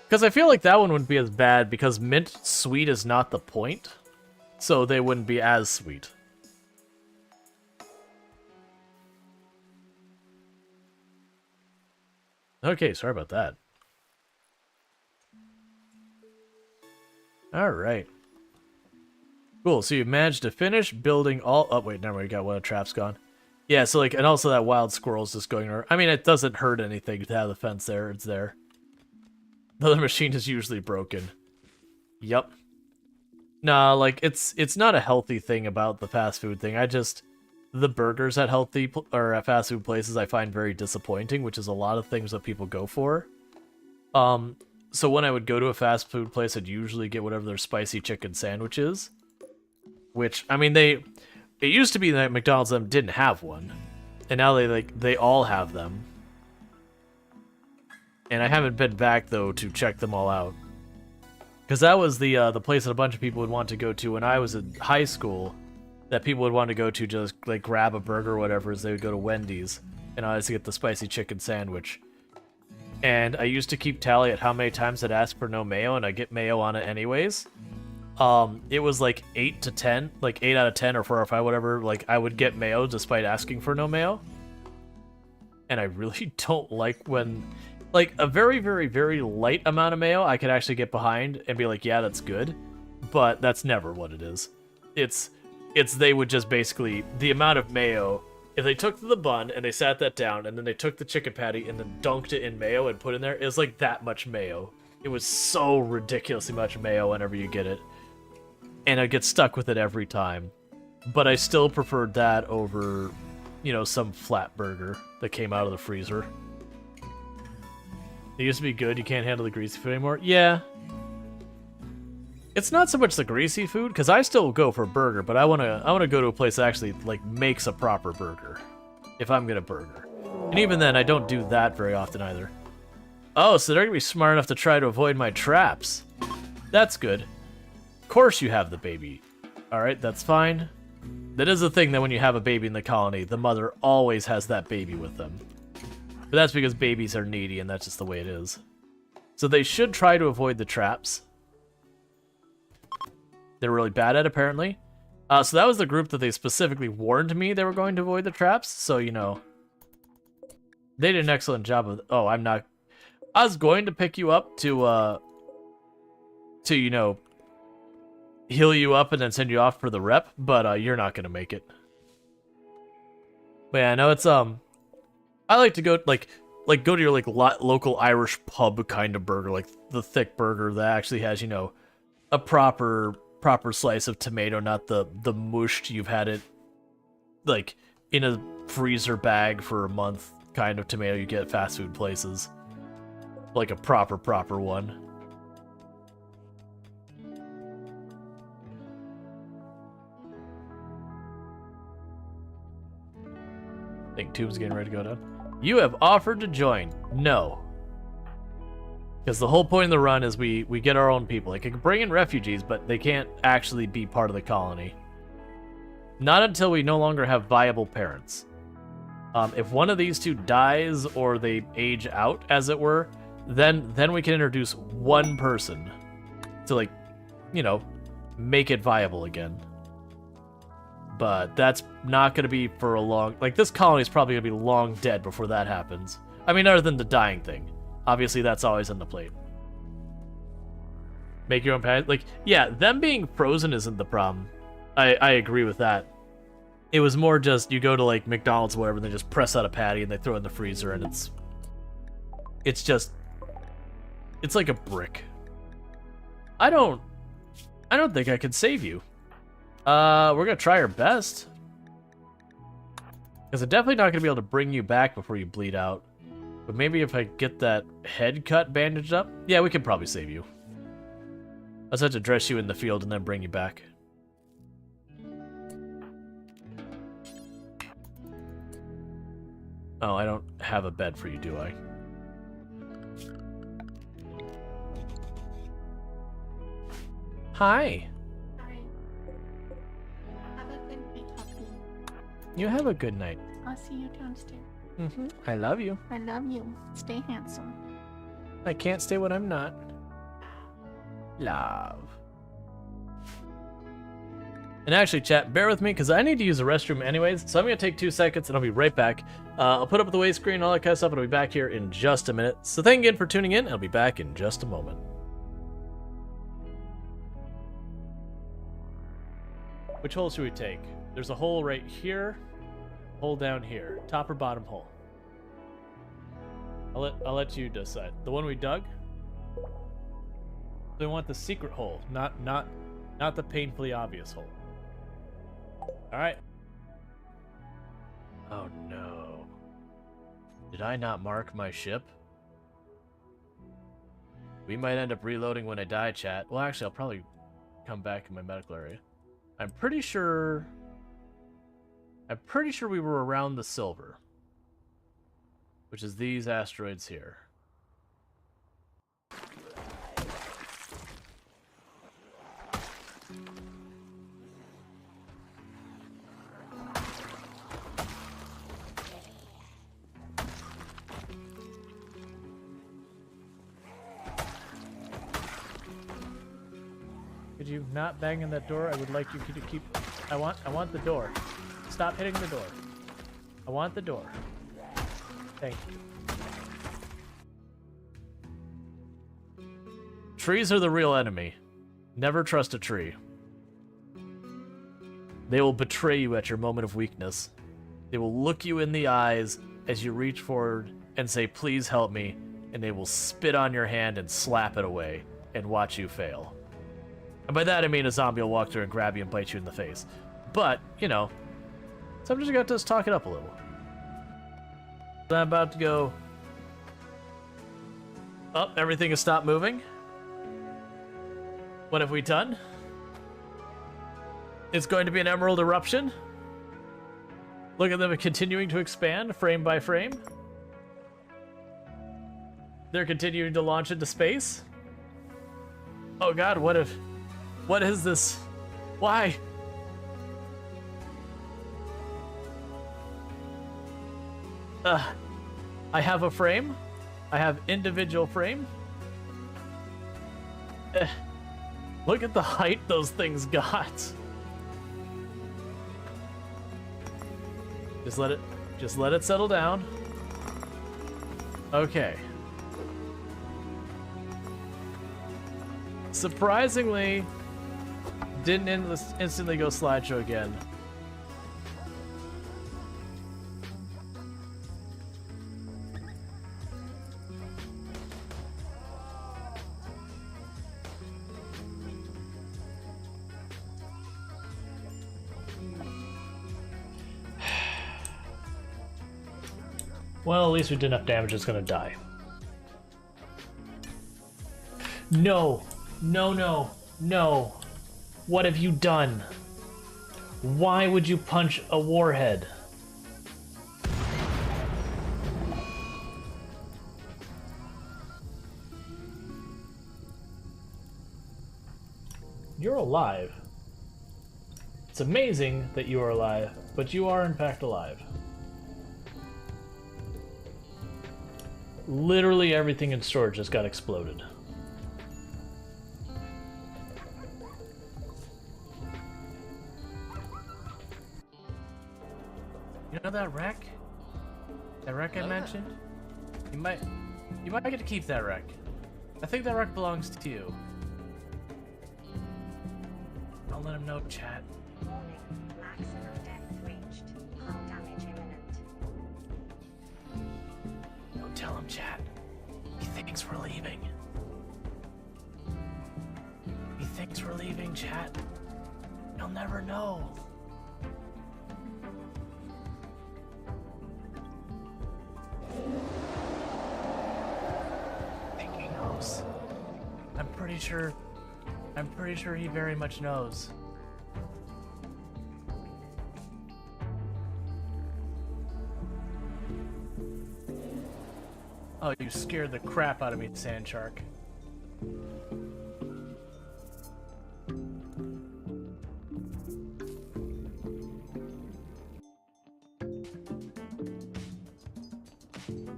Because I feel like that one wouldn't be as bad because mint sweet is not the point. So they wouldn't be as sweet. Okay, sorry about that. Alright. Cool, so you managed to finish building all... Oh, wait, never mind, we got one of the traps gone. Yeah, so like, and also that wild squirrel's just going around. I mean, it doesn't hurt anything to have the fence there, it's there. The other machine is usually broken. Yup. Nah, like, it's not a healthy thing about the fast food thing. The burgers at at fast food places I find very disappointing, which is a lot of things that people go for. So when I would go to a fast food place, I'd usually get whatever their spicy chicken sandwich is. Which, I mean, it used to be that McDonald's them didn't have one. And now they all have them. And I haven't been back, though, to check them all out. Because that was the place that a bunch of people would want to go to when I was in high school. That people would want to go to just, like, grab a burger or whatever as they would go to Wendy's. And I used to get the spicy chicken sandwich. And I used to keep tally at how many times I'd ask for no mayo, and I'd get mayo on it anyways. It was like 8 to 10, like 8 out of 10 or 4 or 5, whatever, like I would get mayo despite asking for no mayo. And I really don't like when, like, a very, very, very light amount of mayo I could actually get behind and be like, yeah, that's good. But that's never what it is. It's they would just basically, the amount of mayo, if they took the bun and they sat that down and then they took the chicken patty and then dunked it in mayo and put in there, it was like that much mayo. It was so ridiculously much mayo whenever you get it. And I get stuck with it every time. But I still preferred that over, you know, some flat burger that came out of the freezer. It used to be good, you can't handle the greasy food anymore? Yeah. It's not so much the greasy food, because I still go for a burger, but I wanna go to a place that actually, like, makes a proper burger. If I'm gonna burger. And even then, I don't do that very often either. Oh, so they're gonna be smart enough to try to avoid my traps. That's good. Of course you have the baby. Alright, that's fine. That is the thing that when you have a baby in the colony, the mother always has that baby with them. But that's because babies are needy, and that's just the way it is. So they should try to avoid the traps. They're really bad at, apparently. So that was the group that they specifically warned me they were going to avoid the traps. So, you know, they did an excellent job of... Oh, I'm not... I was going to pick you up to, you know, heal you up and then send you off for the rep, but you're not going to make it. But yeah, I know it's, I like to go, like go to your, like, local Irish pub kind of burger, like the thick burger that actually has, you know, a proper slice of tomato, not the mushed, you've had it, like, in a freezer bag for a month kind of tomato you get at fast food places. Like a proper one. I think Tube's getting ready to go down. You have offered to join. No. Because the whole point of the run is we get our own people. Like, it can bring in refugees, but they can't actually be part of the colony. Not until we no longer have viable parents. If one of these two dies or they age out, as it were, then we can introduce one person to, like, you know, make it viable again. But that's not going to be for a long... Like, this colony is probably going to be long dead before that happens. I mean, other than the dying thing. Obviously, that's always on the plate. Make your own patty. Like, yeah, them being frozen isn't the problem. I agree with that. It was more just you go to like McDonald's or whatever, and they just press out a patty and they throw it in the freezer, and it's like a brick. I don't think I could save you. We're gonna try our best. Because I'm definitely not gonna be able to bring you back before you bleed out. But maybe if I get that head cut bandaged up, yeah, we can probably save you. I'll just have to dress you in the field and then bring you back. Oh, I don't have a bed for you, do I? Hi. Hi. Have a good night, puppy. You have a good night. I'll see you downstairs. I love you. I love you. Stay handsome. I can't stay when I'm not. Love. And actually, chat, bear with me, because I need to use the restroom anyways, so I'm going to take 2 seconds, and I'll be right back. I'll put up the wait screen and all that kind of stuff, and I'll be back here in just a minute. So thank you again for tuning in, and I'll be back in just a moment. Which hole should we take? There's a hole right here, hole down here, top or bottom hole. I'll let you decide. The one we dug? We want the secret hole, not the painfully obvious hole. All right. Oh no. Did I not mark my ship? We might end up reloading when I die, chat. Well, actually, I'll probably come back in my medical area. I'm pretty sure we were around the silver, which is these asteroids here. Could you not bang on that door? I would like you to keep... I want the door. Stop hitting the door. I want the door. Thank you. Trees are the real enemy. Never trust a tree. They will betray you at your moment of weakness. They will look you in the eyes as you reach forward and say, "Please help me," and they will spit on your hand and slap it away and watch you fail. And by that I mean a zombie will walk through and grab you and bite you in the face. But, you know, so I'm just going to talk it up a little. So I'm about to go... Oh, everything has stopped moving. What have we done? It's going to be an emerald eruption. Look at them continuing to expand frame by frame. They're continuing to launch into space. Oh god, what is this? Why? I have a frame. I have individual frame. Look at the height those things got. Just let it settle down. Okay. Surprisingly, didn't instantly go slideshow again. Well, at least we did enough damage, it's gonna die. No! No, no, no. What have you done? Why would you punch a warhead? You're alive. It's amazing that you are alive, but you are in fact alive. Literally everything in storage just got exploded. You know that wreck? That wreck I mentioned? You might get to keep that wreck. I think that wreck belongs to you. Don't let him know, chat. Warning, maximum depth reached. Hull damage imminent. Don't tell him, chat. He thinks we're leaving. He thinks we're leaving, chat. You'll never know. I think he knows. I'm pretty sure he very much knows. Oh, you scared the crap out of me, Sand Shark.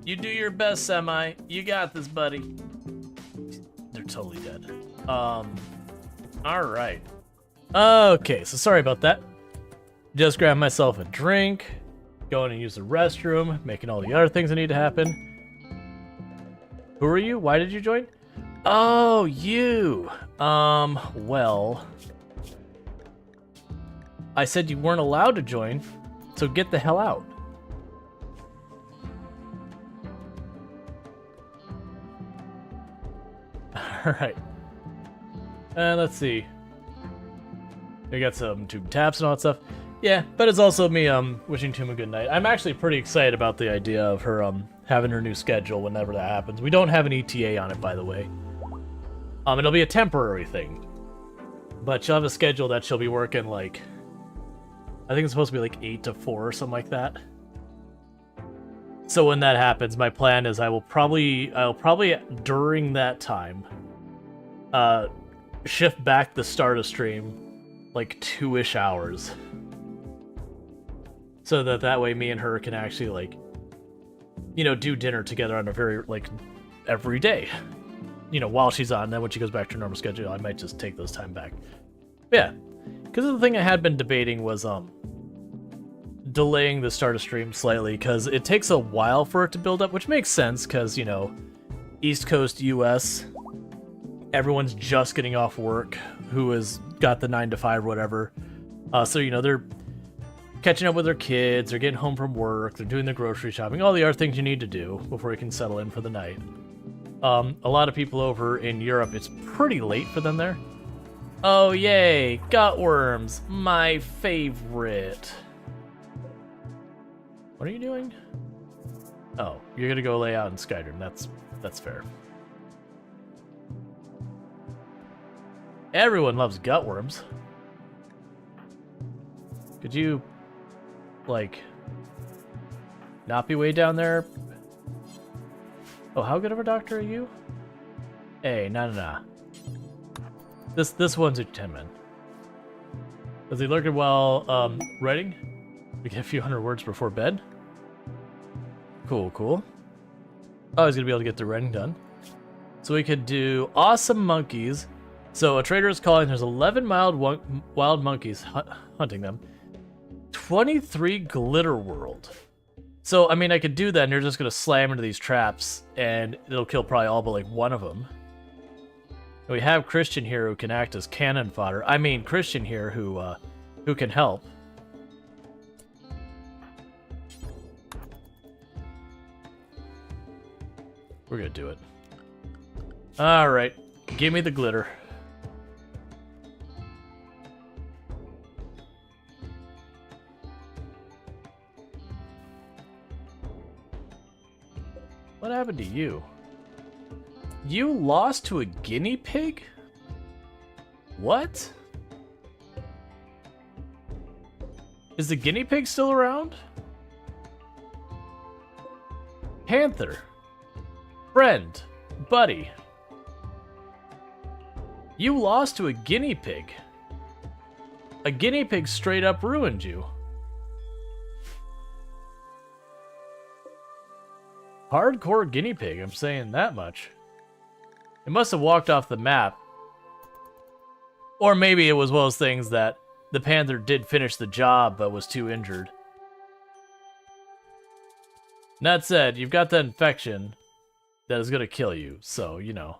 You do your best, Semi. You got this, buddy. They're totally dead. Alright. Okay, so sorry about that. Just grabbed myself a drink, going to use the restroom, making all the other things that need to happen. Who are you? Why did you join? Oh, you. Well, I said you weren't allowed to join, so get the hell out. Alright. Let's see. We got some tube taps and all that stuff. Yeah, but it's also me wishing Toom a good night. I'm actually pretty excited about the idea of her having her new schedule whenever that happens. We don't have an ETA on it, by the way. It'll be a temporary thing. But she'll have a schedule that she'll be working like, I think it's supposed to be like 8 to 4 or something like that. So when that happens, my plan is I'll probably during that time shift back the start of stream like 2-ish hours. So that way me and her can actually like, you know, do dinner together on a very like every day. You know, while she's on, then when she goes back to her normal schedule, I might just take those time back. But yeah, because the thing I had been debating was delaying the start of stream slightly, because it takes a while for it to build up, which makes sense because, you know, East Coast US, everyone's just getting off work who has got the 9 to 5 or whatever. So, you know, they're catching up with their kids, they're getting home from work, they're doing their grocery shopping, all the other things you need to do before you can settle in for the night. A lot of people over in Europe, it's pretty late for them there. Oh, yay, gutworms, my favorite. What are you doing? Oh, you're gonna go lay out in Skyrim. That's fair. Everyone loves gutworms. Could you, like, not be way down there? Oh, how good of a doctor are you? Hey, nah. This one's a 10 man. Is he lurking while writing? We get a few hundred words before bed. Cool. Oh, he's gonna be able to get the writing done. So we could do awesome monkeys. So a trader is calling. There's 11 wild monkeys hunting them. 23 glitter world. So I mean, I could do that, and you're just gonna slam into these traps, and it'll kill probably all but like one of them. And we have Christian here who can act as cannon fodder. I mean, Christian here who can help. We're gonna do it. Alright, give me the glitter. What happened to you? You lost to a guinea pig? What? Is the guinea pig still around? Panther. Friend. Buddy. You lost to a guinea pig. A guinea pig straight up ruined you. Hardcore guinea pig, I'm saying that much. It must have walked off the map. Or maybe it was one of those things that the panther did finish the job but was too injured. That said, you've got that infection that is going to kill you, so, you know.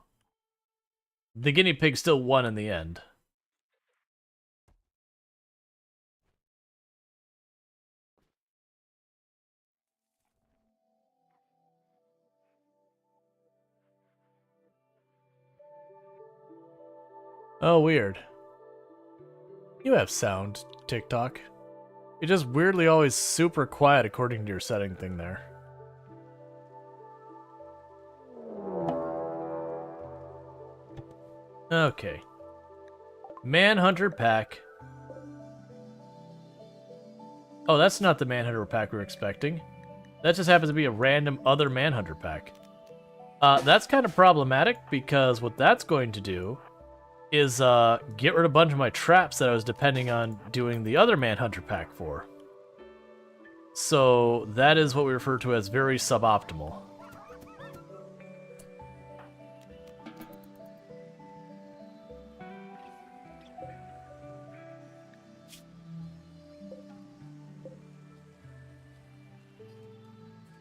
The guinea pig still won in the end. Oh, weird. You have sound, TikTok. You're just weirdly always super quiet according to your setting thing there. Okay. Manhunter pack. Oh, that's not the Manhunter pack we were expecting. That just happens to be a random other Manhunter pack. That's kind of problematic because what that's going to do is get rid of a bunch of my traps that I was depending on doing the other Manhunter pack for. So that is what we refer to as very suboptimal.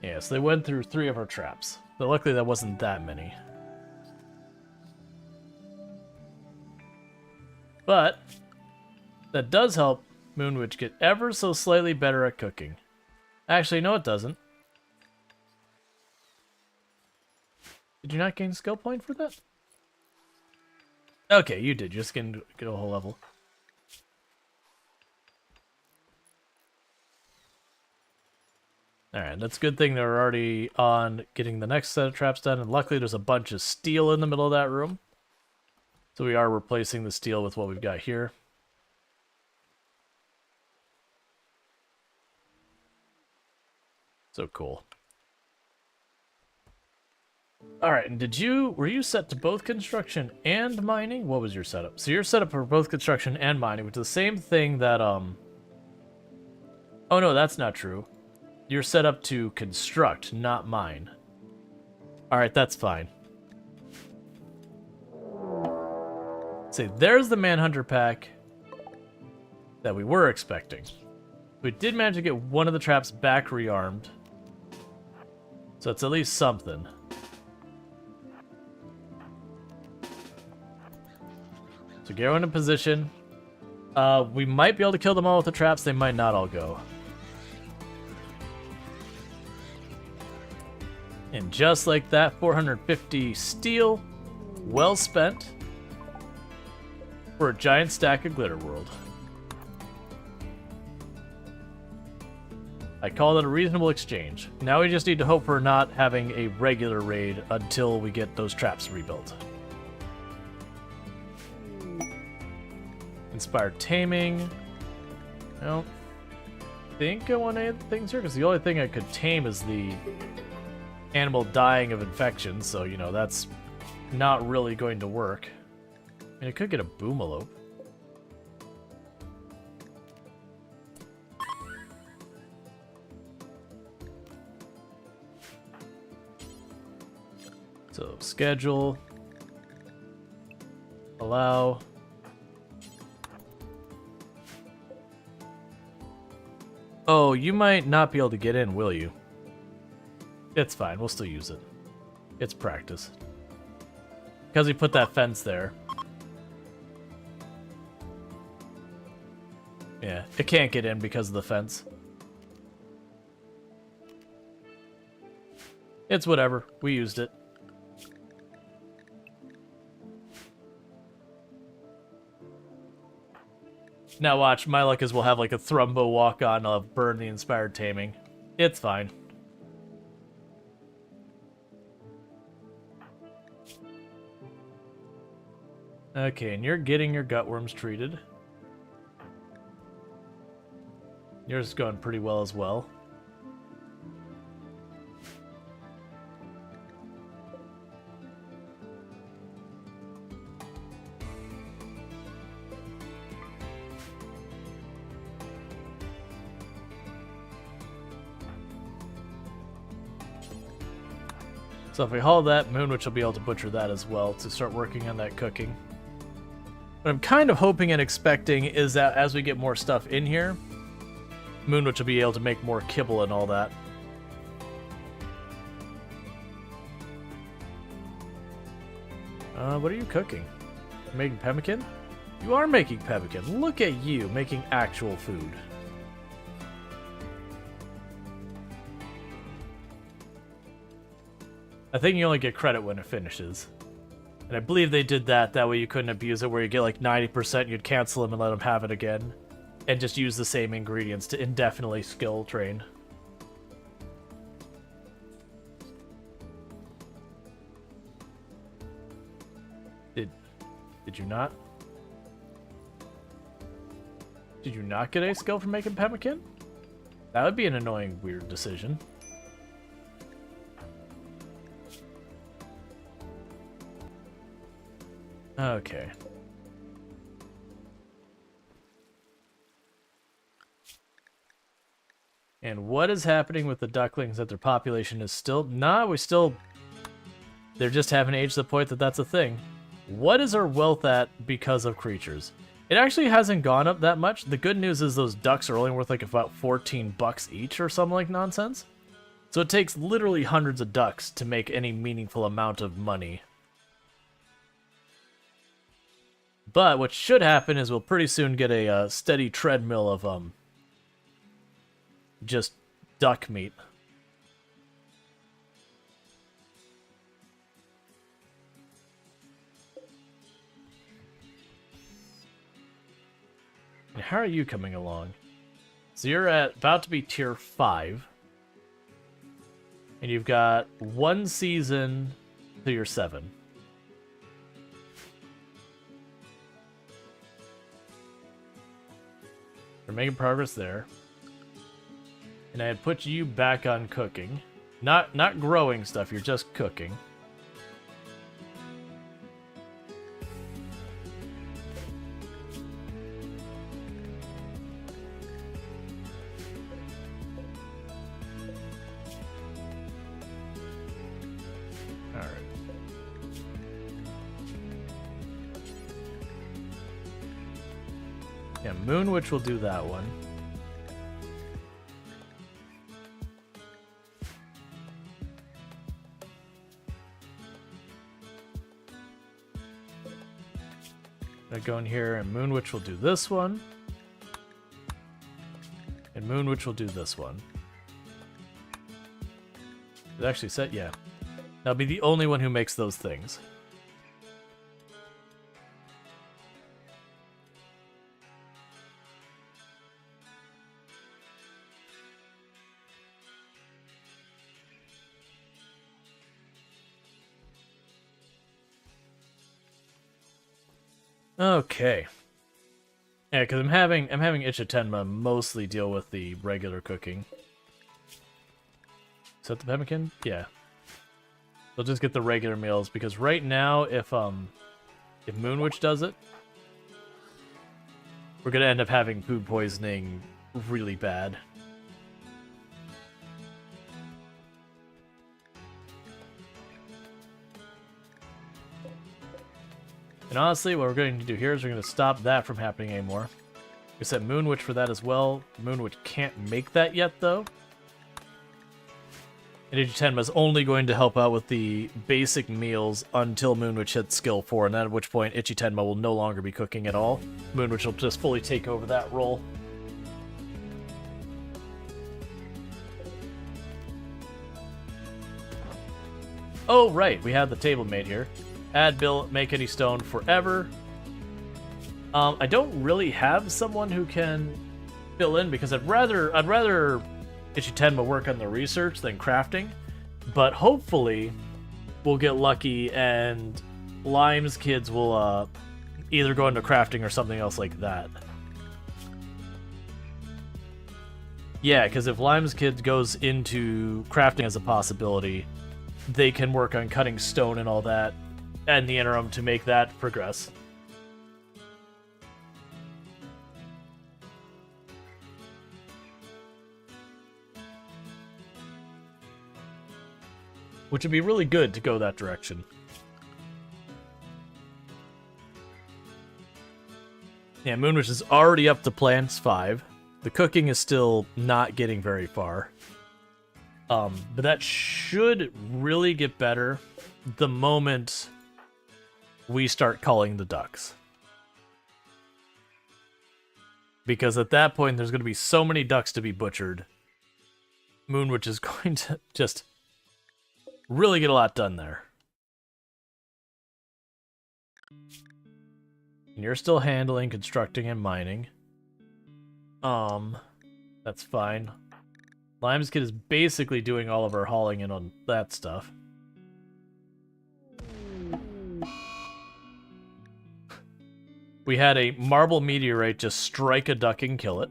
Yes, they went through 3 of our traps, but luckily that wasn't that many. But that does help Moonwitch get ever so slightly better at cooking. Actually, no, it doesn't. Did you not gain a skill point for that? Okay, you did. You just get a whole level. Alright, that's a good thing they're already on getting the next set of traps done, and luckily there's a bunch of steel in the middle of that room. So we are replacing the steel with what we've got here. So cool. Alright, and were you set to both construction and mining? What was your setup? So you're set up for both construction and mining, which is the same thing that, Oh no, that's not true. You're set up to construct, not mine. Alright, that's fine. See, there's the Manhunter pack that we were expecting. We did manage to get one of the traps back rearmed. So it's at least something. So get into position. We might be able to kill them all with the traps. They might not all go. And just like that, 450 steel, well spent, for a giant stack of Glitter World. I call it a reasonable exchange. Now we just need to hope for not having a regular raid until we get those traps rebuilt. Inspired Taming. I don't think I want any of the things here, because the only thing I could tame is the animal dying of infection, so, you know, that's not really going to work. I mean, I could get a Boomalope. So, schedule. Allow. Oh, you might not be able to get in, will you? It's fine, we'll still use it. It's practice. Because we put that fence there. Yeah, it can't get in because of the fence. It's whatever, we used it. Now watch, my luck is we'll have like a Thrumbo walk-on of burn the Inspired Taming. It's fine. Okay, and you're getting your gutworms treated. Yours is going pretty well as well. So if we haul that, Moonwitch will be able to butcher that as well to start working on that cooking. What I'm kind of hoping and expecting is that as we get more stuff in here, Moonwitch will be able to make more kibble and all that. What are you cooking? Making pemmican? You are making pemmican. Look at you, making actual food. I think you only get credit when it finishes. And I believe they did that. That way you couldn't abuse it, where you get like 90%, you'd cancel them and let them have it again. And just use the same ingredients to indefinitely skill train. Did you not? Did you not get a skill for making pemmican? That would be an annoying, weird decision. Okay. And what is happening with the ducklings that their population is still... Nah, they're just haven't aged to the point that that's a thing. What is our wealth at because of creatures? It actually hasn't gone up that much. The good news is those ducks are only worth like about 14 bucks each or something like nonsense. So it takes literally hundreds of ducks to make any meaningful amount of money. But what should happen is we'll pretty soon get a steady treadmill of just duck meat. And how are you coming along? So you're about to be tier 5. And you've got 1 season to your 7. You're making progress there. And I had put you back on cooking. Not growing stuff, you're just cooking. Alright. Yeah, Moon Witch will do that one. I go in here and Moon Witch will do this one. And Moon Witch will do this one. It actually said, yeah. I'll be the only one who makes those things. Okay. Yeah, because I'm having Ichitenma mostly deal with the regular cooking. Is that the pemmican? Yeah. They'll just get the regular meals, because right now, if Moonwitch does it, we're gonna end up having food poisoning really bad. And honestly, what we're going to do here is we're going to stop that from happening anymore. We set Moonwitch for that as well. Moonwitch can't make that yet, though. And Ichitenma is only going to help out with the basic meals until Moonwitch hits skill 4, and at which point Ichitenma will no longer be cooking at all. Moonwitch will just fully take over that role. Oh, right, we have the table made here. Add bill, make any stone forever. I don't really have someone who can fill in, because I'd rather Ichitenma work on the research than crafting. But hopefully we'll get lucky and Lime's kids will either go into crafting or something else like that. Yeah, because if Lime's kid goes into crafting as a possibility, they can work on cutting stone and all that in the interim to make that progress. Which would be really good to go that direction. Yeah, Moonwitch is already up to plants 5. The cooking is still not getting very far. But that should really get better the moment we start calling the ducks. Because at that point, there's going to be so many ducks to be butchered. Moonwitch is going to just really get a lot done there. And you're still handling, constructing, and mining. That's fine. Lime's kid is basically doing all of our hauling in on that stuff. We had a marble meteorite just strike a duck and kill it.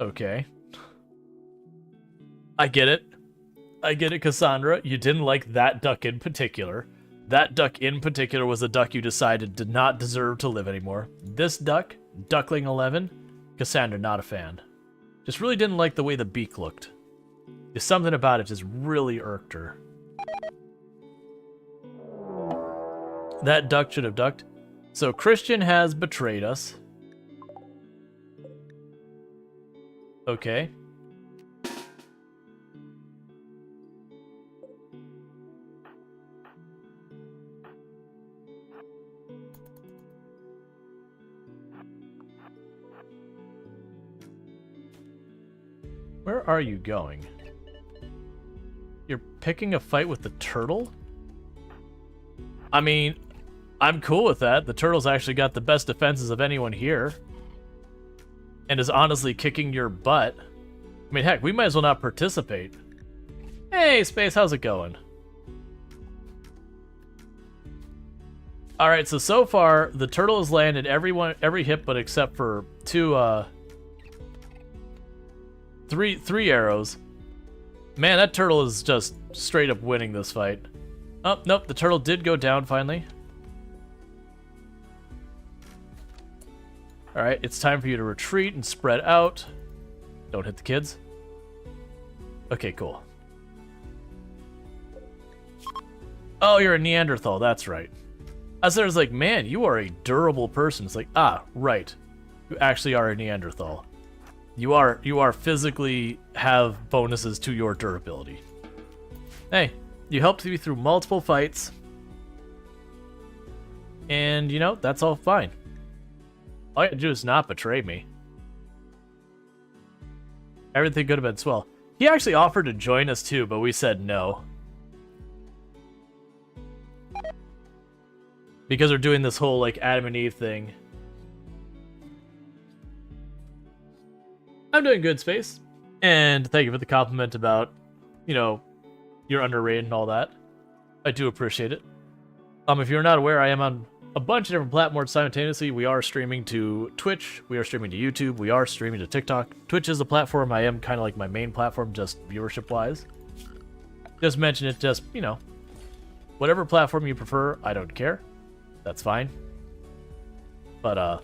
Okay. I get it. I get it, Cassandra. You didn't like that duck in particular. That duck in particular was a duck you decided did not deserve to live anymore. This duck, Duckling 11, Cassandra, not a fan. Just really didn't like the way the beak looked. There's something about it just really irked her. That duck should have ducked. So Christian has betrayed us. Okay. Where are you going? You're picking a fight with the turtle? I mean, I'm cool with that. The turtle's actually got the best defenses of anyone here. And is honestly kicking your butt. I mean, heck, we might as well not participate. Hey, Space, how's it going? Alright, so far, the turtle has landed every hit but except for three arrows. Man, that turtle is just straight up winning this fight. Oh, nope, the turtle did go down finally. Alright, it's time for you to retreat and spread out. Don't hit the kids. Okay, cool. Oh, you're a Neanderthal, that's right. I was like, man, you are a durable person. It's like, ah, right. You actually are a Neanderthal. You are physically have bonuses to your durability. Hey, you helped me through multiple fights. And, you know, that's all fine. All you had to do is not betray me. Everything could have been swell. He actually offered to join us too, but we said no. Because we're doing this whole, like, Adam and Eve thing. I'm doing good, Space. And thank you for the compliment about, you know, you're underrated and all that. I do appreciate it. If you're not aware, I am on a bunch of different platforms simultaneously. We are streaming to Twitch, we are streaming to YouTube, we are streaming to TikTok. Twitch is a platform I am kind of like my main platform, just viewership-wise. Just mention it, just, you know, whatever platform you prefer, I don't care. That's fine. But,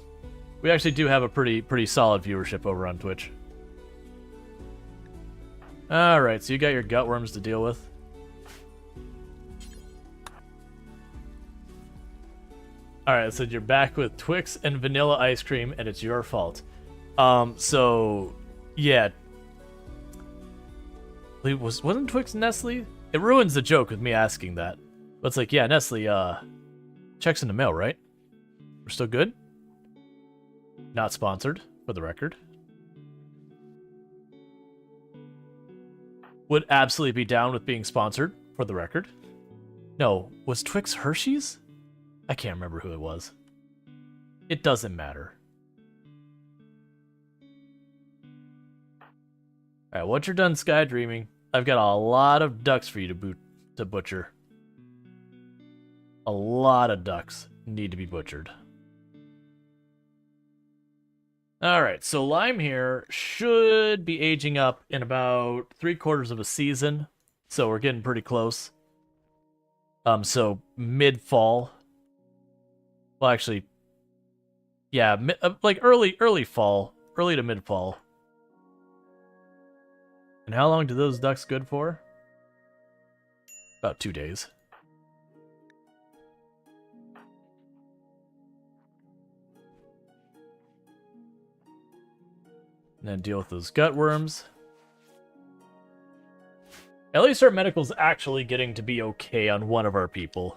we actually do have a pretty solid viewership over on Twitch. Alright, so you got your gutworms to deal with. Alright, so you're back with Twix and vanilla ice cream, and it's your fault. So, yeah. Wasn't Twix Nestle? It ruins the joke with me asking that. But it's like, yeah, Nestle, checks in the mail, right? We're still good? Not sponsored, for the record. Would absolutely be down with being sponsored, for the record. No, was Twix Hershey's? I can't remember who it was. It doesn't matter. Alright, once you're done sky dreaming, I've got a lot of ducks for you to butcher. A lot of ducks need to be butchered. Alright, so Lime here should be aging up in about 3/4 of a season. So we're getting pretty close. So mid-fall. Well, actually, yeah, like early fall. Early to mid-fall. And how long do those ducks good for? About 2 days. And then deal with those gutworms. At least our medical's actually getting to be okay on one of our people.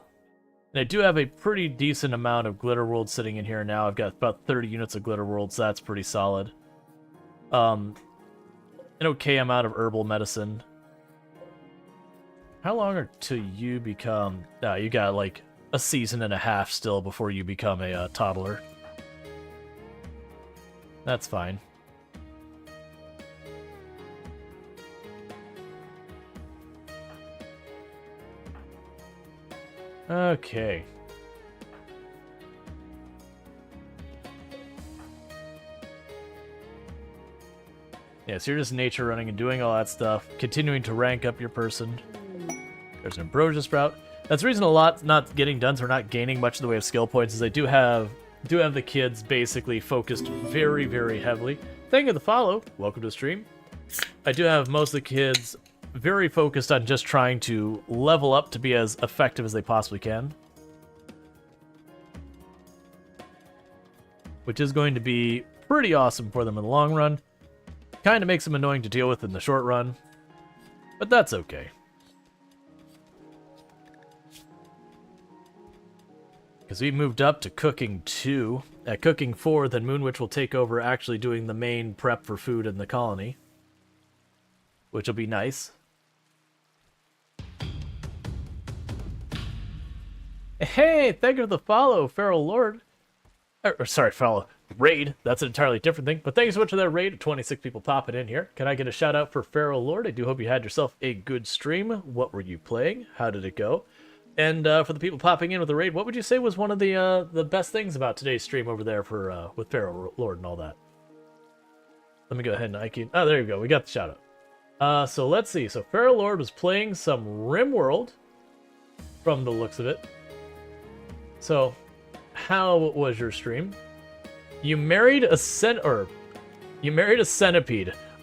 And I do have a pretty decent amount of Glitter World sitting in here now. I've got about 30 units of Glitter World, so that's pretty solid. An okay amount of herbal medicine. How long until you become... you got like a season and a half still before you become a toddler. That's fine. Okay. Yeah, so you're just nature running and doing all that stuff, continuing to rank up your person. There's an ambrosia sprout. That's the reason a lot's not getting done, so we're not gaining much in the way of skill points, is I do have the kids basically focused very, very heavily. Thank you for the follow. Welcome to the stream. I do have most of the kids very focused on just trying to level up to be as effective as they possibly can. Which is going to be pretty awesome for them in the long run. Kind of makes them annoying to deal with in the short run. But that's okay. Because we moved up to cooking 2. At cooking 4, then Moonwitch will take over actually doing the main prep for food in the colony. Which will be nice. Hey, thank you for the follow, Feral Lord. Sorry, follow. Raid. That's an entirely different thing. But thank you so much for that raid. 26 people popping in here. Can I get a shout out for Feral Lord? I do hope you had yourself a good stream. What were you playing? How did it go? And for the people popping in with the raid, what would you say was one of the best things about today's stream over there for with Feral Lord and all that? Let me go ahead and IQ. Oh, there you go. We got the shout out. So let's see. So Feral Lord was playing some RimWorld from the looks of it. So how was your stream? You married a centipede.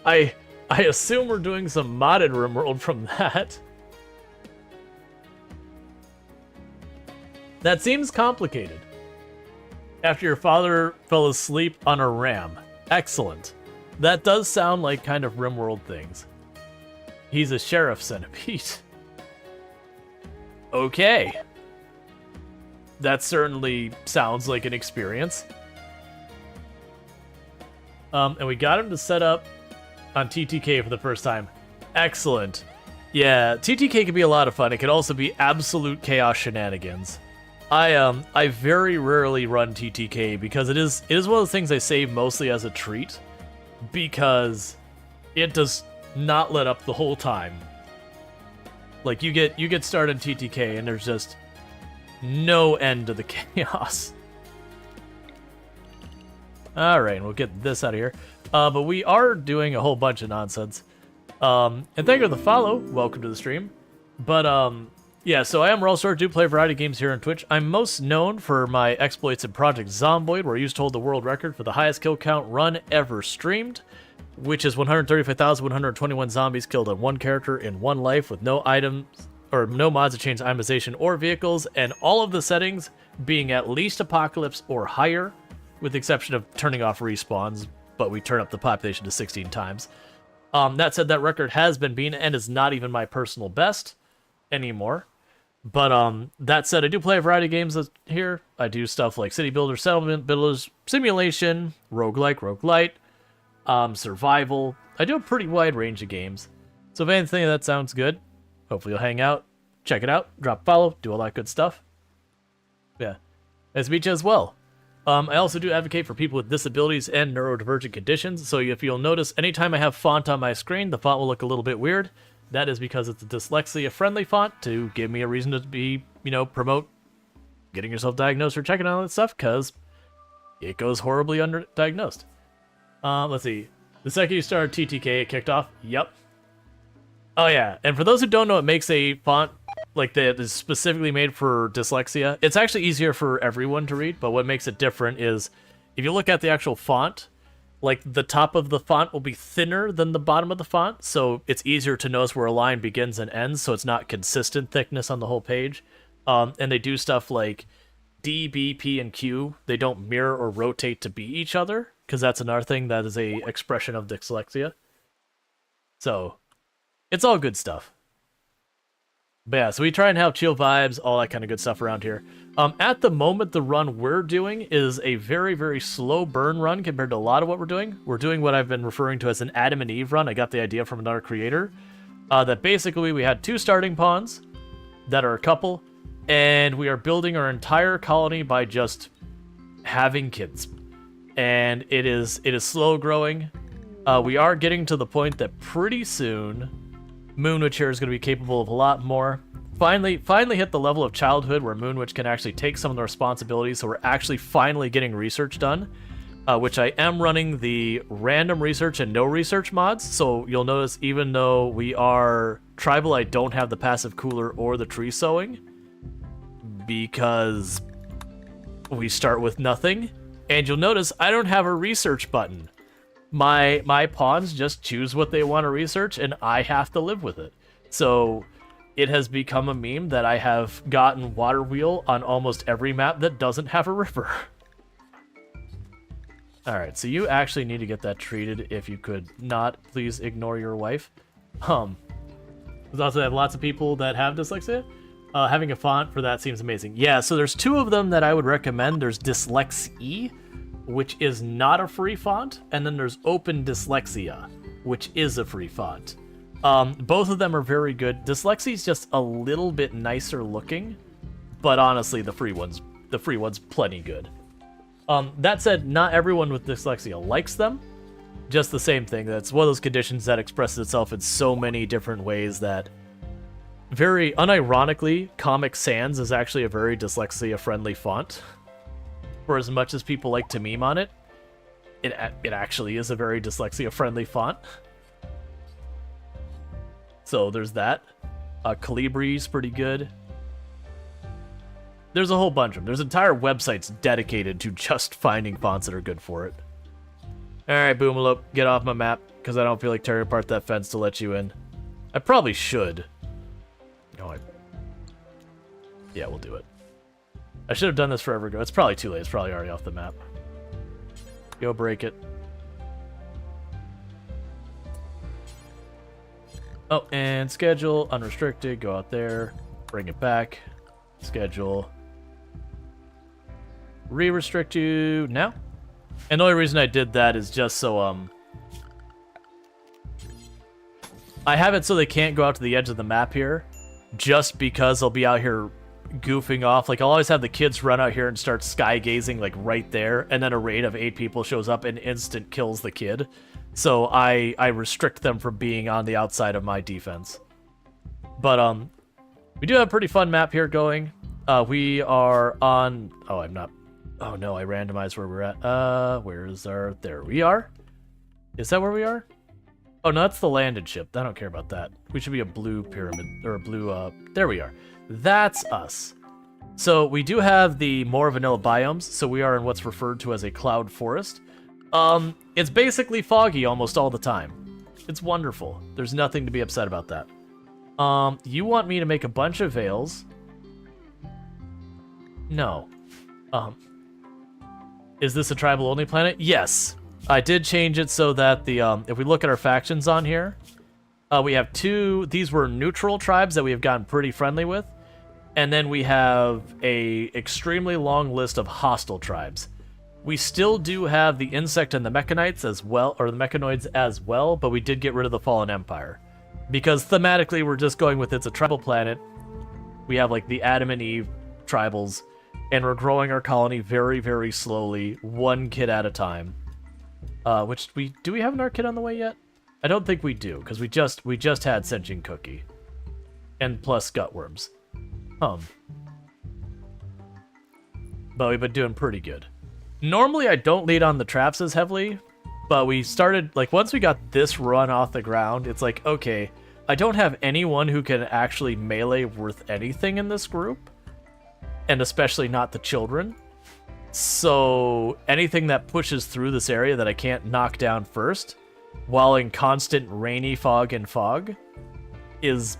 I assume we're doing some modded RimWorld from that. That seems complicated. After your father fell asleep on a ram. Excellent. That does sound like kind of RimWorld things. He's a sheriff centipede. Okay. That certainly sounds like an experience. And we got him to set up on TTK for the first time. Excellent. Yeah, TTK can be a lot of fun. It can also be absolute chaos shenanigans. I very rarely run TTK because it is one of those things I save mostly as a treat, because it does not let up the whole time. Like you get started in TTK and there's just no end to the chaos. Alright, we'll get this out of here. But we are doing a whole bunch of nonsense. And thank you for the follow. Welcome to the stream. But, yeah, so I am Rual, do play a variety of games here on Twitch. I'm most known for my exploits in Project Zomboid, where I used to hold the world record for the highest kill count run ever streamed, which is 135,121 zombies killed on one character in one life with no items, or no mods to change itemization or vehicles, and all of the settings being at least Apocalypse or higher, with the exception of turning off respawns, but we turn up the population to 16 times. That said, that record has been beaten and is not even my personal best anymore. But that said, I do play a variety of games here. I do stuff like City Builder, Settlement Builders, Simulation, Roguelite, Survival. I do a pretty wide range of games. So if anything that sounds good, hopefully you'll hang out, check it out, drop a follow, do all that good stuff. Yeah. Nice to meet you as well. I also do advocate for people with disabilities and neurodivergent conditions, so if you'll notice, anytime I have font on my screen, the font will look a little bit weird. That is because it's a dyslexia-friendly font to give me a reason to be, promote getting yourself diagnosed or checking on that stuff, because it goes horribly underdiagnosed. Let's see. The second you start TTK, it kicked off. Yep. Oh, yeah. And for those who don't know, it makes a font like that is specifically made for dyslexia. It's actually easier for everyone to read, but what makes it different is if you look at the actual font, like the top of the font will be thinner than the bottom of the font, so it's easier to notice where a line begins and ends, so it's not consistent thickness on the whole page. And they do stuff like D, B, P, and Q. They don't mirror or rotate to be each other, because that's another thing that is a expression of dyslexia. So it's all good stuff. But yeah, so we try and have chill vibes, all that kind of good stuff around here. At the moment, the run we're doing is a very, very slow burn run compared to a lot of what we're doing. We're doing what I've been referring to as an Adam and Eve run. I got the idea from another creator. that basically we had 2 starting ponds that are a couple, and we are building our entire colony by just having kids. And it is slow growing. We are getting to the point that pretty soon Moonwitch here is going to be capable of a lot more. Finally hit the level of childhood where Moonwitch can actually take some of the responsibilities, so we're actually finally getting research done, which I am running the random research and no research mods. So you'll notice even though we are tribal, I don't have the passive cooler or the tree sowing because we start with nothing. And you'll notice I don't have a research button. My pawns just choose what they want to research, and I have to live with it. So it has become a meme that I have gotten water wheel on almost every map that doesn't have a river. Alright, so you actually need to get that treated. If you could not, please ignore your wife. There's also lots of people that have dyslexia. Having a font for that seems amazing. Yeah, so there's 2 of them that I would recommend. There's Dyslexie, which is not a free font, and then there's Open Dyslexia, which is a free font. Both of them are very good. Dyslexie is just a little bit nicer looking, but honestly, the free one's plenty good. That said, not everyone with dyslexia likes them. Just the same thing. That's one of those conditions that expresses itself in so many different ways that, very unironically, Comic Sans is actually a very dyslexia-friendly font. For as much as people like to meme on it, it actually is a very dyslexia-friendly font. So there's that. Calibri's pretty good. There's a whole bunch of them. There's entire websites dedicated to just finding fonts that are good for it. Alright, Boomalope, get off my map, because I don't feel like tearing apart that fence to let you in. I probably should. No, yeah, we'll do it. I should have done this forever ago. It's probably too late. It's probably already off the map. Go break it. Oh, and schedule, unrestricted, go out there, bring it back, schedule, re-restrict you now. And the only reason I did that is just so, I have it so they can't go out to the edge of the map here, just because they'll be out here goofing off. Like, I'll always have the kids run out here and start sky gazing, like, right there, and then a raid of 8 people shows up and instant kills the kid. So I restrict them from being on the outside of my defense. But, we do have a pretty fun map here going. We are on... Oh, I'm not... Oh, no, I randomized where we're at. Where's our... There we are. Is that where we are? Oh, no, that's the landed ship. I don't care about that. We should be a blue pyramid, or a blue, there we are. That's us. So we do have the more vanilla biomes, so we are in what's referred to as a cloud forest. It's basically foggy almost all the time. It's wonderful. There's nothing to be upset about that. You want me to make a bunch of veils? No. Is this a tribal-only planet? Yes. I did change it so that the, if we look at our factions on here, we have 2, these were neutral tribes that we have gotten pretty friendly with, and then we have a extremely long list of hostile tribes. We still do have the insect and the mechanites as well, or the mechanoids as well, but we did get rid of the Fallen Empire. Because thematically, we're just going with it's a tribal planet. We have like the Adam and Eve tribals, and we're growing our colony very, very slowly, 1 kid at a time. Which do we have an art kit on the way yet? I don't think we do, because we just had Sentient Cookie. And plus Gutworms. But we've been doing pretty good. Normally I don't lead on the traps as heavily, but we started, like, once we got this run off the ground, it's like, okay, I don't have anyone who can actually melee worth anything in this group, and especially not the children. So anything that pushes through this area that I can't knock down first, while in constant rainy fog and fog, is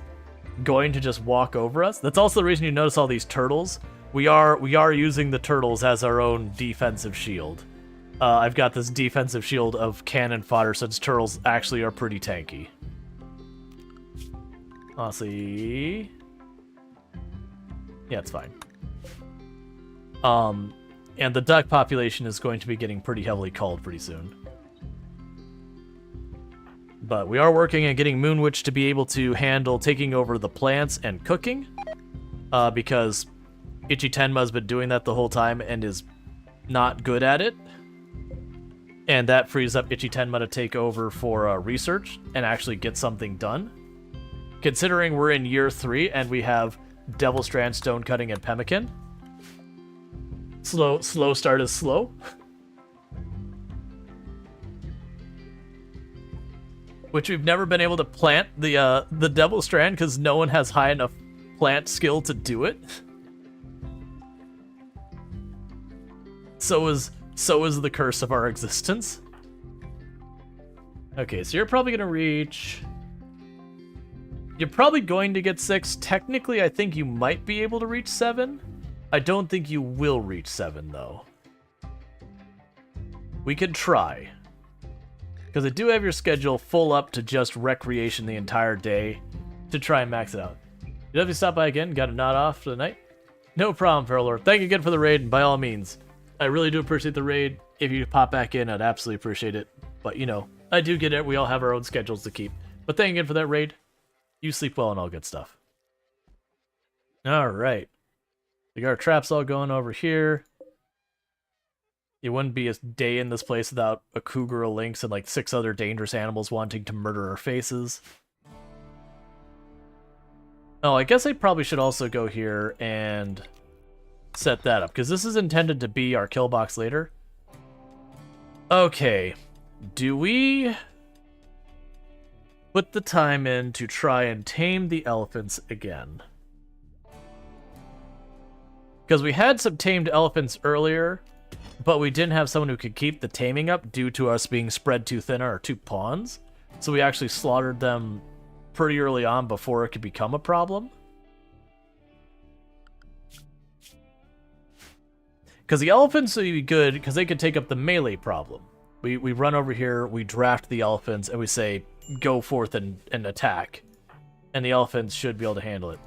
going to just walk over us. That's also the reason you notice all these turtles. We are using the turtles as our own defensive shield. I've got this defensive shield of cannon fodder since turtles actually are pretty tanky. Honestly, yeah, it's fine. And the duck population is going to be getting pretty heavily culled pretty soon. But we are working on getting Moonwitch to be able to handle taking over the plants and cooking. Because Ichi Tenma's been doing that the whole time and is not good at it. And that frees up Ichi Tenma to take over for research and actually get something done. Considering we're in year 3 and we have Devil Strand, Stone Cutting, and Pemmican. Slow start is slow. Which we've never been able to plant the Devil Strand because no one has high enough plant skill to do it. So is the curse of our existence. Okay, so you're probably gonna reach... You're probably going to get 6. Technically, I think you might be able to reach 7. I don't think you will reach 7, though. We could try. Because I do have your schedule full up to just recreation the entire day to try and max it out. You have to stop by again? Got a nod off for the night? No problem, Feral Lord. Thank you again for the raid, and by all means. I really do appreciate the raid. If you pop back in, I'd absolutely appreciate it. But, you know, I do get it. We all have our own schedules to keep. But thank you again for that raid. You sleep well and all good stuff. Alright. We got our traps all going over here. It wouldn't be a day in this place without a cougar, a lynx, and like 6 other dangerous animals wanting to murder our faces. Oh, I guess I probably should also go here and set that up, because this is intended to be our kill box later. Okay. Do we put the time in to try and tame the elephants again? Because we had some tamed elephants earlier, but we didn't have someone who could keep the taming up due to us being spread too thin on our 2 pawns. So we actually slaughtered them pretty early on before it could become a problem. Because the elephants would be good because they could take up the melee problem. We run over here, we draft the elephants, and we say, go forth and attack. And the elephants should be able to handle it.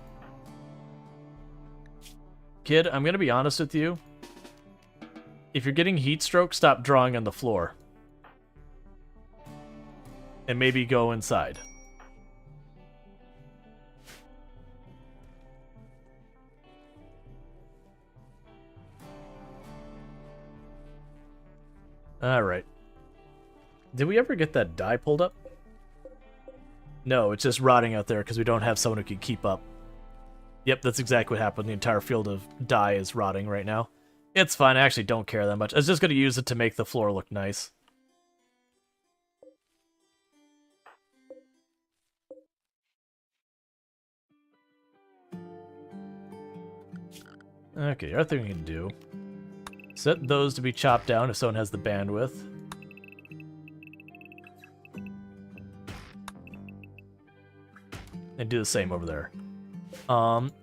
Kid, I'm going to be honest with you. If you're getting heat stroke, stop drawing on the floor. And maybe go inside. Alright. Did we ever get that dye pulled up? No, it's just rotting out there because we don't have someone who can keep up. Yep, that's exactly what happened. The entire field of dye is rotting right now. It's fine, I actually don't care that much. I was just going to use it to make the floor look nice. Okay, other thing we can do. Set those to be chopped down if someone has the bandwidth. And do the same over there.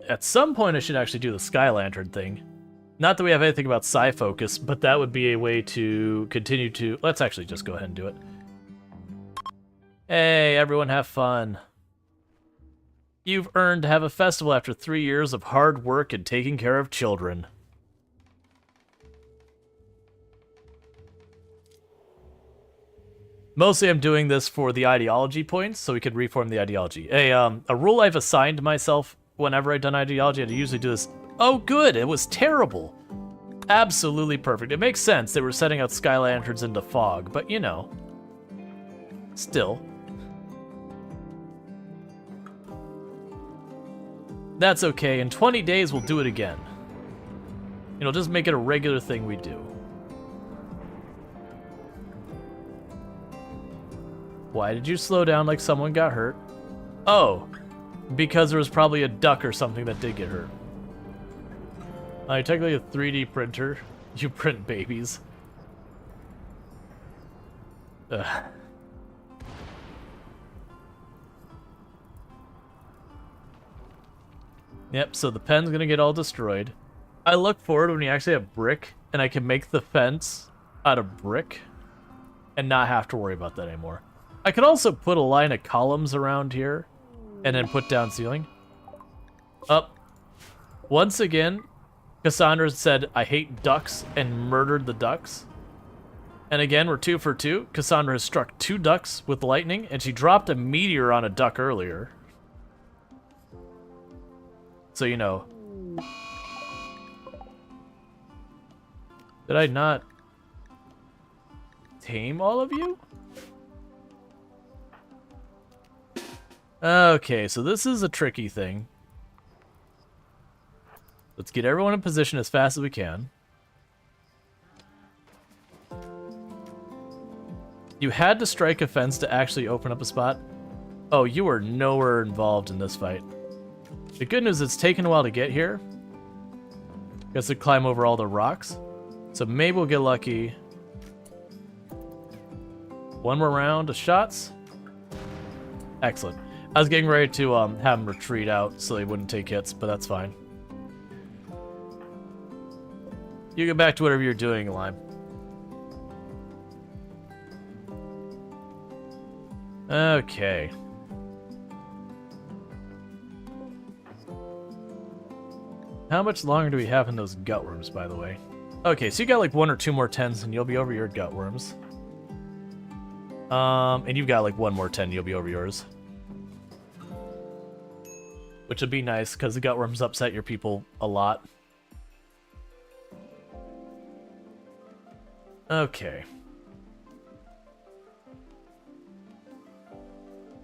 At some point I should actually do the Sky Lantern thing. Not that we have anything about Psi Focus, but that would be a way to continue to... Let's actually just go ahead and do it. Hey, everyone have fun. You've earned to have a festival after 3 years of hard work and taking care of children. Mostly I'm doing this for the ideology points, so we could reform the ideology. A rule I've assigned myself whenever I've done ideology, I usually do this. Oh good, it was terrible. Absolutely perfect. It makes sense. They were setting out Sky Lanterns into fog, but you know. Still. That's okay. In 20 days, we'll do it again. You know, just make it a regular thing we do. Why did you slow down like someone got hurt? Oh, because there was probably a duck or something that did get hurt. You're technically a 3D printer. You print babies. Ugh. Yep, so the pen's gonna get all destroyed. I look forward when you actually have brick, and I can make the fence out of brick, and not have to worry about that anymore. I could also put a line of columns around here, and then put down ceiling. Up. Once again, Cassandra said, I hate ducks, and murdered the ducks. And again, we're 2 for 2. Cassandra has struck 2 ducks with lightning, and she dropped a meteor on a duck earlier. So, you know. Did I not tame all of you? Okay, so this is a tricky thing. Let's get everyone in position as fast as we can. You had to strike a fence to actually open up a spot. Oh, you were nowhere involved in this fight. The good news is it's taken a while to get here. You have to climb over all the rocks. So maybe we'll get lucky. One more round of shots. Excellent. I was getting ready to have them retreat out so they wouldn't take hits, but that's fine. You get back to whatever you're doing, Lime. Okay. How much longer do we have in those gutworms, by the way? Okay, so you got like 1 or 2 more 10s and you'll be over your gutworms. And you've got like 1 more 10, you'll be over yours. Which would be nice, because the gutworms upset your people a lot. Okay.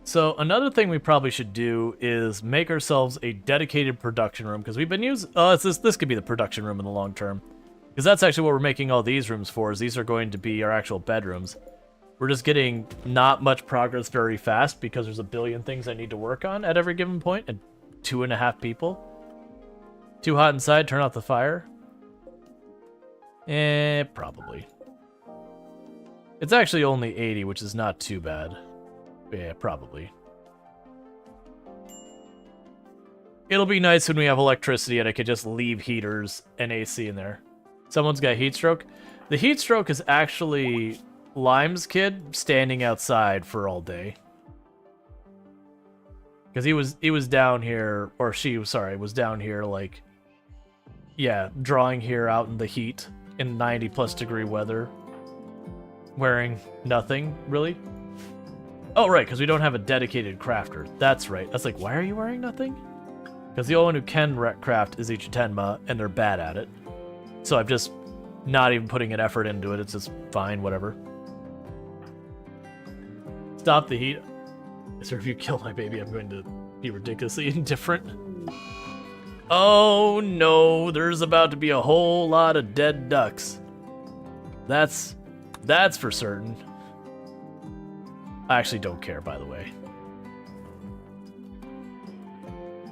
So another thing we probably should do is make ourselves a dedicated production room, because we've been using... Oh, this could be the production room in the long term. Because that's actually what we're making all these rooms for, is these are going to be our actual bedrooms. We're just getting not much progress very fast, because there's a billion things I need to work on at every given point, and 2.5 people. Too hot inside, turn off the fire. Probably. It's actually only 80, which is not too bad. Yeah, probably. It'll be nice when we have electricity and I can just leave heaters and AC in there. Someone's got heat stroke. The heat stroke is actually Lime's kid standing outside for all day. Because he was down here, or she, sorry, was down here like, yeah, drawing here out in the heat in 90+ degree weather. Wearing nothing, really. Oh, right, because we don't have a dedicated crafter. That's right. That's like, why are you wearing nothing? Because the only one who can craft is Ichitenma, and they're bad at it. So I'm just not even putting an effort into it. It's just fine, whatever. Stop the heat. Sir, if you kill my baby, I'm going to be ridiculously indifferent. Oh no, there's about to be a whole lot of dead ducks. That's for certain. I actually don't care, by the way.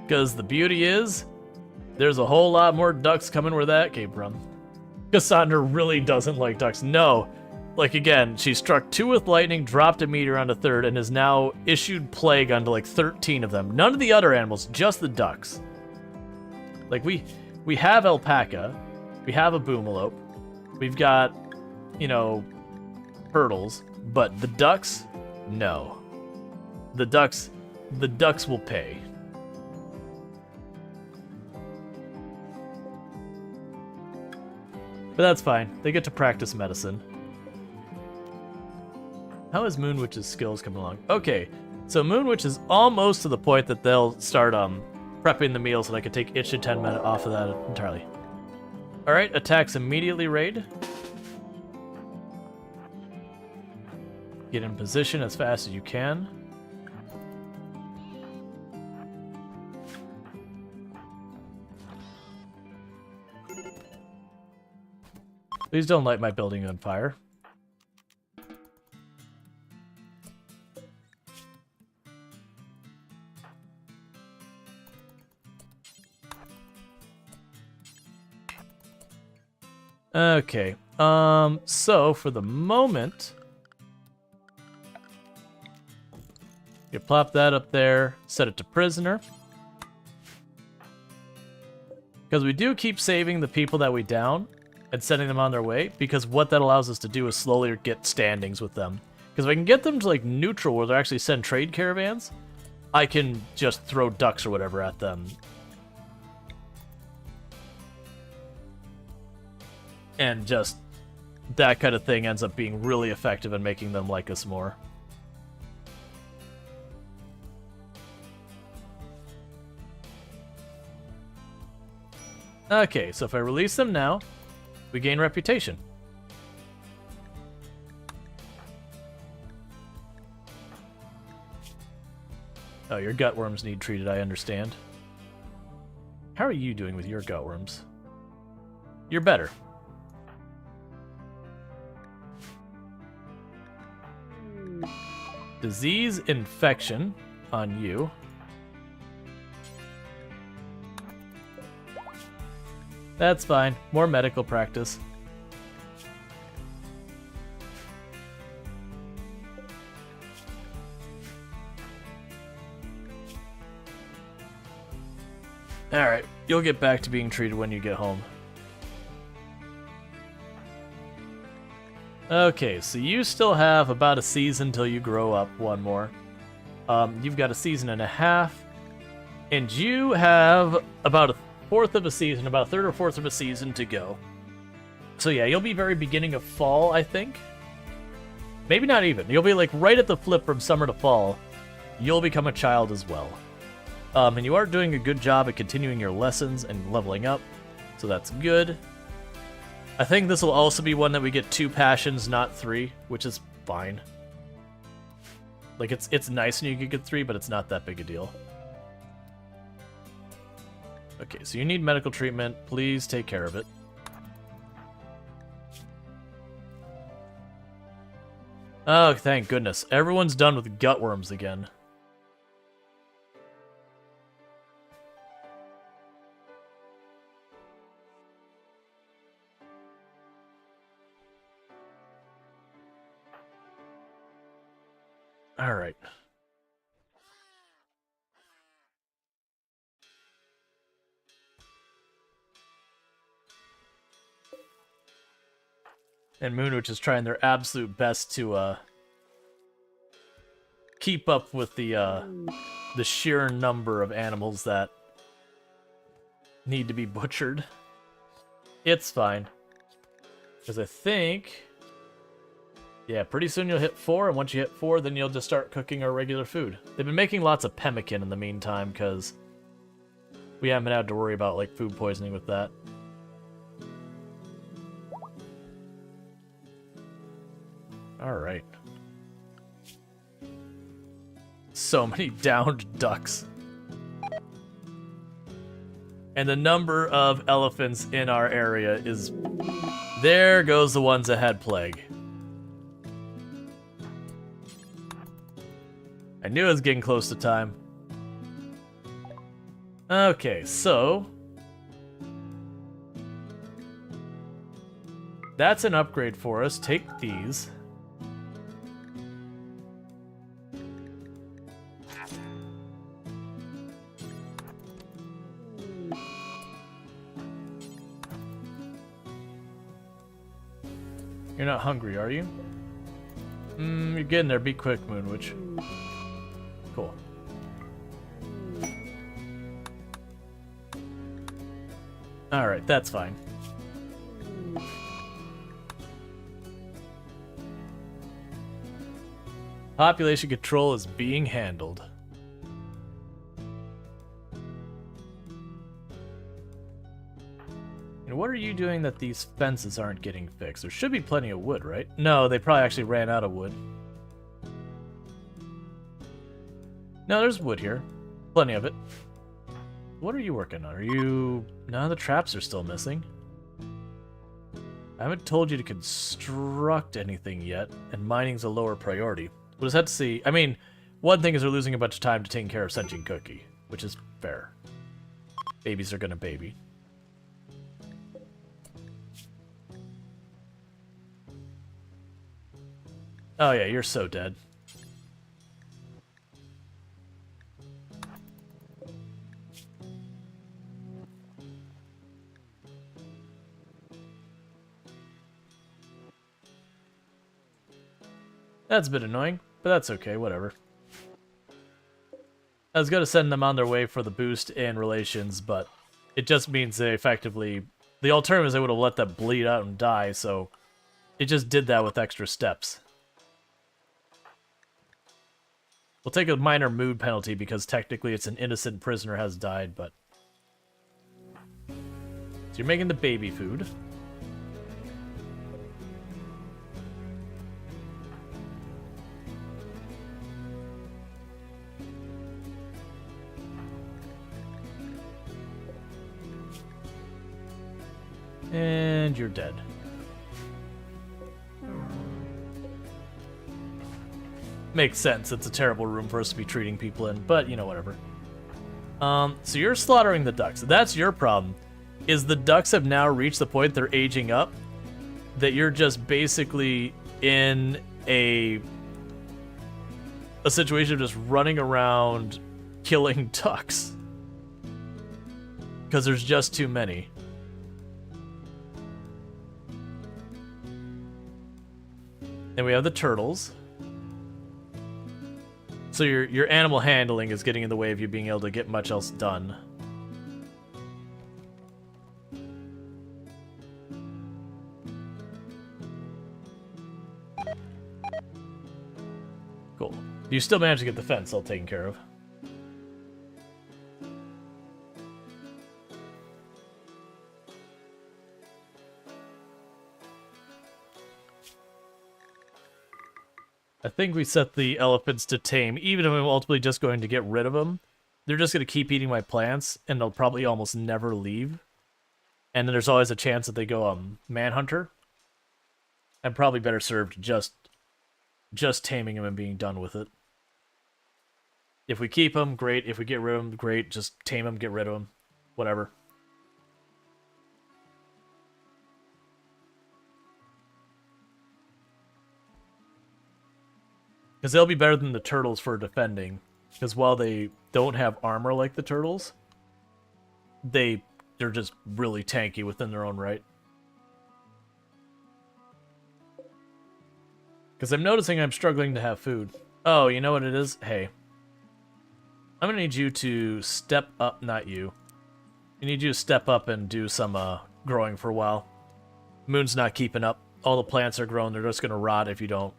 Because the beauty is, there's a whole lot more ducks coming where that came from. Cassandra really doesn't like ducks. No. Like, again, she struck 2 with lightning, dropped a meteor on a 3rd, and has now issued plague onto, like, 13 of them. None of the other animals, just the ducks. Like, we have alpaca. We have a boomalope. We've got, you know, turtles. But the ducks, no. The ducks will pay. But that's fine. They get to practice medicine. How is Moonwitch's skills coming along? Okay, so Moonwitch is almost to the point that they'll start prepping the meals, and I can take Itch to 10 minutes off of that entirely. Alright, attacks immediately raid. Get in position as fast as you can. Please don't light my building on fire. Okay, so for the moment, you plop that up there, set it to prisoner. Because we do keep saving the people that we down and sending them on their way, because what that allows us to do is slowly get standings with them. Because if I can get them to like neutral where they actually send trade caravans, I can just throw ducks or whatever at them. And just that kind of thing ends up being really effective in making them like us more. Okay, so if I release them now, we gain reputation. Oh, your gutworms need treated, I understand. How are you doing with your gutworms? You're better. Disease infection on you. That's fine. More medical practice. Alright, you'll get back to being treated when you get home. Okay, so you still have about a season till you grow up one more. You've got a season and a half. And you have about a fourth of a season, about a third or fourth of a season to go. So yeah, you'll be very beginning of fall, I think. Maybe not even. You'll be like right at the flip from summer to fall. You'll become a child as well. And you are doing a good job at continuing your lessons and leveling up. So that's good. I think this will also be one that we get 2 passions, not 3, which is fine. Like, it's nice when you can get 3, but it's not that big a deal. Okay, so you need medical treatment. Please take care of it. Oh, thank goodness. Everyone's done with gutworms again. All right. And Moonwitch is trying their absolute best to keep up with the sheer number of animals that need to be butchered. It's fine. Because I think... yeah, pretty soon you'll hit 4, and once you hit 4, then you'll just start cooking our regular food. They've been making lots of pemmican in the meantime, because we haven't had to worry about, like, food poisoning with that. Alright. So many downed ducks. And the number of elephants in our area is... there goes the ones that had plague. I knew it was getting close to time. Okay, so... that's an upgrade for us. Take these. You're not hungry, are you? You're getting there. Be quick, Moonwitch. Cool. Alright, that's fine. Population control is being handled. And what are you doing that these fences aren't getting fixed? There should be plenty of wood, right? No, they probably actually ran out of wood. No, there's wood here. Plenty of it. What are you working on? Are you... no, the traps are still missing. I haven't told you to construct anything yet, and mining's a lower priority. We'll just have to see. I mean, one thing is we're losing a bunch of time to taking care of Sentient Cookie, which is fair. Babies are gonna baby. Oh yeah, you're so dead. That's a bit annoying, but that's okay, whatever. I was going to send them on their way for the boost in relations, but it just means they effectively... the alternative is they would have let that bleed out and die, so It just did that with extra steps. We'll take a minor mood penalty because technically it's an innocent prisoner has died, but... So you're making the baby food. And you're dead. Makes sense. It's a terrible room for us to be treating people in, but, you know, whatever. So you're slaughtering the ducks. That's your problem. Is the ducks have now reached the point they're aging up, that you're just basically in a situation of just running around killing ducks. Because there's just too many. And we have the turtles. So your animal handling is getting in the way of you being able to get much else done. Cool. You still managed to get the fence all taken care of. I think we set the elephants to tame, even if I'm ultimately just going to get rid of them. They're just going to keep eating my plants, and they'll probably almost never leave. And then there's always a chance that they go manhunter. I'm probably better served just taming them and being done with it. If we keep them, great. If we get rid of them, great. Just tame them, get rid of them. Whatever. Because they'll be better than the turtles for defending. Because while they don't have armor like the turtles, they're just really tanky within their own right. Because I'm noticing I'm struggling to have food. Oh, you know what it is? Hey. I'm going to need you to step up, not you. I need you to step up and do some growing for a while. Moon's not keeping up. All the plants are growing. They're just going to rot if you don't.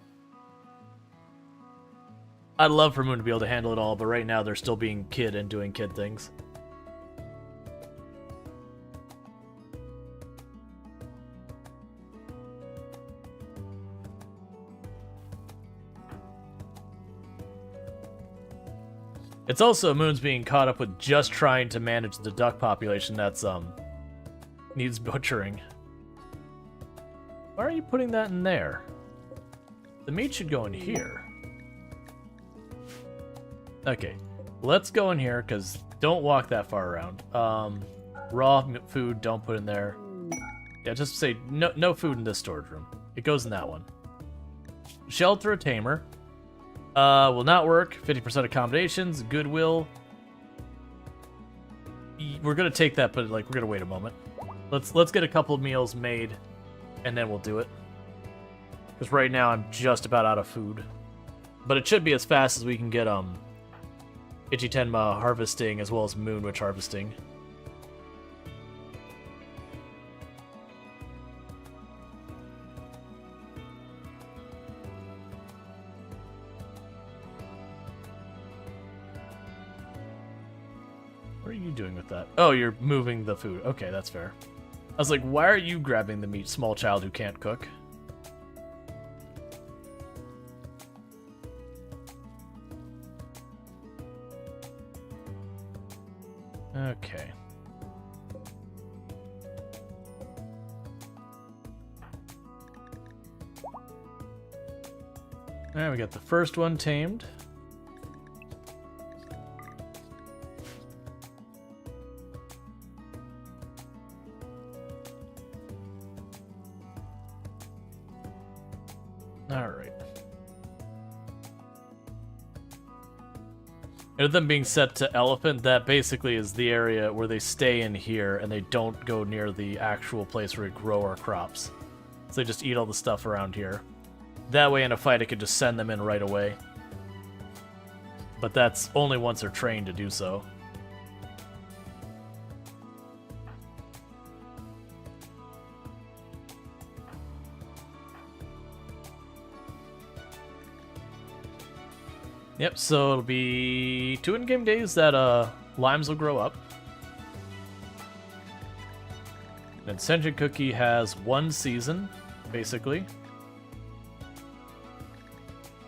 I'd love for Moon to be able to handle it all, but right now they're still being kid and doing kid things. It's also Moon's being caught up with just trying to manage the duck population that's needs butchering. Why are you putting that in there? The meat should go in here. Okay, let's go in here, because don't walk that far around. Raw food, don't put in there. Yeah, just say no food in this storage room. It goes in that one. Shelter a tamer. Will not work. 50% accommodations. Goodwill. We're gonna take that, but like we're gonna wait a moment. Let's get a couple of meals made, and then we'll do it. Because right now I'm just about out of food. But it should be as fast as we can get Ichitenma harvesting as well as Moonwitch harvesting. What are you doing with that? Oh, you're moving the food. Okay, that's fair. I was like, why are you grabbing the meat, small child who can't cook? Okay. Alright, we got the first one tamed. Alright. And with them being set to elephant, that basically is the area where they stay in here and they don't go near the actual place where we grow our crops. So they just eat all the stuff around here. That way in a fight I could just send them in right away. But that's only once they're trained to do so. Yep, so it'll be 2 in-game days that limes will grow up. And Sentient Cookie has 1 season, basically.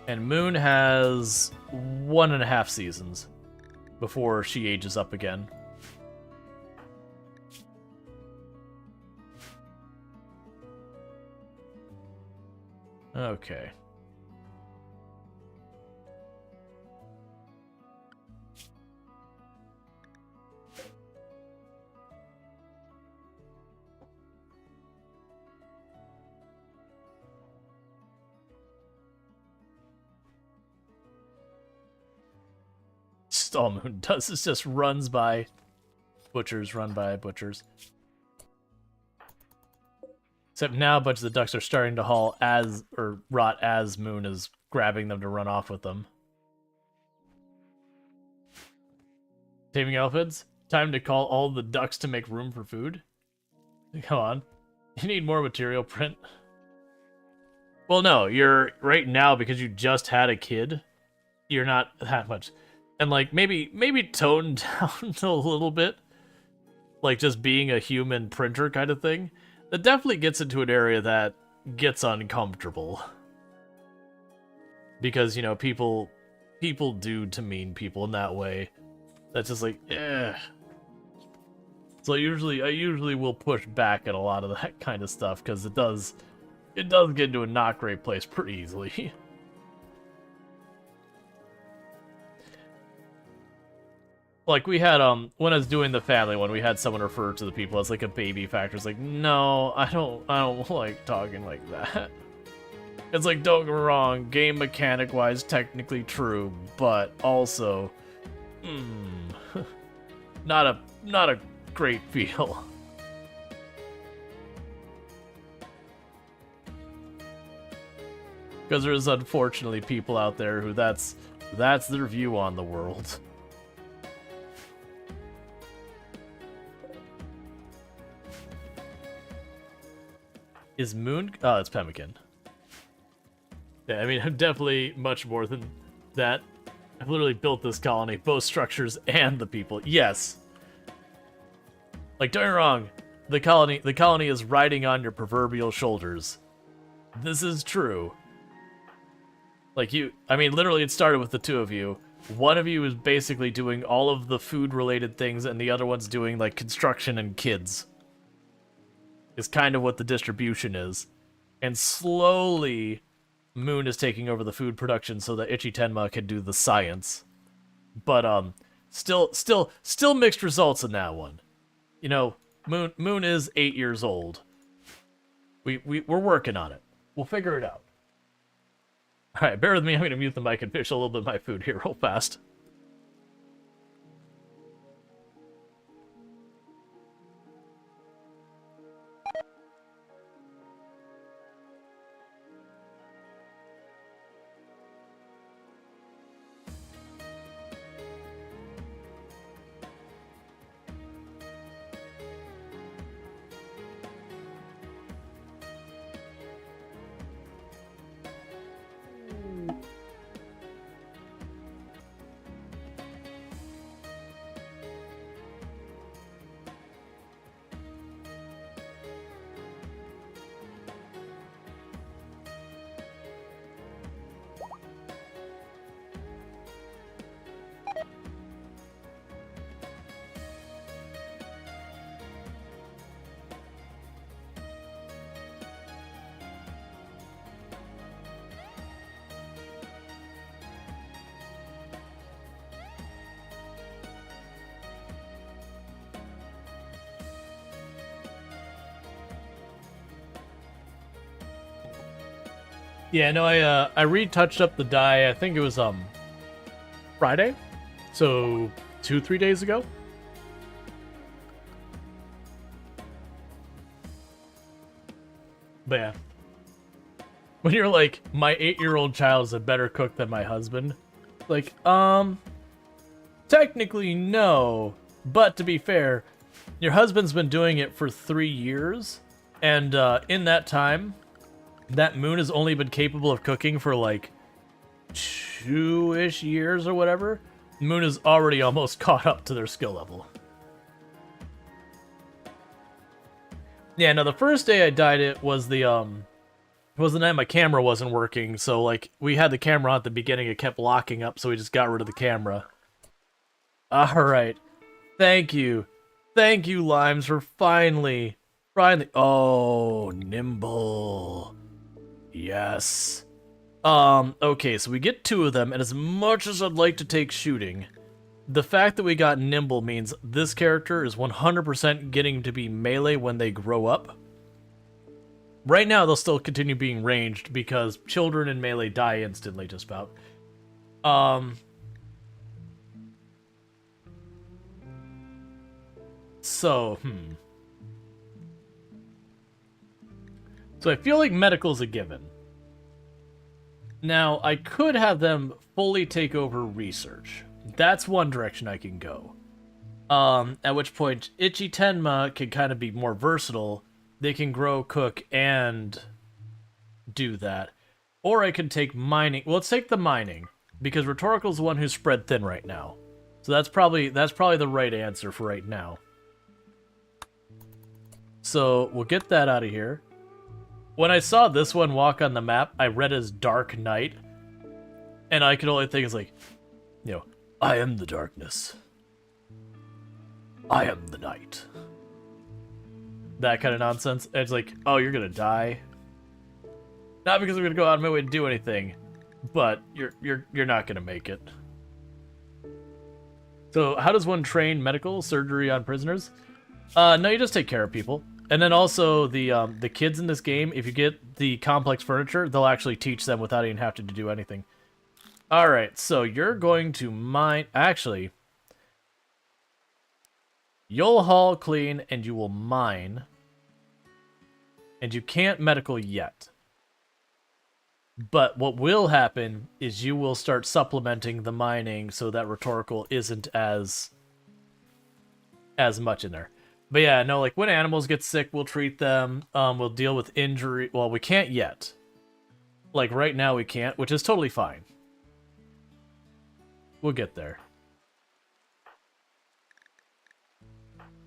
And Moon has 1.5 seasons before she ages up again. Okay. All Moon does is just runs by butchers, run by butchers. Except now a bunch of the ducks are starting to haul as, or rot as Moon is grabbing them to run off with them. Taming elephants? Time to call all the ducks to make room for food? Come on. You need more material print. Well, no, you're right now because you just had a kid. You're not that much. And like maybe tone down a little bit. Like just being a human printer kind of thing. That definitely gets into an area that gets uncomfortable. Because, you know, people do demean people in that way. That's just like, eh. So I usually will push back at a lot of that kind of stuff because it does get into a not great place pretty easily. Like we had when I was doing the family one, we had someone refer to the people as like a baby factor. It's like, no, I don't like talking like that. It's like, don't get me wrong, game mechanic wise technically true, but also not a great feel. Because there's unfortunately people out there who that's their view on the world. Is Moon? Oh, it's Pemmican. Yeah, I mean, I'm definitely much more than that. I've literally built this colony, both structures and the people. Yes. Like, don't get me wrong, the colony is riding on your proverbial shoulders. This is true. Like I mean, literally it started with the 2 of you. One of you is basically doing all of the food-related things, and the other one's doing, like, construction and kids. Is kind of what the distribution is. And slowly, Moon is taking over the food production so that Ichitenma can do the science. But, still mixed results in that one. You know, Moon is 8 years old. We're working on it. We'll figure it out. Alright, bear with me, I'm gonna mute the mic and finish a little bit of my food here real fast. Yeah, no, I retouched up the dye. I think it was Friday, so 2-3 days ago. But yeah, when you're like, my 8-year-old child is a better cook than my husband, like, technically no, but to be fair, your husband's been doing it for 3 years, and in that time, that Moon has only been capable of cooking for like 2-ish years or whatever, Moon is already almost caught up to their skill level. Yeah, no, the first day I died, it was the night my camera wasn't working, so like we had the camera on at the beginning, it kept locking up, so we just got rid of the camera. Alright. Thank you, Limes, for finally. Oh, Nimble. Yes. Okay, so we get 2 of them, and as much as I'd like to take shooting, the fact that we got Nimble means this character is 100% getting to be melee when they grow up. Right now, they'll still continue being ranged because children in melee die instantly, just about. So I feel like medical's a given. Now, I could have them fully take over research. That's one direction I can go. At which point, Ichi Tenma can kind of be more versatile. They can grow, cook, and do that. Or I can take mining. Well, let's take the mining, because Rhetorical's the one who's spread thin right now. So that's probably the right answer for right now. So we'll get that out of here. When I saw this one walk on the map, I read as Dark Knight. And I could only think it's like, you know, I am the darkness. I am the night. That kind of nonsense. And it's like, oh, you're gonna die. Not because I'm gonna go out of my way to do anything, but you're not gonna make it. So how does one train medical surgery on prisoners? No, you just take care of people. And then also the kids in this game, if you get the complex furniture, they'll actually teach them without even having to do anything. Alright, so you're going to mine... Actually, you'll haul clean and you will mine. And you can't medical yet. But what will happen is you will start supplementing the mining so that Rhetorical isn't as much in there. But yeah, no, like when animals get sick, we'll treat them. We'll deal with injury. Well, we can't yet. Like right now we can't, which is totally fine. We'll get there.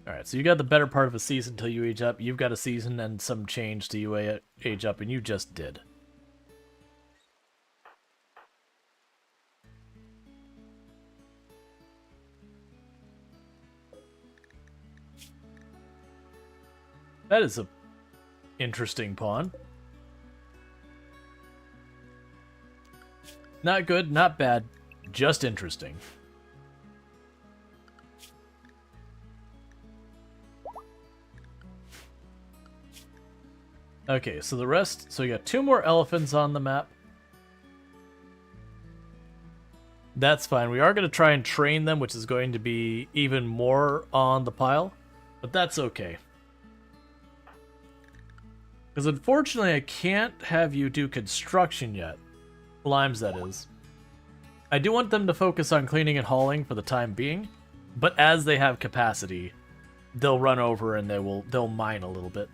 Alright, so you got the better part of a season till you age up. You've got a season and some change till you age up, and you just did. That is a interesting pawn. Not good, not bad, just interesting. Okay, so the rest... So you got 2 more elephants on the map. That's fine. We are going to try and train them, which is going to be even more on the pile. But that's okay. Because unfortunately, I can't have you do construction yet. Limes, that is. I do want them to focus on cleaning and hauling for the time being. But as they have capacity, they'll run over and they'll mine a little bit.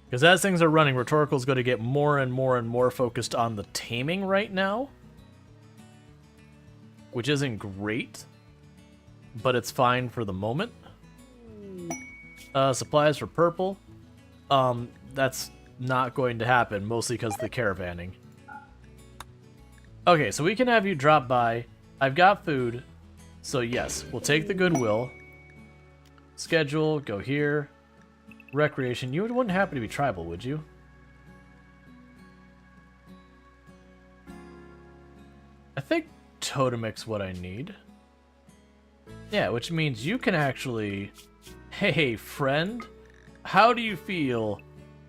Because as things are running, Rhetorical's going to get more and more and more focused on the taming right now. Which isn't great. But it's fine for the moment. Supplies for purple. That's not going to happen, mostly because of the caravanning. Okay, so we can have you drop by. I've got food. So yes, we'll take the goodwill. Schedule, go here. Recreation. You wouldn't happen to be tribal, would you? I think Totemic's what I need. Yeah, which means you can actually... Hey, friend, how do you feel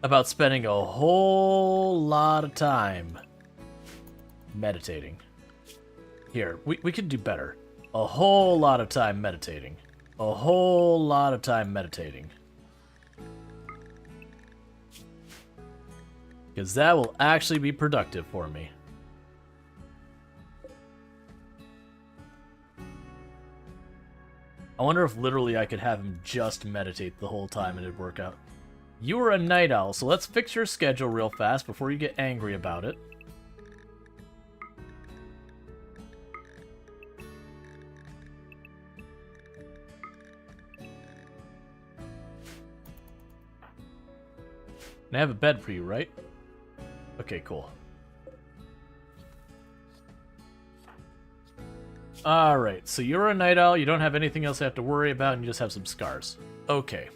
about spending a whole lot of time meditating? Here, we could do better. A whole lot of time meditating. A whole lot of time meditating. Because that will actually be productive for me. I wonder if literally I could have him just meditate the whole time and it'd work out. You are a night owl, so let's fix your schedule real fast before you get angry about it. And I have a bed for you, right? Okay, cool. Alright, so you're a night owl, you don't have anything else you have to worry about, and you just have some scars. Okay.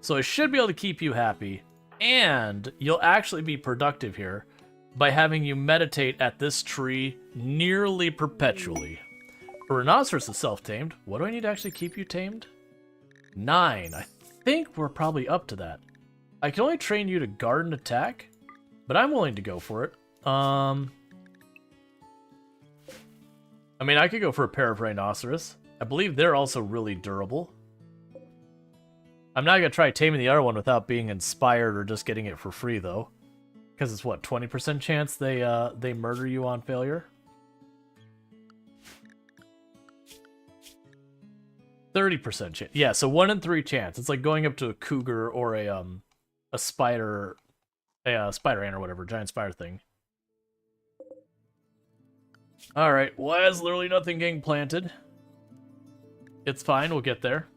So I should be able to keep you happy, and you'll actually be productive here by having you meditate at this tree nearly perpetually. A rhinoceros is self-tamed. What do I need to actually keep you tamed? 9. I think we're probably up to that. I can only train you to guard and attack, but I'm willing to go for it. I mean, I could go for a pair of rhinoceros. I believe they're also really durable. I'm not going to try taming the other one without being inspired or just getting it for free, though. Because it's, what, 20% chance they murder you on failure? 30% chance. Yeah, so 1 in 3 chance. It's like going up to a cougar or a spider ant or whatever, giant spider thing. Alright, why is literally nothing getting planted? It's fine, we'll get there.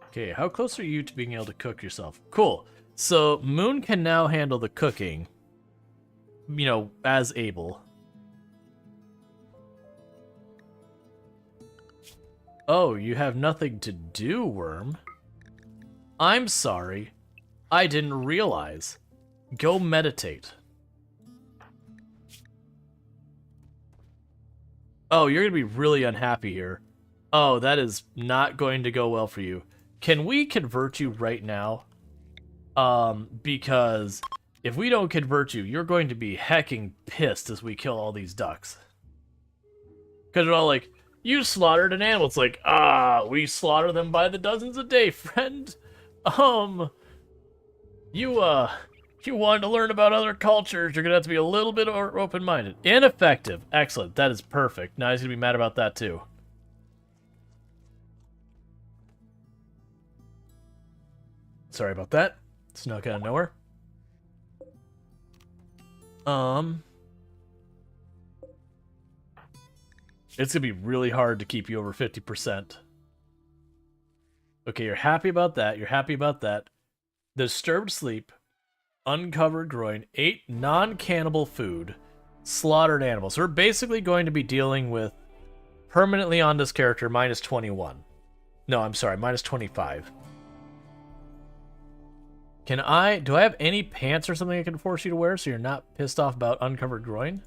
Okay, how close are you to being able to cook yourself? Cool. So, Moon can now handle the cooking, you know, as able. Oh, you have nothing to do, Worm? I'm sorry. I didn't realize. Go meditate. Oh, you're going to be really unhappy here. Oh, that is not going to go well for you. Can we convert you right now? Because if we don't convert you, you're going to be hecking pissed as we kill all these ducks. Because they're all like, you slaughtered an animal. It's like, we slaughter them by the dozens a day, friend. You wanted to learn about other cultures, you're going to have to be a little bit open-minded. Ineffective. Excellent. That is perfect. Now he's going to be mad about that, too. Sorry about that. Snuck out of nowhere. It's going to be really hard to keep you over 50%. Okay, you're happy about that. You're happy about that. Disturbed sleep, uncovered groin, 8 non-cannibal food, slaughtered animals. So we're basically going to be dealing with permanently on this character minus 21. No, I'm sorry, minus 25. Do I have any pants or something I can force you to wear so you're not pissed off about uncovered groin?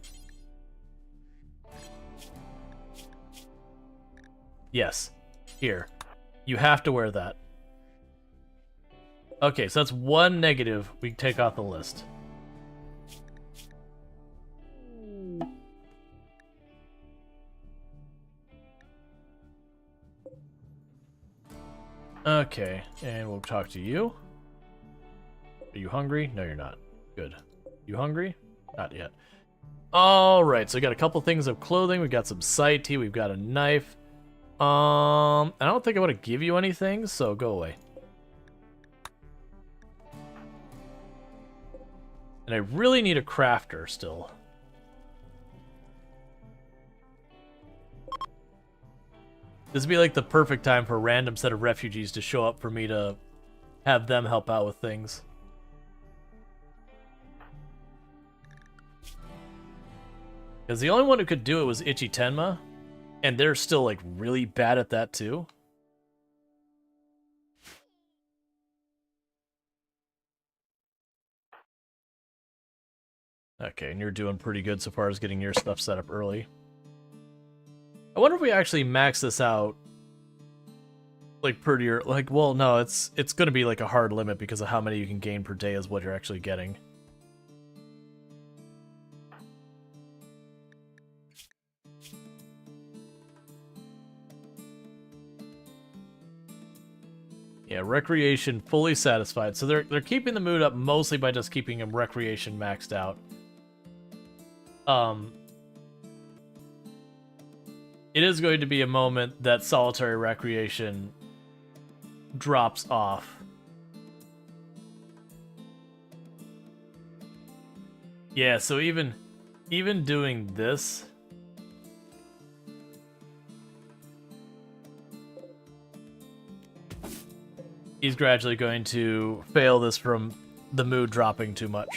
Yes. Here. You have to wear that. Okay, so that's 1 negative we can take off the list. Okay, and we'll talk to you. Are you hungry? No, you're not. Good. You hungry? Not yet. Alright, so we got a couple things of clothing. We got some side tea. We've got a knife. I don't think I want to give you anything, so go away. And I really need a crafter still. This would be like the perfect time for a random set of refugees to show up for me to have them help out with things. Because the only one who could do it was Ichi Tenma, and they're still like really bad at that too. Okay, and you're doing pretty good so far as getting your stuff set up early. I wonder if we actually max this out like prettier, like, well, no, it's going to be like a hard limit because of how many you can gain per day is what you're actually getting. Yeah, recreation fully satisfied. So they're keeping the mood up mostly by just keeping him recreation maxed out. it is going to be a moment that solitary recreation drops off. Yeah, so even doing this, he's gradually going to fail this from the mood dropping too much.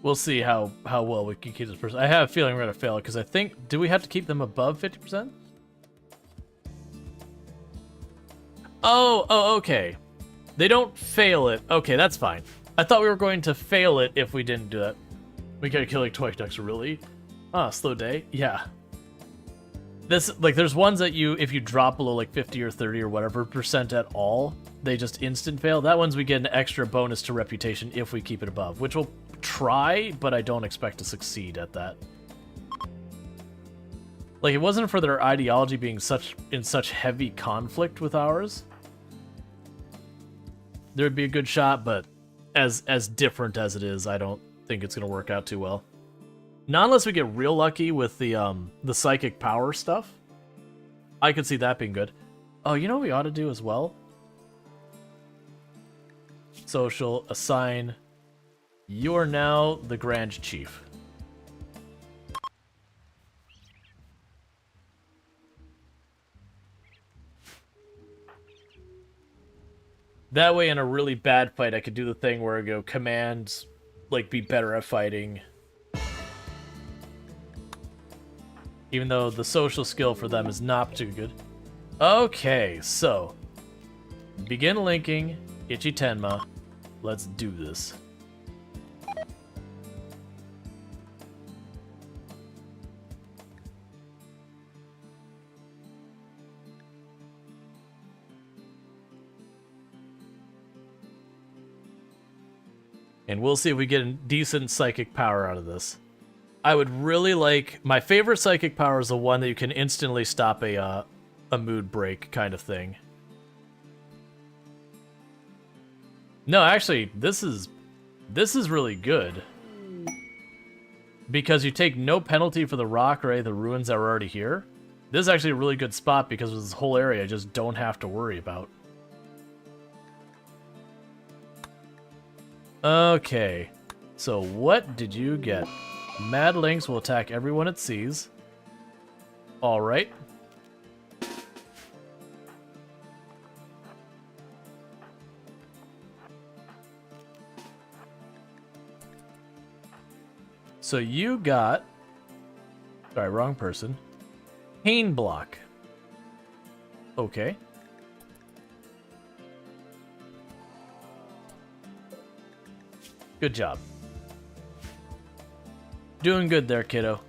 We'll see how well we can keep this person. I have a feeling we're gonna fail it because I think, do we have to keep them above 50%? Oh, okay. They don't fail it. Okay, that's fine. I thought we were going to fail it if we didn't do that. We gotta kill like 20 ducks, really? Ah, slow day. Yeah. This, like, there's ones that if you drop below like 50 or 30 or whatever percent at all, they just instant fail. That one's we get an extra bonus to reputation if we keep it above, which we'll try, but I don't expect to succeed at that. Like, it wasn't for their ideology being in such heavy conflict with ours, there'd be a good shot, but as different as it is, I don't think it's gonna work out too well. Not unless we get real lucky with the psychic power stuff. I could see that being good. Oh, you know what we ought to do as well? Social, assign. You are now the Grand Chief. That way, in a really bad fight, I could do the thing where I go, commands, like, be better at fighting. Even though the social skill for them is not too good. Okay, so. Begin linking, Ichi Tenma. Let's do this. And we'll see if we get a decent psychic power out of this. I would really like... My favorite psychic power is the one that you can instantly stop a mood break kind of thing. No, actually, this is really good. Because you take no penalty for the rock or any of the ruins that were already here. This is actually a really good spot because this whole area I just don't have to worry about. Okay, so what did you get? Mad Lynx will attack everyone it sees. Alright. So you got... Sorry, wrong person. Pain block. Okay. Good job. Doing good there, kiddo.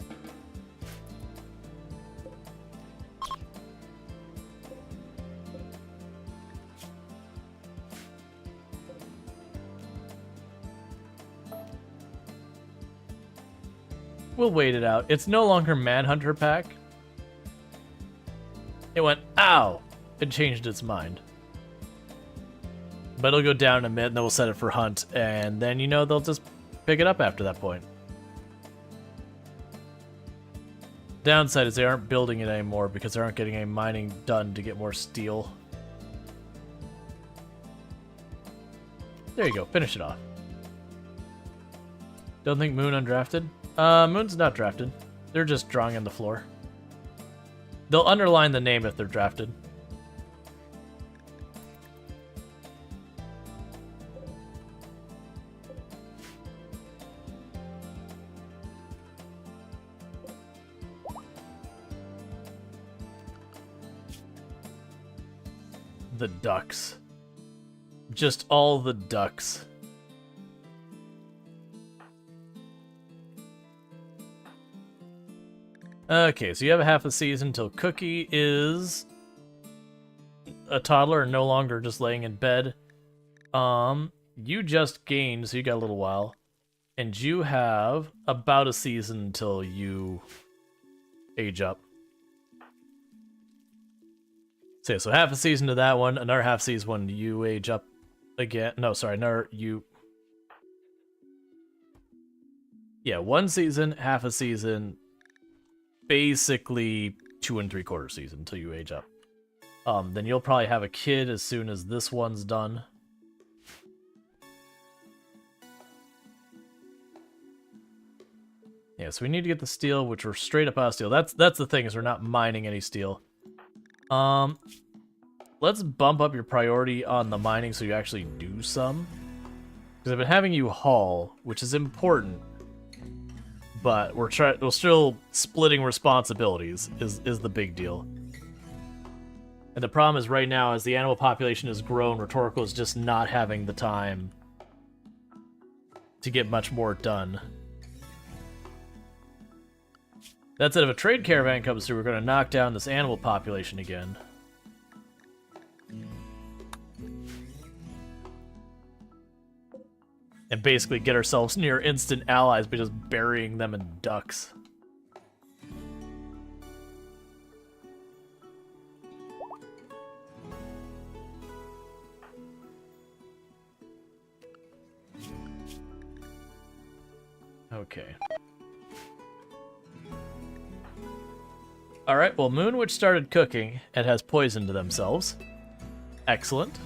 We'll wait it out. It's no longer Manhunter Pack. It went, ow! It changed its mind. But it'll go down in a minute, and then we'll set it for hunt, and then, you know, they'll just pick it up after that point. Downside is they aren't building it anymore because they aren't getting any mining done to get more steel. There you go, finish it off. Don't think Moon undrafted? Moon's not drafted. They're just drawing on the floor. They'll underline the name if they're drafted. The ducks. Just all the ducks. Okay, so you have a half a season until Cookie is a toddler and no longer just laying in bed. you just gained, so you got a little while. And you have about a season until you age up. So half a season to that one, another half season when you age up again. No, sorry, another you. Yeah, 1 season, half a season, basically 2 3/4 season until you age up. Then you'll probably have a kid as soon as this one's done. Yeah, so we need to get the steel, which we're straight up out of steel. That's the thing, is we're not mining any steel. Let's bump up your priority on the mining so you actually do some. Because I've been having you haul, which is important, but we're still splitting responsibilities is the big deal. And the problem is right now, as the animal population has grown, Rhetorical is just not having the time to get much more done. That said, if a trade caravan comes through, we're going to knock down this animal population again. And basically get ourselves near instant allies by just burying them in ducks. Okay. Alright, well, Moonwitch started cooking and has poisoned themselves. Excellent.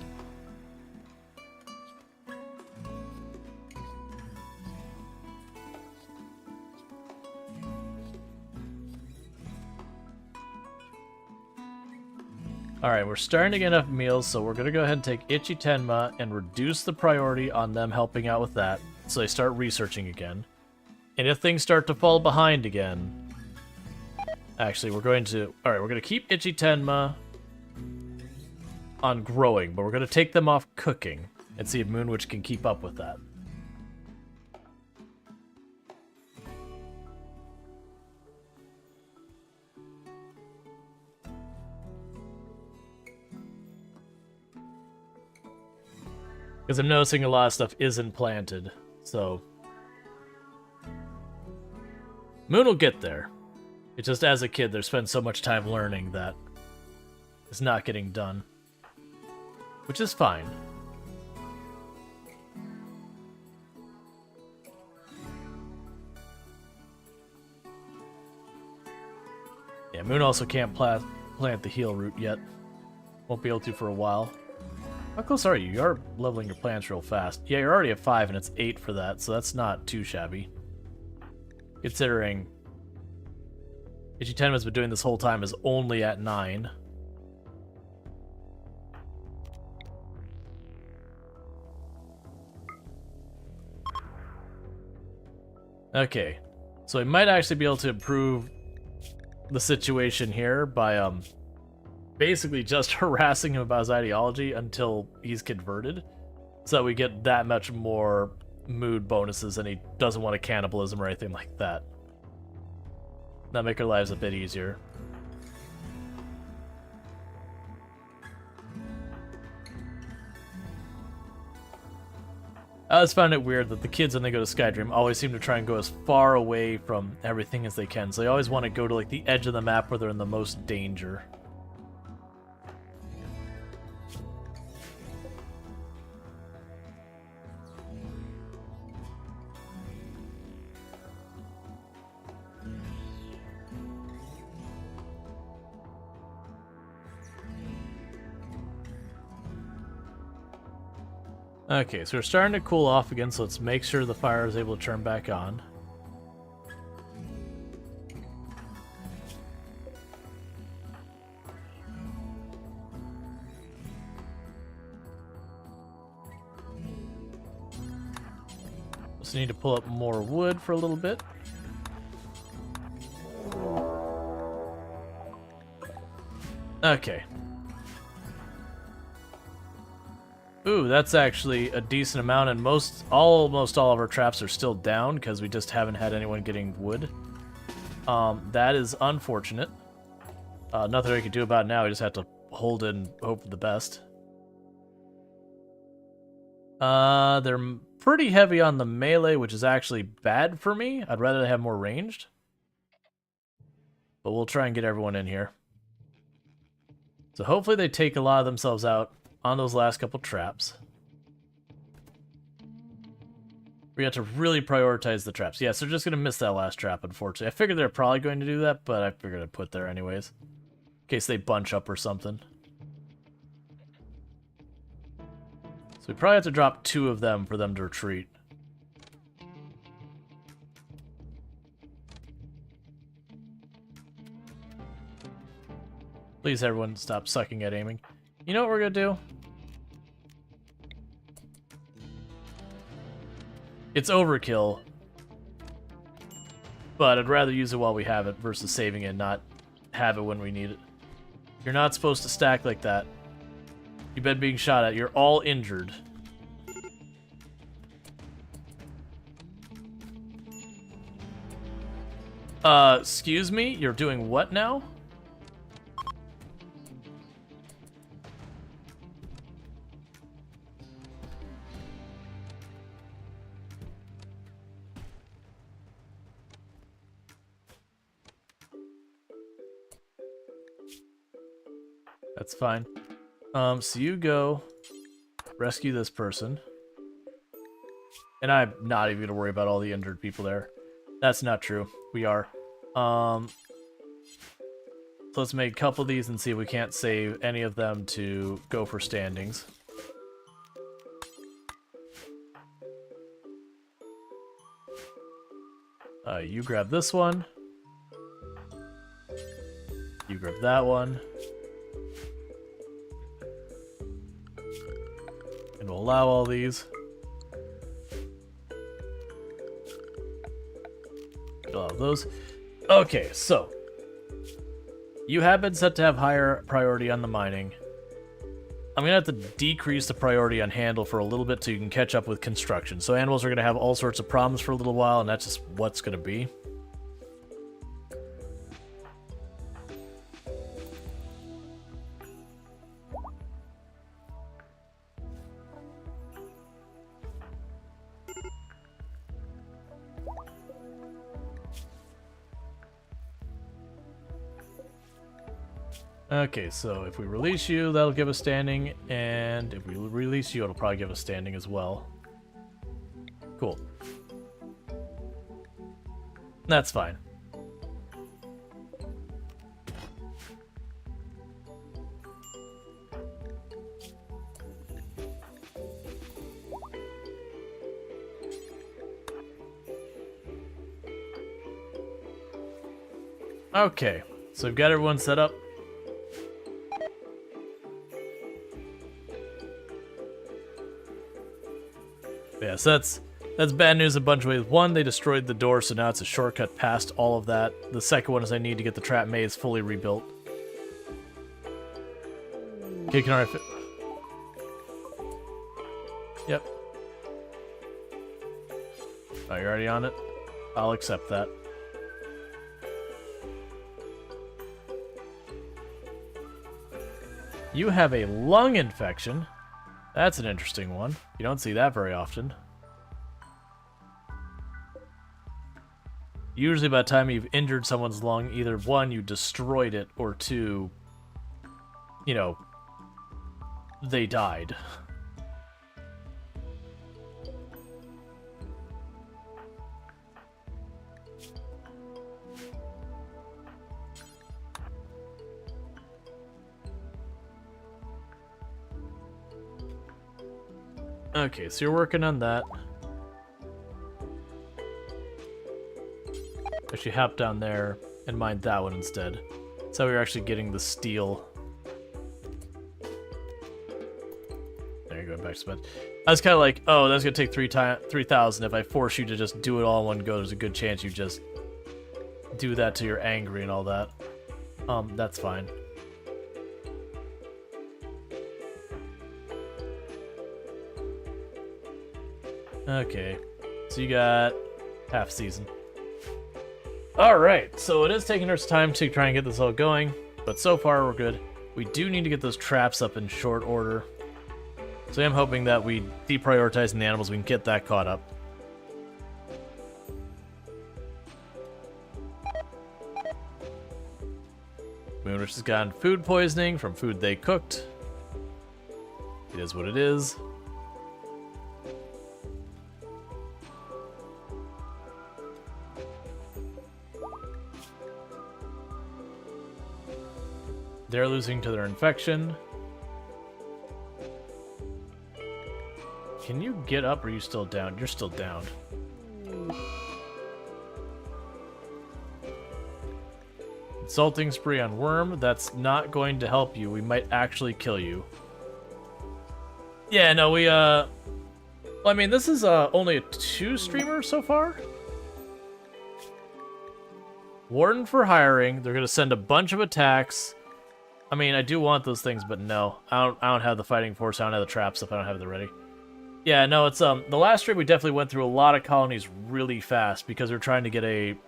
Alright, we're starting to get enough meals, so we're going to go ahead and take Ichi Tenma and reduce the priority on them helping out with that, so they start researching again. And if things start to fall behind again... Actually, we're going to... Alright, we're going to keep Ichi Tenma on growing, but we're going to take them off cooking and see if Moonwitch can keep up with that. Because I'm noticing a lot of stuff isn't planted, so... Moon will get there. It's just as a kid, they spend so much time learning that it's not getting done. Which is fine. Yeah, Moon also can't plant the heal root yet. Won't be able to for a while. How close are you? You are leveling your plants real fast. Yeah, you're already at 5 and it's 8 for that, so that's not too shabby. Considering Ichi-Tenma's been doing this whole time is only at 9. Okay, so we might actually be able to improve the situation here by basically just harassing him about his ideology until he's converted, so that we get that much more mood bonuses and he doesn't want a cannibalism or anything like that. That'll make our lives a bit easier. I always found it weird that the kids, when they go to Skydream, always seem to try and go as far away from everything as they can. So they always want to go to like the edge of the map where they're in the most danger. Okay, so we're starting to cool off again, so let's make sure the fire is able to turn back on. Just need to pull up more wood for a little bit. Okay. Ooh, that's actually a decent amount, and almost all of our traps are still down because we just haven't had anyone getting wood. That is unfortunate. Nothing we can do about it now. We just have to hold it and hope for the best. They're pretty heavy on the melee, which is actually bad for me. I'd rather have more ranged. But we'll try and get everyone in here. So hopefully they take a lot of themselves out on those last couple traps. We have to really prioritize the traps. Yes, they're just going to miss that last trap, unfortunately. I figured they're probably going to do that, but I figured I'd put there anyways. In case they bunch up or something. So we probably have to drop 2 of them for them to retreat. Please, everyone, stop sucking at aiming. You know what we're going to do? It's overkill, but I'd rather use it while we have it versus saving it and not have it when we need it. You're not supposed to stack like that. You've been being shot at. You're all injured. Excuse me? You're doing what now? That's fine. So you go rescue this person. And I'm not even gonna worry about all the injured people there. That's not true. We are. So let's make a couple of these and see if we can't save any of them to go for standings. You grab this one. You grab that one. And we'll allow all these. Allow those. Okay, so you have been set to have higher priority on the mining. I'm gonna have to decrease the priority on handle for a little bit so you can catch up with construction. So animals are gonna have all sorts of problems for a little while, and that's just what's gonna be. Okay, so if we release you, that'll give us standing, and if we release you, it'll probably give us standing as well. Cool. That's fine. Okay, so we've got everyone set up. Yeah, so that's bad news in a bunch of ways. One, they destroyed the door, so now it's a shortcut past all of that. The second one is I need to get the trap maze fully rebuilt. Okay, can I fit? Yep. Oh, you're already on it? I'll accept that. You have a lung infection. That's an interesting one. You don't see that very often. Usually by the time you've injured someone's lung, either one, you destroyed it, or two, you know, they died. Okay, so you're working on that. Actually hop down there and mine that one instead. That's how we're actually getting the steel. There you go, back to spend. I was kind of like, oh, that's gonna take 3,000. If I force you to just do it all in one go, there's a good chance you just do that till you're angry and all that. That's fine. Okay, so you got half season. Alright, so it is taking us time to try and get this all going, but so far we're good. We do need to get those traps up in short order. So I'm hoping that we deprioritizing the animals, we can get that caught up. Moonwish has gotten food poisoning from food they cooked. It is what it is. They're losing to their infection. Can you get up or are you still down? You're still down. Insulting spree on worm. That's not going to help you. We might actually kill you. Yeah, no, we, well, I mean, this is, only a 2 streamer so far. Warden for hiring. They're gonna send a bunch of attacks. I mean, I do want those things, but no. I don't have the fighting force. I don't have the trap stuff. I don't have it ready. Yeah, no, it's, the last stream we definitely went through a lot of colonies really fast because we're trying to get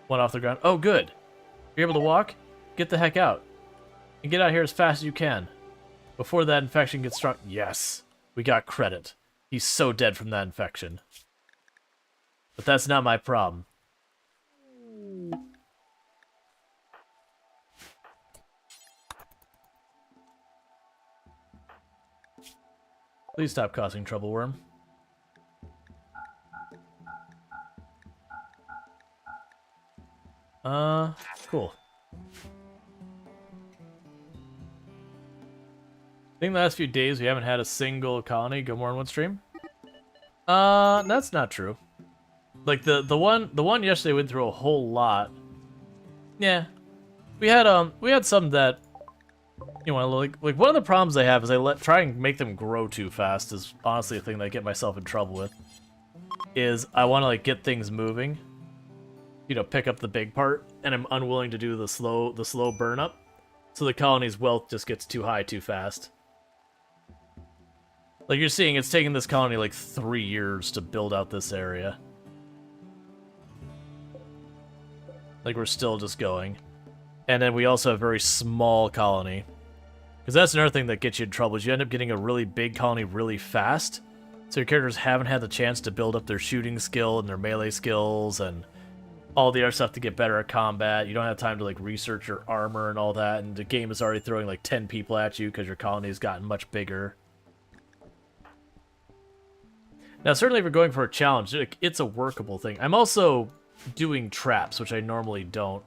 one off the ground. Oh, good. You're able to walk? Get the heck out. And get out here as fast as you can. Before that infection gets strong. Yes. We got credit. He's so dead from that infection. But that's not my problem. Please stop causing trouble, worm. Cool. I think the last few days we haven't had a single colony go more than one stream. That's not true. Like the one yesterday went through a whole lot. Yeah. We had some that, you know, like one of the problems I have is I try and make them grow too fast is honestly a thing that I get myself in trouble with. Is I want to like get things moving, you know, pick up the big part, and I'm unwilling to do the slow burn up, so the colony's wealth just gets too high too fast. Like you're seeing, it's taking this colony like 3 years to build out this area. Like we're still just going. And then we also have a very small colony. Because that's another thing that gets you in trouble, is you end up getting a really big colony really fast. So your characters haven't had the chance to build up their shooting skill and their melee skills and all the other stuff to get better at combat. You don't have time to like research your armor and all that, and the game is already throwing like 10 people at you because your colony's gotten much bigger. Now, certainly if you're going for a challenge, it's a workable thing. I'm also doing traps, which I normally don't.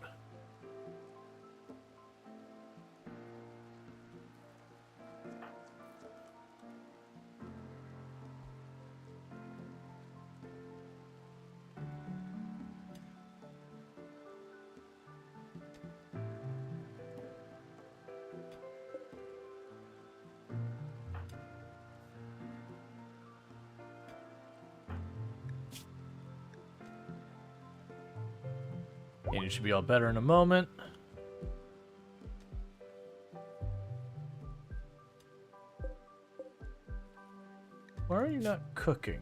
And you should be all better in a moment. Why are you not cooking?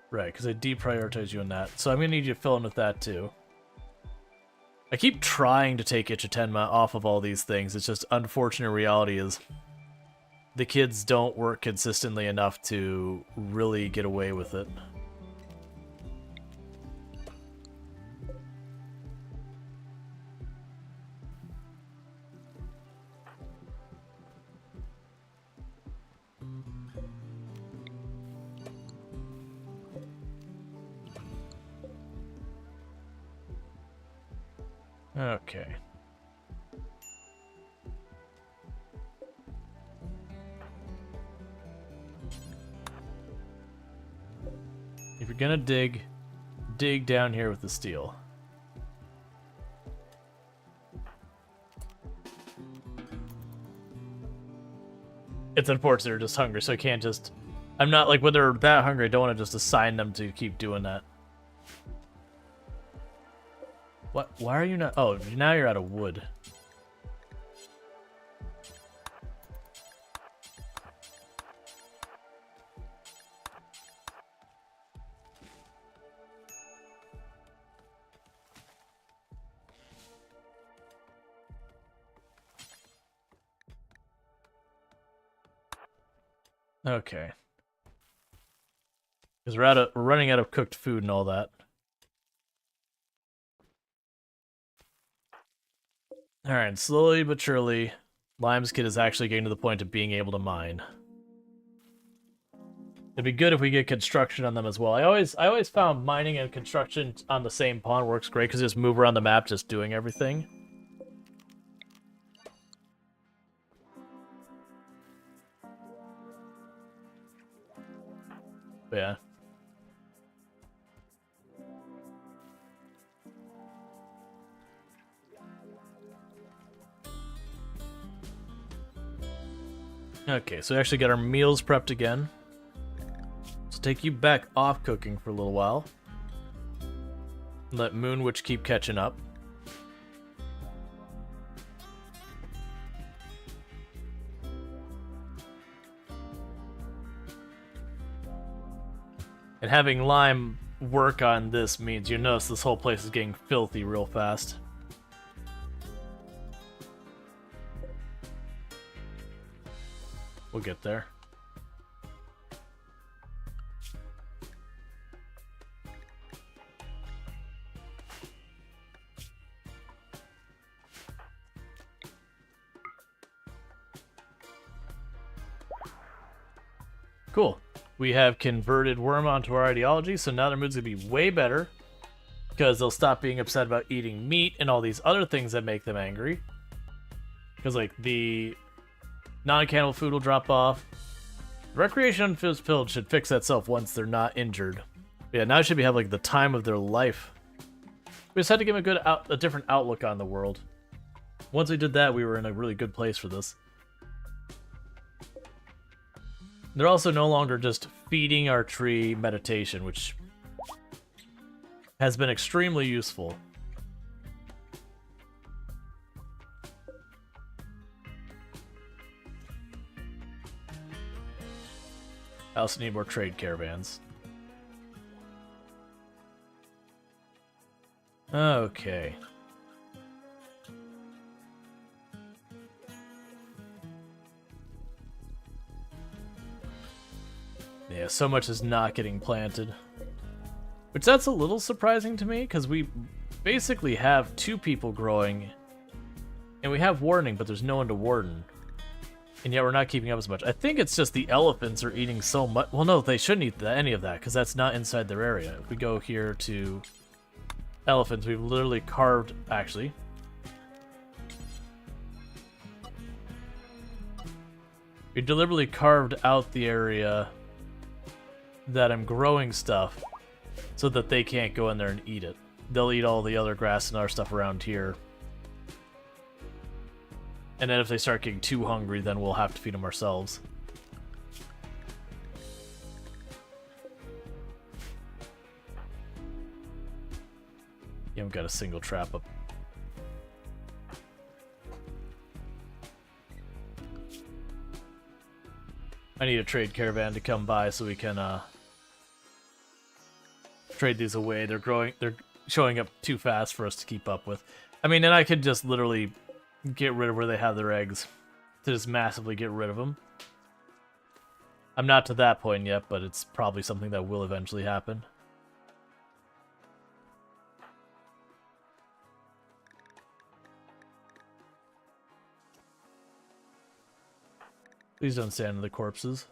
Right, because I deprioritized you on that. So I'm going to need you to fill in with that too. I keep trying to take Ichitenma off of all these things. It's just unfortunate reality is the kids don't work consistently enough to really get away with it. Okay. If you're gonna dig down here with the steel. It's unfortunate they're just hungry, so I can't just... I'm not, like, when they're that hungry, I don't want to just assign them to keep doing that. What? Why are you not... Oh, now you're out of wood. Okay. Because we're running out of cooked food and all that. Alright, slowly but surely, Lime's kid is actually getting to the point of being able to mine. It'd be good if we get construction on them as well. I always found mining and construction on the same pawn works great because you just move around the map just doing everything. But yeah. Okay, so we actually got our meals prepped again. So take you back off cooking for a little while. Let Moonwitch keep catching up. And having Lime work on this means you notice this whole place is getting filthy real fast. We'll get there. Cool. We have converted Worm onto our ideology, so now their mood's gonna be way better. Because they'll stop being upset about eating meat and all these other things that make them angry. Because, like, the non-cannibal food will drop off. Recreation unfulfilled should fix that self once they're not injured. Yeah, now should be have, like, the time of their life. We just had to give them a different outlook on the world. Once we did that, we were in a really good place for this. They're also no longer just feeding our tree meditation, which has been extremely useful. I also need more trade caravans. Okay. Yeah, so much is not getting planted. Which that's a little surprising to me, because we basically have 2 people growing, and we have wardening, but there's no one to warden. And yet we're not keeping up as much. I think it's just the elephants are eating so much. Well, no, they shouldn't eat any of that, because that's not inside their area. If we go here to elephants, we've literally carved, actually. We deliberately carved out the area that I'm growing stuff so that they can't go in there and eat it. They'll eat all the other grass and other stuff around here. And then if they start getting too hungry, then we'll have to feed them ourselves. Yeah, we've got a single trap up. I need a trade caravan to come by so we can trade these away. They're showing up too fast for us to keep up with. I mean, and I could just literally get rid of where they have their eggs to just massively get rid of them. I'm not to that point yet, but it's probably something that will eventually happen. Please don't stand on the corpses.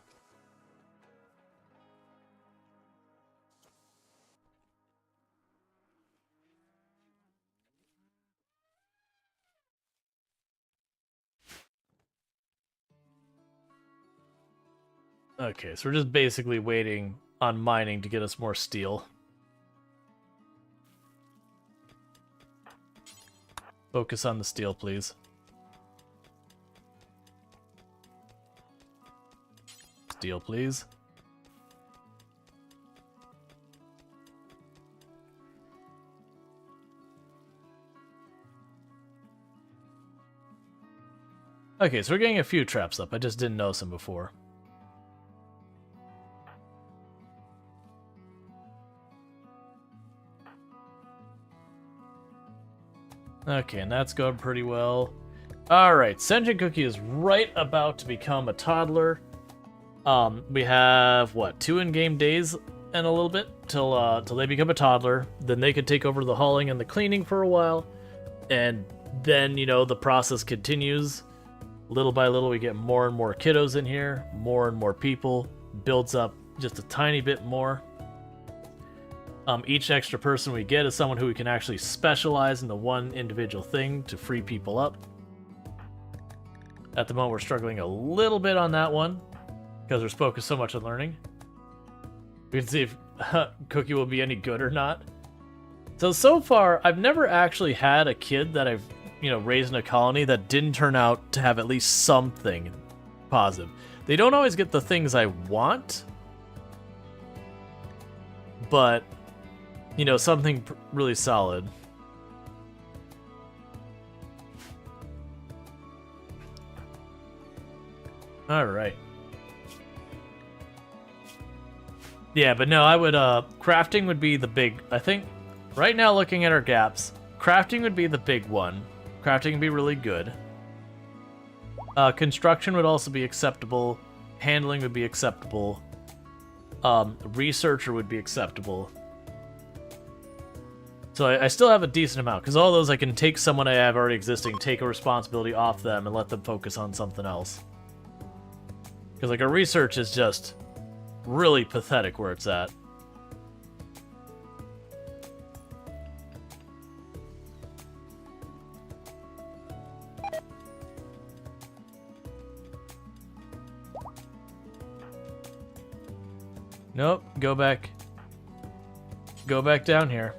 Okay, so we're just basically waiting on mining to get us more steel. Focus on the steel, please. Steel, please. Okay, so we're getting a few traps up. I just didn't notice them before. Okay, and that's going pretty well. Alright, Senjin Cookie is right about to become a toddler. We have what, 2 in-game days and a little bit till they become a toddler. Then they could take over the hauling and the cleaning for a while, and then the process continues. Little by little, we get more and more kiddos in here, more and more people, builds up just a tiny bit more. Each extra person we get is someone who we can actually specialize in the one individual thing to free people up. At the moment, we're struggling a little bit on that one because we're focused so much on learning. We can see if Cookie will be any good or not. So far, I've never actually had a kid that I've raised in a colony that didn't turn out to have at least something positive. They don't always get the things I want, but something really solid. All right. Yeah, but no, I would, crafting would be the big, I think, right now looking at our gaps, crafting would be the big one. Crafting would be really good. Construction would also be acceptable. Handling would be acceptable. Researcher would be acceptable. So I still have a decent amount, because all those I can take someone I have already existing, take a responsibility off them, and let them focus on something else. Because, like, our research is just really pathetic where it's at. Nope, go back. Go back down here.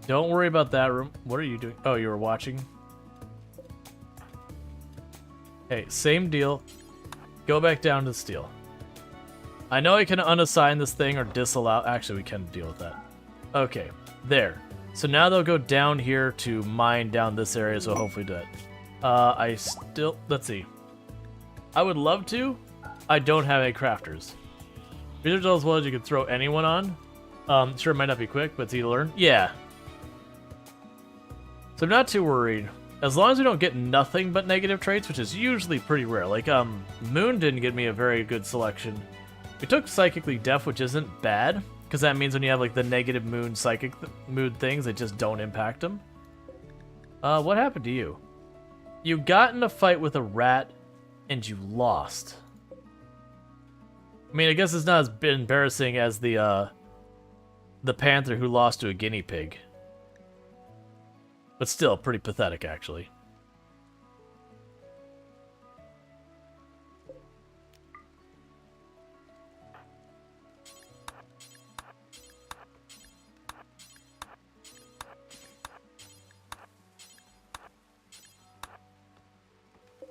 Don't worry about that room. What are you doing? Oh, you were watching? Hey, same deal. Go back down to steel. I know I can unassign this thing or disallow. Actually, we can deal with that. Okay, there. So now they'll go down here to mine down this area, so hopefully do it. Let's see. I would love to. I don't have any crafters. Research as well as you can throw anyone on. Sure, it might not be quick, but it's easy to learn. Yeah. So I'm not too worried. As long as we don't get nothing but negative traits, which is usually pretty rare. Like, Moon didn't give me a very good selection. We took Psychically Deaf, which isn't bad, because that means when you have, like, the negative Moon psychic mood things, they just don't impact them. What happened to you? You got in a fight with a rat, and you lost. I mean, I guess it's not as embarrassing as the panther who lost to a guinea pig. But still, pretty pathetic, actually.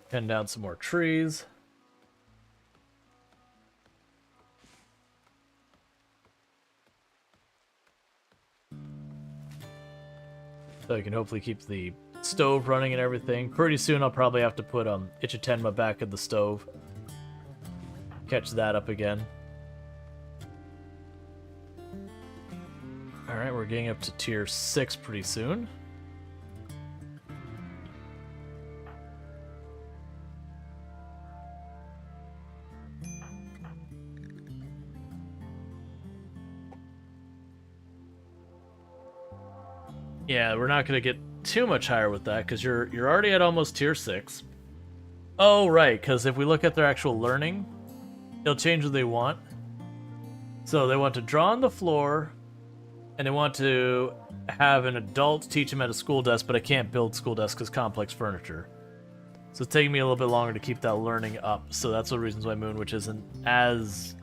Pen down some more trees. So I can hopefully keep the stove running and everything. Pretty soon I'll probably have to put Ichitenma back in the stove. Catch that up again. Alright, we're getting up to tier 6 pretty soon. Yeah, we're not going to get too much higher with that, because you're already at almost tier 6. Oh, right, because if we look at their actual learning, it'll change what they want. So they want to draw on the floor, and they want to have an adult teach them at a school desk, but I can't build school desks because complex furniture. So it's taking me a little bit longer to keep that learning up, so that's the reasons why Moonwitch isn't as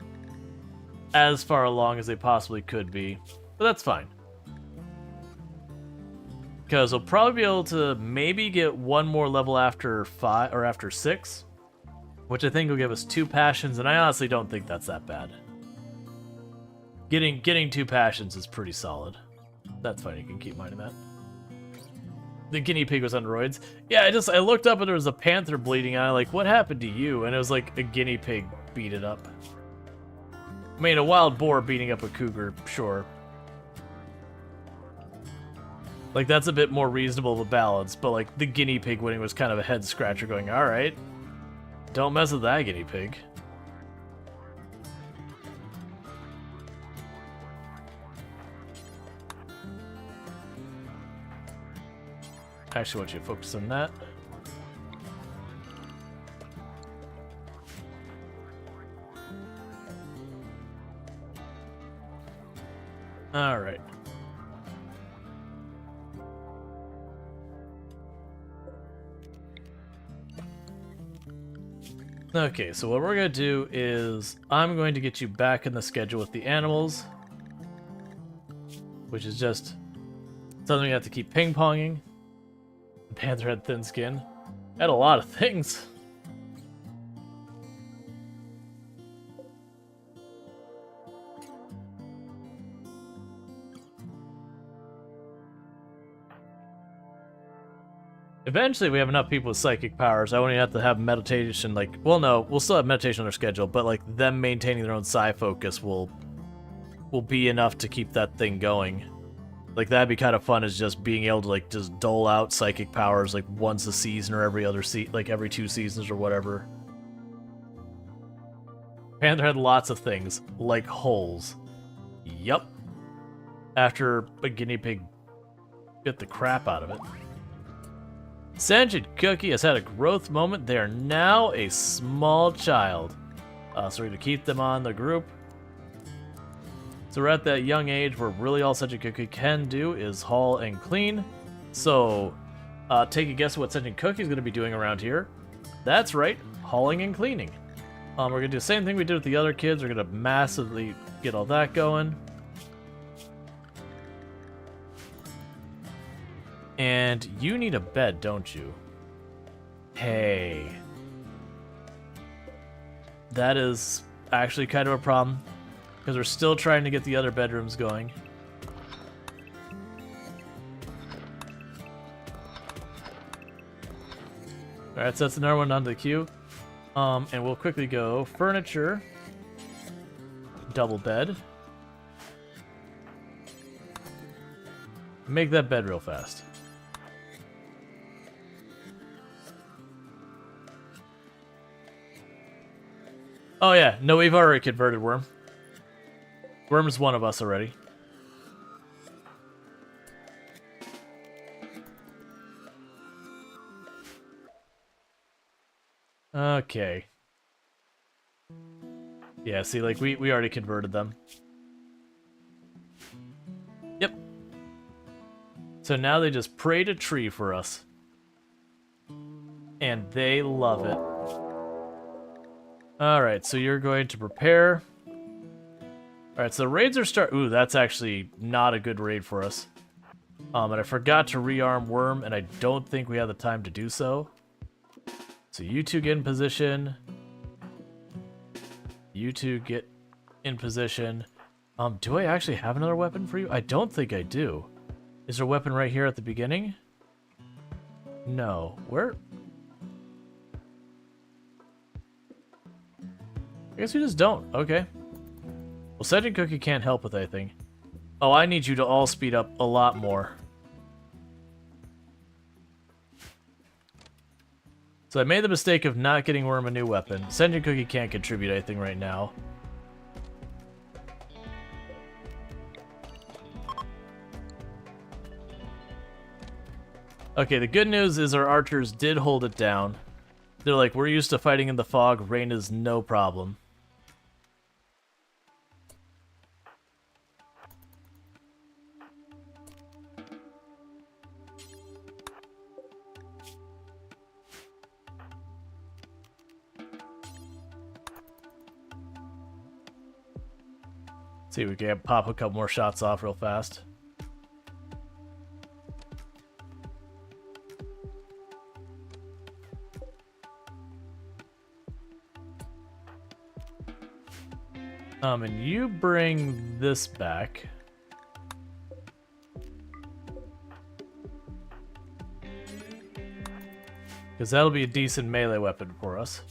far along as they possibly could be. But that's fine. Because we'll probably be able to maybe get one more level after 5 or after 6, which I think will give us 2 passions, and I honestly don't think that's that bad. Getting 2 passions is pretty solid. That's fine, you can keep minding that. The guinea pig was on roids. Yeah, I looked up and there was a panther bleeding out. Like, what happened to you? And it was like a guinea pig beat it up. I mean, a wild boar beating up a cougar, sure. Like, that's a bit more reasonable of a balance, but, like, the guinea pig winning was kind of a head-scratcher going, alright, don't mess with that guinea pig. Actually, I want you to focus on that. All right. Okay, so what we're going to do is I'm going to get you back in the schedule with the animals, which is just something we have to keep ping-ponging. The panther had thin skin. Had a lot of things. Eventually, we have enough people with psychic powers. I only have to have meditation, like... Well, no, we'll still have meditation on our schedule, but, like, them maintaining their own psi focus will be enough to keep that thing going. Like, that'd be kind of fun, is just being able to, like, just dole out psychic powers, like, once a season or every other like, every 2 seasons or whatever. Panther had lots of things, like holes. Yup. After a guinea pig bit the crap out of it. Sentient Cookie has had a growth moment. They are now a small child. So we're going to keep them on the group. So we're at that young age where really all Sentient Cookie can do is haul and clean. So take a guess what Sentient Cookie is going to be doing around here. That's right, hauling and cleaning. We're going to do the same thing we did with the other kids. We're going to massively get all that going. And you need a bed, don't you? Hey. That is actually kind of a problem, because we're still trying to get the other bedrooms going. Alright, so that's another one onto the queue. And we'll quickly go furniture, double bed. Make that bed real fast. Oh yeah, no, we've already converted Worm. Worm's one of us already. Okay. Yeah, see, like, we already converted them. Yep. So now they just prayed a tree for us. And they love it. Alright, so you're going to prepare. Alright, so the raids are Ooh, that's actually not a good raid for us. And I forgot to rearm Worm, and I don't think we have the time to do so. So you two get in position. You two get in position. Do I actually have another weapon for you? I don't think I do. Is there a weapon right here at the beginning? No. Where? I guess we just don't. Okay. Well, Sentient Cookie can't help with anything. Oh, I need you to all speed up a lot more. So I made the mistake of not getting Worm a new weapon. Sentient Cookie can't contribute anything right now. Okay, the good news is our archers did hold it down. They're like, we're used to fighting in the fog. Rain is no problem. See if we can pop a couple more shots off real fast. And you bring this back. Because that'll be a decent melee weapon for us.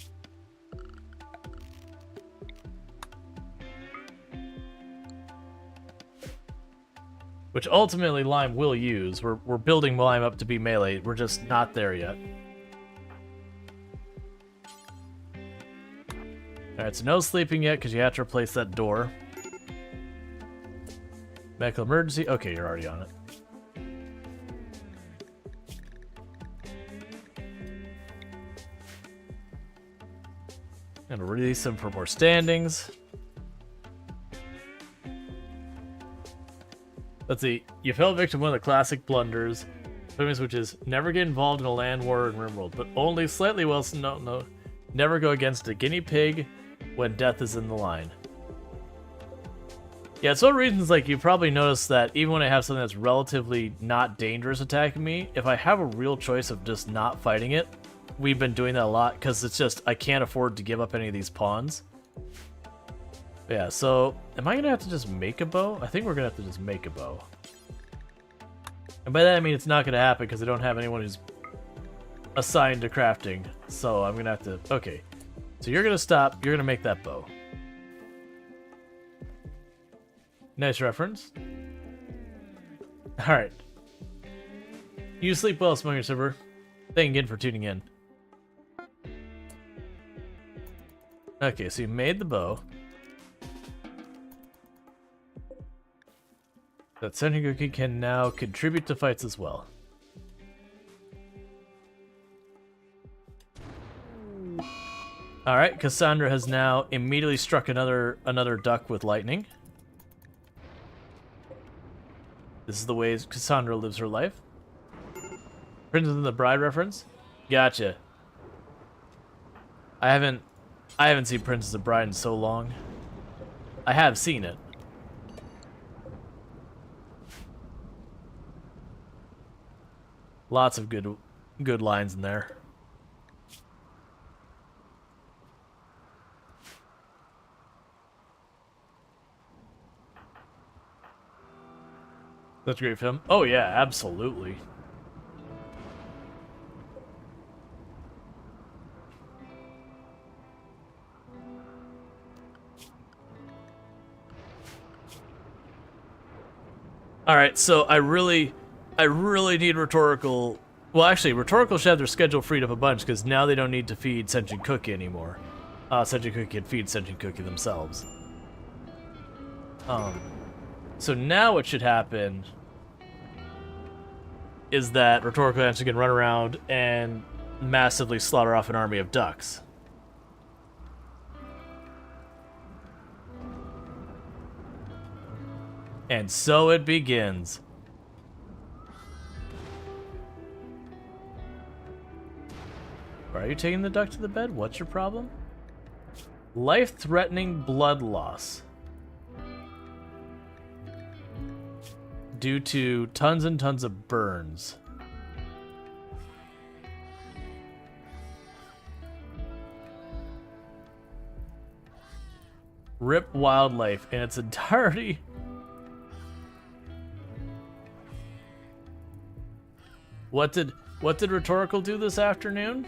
Which ultimately Lime will use. We're building Lime up to be melee. We're just not there yet. Alright, so no sleeping yet because you have to replace that door. Medical emergency. Okay, you're already on it. And release him for more standings. Let's see. You fell victim to one of the classic blunders, which is never get involved in a land war in RimWorld, but only slightly never go against a guinea pig when death is in the line. Yeah, it's one reasons like you probably noticed that even when I have something that's relatively not dangerous attacking me, if I have a real choice of just not fighting it, we've been doing that a lot because it's just I can't afford to give up any of these pawns. Yeah, so am I gonna have to just make a bow? I think we're gonna have to just make a bow. And by that I mean it's not gonna happen because I don't have anyone who's assigned to crafting. So I'm gonna have to. Okay, so you're gonna stop. You're gonna make that bow. Nice reference. Alright. You sleep well, Smunger Server. Thank you again for tuning in. Okay, so you made the bow. That Senjukuki can now contribute to fights as well. Alright, Cassandra has now immediately struck another duck with lightning. This is the way Cassandra lives her life. Princess and the Bride reference? Gotcha. I haven't seen Princess and the Bride in so long. I have seen it. Lots of good lines in there. That's a great film. Oh yeah, absolutely. All right, so I really need rhetorical. Well, actually, rhetorical should have their schedule freed up a bunch because now they don't need to feed Sentient Cookie anymore. Sentient Cookie can feed Sentient Cookie themselves. So now what should happen is that rhetorical answer can run around and massively slaughter off an army of ducks. And so it begins. Are you taking the duck to the bed? What's your problem? Life-threatening blood loss. Due to tons and tons of burns. Rip wildlife in its entirety. What did Rhetorical do this afternoon?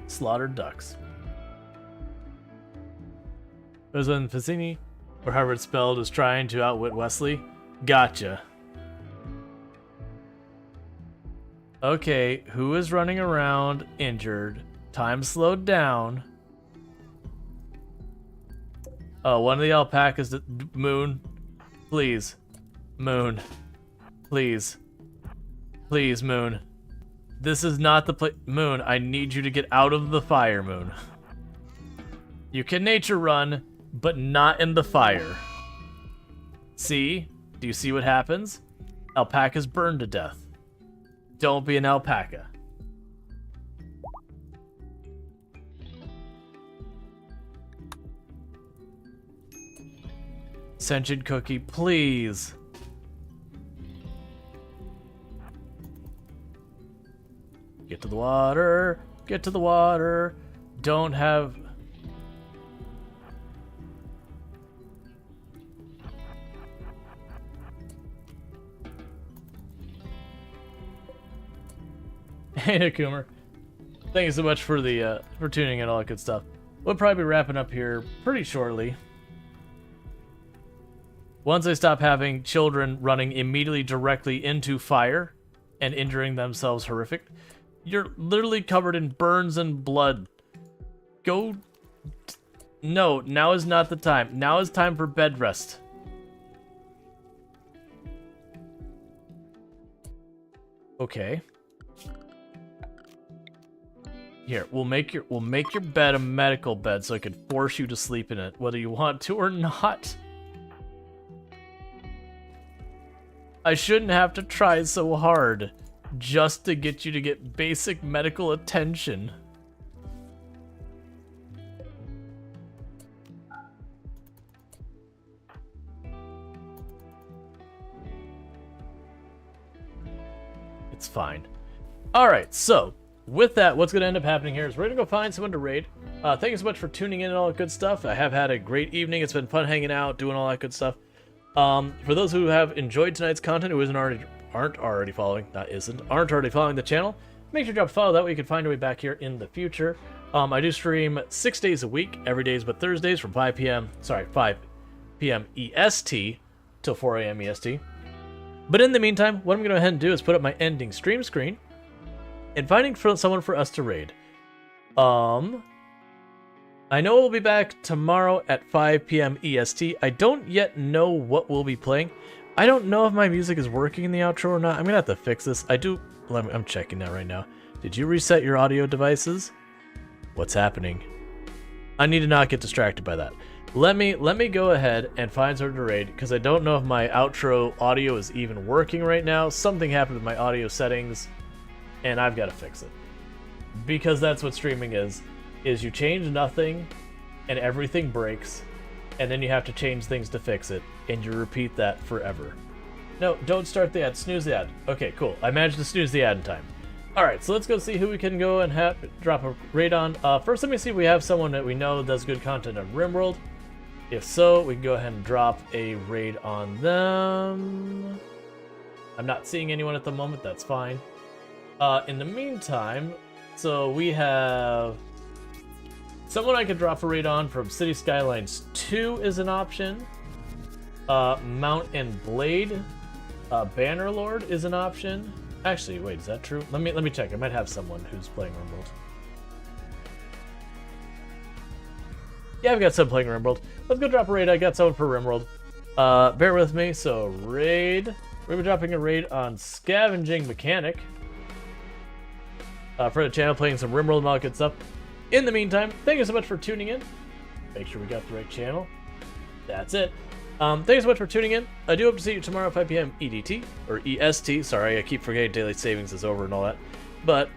Slaughtered ducks. It was when Fassini, or however it's spelled, was trying to outwit Wesley. Gotcha. Okay, who is running around injured? Time slowed down. Oh, one of the alpacas. Moon. Please. Moon. Please. Please, Moon. This is not the place. Moon, I need you to get out of the fire, Moon. You can nature run, but not in the fire. See? Do you see what happens? Alpacas burn to death. Don't be an alpaca. Sentient Cookie, please. Get to the water. Get to the water. Don't have... Hey, Nakumer. Thank you so much for the for tuning in and all that good stuff. We'll probably be wrapping up here pretty shortly. Once I stop having children running immediately directly into fire and injuring themselves horrific, you're literally covered in burns and blood. Go... No, now is not the time. Now is time for bed rest. Okay. Here, we'll make your bed a medical bed so I can force you to sleep in it, whether you want to or not. I shouldn't have to try so hard just to get you to get basic medical attention. It's fine. Alright, so with that, what's going to end up happening here is we're going to go find someone to raid. Thank you so much for tuning in and all that good stuff. I have had a great evening. It's been fun hanging out, doing all that good stuff. For those who have enjoyed tonight's content, who aren't already following the channel, make sure to drop a follow. That way you can find your way back here in the future. I do stream 6 days a week, every day but Thursdays from 5 p.m. EST till 4 a.m. EST. But in the meantime, what I'm going to go ahead and do is put up my ending stream screen and finding someone for us to raid. I know we'll be back tomorrow at 5 p.m. EST. I don't yet know what we'll be playing. I don't know if my music is working in the outro or not. I'm going to have to fix this. I'm checking that right now. Did you reset your audio devices? What's happening? I need to not get distracted by that. Let me go ahead and find someone to raid, because I don't know if my outro audio is even working right now. Something happened with my audio settings, and I've got to fix it. Because that's what streaming is you change nothing, and everything breaks, and then you have to change things to fix it, and you repeat that forever. No, don't start the ad. Snooze the ad. Okay, cool. I managed to snooze the ad in time. Alright, so let's go see who we can go and drop a raid on. First, let me see if we have someone that we know does good content on RimWorld. If so, we can go ahead and drop a raid on them. I'm not seeing anyone at the moment, that's fine. In the meantime, so we have someone I could drop a raid on from City Skylines 2 is an option. Mount and Blade, Bannerlord is an option. Actually, wait, is that true? Let me check. I might have someone who's playing RimWorld. Yeah, I've got someone playing RimWorld. Let's go drop a raid. I got someone for RimWorld. Bear with me. So, raid. We're going to be dropping a raid on Scavenging Mechanic. For the channel, playing some RimWorld and all that good stuff. In the meantime, thank you so much for tuning in. Make sure we got the right channel. That's it. Thank you so much for tuning in. I do hope to see you tomorrow at 5 p.m. EDT, or EST. Sorry, I keep forgetting daylight savings is over and all that. But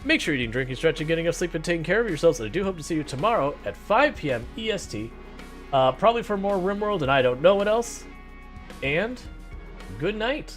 make sure you're eating, drinking, stretching, getting enough sleep, and taking care of yourselves. And I do hope to see you tomorrow at 5 p.m. EST. Probably for more RimWorld and I don't know what else. And good night.